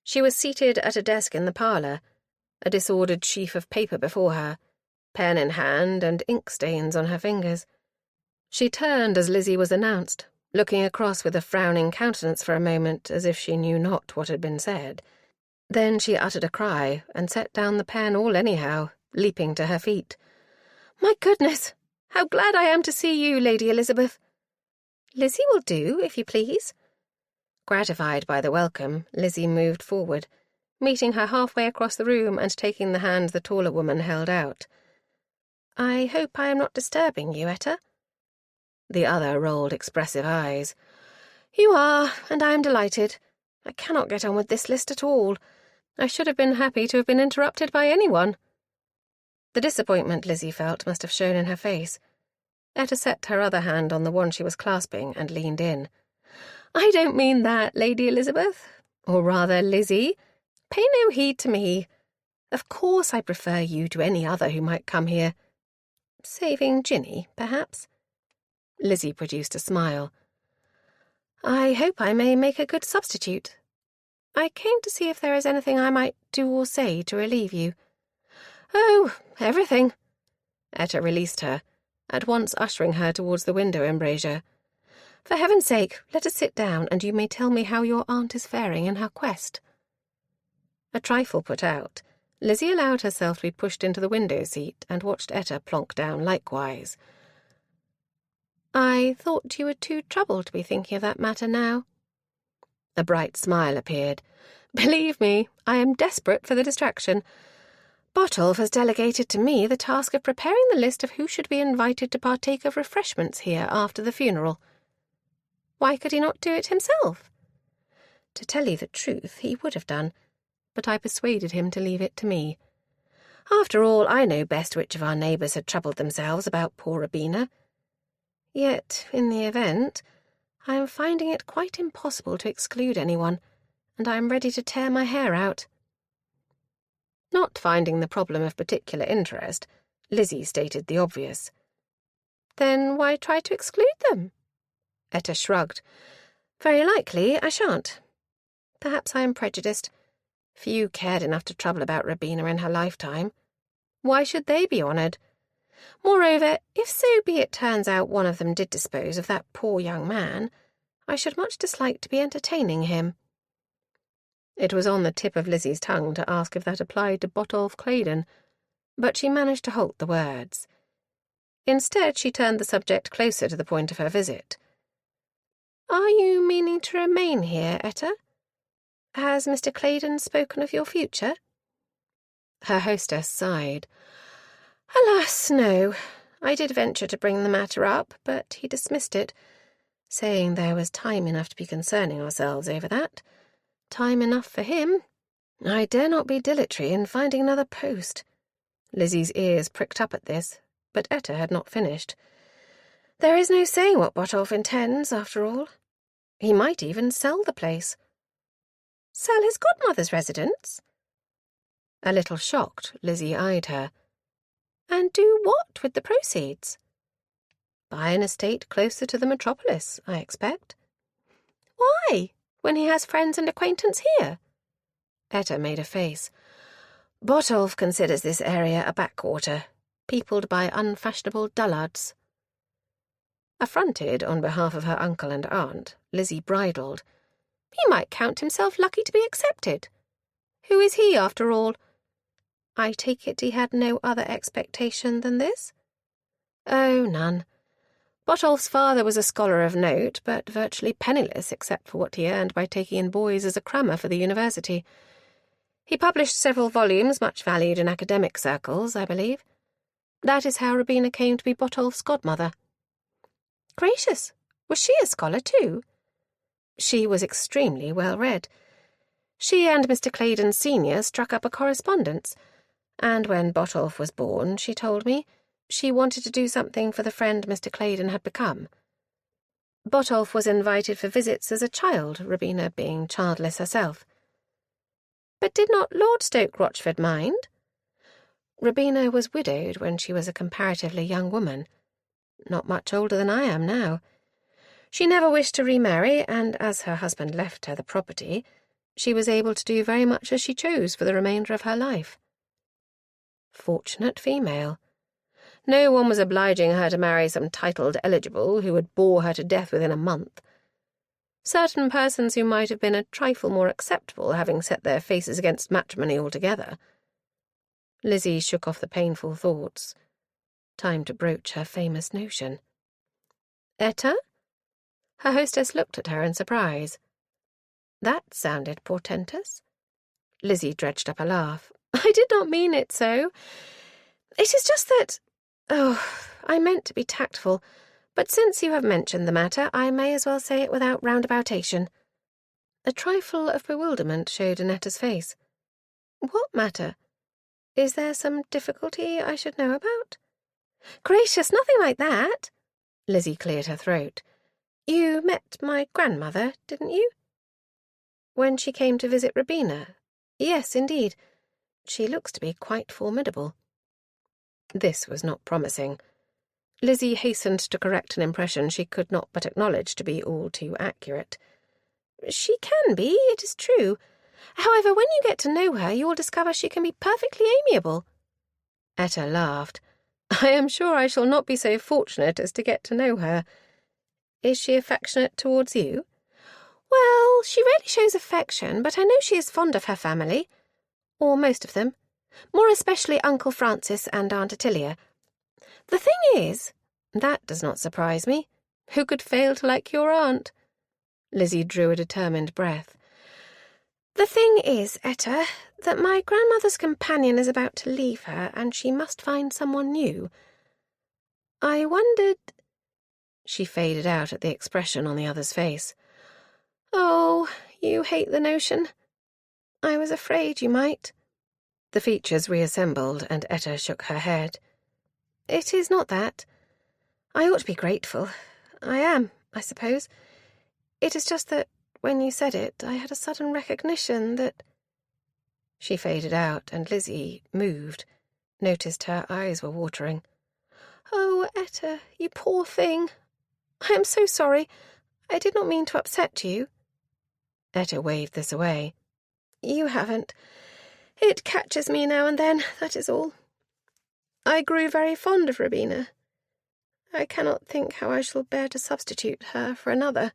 She was seated at a desk in the parlour, a disordered sheaf of paper before her, pen in hand and ink stains on her fingers. She turned as Lizzie was announced, looking across with a frowning countenance for a moment as if she knew not what had been said. Then she uttered a cry and set down the pen all anyhow, leaping to her feet. "My goodness! How glad I am to see you, Lady Elizabeth!" "Lizzie will do, if you please." Gratified by the welcome, Lizzie moved forward, meeting her halfway across the room and taking the hand the taller woman held out. "I hope I am not disturbing you, Etta?" The other rolled expressive eyes. "You are, and I am delighted. I cannot get on with this list at all. I should have been happy to have been interrupted by anyone." The disappointment Lizzie felt must have shown in her face. Etta set her other hand on the one she was clasping and leaned in. "I don't mean that, Lady Elizabeth. Or rather, Lizzie. Pay no heed to me. Of course I prefer you to any other who might come here. Saving Ginny, perhaps?" Lizzie produced a smile. "I hope I may make a good substitute. I came to see if there is anything I might do or say to relieve you." "Oh, everything." Etta released her, at once ushering her towards the window embrasure. "For heaven's sake, let us sit down, and you may tell me how your aunt is faring in her quest." A trifle put out, Lizzie allowed herself to be pushed into the window seat and watched Etta plonk down likewise. "I thought you were too troubled to be thinking of that matter now." A bright smile appeared. "Believe me, I am desperate for the distraction. Botolph has delegated to me the task of preparing the list of who should be invited to partake of refreshments here after the funeral. Why could he not do it himself? To tell you the truth, he would have done, but I persuaded him to leave it to me. After all, I know best which of our neighbours had troubled themselves about poor Robina. Yet, in the event, I am finding it quite impossible to exclude anyone, and I am ready to tear my hair out." Not finding the problem of particular interest, Lizzie stated the obvious. "Then why try to exclude them?" Etta shrugged. "Very likely I shan't. Perhaps I am prejudiced. Few cared enough to trouble about Robina in her lifetime. Why should they be honoured? Moreover, if so be it turns out one of them did dispose of that poor young man, I should much dislike to be entertaining him." It was on the tip of Lizzie's tongue to ask if that applied to Botolph Claydon, but she managed to halt the words. Instead, she turned the subject closer to the point of her visit. "Are you meaning to remain here, Etta? Has Mr. Claydon spoken of your future?" Her hostess sighed. "Alas, no. I did venture to bring the matter up, but he dismissed it, saying there was time enough to be concerning ourselves over that. Time enough for him. I dare not be dilatory in finding another post." Lizzie's ears pricked up at this, but Etta had not finished. "There is no saying what Botolph intends, after all. He might even sell the place." "Sell his godmother's residence?" A little shocked, Lizzie eyed her. "And do what with the proceeds?" "Buy an estate closer to the metropolis, I expect." "Why, when he has friends and acquaintance here?" Etta made a face. "Botolph considers this area a backwater, peopled by unfashionable dullards." Affronted on behalf of her uncle and aunt, Lizzie bridled. "He might count himself lucky to be accepted. Who is he, after all?" "I take it he had no other expectation than this?" "Oh, none. Botolph's father was a scholar of note, but virtually penniless except for what he earned by taking in boys as a crammer for the university. He published several volumes much valued in academic circles, I believe. That is how Rubina came to be Botolph's godmother." "Gracious! Was she a scholar too?" "She was extremely well read. She and Mr. Claydon Senior struck up a correspondence, and when Botolph was born, she told me, she wanted to do something for the friend Mr. Claydon had become. Botolph was invited for visits as a child, Rubina being childless herself." "But did not Lord Stoke Rochford mind?" "Rubina was widowed when she was a comparatively young woman, not much older than I am now. She never wished to remarry, and as her husband left her the property, she was able to do very much as she chose for the remainder of her life." Fortunate female. No one was obliging her to marry some titled eligible who would bore her to death within a month. Certain persons who might have been a trifle more acceptable having set their faces against matrimony altogether. Lizzie shook off the painful thoughts. Time to broach her famous notion. "Etta?" Her hostess looked at her in surprise. That sounded portentous. Lizzie dredged up a laugh. "I did not mean it so. It is just that— I meant to be tactful, but since you have mentioned the matter, I may as well say it without roundaboutation." A trifle of bewilderment showed in Etta's face. "What matter? Is there some difficulty I should know about?" "Gracious, nothing like that." Lizzie cleared her throat. "You met my grandmother, didn't you?" "When she came to visit Rubina? Yes, indeed. She looks to be quite formidable." This was not promising. Lizzie hastened to correct an impression she could not but acknowledge to be all too accurate. "She can be, it is true. However, when you get to know her, you will discover she can be perfectly amiable." Etta laughed. "I am sure I shall not be so fortunate as to get to know her. Is she affectionate towards you?" "Well, she rarely shows affection, but I know she is fond of her family. Or most of them. More especially Uncle Francis and Aunt Ottilia. The thing is—" "That does not surprise me. Who could fail to like your aunt?" Lizzie drew a determined breath. "The thing is, Etta, that my grandmother's companion is about to leave her, and she must find someone new. I wondered—" She faded out at the expression on the other's face. "Oh, you hate the notion. I was afraid you might." The features reassembled, and Etta shook her head. "It is not that. I ought to be grateful. I am, I suppose. It is just that, when you said it, I had a sudden recognition that—" She faded out, and Lizzie, moved, noticed her eyes were watering. "Oh, Etta, you poor thing. I am so sorry. I did not mean to upset you." Etta waved this away. "You haven't. It catches me now and then, that is all. I grew very fond of Rubina. I cannot think how I shall bear to substitute her for another."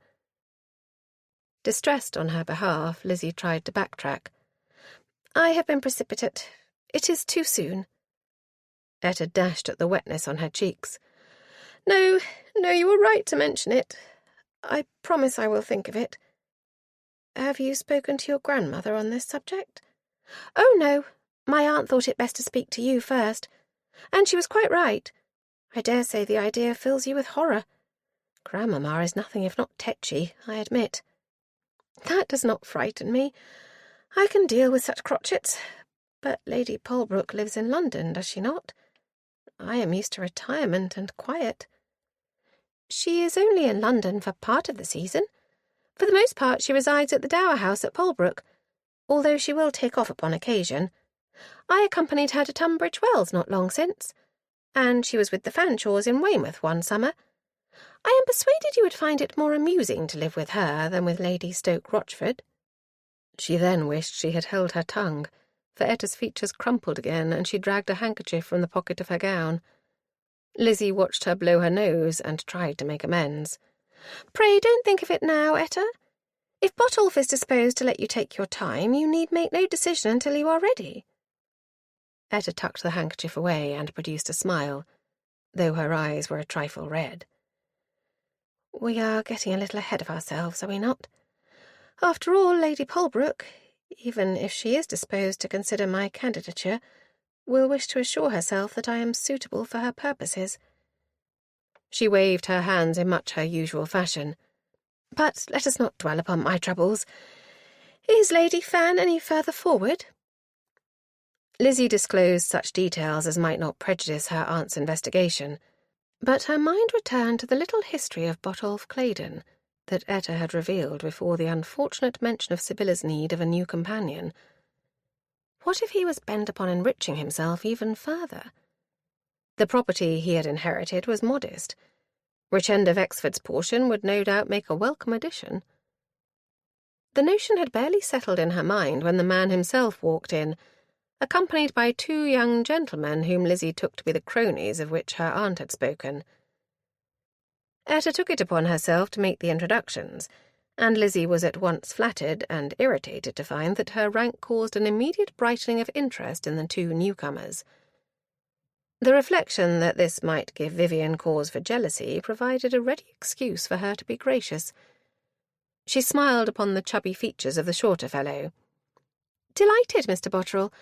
Distressed on her behalf, Lizzie tried to backtrack. "I have been precipitate. It is too soon." Etta dashed at the wetness on her cheeks. No, you were right to mention it. I promise I will think of it. Have you spoken to your grandmother on this subject? Oh, no. My aunt thought it best to speak to you first. And she was quite right. I dare say the idea fills you with horror. Grandmamma is nothing if not tetchy, I admit. That does not frighten me. I can deal with such crotchets. But Lady Polbrook lives in London, does she not? I am used to retirement and quiet. She is only in London for part of the season. For the most part she resides at the Dower House at Polbrook, although she will take off upon occasion. I accompanied her to Tunbridge Wells not long since, and she was with the Fanshawes in Weymouth one summer. I am persuaded you would find it more amusing to live with her than with Lady Stoke-Rochford. She then wished she had held her tongue, for Etta's features crumpled again, and she dragged a handkerchief from the pocket of her gown. Lizzie watched her blow her nose and tried to make amends. Pray don't think of it now, Etta. If Botolph is disposed to let you take your time, you need make no decision until you are ready. Etta tucked the handkerchief away and produced a smile, though her eyes were a trifle red. We are getting a little ahead of ourselves, are we not? After all, Lady Polbrook, even if she is disposed to consider my candidature, will wish to assure herself that I am suitable for her purposes. She waved her hands in much her usual fashion. But let us not dwell upon my troubles. Is Lady Fan any further forward? Lizzie disclosed such details as might not prejudice her aunt's investigation, but her mind returned to the little history of Botolph Claydon that Etta had revealed before the unfortunate mention of Sybilla's need of a new companion. What if he was bent upon enriching himself even further? The property he had inherited was modest. Richend of Exford's portion would no doubt make a welcome addition. The notion had barely settled in her mind when the man himself walked in, accompanied by 2 young gentlemen whom Lizzie took to be the cronies of which her aunt had spoken. Etta took it upon herself to make the introductions, and Lizzie was at once flattered and irritated to find that her rank caused an immediate brightening of interest in the 2 newcomers. The reflection that this might give Vivian cause for jealousy provided a ready excuse for her to be gracious. She smiled upon the chubby features of the shorter fellow. "Delighted, Mr. Botterill.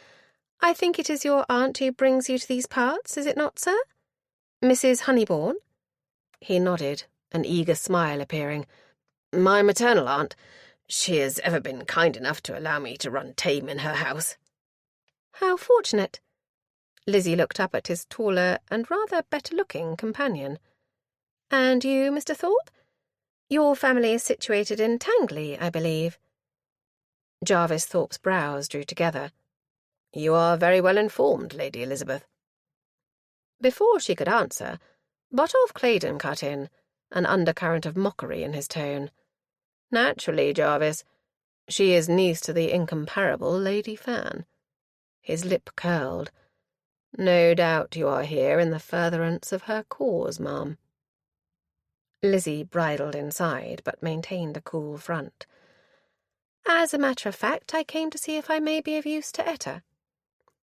I think it is your aunt who brings you to these parts, is it not, sir? Mrs. Honeybourne?" He nodded, an eager smile appearing. "My maternal aunt. She has ever been kind enough to allow me to run tame in her house." "How fortunate." Lizzie looked up at his taller and rather better-looking companion. "And you, Mr. Thorpe? Your family is situated in Tangley, I believe." Jarvis Thorpe's brows drew together. "You are very well informed, Lady Elizabeth." Before she could answer, Botolph Claydon cut in, an undercurrent of mockery in his tone. "Naturally, Jarvis. She is niece to the incomparable Lady Fan." His lip curled. "No doubt you are here in the furtherance of her cause, ma'am." Lizzie bridled inside, but maintained a cool front. "As a matter of fact, I came to see if I may be of use to Etta."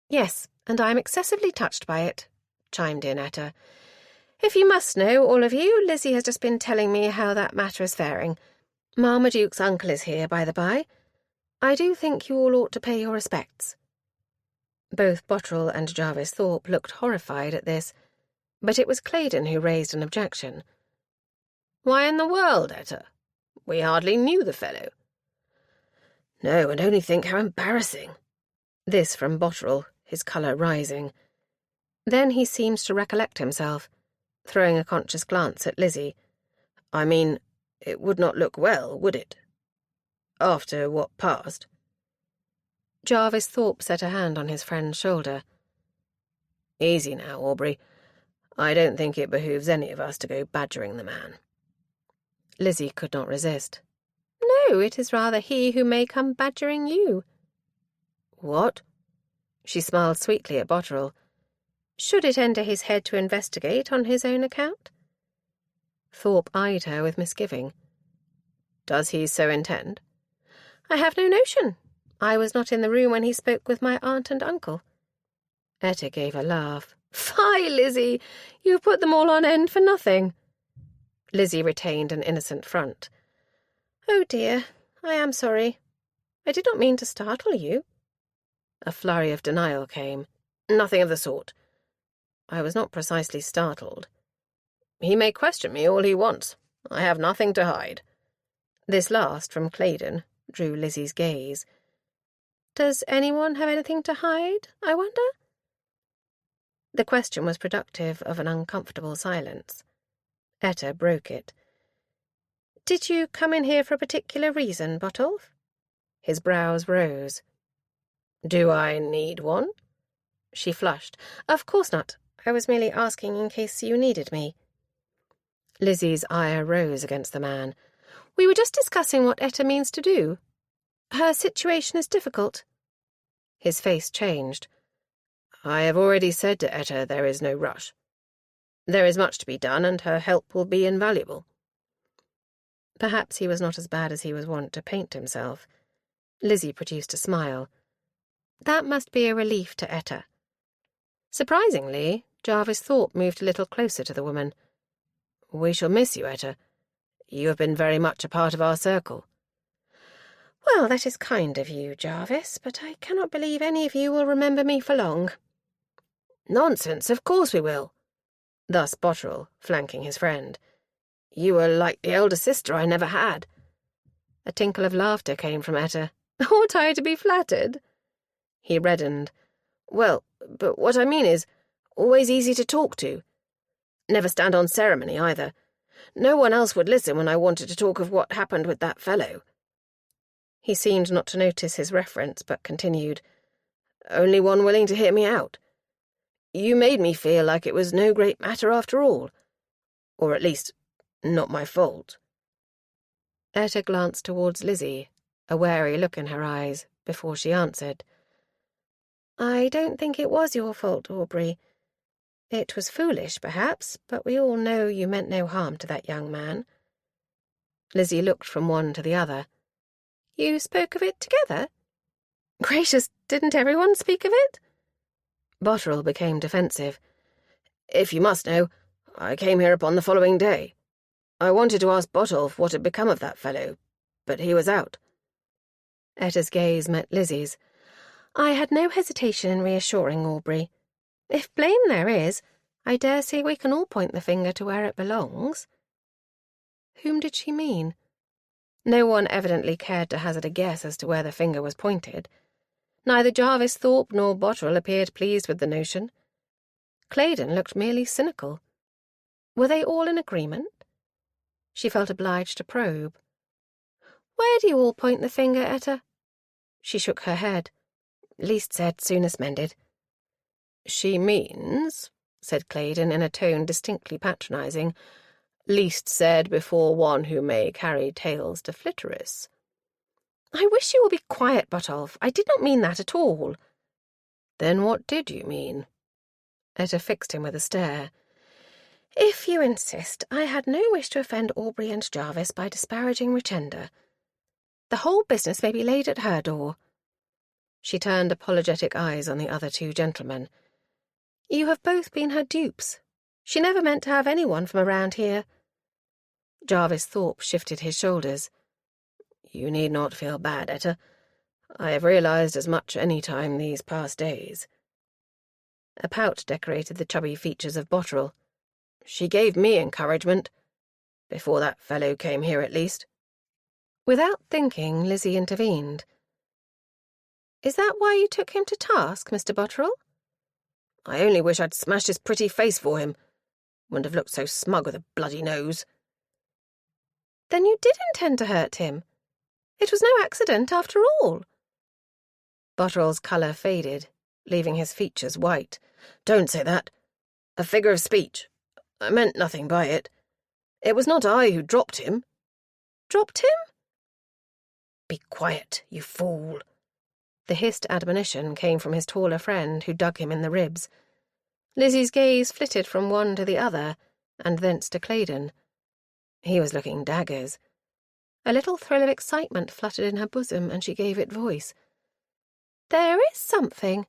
"Yes, and I am excessively touched by it," chimed in Etta. "If you must know, all of you, Lizzie has just been telling me how that matter is faring. Marmaduke's uncle is here, by the by. I do think you all ought to pay your respects." Both Botterill and Jarvis Thorpe looked horrified at this, but it was Claydon who raised an objection. "Why in the world, Etta? We hardly knew the fellow." "No, and only think how embarrassing." This from Botterill, his colour rising. Then he seemed to recollect himself, throwing a conscious glance at Lizzie. "I mean, it would not look well, would it? After what passed?" Jarvis Thorpe set a hand on his friend's shoulder. "Easy now, Aubrey. I don't think it behooves any of us to go badgering the man." Lizzie could not resist. "No, it is rather he who may come badgering you." "What?" She smiled sweetly at Botterill. "Should it enter his head to investigate on his own account?" Thorpe eyed her with misgiving. "Does he so intend?" "I have no notion. I was not in the room when he spoke with my aunt and uncle." Etta gave a laugh, Fie, Lizzie! You've put them all on end for nothing. Lizzie retained an innocent front. Oh dear, I am sorry. I did not mean to startle you. A flurry of denial came. Nothing of the sort. I was not precisely startled. He may question me all he wants. I have nothing to hide. This last from Claydon drew Lizzie's gaze. Does anyone have anything to hide, I wonder? The question was productive of an uncomfortable silence. Etta broke it. Did you come in here for a particular reason, Botolph? His brows rose. Do I need one? She flushed. Of course not. I was merely asking in case you needed me. Lizzie's ire rose against the man. We were just discussing what Etta means to do. Her situation is difficult. His face changed. I have already said to Etta there is no rush. There is much to be done, and her help will be invaluable. Perhaps he was not as bad as he was wont to paint himself. Lizzie produced a smile. That must be a relief to Etta. Surprisingly, Jarvis Thorpe moved a little closer to the woman. We shall miss you, Etta. You have been very much a part of our circle. Well, that is kind of you, Jarvis, but I cannot believe any of you will remember me for long. Nonsense, of course we will. Thus Botterill, flanking his friend. You were like the elder sister I never had. A tinkle of laughter came from Etta. Ought I to be flattered? He reddened. Well, but what I mean is, always easy to talk to. Never stand on ceremony, either. No one else would listen when I wanted to talk of what happened with that fellow. He seemed not to notice his reference, but continued. Only one willing to hear me out. You made me feel like it was no great matter after all. Or at least, not my fault. Etta glanced towards Lizzie, a wary look in her eyes, before she answered. I don't think it was your fault, Aubrey. It was foolish, perhaps, but we all know you meant no harm to that young man. Lizzie looked from one to the other. You spoke of it together? Gracious, didn't everyone speak of it? Botterill became defensive. If you must know, I came here upon the following day. I wanted to ask Botolph what had become of that fellow, but he was out. Etta's gaze met Lizzie's. I had no hesitation in reassuring Aubrey. If blame there is, I dare say we can all point the finger to where it belongs. Whom did she mean? No one evidently cared to hazard a guess as to where the finger was pointed. Neither Jarvis Thorpe nor Botterill appeared pleased with the notion. Claydon looked merely cynical. Were they all in agreement? She felt obliged to probe. Where do you all point the finger, Etta? She shook her head. Least said, soonest mended. She means, said Claydon in a tone distinctly patronizing, least said before one who may carry tales to Flitteris. I wish you would be quiet, Botolph. I did not mean that at all. Then what did you mean? Etta fixed him with a stare. If you insist, I had no wish to offend Aubrey and Jarvis by disparaging Richenda. The whole business may be laid at her door. She turned apologetic eyes on the other two gentlemen. You have both been her dupes. She never meant to have anyone from around here. Jarvis Thorpe shifted his shoulders. You need not feel bad, Etta. I have realized as much any time these past days. A pout decorated the chubby features of Botterill. She gave me encouragement. Before that fellow came here, at least. Without thinking, Lizzie intervened. Is that why you took him to task, Mr. Botterill? I only wish I'd smashed his pretty face for him. Wouldn't have looked so smug with a bloody nose. Then you did intend to hurt him. It was no accident, after all. Botterill's colour faded, leaving his features white. Don't say that. A figure of speech. I meant nothing by it. It was not I who dropped him. Dropped him? Be quiet, you fool. The hissed admonition came from his taller friend, who dug him in the ribs. Lizzie's gaze flitted from one to the other, and thence to Claydon. He was looking daggers. A little thrill of excitement fluttered in her bosom, and she gave it voice. There is something.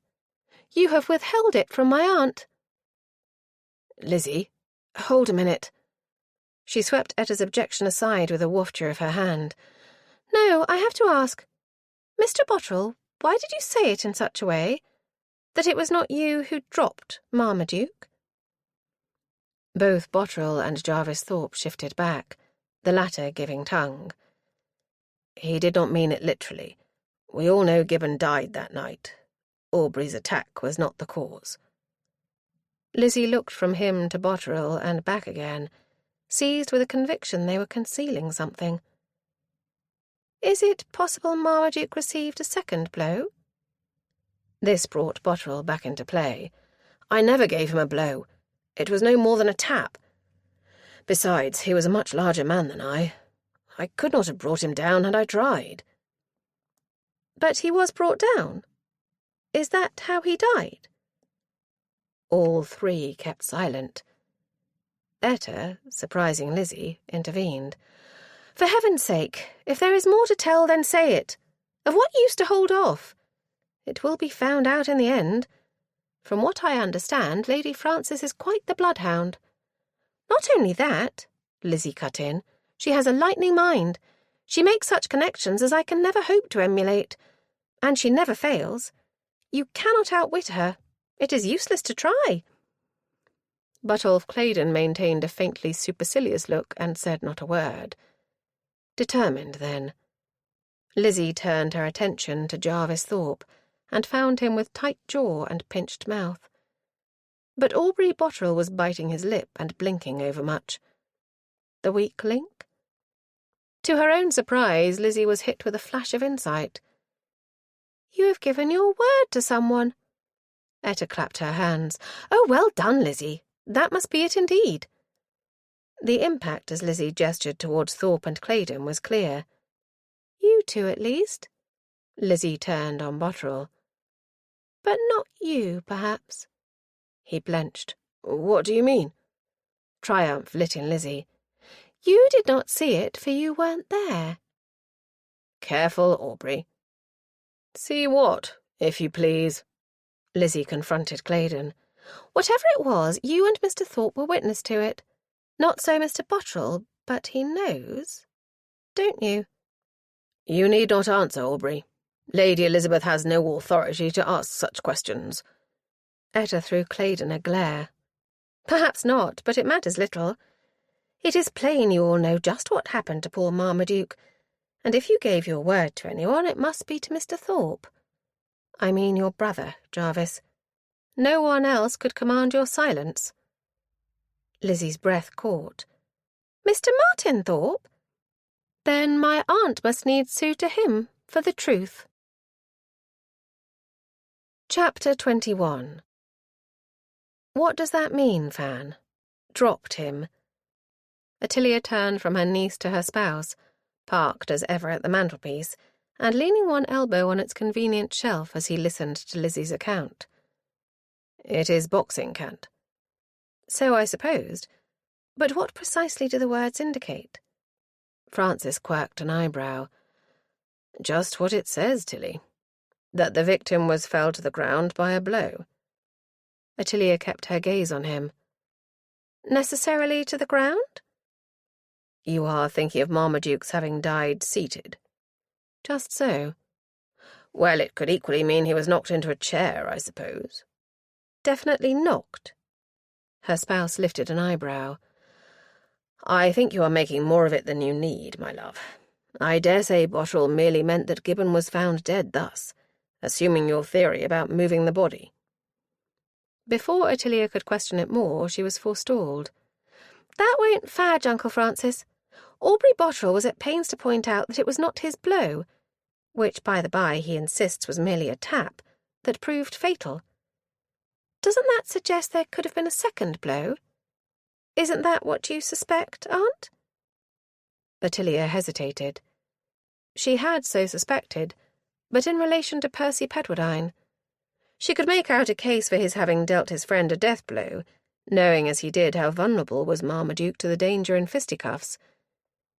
You have withheld it from my aunt. Lizzie? Hold a minute. She swept Etta's objection aside with a wafture of her hand. No, I have to ask. Mr. Bottrell, why did you say it in such a way? That it was not you who dropped Marmaduke? Both Bottrell and Jarvis Thorpe shifted back, the latter giving tongue. He did not mean it literally. We all know Gibbon died that night. Aubrey's attack was not the cause. Lizzie looked from him to Bottrell and back again, seized with a conviction they were concealing something. Is it possible Marmaduke received a second blow? This brought Bottrell back into play. I never gave him a blow. It was no more than a tap. Besides, he was a much larger man than I. I could not have brought him down had I tried. But he was brought down? Is that how he died? All three kept silent. Etta, surprising Lizzie, intervened. For heaven's sake, if there is more to tell, then say it. Of what use to hold off? It will be found out in the end. From what I understand, Lady Frances is quite the bloodhound. Not only that, Lizzie cut in, she has a lightning mind. She makes such connections as I can never hope to emulate. And she never fails. You cannot outwit her. It is useless to try. Butulph Claydon maintained a faintly supercilious look and said not a word. Determined, then. Lizzie turned her attention to Jarvis Thorpe, and found him with tight jaw and pinched mouth. But Aubrey Bottrell was biting his lip and blinking overmuch. The weak link? To her own surprise, Lizzie was hit with a flash of insight. You have given your word to someone. Etta clapped her hands. Oh, well done, Lizzie. That must be it indeed. The impact as Lizzie gestured towards Thorpe and Claydon was clear. You two, at least. Lizzie turned on Bottrell. But not you, perhaps. He blenched. What do you mean? Triumph lit in Lizzie. You did not see it, for you weren't there. Careful, Aubrey. See what, if you please? Lizzie confronted Claydon. Whatever it was, you and Mr. Thorpe were witness to it. Not so Mr. Bottrell, but he knows. Don't you? You need not answer, Aubrey. Lady Elizabeth has no authority to ask such questions. Etta threw Claydon a glare. Perhaps not, but it matters little. It is plain you all know just what happened to poor Marmaduke, and if you gave your word to anyone, it must be to Mr. Thorpe. I mean your brother, Jarvis. No one else could command your silence. Lizzie's breath caught. Mr. Martin Thorpe? Then my aunt must needs sue to him for the truth. Chapter 21. What does that mean, Fan? Dropped him. Ottilia turned from her niece to her spouse, parked as ever at the mantelpiece, and leaning one elbow on its convenient shelf as he listened to Lizzie's account. It is boxing, Kent. So I supposed. But what precisely do the words indicate? Francis quirked an eyebrow. Just what it says, Tilly. That the victim was felled to the ground by a blow. Ottilia kept her gaze on him. Necessarily to the ground? You are thinking of Marmaduke's having died seated. Just so. Well, it could equally mean he was knocked into a chair, I suppose. Definitely knocked. Her spouse lifted an eyebrow. I think you are making more of it than you need, my love. I dare say Bottrell merely meant that Gibbon was found dead thus, assuming your theory about moving the body. Before Ottilia could question it more, she was forestalled. That won't fadge, Uncle Francis. Aubrey Bottrell was at pains to point out that it was not his blow, which, by the by, he insists was merely a tap, that proved fatal. Doesn't that suggest there could have been a second blow? Isn't that what you suspect, Aunt? Ottilia hesitated. She had so suspected, but in relation to Percy Pedwardine. She could make out a case for his having dealt his friend a death blow, knowing as he did how vulnerable was Marmaduke to the danger in fisticuffs.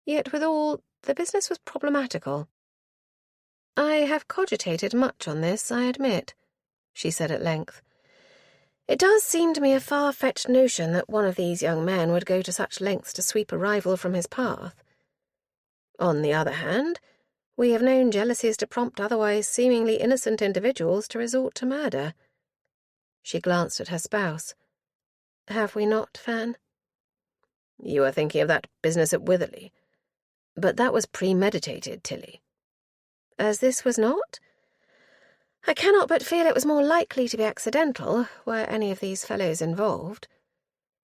Yet withal, the business was problematical. "I have cogitated much on this, I admit," she said at length. It does seem to me a far-fetched notion that one of these young men would go to such lengths to sweep a rival from his path. On the other hand, we have known jealousies to prompt otherwise seemingly innocent individuals to resort to murder. She glanced at her spouse. Have we not, Fan? You are thinking of that business at Witherley. But that was premeditated, Tilly. As this was not? I cannot but feel it was more likely to be accidental, were any of these fellows involved.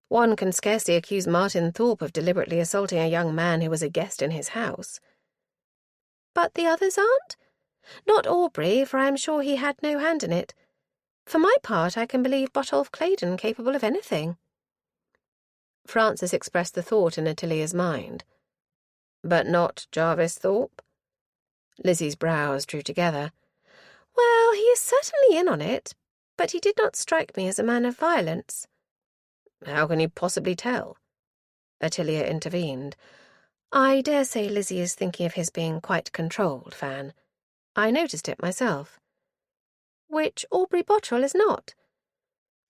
One can scarcely accuse Martin Thorpe of deliberately assaulting a young man who was a guest in his house. But the others aren't? Not Aubrey, for I am sure he had no hand in it. For my part, I can believe Botolph Claydon capable of anything. Francis expressed the thought in Ottilia's mind. But not Jarvis Thorpe? Lizzie's brows drew together. Well, he is certainly in on it, but he did not strike me as a man of violence. How can you possibly tell? Ottilia intervened. I dare say Lizzie is thinking of his being quite controlled, Fan. I noticed it myself. Which Aubrey Bottrell is not.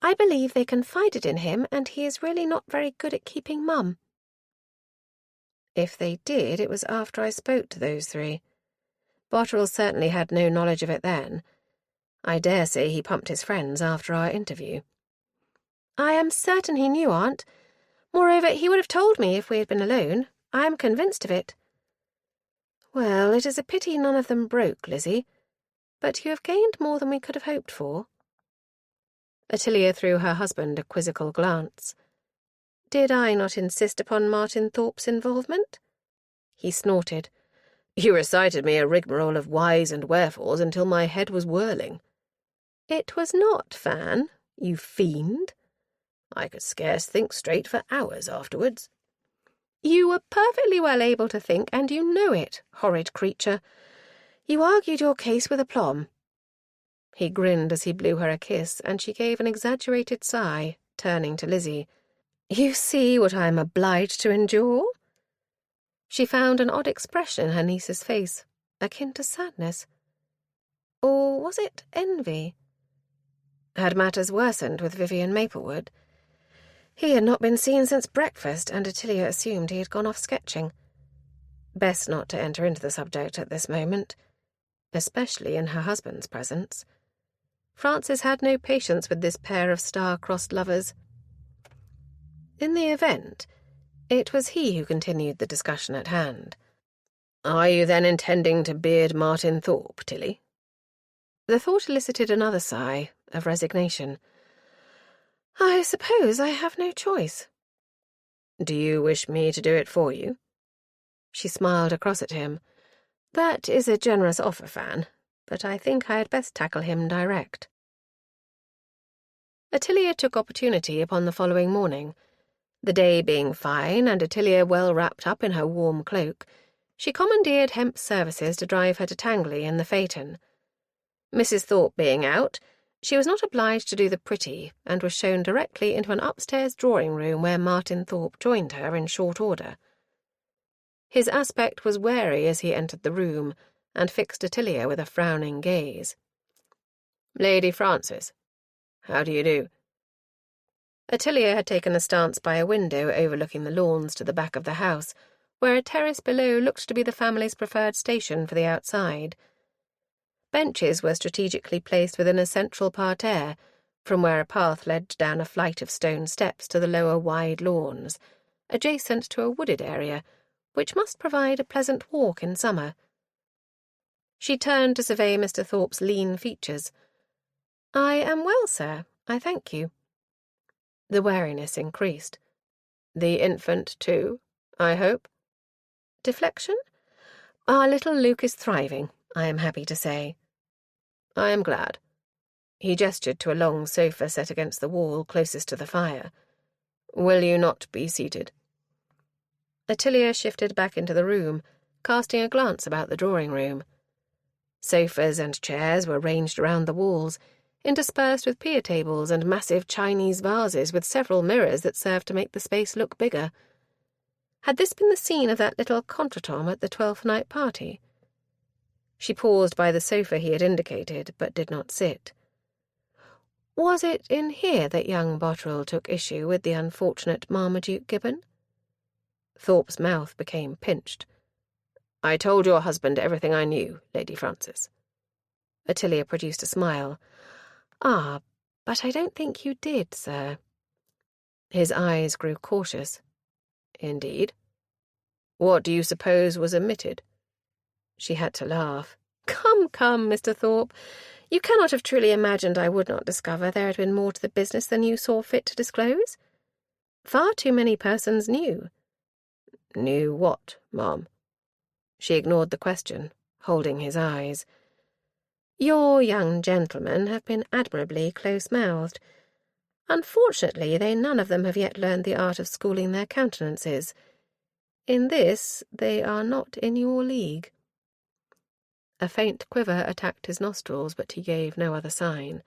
I believe they confided in him, and he is really not very good at keeping mum. If they did, it was after I spoke to those three. Bottrell certainly had no knowledge of it then. I dare say he pumped his friends after our interview. I am certain he knew, Aunt. Moreover, he would have told me if we had been alone. I am convinced of it. Well, it is a pity none of them broke, Lizzie, but you have gained more than we could have hoped for. Ottilia threw her husband a quizzical glance. Did I not insist upon Martin Thorpe's involvement? He snorted. You recited me a rigmarole of whys and wherefores until my head was whirling. It was not, Fan, you fiend. I could scarce think straight for hours afterwards. You were perfectly well able to think, and you know it, horrid creature. You argued your case with aplomb. He grinned as he blew her a kiss, and she gave an exaggerated sigh, turning to Lizzie. You see what I am obliged to endure? She found an odd expression in her niece's face, akin to sadness. Or was it envy? Had matters worsened with Vivian Maplewood? He had not been seen since breakfast, and Ottilia assumed he had gone off sketching. Best not to enter into the subject at this moment, especially in her husband's presence. Francis had no patience with this pair of star-crossed lovers. In the event, it was he who continued the discussion at hand. Are you then intending to beard Martin Thorpe, Tilly? The thought elicited another sigh of resignation. I suppose I have no choice. Do you wish me to do it for you? She smiled across at him. That is a generous offer, Fan, but I think I had best tackle him direct. Ottilia took opportunity upon the following morning. The day being fine, and Ottilia well wrapped up in her warm cloak, she commandeered Hemp's services to drive her to Tangley in the phaeton. Mrs. Thorpe being out, she was not obliged to do the pretty, and was shown directly into an upstairs drawing-room where Martin Thorpe joined her in short order. His aspect was wary as he entered the room, and fixed Ottilia with a frowning gaze. Lady Francis, how do you do? Ottilia had taken a stance by a window overlooking the lawns to the back of the house, where a terrace below looked to be the family's preferred station for the outside. Benches were strategically placed within a central parterre, from where a path led down a flight of stone steps to the lower wide lawns, adjacent to a wooded area, which must provide a pleasant walk in summer. She turned to survey Mr. Thorpe's lean features. "I am well, sir, I thank you." The wariness increased. "The infant, too, I hope?" Deflection? "Our little Luke is thriving, I am happy to say." "I am glad." He gestured to a long sofa set against the wall closest to the fire. "Will you not be seated?" Ottilia shifted back into the room, casting a glance about the drawing-room. Sofas and chairs were ranged around the walls, interspersed with pier tables and massive Chinese vases with several mirrors that served to make the space look bigger. Had this been the scene of that little contretemps at the 12th night party? She paused by the sofa he had indicated, but did not sit. Was it in here that young Botterill took issue with the unfortunate Marmaduke Gibbon? Thorpe's mouth became pinched. I told your husband everything I knew, Lady Francis. Ottilia produced a smile. Ah, but I don't think you did, sir. His eyes grew cautious. Indeed? What do you suppose was omitted? She had to laugh. Come, Mr. Thorpe. You cannot have truly imagined I would not discover there had been more to the business than you saw fit to disclose. Far too many persons knew. Knew what, ma'am? She ignored the question, holding his eyes. Your young gentlemen have been admirably close-mouthed. Unfortunately, they none of them have yet learned the art of schooling their countenances. In this, they are not in your league. A faint quiver attacked his nostrils, but he gave no other sign.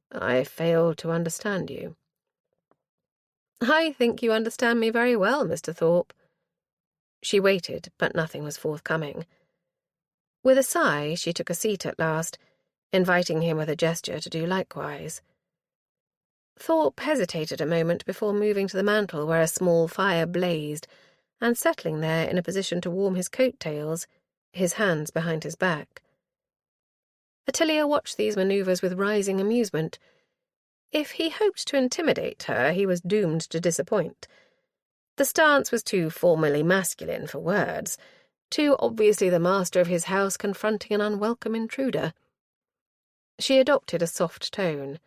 I fail to understand you. I think you understand me very well, Mr. Thorpe. She waited, but nothing was forthcoming. With a sigh, she took a seat at last, inviting him with a gesture to do likewise. Thorpe hesitated a moment before moving to the mantel where a small fire blazed, and settling there in a position to warm his coat-tails, his hands behind his back. Ottilia watched these manoeuvres with rising amusement. If he hoped to intimidate her, he was doomed to disappoint. The stance was too formally masculine for words, too obviously the master of his house confronting an unwelcome intruder. She adopted a soft tone.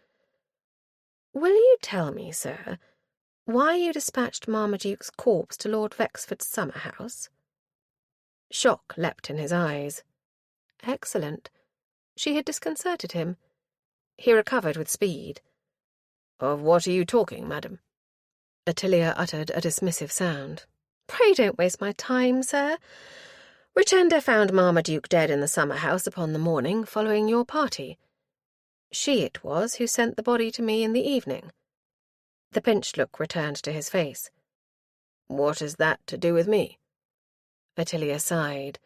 Will you tell me, sir, why you dispatched Marmaduke's corpse to Lord Vexford's summer-house? Shock leapt in his eyes. Excellent. She had disconcerted him. He recovered with speed. Of what are you talking, madam? Ottilia uttered a dismissive sound. Pray don't waste my time, sir. Richenda found Marmaduke dead in the summer-house upon the morning following your party. She it was who sent the body to me in the evening. The pinched look returned to his face. What has that to do with me? Ottilia sighed.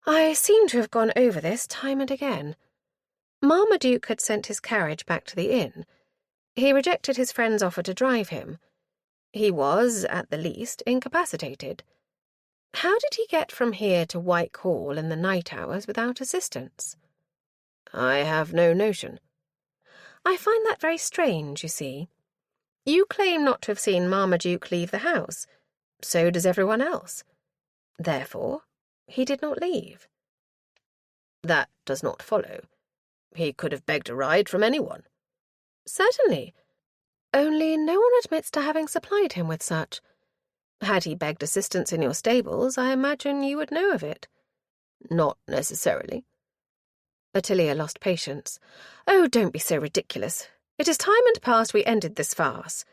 I seem to have gone over this time and again. Marmaduke had sent his carriage back to the inn. He rejected his friend's offer to drive him. He was, at the least, incapacitated. How did he get from here to Whitehall in the night hours without assistance? I have no notion. I find that very strange, you see. You claim not to have seen Marmaduke leave the house. So does everyone else. Therefore, he did not leave. That does not follow. He could have begged a ride from anyone. Certainly. Only no one admits to having supplied him with such. Had he begged assistance in your stables, I imagine you would know of it. Not necessarily. Ottilia lost patience. Oh, don't be so ridiculous. It is time and past we ended this farce.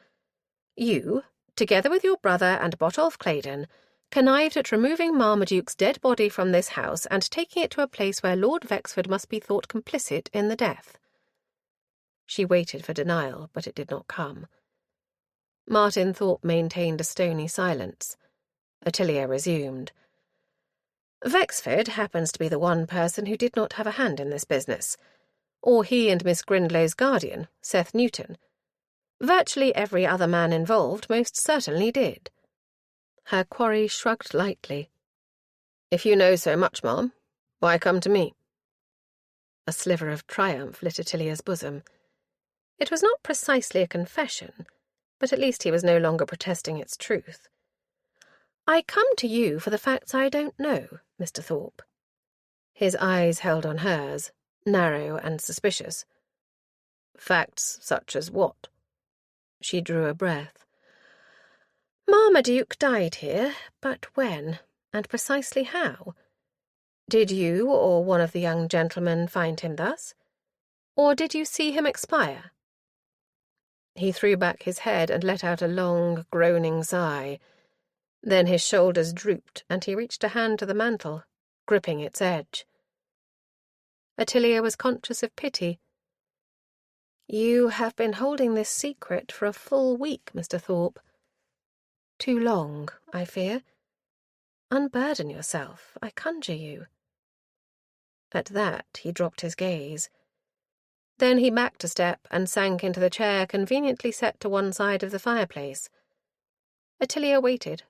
You, together with your brother and Botolph Claydon, connived at removing Marmaduke's dead body from this house and taking it to a place where Lord Vexford must be thought complicit in the death. She waited for denial, but it did not come. Martin Thorpe maintained a stony silence. Ottilia resumed. Vexford happens to be the one person who did not have a hand in this business, or he and Miss Grindlow's guardian, Seth Newton. Virtually every other man involved most certainly did. Her quarry shrugged lightly. If you know so much, ma'am, why come to me? A sliver of triumph lit Ottilia's bosom. It was not precisely a confession, but at least he was no longer protesting its truth. I come to you for the facts I don't know, Mr. Thorpe. His eyes held on hers, narrow and suspicious. Facts such as what? She drew a breath. Marmaduke died here, but when, and precisely how? Did you or one of the young gentlemen find him thus? Or did you see him expire? He threw back his head and let out a long, groaning sigh. Then his shoulders drooped, and he reached a hand to the mantel, gripping its edge. Ottilia was conscious of pity. You have been holding this secret for a full week, Mr. Thorpe. Too long, I fear. Unburden yourself, I conjure you. At that he dropped his gaze. Then he backed a step and sank into the chair conveniently set to one side of the fireplace. Ottilia waited,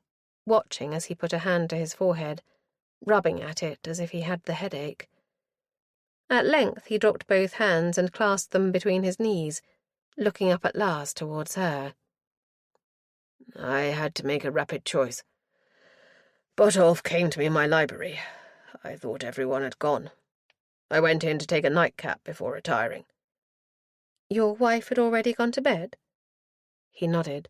watching as he put a hand to his forehead, rubbing at it as if he had the headache. At length he dropped both hands and clasped them between his knees, looking up at last towards her. I had to make a rapid choice. Botolph came to me in my library. I thought everyone had gone. I went in to take a nightcap before retiring. Your wife had already gone to bed? He nodded.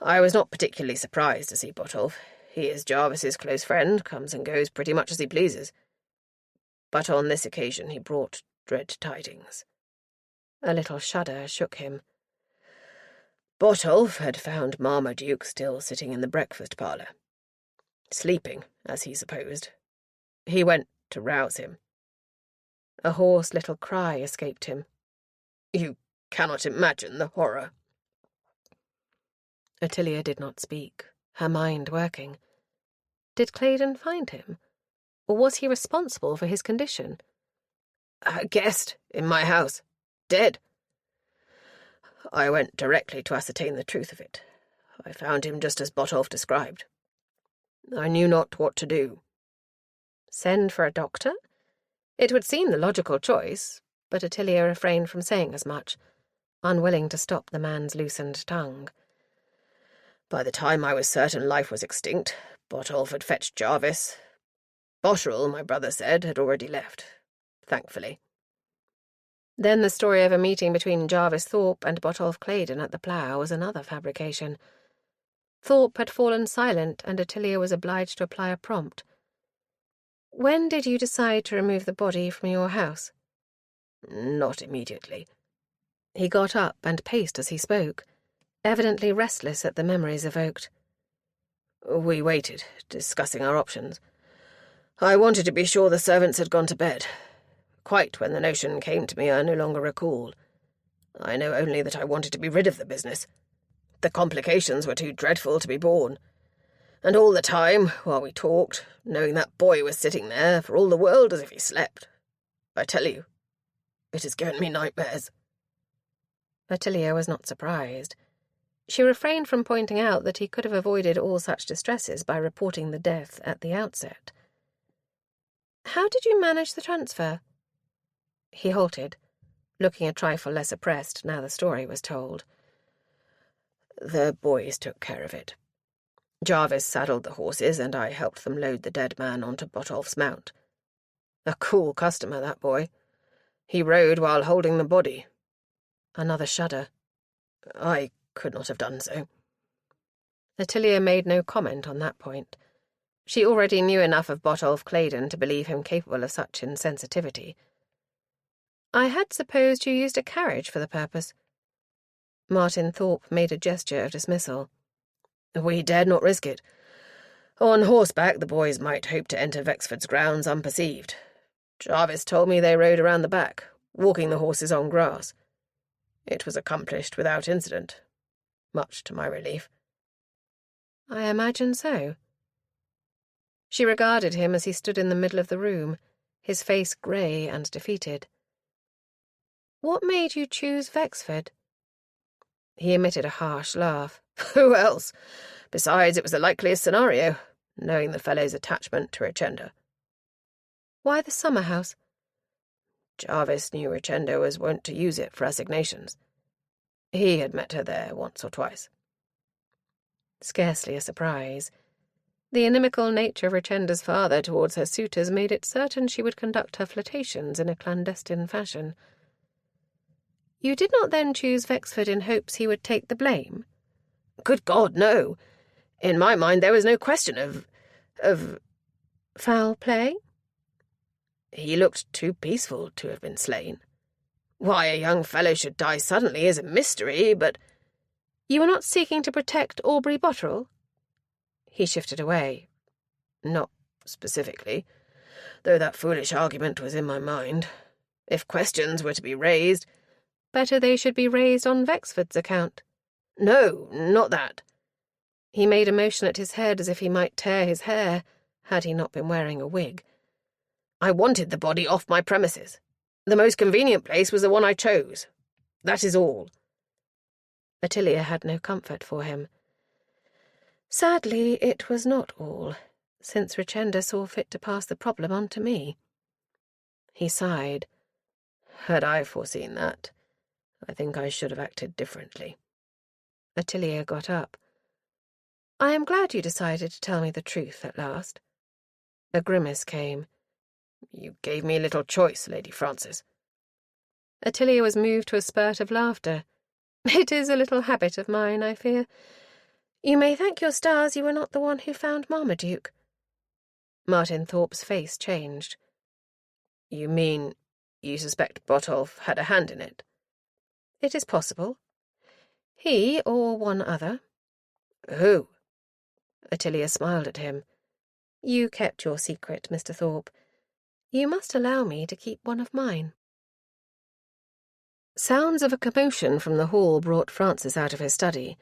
I was not particularly surprised to see Botolph. He is Jarvis's close friend, comes and goes pretty much as he pleases. But on this occasion he brought dread tidings. A little shudder shook him. Botolph had found Marmaduke still sitting in the breakfast parlour. Sleeping, as he supposed. He went to rouse him. A hoarse little cry escaped him. You cannot imagine the horror. Ottilia did not speak, her mind working. Did Claydon find him? Or was he responsible for his condition? A guest in my house. Dead. I went directly to ascertain the truth of it. I found him just as Botolph described. I knew not what to do. Send for a doctor? It would seem the logical choice, but Ottilia refrained from saying as much, unwilling to stop the man's loosened tongue. By the time I was certain life was extinct, Botolph had fetched Jarvis. Botterill, my brother said, had already left, thankfully. Then the story of a meeting between Jarvis Thorpe and Botolph Claydon at the plough was another fabrication. Thorpe had fallen silent, and Ottilia was obliged to apply a prompt. When did you decide to remove the body from your house? Not immediately. He got up and paced as he spoke, evidently restless at the memories evoked. We waited, discussing our options. I wanted to be sure the servants had gone to bed. Quite when the notion came to me, I no longer recall. I know only that I wanted to be rid of the business. The complications were too dreadful to be borne. And all the time, while we talked, knowing that boy was sitting there, for all the world as if he slept. I tell you, it has given me nightmares. Ottilia was not surprised. She refrained from pointing out that he could have avoided all such distresses by reporting the death at the outset. How did you manage the transfer? He halted, looking a trifle less oppressed now the story was told. The boys took care of it. Jarvis saddled the horses, and I helped them load the dead man onto Botolph's mount. A cool customer, that boy. He rode while holding the body. Another shudder. I could not have done so. Ottilia made no comment on that point. She already knew enough of Botolph Claydon to believe him capable of such insensitivity. I had supposed you used a carriage for the purpose. Martin Thorpe made a gesture of dismissal. We dared not risk it. On horseback, the boys might hope to enter Wexford's grounds unperceived. Jarvis told me they rode around the back, walking the horses on grass. It was accomplished without incident, much to my relief. I imagine so. She regarded him as he stood in the middle of the room, his face grey and defeated. What made you choose Wexford? He emitted a harsh laugh. Who else? Besides, it was the likeliest scenario, knowing the fellow's attachment to Richenda. Why the summer house? Jarvis knew Richenda was wont to use it for assignations. He had met her there once or twice. Scarcely a surprise. The inimical nature of Richenda's father towards her suitors made it certain she would conduct her flirtations in a clandestine fashion. You did not then choose Wexford in hopes he would take the blame? Good God, no. In my mind there was no question of foul play? He looked too peaceful to have been slain. Why a young fellow should die suddenly is a mystery, but— You were not seeking to protect Aubrey Botterill? He shifted away. Not specifically, though that foolish argument was in my mind. If questions were to be raised— Better they should be raised on Wexford's account. No, not that. He made a motion at his head as if he might tear his hair, had he not been wearing a wig. I wanted the body off my premises. The most convenient place was the one I chose. That is all." Ottilia had no comfort for him. Sadly, it was not all, since Richenda saw fit to pass the problem on to me. He sighed. "Had I foreseen that, I think I should have acted differently." Ottilia got up. "I am glad you decided to tell me the truth at last." A grimace came. "You gave me little choice, Lady Francis." Ottilia was moved to a spurt of laughter. "It is a little habit of mine, I fear. You may thank your stars you were not the one who found Marmaduke." Martin Thorpe's face changed. "You mean you suspect Botolph had a hand in it?" "It is possible. He or one other." "Who?" Ottilia smiled at him. "You kept your secret, Mr. Thorpe. You must allow me to keep one of mine." Sounds of a commotion from the hall brought Francis out of his study.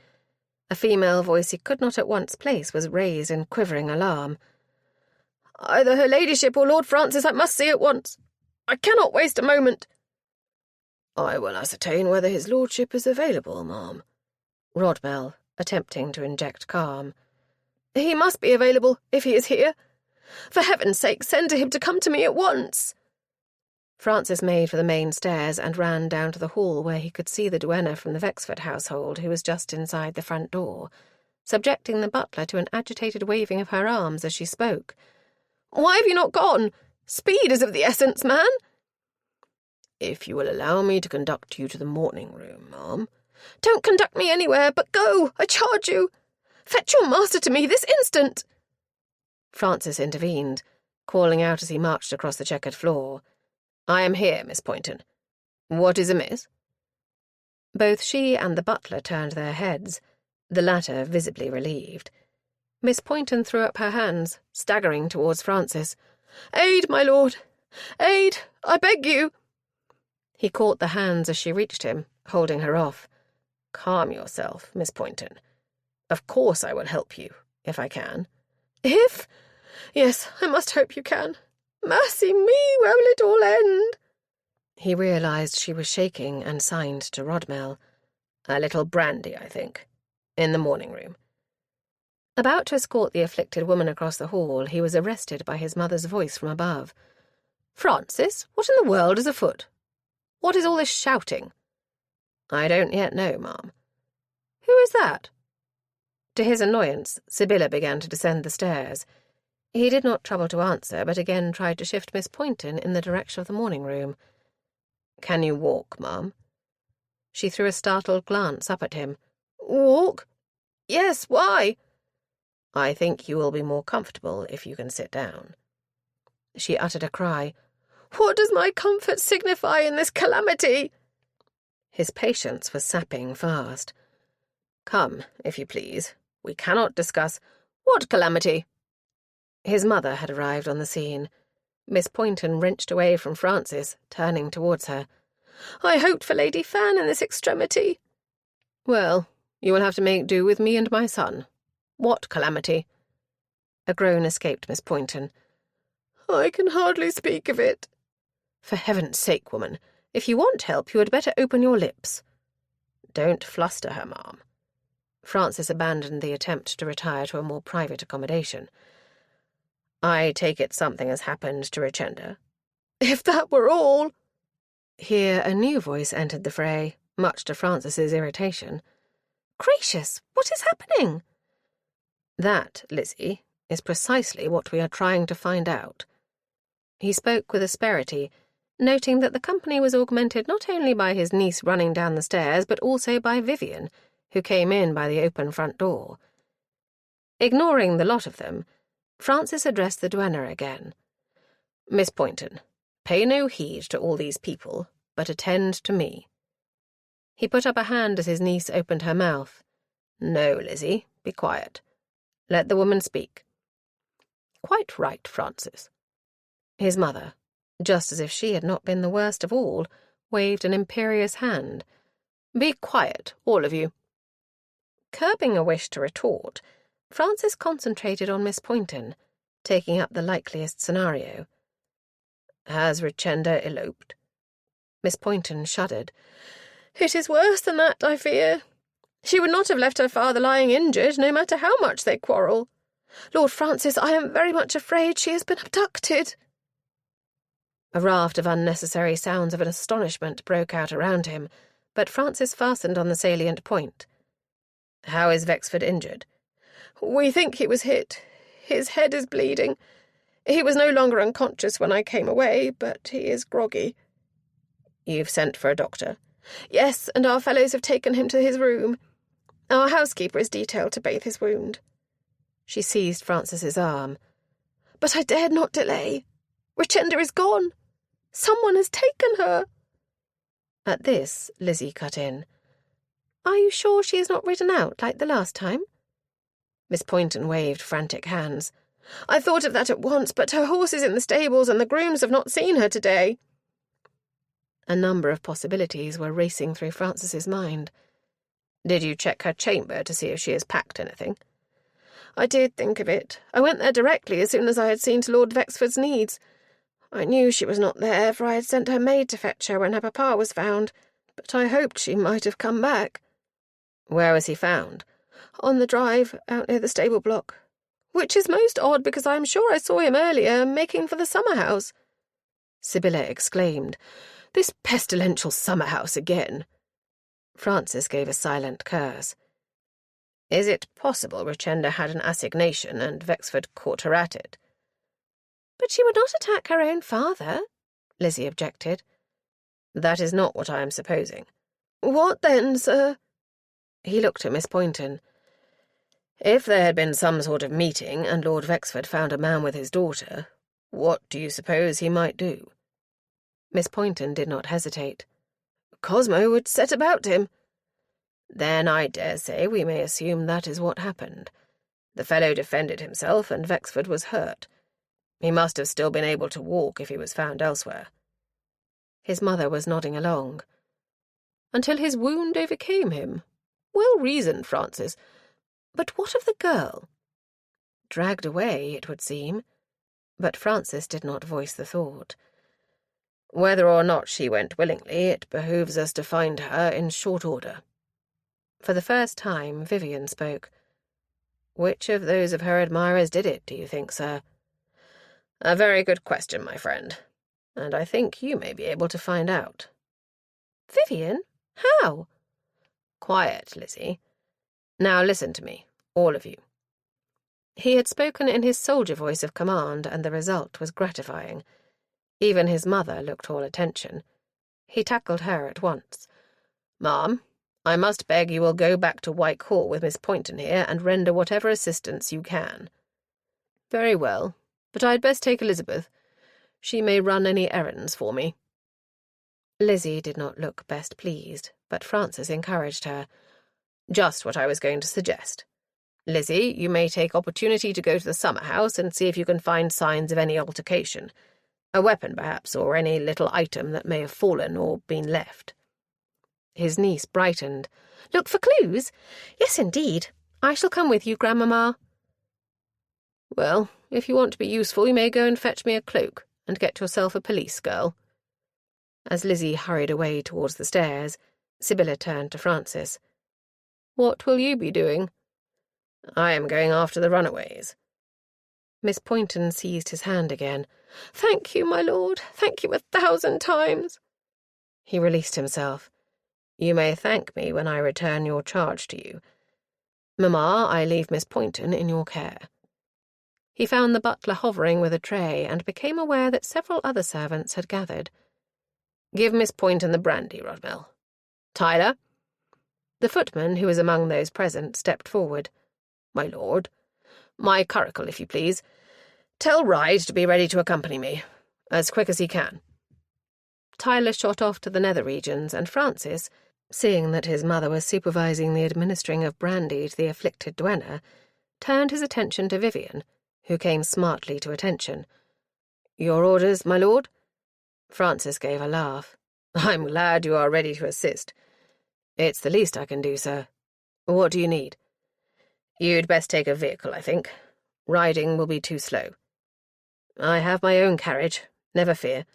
A female voice he could not at once place was raised in quivering alarm. "Either her ladyship or Lord Francis I must see at once. I cannot waste a moment." "I will ascertain whether his lordship is available, ma'am," Rodmell, attempting to inject calm. "He must be available, if he is here. For heaven's sake, send to him to come to me at once." Francis made for the main stairs and ran down to the hall where he could see the duenna from the Vexford household, who was just inside the front door, subjecting the butler to an agitated waving of her arms as she spoke. "Why have you not gone? Speed is of the essence, man." "If you will allow me to conduct you to the morning room, ma'am." "Don't conduct me anywhere, but go, I charge you. Fetch your master to me this instant." Francis intervened, calling out as he marched across the checkered floor. "I am here, Miss Poynton. What is amiss?" Both she and the butler turned their heads, the latter visibly relieved. Miss Poynton threw up her hands, staggering towards Francis. "Aid, my lord! Aid, I beg you!" He caught the hands as she reached him, holding her off. "Calm yourself, Miss Poynton. Of course I will help you, if I can." "If? Yes, I must hope you can. Mercy me, where will it all end?" He realized she was shaking and signed to Rodmell. "A little brandy, I think. In the morning room." About to escort the afflicted woman across the hall, he was arrested by his mother's voice from above. "Francis, what in the world is afoot? What is all this shouting?" "I don't yet know, ma'am." "Who is that?" To his annoyance, Sibylla began to descend the stairs. He did not trouble to answer, but again tried to shift Miss Poynton in the direction of the morning room. "Can you walk, ma'am?" She threw a startled glance up at him. "Walk? Yes, why?" "I think you will be more comfortable if you can sit down." She uttered a cry. "What does my comfort signify in this calamity?" His patience was sapping fast. "Come, if you please. We cannot discuss—" "What calamity?" His mother had arrived on the scene. Miss Poynton wrenched away from Francis, turning towards her. "I hoped for Lady Fan in this extremity." "Well, you will have to make do with me and my son. What calamity?" A groan escaped Miss Poynton. "I can hardly speak of it." "For heaven's sake, woman, if you want help, you had better open your lips." "Don't fluster her, ma'am." Francis abandoned the attempt to retire to a more private accommodation. "I take it something has happened to Richenda." "If that were all—" Here a new voice entered the fray, much to Francis's irritation. "Gracious, what is happening?" "That, Lizzie, is precisely what we are trying to find out." He spoke with asperity, noting that the company was augmented not only by his niece running down the stairs, but also by Vivian, who came in by the open front door. Ignoring the lot of them, Francis addressed the duenna again. "Miss Poynton, pay no heed to all these people, but attend to me." He put up a hand as his niece opened her mouth. "No, Lizzie, be quiet. Let the woman speak." "Quite right, Francis." His mother, just as if she had not been the worst of all, waved an imperious hand. "Be quiet, all of you." Curbing a wish to retort, Francis concentrated on Miss Poynton, taking up the likeliest scenario. "Has Richenda eloped?" Miss Poynton shuddered. "It is worse than that, I fear. She would not have left her father lying injured, no matter how much they quarrel. Lord Francis, I am very much afraid she has been abducted." A raft of unnecessary sounds of astonishment broke out around him, but Francis fastened on the salient point. "How is Wexford injured?" "We think he was hit. His head is bleeding. He was no longer unconscious when I came away, but he is groggy." "You've sent for a doctor?" "Yes, and our fellows have taken him to his room. Our housekeeper is detailed to bathe his wound." She seized Francis's arm. "But I dared not delay. Richenda is gone. Someone has taken her." At this, Lizzie cut in. "Are you sure she has not ridden out like the last time?" Miss Poynton waved frantic hands. "I thought of that at once, but her horse is in the stables and the grooms have not seen her today." A number of possibilities were racing through Francis's mind. "Did you check her chamber to see if she has packed anything?" "I did think of it. I went there directly as soon as I had seen to Lord Wexford's needs. I knew she was not there, for I had sent her maid to fetch her when her papa was found, but I hoped she might have come back." "Where was he found?" "On the drive, out near the stable block. Which is most odd, because I am sure I saw him earlier, making for the summer-house." Sibylla exclaimed, "This pestilential summer-house again!" Francis gave a silent curse. "Is it possible Richenda had an assignation and Wexford caught her at it?" "But she would not attack her own father," Lizzie objected. "That is not what I am supposing." "What then, sir?" He looked at Miss Poynton. "If there had been some sort of meeting and Lord Wexford found a man with his daughter, what do you suppose he might do?" Miss Poynton did not hesitate. "Cosmo would set about him." "Then I dare say we may assume that is what happened. The fellow defended himself and Wexford was hurt. He must have still been able to walk if he was found elsewhere." His mother was nodding along. "Until his wound overcame him. Well reasoned, Francis. But what of the girl?" "Dragged away, it would seem." But Francis did not voice the thought. "Whether or not she went willingly, it behooves us to find her in short order." For the first time, Vivian spoke. "Which of those of her admirers did it, do you think, sir?" "A very good question, my friend, and I think you may be able to find out." "Vivian? How?" "Quiet, Lizzie. Now listen to me, all of you." He had spoken in his soldier voice of command, and the result was gratifying. Even his mother looked all attention. He tackled her at once. "Ma'am, I must beg you will go back to Whitehall with Miss Poynton here and render whatever assistance you can." "Very well, but I'd best take Elizabeth. She may run any errands for me." Lizzie did not look best pleased, but Francis encouraged her. "Just what I was going to suggest. Lizzie, you may take opportunity to go to the summer-house and see if you can find signs of any altercation. A weapon, perhaps, or any little item that may have fallen or been left." His niece brightened. "Look for clues? Yes, indeed. I shall come with you, Grandmamma." "Well, if you want to be useful, you may go and fetch me a cloak, and get yourself a police girl." As Lizzie hurried away towards the stairs, Sibylla turned to Francis. "What will you be doing?" "I am going after the runaways." Miss Poynton seized his hand again. "Thank you, my lord. Thank you 1,000 times." He released himself. "You may thank me when I return your charge to you. Mamma, I leave Miss Poynton in your care." He found the butler hovering with a tray and became aware that several other servants had gathered. "Give Miss Poynton the brandy, Rodmell. Tyler." The footman, who was among those present, stepped forward. "My lord." "My curricle, if you please. Tell Ryde to be ready to accompany me, as quick as he can." Tyler shot off to the nether regions, and Francis, seeing that his mother was supervising the administering of brandy to the afflicted duenna, turned his attention to Vivian, who came smartly to attention. "Your orders, my lord?" Francis gave a laugh. "I'm glad you are ready to assist. It's the least I can do, sir. What do you need?" "You'd best take a vehicle, I think. Riding will be too slow." "I have my own carriage, never fear."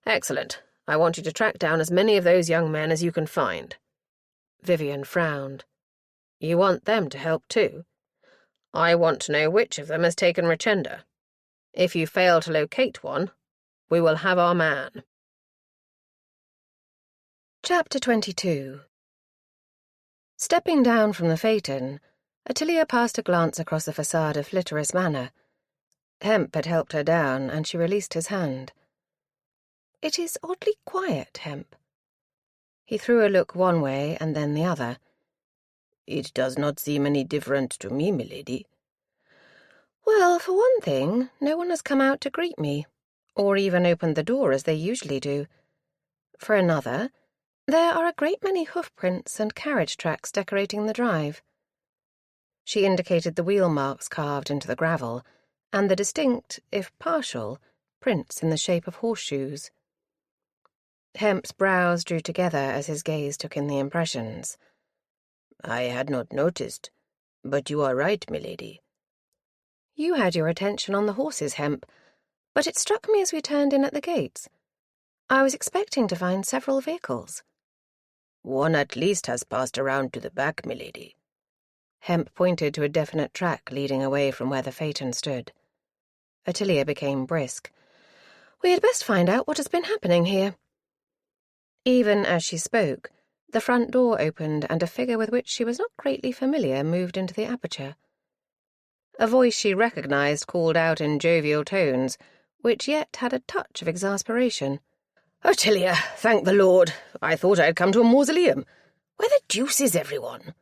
"Excellent. I want you to track down as many of those young men as you can find." Vivian frowned. "You want them to help too? I want to know which of them has taken Richenda. If you fail to locate one, we will have our man." Chapter 22. Stepping down from the phaeton, Ottilia passed a glance across the facade of Flitterus Manor. Hemp had helped her down, and she released his hand. "It is oddly quiet, Hemp." He threw a look one way and then the other. "It does not seem any different to me, milady." "Well, for one thing, no one has come out to greet me, or even opened the door as they usually do. For another, there are a great many hoofprints and carriage tracks decorating the drive." She indicated the wheel marks carved into the gravel, and the distinct, if partial, prints in the shape of horseshoes. Hemp's brows drew together as his gaze took in the impressions. "I had not noticed, but you are right, milady." "You had your attention on the horses, Hemp, but it struck me as we turned in at the gates. I was expecting to find several vehicles." "One at least has passed around to the back, milady." Hemp pointed to a definite track leading away from where the phaeton stood. Ottilia became brisk. "We had best find out what has been happening here." Even as she spoke, the front door opened and a figure with which she was not greatly familiar moved into the aperture. A voice she recognized called out in jovial tones, which yet had a touch of exasperation. "Ottilia, thank the Lord! I thought I had come to a mausoleum. Where the deuce is everyone?"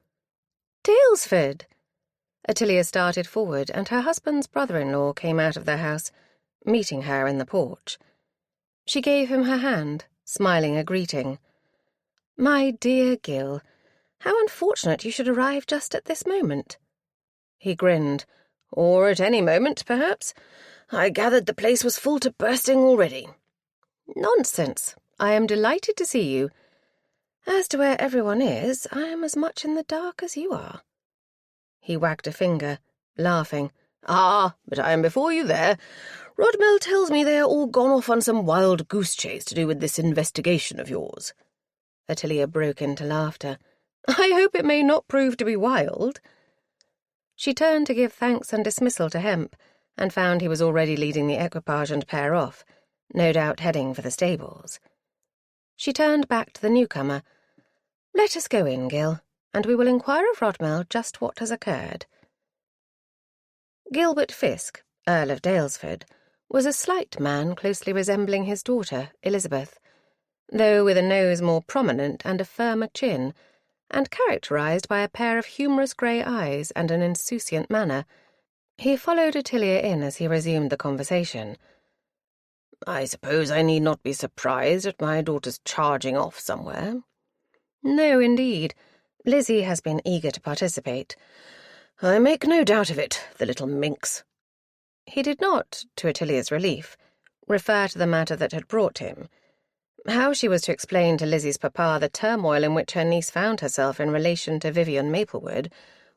"Daylesford!" Ottilia started forward, and her husband's brother-in-law came out of their house, meeting her in the porch. She gave him her hand, smiling a greeting. "My dear Gil, how unfortunate you should arrive just at this moment." He grinned. "Or at any moment, perhaps. I gathered the place was full to bursting already." "Nonsense. I am delighted to see you. As to where everyone is, I am as much in the dark as you are." He wagged a finger, laughing. "Ah, but I am before you there. Rodmell tells me they are all gone off on some wild goose chase to do with this investigation of yours." Ottilia broke into laughter. "I hope it may not prove to be wild." She turned to give thanks and dismissal to Hemp, and found he was already leading the equipage and pair off, no doubt heading for the stables. She turned back to the newcomer. "Let us go in, Gil, and we will inquire of Rodmell just what has occurred." Gilbert Fisk, Earl of Daylesford, was a slight man closely resembling his daughter, Elizabeth, though with a nose more prominent and a firmer chin, and characterized by a pair of humorous grey eyes and an insouciant manner. He followed Ottilia in as he resumed the conversation. "I suppose I need not be surprised at my daughter's charging off somewhere." "No, indeed. Lizzie has been eager to participate." "I make no doubt of it, the little minx." He did not, to Ottilia's relief, refer to the matter that had brought him. How she was to explain to Lizzie's papa the turmoil in which her niece found herself in relation to Vivian Maplewood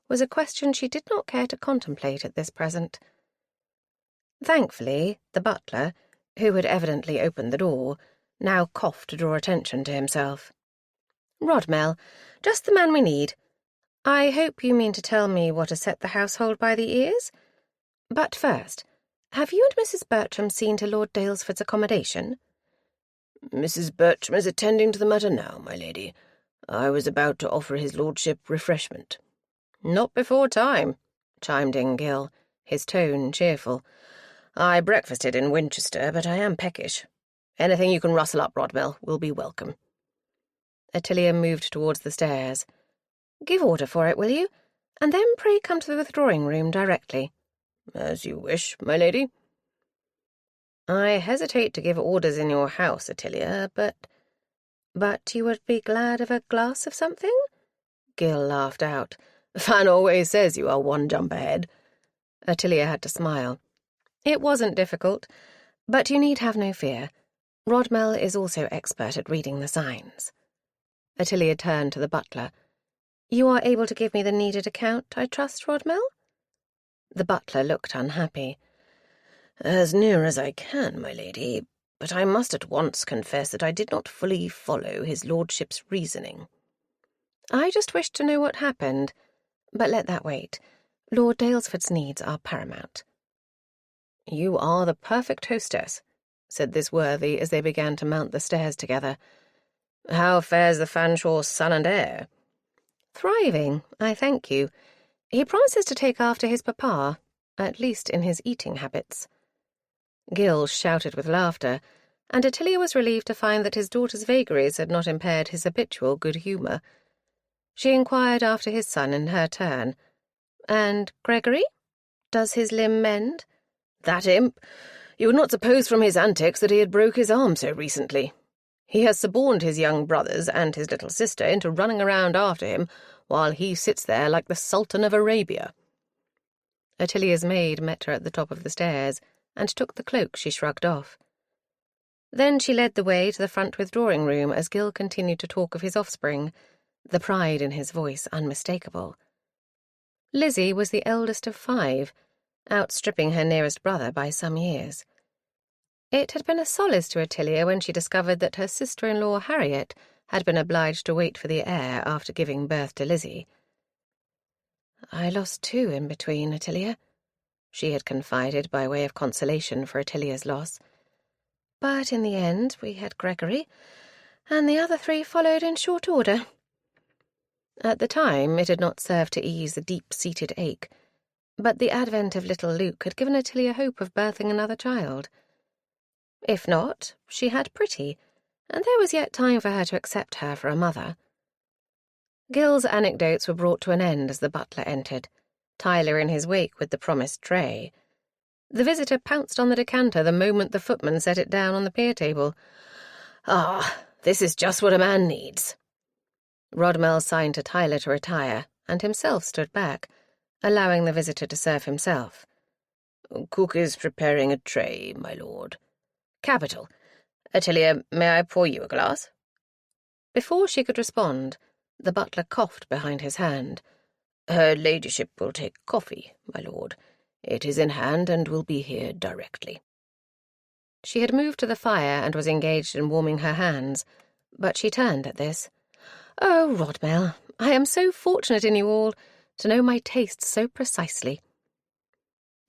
was a question she did not care to contemplate at this present. Thankfully, the butler, who had evidently opened the door, now coughed to draw attention to himself. "Rodmell, just the man we need. I hope you mean to tell me what has set the household by the ears? But first, have you and Mrs. Bertram seen to Lord Daylesford's accommodation?" "Mrs. Bertram is attending to the matter now, my lady. I was about to offer his lordship refreshment." "Not before time," chimed in Gil, his tone cheerful. "I breakfasted in Winchester, but I am peckish. Anything you can rustle up, Rodmell, will be welcome." Ottilia moved towards the stairs. "Give order for it, will you? And then pray come to the withdrawing room directly." "As you wish, my lady." "I hesitate to give orders in your house, Ottilia, but you would be glad of a glass of something?" Gil laughed out. "Fan always says you are one jump ahead." Ottilia had to smile. "It wasn't difficult, but you need have no fear. Rodmell is also expert at reading the signs." Ottilia turned to the butler. "You are able to give me the needed account, I trust, Rodmell?" The butler looked unhappy. "As near as I can, my lady, but I must at once confess that I did not fully follow his lordship's reasoning." "I just wished to know what happened, but let that wait. Lord Daylesford's needs are paramount." "You are the perfect hostess," said this worthy as they began to mount the stairs together. "How fares the Fanshawe son and heir?" "Thriving, I thank you. He promises to take after his papa, at least in his eating habits." Gil shouted with laughter, and Ottilia was relieved to find that his daughter's vagaries had not impaired his habitual good humour. She inquired after his son in her turn. "And Gregory? Does his limb mend?" "That imp! You would not suppose from his antics that he had broke his arm so recently. He has suborned his young brothers and his little sister into running around after him, while he sits there like the Sultan of Arabia." Ottilia's maid met her at the top of the stairs, and took the cloak she shrugged off. Then she led the way to the front withdrawing room as Gil continued to talk of his offspring, the pride in his voice unmistakable. Lizzie was the eldest of 5, outstripping her nearest brother by some years. It had been a solace to Ottilia when she discovered that her sister-in-law Harriet had been obliged to wait for the heir after giving birth to Lizzie. "I lost 2 in between, Ottilia," she had confided by way of consolation for Ottilia's loss. "But in the end we had Gregory, and the other 3 followed in short order." At the time it had not served to ease the deep-seated ache, but the advent of little Luke had given Ottilia hope of birthing another child. If not, she had Pretty, and there was yet time for her to accept her for a mother. Gil's anecdotes were brought to an end as the butler entered, Tyler in his wake with the promised tray. The visitor pounced on the decanter the moment the footman set it down on the pier table. "Ah, this is just what a man needs." Rodmell signed to Tyler to retire, and himself stood back, allowing the visitor to serve himself. "Cook is preparing a tray, my lord." "Capital. Ottilia, may I pour you a glass?" Before she could respond, the butler coughed behind his hand. "Her ladyship will take coffee, my lord. It is in hand and will be here directly." She had moved to the fire and was engaged in warming her hands, but she turned at this. "Oh, Rodmell, I am so fortunate in you all, to know my tastes so precisely."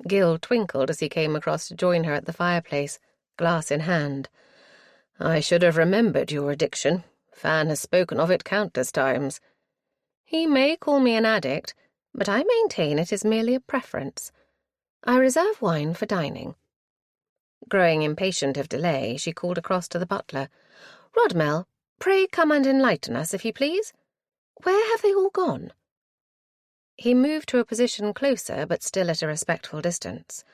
Gil twinkled as he came across to join her at the fireplace, glass in hand. "I should have remembered your addiction. Fan has spoken of it countless times." "He may call me an addict, but I maintain it is merely a preference. I reserve wine for dining." Growing impatient of delay, she called across to the butler. "Rodmell, pray come and enlighten us, if you please. Where have they all gone?" He moved to a position closer, but still at a respectful distance.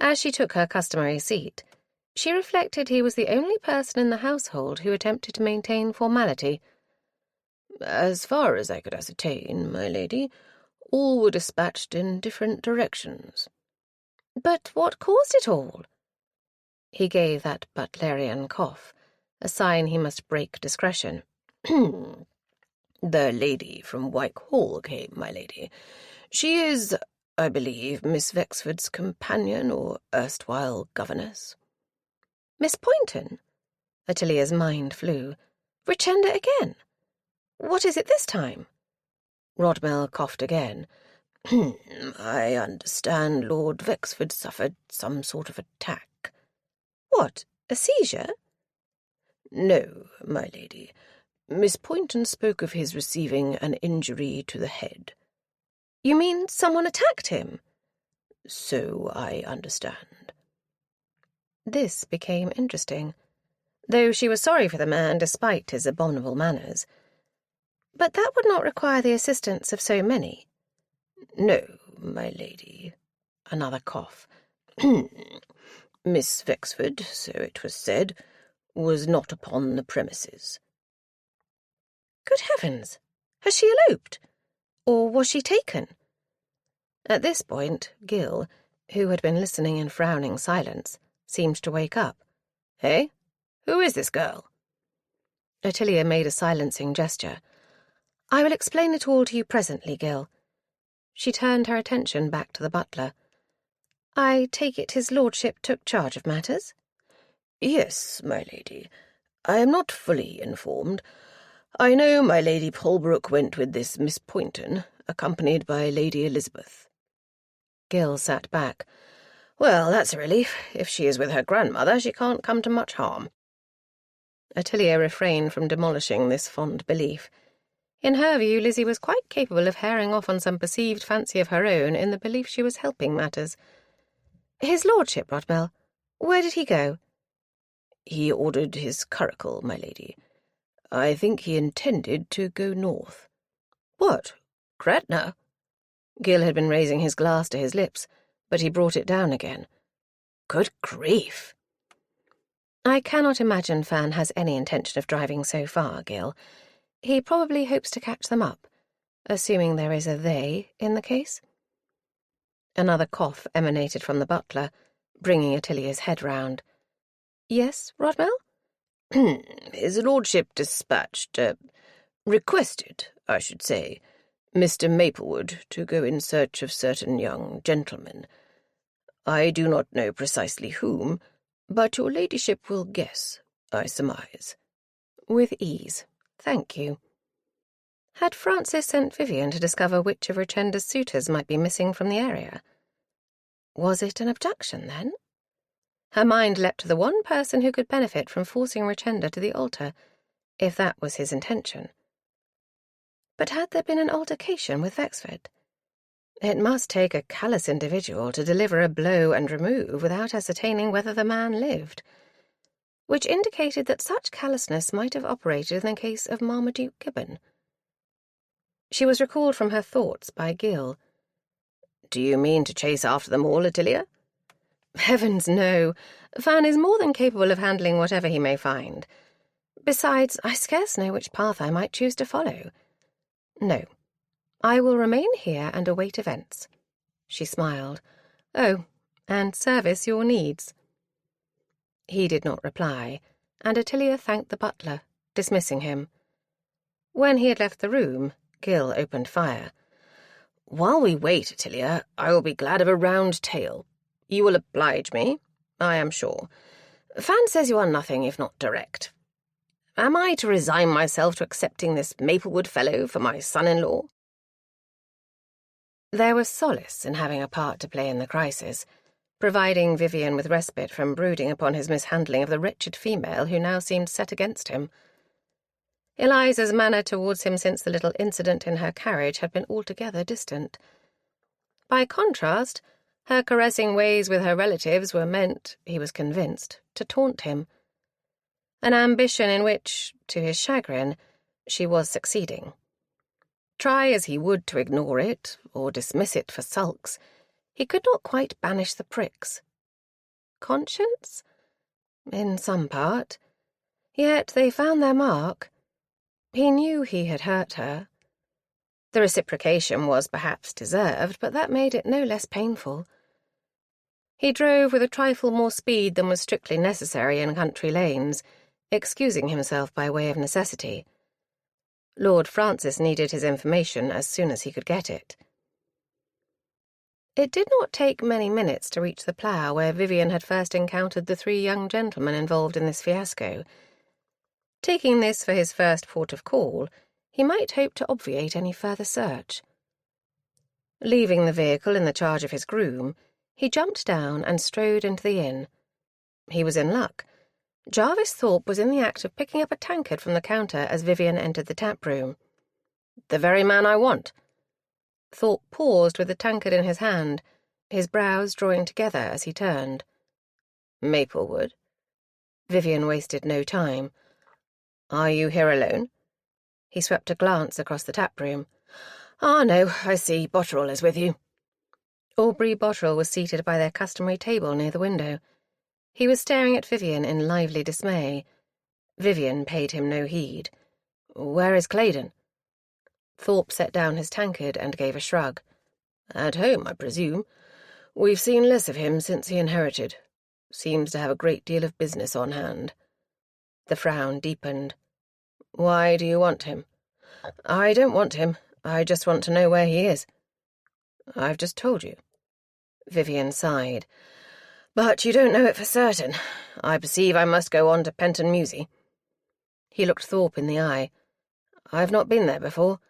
As she took her customary seat, she reflected he was the only person in the household who attempted to maintain formality. "As far as I could ascertain, my lady, all were dispatched in different directions." "But what caused it all?" He gave that butlerian cough, a sign he must break discretion. "The lady from Whitehall came, my lady. She is, I believe, Miss Vexford's companion or erstwhile governess." "Miss Poynton?" Ottilia's mind flew. "Richenda again? What is it this time?" Rodmell coughed again. "I understand Lord Vexford suffered some sort of attack." "What, a seizure?" "No, my lady. Miss Poynton spoke of his receiving an injury to the head." "You mean someone attacked him?" "So I understand." This became interesting, though she was sorry for the man despite his abominable manners. But that would not require the assistance of so many. "No, my lady." Another cough. "Miss Vexford, so it was said, was not upon the premises." "Good heavens! Has she eloped? Or was she taken?" At this point, Gil, who had been listening in frowning silence, seemed to wake up. "Eh? Who is this girl?" Ottilia made a silencing gesture. "I will explain it all to you presently, Gil." She turned her attention back to the butler. "I take it his lordship took charge of matters?" Yes, my lady. I am not fully informed. I know my Lady Polbrook went with this Miss Poynton, accompanied by Lady Elizabeth. Gil sat back. Well, that's a relief. If she is with her grandmother, she can't come to much harm. Ottilia refrained from demolishing this fond belief. In her view, Lizzie was quite capable of herring off on some perceived fancy of her own in the belief she was helping matters. His lordship, Rodmell, where did he go? He ordered his curricle, my lady. I think he intended to go north. What? Gretna? Gil had been raising his glass to his lips, but he brought it down again. Good grief! I cannot imagine Fan has any intention of driving so far, Gil. He probably hopes to catch them up, assuming there is a they in the case. Another cough emanated from the butler, bringing Ottilia's head round. Yes, Rodmell? His lordship requested, I should say, Mr. Maplewood to go in search of certain young gentlemen. I do not know precisely whom, but your ladyship will guess, I surmise. With ease, thank you. Had Francis sent Vivian to discover which of Richenda's suitors might be missing from the area? Was it an abduction, then? Her mind leapt to the one person who could benefit from forcing Richenda to the altar, if that was his intention. But had there been an altercation with Wexford? It must take a callous individual to deliver a blow and remove without ascertaining whether the man lived, which indicated that such callousness might have operated in the case of Marmaduke Gibbon. She was recalled from her thoughts by Gil. Do you mean to chase after them all, Ottilia? Heavens, no. Fan is more than capable of handling whatever he may find. Besides, I scarce know which path I might choose to follow. No, I will remain here and await events. She smiled. Oh, and service your needs. He did not reply, and Ottilia thanked the butler, dismissing him. When he had left the room, Gil opened fire. While we wait, Ottilia, I will be glad of a round tale. You will oblige me, I am sure. Fan says you are nothing if not direct. Am I to resign myself to accepting this Maplewood fellow for my son-in-law? There was solace in having a part to play in the crisis, providing Vivian with respite from brooding upon his mishandling of the wretched female who now seemed set against him. Eliza's manner towards him since the little incident in her carriage had been altogether distant. By contrast, her caressing ways with her relatives were meant, he was convinced, to taunt him. An ambition in which, to his chagrin, she was succeeding. Try as he would to ignore it, or dismiss it for sulks, he could not quite banish the pricks. Conscience? In some part. Yet they found their mark. He knew he had hurt her. The reciprocation was perhaps deserved, but that made it no less painful. He drove with a trifle more speed than was strictly necessary in country lanes, excusing himself by way of necessity. Lord Francis needed his information as soon as he could get it. It did not take many minutes to reach the plough where Vivian had first encountered the 3 young gentlemen involved in this fiasco. Taking this for his first port of call, he might hope to obviate any further search. Leaving the vehicle in the charge of his groom, he jumped down and strode into the inn. He was in luck. Jarvis Thorpe was in the act of picking up a tankard from the counter as Vivian entered the tap-room. The very man I want. Thorpe paused with the tankard in his hand, his brows drawing together as he turned. Maplewood. Vivian wasted no time. Are you here alone? He swept a glance across the tap-room. Ah, no, I see. Botterill is with you. Aubrey Botterill was seated by their customary table near the window. He was staring at Vivian in lively dismay. Vivian paid him no heed. Where is Claydon? Thorpe set down his tankard and gave a shrug. At home, I presume. We've seen less of him since he inherited. Seems to have a great deal of business on hand. The frown deepened. Why do you want him? I don't want him. I just want to know where he is. I've just told you. Vivian sighed. But you don't know it for certain. I perceive I must go on to Penton Musey. He looked Thorpe in the eye. I've not been there before.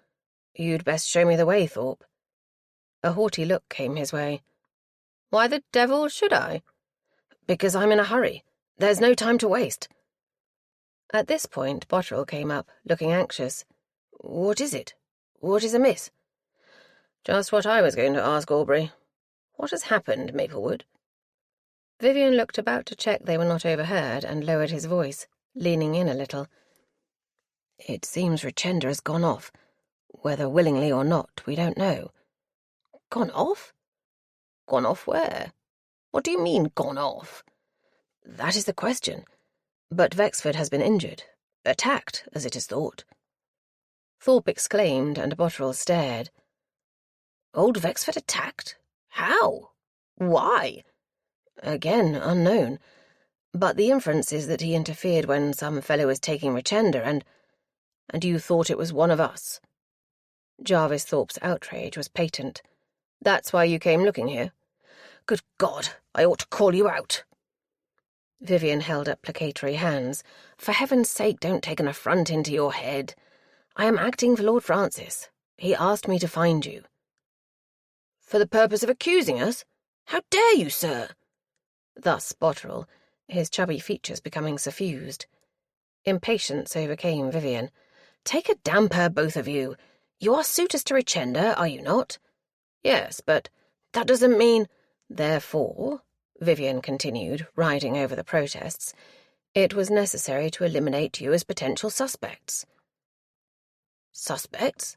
You'd best show me the way, Thorpe. A haughty look came his way. Why the devil should I? Because I'm in a hurry. There's no time to waste. At this point, Botterill came up, looking anxious. What is it? What is amiss? Just what I was going to ask, Aubrey. What has happened, Maplewood? Vivian looked about to check they were not overheard and lowered his voice, leaning in a little. It seems Richenda has gone off. Whether willingly or not, we don't know. Gone off? Gone off where? What do you mean, gone off? That is the question. But Wexford has been injured. Attacked, as it is thought. Thorpe exclaimed, and Botterill stared. Old Wexford attacked? How? Why? Again, unknown. But the inference is that he interfered when some fellow was taking Richenda, and you thought it was one of us. Jarvis Thorpe's outrage was patent. That's why you came looking here? Good God, I ought to call you out. Vivian held up placatory hands. For heaven's sake, don't take an affront into your head. I am acting for Lord Francis. He asked me to find you. For the purpose of accusing us? How dare you, sir? Thus Botterill, his chubby features becoming suffused. Impatience overcame Vivian. Take a damper, both of you. You are suitors to Richenda, are you not? Yes, but that doesn't mean... Therefore, Vivian continued, riding over the protests, it was necessary to eliminate you as potential suspects. Suspects?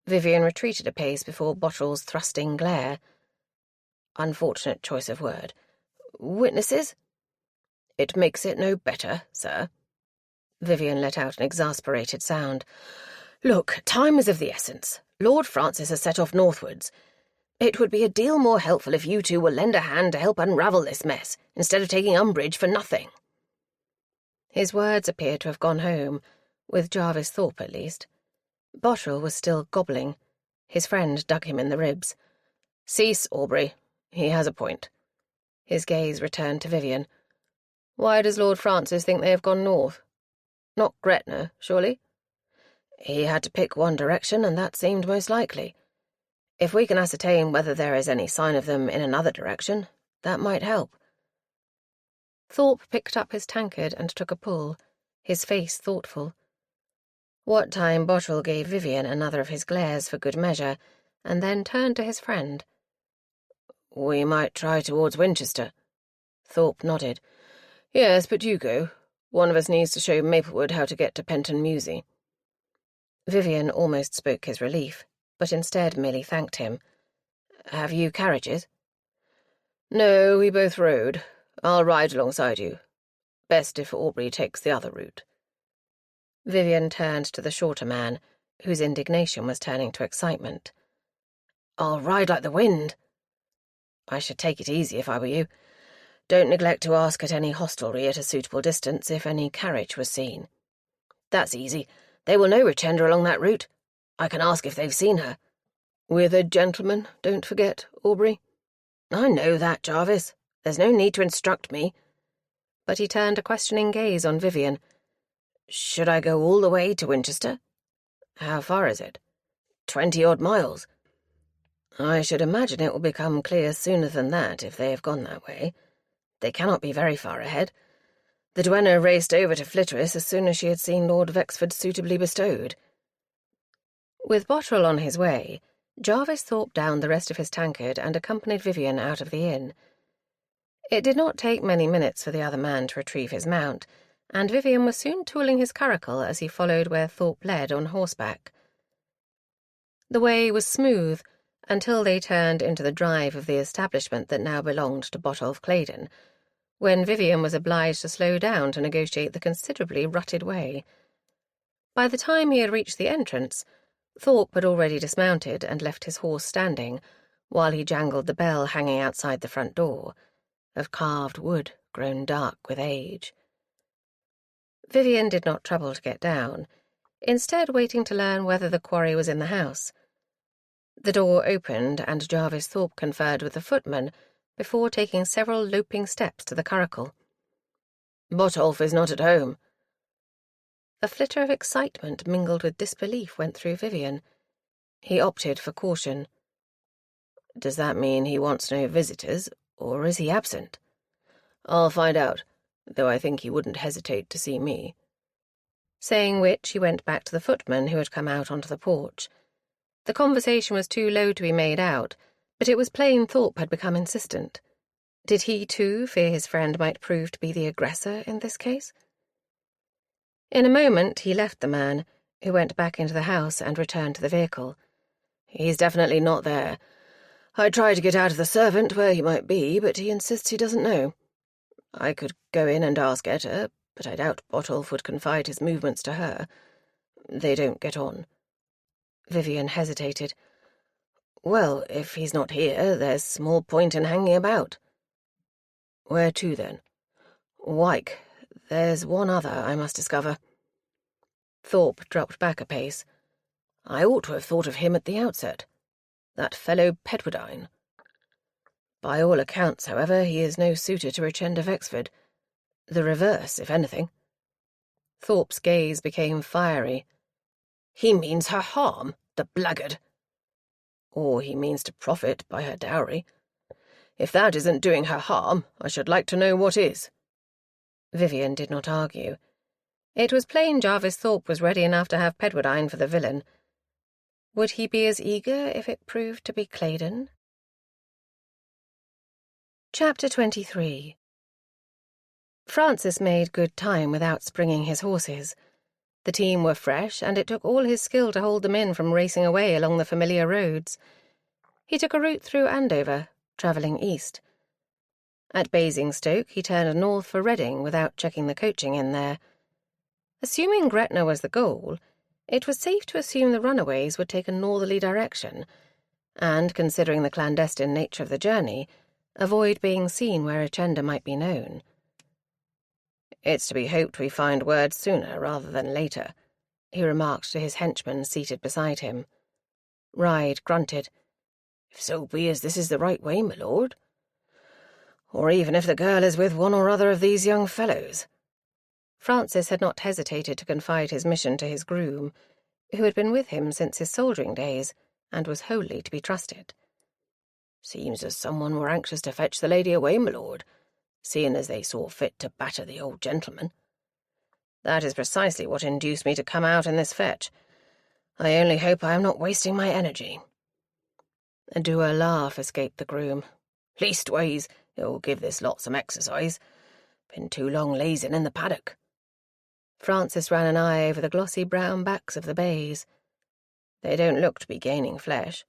Vivian retreated a pace before Botterill's thrusting glare. Unfortunate choice of word. Witnesses? It makes it no better, sir. Vivian let out an exasperated sound. Look, time is of the essence. Lord Francis has set off northwards. It would be a deal more helpful if you two will lend a hand to help unravel this mess, instead of taking umbrage for nothing. His words appeared to have gone home, with Jarvis Thorpe at least. Botterill was still gobbling. His friend dug him in the ribs. Cease, Aubrey. He has a point. His gaze returned to Vivian. Why does Lord Francis think they have gone north? Not Gretna, surely? He had to pick one direction, and that seemed most likely. If we can ascertain whether there is any sign of them in another direction, that might help. Thorpe picked up his tankard and took a pull, his face thoughtful. What time Botterill gave Vivian another of his glares for good measure, and then turned to his friend. We might try towards Winchester. Thorpe nodded. Yes, but you go. One of us needs to show Maplewood how to get to Penton Musey. Vivian almost spoke his relief, but instead merely thanked him. Have you carriages? No, we both rode. I'll ride alongside you. Best if Aubrey takes the other route. Vivian turned to the shorter man, whose indignation was turning to excitement. I'll ride like the wind. I should take it easy if I were you. Don't neglect to ask at any hostelry at a suitable distance if any carriage was seen. That's easy. They will know Richenda along that route. I can ask if they've seen her. With a gentleman, don't forget, Aubrey. I know that, Jarvis. There's no need to instruct me. But he turned a questioning gaze on Vivian. Should I go all the way to Winchester? How far is it? 20-odd miles. I should imagine it will become clear sooner than that if they have gone that way. They cannot be very far ahead. The duenna raced over to Flitteris as soon as she had seen Lord Wexford suitably bestowed. With Botterill on his way, Jarvis Thorpe downed the rest of his tankard and accompanied Vivian out of the inn. It did not take many minutes for the other man to retrieve his mount, and Vivian was soon tooling his curricle as he followed where Thorpe led on horseback. The way was smooth until they turned into the drive of the establishment that now belonged to Botolph Claydon, when Vivian was obliged to slow down to negotiate the considerably rutted way. By the time he had reached the entrance, Thorpe had already dismounted and left his horse standing, while he jangled the bell hanging outside the front door, of carved wood grown dark with age. Vivian did not trouble to get down, instead waiting to learn whether the quarry was in the house. The door opened, and Jarvis Thorpe conferred with the footman, before taking several loping steps to the curricle. "Botolph is not at home." A flitter of excitement mingled with disbelief went through Vivian. He opted for caution. "Does that mean he wants no visitors, or is he absent? I'll find out, though I think he wouldn't hesitate to see me." Saying which, he went back to the footman who had come out onto the porch. The conversation was too low to be made out, but it was plain Thorpe had become insistent. Did he, too, fear his friend might prove to be the aggressor in this case? In a moment he left the man, who went back into the house and returned to the vehicle. "He's definitely not there. I tried to get out of the servant where he might be, but he insists he doesn't know. I could go in and ask Etta, but I doubt Botolph would confide his movements to her. They don't get on." Vivian hesitated. "Well, if he's not here, there's small point in hanging about." "Where to, then?" "Wyke. There's one other I must discover." Thorpe dropped back a pace. "I ought to have thought of him at the outset. That fellow Pedwardine. By all accounts, however, he is no suitor to Richenda Vexford. The reverse, if anything." Thorpe's gaze became fiery. "He means her harm, the blackguard. Or he means to profit by her dowry. If that isn't doing her harm, I should like to know what is." Vivian did not argue. It was plain Jarvis Thorpe was ready enough to have Pedwardine for the villain. Would he be as eager if it proved to be Claydon? Chapter 23. Francis made good time without springing his horses. The team were fresh, and it took all his skill to hold them in from racing away along the familiar roads. He took a route through Andover, travelling east. At Basingstoke, he turned north for Reading without checking the coaching in there. Assuming Gretna was the goal, it was safe to assume the runaways would take a northerly direction, and, considering the clandestine nature of the journey, avoid being seen where Richenda might be known. "It's to be hoped we find word sooner rather than later," he remarked to his henchman seated beside him. Ryde grunted. "If so be as this is the right way, my lord. Or even if the girl is with one or other of these young fellows." Francis had not hesitated to confide his mission to his groom, who had been with him since his soldiering days, and was wholly to be trusted. "Seems as someone were anxious to fetch the lady away, my lord, seeing as they saw fit to batter the old gentleman." "That is precisely what induced me to come out in this fetch. I only hope I am not wasting my energy." A dour laugh escaped the groom. "Leastways, it'll give this lot some exercise. Been too long lazing in the paddock." Francis ran an eye over the glossy brown backs of the bays. "They don't look to be gaining flesh.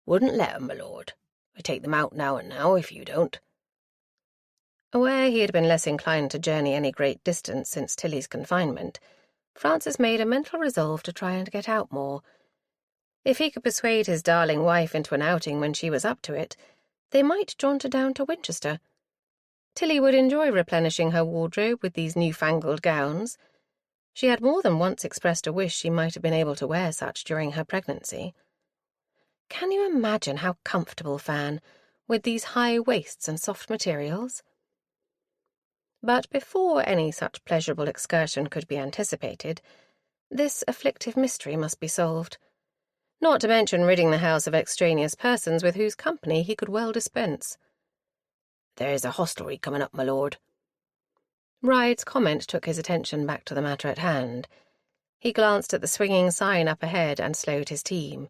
Wouldn't let 'em, my lord. I take them out now and now, if you don't." Aware he had been less inclined to journey any great distance since Tilly's confinement, Francis made a mental resolve to try and get out more. If he could persuade his darling wife into an outing when she was up to it, they might jaunter down to Winchester. Tilly would enjoy replenishing her wardrobe with these newfangled gowns. She had more than once expressed a wish she might have been able to wear such during her pregnancy. Can you imagine how comfortable, Fan, with these high waists and soft materials? But before any such pleasurable excursion could be anticipated, this afflictive mystery must be solved, not to mention ridding the house of extraneous persons with whose company he could well dispense. "There's a hostelry coming up, my lord." Ryde's comment took his attention back to the matter at hand. He glanced at the swinging sign up ahead and slowed his team.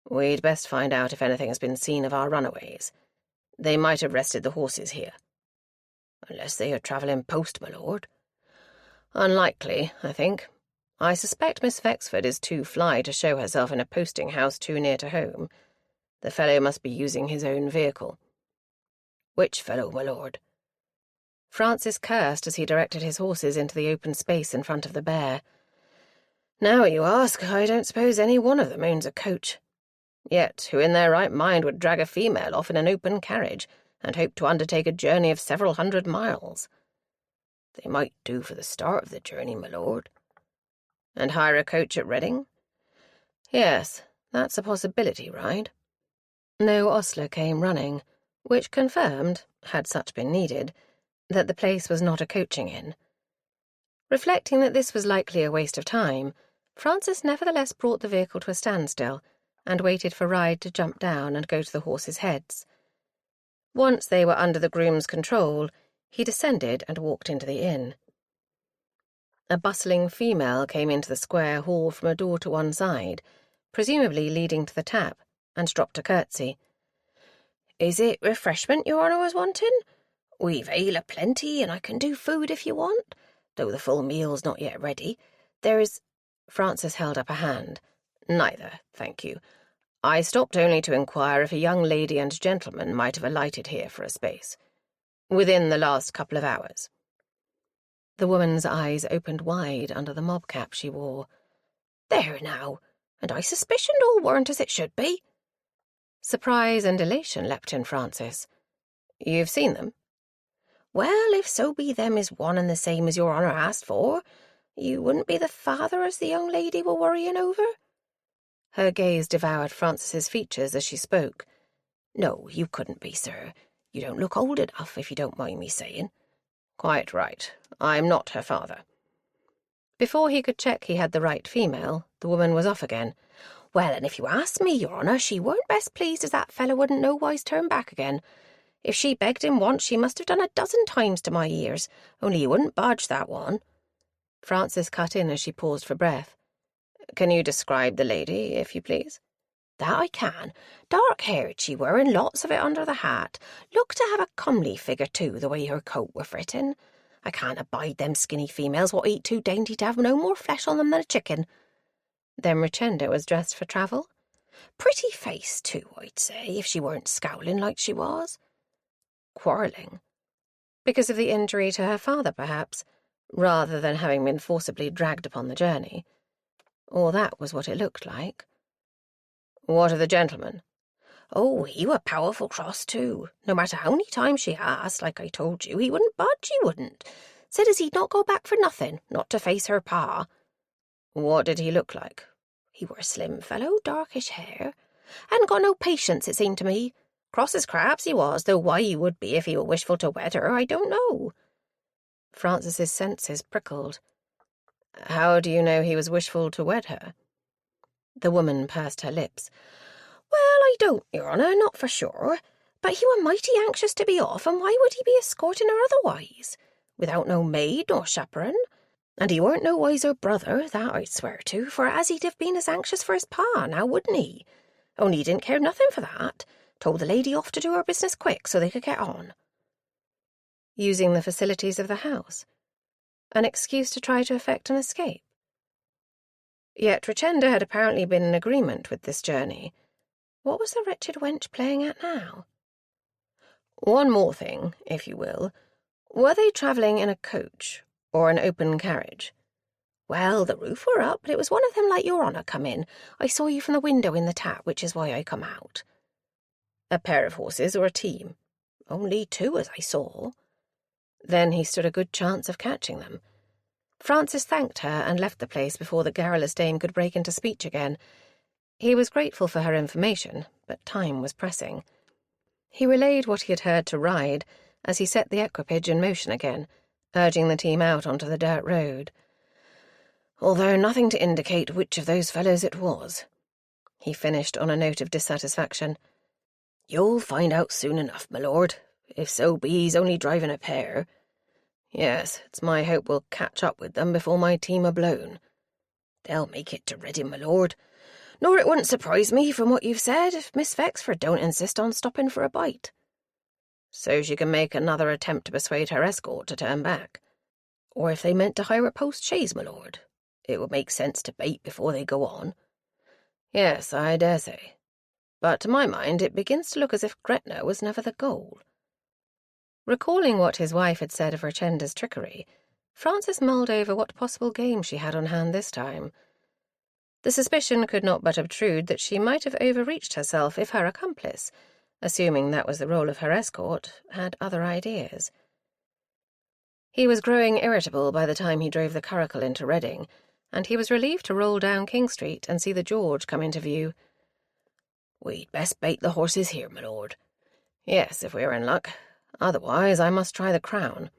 "We'd best find out if anything has been seen of our runaways. They might have rested the horses here." "Unless they are travelling post, my lord." "Unlikely, I think. I suspect Miss Vexford is too fly to show herself in a posting-house too near to home. The fellow must be using his own vehicle." "Which fellow, my lord?" Francis cursed as he directed his horses into the open space in front of the bear. "Now you ask, I don't suppose any one of them owns a coach. Yet who in their right mind would drag a female off in an open carriage and hope to undertake a journey of several 100 miles? "They might do for the start of the journey, my lord." "And hire a coach at Reading?" "Yes, that's a possibility, Ryde." No ostler came running, which confirmed, had such been needed, that the place was not a coaching inn. Reflecting that this was likely a waste of time, Francis nevertheless brought the vehicle to a standstill and waited for Ryde to jump down and go to the horses' heads. Once they were under the groom's control, he descended and walked into the inn. A bustling female came into the square hall from a door to one side, presumably leading to the tap, and dropped a curtsy. "Is it refreshment your honour was wanting? We've ale a-plenty, and I can do food if you want, though the full meal's not yet ready. There's—" Francis held up a hand. "Neither, thank you. I stopped only to inquire if a young lady and gentleman might have alighted here for a space. Within the last couple of hours." The woman's eyes opened wide under the mob cap she wore. "There now, and I suspicioned all weren't as it should be." Surprise and elation leapt in Francis. "You've seen them?" "Well, if so be them is one and the same as your honour asked for, you wouldn't be the father as the young lady were worrying over?" Her gaze devoured Francis's features as she spoke. "No, you couldn't be, sir. You don't look old enough, if you don't mind me saying." "Quite right. I'm not her father." Before he could check he had the right female, the woman was off again. "Well, and if you ask me, your honour, she weren't best pleased as that fellow wouldn't nowise turn back again. If she begged him once, she must have done 12 times to my ears, only he wouldn't budge, that one." Francis cut in as she paused for breath. "Can you describe the lady, if you please?" "That I can. Dark-haired she were, and lots of it under the hat. Looked to have a comely figure, too, the way her coat were fritting. I can't abide them skinny females what eat too dainty to have no more flesh on them than a chicken." "Then Richenda was dressed for travel?" "Pretty face, too, I'd say, if she weren't scowling like she was." "Quarrelling? Because of the injury to her father, perhaps, rather than having been forcibly dragged upon the journey. Or that was what it looked like." "What of the gentleman?" "Oh, he were powerful cross, too. No matter how many times she asked, like I told you, he wouldn't budge, he wouldn't. Said as he'd not go back for nothing, not to face her pa." "What did he look like?" "He were a slim fellow, darkish hair. Hadn't got no patience, it seemed to me. Cross as craps he was, though why he would be if he were wishful to wed her, I don't know." Francis's senses prickled. "How do you know he was wishful to wed her?" The woman pursed her lips. "Well, I don't, your honour, not for sure. But he were mighty anxious to be off, and why would he be escorting her otherwise? Without no maid nor chaperon. And he weren't nowise her brother, that I'd swear to, for as he'd have been as anxious for his pa, now wouldn't he? Only he didn't care nothing for that. Told the lady off to do her business quick so they could get on." Using the facilities of the house? An excuse to try to effect an escape? Yet Richenda had apparently been in agreement with this journey. What was the wretched wench playing at now? "One more thing, if you will. Were they travelling in a coach or an open carriage?" "Well, the roof were up, but it was one of them like your honour come in. I saw you from the window in the tap, which is why I come out." "A pair of horses or a team?" "Only 2, as I saw." Then he stood a good chance of catching them. Francis thanked her and left the place before the garrulous dame could break into speech again. He was grateful for her information, but time was pressing. He relayed what he had heard to Ryde as he set the equipage in motion again, urging the team out onto the dirt road. "Although nothing to indicate which of those fellows it was," he finished on a note of dissatisfaction. "You'll find out soon enough, my lord, if so be he's only driving a pair." "Yes, it's my hope we'll catch up with them before my team are blown." "They'll make it to Reading, my lord. Nor it wouldn't surprise me, from what you've said, if Miss Vexford don't insist on stopping for a bite." "So she can make another attempt to persuade her escort to turn back." "Or if they meant to hire a post-chaise, my lord. It would make sense to bait before they go on." "Yes, I dare say. But to my mind it begins to look as if Gretna was never the goal." Recalling what his wife had said of Richenda's trickery, Francis mulled over what possible game she had on hand this time. The suspicion could not but obtrude that she might have overreached herself if her accomplice, assuming that was the role of her escort, had other ideas. He was growing irritable by the time he drove the curricle into Reading, and he was relieved to roll down King Street and see the George come into view. "We'd best bait the horses here, my lord." Yes, if we're in luck. Otherwise, I must try the crown.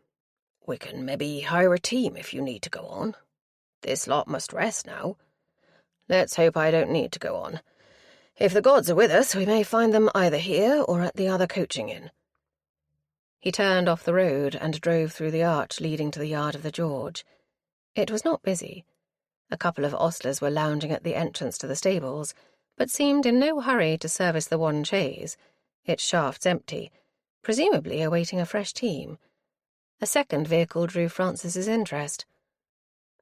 We can maybe hire a team if you need to go on. This lot must rest now. Let's hope I don't need to go on. If the gods are with us, we may find them either here or at the other coaching inn." He turned off the road and drove through the arch leading to the yard of the George. It was not busy. A couple of ostlers were lounging at the entrance to the stables, but seemed in no hurry to service the one chaise, its shafts empty, presumably awaiting a fresh team. A second vehicle drew Francis's interest.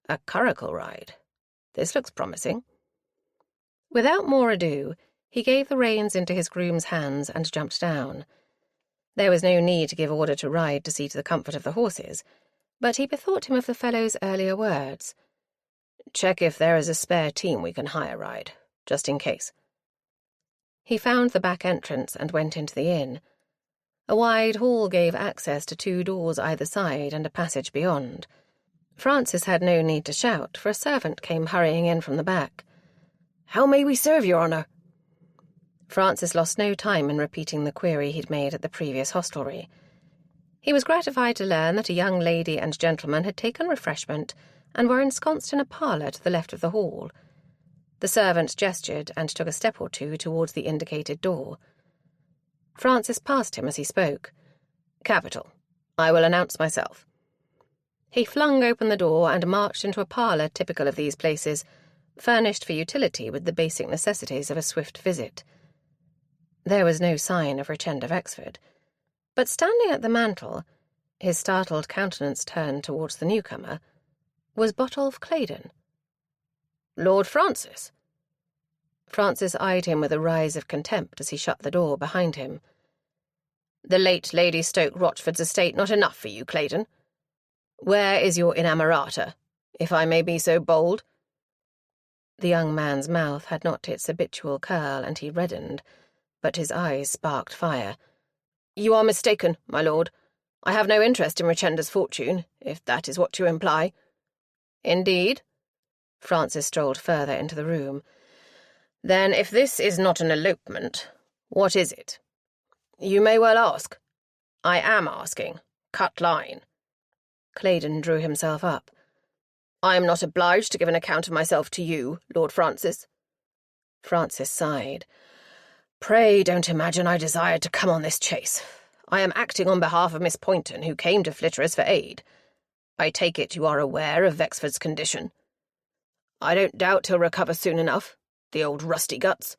A curricle ride. This looks promising. Without more ado, he gave the reins into his groom's hands and jumped down. There was no need to give order to ride to see to the comfort of the horses, but he bethought him of the fellow's earlier words. "Check if there is a spare team we can hire ride, just in case." He found the back entrance and went into the inn. A wide hall gave access to 2 doors either side and a passage beyond. Francis had no need to shout, for a servant came hurrying in from the back. "How may we serve, Your Honour?" Francis lost no time in repeating the query he'd made at the previous hostelry. He was gratified to learn that a young lady and gentleman had taken refreshment and were ensconced in a parlour to the left of the hall. The servant gestured and took a step or two towards the indicated door. Francis passed him as he spoke. "Capital. I will announce myself." He flung open the door and marched into a parlour typical of these places, furnished for utility with the basic necessities of a swift visit. There was no sign of Richenda Vexford, but standing at the mantel, his startled countenance turned towards the newcomer, was Botolph Claydon. "Lord Francis." Francis eyed him with a rise of contempt as he shut the door behind him. "The late Lady Stoke-Rochford's estate not enough for you, Claydon? Where is your inamorata, if I may be so bold?" The young man's mouth had not its habitual curl, and he reddened, but his eyes sparked fire. "You are mistaken, my lord. I have no interest in Richenda's fortune, if that is what you imply." "Indeed?" Francis strolled further into the room. "Then, if this is not an elopement, what is it? You may well ask. I am asking. Cut line." Claydon drew himself up. "I am not obliged to give an account of myself to you, Lord Francis." Francis sighed. "Pray don't imagine I desired to come on this chase. I am acting on behalf of Miss Poynton, who came to Flitterus for aid. I take it you are aware of Vexford's condition. I don't doubt he'll recover soon enough, the old rusty guts."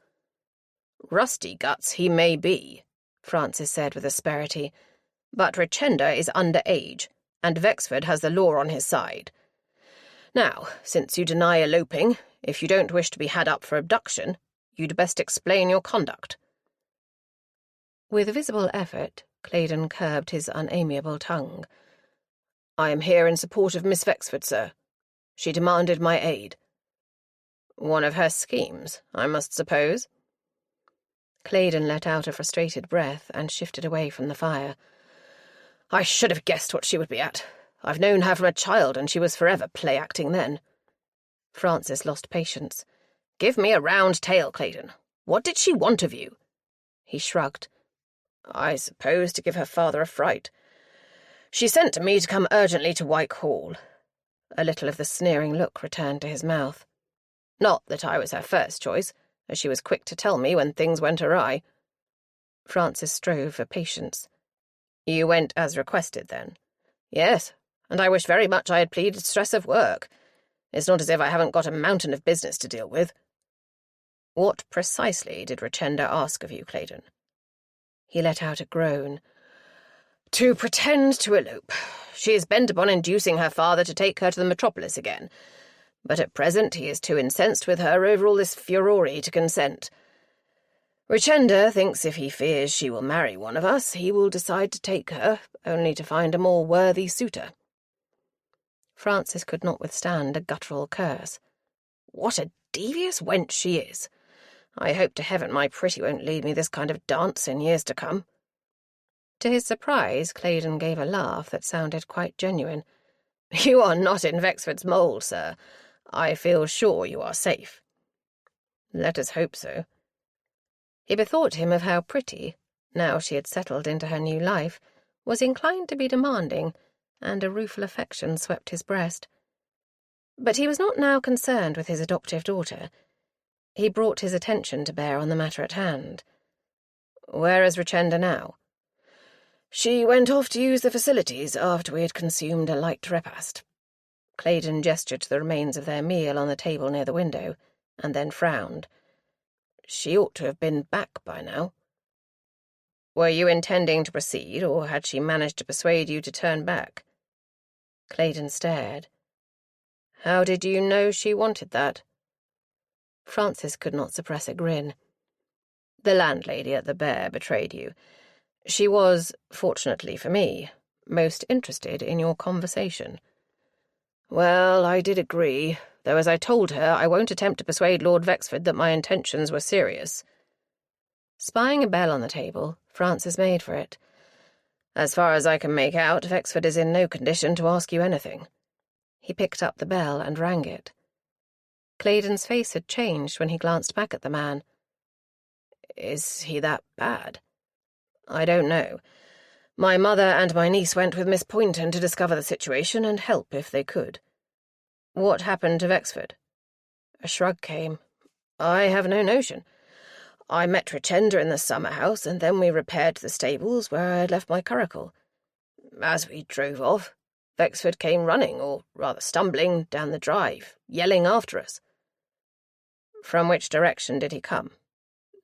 "Rusty guts he may be," Francis said with asperity, "but Richenda is under age, and Vexford has the law on his side. Now, since you deny eloping, if you don't wish to be had up for abduction, you'd best explain your conduct." With visible effort, Claydon curbed his unamiable tongue. "I am here in support of Miss Vexford, sir. She demanded my aid." "One of her schemes, I must suppose?" Claydon let out a frustrated breath and shifted away from the fire. "I should have guessed what she would be at. I've known her from a child, and she was forever play-acting then." Francis lost patience. "Give me a round tale, Claydon. What did she want of you?" He shrugged. "I suppose to give her father a fright. She sent to me to come urgently to Whitehall." A little of the sneering look returned to his mouth. "Not that I was her first choice, as she was quick to tell me when things went awry." Francis strove for patience. "You went as requested, then?" "Yes, and I wish very much I had pleaded stress of work. It's not as if I haven't got a mountain of business to deal with." "What precisely did Richenda ask of you, Claydon?" He let out a groan. "To pretend to elope. She is bent upon inducing her father to take her to the metropolis again, but at present he is too incensed with her over all this furore to consent. Richenda thinks if he fears she will marry one of us, he will decide to take her, only to find a more worthy suitor." Francis could not withstand a guttural curse. "What a devious wench she is! I hope to heaven my pretty won't lead me this kind of dance in years to come." To his surprise, Claydon gave a laugh that sounded quite genuine. "You are not in Vexford's mould, sir. I feel sure you are safe." "Let us hope so." He bethought him of how pretty, now she had settled into her new life, was inclined to be demanding, and a rueful affection swept his breast. But he was not now concerned with his adoptive daughter. He brought his attention to bear on the matter at hand. "Where is Richenda now?" "She went off to use the facilities after we had consumed a light repast." Claydon gestured to the remains of their meal on the table near the window, and then frowned. "She ought to have been back by now." "Were you intending to proceed, or had she managed to persuade you to turn back?" Claydon stared. "How did you know she wanted that?" Francis could not suppress a grin. "The landlady at the Bear betrayed you. She was, fortunately for me, most interested in your conversation." "Well, I did agree, though as I told her, I won't attempt to persuade Lord Vexford that my intentions were serious." Spying a bell on the table, Francis made for it. "As far as I can make out, Vexford is in no condition to ask you anything." He picked up the bell and rang it. Claydon's face had changed when he glanced back at the man. "Is he that bad?" "I don't know. My mother and my niece went with Miss Poynton to discover the situation and help if they could." "What happened to Vexford?" A shrug came. "I have no notion. I met Richenda in the summer house, and then we repaired to the stables where I had left my curricle. As we drove off, Vexford came running, or rather stumbling, down the drive, yelling after us." "From which direction did he come?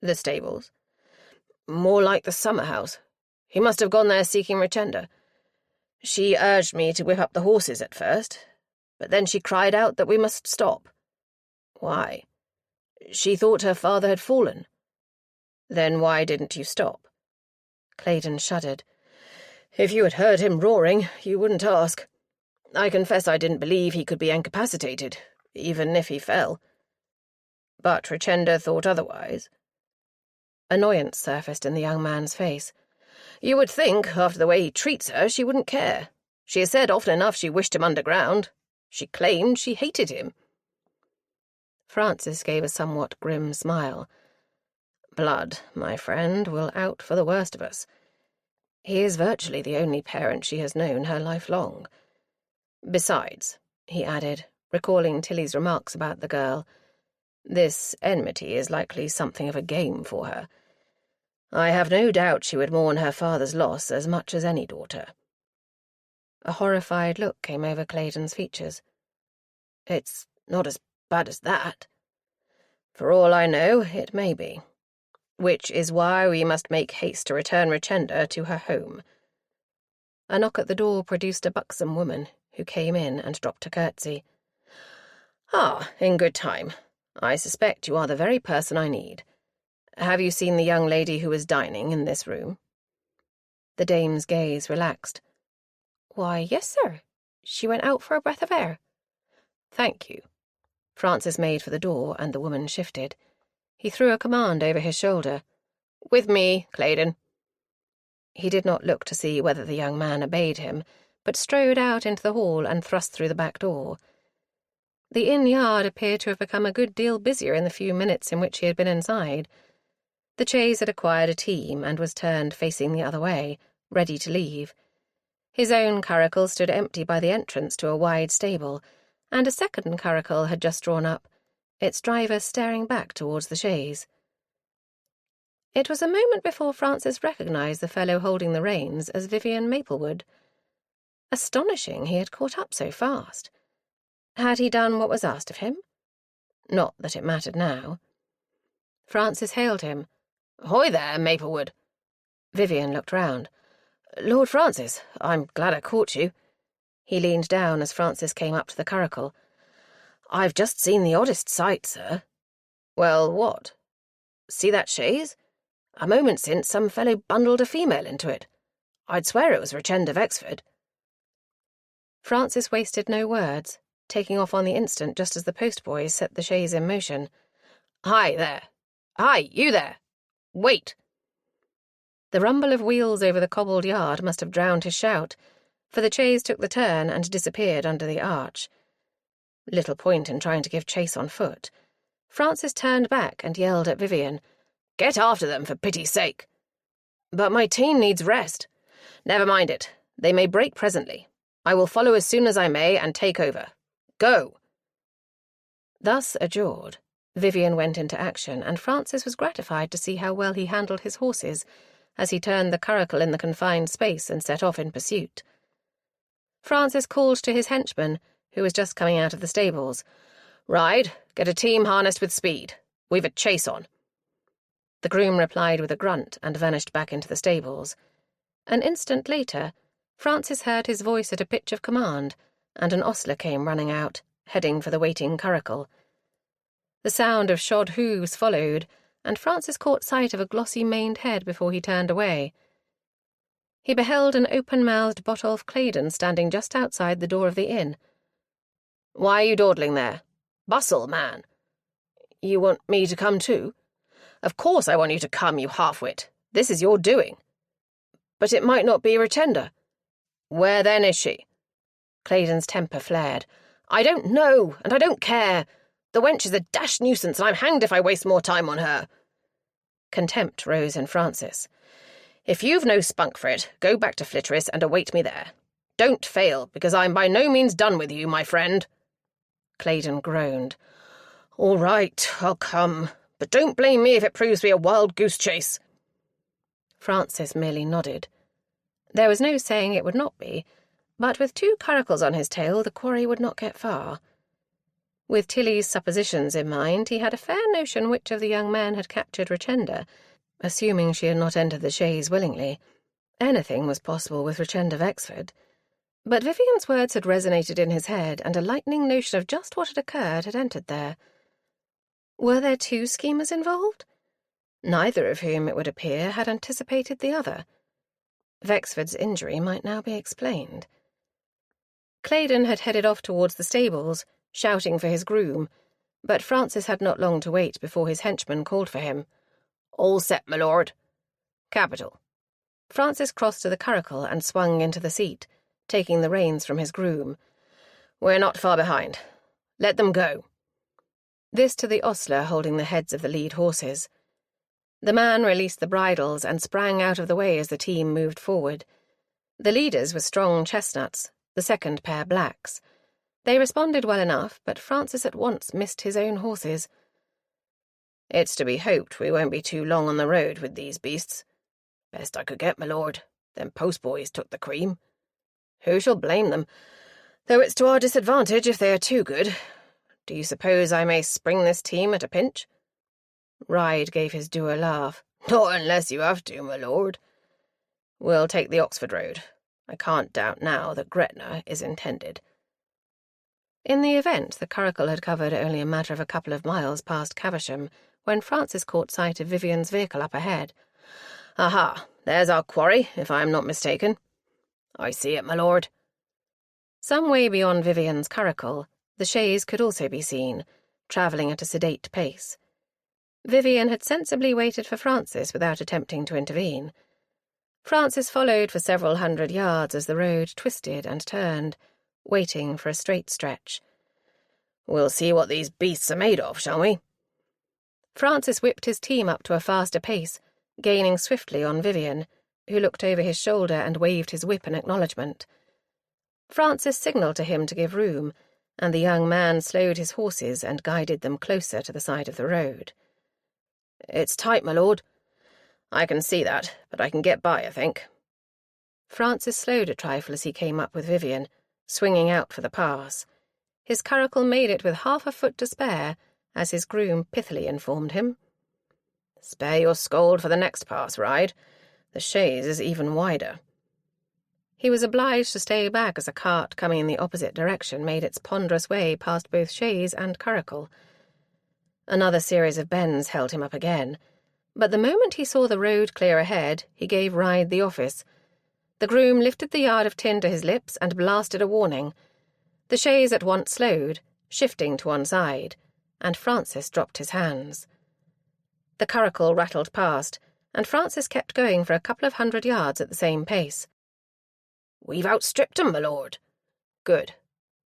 The stables?" "More like the summer house. He must have gone there seeking Richenda. She urged me to whip up the horses at first, but then she cried out that we must stop." "Why?" "She thought her father had fallen." "Then why didn't you stop?" Claydon shuddered. "If you had heard him roaring, you wouldn't ask. I confess I didn't believe he could be incapacitated, even if he fell." "But Richenda thought otherwise." Annoyance surfaced in the young man's face. "You would think, after the way he treats her, she wouldn't care. She has said often enough she wished him underground. She claimed she hated him." Francis gave a somewhat grim smile. "Blood, my friend, will out for the worst of us. He is virtually the only parent she has known her life long. Besides," he added, recalling Tilly's remarks about the girl, "this enmity is likely something of a game for her. I have no doubt she would mourn her father's loss as much as any daughter." A horrified look came over Claydon's features. "It's not as bad as that." "For all I know, it may be. Which is why we must make haste to return Richenda to her home." A knock at the door produced a buxom woman, who came in and dropped a curtsy. "Ah, in good time. I suspect you are the very person I need. Have you seen the young lady who was dining in this room?" The dame's gaze relaxed. "Why, yes, sir. She went out for a breath of air." "Thank you." Francis made for the door, and the woman shifted. He threw a command over his shoulder. "With me, Claydon." He did not look to see whether the young man obeyed him, but strode out into the hall and thrust through the back door. The inn yard appeared to have become a good deal busier in the few minutes in which he had been inside. The chaise had acquired a team and was turned facing the other way, ready to leave. His own curricle stood empty by the entrance to a wide stable, and a second curricle had just drawn up, its driver staring back towards the chaise. It was a moment before Francis recognised the fellow holding the reins as Vivian Maplewood. Astonishing he had caught up so fast. Had he done what was asked of him? Not that it mattered now. Francis hailed him. "Ahoy there, Maplewood." Vivian looked round. "Lord Francis, I'm glad I caught you." He leaned down as Francis came up to the curricle. "I've just seen the oddest sight, sir." "Well, what?" "See that chaise? A moment since some fellow bundled a female into it. I'd swear it was Richenda Vexford." Francis wasted no words, taking off on the instant just as the postboys set the chaise in motion. "Hi, there! Hi, you there! Wait!" The rumble of wheels over the cobbled yard must have drowned his shout, for the chaise took the turn and disappeared under the arch. Little point in trying to give chase on foot. Francis turned back and yelled at Vivian, "Get after them, for pity's sake!" But my team needs rest. Never mind it. They may break presently. I will follow as soon as I may and take over. Go!" Thus adjured, Vivian went into action, and Francis was gratified to see how well he handled his horses as he turned the curricle in the confined space and set off in pursuit. Francis called to his henchman, who was just coming out of the stables. "Ride, get a team harnessed with speed. We've a chase on." The groom replied with a grunt and vanished back into the stables. An instant later, Francis heard his voice at a pitch of command, and an ostler came running out, heading for the waiting curricle. The sound of shod hooves followed, and Francis caught sight of a glossy maned head before he turned away. He beheld an open-mouthed Botolph Claydon standing just outside the door of the inn. "Why are you dawdling there? Bustle, man." "You want me to come too?" "Of course I want you to come, you half-wit. This is your doing." "But it might not be Richenda." "Where then is she?" Claydon's temper flared. "I don't know, and I don't care. The wench is a dashed nuisance, and I'm hanged if I waste more time on her." Contempt rose in Francis. "If you've no spunk for it, go back to Flitteris and await me there. Don't fail, because I'm by no means done with you, my friend." Claydon groaned. "All right, I'll come, but don't blame me if it proves to be a wild goose chase." Francis merely nodded. There was no saying it would not be, but with 2 curricles on his tail the quarry would not get far. With Tilly's suppositions in mind, he had a fair notion which of the young men had captured Richenda, assuming she had not entered the chaise willingly. Anything was possible with Richenda Wexford. But Vivian's words had resonated in his head, and a lightning notion of just what had occurred had entered there. Were there 2 schemers involved? Neither of whom, it would appear, had anticipated the other. Wexford's injury might now be explained. Claydon had headed off towards the stables, shouting for his groom, but Francis had not long to wait before his henchman called for him. "All set, my lord." "Capital." Francis crossed to the curricle and swung into the seat, taking the reins from his groom. "We're not far behind. Let them go." This to the ostler holding the heads of the lead horses. The man released the bridles and sprang out of the way as the team moved forward. The leaders were strong chestnuts, the second pair blacks. They responded well enough, but Francis at once missed his own horses. "It's to be hoped we won't be too long on the road with these beasts." "Best I could get, my lord. Them postboys took the cream." "Who shall blame them? Though it's to our disadvantage if they are too good. Do you suppose I may spring this team at a pinch?" Ryde gave his dour laugh. "Not unless you have to, my lord." "We'll take the Oxford road. I can't doubt now that Gretna is intended." In the event, the curricle had covered only a matter of a couple of miles past Caversham, when Francis caught sight of Vivian's vehicle up ahead. "Aha, there's our quarry, if I am not mistaken." "I see it, my lord." Some way beyond Vivian's curricle, the chaise could also be seen, travelling at a sedate pace. Vivian had sensibly waited for Francis without attempting to intervene. Francis followed for several hundred yards as the road twisted and turned, waiting for a straight stretch. "We'll see what these beasts are made of, shall we?" Francis whipped his team up to a faster pace, gaining swiftly on Vivian, who looked over his shoulder and waved his whip in acknowledgement. Francis signalled to him to give room, and the young man slowed his horses and guided them closer to the side of the road. "It's tight, my lord." "I can see that, but I can get by, I think." Francis slowed a trifle as he came up with Vivian, swinging out for the pass. His curricle made it with half a foot to spare, as his groom pithily informed him. "Spare your scold for the next pass, Ryde. The chaise is even wider." He was obliged to stay back as a cart coming in the opposite direction made its ponderous way past both chaise and curricle. Another series of bends held him up again, but the moment he saw the road clear ahead, he gave Ryde the office. The groom lifted the yard of tin to his lips and blasted a warning. The chaise at once slowed, shifting to one side, and Francis dropped his hands. The curricle rattled past, and Francis kept going for a couple of 100 yards at the same pace. "We've outstripped 'em, my lord." "Good."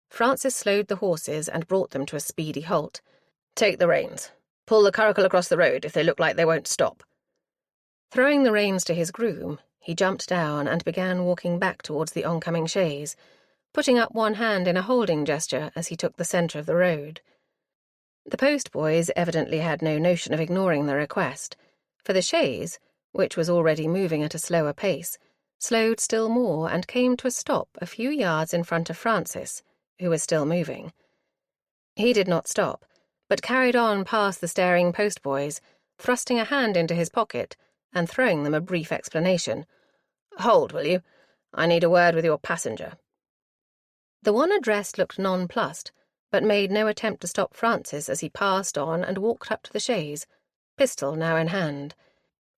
Francis slowed the horses and brought them to a speedy halt. "Take the reins. Pull the curricle across the road if they look like they won't stop." Throwing the reins to his groom, he jumped down and began walking back towards the oncoming chaise, putting up one hand in a holding gesture as he took the centre of the road. The postboys evidently had no notion of ignoring the request, for the chaise, which was already moving at a slower pace, slowed still more and came to a stop a few yards in front of Francis, who was still moving. He did not stop, but carried on past the staring postboys, thrusting a hand into his pocket and throwing them a brief explanation. "Hold, will you? I need a word with your passenger." The one addressed looked nonplussed, but made no attempt to stop Francis as he passed on and walked up to the chaise, pistol now in hand.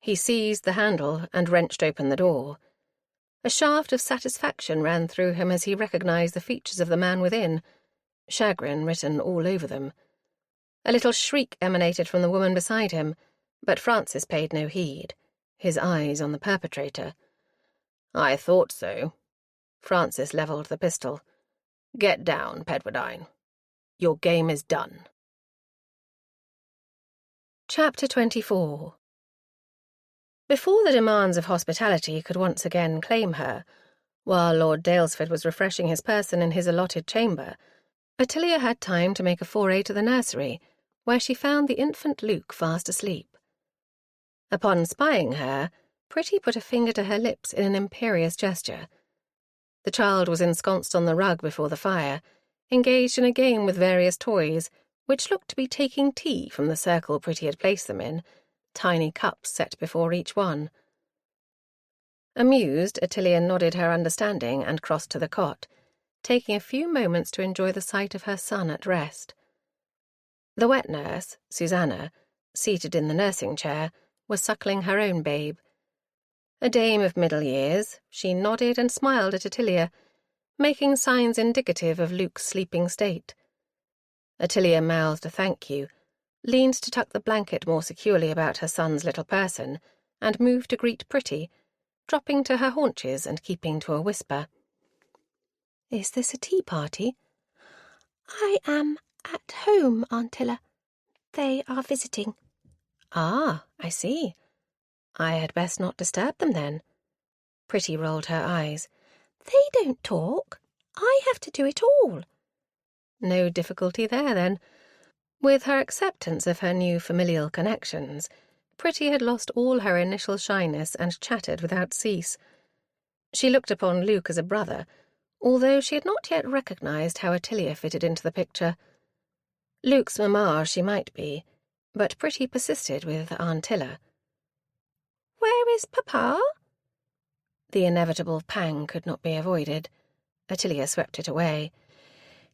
He seized the handle and wrenched open the door. A shaft of satisfaction ran through him as he recognized the features of the man within, chagrin written all over them. A little shriek emanated from the woman beside him, but Francis paid no heed, his eyes on the perpetrator. "I thought so." Francis levelled the pistol. "Get down, Pedwardine. Your game is done." Chapter 24. Before the demands of hospitality could once again claim her, while Lord Daylesford was refreshing his person in his allotted chamber, Ottilia had time to make a foray to the nursery, where she found the infant Luke fast asleep. Upon spying her, Pretty put a finger to her lips in an imperious gesture. The child was ensconced on the rug before the fire, engaged in a game with various toys, which looked to be taking tea from the circle Pretty had placed them in, tiny cups set before each one. Amused, Ottilia nodded her understanding and crossed to the cot, taking a few moments to enjoy the sight of her son at rest. The wet nurse, Susanna, seated in the nursing chair, was suckling her own babe. A dame of middle years, she nodded and smiled at Ottilia, making signs indicative of Luke's sleeping state. Ottilia mouthed a thank you, leaned to tuck the blanket more securely about her son's little person, and moved to greet Pretty, dropping to her haunches and keeping to a whisper. "Is this a tea party?" "I am at home, Aunttilla. They are visiting." "Ah, I see. I had best not disturb them, then." Pretty rolled her eyes. "They don't talk. I have to do it all." No difficulty there, then. With her acceptance of her new familial connections, Pretty had lost all her initial shyness and chattered without cease. She looked upon Luke as a brother, although she had not yet recognized how Ottilia fitted into the picture. Luke's mamma she might be, but Pretty persisted with Aunttilla. "Where is Papa?" The inevitable pang could not be avoided. Ottilia swept it away.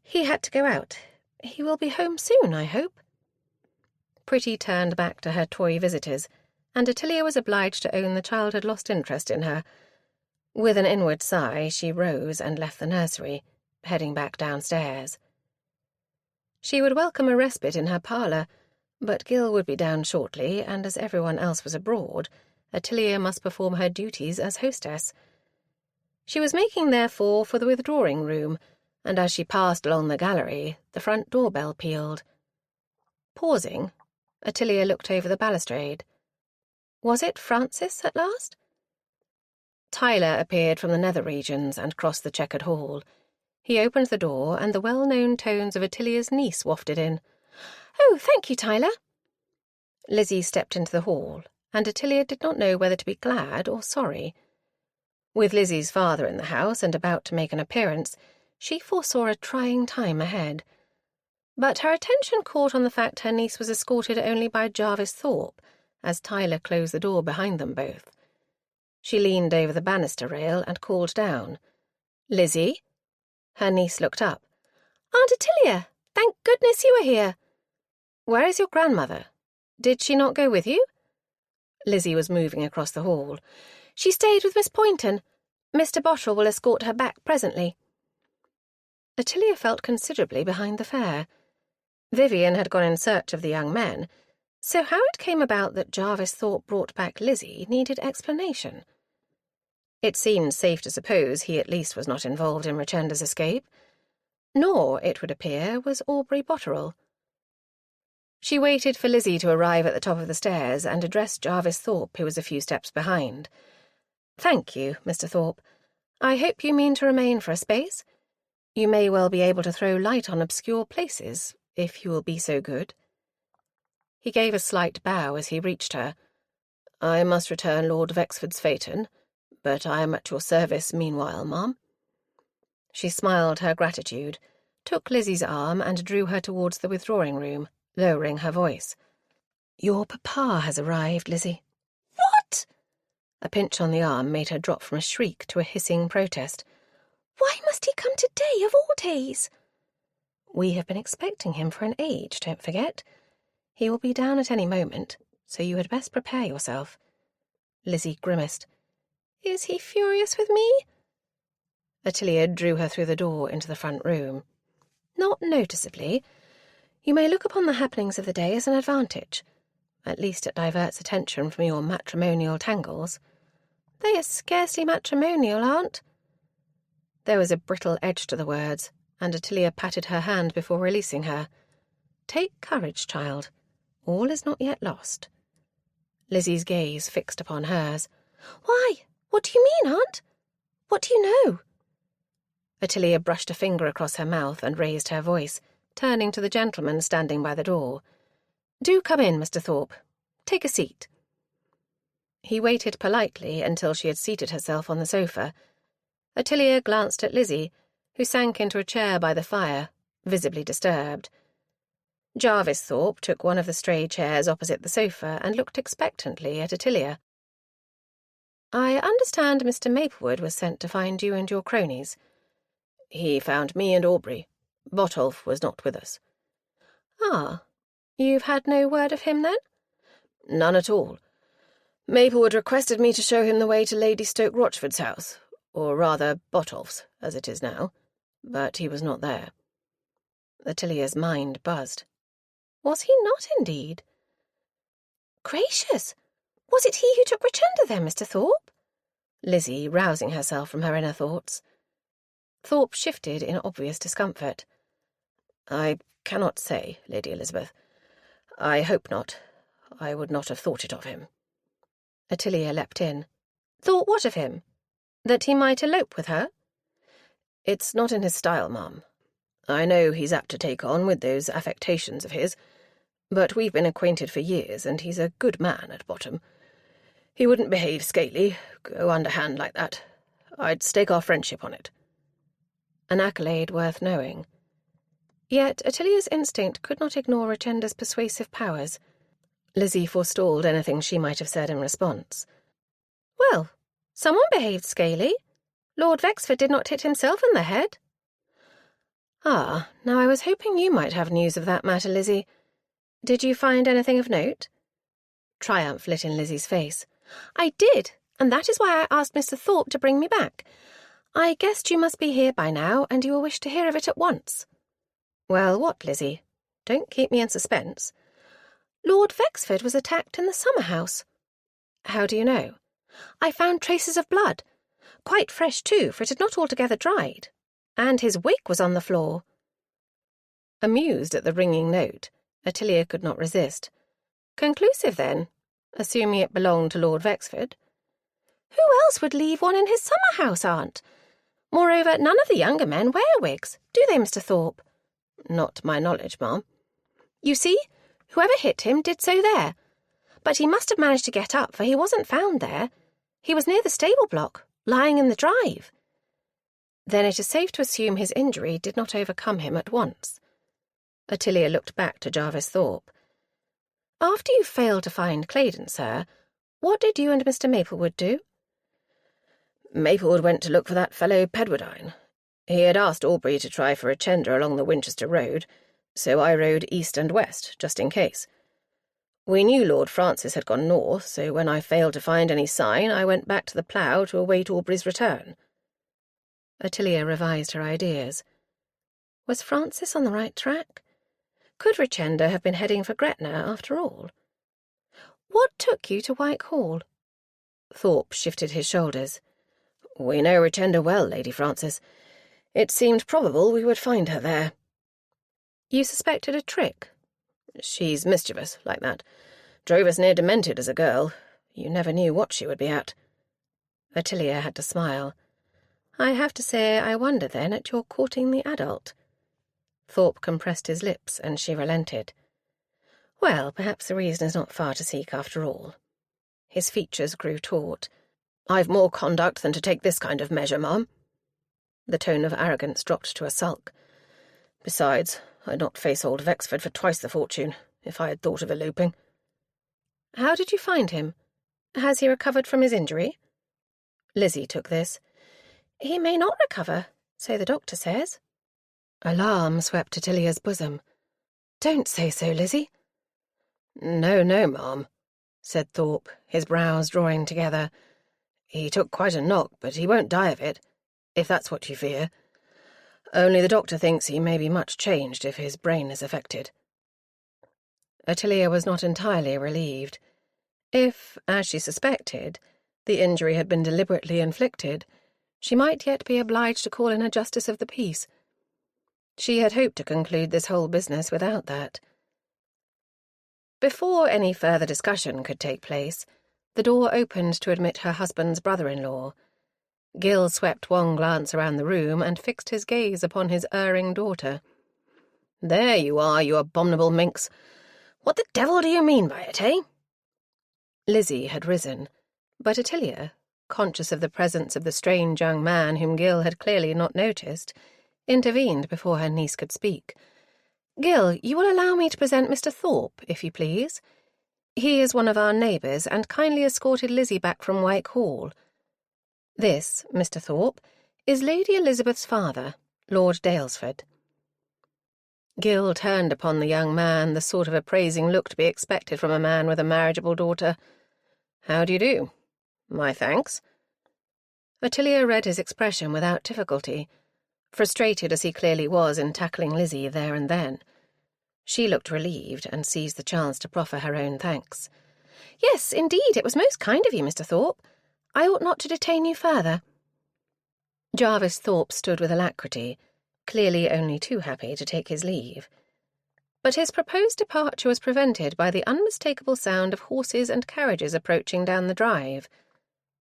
"He had to go out. He will be home soon, I hope." Pretty turned back to her toy visitors, and Ottilia was obliged to own the child had lost interest in her. With an inward sigh, she rose and left the nursery, heading back downstairs. She would welcome a respite in her parlour, but Gil would be down shortly, and as everyone else was abroad, Ottilia must perform her duties as hostess. She was making, therefore, for the withdrawing room, and as she passed along the gallery, the front door-bell pealed. Pausing, Ottilia looked over the balustrade. Was it Francis at last? Tyler appeared from the nether regions and crossed the checkered hall. He opened the door, and the well-known tones of Ottilia's niece wafted in. "Oh, thank you, Tyler." Lizzie stepped into the hall, and Ottilia did not know whether to be glad or sorry. With Lizzie's father in the house and about to make an appearance, she foresaw a trying time ahead. But her attention caught on the fact her niece was escorted only by Jarvis Thorpe, as Tyler closed the door behind them both. She leaned over the banister rail and called down. "Lizzie?" Her niece looked up. "Aunt Ottilia, thank goodness you are here." "Where is your grandmother? Did she not go with you?" Lizzie was moving across the hall. "She stayed with Miss Poynton. Mr. Bottrell will escort her back presently." Ottilia felt considerably behind the fare. Vivian had gone in search of the young men, so how it came about that Jarvis Thorpe brought back Lizzie needed explanation. It seemed safe to suppose he at least was not involved in Richenda's escape. Nor, it would appear, was Aubrey Botterill. She waited for Lizzie to arrive at the top of the stairs and addressed Jarvis Thorpe, who was a few steps behind. "Thank you, Mr. Thorpe. I hope you mean to remain for a space. You may well be able to throw light on obscure places, if you will be so good." He gave a slight bow as he reached her. "I must return Lord Vexford's phaeton, but I am at your service meanwhile, ma'am." She smiled her gratitude, took Lizzie's arm and drew her towards the withdrawing room, lowering her voice. "Your papa has arrived, Lizzie." "What?" A pinch on the arm made her drop from a shriek to a hissing protest. "Why must he come today, of all days?" "We have been expecting him for an age, don't forget. He will be down at any moment, so you had best prepare yourself." Lizzie grimaced. "Is he furious with me?" Ottilia drew her through the door into the front room. "Not noticeably. You may look upon the happenings of the day as an advantage. At least it diverts attention from your matrimonial tangles." "They are scarcely matrimonial, Aunt." There was a brittle edge to the words, and Ottilia patted her hand before releasing her. "Take courage, child. All is not yet lost." Lizzie's gaze fixed upon hers. "Why? What do you mean, Aunt? What do you know?" Ottilia brushed a finger across her mouth and raised her voice, turning to the gentleman standing by the door. "Do come in, Mr. Thorpe. Take a seat." He waited politely until she had seated herself on the sofa. Ottilia glanced at Lizzie, who sank into a chair by the fire, visibly disturbed. Jarvis Thorpe took one of the stray chairs opposite the sofa and looked expectantly at Ottilia. "I understand Mr. Maplewood was sent to find you and your cronies." "He found me and Aubrey. Botolph was not with us." "Ah, you've had no word of him, then?" "None at all. Maplewood requested me to show him the way to Lady Stoke-Rochford's house, or rather Botolph's, as it is now, but he was not there." Ottilia's mind buzzed. Was he not, indeed? "Gracious! Was it he who took Richenda, then, Mr. Thorpe?" Lizzie, rousing herself from her inner thoughts. Thorpe shifted in obvious discomfort. "I cannot say, Lady Elizabeth. I hope not. I would not have thought it of him." Ottilia leapt in. "Thought what of him? That he might elope with her?" "It's not in his style, ma'am. I know he's apt to take on with those affectations of his, but we've been acquainted for years, and he's a good man at bottom. He wouldn't behave scaly, go underhand like that. I'd stake our friendship on it." An accolade worth knowing. Yet Ottilia's instinct could not ignore Richenda's persuasive powers. Lizzie forestalled anything she might have said in response. "Well, someone behaved scaly. Lord Vexford did not hit himself in the head." "Ah, now I was hoping you might have news of that matter, Lizzie. Did you find anything of note?" Triumph lit in Lizzie's face. "I did, and that is why I asked Mr. Thorpe to bring me back. I guessed you must be here by now, and you will wish to hear of it at once." "Well, what, Lizzie? Don't keep me in suspense." "Lord Vexford was attacked in the summer-house." "How do you know?" "I found traces of blood. Quite fresh, too, for it had not altogether dried. And his wig was on the floor." Amused at the ringing note, Ottilia could not resist. "Conclusive, then, assuming it belonged to Lord Vexford?" "Who else would leave one in his summer-house, Aunt? Moreover, none of the younger men wear wigs, do they, Mr. Thorpe?" "Not to my knowledge, ma'am." "You see, whoever hit him did so there. But he must have managed to get up, for he wasn't found there. He was near the stable block, lying in the drive." "Then it is safe to assume his injury did not overcome him at once." Ottilia looked back to Jarvis Thorpe. "After you failed to find Claydon, sir, what did you and Mr. Maplewood do?" "Maplewood went to look for that fellow Pedwardine. He had asked Aubrey to try for Richenda along the Winchester Road, so I rode east and west, just in case. We knew Lord Francis had gone north, so when I failed to find any sign, I went back to the Plough to await Aubrey's return." Ottilia revised her ideas. Was Francis on the right track? Could Richenda have been heading for Gretna, after all? "What took you to Whitehall?" Thorpe shifted his shoulders. "We know Richenda well, Lady Francis. It seemed probable we would find her there." "You suspected a trick?" She's mischievous, like that. Drove us near demented as a girl. You never knew what she would be at." Ottilia had to smile. "I have to say I wonder, then, at your courting the adult." Thorpe compressed his lips, and she relented. "Well, perhaps the reason is not far to seek, after all." His features grew taut. "I've more conduct than to take this kind of measure, Mum." The tone of arrogance dropped to a sulk. "Besides, I'd not face old Vexford for twice the fortune, if I had thought of eloping." "How did you find him? Has he recovered from his injury?" Lizzie took this. "He may not recover, so the doctor says." Alarm swept Ottilia's bosom. "Don't say so, Lizzie." No, Ma'am," said Thorpe, his brows drawing together. "He took quite a knock, but he won't die of it, if that's what you fear. Only the doctor thinks he may be much changed if his brain is affected." Ottilia was not entirely relieved. If, as she suspected, the injury had been deliberately inflicted, she might yet be obliged to call in a justice of the peace. She had hoped to conclude this whole business without that. Before any further discussion could take place, the door opened to admit her husband's brother-in-law. Gil swept one glance around the room and fixed his gaze upon his erring daughter. "There you are, you abominable minx. What the devil do you mean by it, eh?" Lizzie had risen, but Ottilia, conscious of the presence of the strange young man whom Gil had clearly not noticed, intervened before her niece could speak. "Gil, you will allow me to present Mr. Thorpe, if you please. He is one of our neighbours, and kindly escorted Lizzie back from Wyke Hall. This, Mr. Thorpe, is Lady Elizabeth's father, Lord Daylesford." Gil turned upon the young man the sort of appraising look to be expected from a man with a marriageable daughter. "How do you do? My thanks." Ottilia read his expression without difficulty, frustrated as he clearly was in tackling Lizzie there and then. She looked relieved and seized the chance to proffer her own thanks. "Yes, indeed, it was most kind of you, Mr. Thorpe. I ought not to detain you further." Jarvis Thorpe stood with alacrity, clearly only too happy to take his leave. But his proposed departure was prevented by the unmistakable sound of horses and carriages approaching down the drive.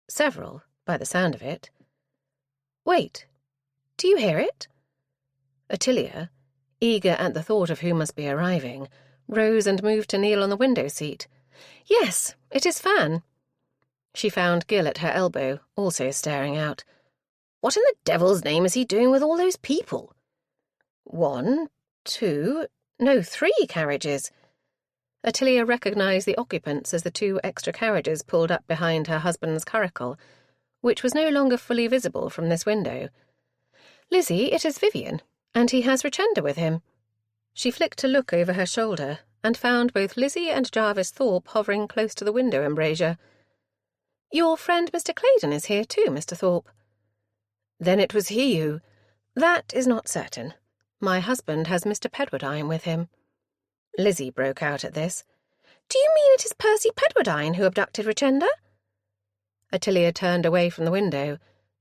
Several, by the sound of it. "Wait, do you hear it?" Ottilia, eager at the thought of who must be arriving, rose and moved to kneel on the window-seat. "Yes, it is Fan." She found Gil at her elbow, also staring out. "What in the devil's name is he doing with all those people?" 1, 2, no, 3 carriages. Ottilia recognised the occupants as the 2 extra carriages pulled up behind her husband's curricle, which was no longer fully visible from this window. "Lizzie, it is Vivian, and he has Richenda with him." She flicked a look over her shoulder and found both Lizzie and Jarvis Thorpe hovering close to the window embrasure. "Your friend Mr. Claydon is here too, Mr. Thorpe." "Then it was he who—" "That is not certain. My husband has Mr. Pedwardine with him." Lizzie broke out at this. "Do you mean it is Percy Pedwardine who abducted Richenda?" Ottilia turned away from the window,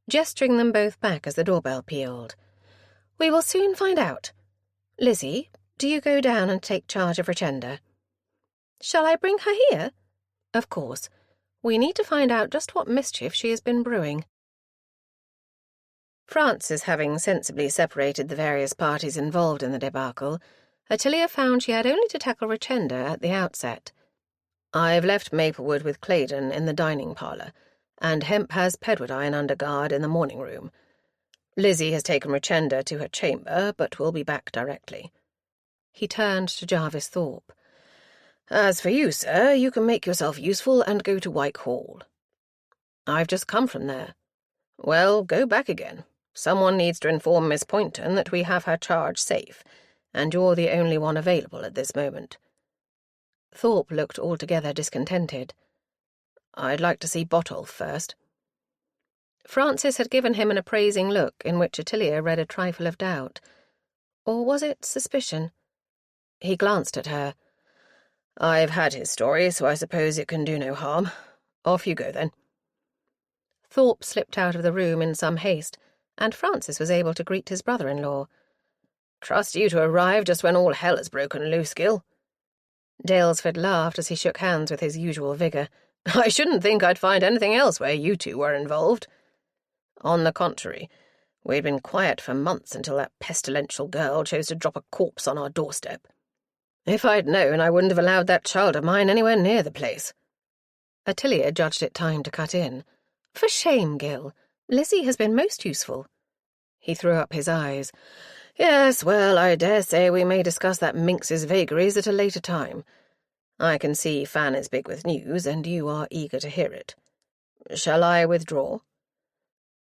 gesturing them both back as the doorbell pealed. "We will soon find out. Lizzie, do you go down and take charge of Richenda?" "Shall I bring her here?" "Of course. We need to find out just what mischief she has been brewing." Francis having sensibly separated the various parties involved in the debacle, Ottilia found she had only to tackle Richenda at the outset. "I've left Maplewood with Claydon in the dining parlour, and Hemp has Pedwardine under guard in the morning room. Lizzie has taken Richenda to her chamber, but will be back directly." He turned to Jarvis Thorpe. "As for you, sir, you can make yourself useful and go to Wyke Hall." "I've just come from there." "Well, go back again. Someone needs to inform Miss Poynton that we have her charge safe, and you're the only one available at this moment." Thorpe looked altogether discontented. "I'd like to see Botolph first." Francis had given him an appraising look in which Ottilia read a trifle of doubt. Or was it suspicion? He glanced at her. "I've had his story, so I suppose it can do no harm. Off you go, then." Thorpe slipped out of the room in some haste, and Francis was able to greet his brother-in-law. "Trust you to arrive just when all hell has broken loose, Gil." Dalesford laughed as he shook hands with his usual vigour. "I shouldn't think I'd find anything else where you two were involved. On the contrary, we'd been quiet for months until that pestilential girl chose to drop a corpse on our doorstep. If I'd known, I wouldn't have allowed that child of mine anywhere near the place." Ottilia judged it time to cut in. "For shame, Gil. Lizzie has been most useful." He threw up his eyes. "Yes, well, I dare say we may discuss that minx's vagaries at a later time. I can see Fan is big with news, and you are eager to hear it. Shall I withdraw?"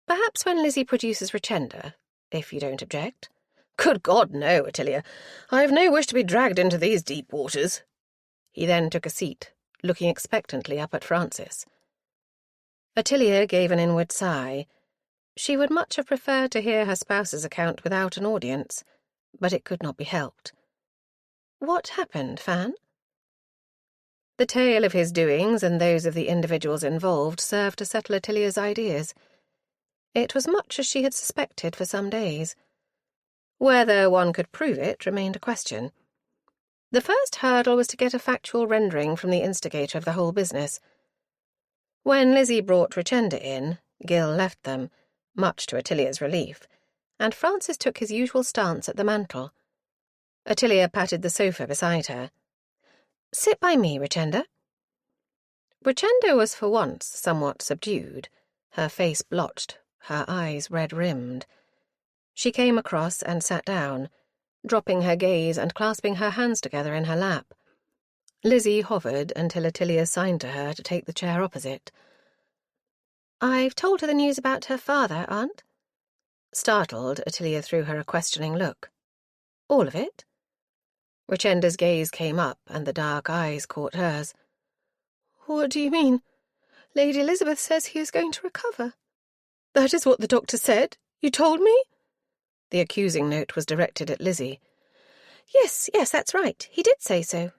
"Perhaps when Lizzie produces Richenda, if you don't object." "Good God, no, Ottilia. I've no wish to be dragged into these deep waters." He then took a seat, looking expectantly up at Francis. Ottilia gave an inward sigh. She would much have preferred to hear her spouse's account without an audience, but it could not be helped. "What happened, Fan?" The tale of his doings and those of the individuals involved served to settle Ottilia's ideas. It was much as she had suspected for some days. Whether one could prove it remained a question. The first hurdle was to get a factual rendering from the instigator of the whole business. When Lizzie brought Richenda in, Gil left them, much to Ottilia's relief, and Francis took his usual stance at the mantel. Ottilia patted the sofa beside her. "Sit by me, Richenda." Richenda was for once somewhat subdued, her face blotched, her eyes red-rimmed. She came across and sat down, dropping her gaze and clasping her hands together in her lap. Lizzie hovered until Ottilia signed to her to take the chair opposite. "I've told her the news about her father, Aunt." Startled, Ottilia threw her a questioning look. "All of it?" Richenda's gaze came up, and the dark eyes caught hers. "What do you mean? Lady Elizabeth says he is going to recover. That is what the doctor said. You told me?" The accusing note was directed at Lizzie. Yes, that's right. He did say so."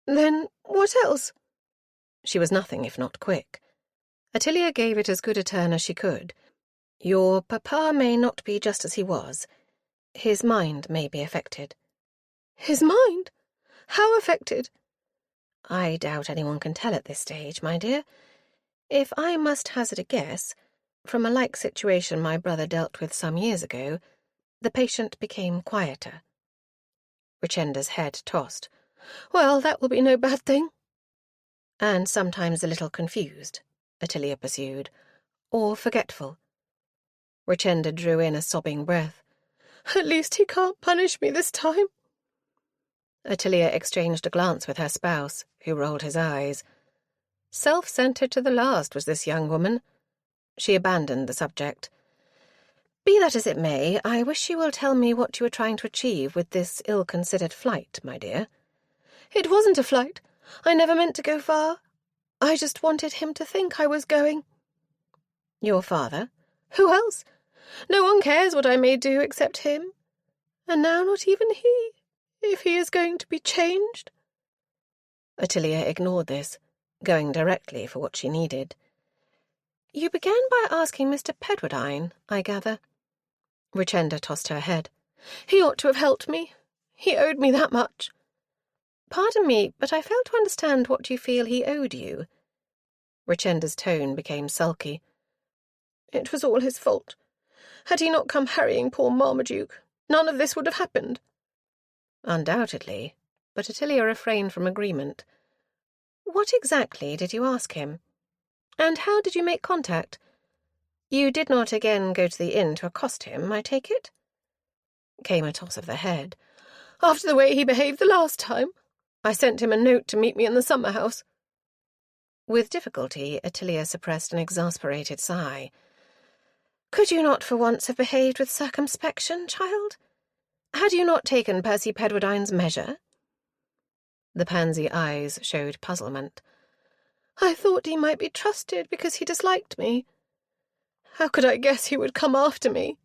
"Then what else?" She was nothing if not quick. Ottilia gave it as good a turn as she could. "Your papa may not be just as he was. His mind may be affected." "His mind? How affected?" "I doubt anyone can tell at this stage, my dear. If I must hazard a guess, from a like situation my brother dealt with some years ago, the patient became quieter." Richenda's head tossed. "Well, that will be no bad thing." "And sometimes a little confused," Ottilia pursued, "or forgetful." Richenda drew in a sobbing breath. "At least he can't punish me this time." Ottilia exchanged a glance with her spouse, who rolled his eyes. Self-centred to the last was this young woman. She abandoned the subject. "Be that as it may, I wish you will tell me what you were trying to achieve with this ill-considered flight, my dear." "It wasn't a flight. I never meant to go far. I just wanted him to think I was going." "Your father?" "Who else? No one cares what I may do except him. And now not even he, if he is going to be changed." Ottilia ignored this, going directly for what she needed. "You began by asking Mr. Pedwardine, I gather." Richenda tossed her head. "He ought to have helped me. He owed me that much." "Pardon me, but I fail to understand what you feel he owed you." Richenda's tone became sulky. "It was all his fault. Had he not come harrying poor Marmaduke, none of this would have happened." "Undoubtedly," but Ottilia refrained from agreement. "What exactly did you ask him? And how did you make contact? You did not again go to the inn to accost him, I take it?" Came a toss of the head. "After the way he behaved the last time, I sent him a note to meet me in the summer-house." With difficulty, Ottilia suppressed an exasperated sigh. "Could you not for once have behaved with circumspection, child? Had you not taken Percy Pedwardine's measure?" The pansy eyes showed puzzlement. "I thought he might be trusted because he disliked me. How could I guess he would come after me?"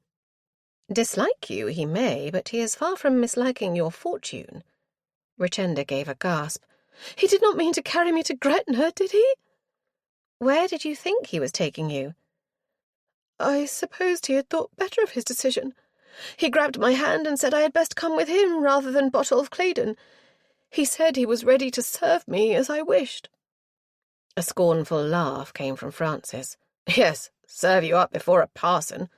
"Dislike you he may, but he is far from misliking your fortune." Richenda gave a gasp. "He did not mean to carry me to Gretna, did he?" "Where did you think he was taking you?" "I supposed he had thought better of his decision. He grabbed my hand and said I had best come with him rather than Botolph Claydon. He said he was ready to serve me as I wished." A scornful laugh came from Francis. "Yes, serve you up before a parson."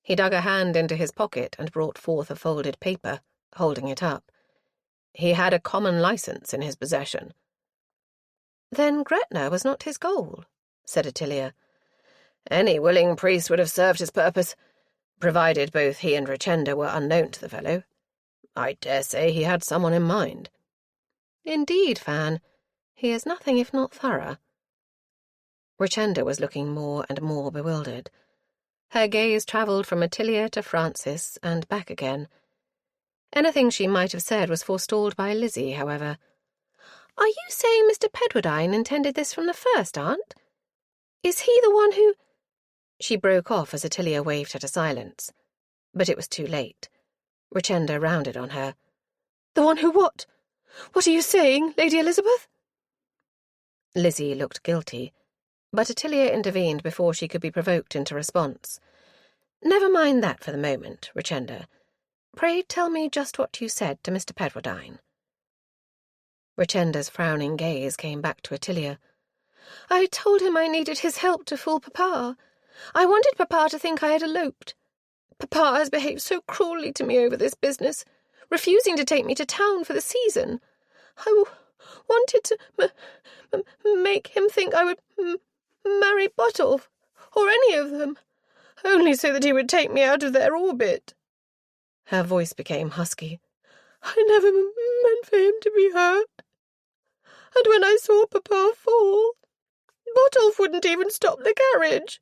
He dug a hand into his pocket and brought forth a folded paper, holding it up. He had a common license in his possession. "Then Gretna was not his goal," said Ottilia. "Any willing priest would have served his purpose, provided both he and Richenda were unknown to the fellow. I dare say he had someone in mind." "Indeed, Fan, he is nothing if not thorough." Richenda was looking more and more bewildered. Her gaze travelled from Ottilia to Francis and back again. Anything she might have said was forestalled by Lizzie, however. "Are you saying Mr. Pedwardine intended this from the first, Aunt? Is he the one who—" She broke off as Ottilia waved her to silence. But it was too late. Richenda rounded on her. "The one who what? What are you saying, Lady Elizabeth?" Lizzie looked guilty, but Ottilia intervened before she could be provoked into response. "Never mind that for the moment, Richenda. Pray tell me just what you said to Mr. Pedwardine." Richenda's frowning gaze came back to Ottilia. "I told him I needed his help to fool Papa. I wanted Papa to think I had eloped. Papa has behaved so cruelly to me over this business, refusing to take me to town for the season. I wanted to make him think I would marry Botolph, or any of them, only so that he would take me out of their orbit." Her voice became husky. "I never meant for him to be hurt. And when I saw Papa fall, Botolph wouldn't even stop the carriage."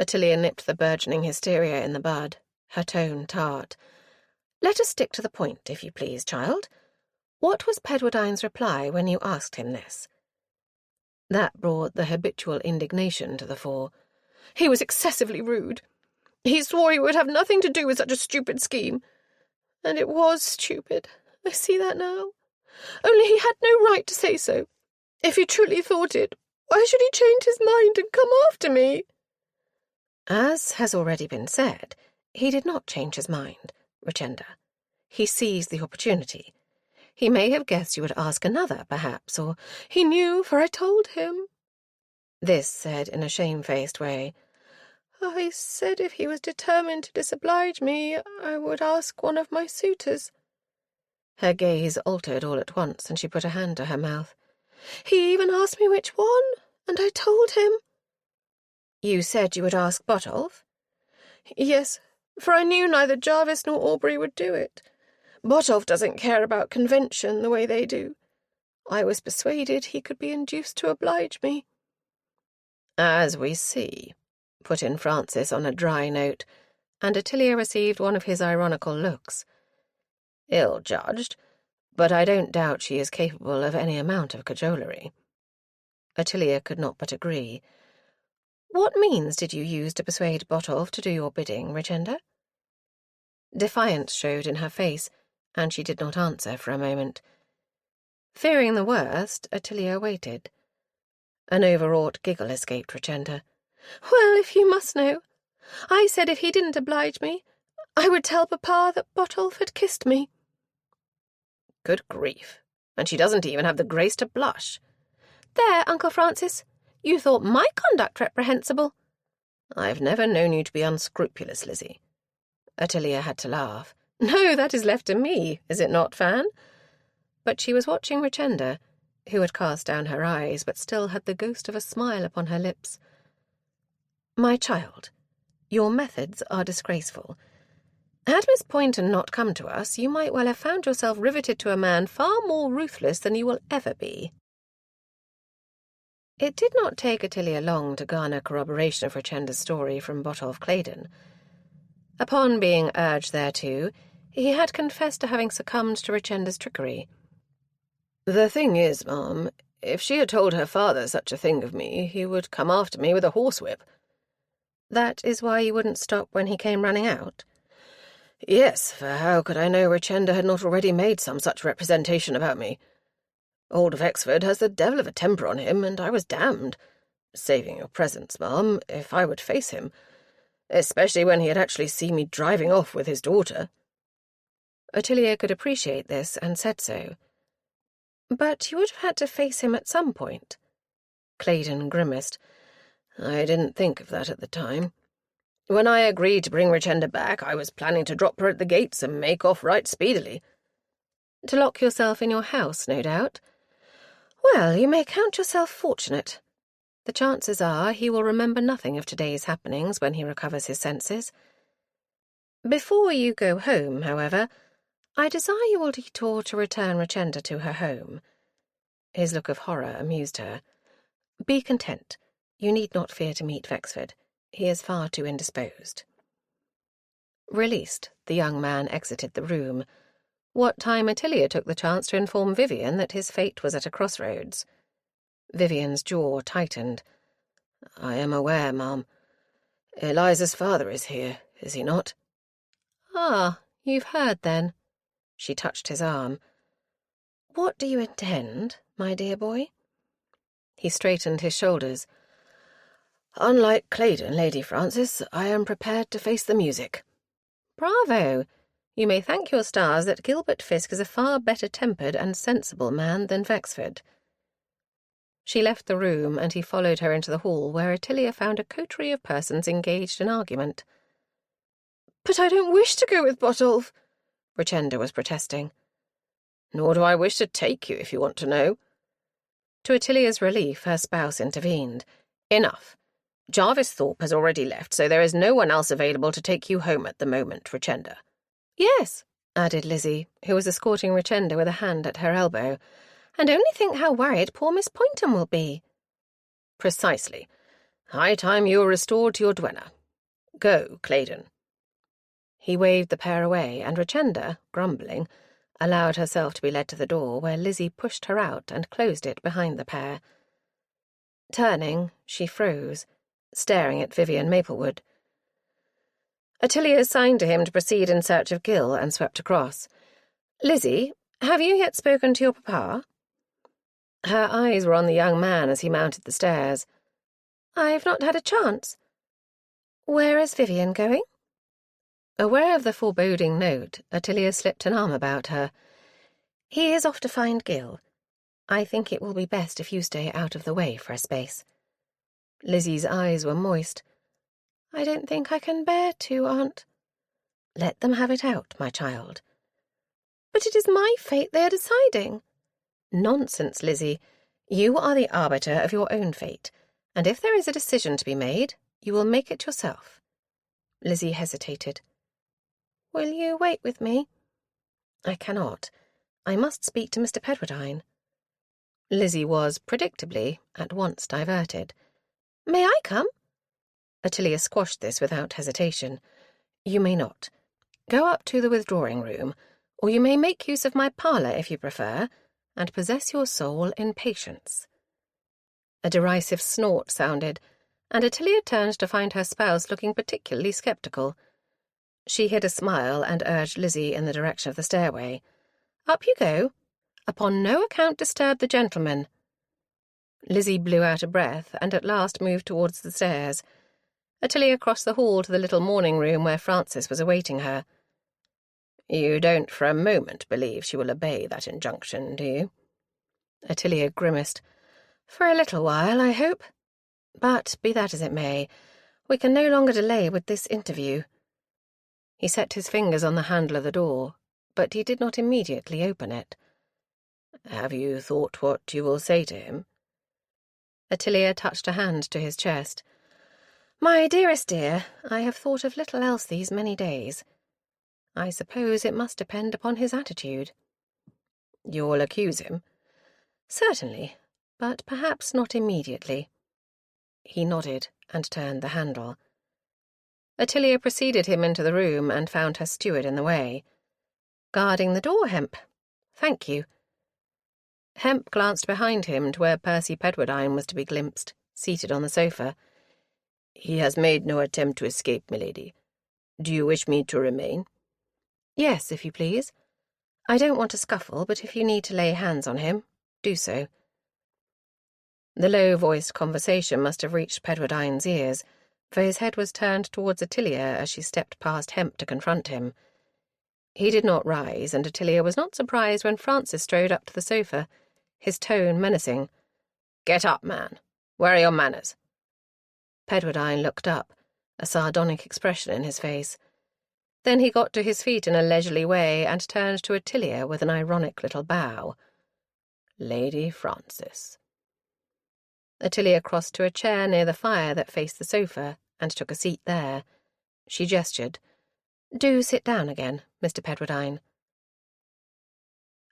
Ottilia nipped the burgeoning hysteria in the bud, her tone tart. "Let us stick to the point, if you please, child. What was Pedwardine's reply when you asked him this?" That brought the habitual indignation to the fore. "He was excessively rude. He swore he would have nothing to do with such a stupid scheme. And it was stupid. I see that now. Only he had no right to say so. If he truly thought it, why should he change his mind and come after me?" "As has already been said, he did not change his mind, Richenda. He seized the opportunity. He may have guessed you would ask another, perhaps, or—" "He knew, for I told him." This said in a shamefaced way. "I said if he was determined to disoblige me, I would ask one of my suitors." Her gaze altered all at once, and she put a hand to her mouth. "He even asked me which one, and I told him." "You said you would ask Botolph?" "Yes, for I knew neither Jarvis nor Aubrey would do it. Botolph doesn't care about convention the way they do. I was persuaded he could be induced to oblige me." "As we see," put in Francis on a dry note, and Ottilia received one of his ironical looks. "Ill-judged, but I don't doubt she is capable of any amount of cajolery." Ottilia could not but agree. "What means did you use to persuade Botolph to do your bidding, Richenda?" Defiance showed in her face, and she did not answer for a moment. Fearing the worst, Ottilia waited. An overwrought giggle escaped Richenda. "Well, if you must know, I said if he didn't oblige me, I would tell Papa that Botolph had kissed me." "Good grief, and she doesn't even have the grace to blush." "There, Uncle Francis, you thought my conduct reprehensible." "I've never known you to be unscrupulous, Lizzie." Ottilia had to laugh. "No, that is left to me, is it not, Fan?" But she was watching Richenda, who had cast down her eyes but still had the ghost of a smile upon her lips. "My child, your methods are disgraceful. Had Miss Poynton not come to us, you might well have found yourself riveted to a man far more ruthless than you will ever be." It did not take Ottilia long to garner corroboration of Richenda's story from Botolph Claydon. Upon being urged thereto, he had confessed to having succumbed to Richenda's trickery. "The thing is, Ma'am, if she had told her father such a thing of me, he would come after me with a horsewhip." "That is why you wouldn't stop when he came running out?" "Yes, for how could I know Richenda had not already made some such representation about me? Old Vexford has the devil of a temper on him, and I was damned, saving your presence, Ma'am, if I would face him, especially when he had actually seen me driving off with his daughter." Ottilia could appreciate this and said so. But you would have had to face him at some point. Claydon grimaced. I didn't think of that at the time. When I agreed to bring Richenda back, I was planning to drop her at the gates and make off right speedily. To lock yourself in your house, no doubt. Well, you may count yourself fortunate. The chances are he will remember nothing of today's happenings when he recovers his senses. Before you go home, however, I desire you will detour to return Richenda to her home. His look of horror amused her. Be content. You need not fear to meet Wexford. He is far too indisposed. Released, the young man exited the room. What time Ottilia took the chance to inform Vivian that his fate was at a crossroads. Vivian's jaw tightened. I am aware, Ma'am. Eliza's father is here, is he not? Ah, you've heard, then. She touched his arm. What do you intend, my dear boy? He straightened his shoulders. Unlike Claydon, Lady Francis, I am prepared to face the music. Bravo! You may thank your stars that Gilbert Fisk is a far better-tempered and sensible man than Wexford. She left the room, and he followed her into the hall, where Ottilia found a coterie of persons engaged in argument. But I don't wish to go with Botolph, Richenda was protesting. Nor do I wish to take you, if you want to know. To Ottilia's relief, her spouse intervened. Enough. Jarvis Thorpe has already left, so there is no one else available to take you home at the moment, Richenda. Yes, added Lizzie, who was escorting Richenda with a hand at her elbow. And only think how worried poor Miss Poynton will be. Precisely. High time you were restored to your duenna. Go, Claydon. He waved the pair away, and Richenda, grumbling, allowed herself to be led to the door, where Lizzie pushed her out and closed it behind the pair. Turning, she froze, staring at Vivian Maplewood. Ottilia signed to him to proceed in search of Gil and swept across. "Lizzie, have you yet spoken to your papa?" Her eyes were on the young man as he mounted the stairs. "I've not had a chance. Where is Vivian going?" Aware of the foreboding note, Ottilia slipped an arm about her. "He is off to find Gil. I think it will be best if you stay out of the way for a space." Lizzie's eyes were moist. "I don't think I can bear to, Aunt." "Let them have it out, my child." "But it is my fate they are deciding." "Nonsense, Lizzie. You are the arbiter of your own fate, and if there is a decision to be made, you will make it yourself." Lizzie hesitated. "Will you wait with me?" "I cannot. I must speak to Mr. Pedwardine." Lizzie was, predictably, at once diverted. "May I come?" Ottilia squashed this without hesitation. "You may not. Go up to the withdrawing room, or you may make use of my parlour if you prefer, and possess your soul in patience." A derisive snort sounded, and Ottilia turned to find her spouse looking particularly sceptical. She hid a smile and urged Lizzie in the direction of the stairway. "Up you go. Upon no account disturb the gentleman." Lizzie blew out a breath and at last moved towards the stairs. Ottilia crossed the hall to the little morning room where Francis was awaiting her. "You don't for a moment believe she will obey that injunction, do you?" Ottilia grimaced. "For a little while, I hope. But, be that as it may, we can no longer delay with this interview." He set his fingers on the handle of the door, but he did not immediately open it. "Have you thought what you will say to him?" Ottilia touched a hand to his chest. "My dearest dear, I have thought of little else these many days. I suppose it must depend upon his attitude." "You will accuse him?" "Certainly, but perhaps not immediately." He nodded and turned the handle. Ottilia preceded him into the room and found her steward in the way. "Guarding the door, Hemp. Thank you." Hemp glanced behind him to where Percy Pedwardine was to be glimpsed, seated on the sofa. "He has made no attempt to escape, milady. Do you wish me to remain?" "Yes, if you please. I don't want to scuffle, but if you need to lay hands on him, do so." The low-voiced conversation must have reached Pedwardine's ears, for his head was turned towards Ottilia as she stepped past Hemp to confront him. He did not rise, and Ottilia was not surprised when Francis strode up to the sofa, his tone menacing. "Get up, man. Where are your manners?" Pedwardine looked up, a sardonic expression in his face. Then he got to his feet in a leisurely way and turned to Ottilia with an ironic little bow. "Lady Francis." Ottilia crossed to a chair near the fire that faced the sofa and took a seat there. She gestured. "Do sit down again, Mr. Pedwardine."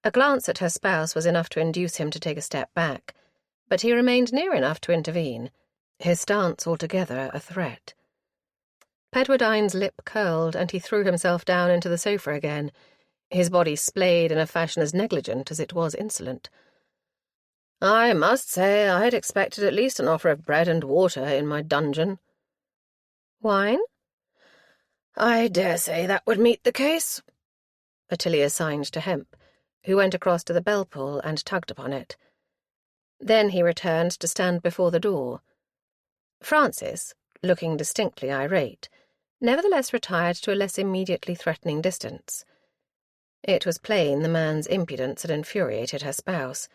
A glance at her spouse was enough to induce him to take a step back, but he remained near enough to intervene, his stance altogether a threat. Pedwardine's lip curled, and he threw himself down into the sofa again, his body splayed in a fashion as negligent as it was insolent. "I must say I had expected at least an offer of bread and water in my dungeon." "Wine?" "I dare say that would meet the case." Ottilia signed to Hemp, who went across to the bell-pull and tugged upon it. Then he returned to stand before the door. Francis, looking distinctly irate, nevertheless retired to a less immediately threatening distance. It was plain the man's impudence had infuriated her spouse.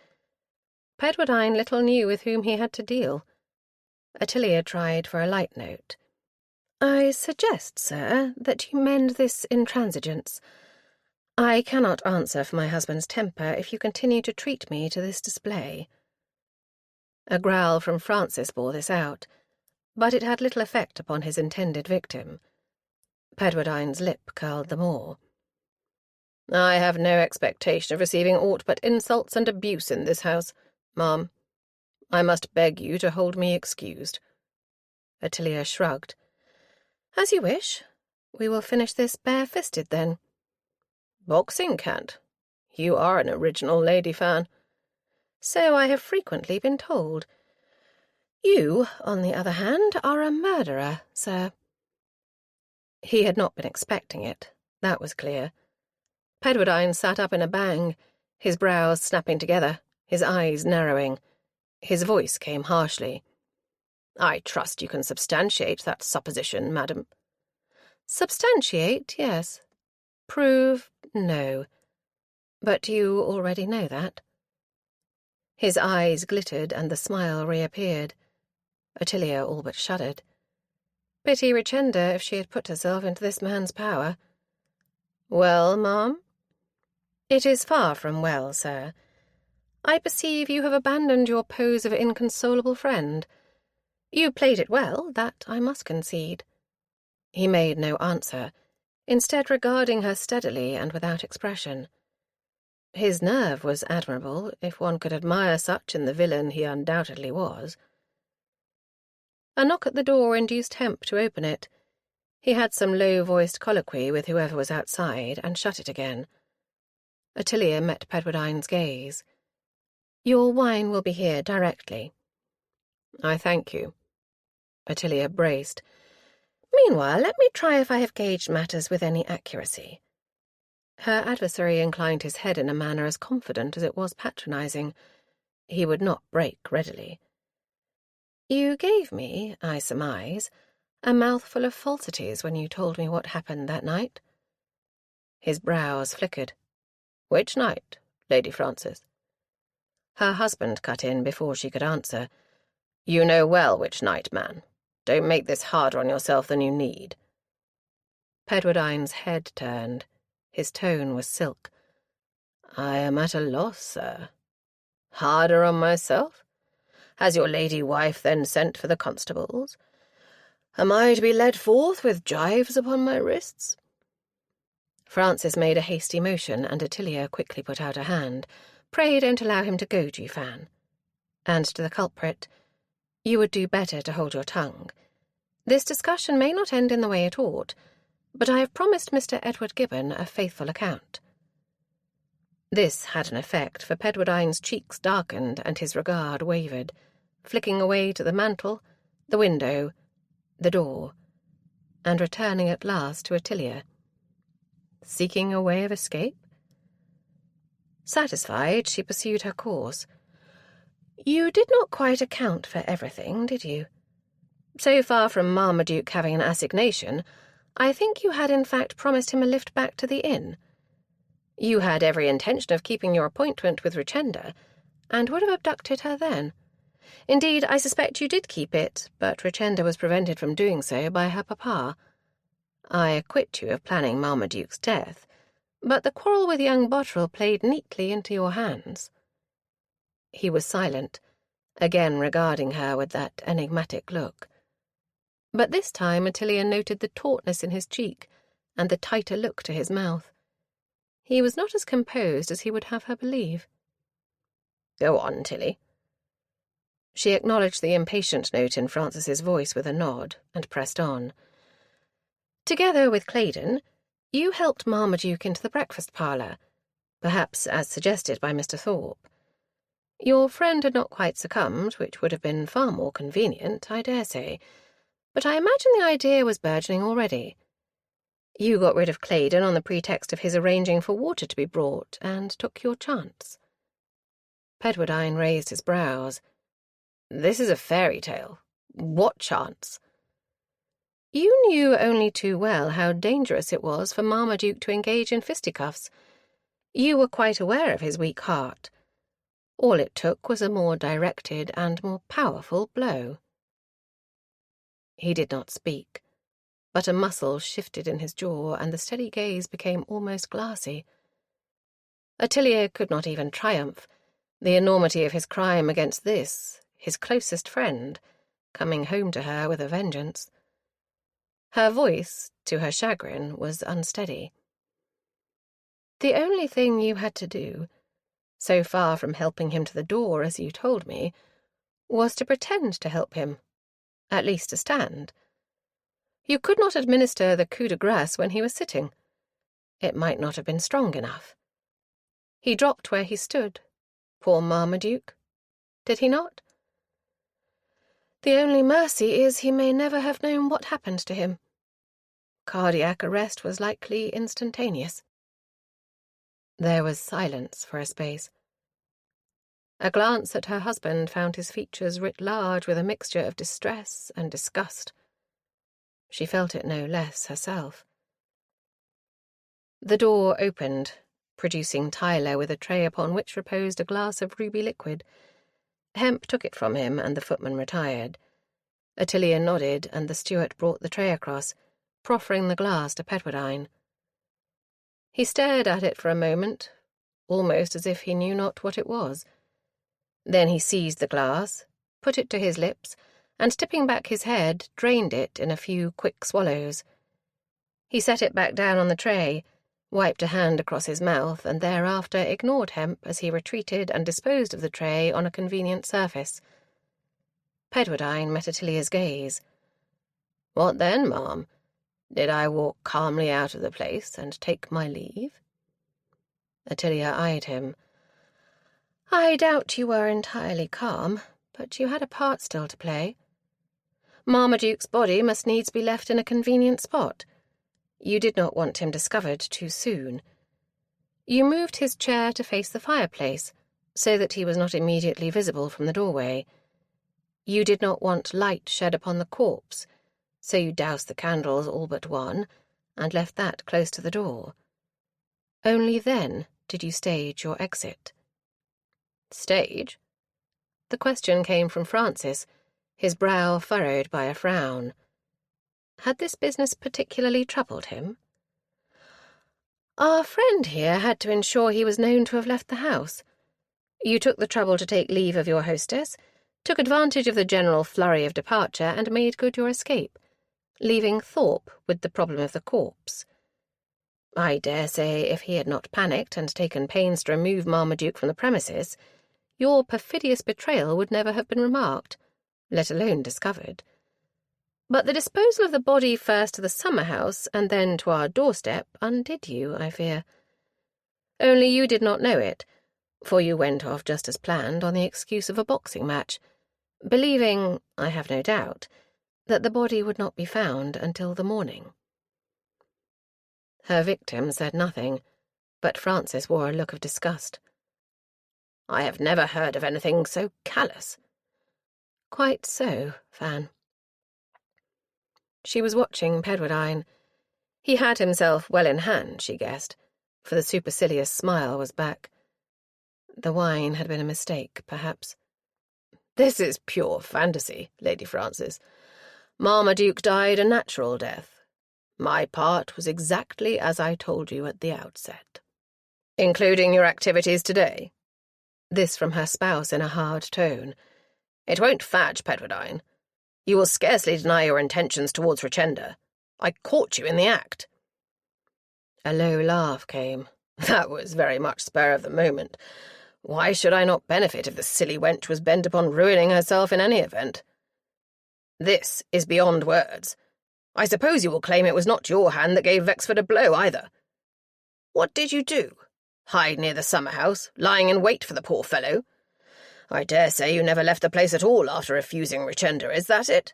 Pedwardine little knew with whom he had to deal. Ottilia tried for a light note. "I suggest, sir, that you mend this intransigence. I cannot answer for my husband's temper if you continue to treat me to this display." A growl from Francis bore this out, but it had little effect upon his intended victim. Pedwardine's lip curled the more. "I have no expectation of receiving aught but insults and abuse in this house, ma'am. I must beg you to hold me excused." Ottilia shrugged. "As you wish. We will finish this bare-fisted, then." "Boxing can't. You are an original lady fan." "So I have frequently been told. You, on the other hand, are a murderer, sir." He had not been expecting it, that was clear. Pedwardine sat up in a bang, his brows snapping together, his eyes narrowing. His voice came harshly. "I trust you can substantiate that supposition, madam." "Substantiate, yes. Prove, no. But you already know that." His eyes glittered and the smile reappeared. Ottilia all but shuddered. Pity Richenda if she had put herself into this man's power. "Well, ma'am?" "It is far from well, sir. I perceive you have abandoned your pose of inconsolable friend. You played it well, that I must concede." He made no answer, instead regarding her steadily and without expression. His nerve was admirable, if one could admire such in the villain he undoubtedly was. A knock at the door induced Hemp to open it. He had some low-voiced colloquy with whoever was outside, and shut it again. Ottilia met Pedwardine's gaze. "Your wine will be here directly." "I thank you." Ottilia braced. "Meanwhile, let me try if I have gauged matters with any accuracy." Her adversary inclined his head in a manner as confident as it was patronizing. He would not break readily. "You gave me, I surmise, a mouthful of falsities when you told me what happened that night." His brows flickered. "Which night, Lady Francis?" Her husband cut in before she could answer. "You know well which night, man. Don't make this harder on yourself than you need." Pedwardine's head turned. His tone was silk. "I am at a loss, sir. Harder on myself? Has your lady wife then sent for the constables? Am I to be led forth with gyves upon my wrists?" Francis made a hasty motion, and Ottilia quickly put out a hand. "Pray don't allow him to goad you, Fan." And to the culprit, "You would do better to hold your tongue. This discussion may not end in the way it ought, but I have promised Mr. Edward Gibbon a faithful account." This had an effect, for Pedwardine's cheeks darkened and his regard wavered, flicking away to the mantel, the window, the door, and returning at last to Ottilia. Seeking a way of escape? Satisfied, she pursued her course. "You did not quite account for everything, did you? So far from Marmaduke having an assignation, I think you had in fact promised him a lift back to the inn. You had every intention of keeping your appointment with Richenda, and would have abducted her then. Indeed, I suspect you did keep it, but Richenda was prevented from doing so by her papa. I acquit you of planning Marmaduke's death, but the quarrel with young Bottrell played neatly into your hands." He was silent, again regarding her with that enigmatic look. But this time Ottilia noted the tautness in his cheek and the tighter look to his mouth. He was not as composed as he would have her believe. "Go on, Tilly." She acknowledged the impatient note in Francis's voice with a nod, and pressed on. "Together with Claydon, you helped Marmaduke into the breakfast parlour, perhaps as suggested by Mr. Thorpe. Your friend had not quite succumbed, which would have been far more convenient, I dare say, but I imagine the idea was burgeoning already. You got rid of Claydon on the pretext of his arranging for water to be brought, and took your chance." Pedwardine raised his brows. "This is a fairy tale. What chance?" "You knew only too well how dangerous it was for Marmaduke to engage in fisticuffs. You were quite aware of his weak heart. All it took was a more directed and more powerful blow." He did not speak, but a muscle shifted in his jaw, and the steady gaze became almost glassy. Ottilia could not even triumph. The enormity of his crime against this, his closest friend, coming home to her with a vengeance. Her voice, to her chagrin, was unsteady. "The only thing you had to do, so far from helping him to the door, as you told me, was to pretend to help him, at least to stand. You could not administer the coup de grace when he was sitting. It might not have been strong enough. He dropped where he stood, poor Marmaduke. Did he not? The only mercy is he may never have known what happened to him. Cardiac arrest was likely instantaneous." There was silence for a space. A glance at her husband found his features writ large with a mixture of distress and disgust. She felt it no less herself. The door opened, producing Tyler with a tray upon which reposed a glass of ruby liquid. Hemp took it from him, and the footman retired. Ottilia nodded, and the steward brought the tray across, proffering the glass to Pedwardine. He stared at it for a moment, almost as if he knew not what it was. Then he seized the glass, put it to his lips, and tipping back his head, drained it in a few quick swallows. He set it back down on the tray, wiped a hand across his mouth, and thereafter ignored Hemp as he retreated and disposed of the tray on a convenient surface. Pedwardine met Ottilia's gaze. "What then, ma'am? Did I walk calmly out of the place and take my leave?" Ottilia eyed him. "I doubt you were entirely calm, but you had a part still to play. Marmaduke's body must needs be left in a convenient spot. You did not want him discovered too soon. You moved his chair to face the fireplace, so that he was not immediately visible from the doorway. You did not want light shed upon the corpse, so you doused the candles all but one, and left that close to the door. Only then did you stage your exit." "Stage?" The question came from Francis, his brow furrowed by a frown. Had this business particularly troubled him? "Our friend here had to ensure he was known to have left the house. You took the trouble to take leave of your hostess, took advantage of the general flurry of departure, and made good your escape, leaving Thorpe with the problem of the corpse. I dare say if he had not panicked and taken pains to remove Marmaduke from the premises, your perfidious betrayal would never have been remarked, let alone discovered. But the disposal of the body first to the summer-house and then to our doorstep undid you, I fear. Only you did not know it, for you went off just as planned on the excuse of a boxing match, believing, I have no doubt, that the body would not be found until the morning." Her victim said nothing, but Francis wore a look of disgust. "I have never heard of anything so callous." "Quite so, Fan." She was watching Pedwardine. He had himself well in hand, she guessed, for the supercilious smile was back. The wine had been a mistake, perhaps. "This is pure fantasy, Lady Francis. Marmaduke died a natural death. My part was exactly as I told you at the outset." "Including your activities today?" This from her spouse in a hard tone. "It won't fadge, Pedwardine. You will scarcely deny your intentions towards Richenda. I caught you in the act." A low laugh came. "That was very much spur of the moment. Why should I not benefit if the silly wench was bent upon ruining herself in any event? This is beyond words. I suppose you will claim it was not your hand that gave Vexford a blow, either. What did you do? Hide near the summer-house, lying in wait for the poor fellow? I dare say you never left the place at all after refusing Richenda, is that it?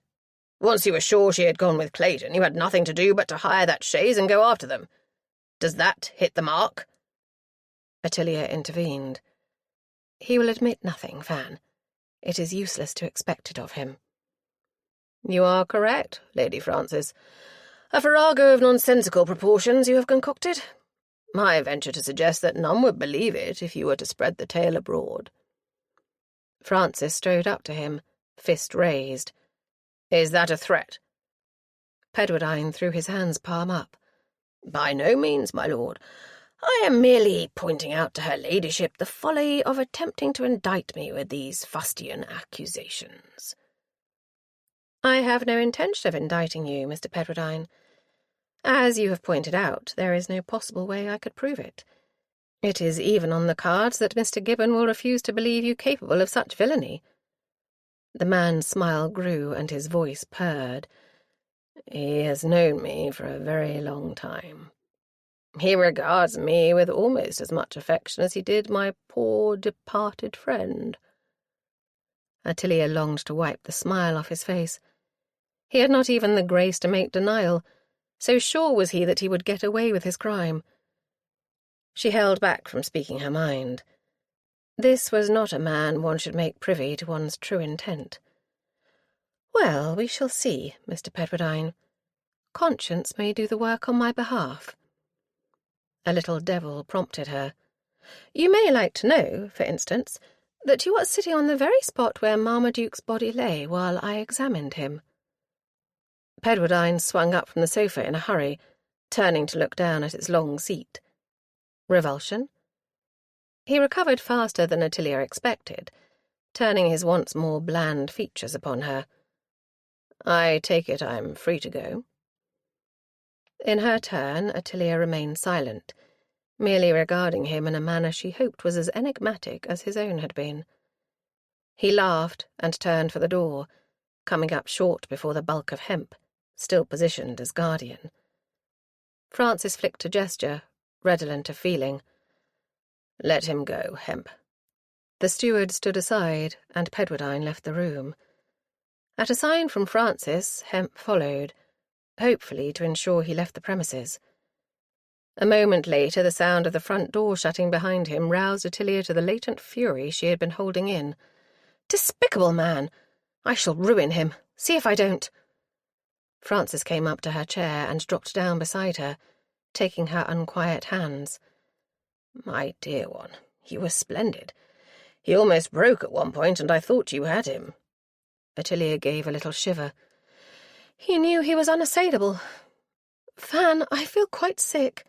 Once you were sure she had gone with Clayton, you had nothing to do but to hire that chaise and go after them. Does that hit the mark?" Ottilia intervened. "He will admit nothing, Fan. It is useless to expect it of him." "You are correct, Lady Francis. A farrago of nonsensical proportions you have concocted. I venture to suggest that none would believe it if you were to spread the tale abroad." Francis strode up to him, fist raised. "Is that a threat?" Pedwardine threw his hands palm up. "By no means, my lord. I am merely pointing out to her ladyship the folly of attempting to indict me with these fustian accusations." "I have no intention of indicting you, Mr. Pedwardine. As you have pointed out, there is no possible way I could prove it. It is even on the cards that Mr. Gibbon will refuse to believe you capable of such villainy." The man's smile grew and his voice purred. "He has known me for a very long time. He regards me with almost as much affection as he did my poor departed friend." Ottilia longed to wipe the smile off his face. He had not even the grace to make denial, so sure was he that he would get away with his crime. She held back from speaking her mind. This was not a man one should make privy to one's true intent. "Well, we shall see, Mr. Pedwardine. Conscience may do the work on my behalf." A little devil prompted her. "You may like to know, for instance, that you are sitting on the very spot where Marmaduke's body lay while I examined him." Pedwardine swung up from the sofa in a hurry, turning to look down at its long seat. Revulsion? He recovered faster than Ottilia expected, turning his once more bland features upon her. "I take it I'm free to go." In her turn, Ottilia remained silent, merely regarding him in a manner she hoped was as enigmatic as his own had been. He laughed and turned for the door, coming up short before the bulk of hemp, still positioned as guardian. Francis flicked a gesture, redolent of feeling. "Let him go, Hemp." The steward stood aside, and Pedwardine left the room. At a sign from Francis, Hemp followed, hopefully to ensure he left the premises. A moment later, the sound of the front door shutting behind him roused Ottilia to the latent fury she had been holding in. "Despicable man! I shall ruin him. See if I don't." Francis came up to her chair and dropped down beside her, taking her unquiet hands. "My dear one, you were splendid. He almost broke at one point, and I thought you had him." Ottilia gave a little shiver. "He knew he was unassailable. Fan, I feel quite sick."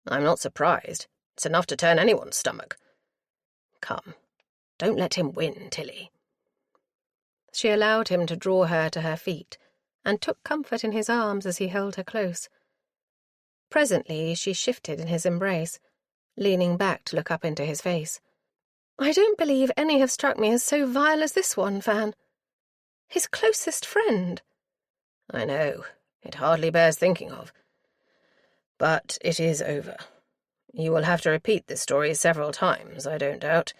"I'm not surprised. It's enough to turn anyone's stomach. Come, don't let him win, Tilly." She allowed him to draw her to her feet, and took comfort in his arms as he held her close. Presently she shifted in his embrace, leaning back to look up into his face. "I don't believe any have struck me as so vile as this one, Fan. His closest friend." "I know. It hardly bears thinking of. But it is over. You will have to repeat this story several times, I don't doubt.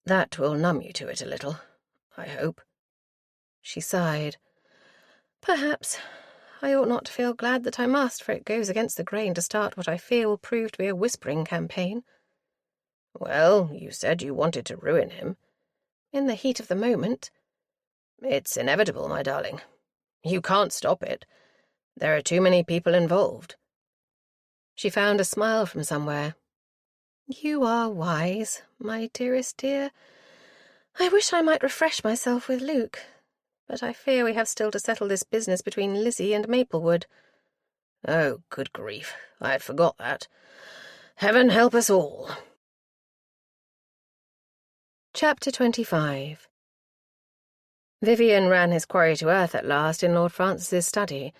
That will numb you to it a little, I hope." She sighed. "Perhaps. I ought not to feel glad that I must, for it goes against the grain to start what I fear will prove to be a whispering campaign." "Well, you said you wanted to ruin him." "In the heat of the moment." "It's inevitable, my darling. You can't stop it. There are too many people involved." She found a smile from somewhere. "You are wise, my dearest dear. I wish I might refresh myself with Luke, but I fear we have still to settle this business between Lizzie and Maplewood." "Oh, good grief, I had forgot that. Heaven help us all." Chapter 25. Vivian ran his quarry to earth at last in Lord Francis's study,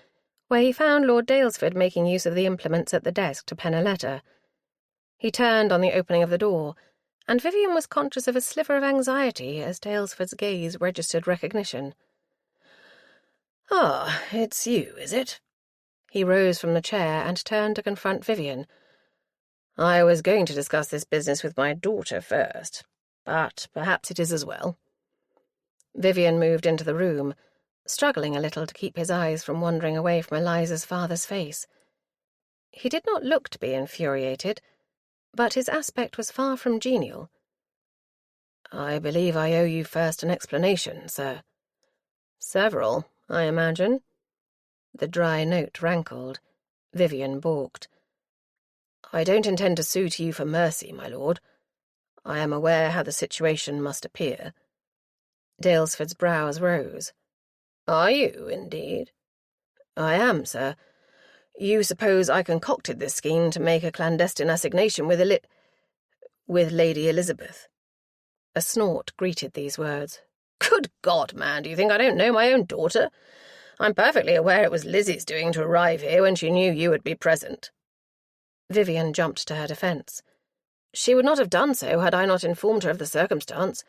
where he found Lord Daylesford making use of the implements at the desk to pen a letter. He turned on the opening of the door, and Vivian was conscious of a sliver of anxiety as Daylesford's gaze registered recognition. "Ah, it's you, is it?" He rose from the chair and turned to confront Vivian. "I was going to discuss this business with my daughter first, but perhaps it is as well." Vivian moved into the room, struggling a little to keep his eyes from wandering away from Eliza's father's face. He did not look to be infuriated, but his aspect was far from genial. "I believe I owe you first an explanation, sir." "Several, I imagine." The dry note rankled. Vivian balked. "I don't intend to sue to you for mercy, my lord. I am aware how the situation must appear." Daylesford's brows rose. "Are you, indeed?" "I am, sir. You suppose I concocted this scheme to make a clandestine assignation with Lady Elizabeth?" A snort greeted these words. "Good God, man, do you think I don't know my own daughter? I'm perfectly aware it was Lizzie's doing to arrive here when she knew you would be present." Vivian jumped to her defence. "She would not have done so had I not informed her of the circumstance.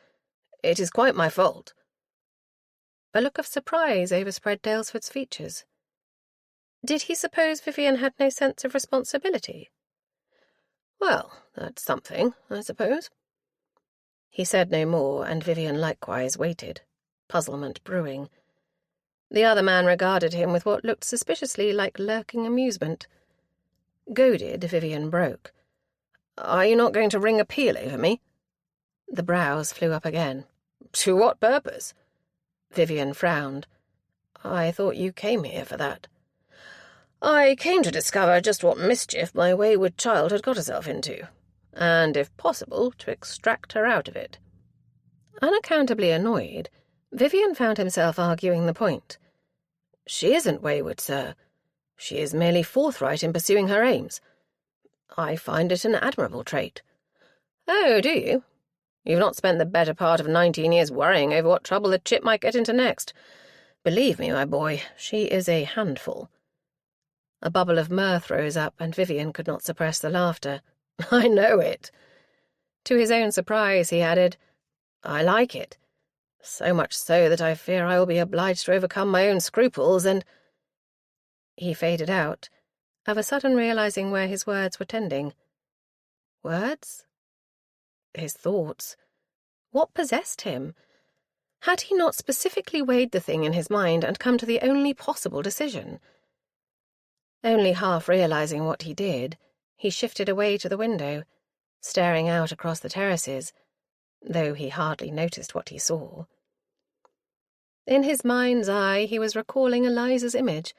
It is quite my fault." A look of surprise overspread Daylesford's features. Did he suppose Vivian had no sense of responsibility? "Well, that's something, I suppose." He said no more, and Vivian likewise waited, puzzlement brewing. The other man regarded him with what looked suspiciously like lurking amusement. Goaded, Vivian broke. "Are you not going to ring appeal over me?" The brows flew up again. "To what purpose?" Vivian frowned. "I thought you came here for that." "I came to discover just what mischief my wayward child had got herself into, and, if possible, to extract her out of it." Unaccountably annoyed, Vivian found himself arguing the point. "She isn't wayward, sir. She is merely forthright in pursuing her aims. I find it an admirable trait." "Oh, do you? You've not spent the better part of 19 years worrying over what trouble the chip might get into next. Believe me, my boy, she is a handful." A bubble of mirth rose up, and Vivian could not suppress the laughter. "I know it." To his own surprise, he added, "I like it. So much so that I fear I will be obliged to overcome my own scruples and—" He faded out, of a sudden realizing where his words were tending. Words? His thoughts. What possessed him? Had he not specifically weighed the thing in his mind and come to the only possible decision? Only half realizing what he did, he shifted away to the window, staring out across the terraces, though he hardly noticed what he saw. In his mind's eye he was recalling Eliza's image,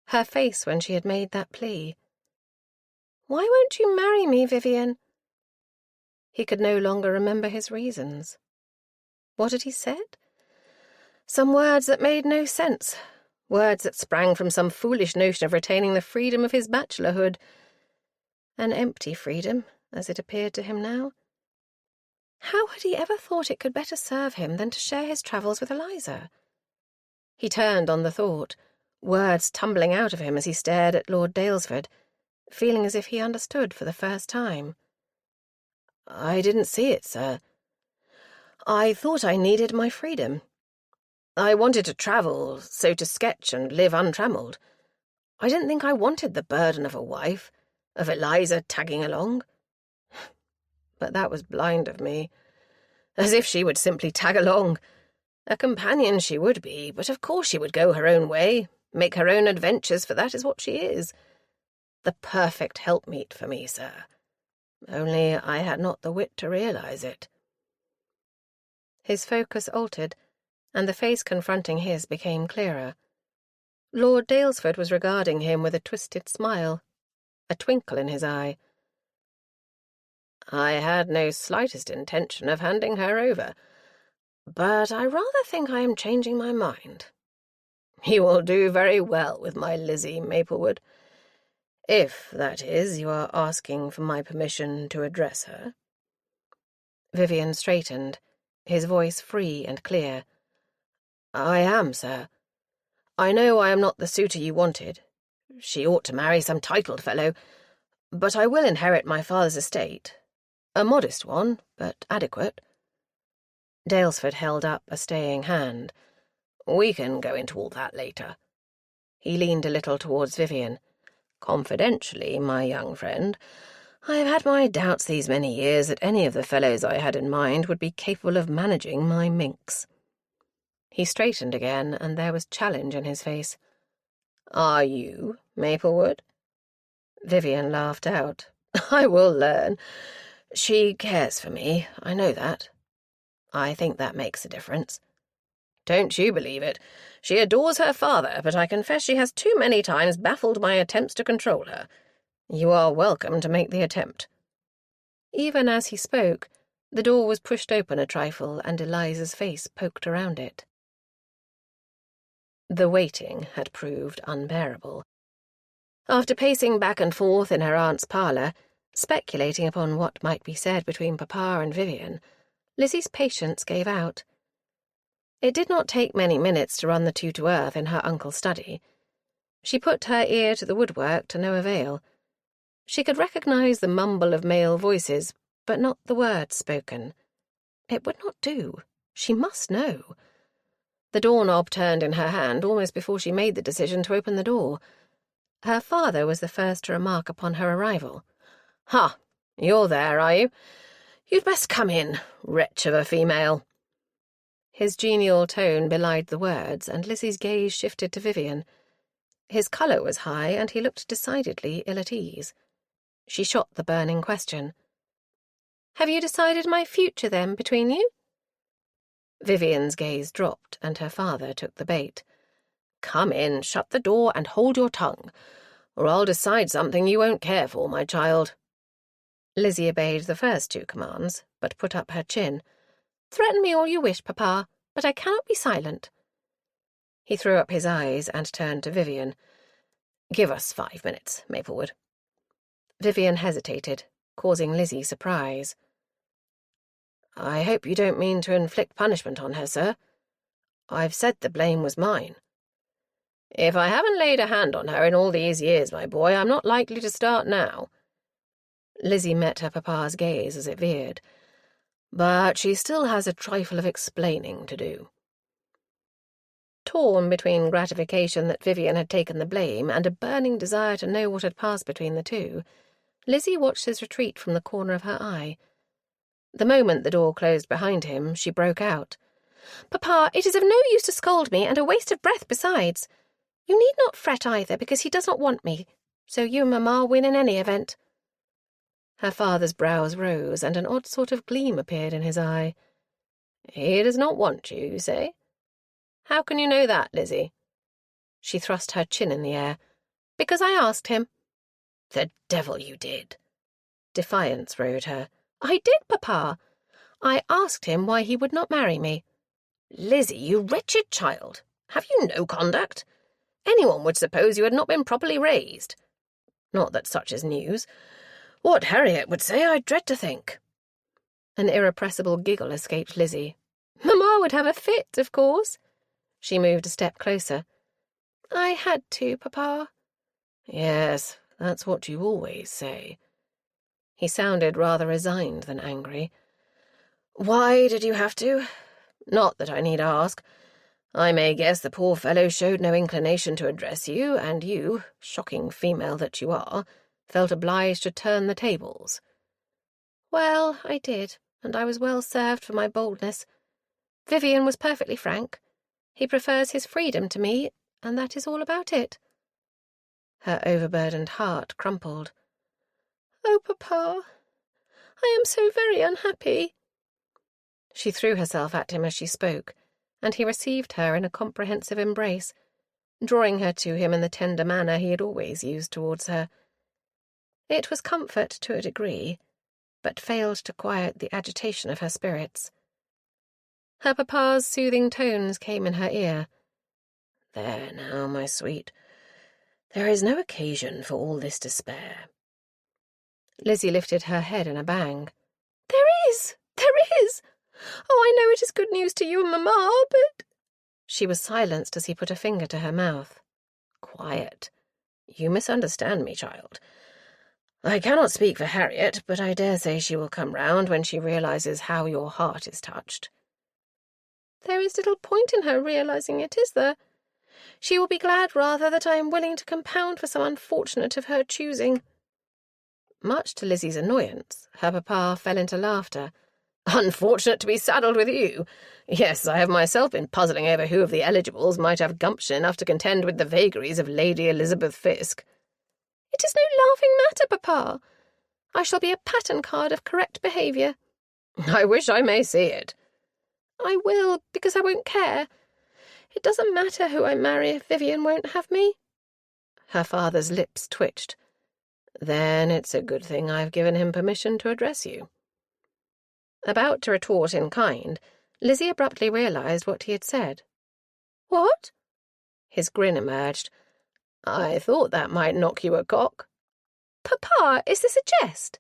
her face when she had made that plea. "Why won't you marry me, Vivian?" He could no longer remember his reasons. What had he said? Some words that made no sense, words that sprang from some foolish notion of retaining the freedom of his bachelorhood. An empty freedom, as it appeared to him now. How had he ever thought it could better serve him than to share his travels with Eliza? He turned on the thought, words tumbling out of him as he stared at Lord Daylesford, feeling as if he understood for the first time. "I didn't see it, sir. I thought I needed my freedom. I wanted to travel, so to sketch and live untrammelled. I didn't think I wanted the burden of a wife, of Eliza tagging along. But that was blind of me. As if she would simply tag along. A companion she would be, but of course she would go her own way, make her own adventures, for that is what she is. The perfect helpmeet for me, sir. Only I had not the wit to realize it." His focus altered, and the face confronting his became clearer. Lord Daylesford was regarding him with a twisted smile. a twinkle in his eye. "I had no slightest intention of handing her over, but I rather think I am changing my mind. You will do very well with my Lizzie, Maplewood. If, that is, you are asking for my permission to address her." Vivian straightened, his voice free and clear. "I am, sir. I know I am not the suitor you wanted. She ought to marry some titled fellow, but I will inherit my father's estate. A modest one, but adequate." Daylesford held up a staying hand. "We can go into all that later." He leaned a little towards Vivian. "Confidentially, my young friend, I have had my doubts these many years that any of the fellows I had in mind would be capable of managing my minx." He straightened again, and there was challenge in his face. "Are you, Maplewood?" Vivian laughed out. "I will learn. She cares for me, I know that. I think that makes a difference. Don't you believe it. She adores her father, but I confess she has too many times baffled my attempts to control her. You are welcome to make the attempt." Even as he spoke, the door was pushed open a trifle, and Eliza's face poked around it. The waiting had proved unbearable. After pacing back and forth in her aunt's parlour, speculating upon what might be said between Papa and Vivian, Lizzie's patience gave out. It did not take many minutes to run the two to earth in her uncle's study. She put her ear to the woodwork to no avail. She could recognise the mumble of male voices, but not the words spoken. It would not do. She must know. The doorknob turned in her hand almost before she made the decision to open the door. Her father was the first to remark upon her arrival. "Ha, you're there, are you? You'd best come in, wretch of a female." His genial tone belied the words, and Lizzie's gaze shifted to Vivian. His colour was high, and he looked decidedly ill at ease. She shot the burning question. "Have you decided my future, then, between you?" Vivian's gaze dropped, and her father took the bait. "Come in, shut the door, and hold your tongue, or I'll decide something you won't care for, my child." Lizzie obeyed the first two commands, but put up her chin. "Threaten me all you wish, Papa, but I cannot be silent." He threw up his eyes and turned to Vivian. "Give us 5 minutes, Maplewood." Vivian hesitated, causing Lizzie surprise. "I hope you don't mean to inflict punishment on her, sir. I've said the blame was mine." "If I haven't laid a hand on her in all these years, my boy, I'm not likely to start now." Lizzie met her papa's gaze as it veered. "But she still has a trifle of explaining to do." Torn between gratification that Vivian had taken the blame and a burning desire to know what had passed between the two, Lizzie watched his retreat from the corner of her eye. The moment the door closed behind him, she broke out. "Papa, it is of no use to scold me, and a waste of breath besides. You need not fret either, because he does not want me, so you and Mamma win in any event." Her father's brows rose, and an odd sort of gleam appeared in his eye. "He does not want you, you say? How can you know that, Lizzie?" She thrust her chin in the air. "Because I asked him." "The devil you did!" Defiance rode her. "I did, Papa. I asked him why he would not marry me." "Lizzie, you wretched child! Have you no conduct? Anyone would suppose you had not been properly raised. Not that such is news. What Harriet would say, I dread to think." An irrepressible giggle escaped Lizzie. "Mamma would have a fit, of course." She moved a step closer. "I had to, Papa." "Yes, that's what you always say." He sounded rather resigned than angry. "Why did you have to? Not that I need ask. I may guess the poor fellow showed no inclination to address you, and you, shocking female that you are, felt obliged to turn the tables." "Well, I did, and I was well served for my boldness. Vivian was perfectly frank. He prefers his freedom to me, and that is all about it." Her overburdened heart crumpled. "Oh, Papa, I am so very unhappy." She threw herself at him as she spoke, and he received her in a comprehensive embrace, drawing her to him in the tender manner he had always used towards her. It was comfort to a degree, but failed to quiet the agitation of her spirits. Her papa's soothing tones came in her ear. "There now, my sweet. There is no occasion for all this despair." Lizzie lifted her head in a bang. "There is! There is! Oh, I know it is good news to you and Mamma, but—" She was silenced as he put a finger to her mouth. "Quiet. You misunderstand me, child. I cannot speak for Harriet, but I dare say she will come round when she realizes how your heart is touched." "There is little point in her realizing it, is there? She will be glad, rather, that I am willing to compound for some unfortunate of her choosing." Much to Lizzie's annoyance, her papa fell into laughter. "Unfortunate to be saddled with you. Yes, I have myself been puzzling over who of the eligibles might have gumption enough to contend with the vagaries of Lady Elizabeth Fisk." "It is no laughing matter, Papa. I shall be a pattern card of correct behaviour." "I wish I may see it." "I will, because I won't care. It doesn't matter who I marry if Vivian won't have me." Her father's lips twitched. "Then it's a good thing I've given him permission to address you." About to retort in kind, Lizzie abruptly realized what he had said. "What?" His grin emerged. "I thought that might knock you a cock." "Papa, is this a jest?"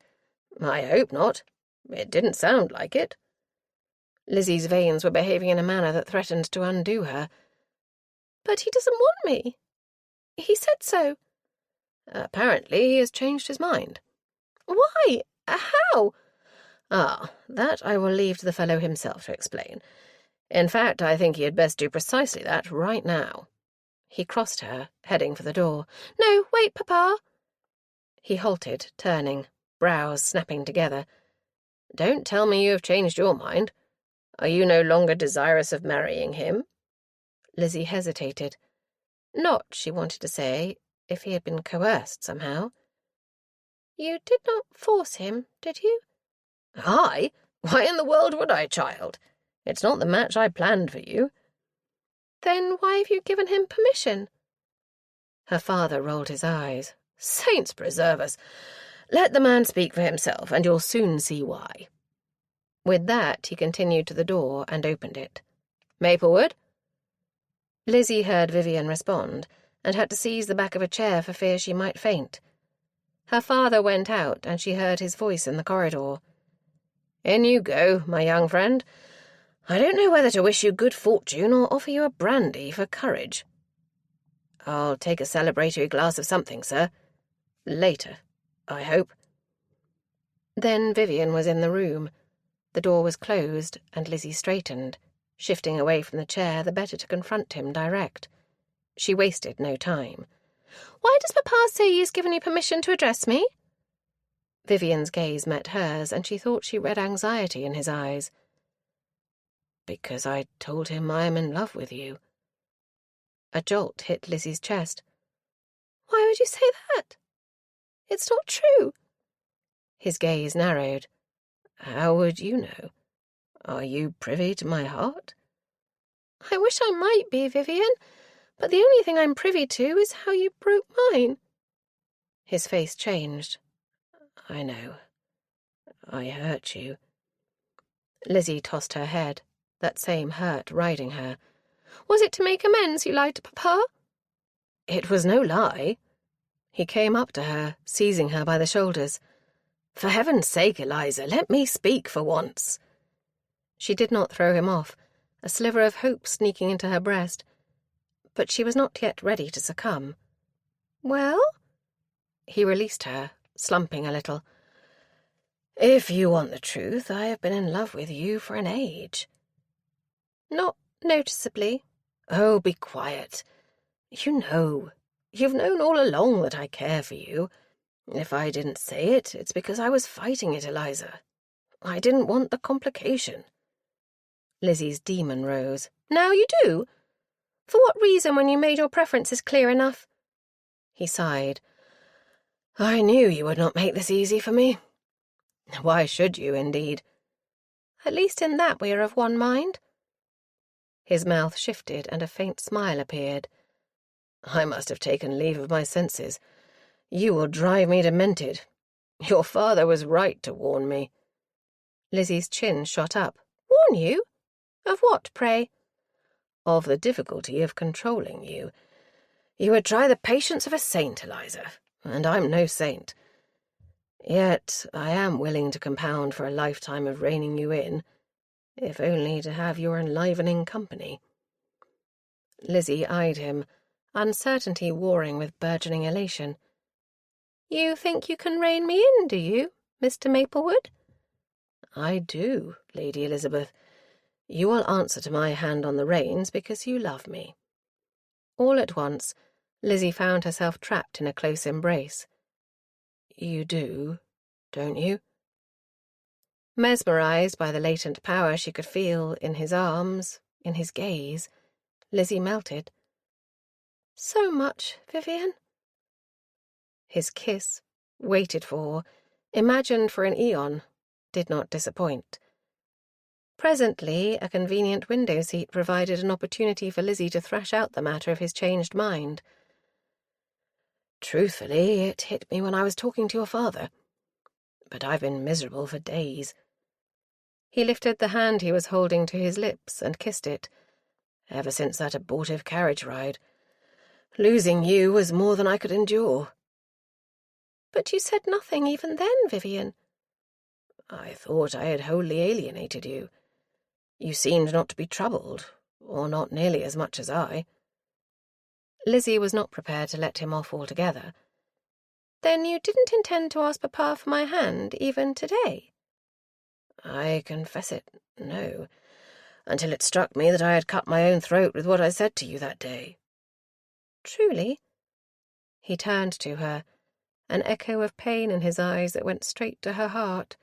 "I hope not. It didn't sound like it." Lizzie's veins were behaving in a manner that threatened to undo her. "But he doesn't want me. He said so." "Apparently he has changed his mind." "Why? How?" "Ah, that I will leave to the fellow himself to explain. In fact, I think he had best do precisely that right now." He crossed her, heading for the door. "No, wait, Papa." He halted, turning, brows snapping together. "Don't tell me you have changed your mind. Are you no longer desirous of marrying him?" Lizzie hesitated. Not, she wanted to say, if he had been coerced somehow. "You did not force him, did you?" "I? Why in the world would I, child? It's not the match I planned for you." "Then why have you given him permission?" Her father rolled his eyes. "Saints preserve us! Let the man speak for himself, and you'll soon see why." With that, he continued to the door and opened it. "Maplewood?" Lizzie heard Vivian respond, and had to seize the back of a chair for fear she might faint. Her father went out, and she heard his voice in the corridor. "In you go, my young friend. I don't know whether to wish you good fortune or offer you a brandy for courage." "I'll take a celebratory glass of something, sir. Later, I hope." Then Vivian was in the room. The door was closed, and Lizzie straightened, shifting away from the chair the better to confront him direct. She wasted no time. "Why does Papa say he has given you permission to address me?" Vivian's gaze met hers, and she thought she read anxiety in his eyes. "Because I told him I am in love with you." A jolt hit Lizzie's chest. "Why would you say that? It's not true." His gaze narrowed. "How would you know? Are you privy to my heart?" "I wish I might be, Vivian, but the only thing I'm privy to is how you broke mine." His face changed. "I know. I hurt you." Lizzie tossed her head, that same hurt riding her. "Was it to make amends you lied to Papa?" "It was no lie." He came up to her, seizing her by the shoulders. "For heaven's sake, Eliza, let me speak for once." She did not throw him off, a sliver of hope sneaking into her breast. But she was not yet ready to succumb. "Well?" He released her, slumping a little. "If you want the truth, I have been in love with you for an age." "Not noticeably." "Oh, be quiet. You know. You've known all along that I care for you. If I didn't say it, it's because I was fighting it, Eliza. I didn't want the complication." Lizzie's demon rose. "Now you do? For what reason, when you made your preferences clear enough?" He sighed. "I knew you would not make this easy for me." "Why should you, indeed?" "At least in that we are of one mind." His mouth shifted, and a faint smile appeared. "I must have taken leave of my senses. You will drive me demented. Your father was right to warn me. Lizzie's chin shot up. Warn you? Of what, pray? Of the difficulty of controlling you. You would try the patience of a saint, Eliza, and I'm no saint. Yet I am willing to compound for a lifetime of reining you in, if only to have your enlivening company. Lizzie eyed him, uncertainty warring with burgeoning elation. You think you can rein me in, do you, Mr. Maplewood? I do, Lady Elizabeth. You will answer to my hand on the reins because you love me. All at once, Lizzie found herself trapped in a close embrace. You do, don't you? Mesmerized by the latent power she could feel in his arms, in his gaze, Lizzie melted. So much, Vivian. His kiss, waited for, imagined for an eon, did not disappoint. Presently, a convenient window seat provided an opportunity for Lizzie to thrash out the matter of his changed mind. Truthfully, it hit me when I was talking to your father. But I've been miserable for days. He lifted the hand he was holding to his lips and kissed it. Ever since that abortive carriage ride. Losing you was more than I could endure. But you said nothing even then, Vivian. I thought I had wholly alienated you. You seemed not to be troubled, or not nearly as much as I. Lizzie was not prepared to let him off altogether. Then you didn't intend to ask Papa for my hand, even today? I confess it, no, until it struck me that I had cut my own throat with what I said to you that day. Truly? He turned to her, an echo of pain in his eyes that went straight to her heart.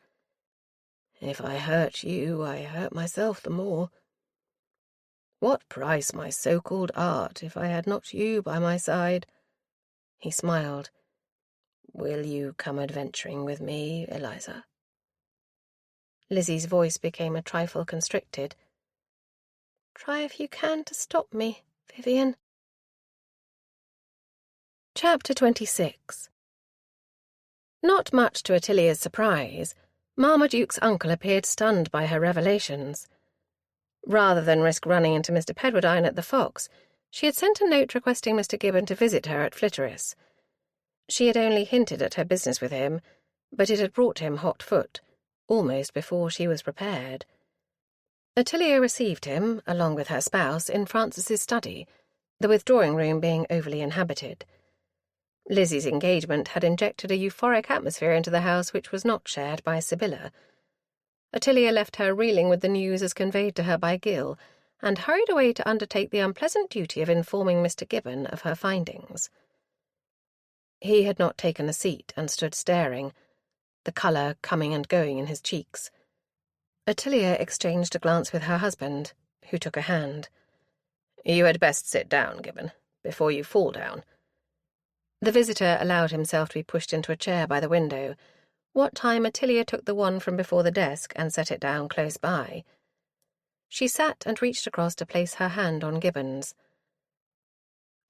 If I hurt you, I hurt myself the more. What price my so-called art if I had not you by my side? He smiled. Will you come adventuring with me, Eliza? Lizzie's voice became a trifle constricted. Try if you can to stop me, Vivian. Chapter 26. Not much to Ottilia's surprise, Marmaduke's uncle appeared stunned by her revelations. Rather than risk running into Mr. Pedwardine at the Fox, she had sent a note requesting Mr. Gibbon to visit her at Flitterus. She had only hinted at her business with him, but it had brought him hot foot, almost before she was prepared. Ottilia received him, along with her spouse, in Francis's study, the withdrawing-room being overly inhabited. Lizzie's engagement had injected a euphoric atmosphere into the house which was not shared by Sibylla. Ottilia left her reeling with the news as conveyed to her by Gil, and hurried away to undertake the unpleasant duty of informing Mr. Gibbon of her findings. He had not taken a seat and stood staring, the colour coming and going in his cheeks. Ottilia exchanged a glance with her husband, who took a hand. You had best sit down, Gibbon, before you fall down. The visitor allowed himself to be pushed into a chair by the window, what time Ottilia took the one from before the desk and set it down close by. She sat and reached across to place her hand on Gibbon's.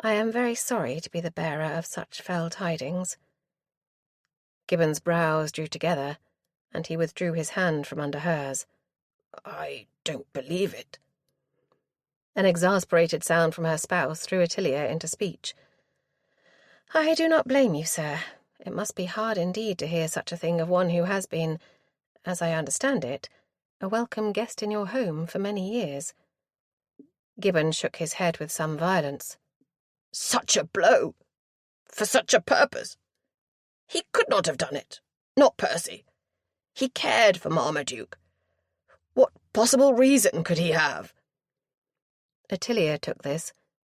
I am very sorry to be the bearer of such fell tidings. Gibbon's brows drew together, and he withdrew his hand from under hers. I don't believe it. An exasperated sound from her spouse threw Ottilia into speech. I do not blame you, sir. It must be hard indeed to hear such a thing of one who has been, as I understand it, a welcome guest in your home for many years. Gibbon shook his head with some violence. Such a blow! For such a purpose! He could not have done it. Not Percy. He cared for Marmaduke. What possible reason could he have? Ottilia took this,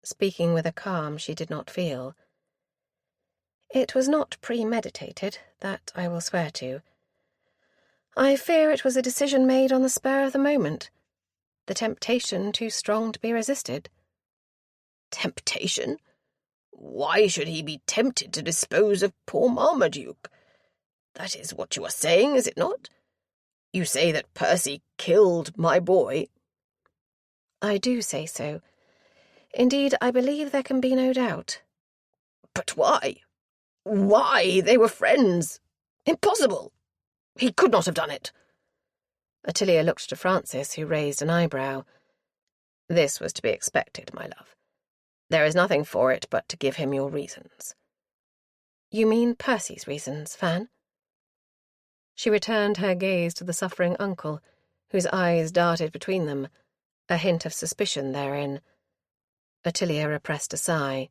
speaking with a calm she did not feel. It was not premeditated, that I will swear to. I fear it was a decision made on the spur of the moment, the temptation too strong to be resisted. Temptation? Why should he be tempted to dispose of poor Marmaduke? That is what you are saying, is it not? You say that Percy killed my boy. I do say so. Indeed, I believe there can be no doubt. But why? Why? They were friends. Impossible! He could not have done it. Ottilia looked to Francis, who raised an eyebrow. This was to be expected, my love. There is nothing for it but to give him your reasons. You mean Percy's reasons, Fan? She returned her gaze to the suffering uncle, whose eyes darted between them, a hint of suspicion therein. Ottilia repressed a sigh.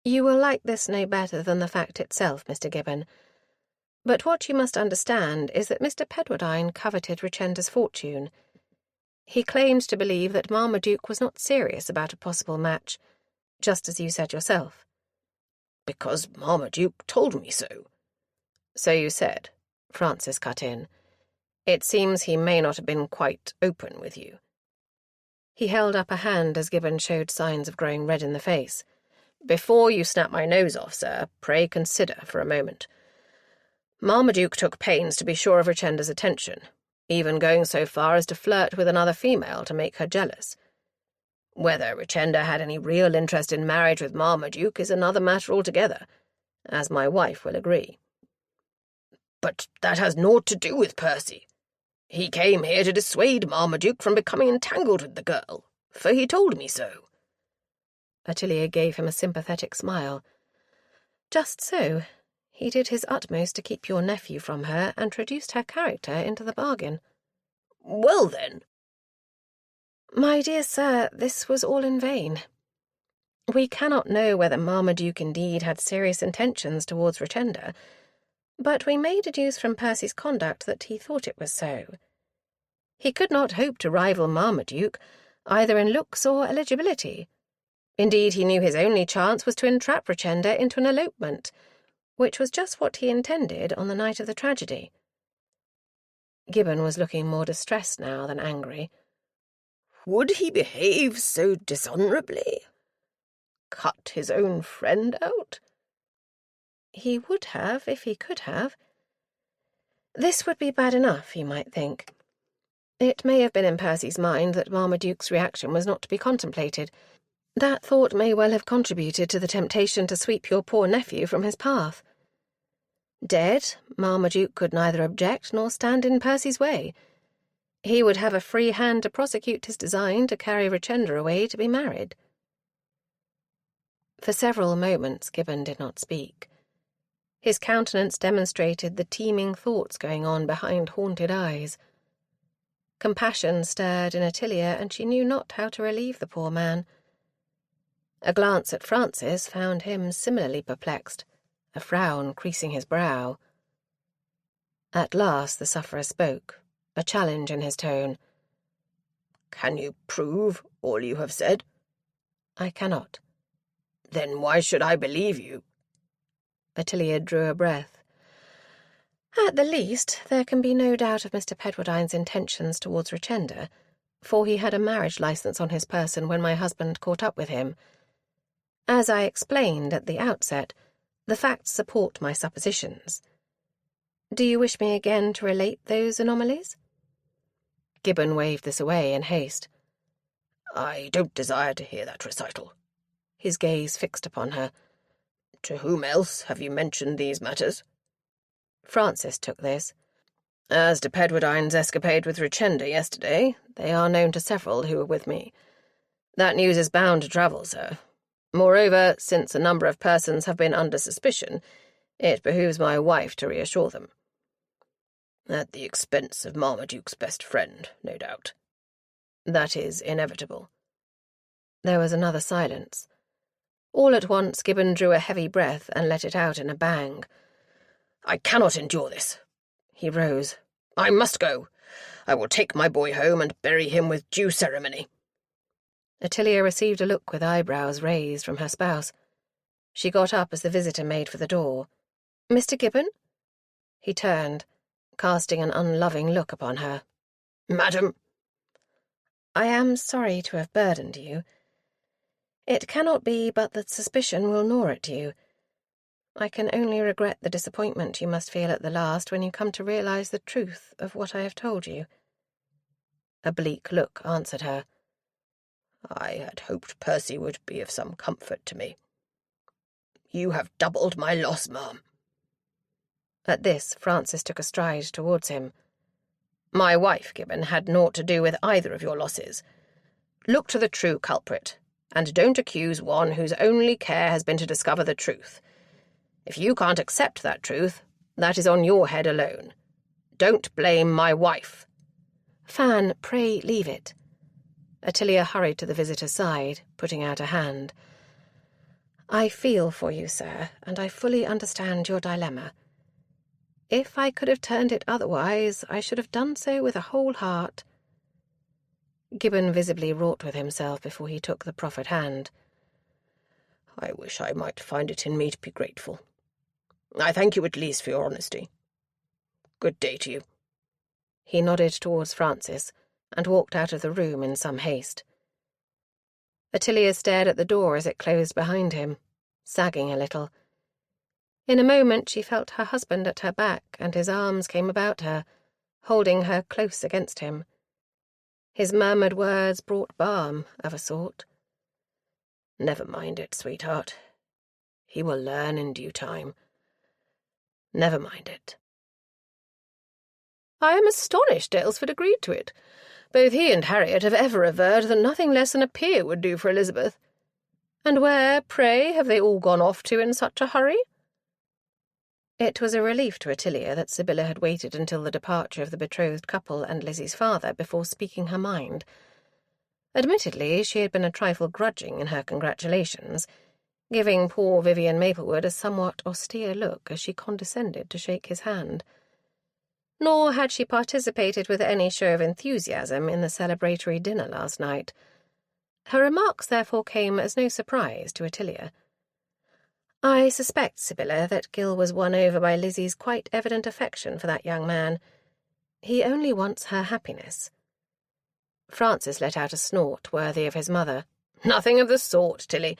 You will like this no better than the fact itself, Mr. Gibbon. But what you must understand is that Mr. Pedwardine coveted Richenda's fortune. He claimed to believe that Marmaduke was not serious about a possible match, just as you said yourself. Because Marmaduke told me so. So you said, Francis cut in. It seems he may not have been quite open with you. He held up a hand as Gibbon showed signs of growing red in the face. Before you snap my nose off, sir, pray consider for a moment. Marmaduke took pains to be sure of Richenda's attention, even going so far as to flirt with another female to make her jealous. Whether Richenda had any real interest in marriage with Marmaduke is another matter altogether, as my wife will agree. But that has naught to do with Percy. He came here to dissuade Marmaduke from becoming entangled with the girl, for he told me so. Ottilia gave him a sympathetic smile. Just so. He did his utmost to keep your nephew from her and reduced her character into the bargain. Well, then. My dear sir, this was all in vain. We cannot know whether Marmaduke indeed had serious intentions towards Richenda, but we may deduce from Percy's conduct that he thought it was so. He could not hope to rival Marmaduke, either in looks or eligibility. Indeed, he knew his only chance was to entrap Richenda into an elopement, which was just what he intended on the night of the tragedy. Gibbon was looking more distressed now than angry. Would he behave so dishonourably? Cut his own friend out? He would have, if he could have. This would be bad enough, you might think. It may have been in Percy's mind that Marmaduke's reaction was not to be contemplated. That thought may well have contributed to the temptation to sweep your poor nephew from his path. Dead, Marmaduke could neither object nor stand in Percy's way. He would have a free hand to prosecute his design to carry Richenda away to be married. For several moments Gibbon did not speak. His countenance demonstrated the teeming thoughts going on behind haunted eyes. Compassion stirred in Ottilia, and she knew not how to relieve the poor man. A glance at Francis found him similarly perplexed, a frown creasing his brow. At last the sufferer spoke, a challenge in his tone. Can you prove all you have said? I cannot. Then why should I believe you? Ottilia drew a breath. At the least, there can be no doubt of Mr. Pedwardine's intentions towards Richenda, for he had a marriage licence on his person when my husband caught up with him. As I explained at the outset, the facts support my suppositions. Do you wish me again to relate those anomalies? Gibbon waved this away in haste. I don't desire to hear that recital. His gaze fixed upon her. To whom else have you mentioned these matters? Francis took this. As to Pedwardine's escapade with Richenda yesterday, they are known to several who were with me. That news is bound to travel, sir. Moreover, since a number of persons have been under suspicion, it behooves my wife to reassure them. At the expense of Marmaduke's best friend, no doubt. That is inevitable. There was another silence. All at once Gibbon drew a heavy breath and let it out in a bang. I cannot endure this. He rose. I must go. I will take my boy home and bury him with due ceremony. Ottilia received a look with eyebrows raised from her spouse. She got up as the visitor made for the door. Mr. Gibbon? He turned, casting an unloving look upon her. Madam? I am sorry to have burdened you. It cannot be but that suspicion will gnaw at you. I can only regret the disappointment you must feel at the last when you come to realize the truth of what I have told you. A bleak look answered her. I had hoped Percy would be of some comfort to me. You have doubled my loss, ma'am. At this, Francis took a stride towards him. "My wife, Gibbon, had naught to do with either of your losses. Look to the true culprit, and don't accuse one whose only care has been to discover the truth. If you can't accept that truth, that is on your head alone. Don't blame my wife." "Fan, pray leave it." Ottilia hurried to the visitor's side, putting out a hand. "I feel for you, sir, and I fully understand your dilemma. If I could have turned it otherwise, I should have done so with a whole heart." Gibbon visibly wrought with himself before he took the proffered hand. "I wish I might find it in me to be grateful. I thank you at least for your honesty. Good day to you." He nodded towards Francis and walked out of the room in some haste. Ottilia stared at the door as it closed behind him, sagging a little. In a moment she felt her husband at her back, and his arms came about her, holding her close against him. His murmured words brought balm, of a sort. "Never mind it, sweetheart. He will learn in due time. Never mind it." "I am astonished Daylesford agreed to it. Both he and Harriet have ever averred that nothing less than a peer would do for Elizabeth. And where, pray, have they all gone off to in such a hurry?" It was a relief to Ottilia that Sibylla had waited until the departure of the betrothed couple and Lizzie's father before speaking her mind. Admittedly, she had been a trifle grudging in her congratulations, giving poor Vivian Maplewood a somewhat austere look as she condescended to shake his hand. Nor had she participated with any show of enthusiasm in the celebratory dinner last night. Her remarks therefore came as no surprise to Ottilia. "I suspect, Sibylla, that Gil was won over by Lizzie's quite evident affection for that young man. He only wants her happiness." Francis let out a snort worthy of his mother. "Nothing of the sort, Tilly.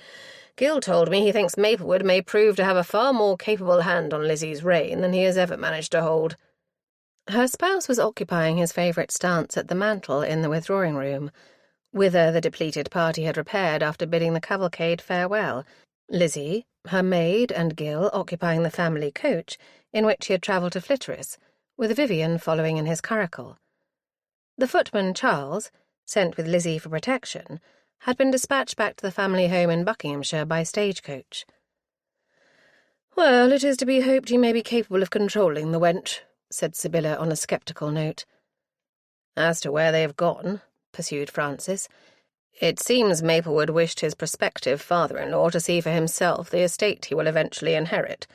Gil told me he thinks Maplewood may prove to have a far more capable hand on Lizzie's reign than he has ever managed to hold." Her spouse was occupying his favourite stance at the mantel in the withdrawing room, whither the depleted party had repaired after bidding the cavalcade farewell, Lizzie, her maid, and Gil occupying the family coach, in which he had travelled to Flitteris, with Vivian following in his curricle. The footman, Charles, sent with Lizzie for protection, had been dispatched back to the family home in Buckinghamshire by stagecoach. "Well, it is to be hoped he may be capable of controlling the wench," said Sibylla on a sceptical note. "As to where they have gone," pursued Francis, "it seems Maplewood wished his prospective father-in-law to see for himself the estate he will eventually inherit,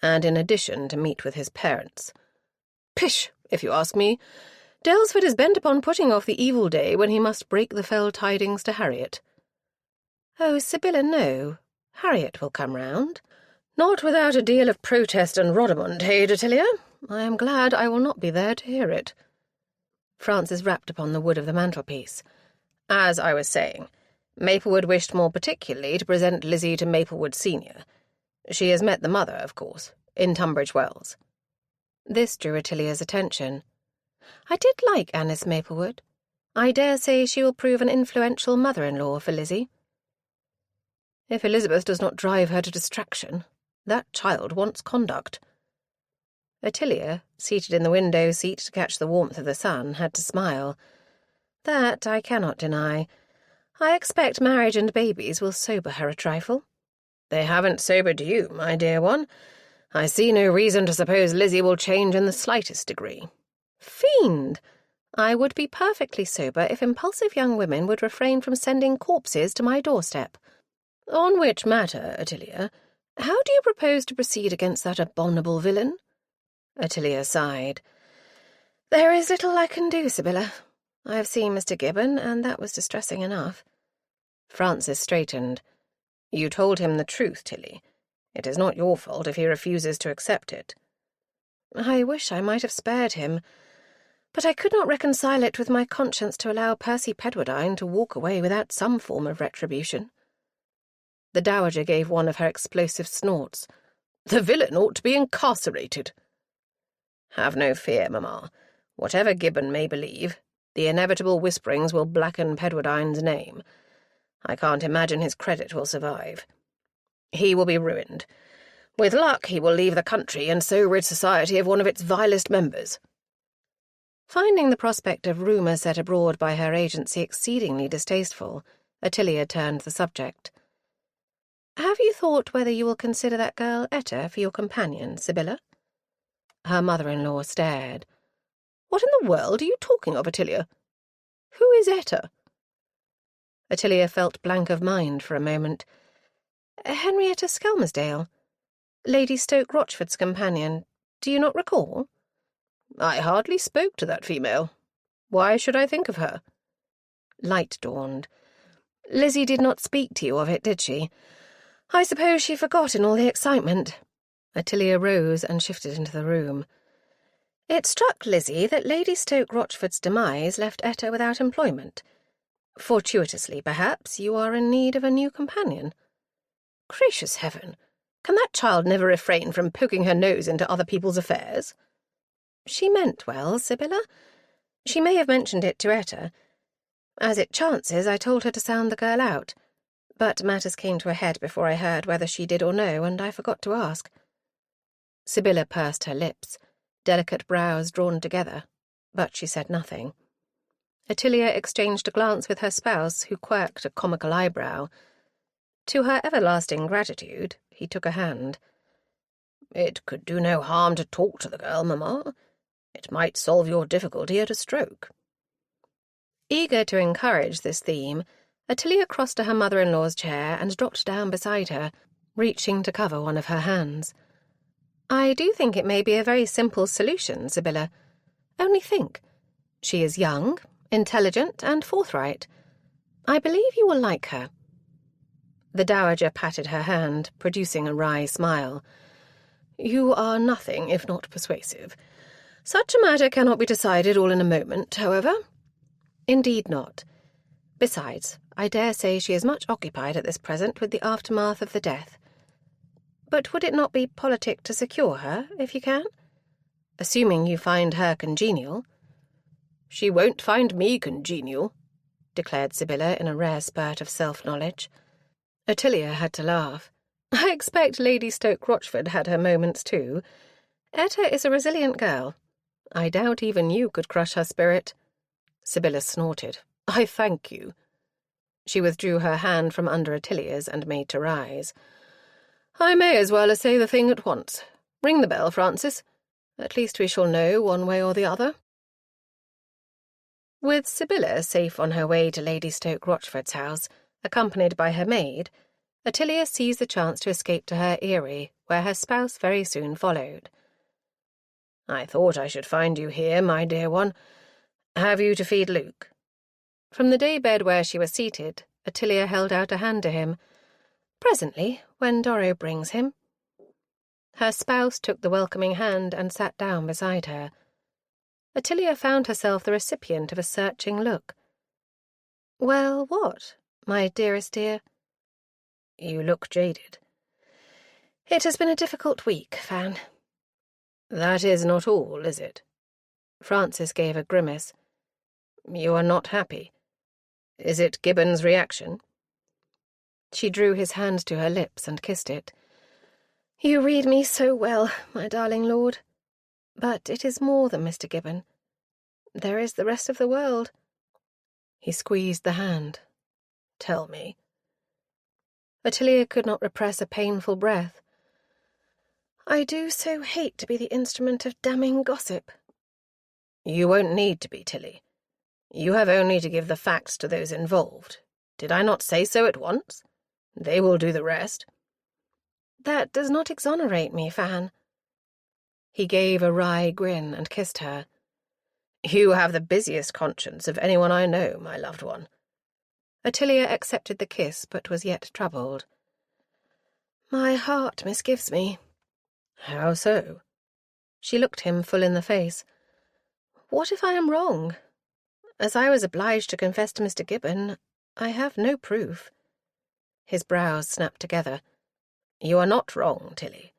and in addition to meet with his parents." "Pish, if you ask me. Daylesford is bent upon putting off the evil day when he must break the fell tidings to Harriet." "Oh, Sibylla, no. Harriet will come round." "Not without a deal of protest and Rodamont, hey, Ottilia? I am glad I will not be there to hear it." Francis rapped upon the wood of the mantelpiece. "As I was saying, Maplewood wished more particularly to present Lizzie to Maplewood Senior. She has met the mother, of course, in Tunbridge Wells." This drew Ottilia's attention. "I did like Annis Maplewood. I dare say she will prove an influential mother-in-law for Lizzie." "If Elizabeth does not drive her to distraction, that child wants conduct." Ottilia, seated in the window seat to catch the warmth of the sun, had to smile. "That I cannot deny. I expect marriage and babies will sober her a trifle." "They haven't sobered you, my dear one. I see no reason to suppose Lizzie will change in the slightest degree." "Fiend! I would be perfectly sober if impulsive young women would refrain from sending corpses to my doorstep." "On which matter, Ottilia, how do you propose to proceed against that abominable villain?" Ottilia sighed. "There is little I can do, Sibylla. I have seen Mr. Gibbon, and that was distressing enough." Francis straightened. "You told him the truth, Tilly. It is not your fault if he refuses to accept it." "I wish I might have spared him, but I could not reconcile it with my conscience to allow Percy Pedwardine to walk away without some form of retribution." The dowager gave one of her explosive snorts. "The villain ought to be incarcerated." "Have no fear, Mamma. Whatever Gibbon may believe, the inevitable whisperings will blacken Pedwardine's name. I can't imagine his credit will survive. He will be ruined. With luck, he will leave the country and so rid society of one of its vilest members. Finding the prospect of rumour set abroad by her agency exceedingly distasteful, Ottilia turned the subject. "Have you thought whether you will consider that girl Etta for your companion, Sibylla?" Her mother-in-law stared. What in the world are you talking of, Ottilia? Who is Etta? Ottilia felt blank of mind for a moment. Henrietta Skelmersdale, Lady Stoke Rochford's companion. Do you not recall? I hardly spoke to that female. Why should I think of her? Light dawned. Lizzie did not speak to you of it, did she? I suppose she forgot in all the excitement. Ottilia rose and shifted into the room. It struck Lizzie that Lady Stoke Rochford's demise left Etta without employment. Fortuitously, perhaps, you are in need of a new companion. Gracious heaven! Can that child never refrain from poking her nose into other people's affairs? She meant well, Sibylla. She may have mentioned it to Etta. As it chances, I told her to sound the girl out, but matters came to a head before I heard whether she did or no, and I forgot to ask. Sibylla pursed her lips, delicate brows drawn together, but she said nothing. Ottilia exchanged a glance with her spouse, who quirked a comical eyebrow. To her everlasting gratitude, he took a hand. It could do no harm to talk to the girl, Mamma. It might solve your difficulty at a stroke. Eager to encourage this theme, Ottilia crossed to her mother-in-law's chair and dropped down beside her, reaching to cover one of her hands. I do think it may be a very simple solution, Sibylla. Only think. She is young, intelligent, and forthright. I believe you will like her. The dowager patted her hand, producing a wry smile. You are nothing if not persuasive. Such a matter cannot be decided all in a moment, however. Indeed not. Besides, I dare say she is much occupied at this present with the aftermath of the death. But would it not be politic to secure her, if you can? Assuming you find her congenial. She won't find me congenial, declared Sibylla in a rare spurt of self-knowledge. Ottilia had to laugh. I expect Lady Stoke Rochford had her moments too. Etta is a resilient girl. I doubt even you could crush her spirit. Sibylla snorted. I thank you. She withdrew her hand from under Ottilia's and made to rise. I may as well say the thing at once. Ring the bell, Francis. At least we shall know one way or the other. With Sibylla safe on her way to Lady Stoke Rochford's house, accompanied by her maid, Ottilia seized the chance to escape to her eyrie, where her spouse very soon followed. I thought I should find you here, my dear one. Have you to feed Luke? From the daybed where she was seated, Ottilia held out a hand to him. Presently, when Doro brings him. Her spouse took the welcoming hand and sat down beside her. Ottilia found herself the recipient of a searching look. Well, what, my dearest dear? You look jaded. It has been a difficult week, Fan. That is not all, is it? Francis gave a grimace. You are not happy. Is it Gibbon's reaction? She drew his hand to her lips and kissed it. You read me so well, my darling lord. But it is more than Mr. Gibbon. There is the rest of the world. He squeezed the hand. Tell me. Ottilia could not repress a painful breath. I do so hate to be the instrument of damning gossip. You won't need to be, Tilly. You have only to give the facts to those involved. Did I not say so at once? They will do the rest. That does not exonerate me, Fan. He gave a wry grin and kissed her. You have the busiest conscience of anyone I know, my loved one. Ottilia accepted the kiss, but was yet troubled. My heart misgives me. How so? She looked him full in the face. What if I am wrong? As I was obliged to confess to Mr. Gibbon, I have no proof. His brows snapped together. You are not wrong, Tilly.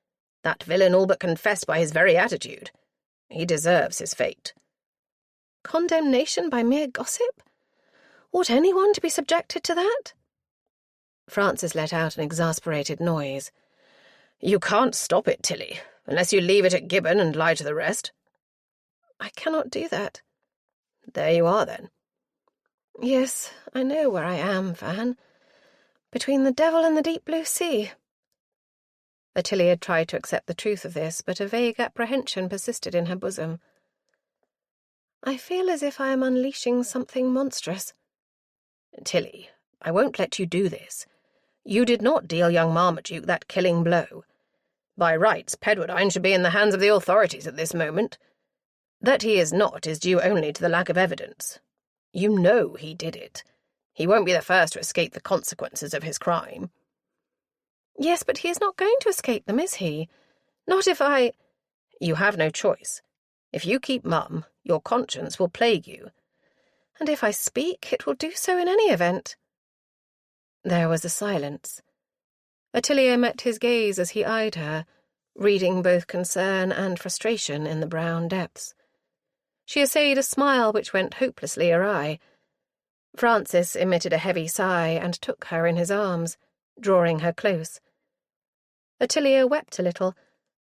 That villain all but confessed by his very attitude. He deserves his fate. Condemnation by mere gossip? Ought anyone to be subjected to that? Francis let out an exasperated noise. You can't stop it, Tilly, unless you leave it at Gibbon and lie to the rest. I cannot do that. There you are, then. Yes, I know where I am, Van. Between the devil and the deep blue sea. Ottilia tried to accept the truth of this, but a vague apprehension persisted in her bosom. I feel as if I am unleashing something monstrous. Tilly, I won't let you do this. You did not deal young Marmaduke that killing blow. By rights, Pedwardine should be in the hands of the authorities at this moment. That he is not is due only to the lack of evidence. You know he did it. He won't be the first to escape the consequences of his crime. Yes, but he is not going to escape them, is he? Not if I— You have no choice. If you keep mum, your conscience will plague you. And if I speak, it will do so in any event. There was a silence. Ottilia met his gaze as he eyed her, reading both concern and frustration in the brown depths. She essayed a smile which went hopelessly awry. Francis emitted a heavy sigh and took her in his arms, drawing her close. Ottilia wept a little,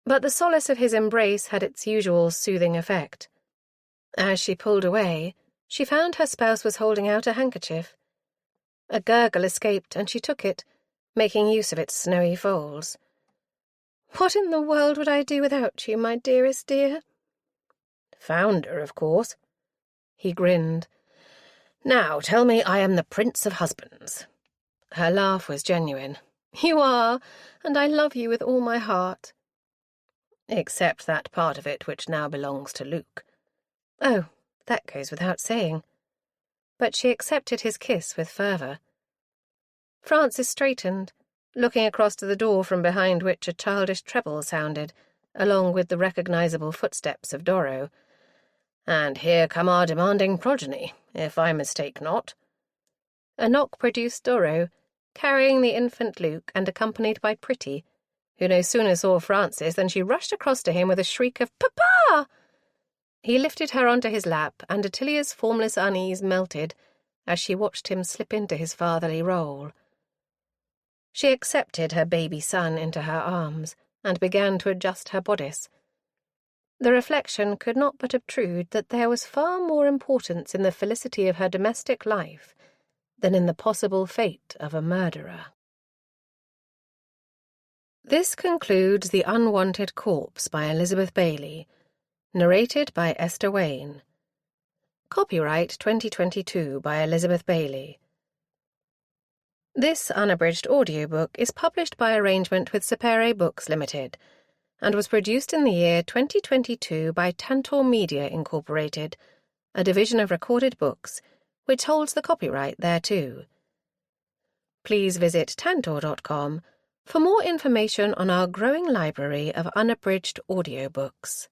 but the solace of his embrace had its usual soothing effect. As she pulled away, she found her spouse was holding out a handkerchief. A gurgle escaped, and she took it, making use of its snowy folds. "What in the world would I do without you, my dearest dear?" "Found her, of course." He grinned. "Now tell me I am the Prince of Husbands." Her laugh was genuine. "You are, and I love you with all my heart." "Except that part of it which now belongs to Luke." "Oh, that goes without saying." But she accepted his kiss with fervour. Francis straightened, looking across to the door from behind which a childish treble sounded, along with the recognisable footsteps of Doro. "And here come our demanding progeny, if I mistake not." A knock produced Doro, carrying the infant Luke and accompanied by Pretty, who no sooner saw Francis than she rushed across to him with a shriek of "Papa!" He lifted her onto his lap, and Ottilia's formless unease melted as she watched him slip into his fatherly role. She accepted her baby son into her arms and began to adjust her bodice. The reflection could not but obtrude that there was far more importance in the felicity of her domestic life than in the possible fate of a murderer. This concludes The Unwanted Corpse by Elizabeth Bailey, narrated by Esther Wayne. Copyright 2022 by Elizabeth Bailey. This unabridged audiobook is published by arrangement with Sapere Books Limited and was produced in the year 2022 by Tantor Media Incorporated, a division of Recorded Books, which holds the copyright thereto. Please visit tantor.com for more information on our growing library of unabridged audiobooks.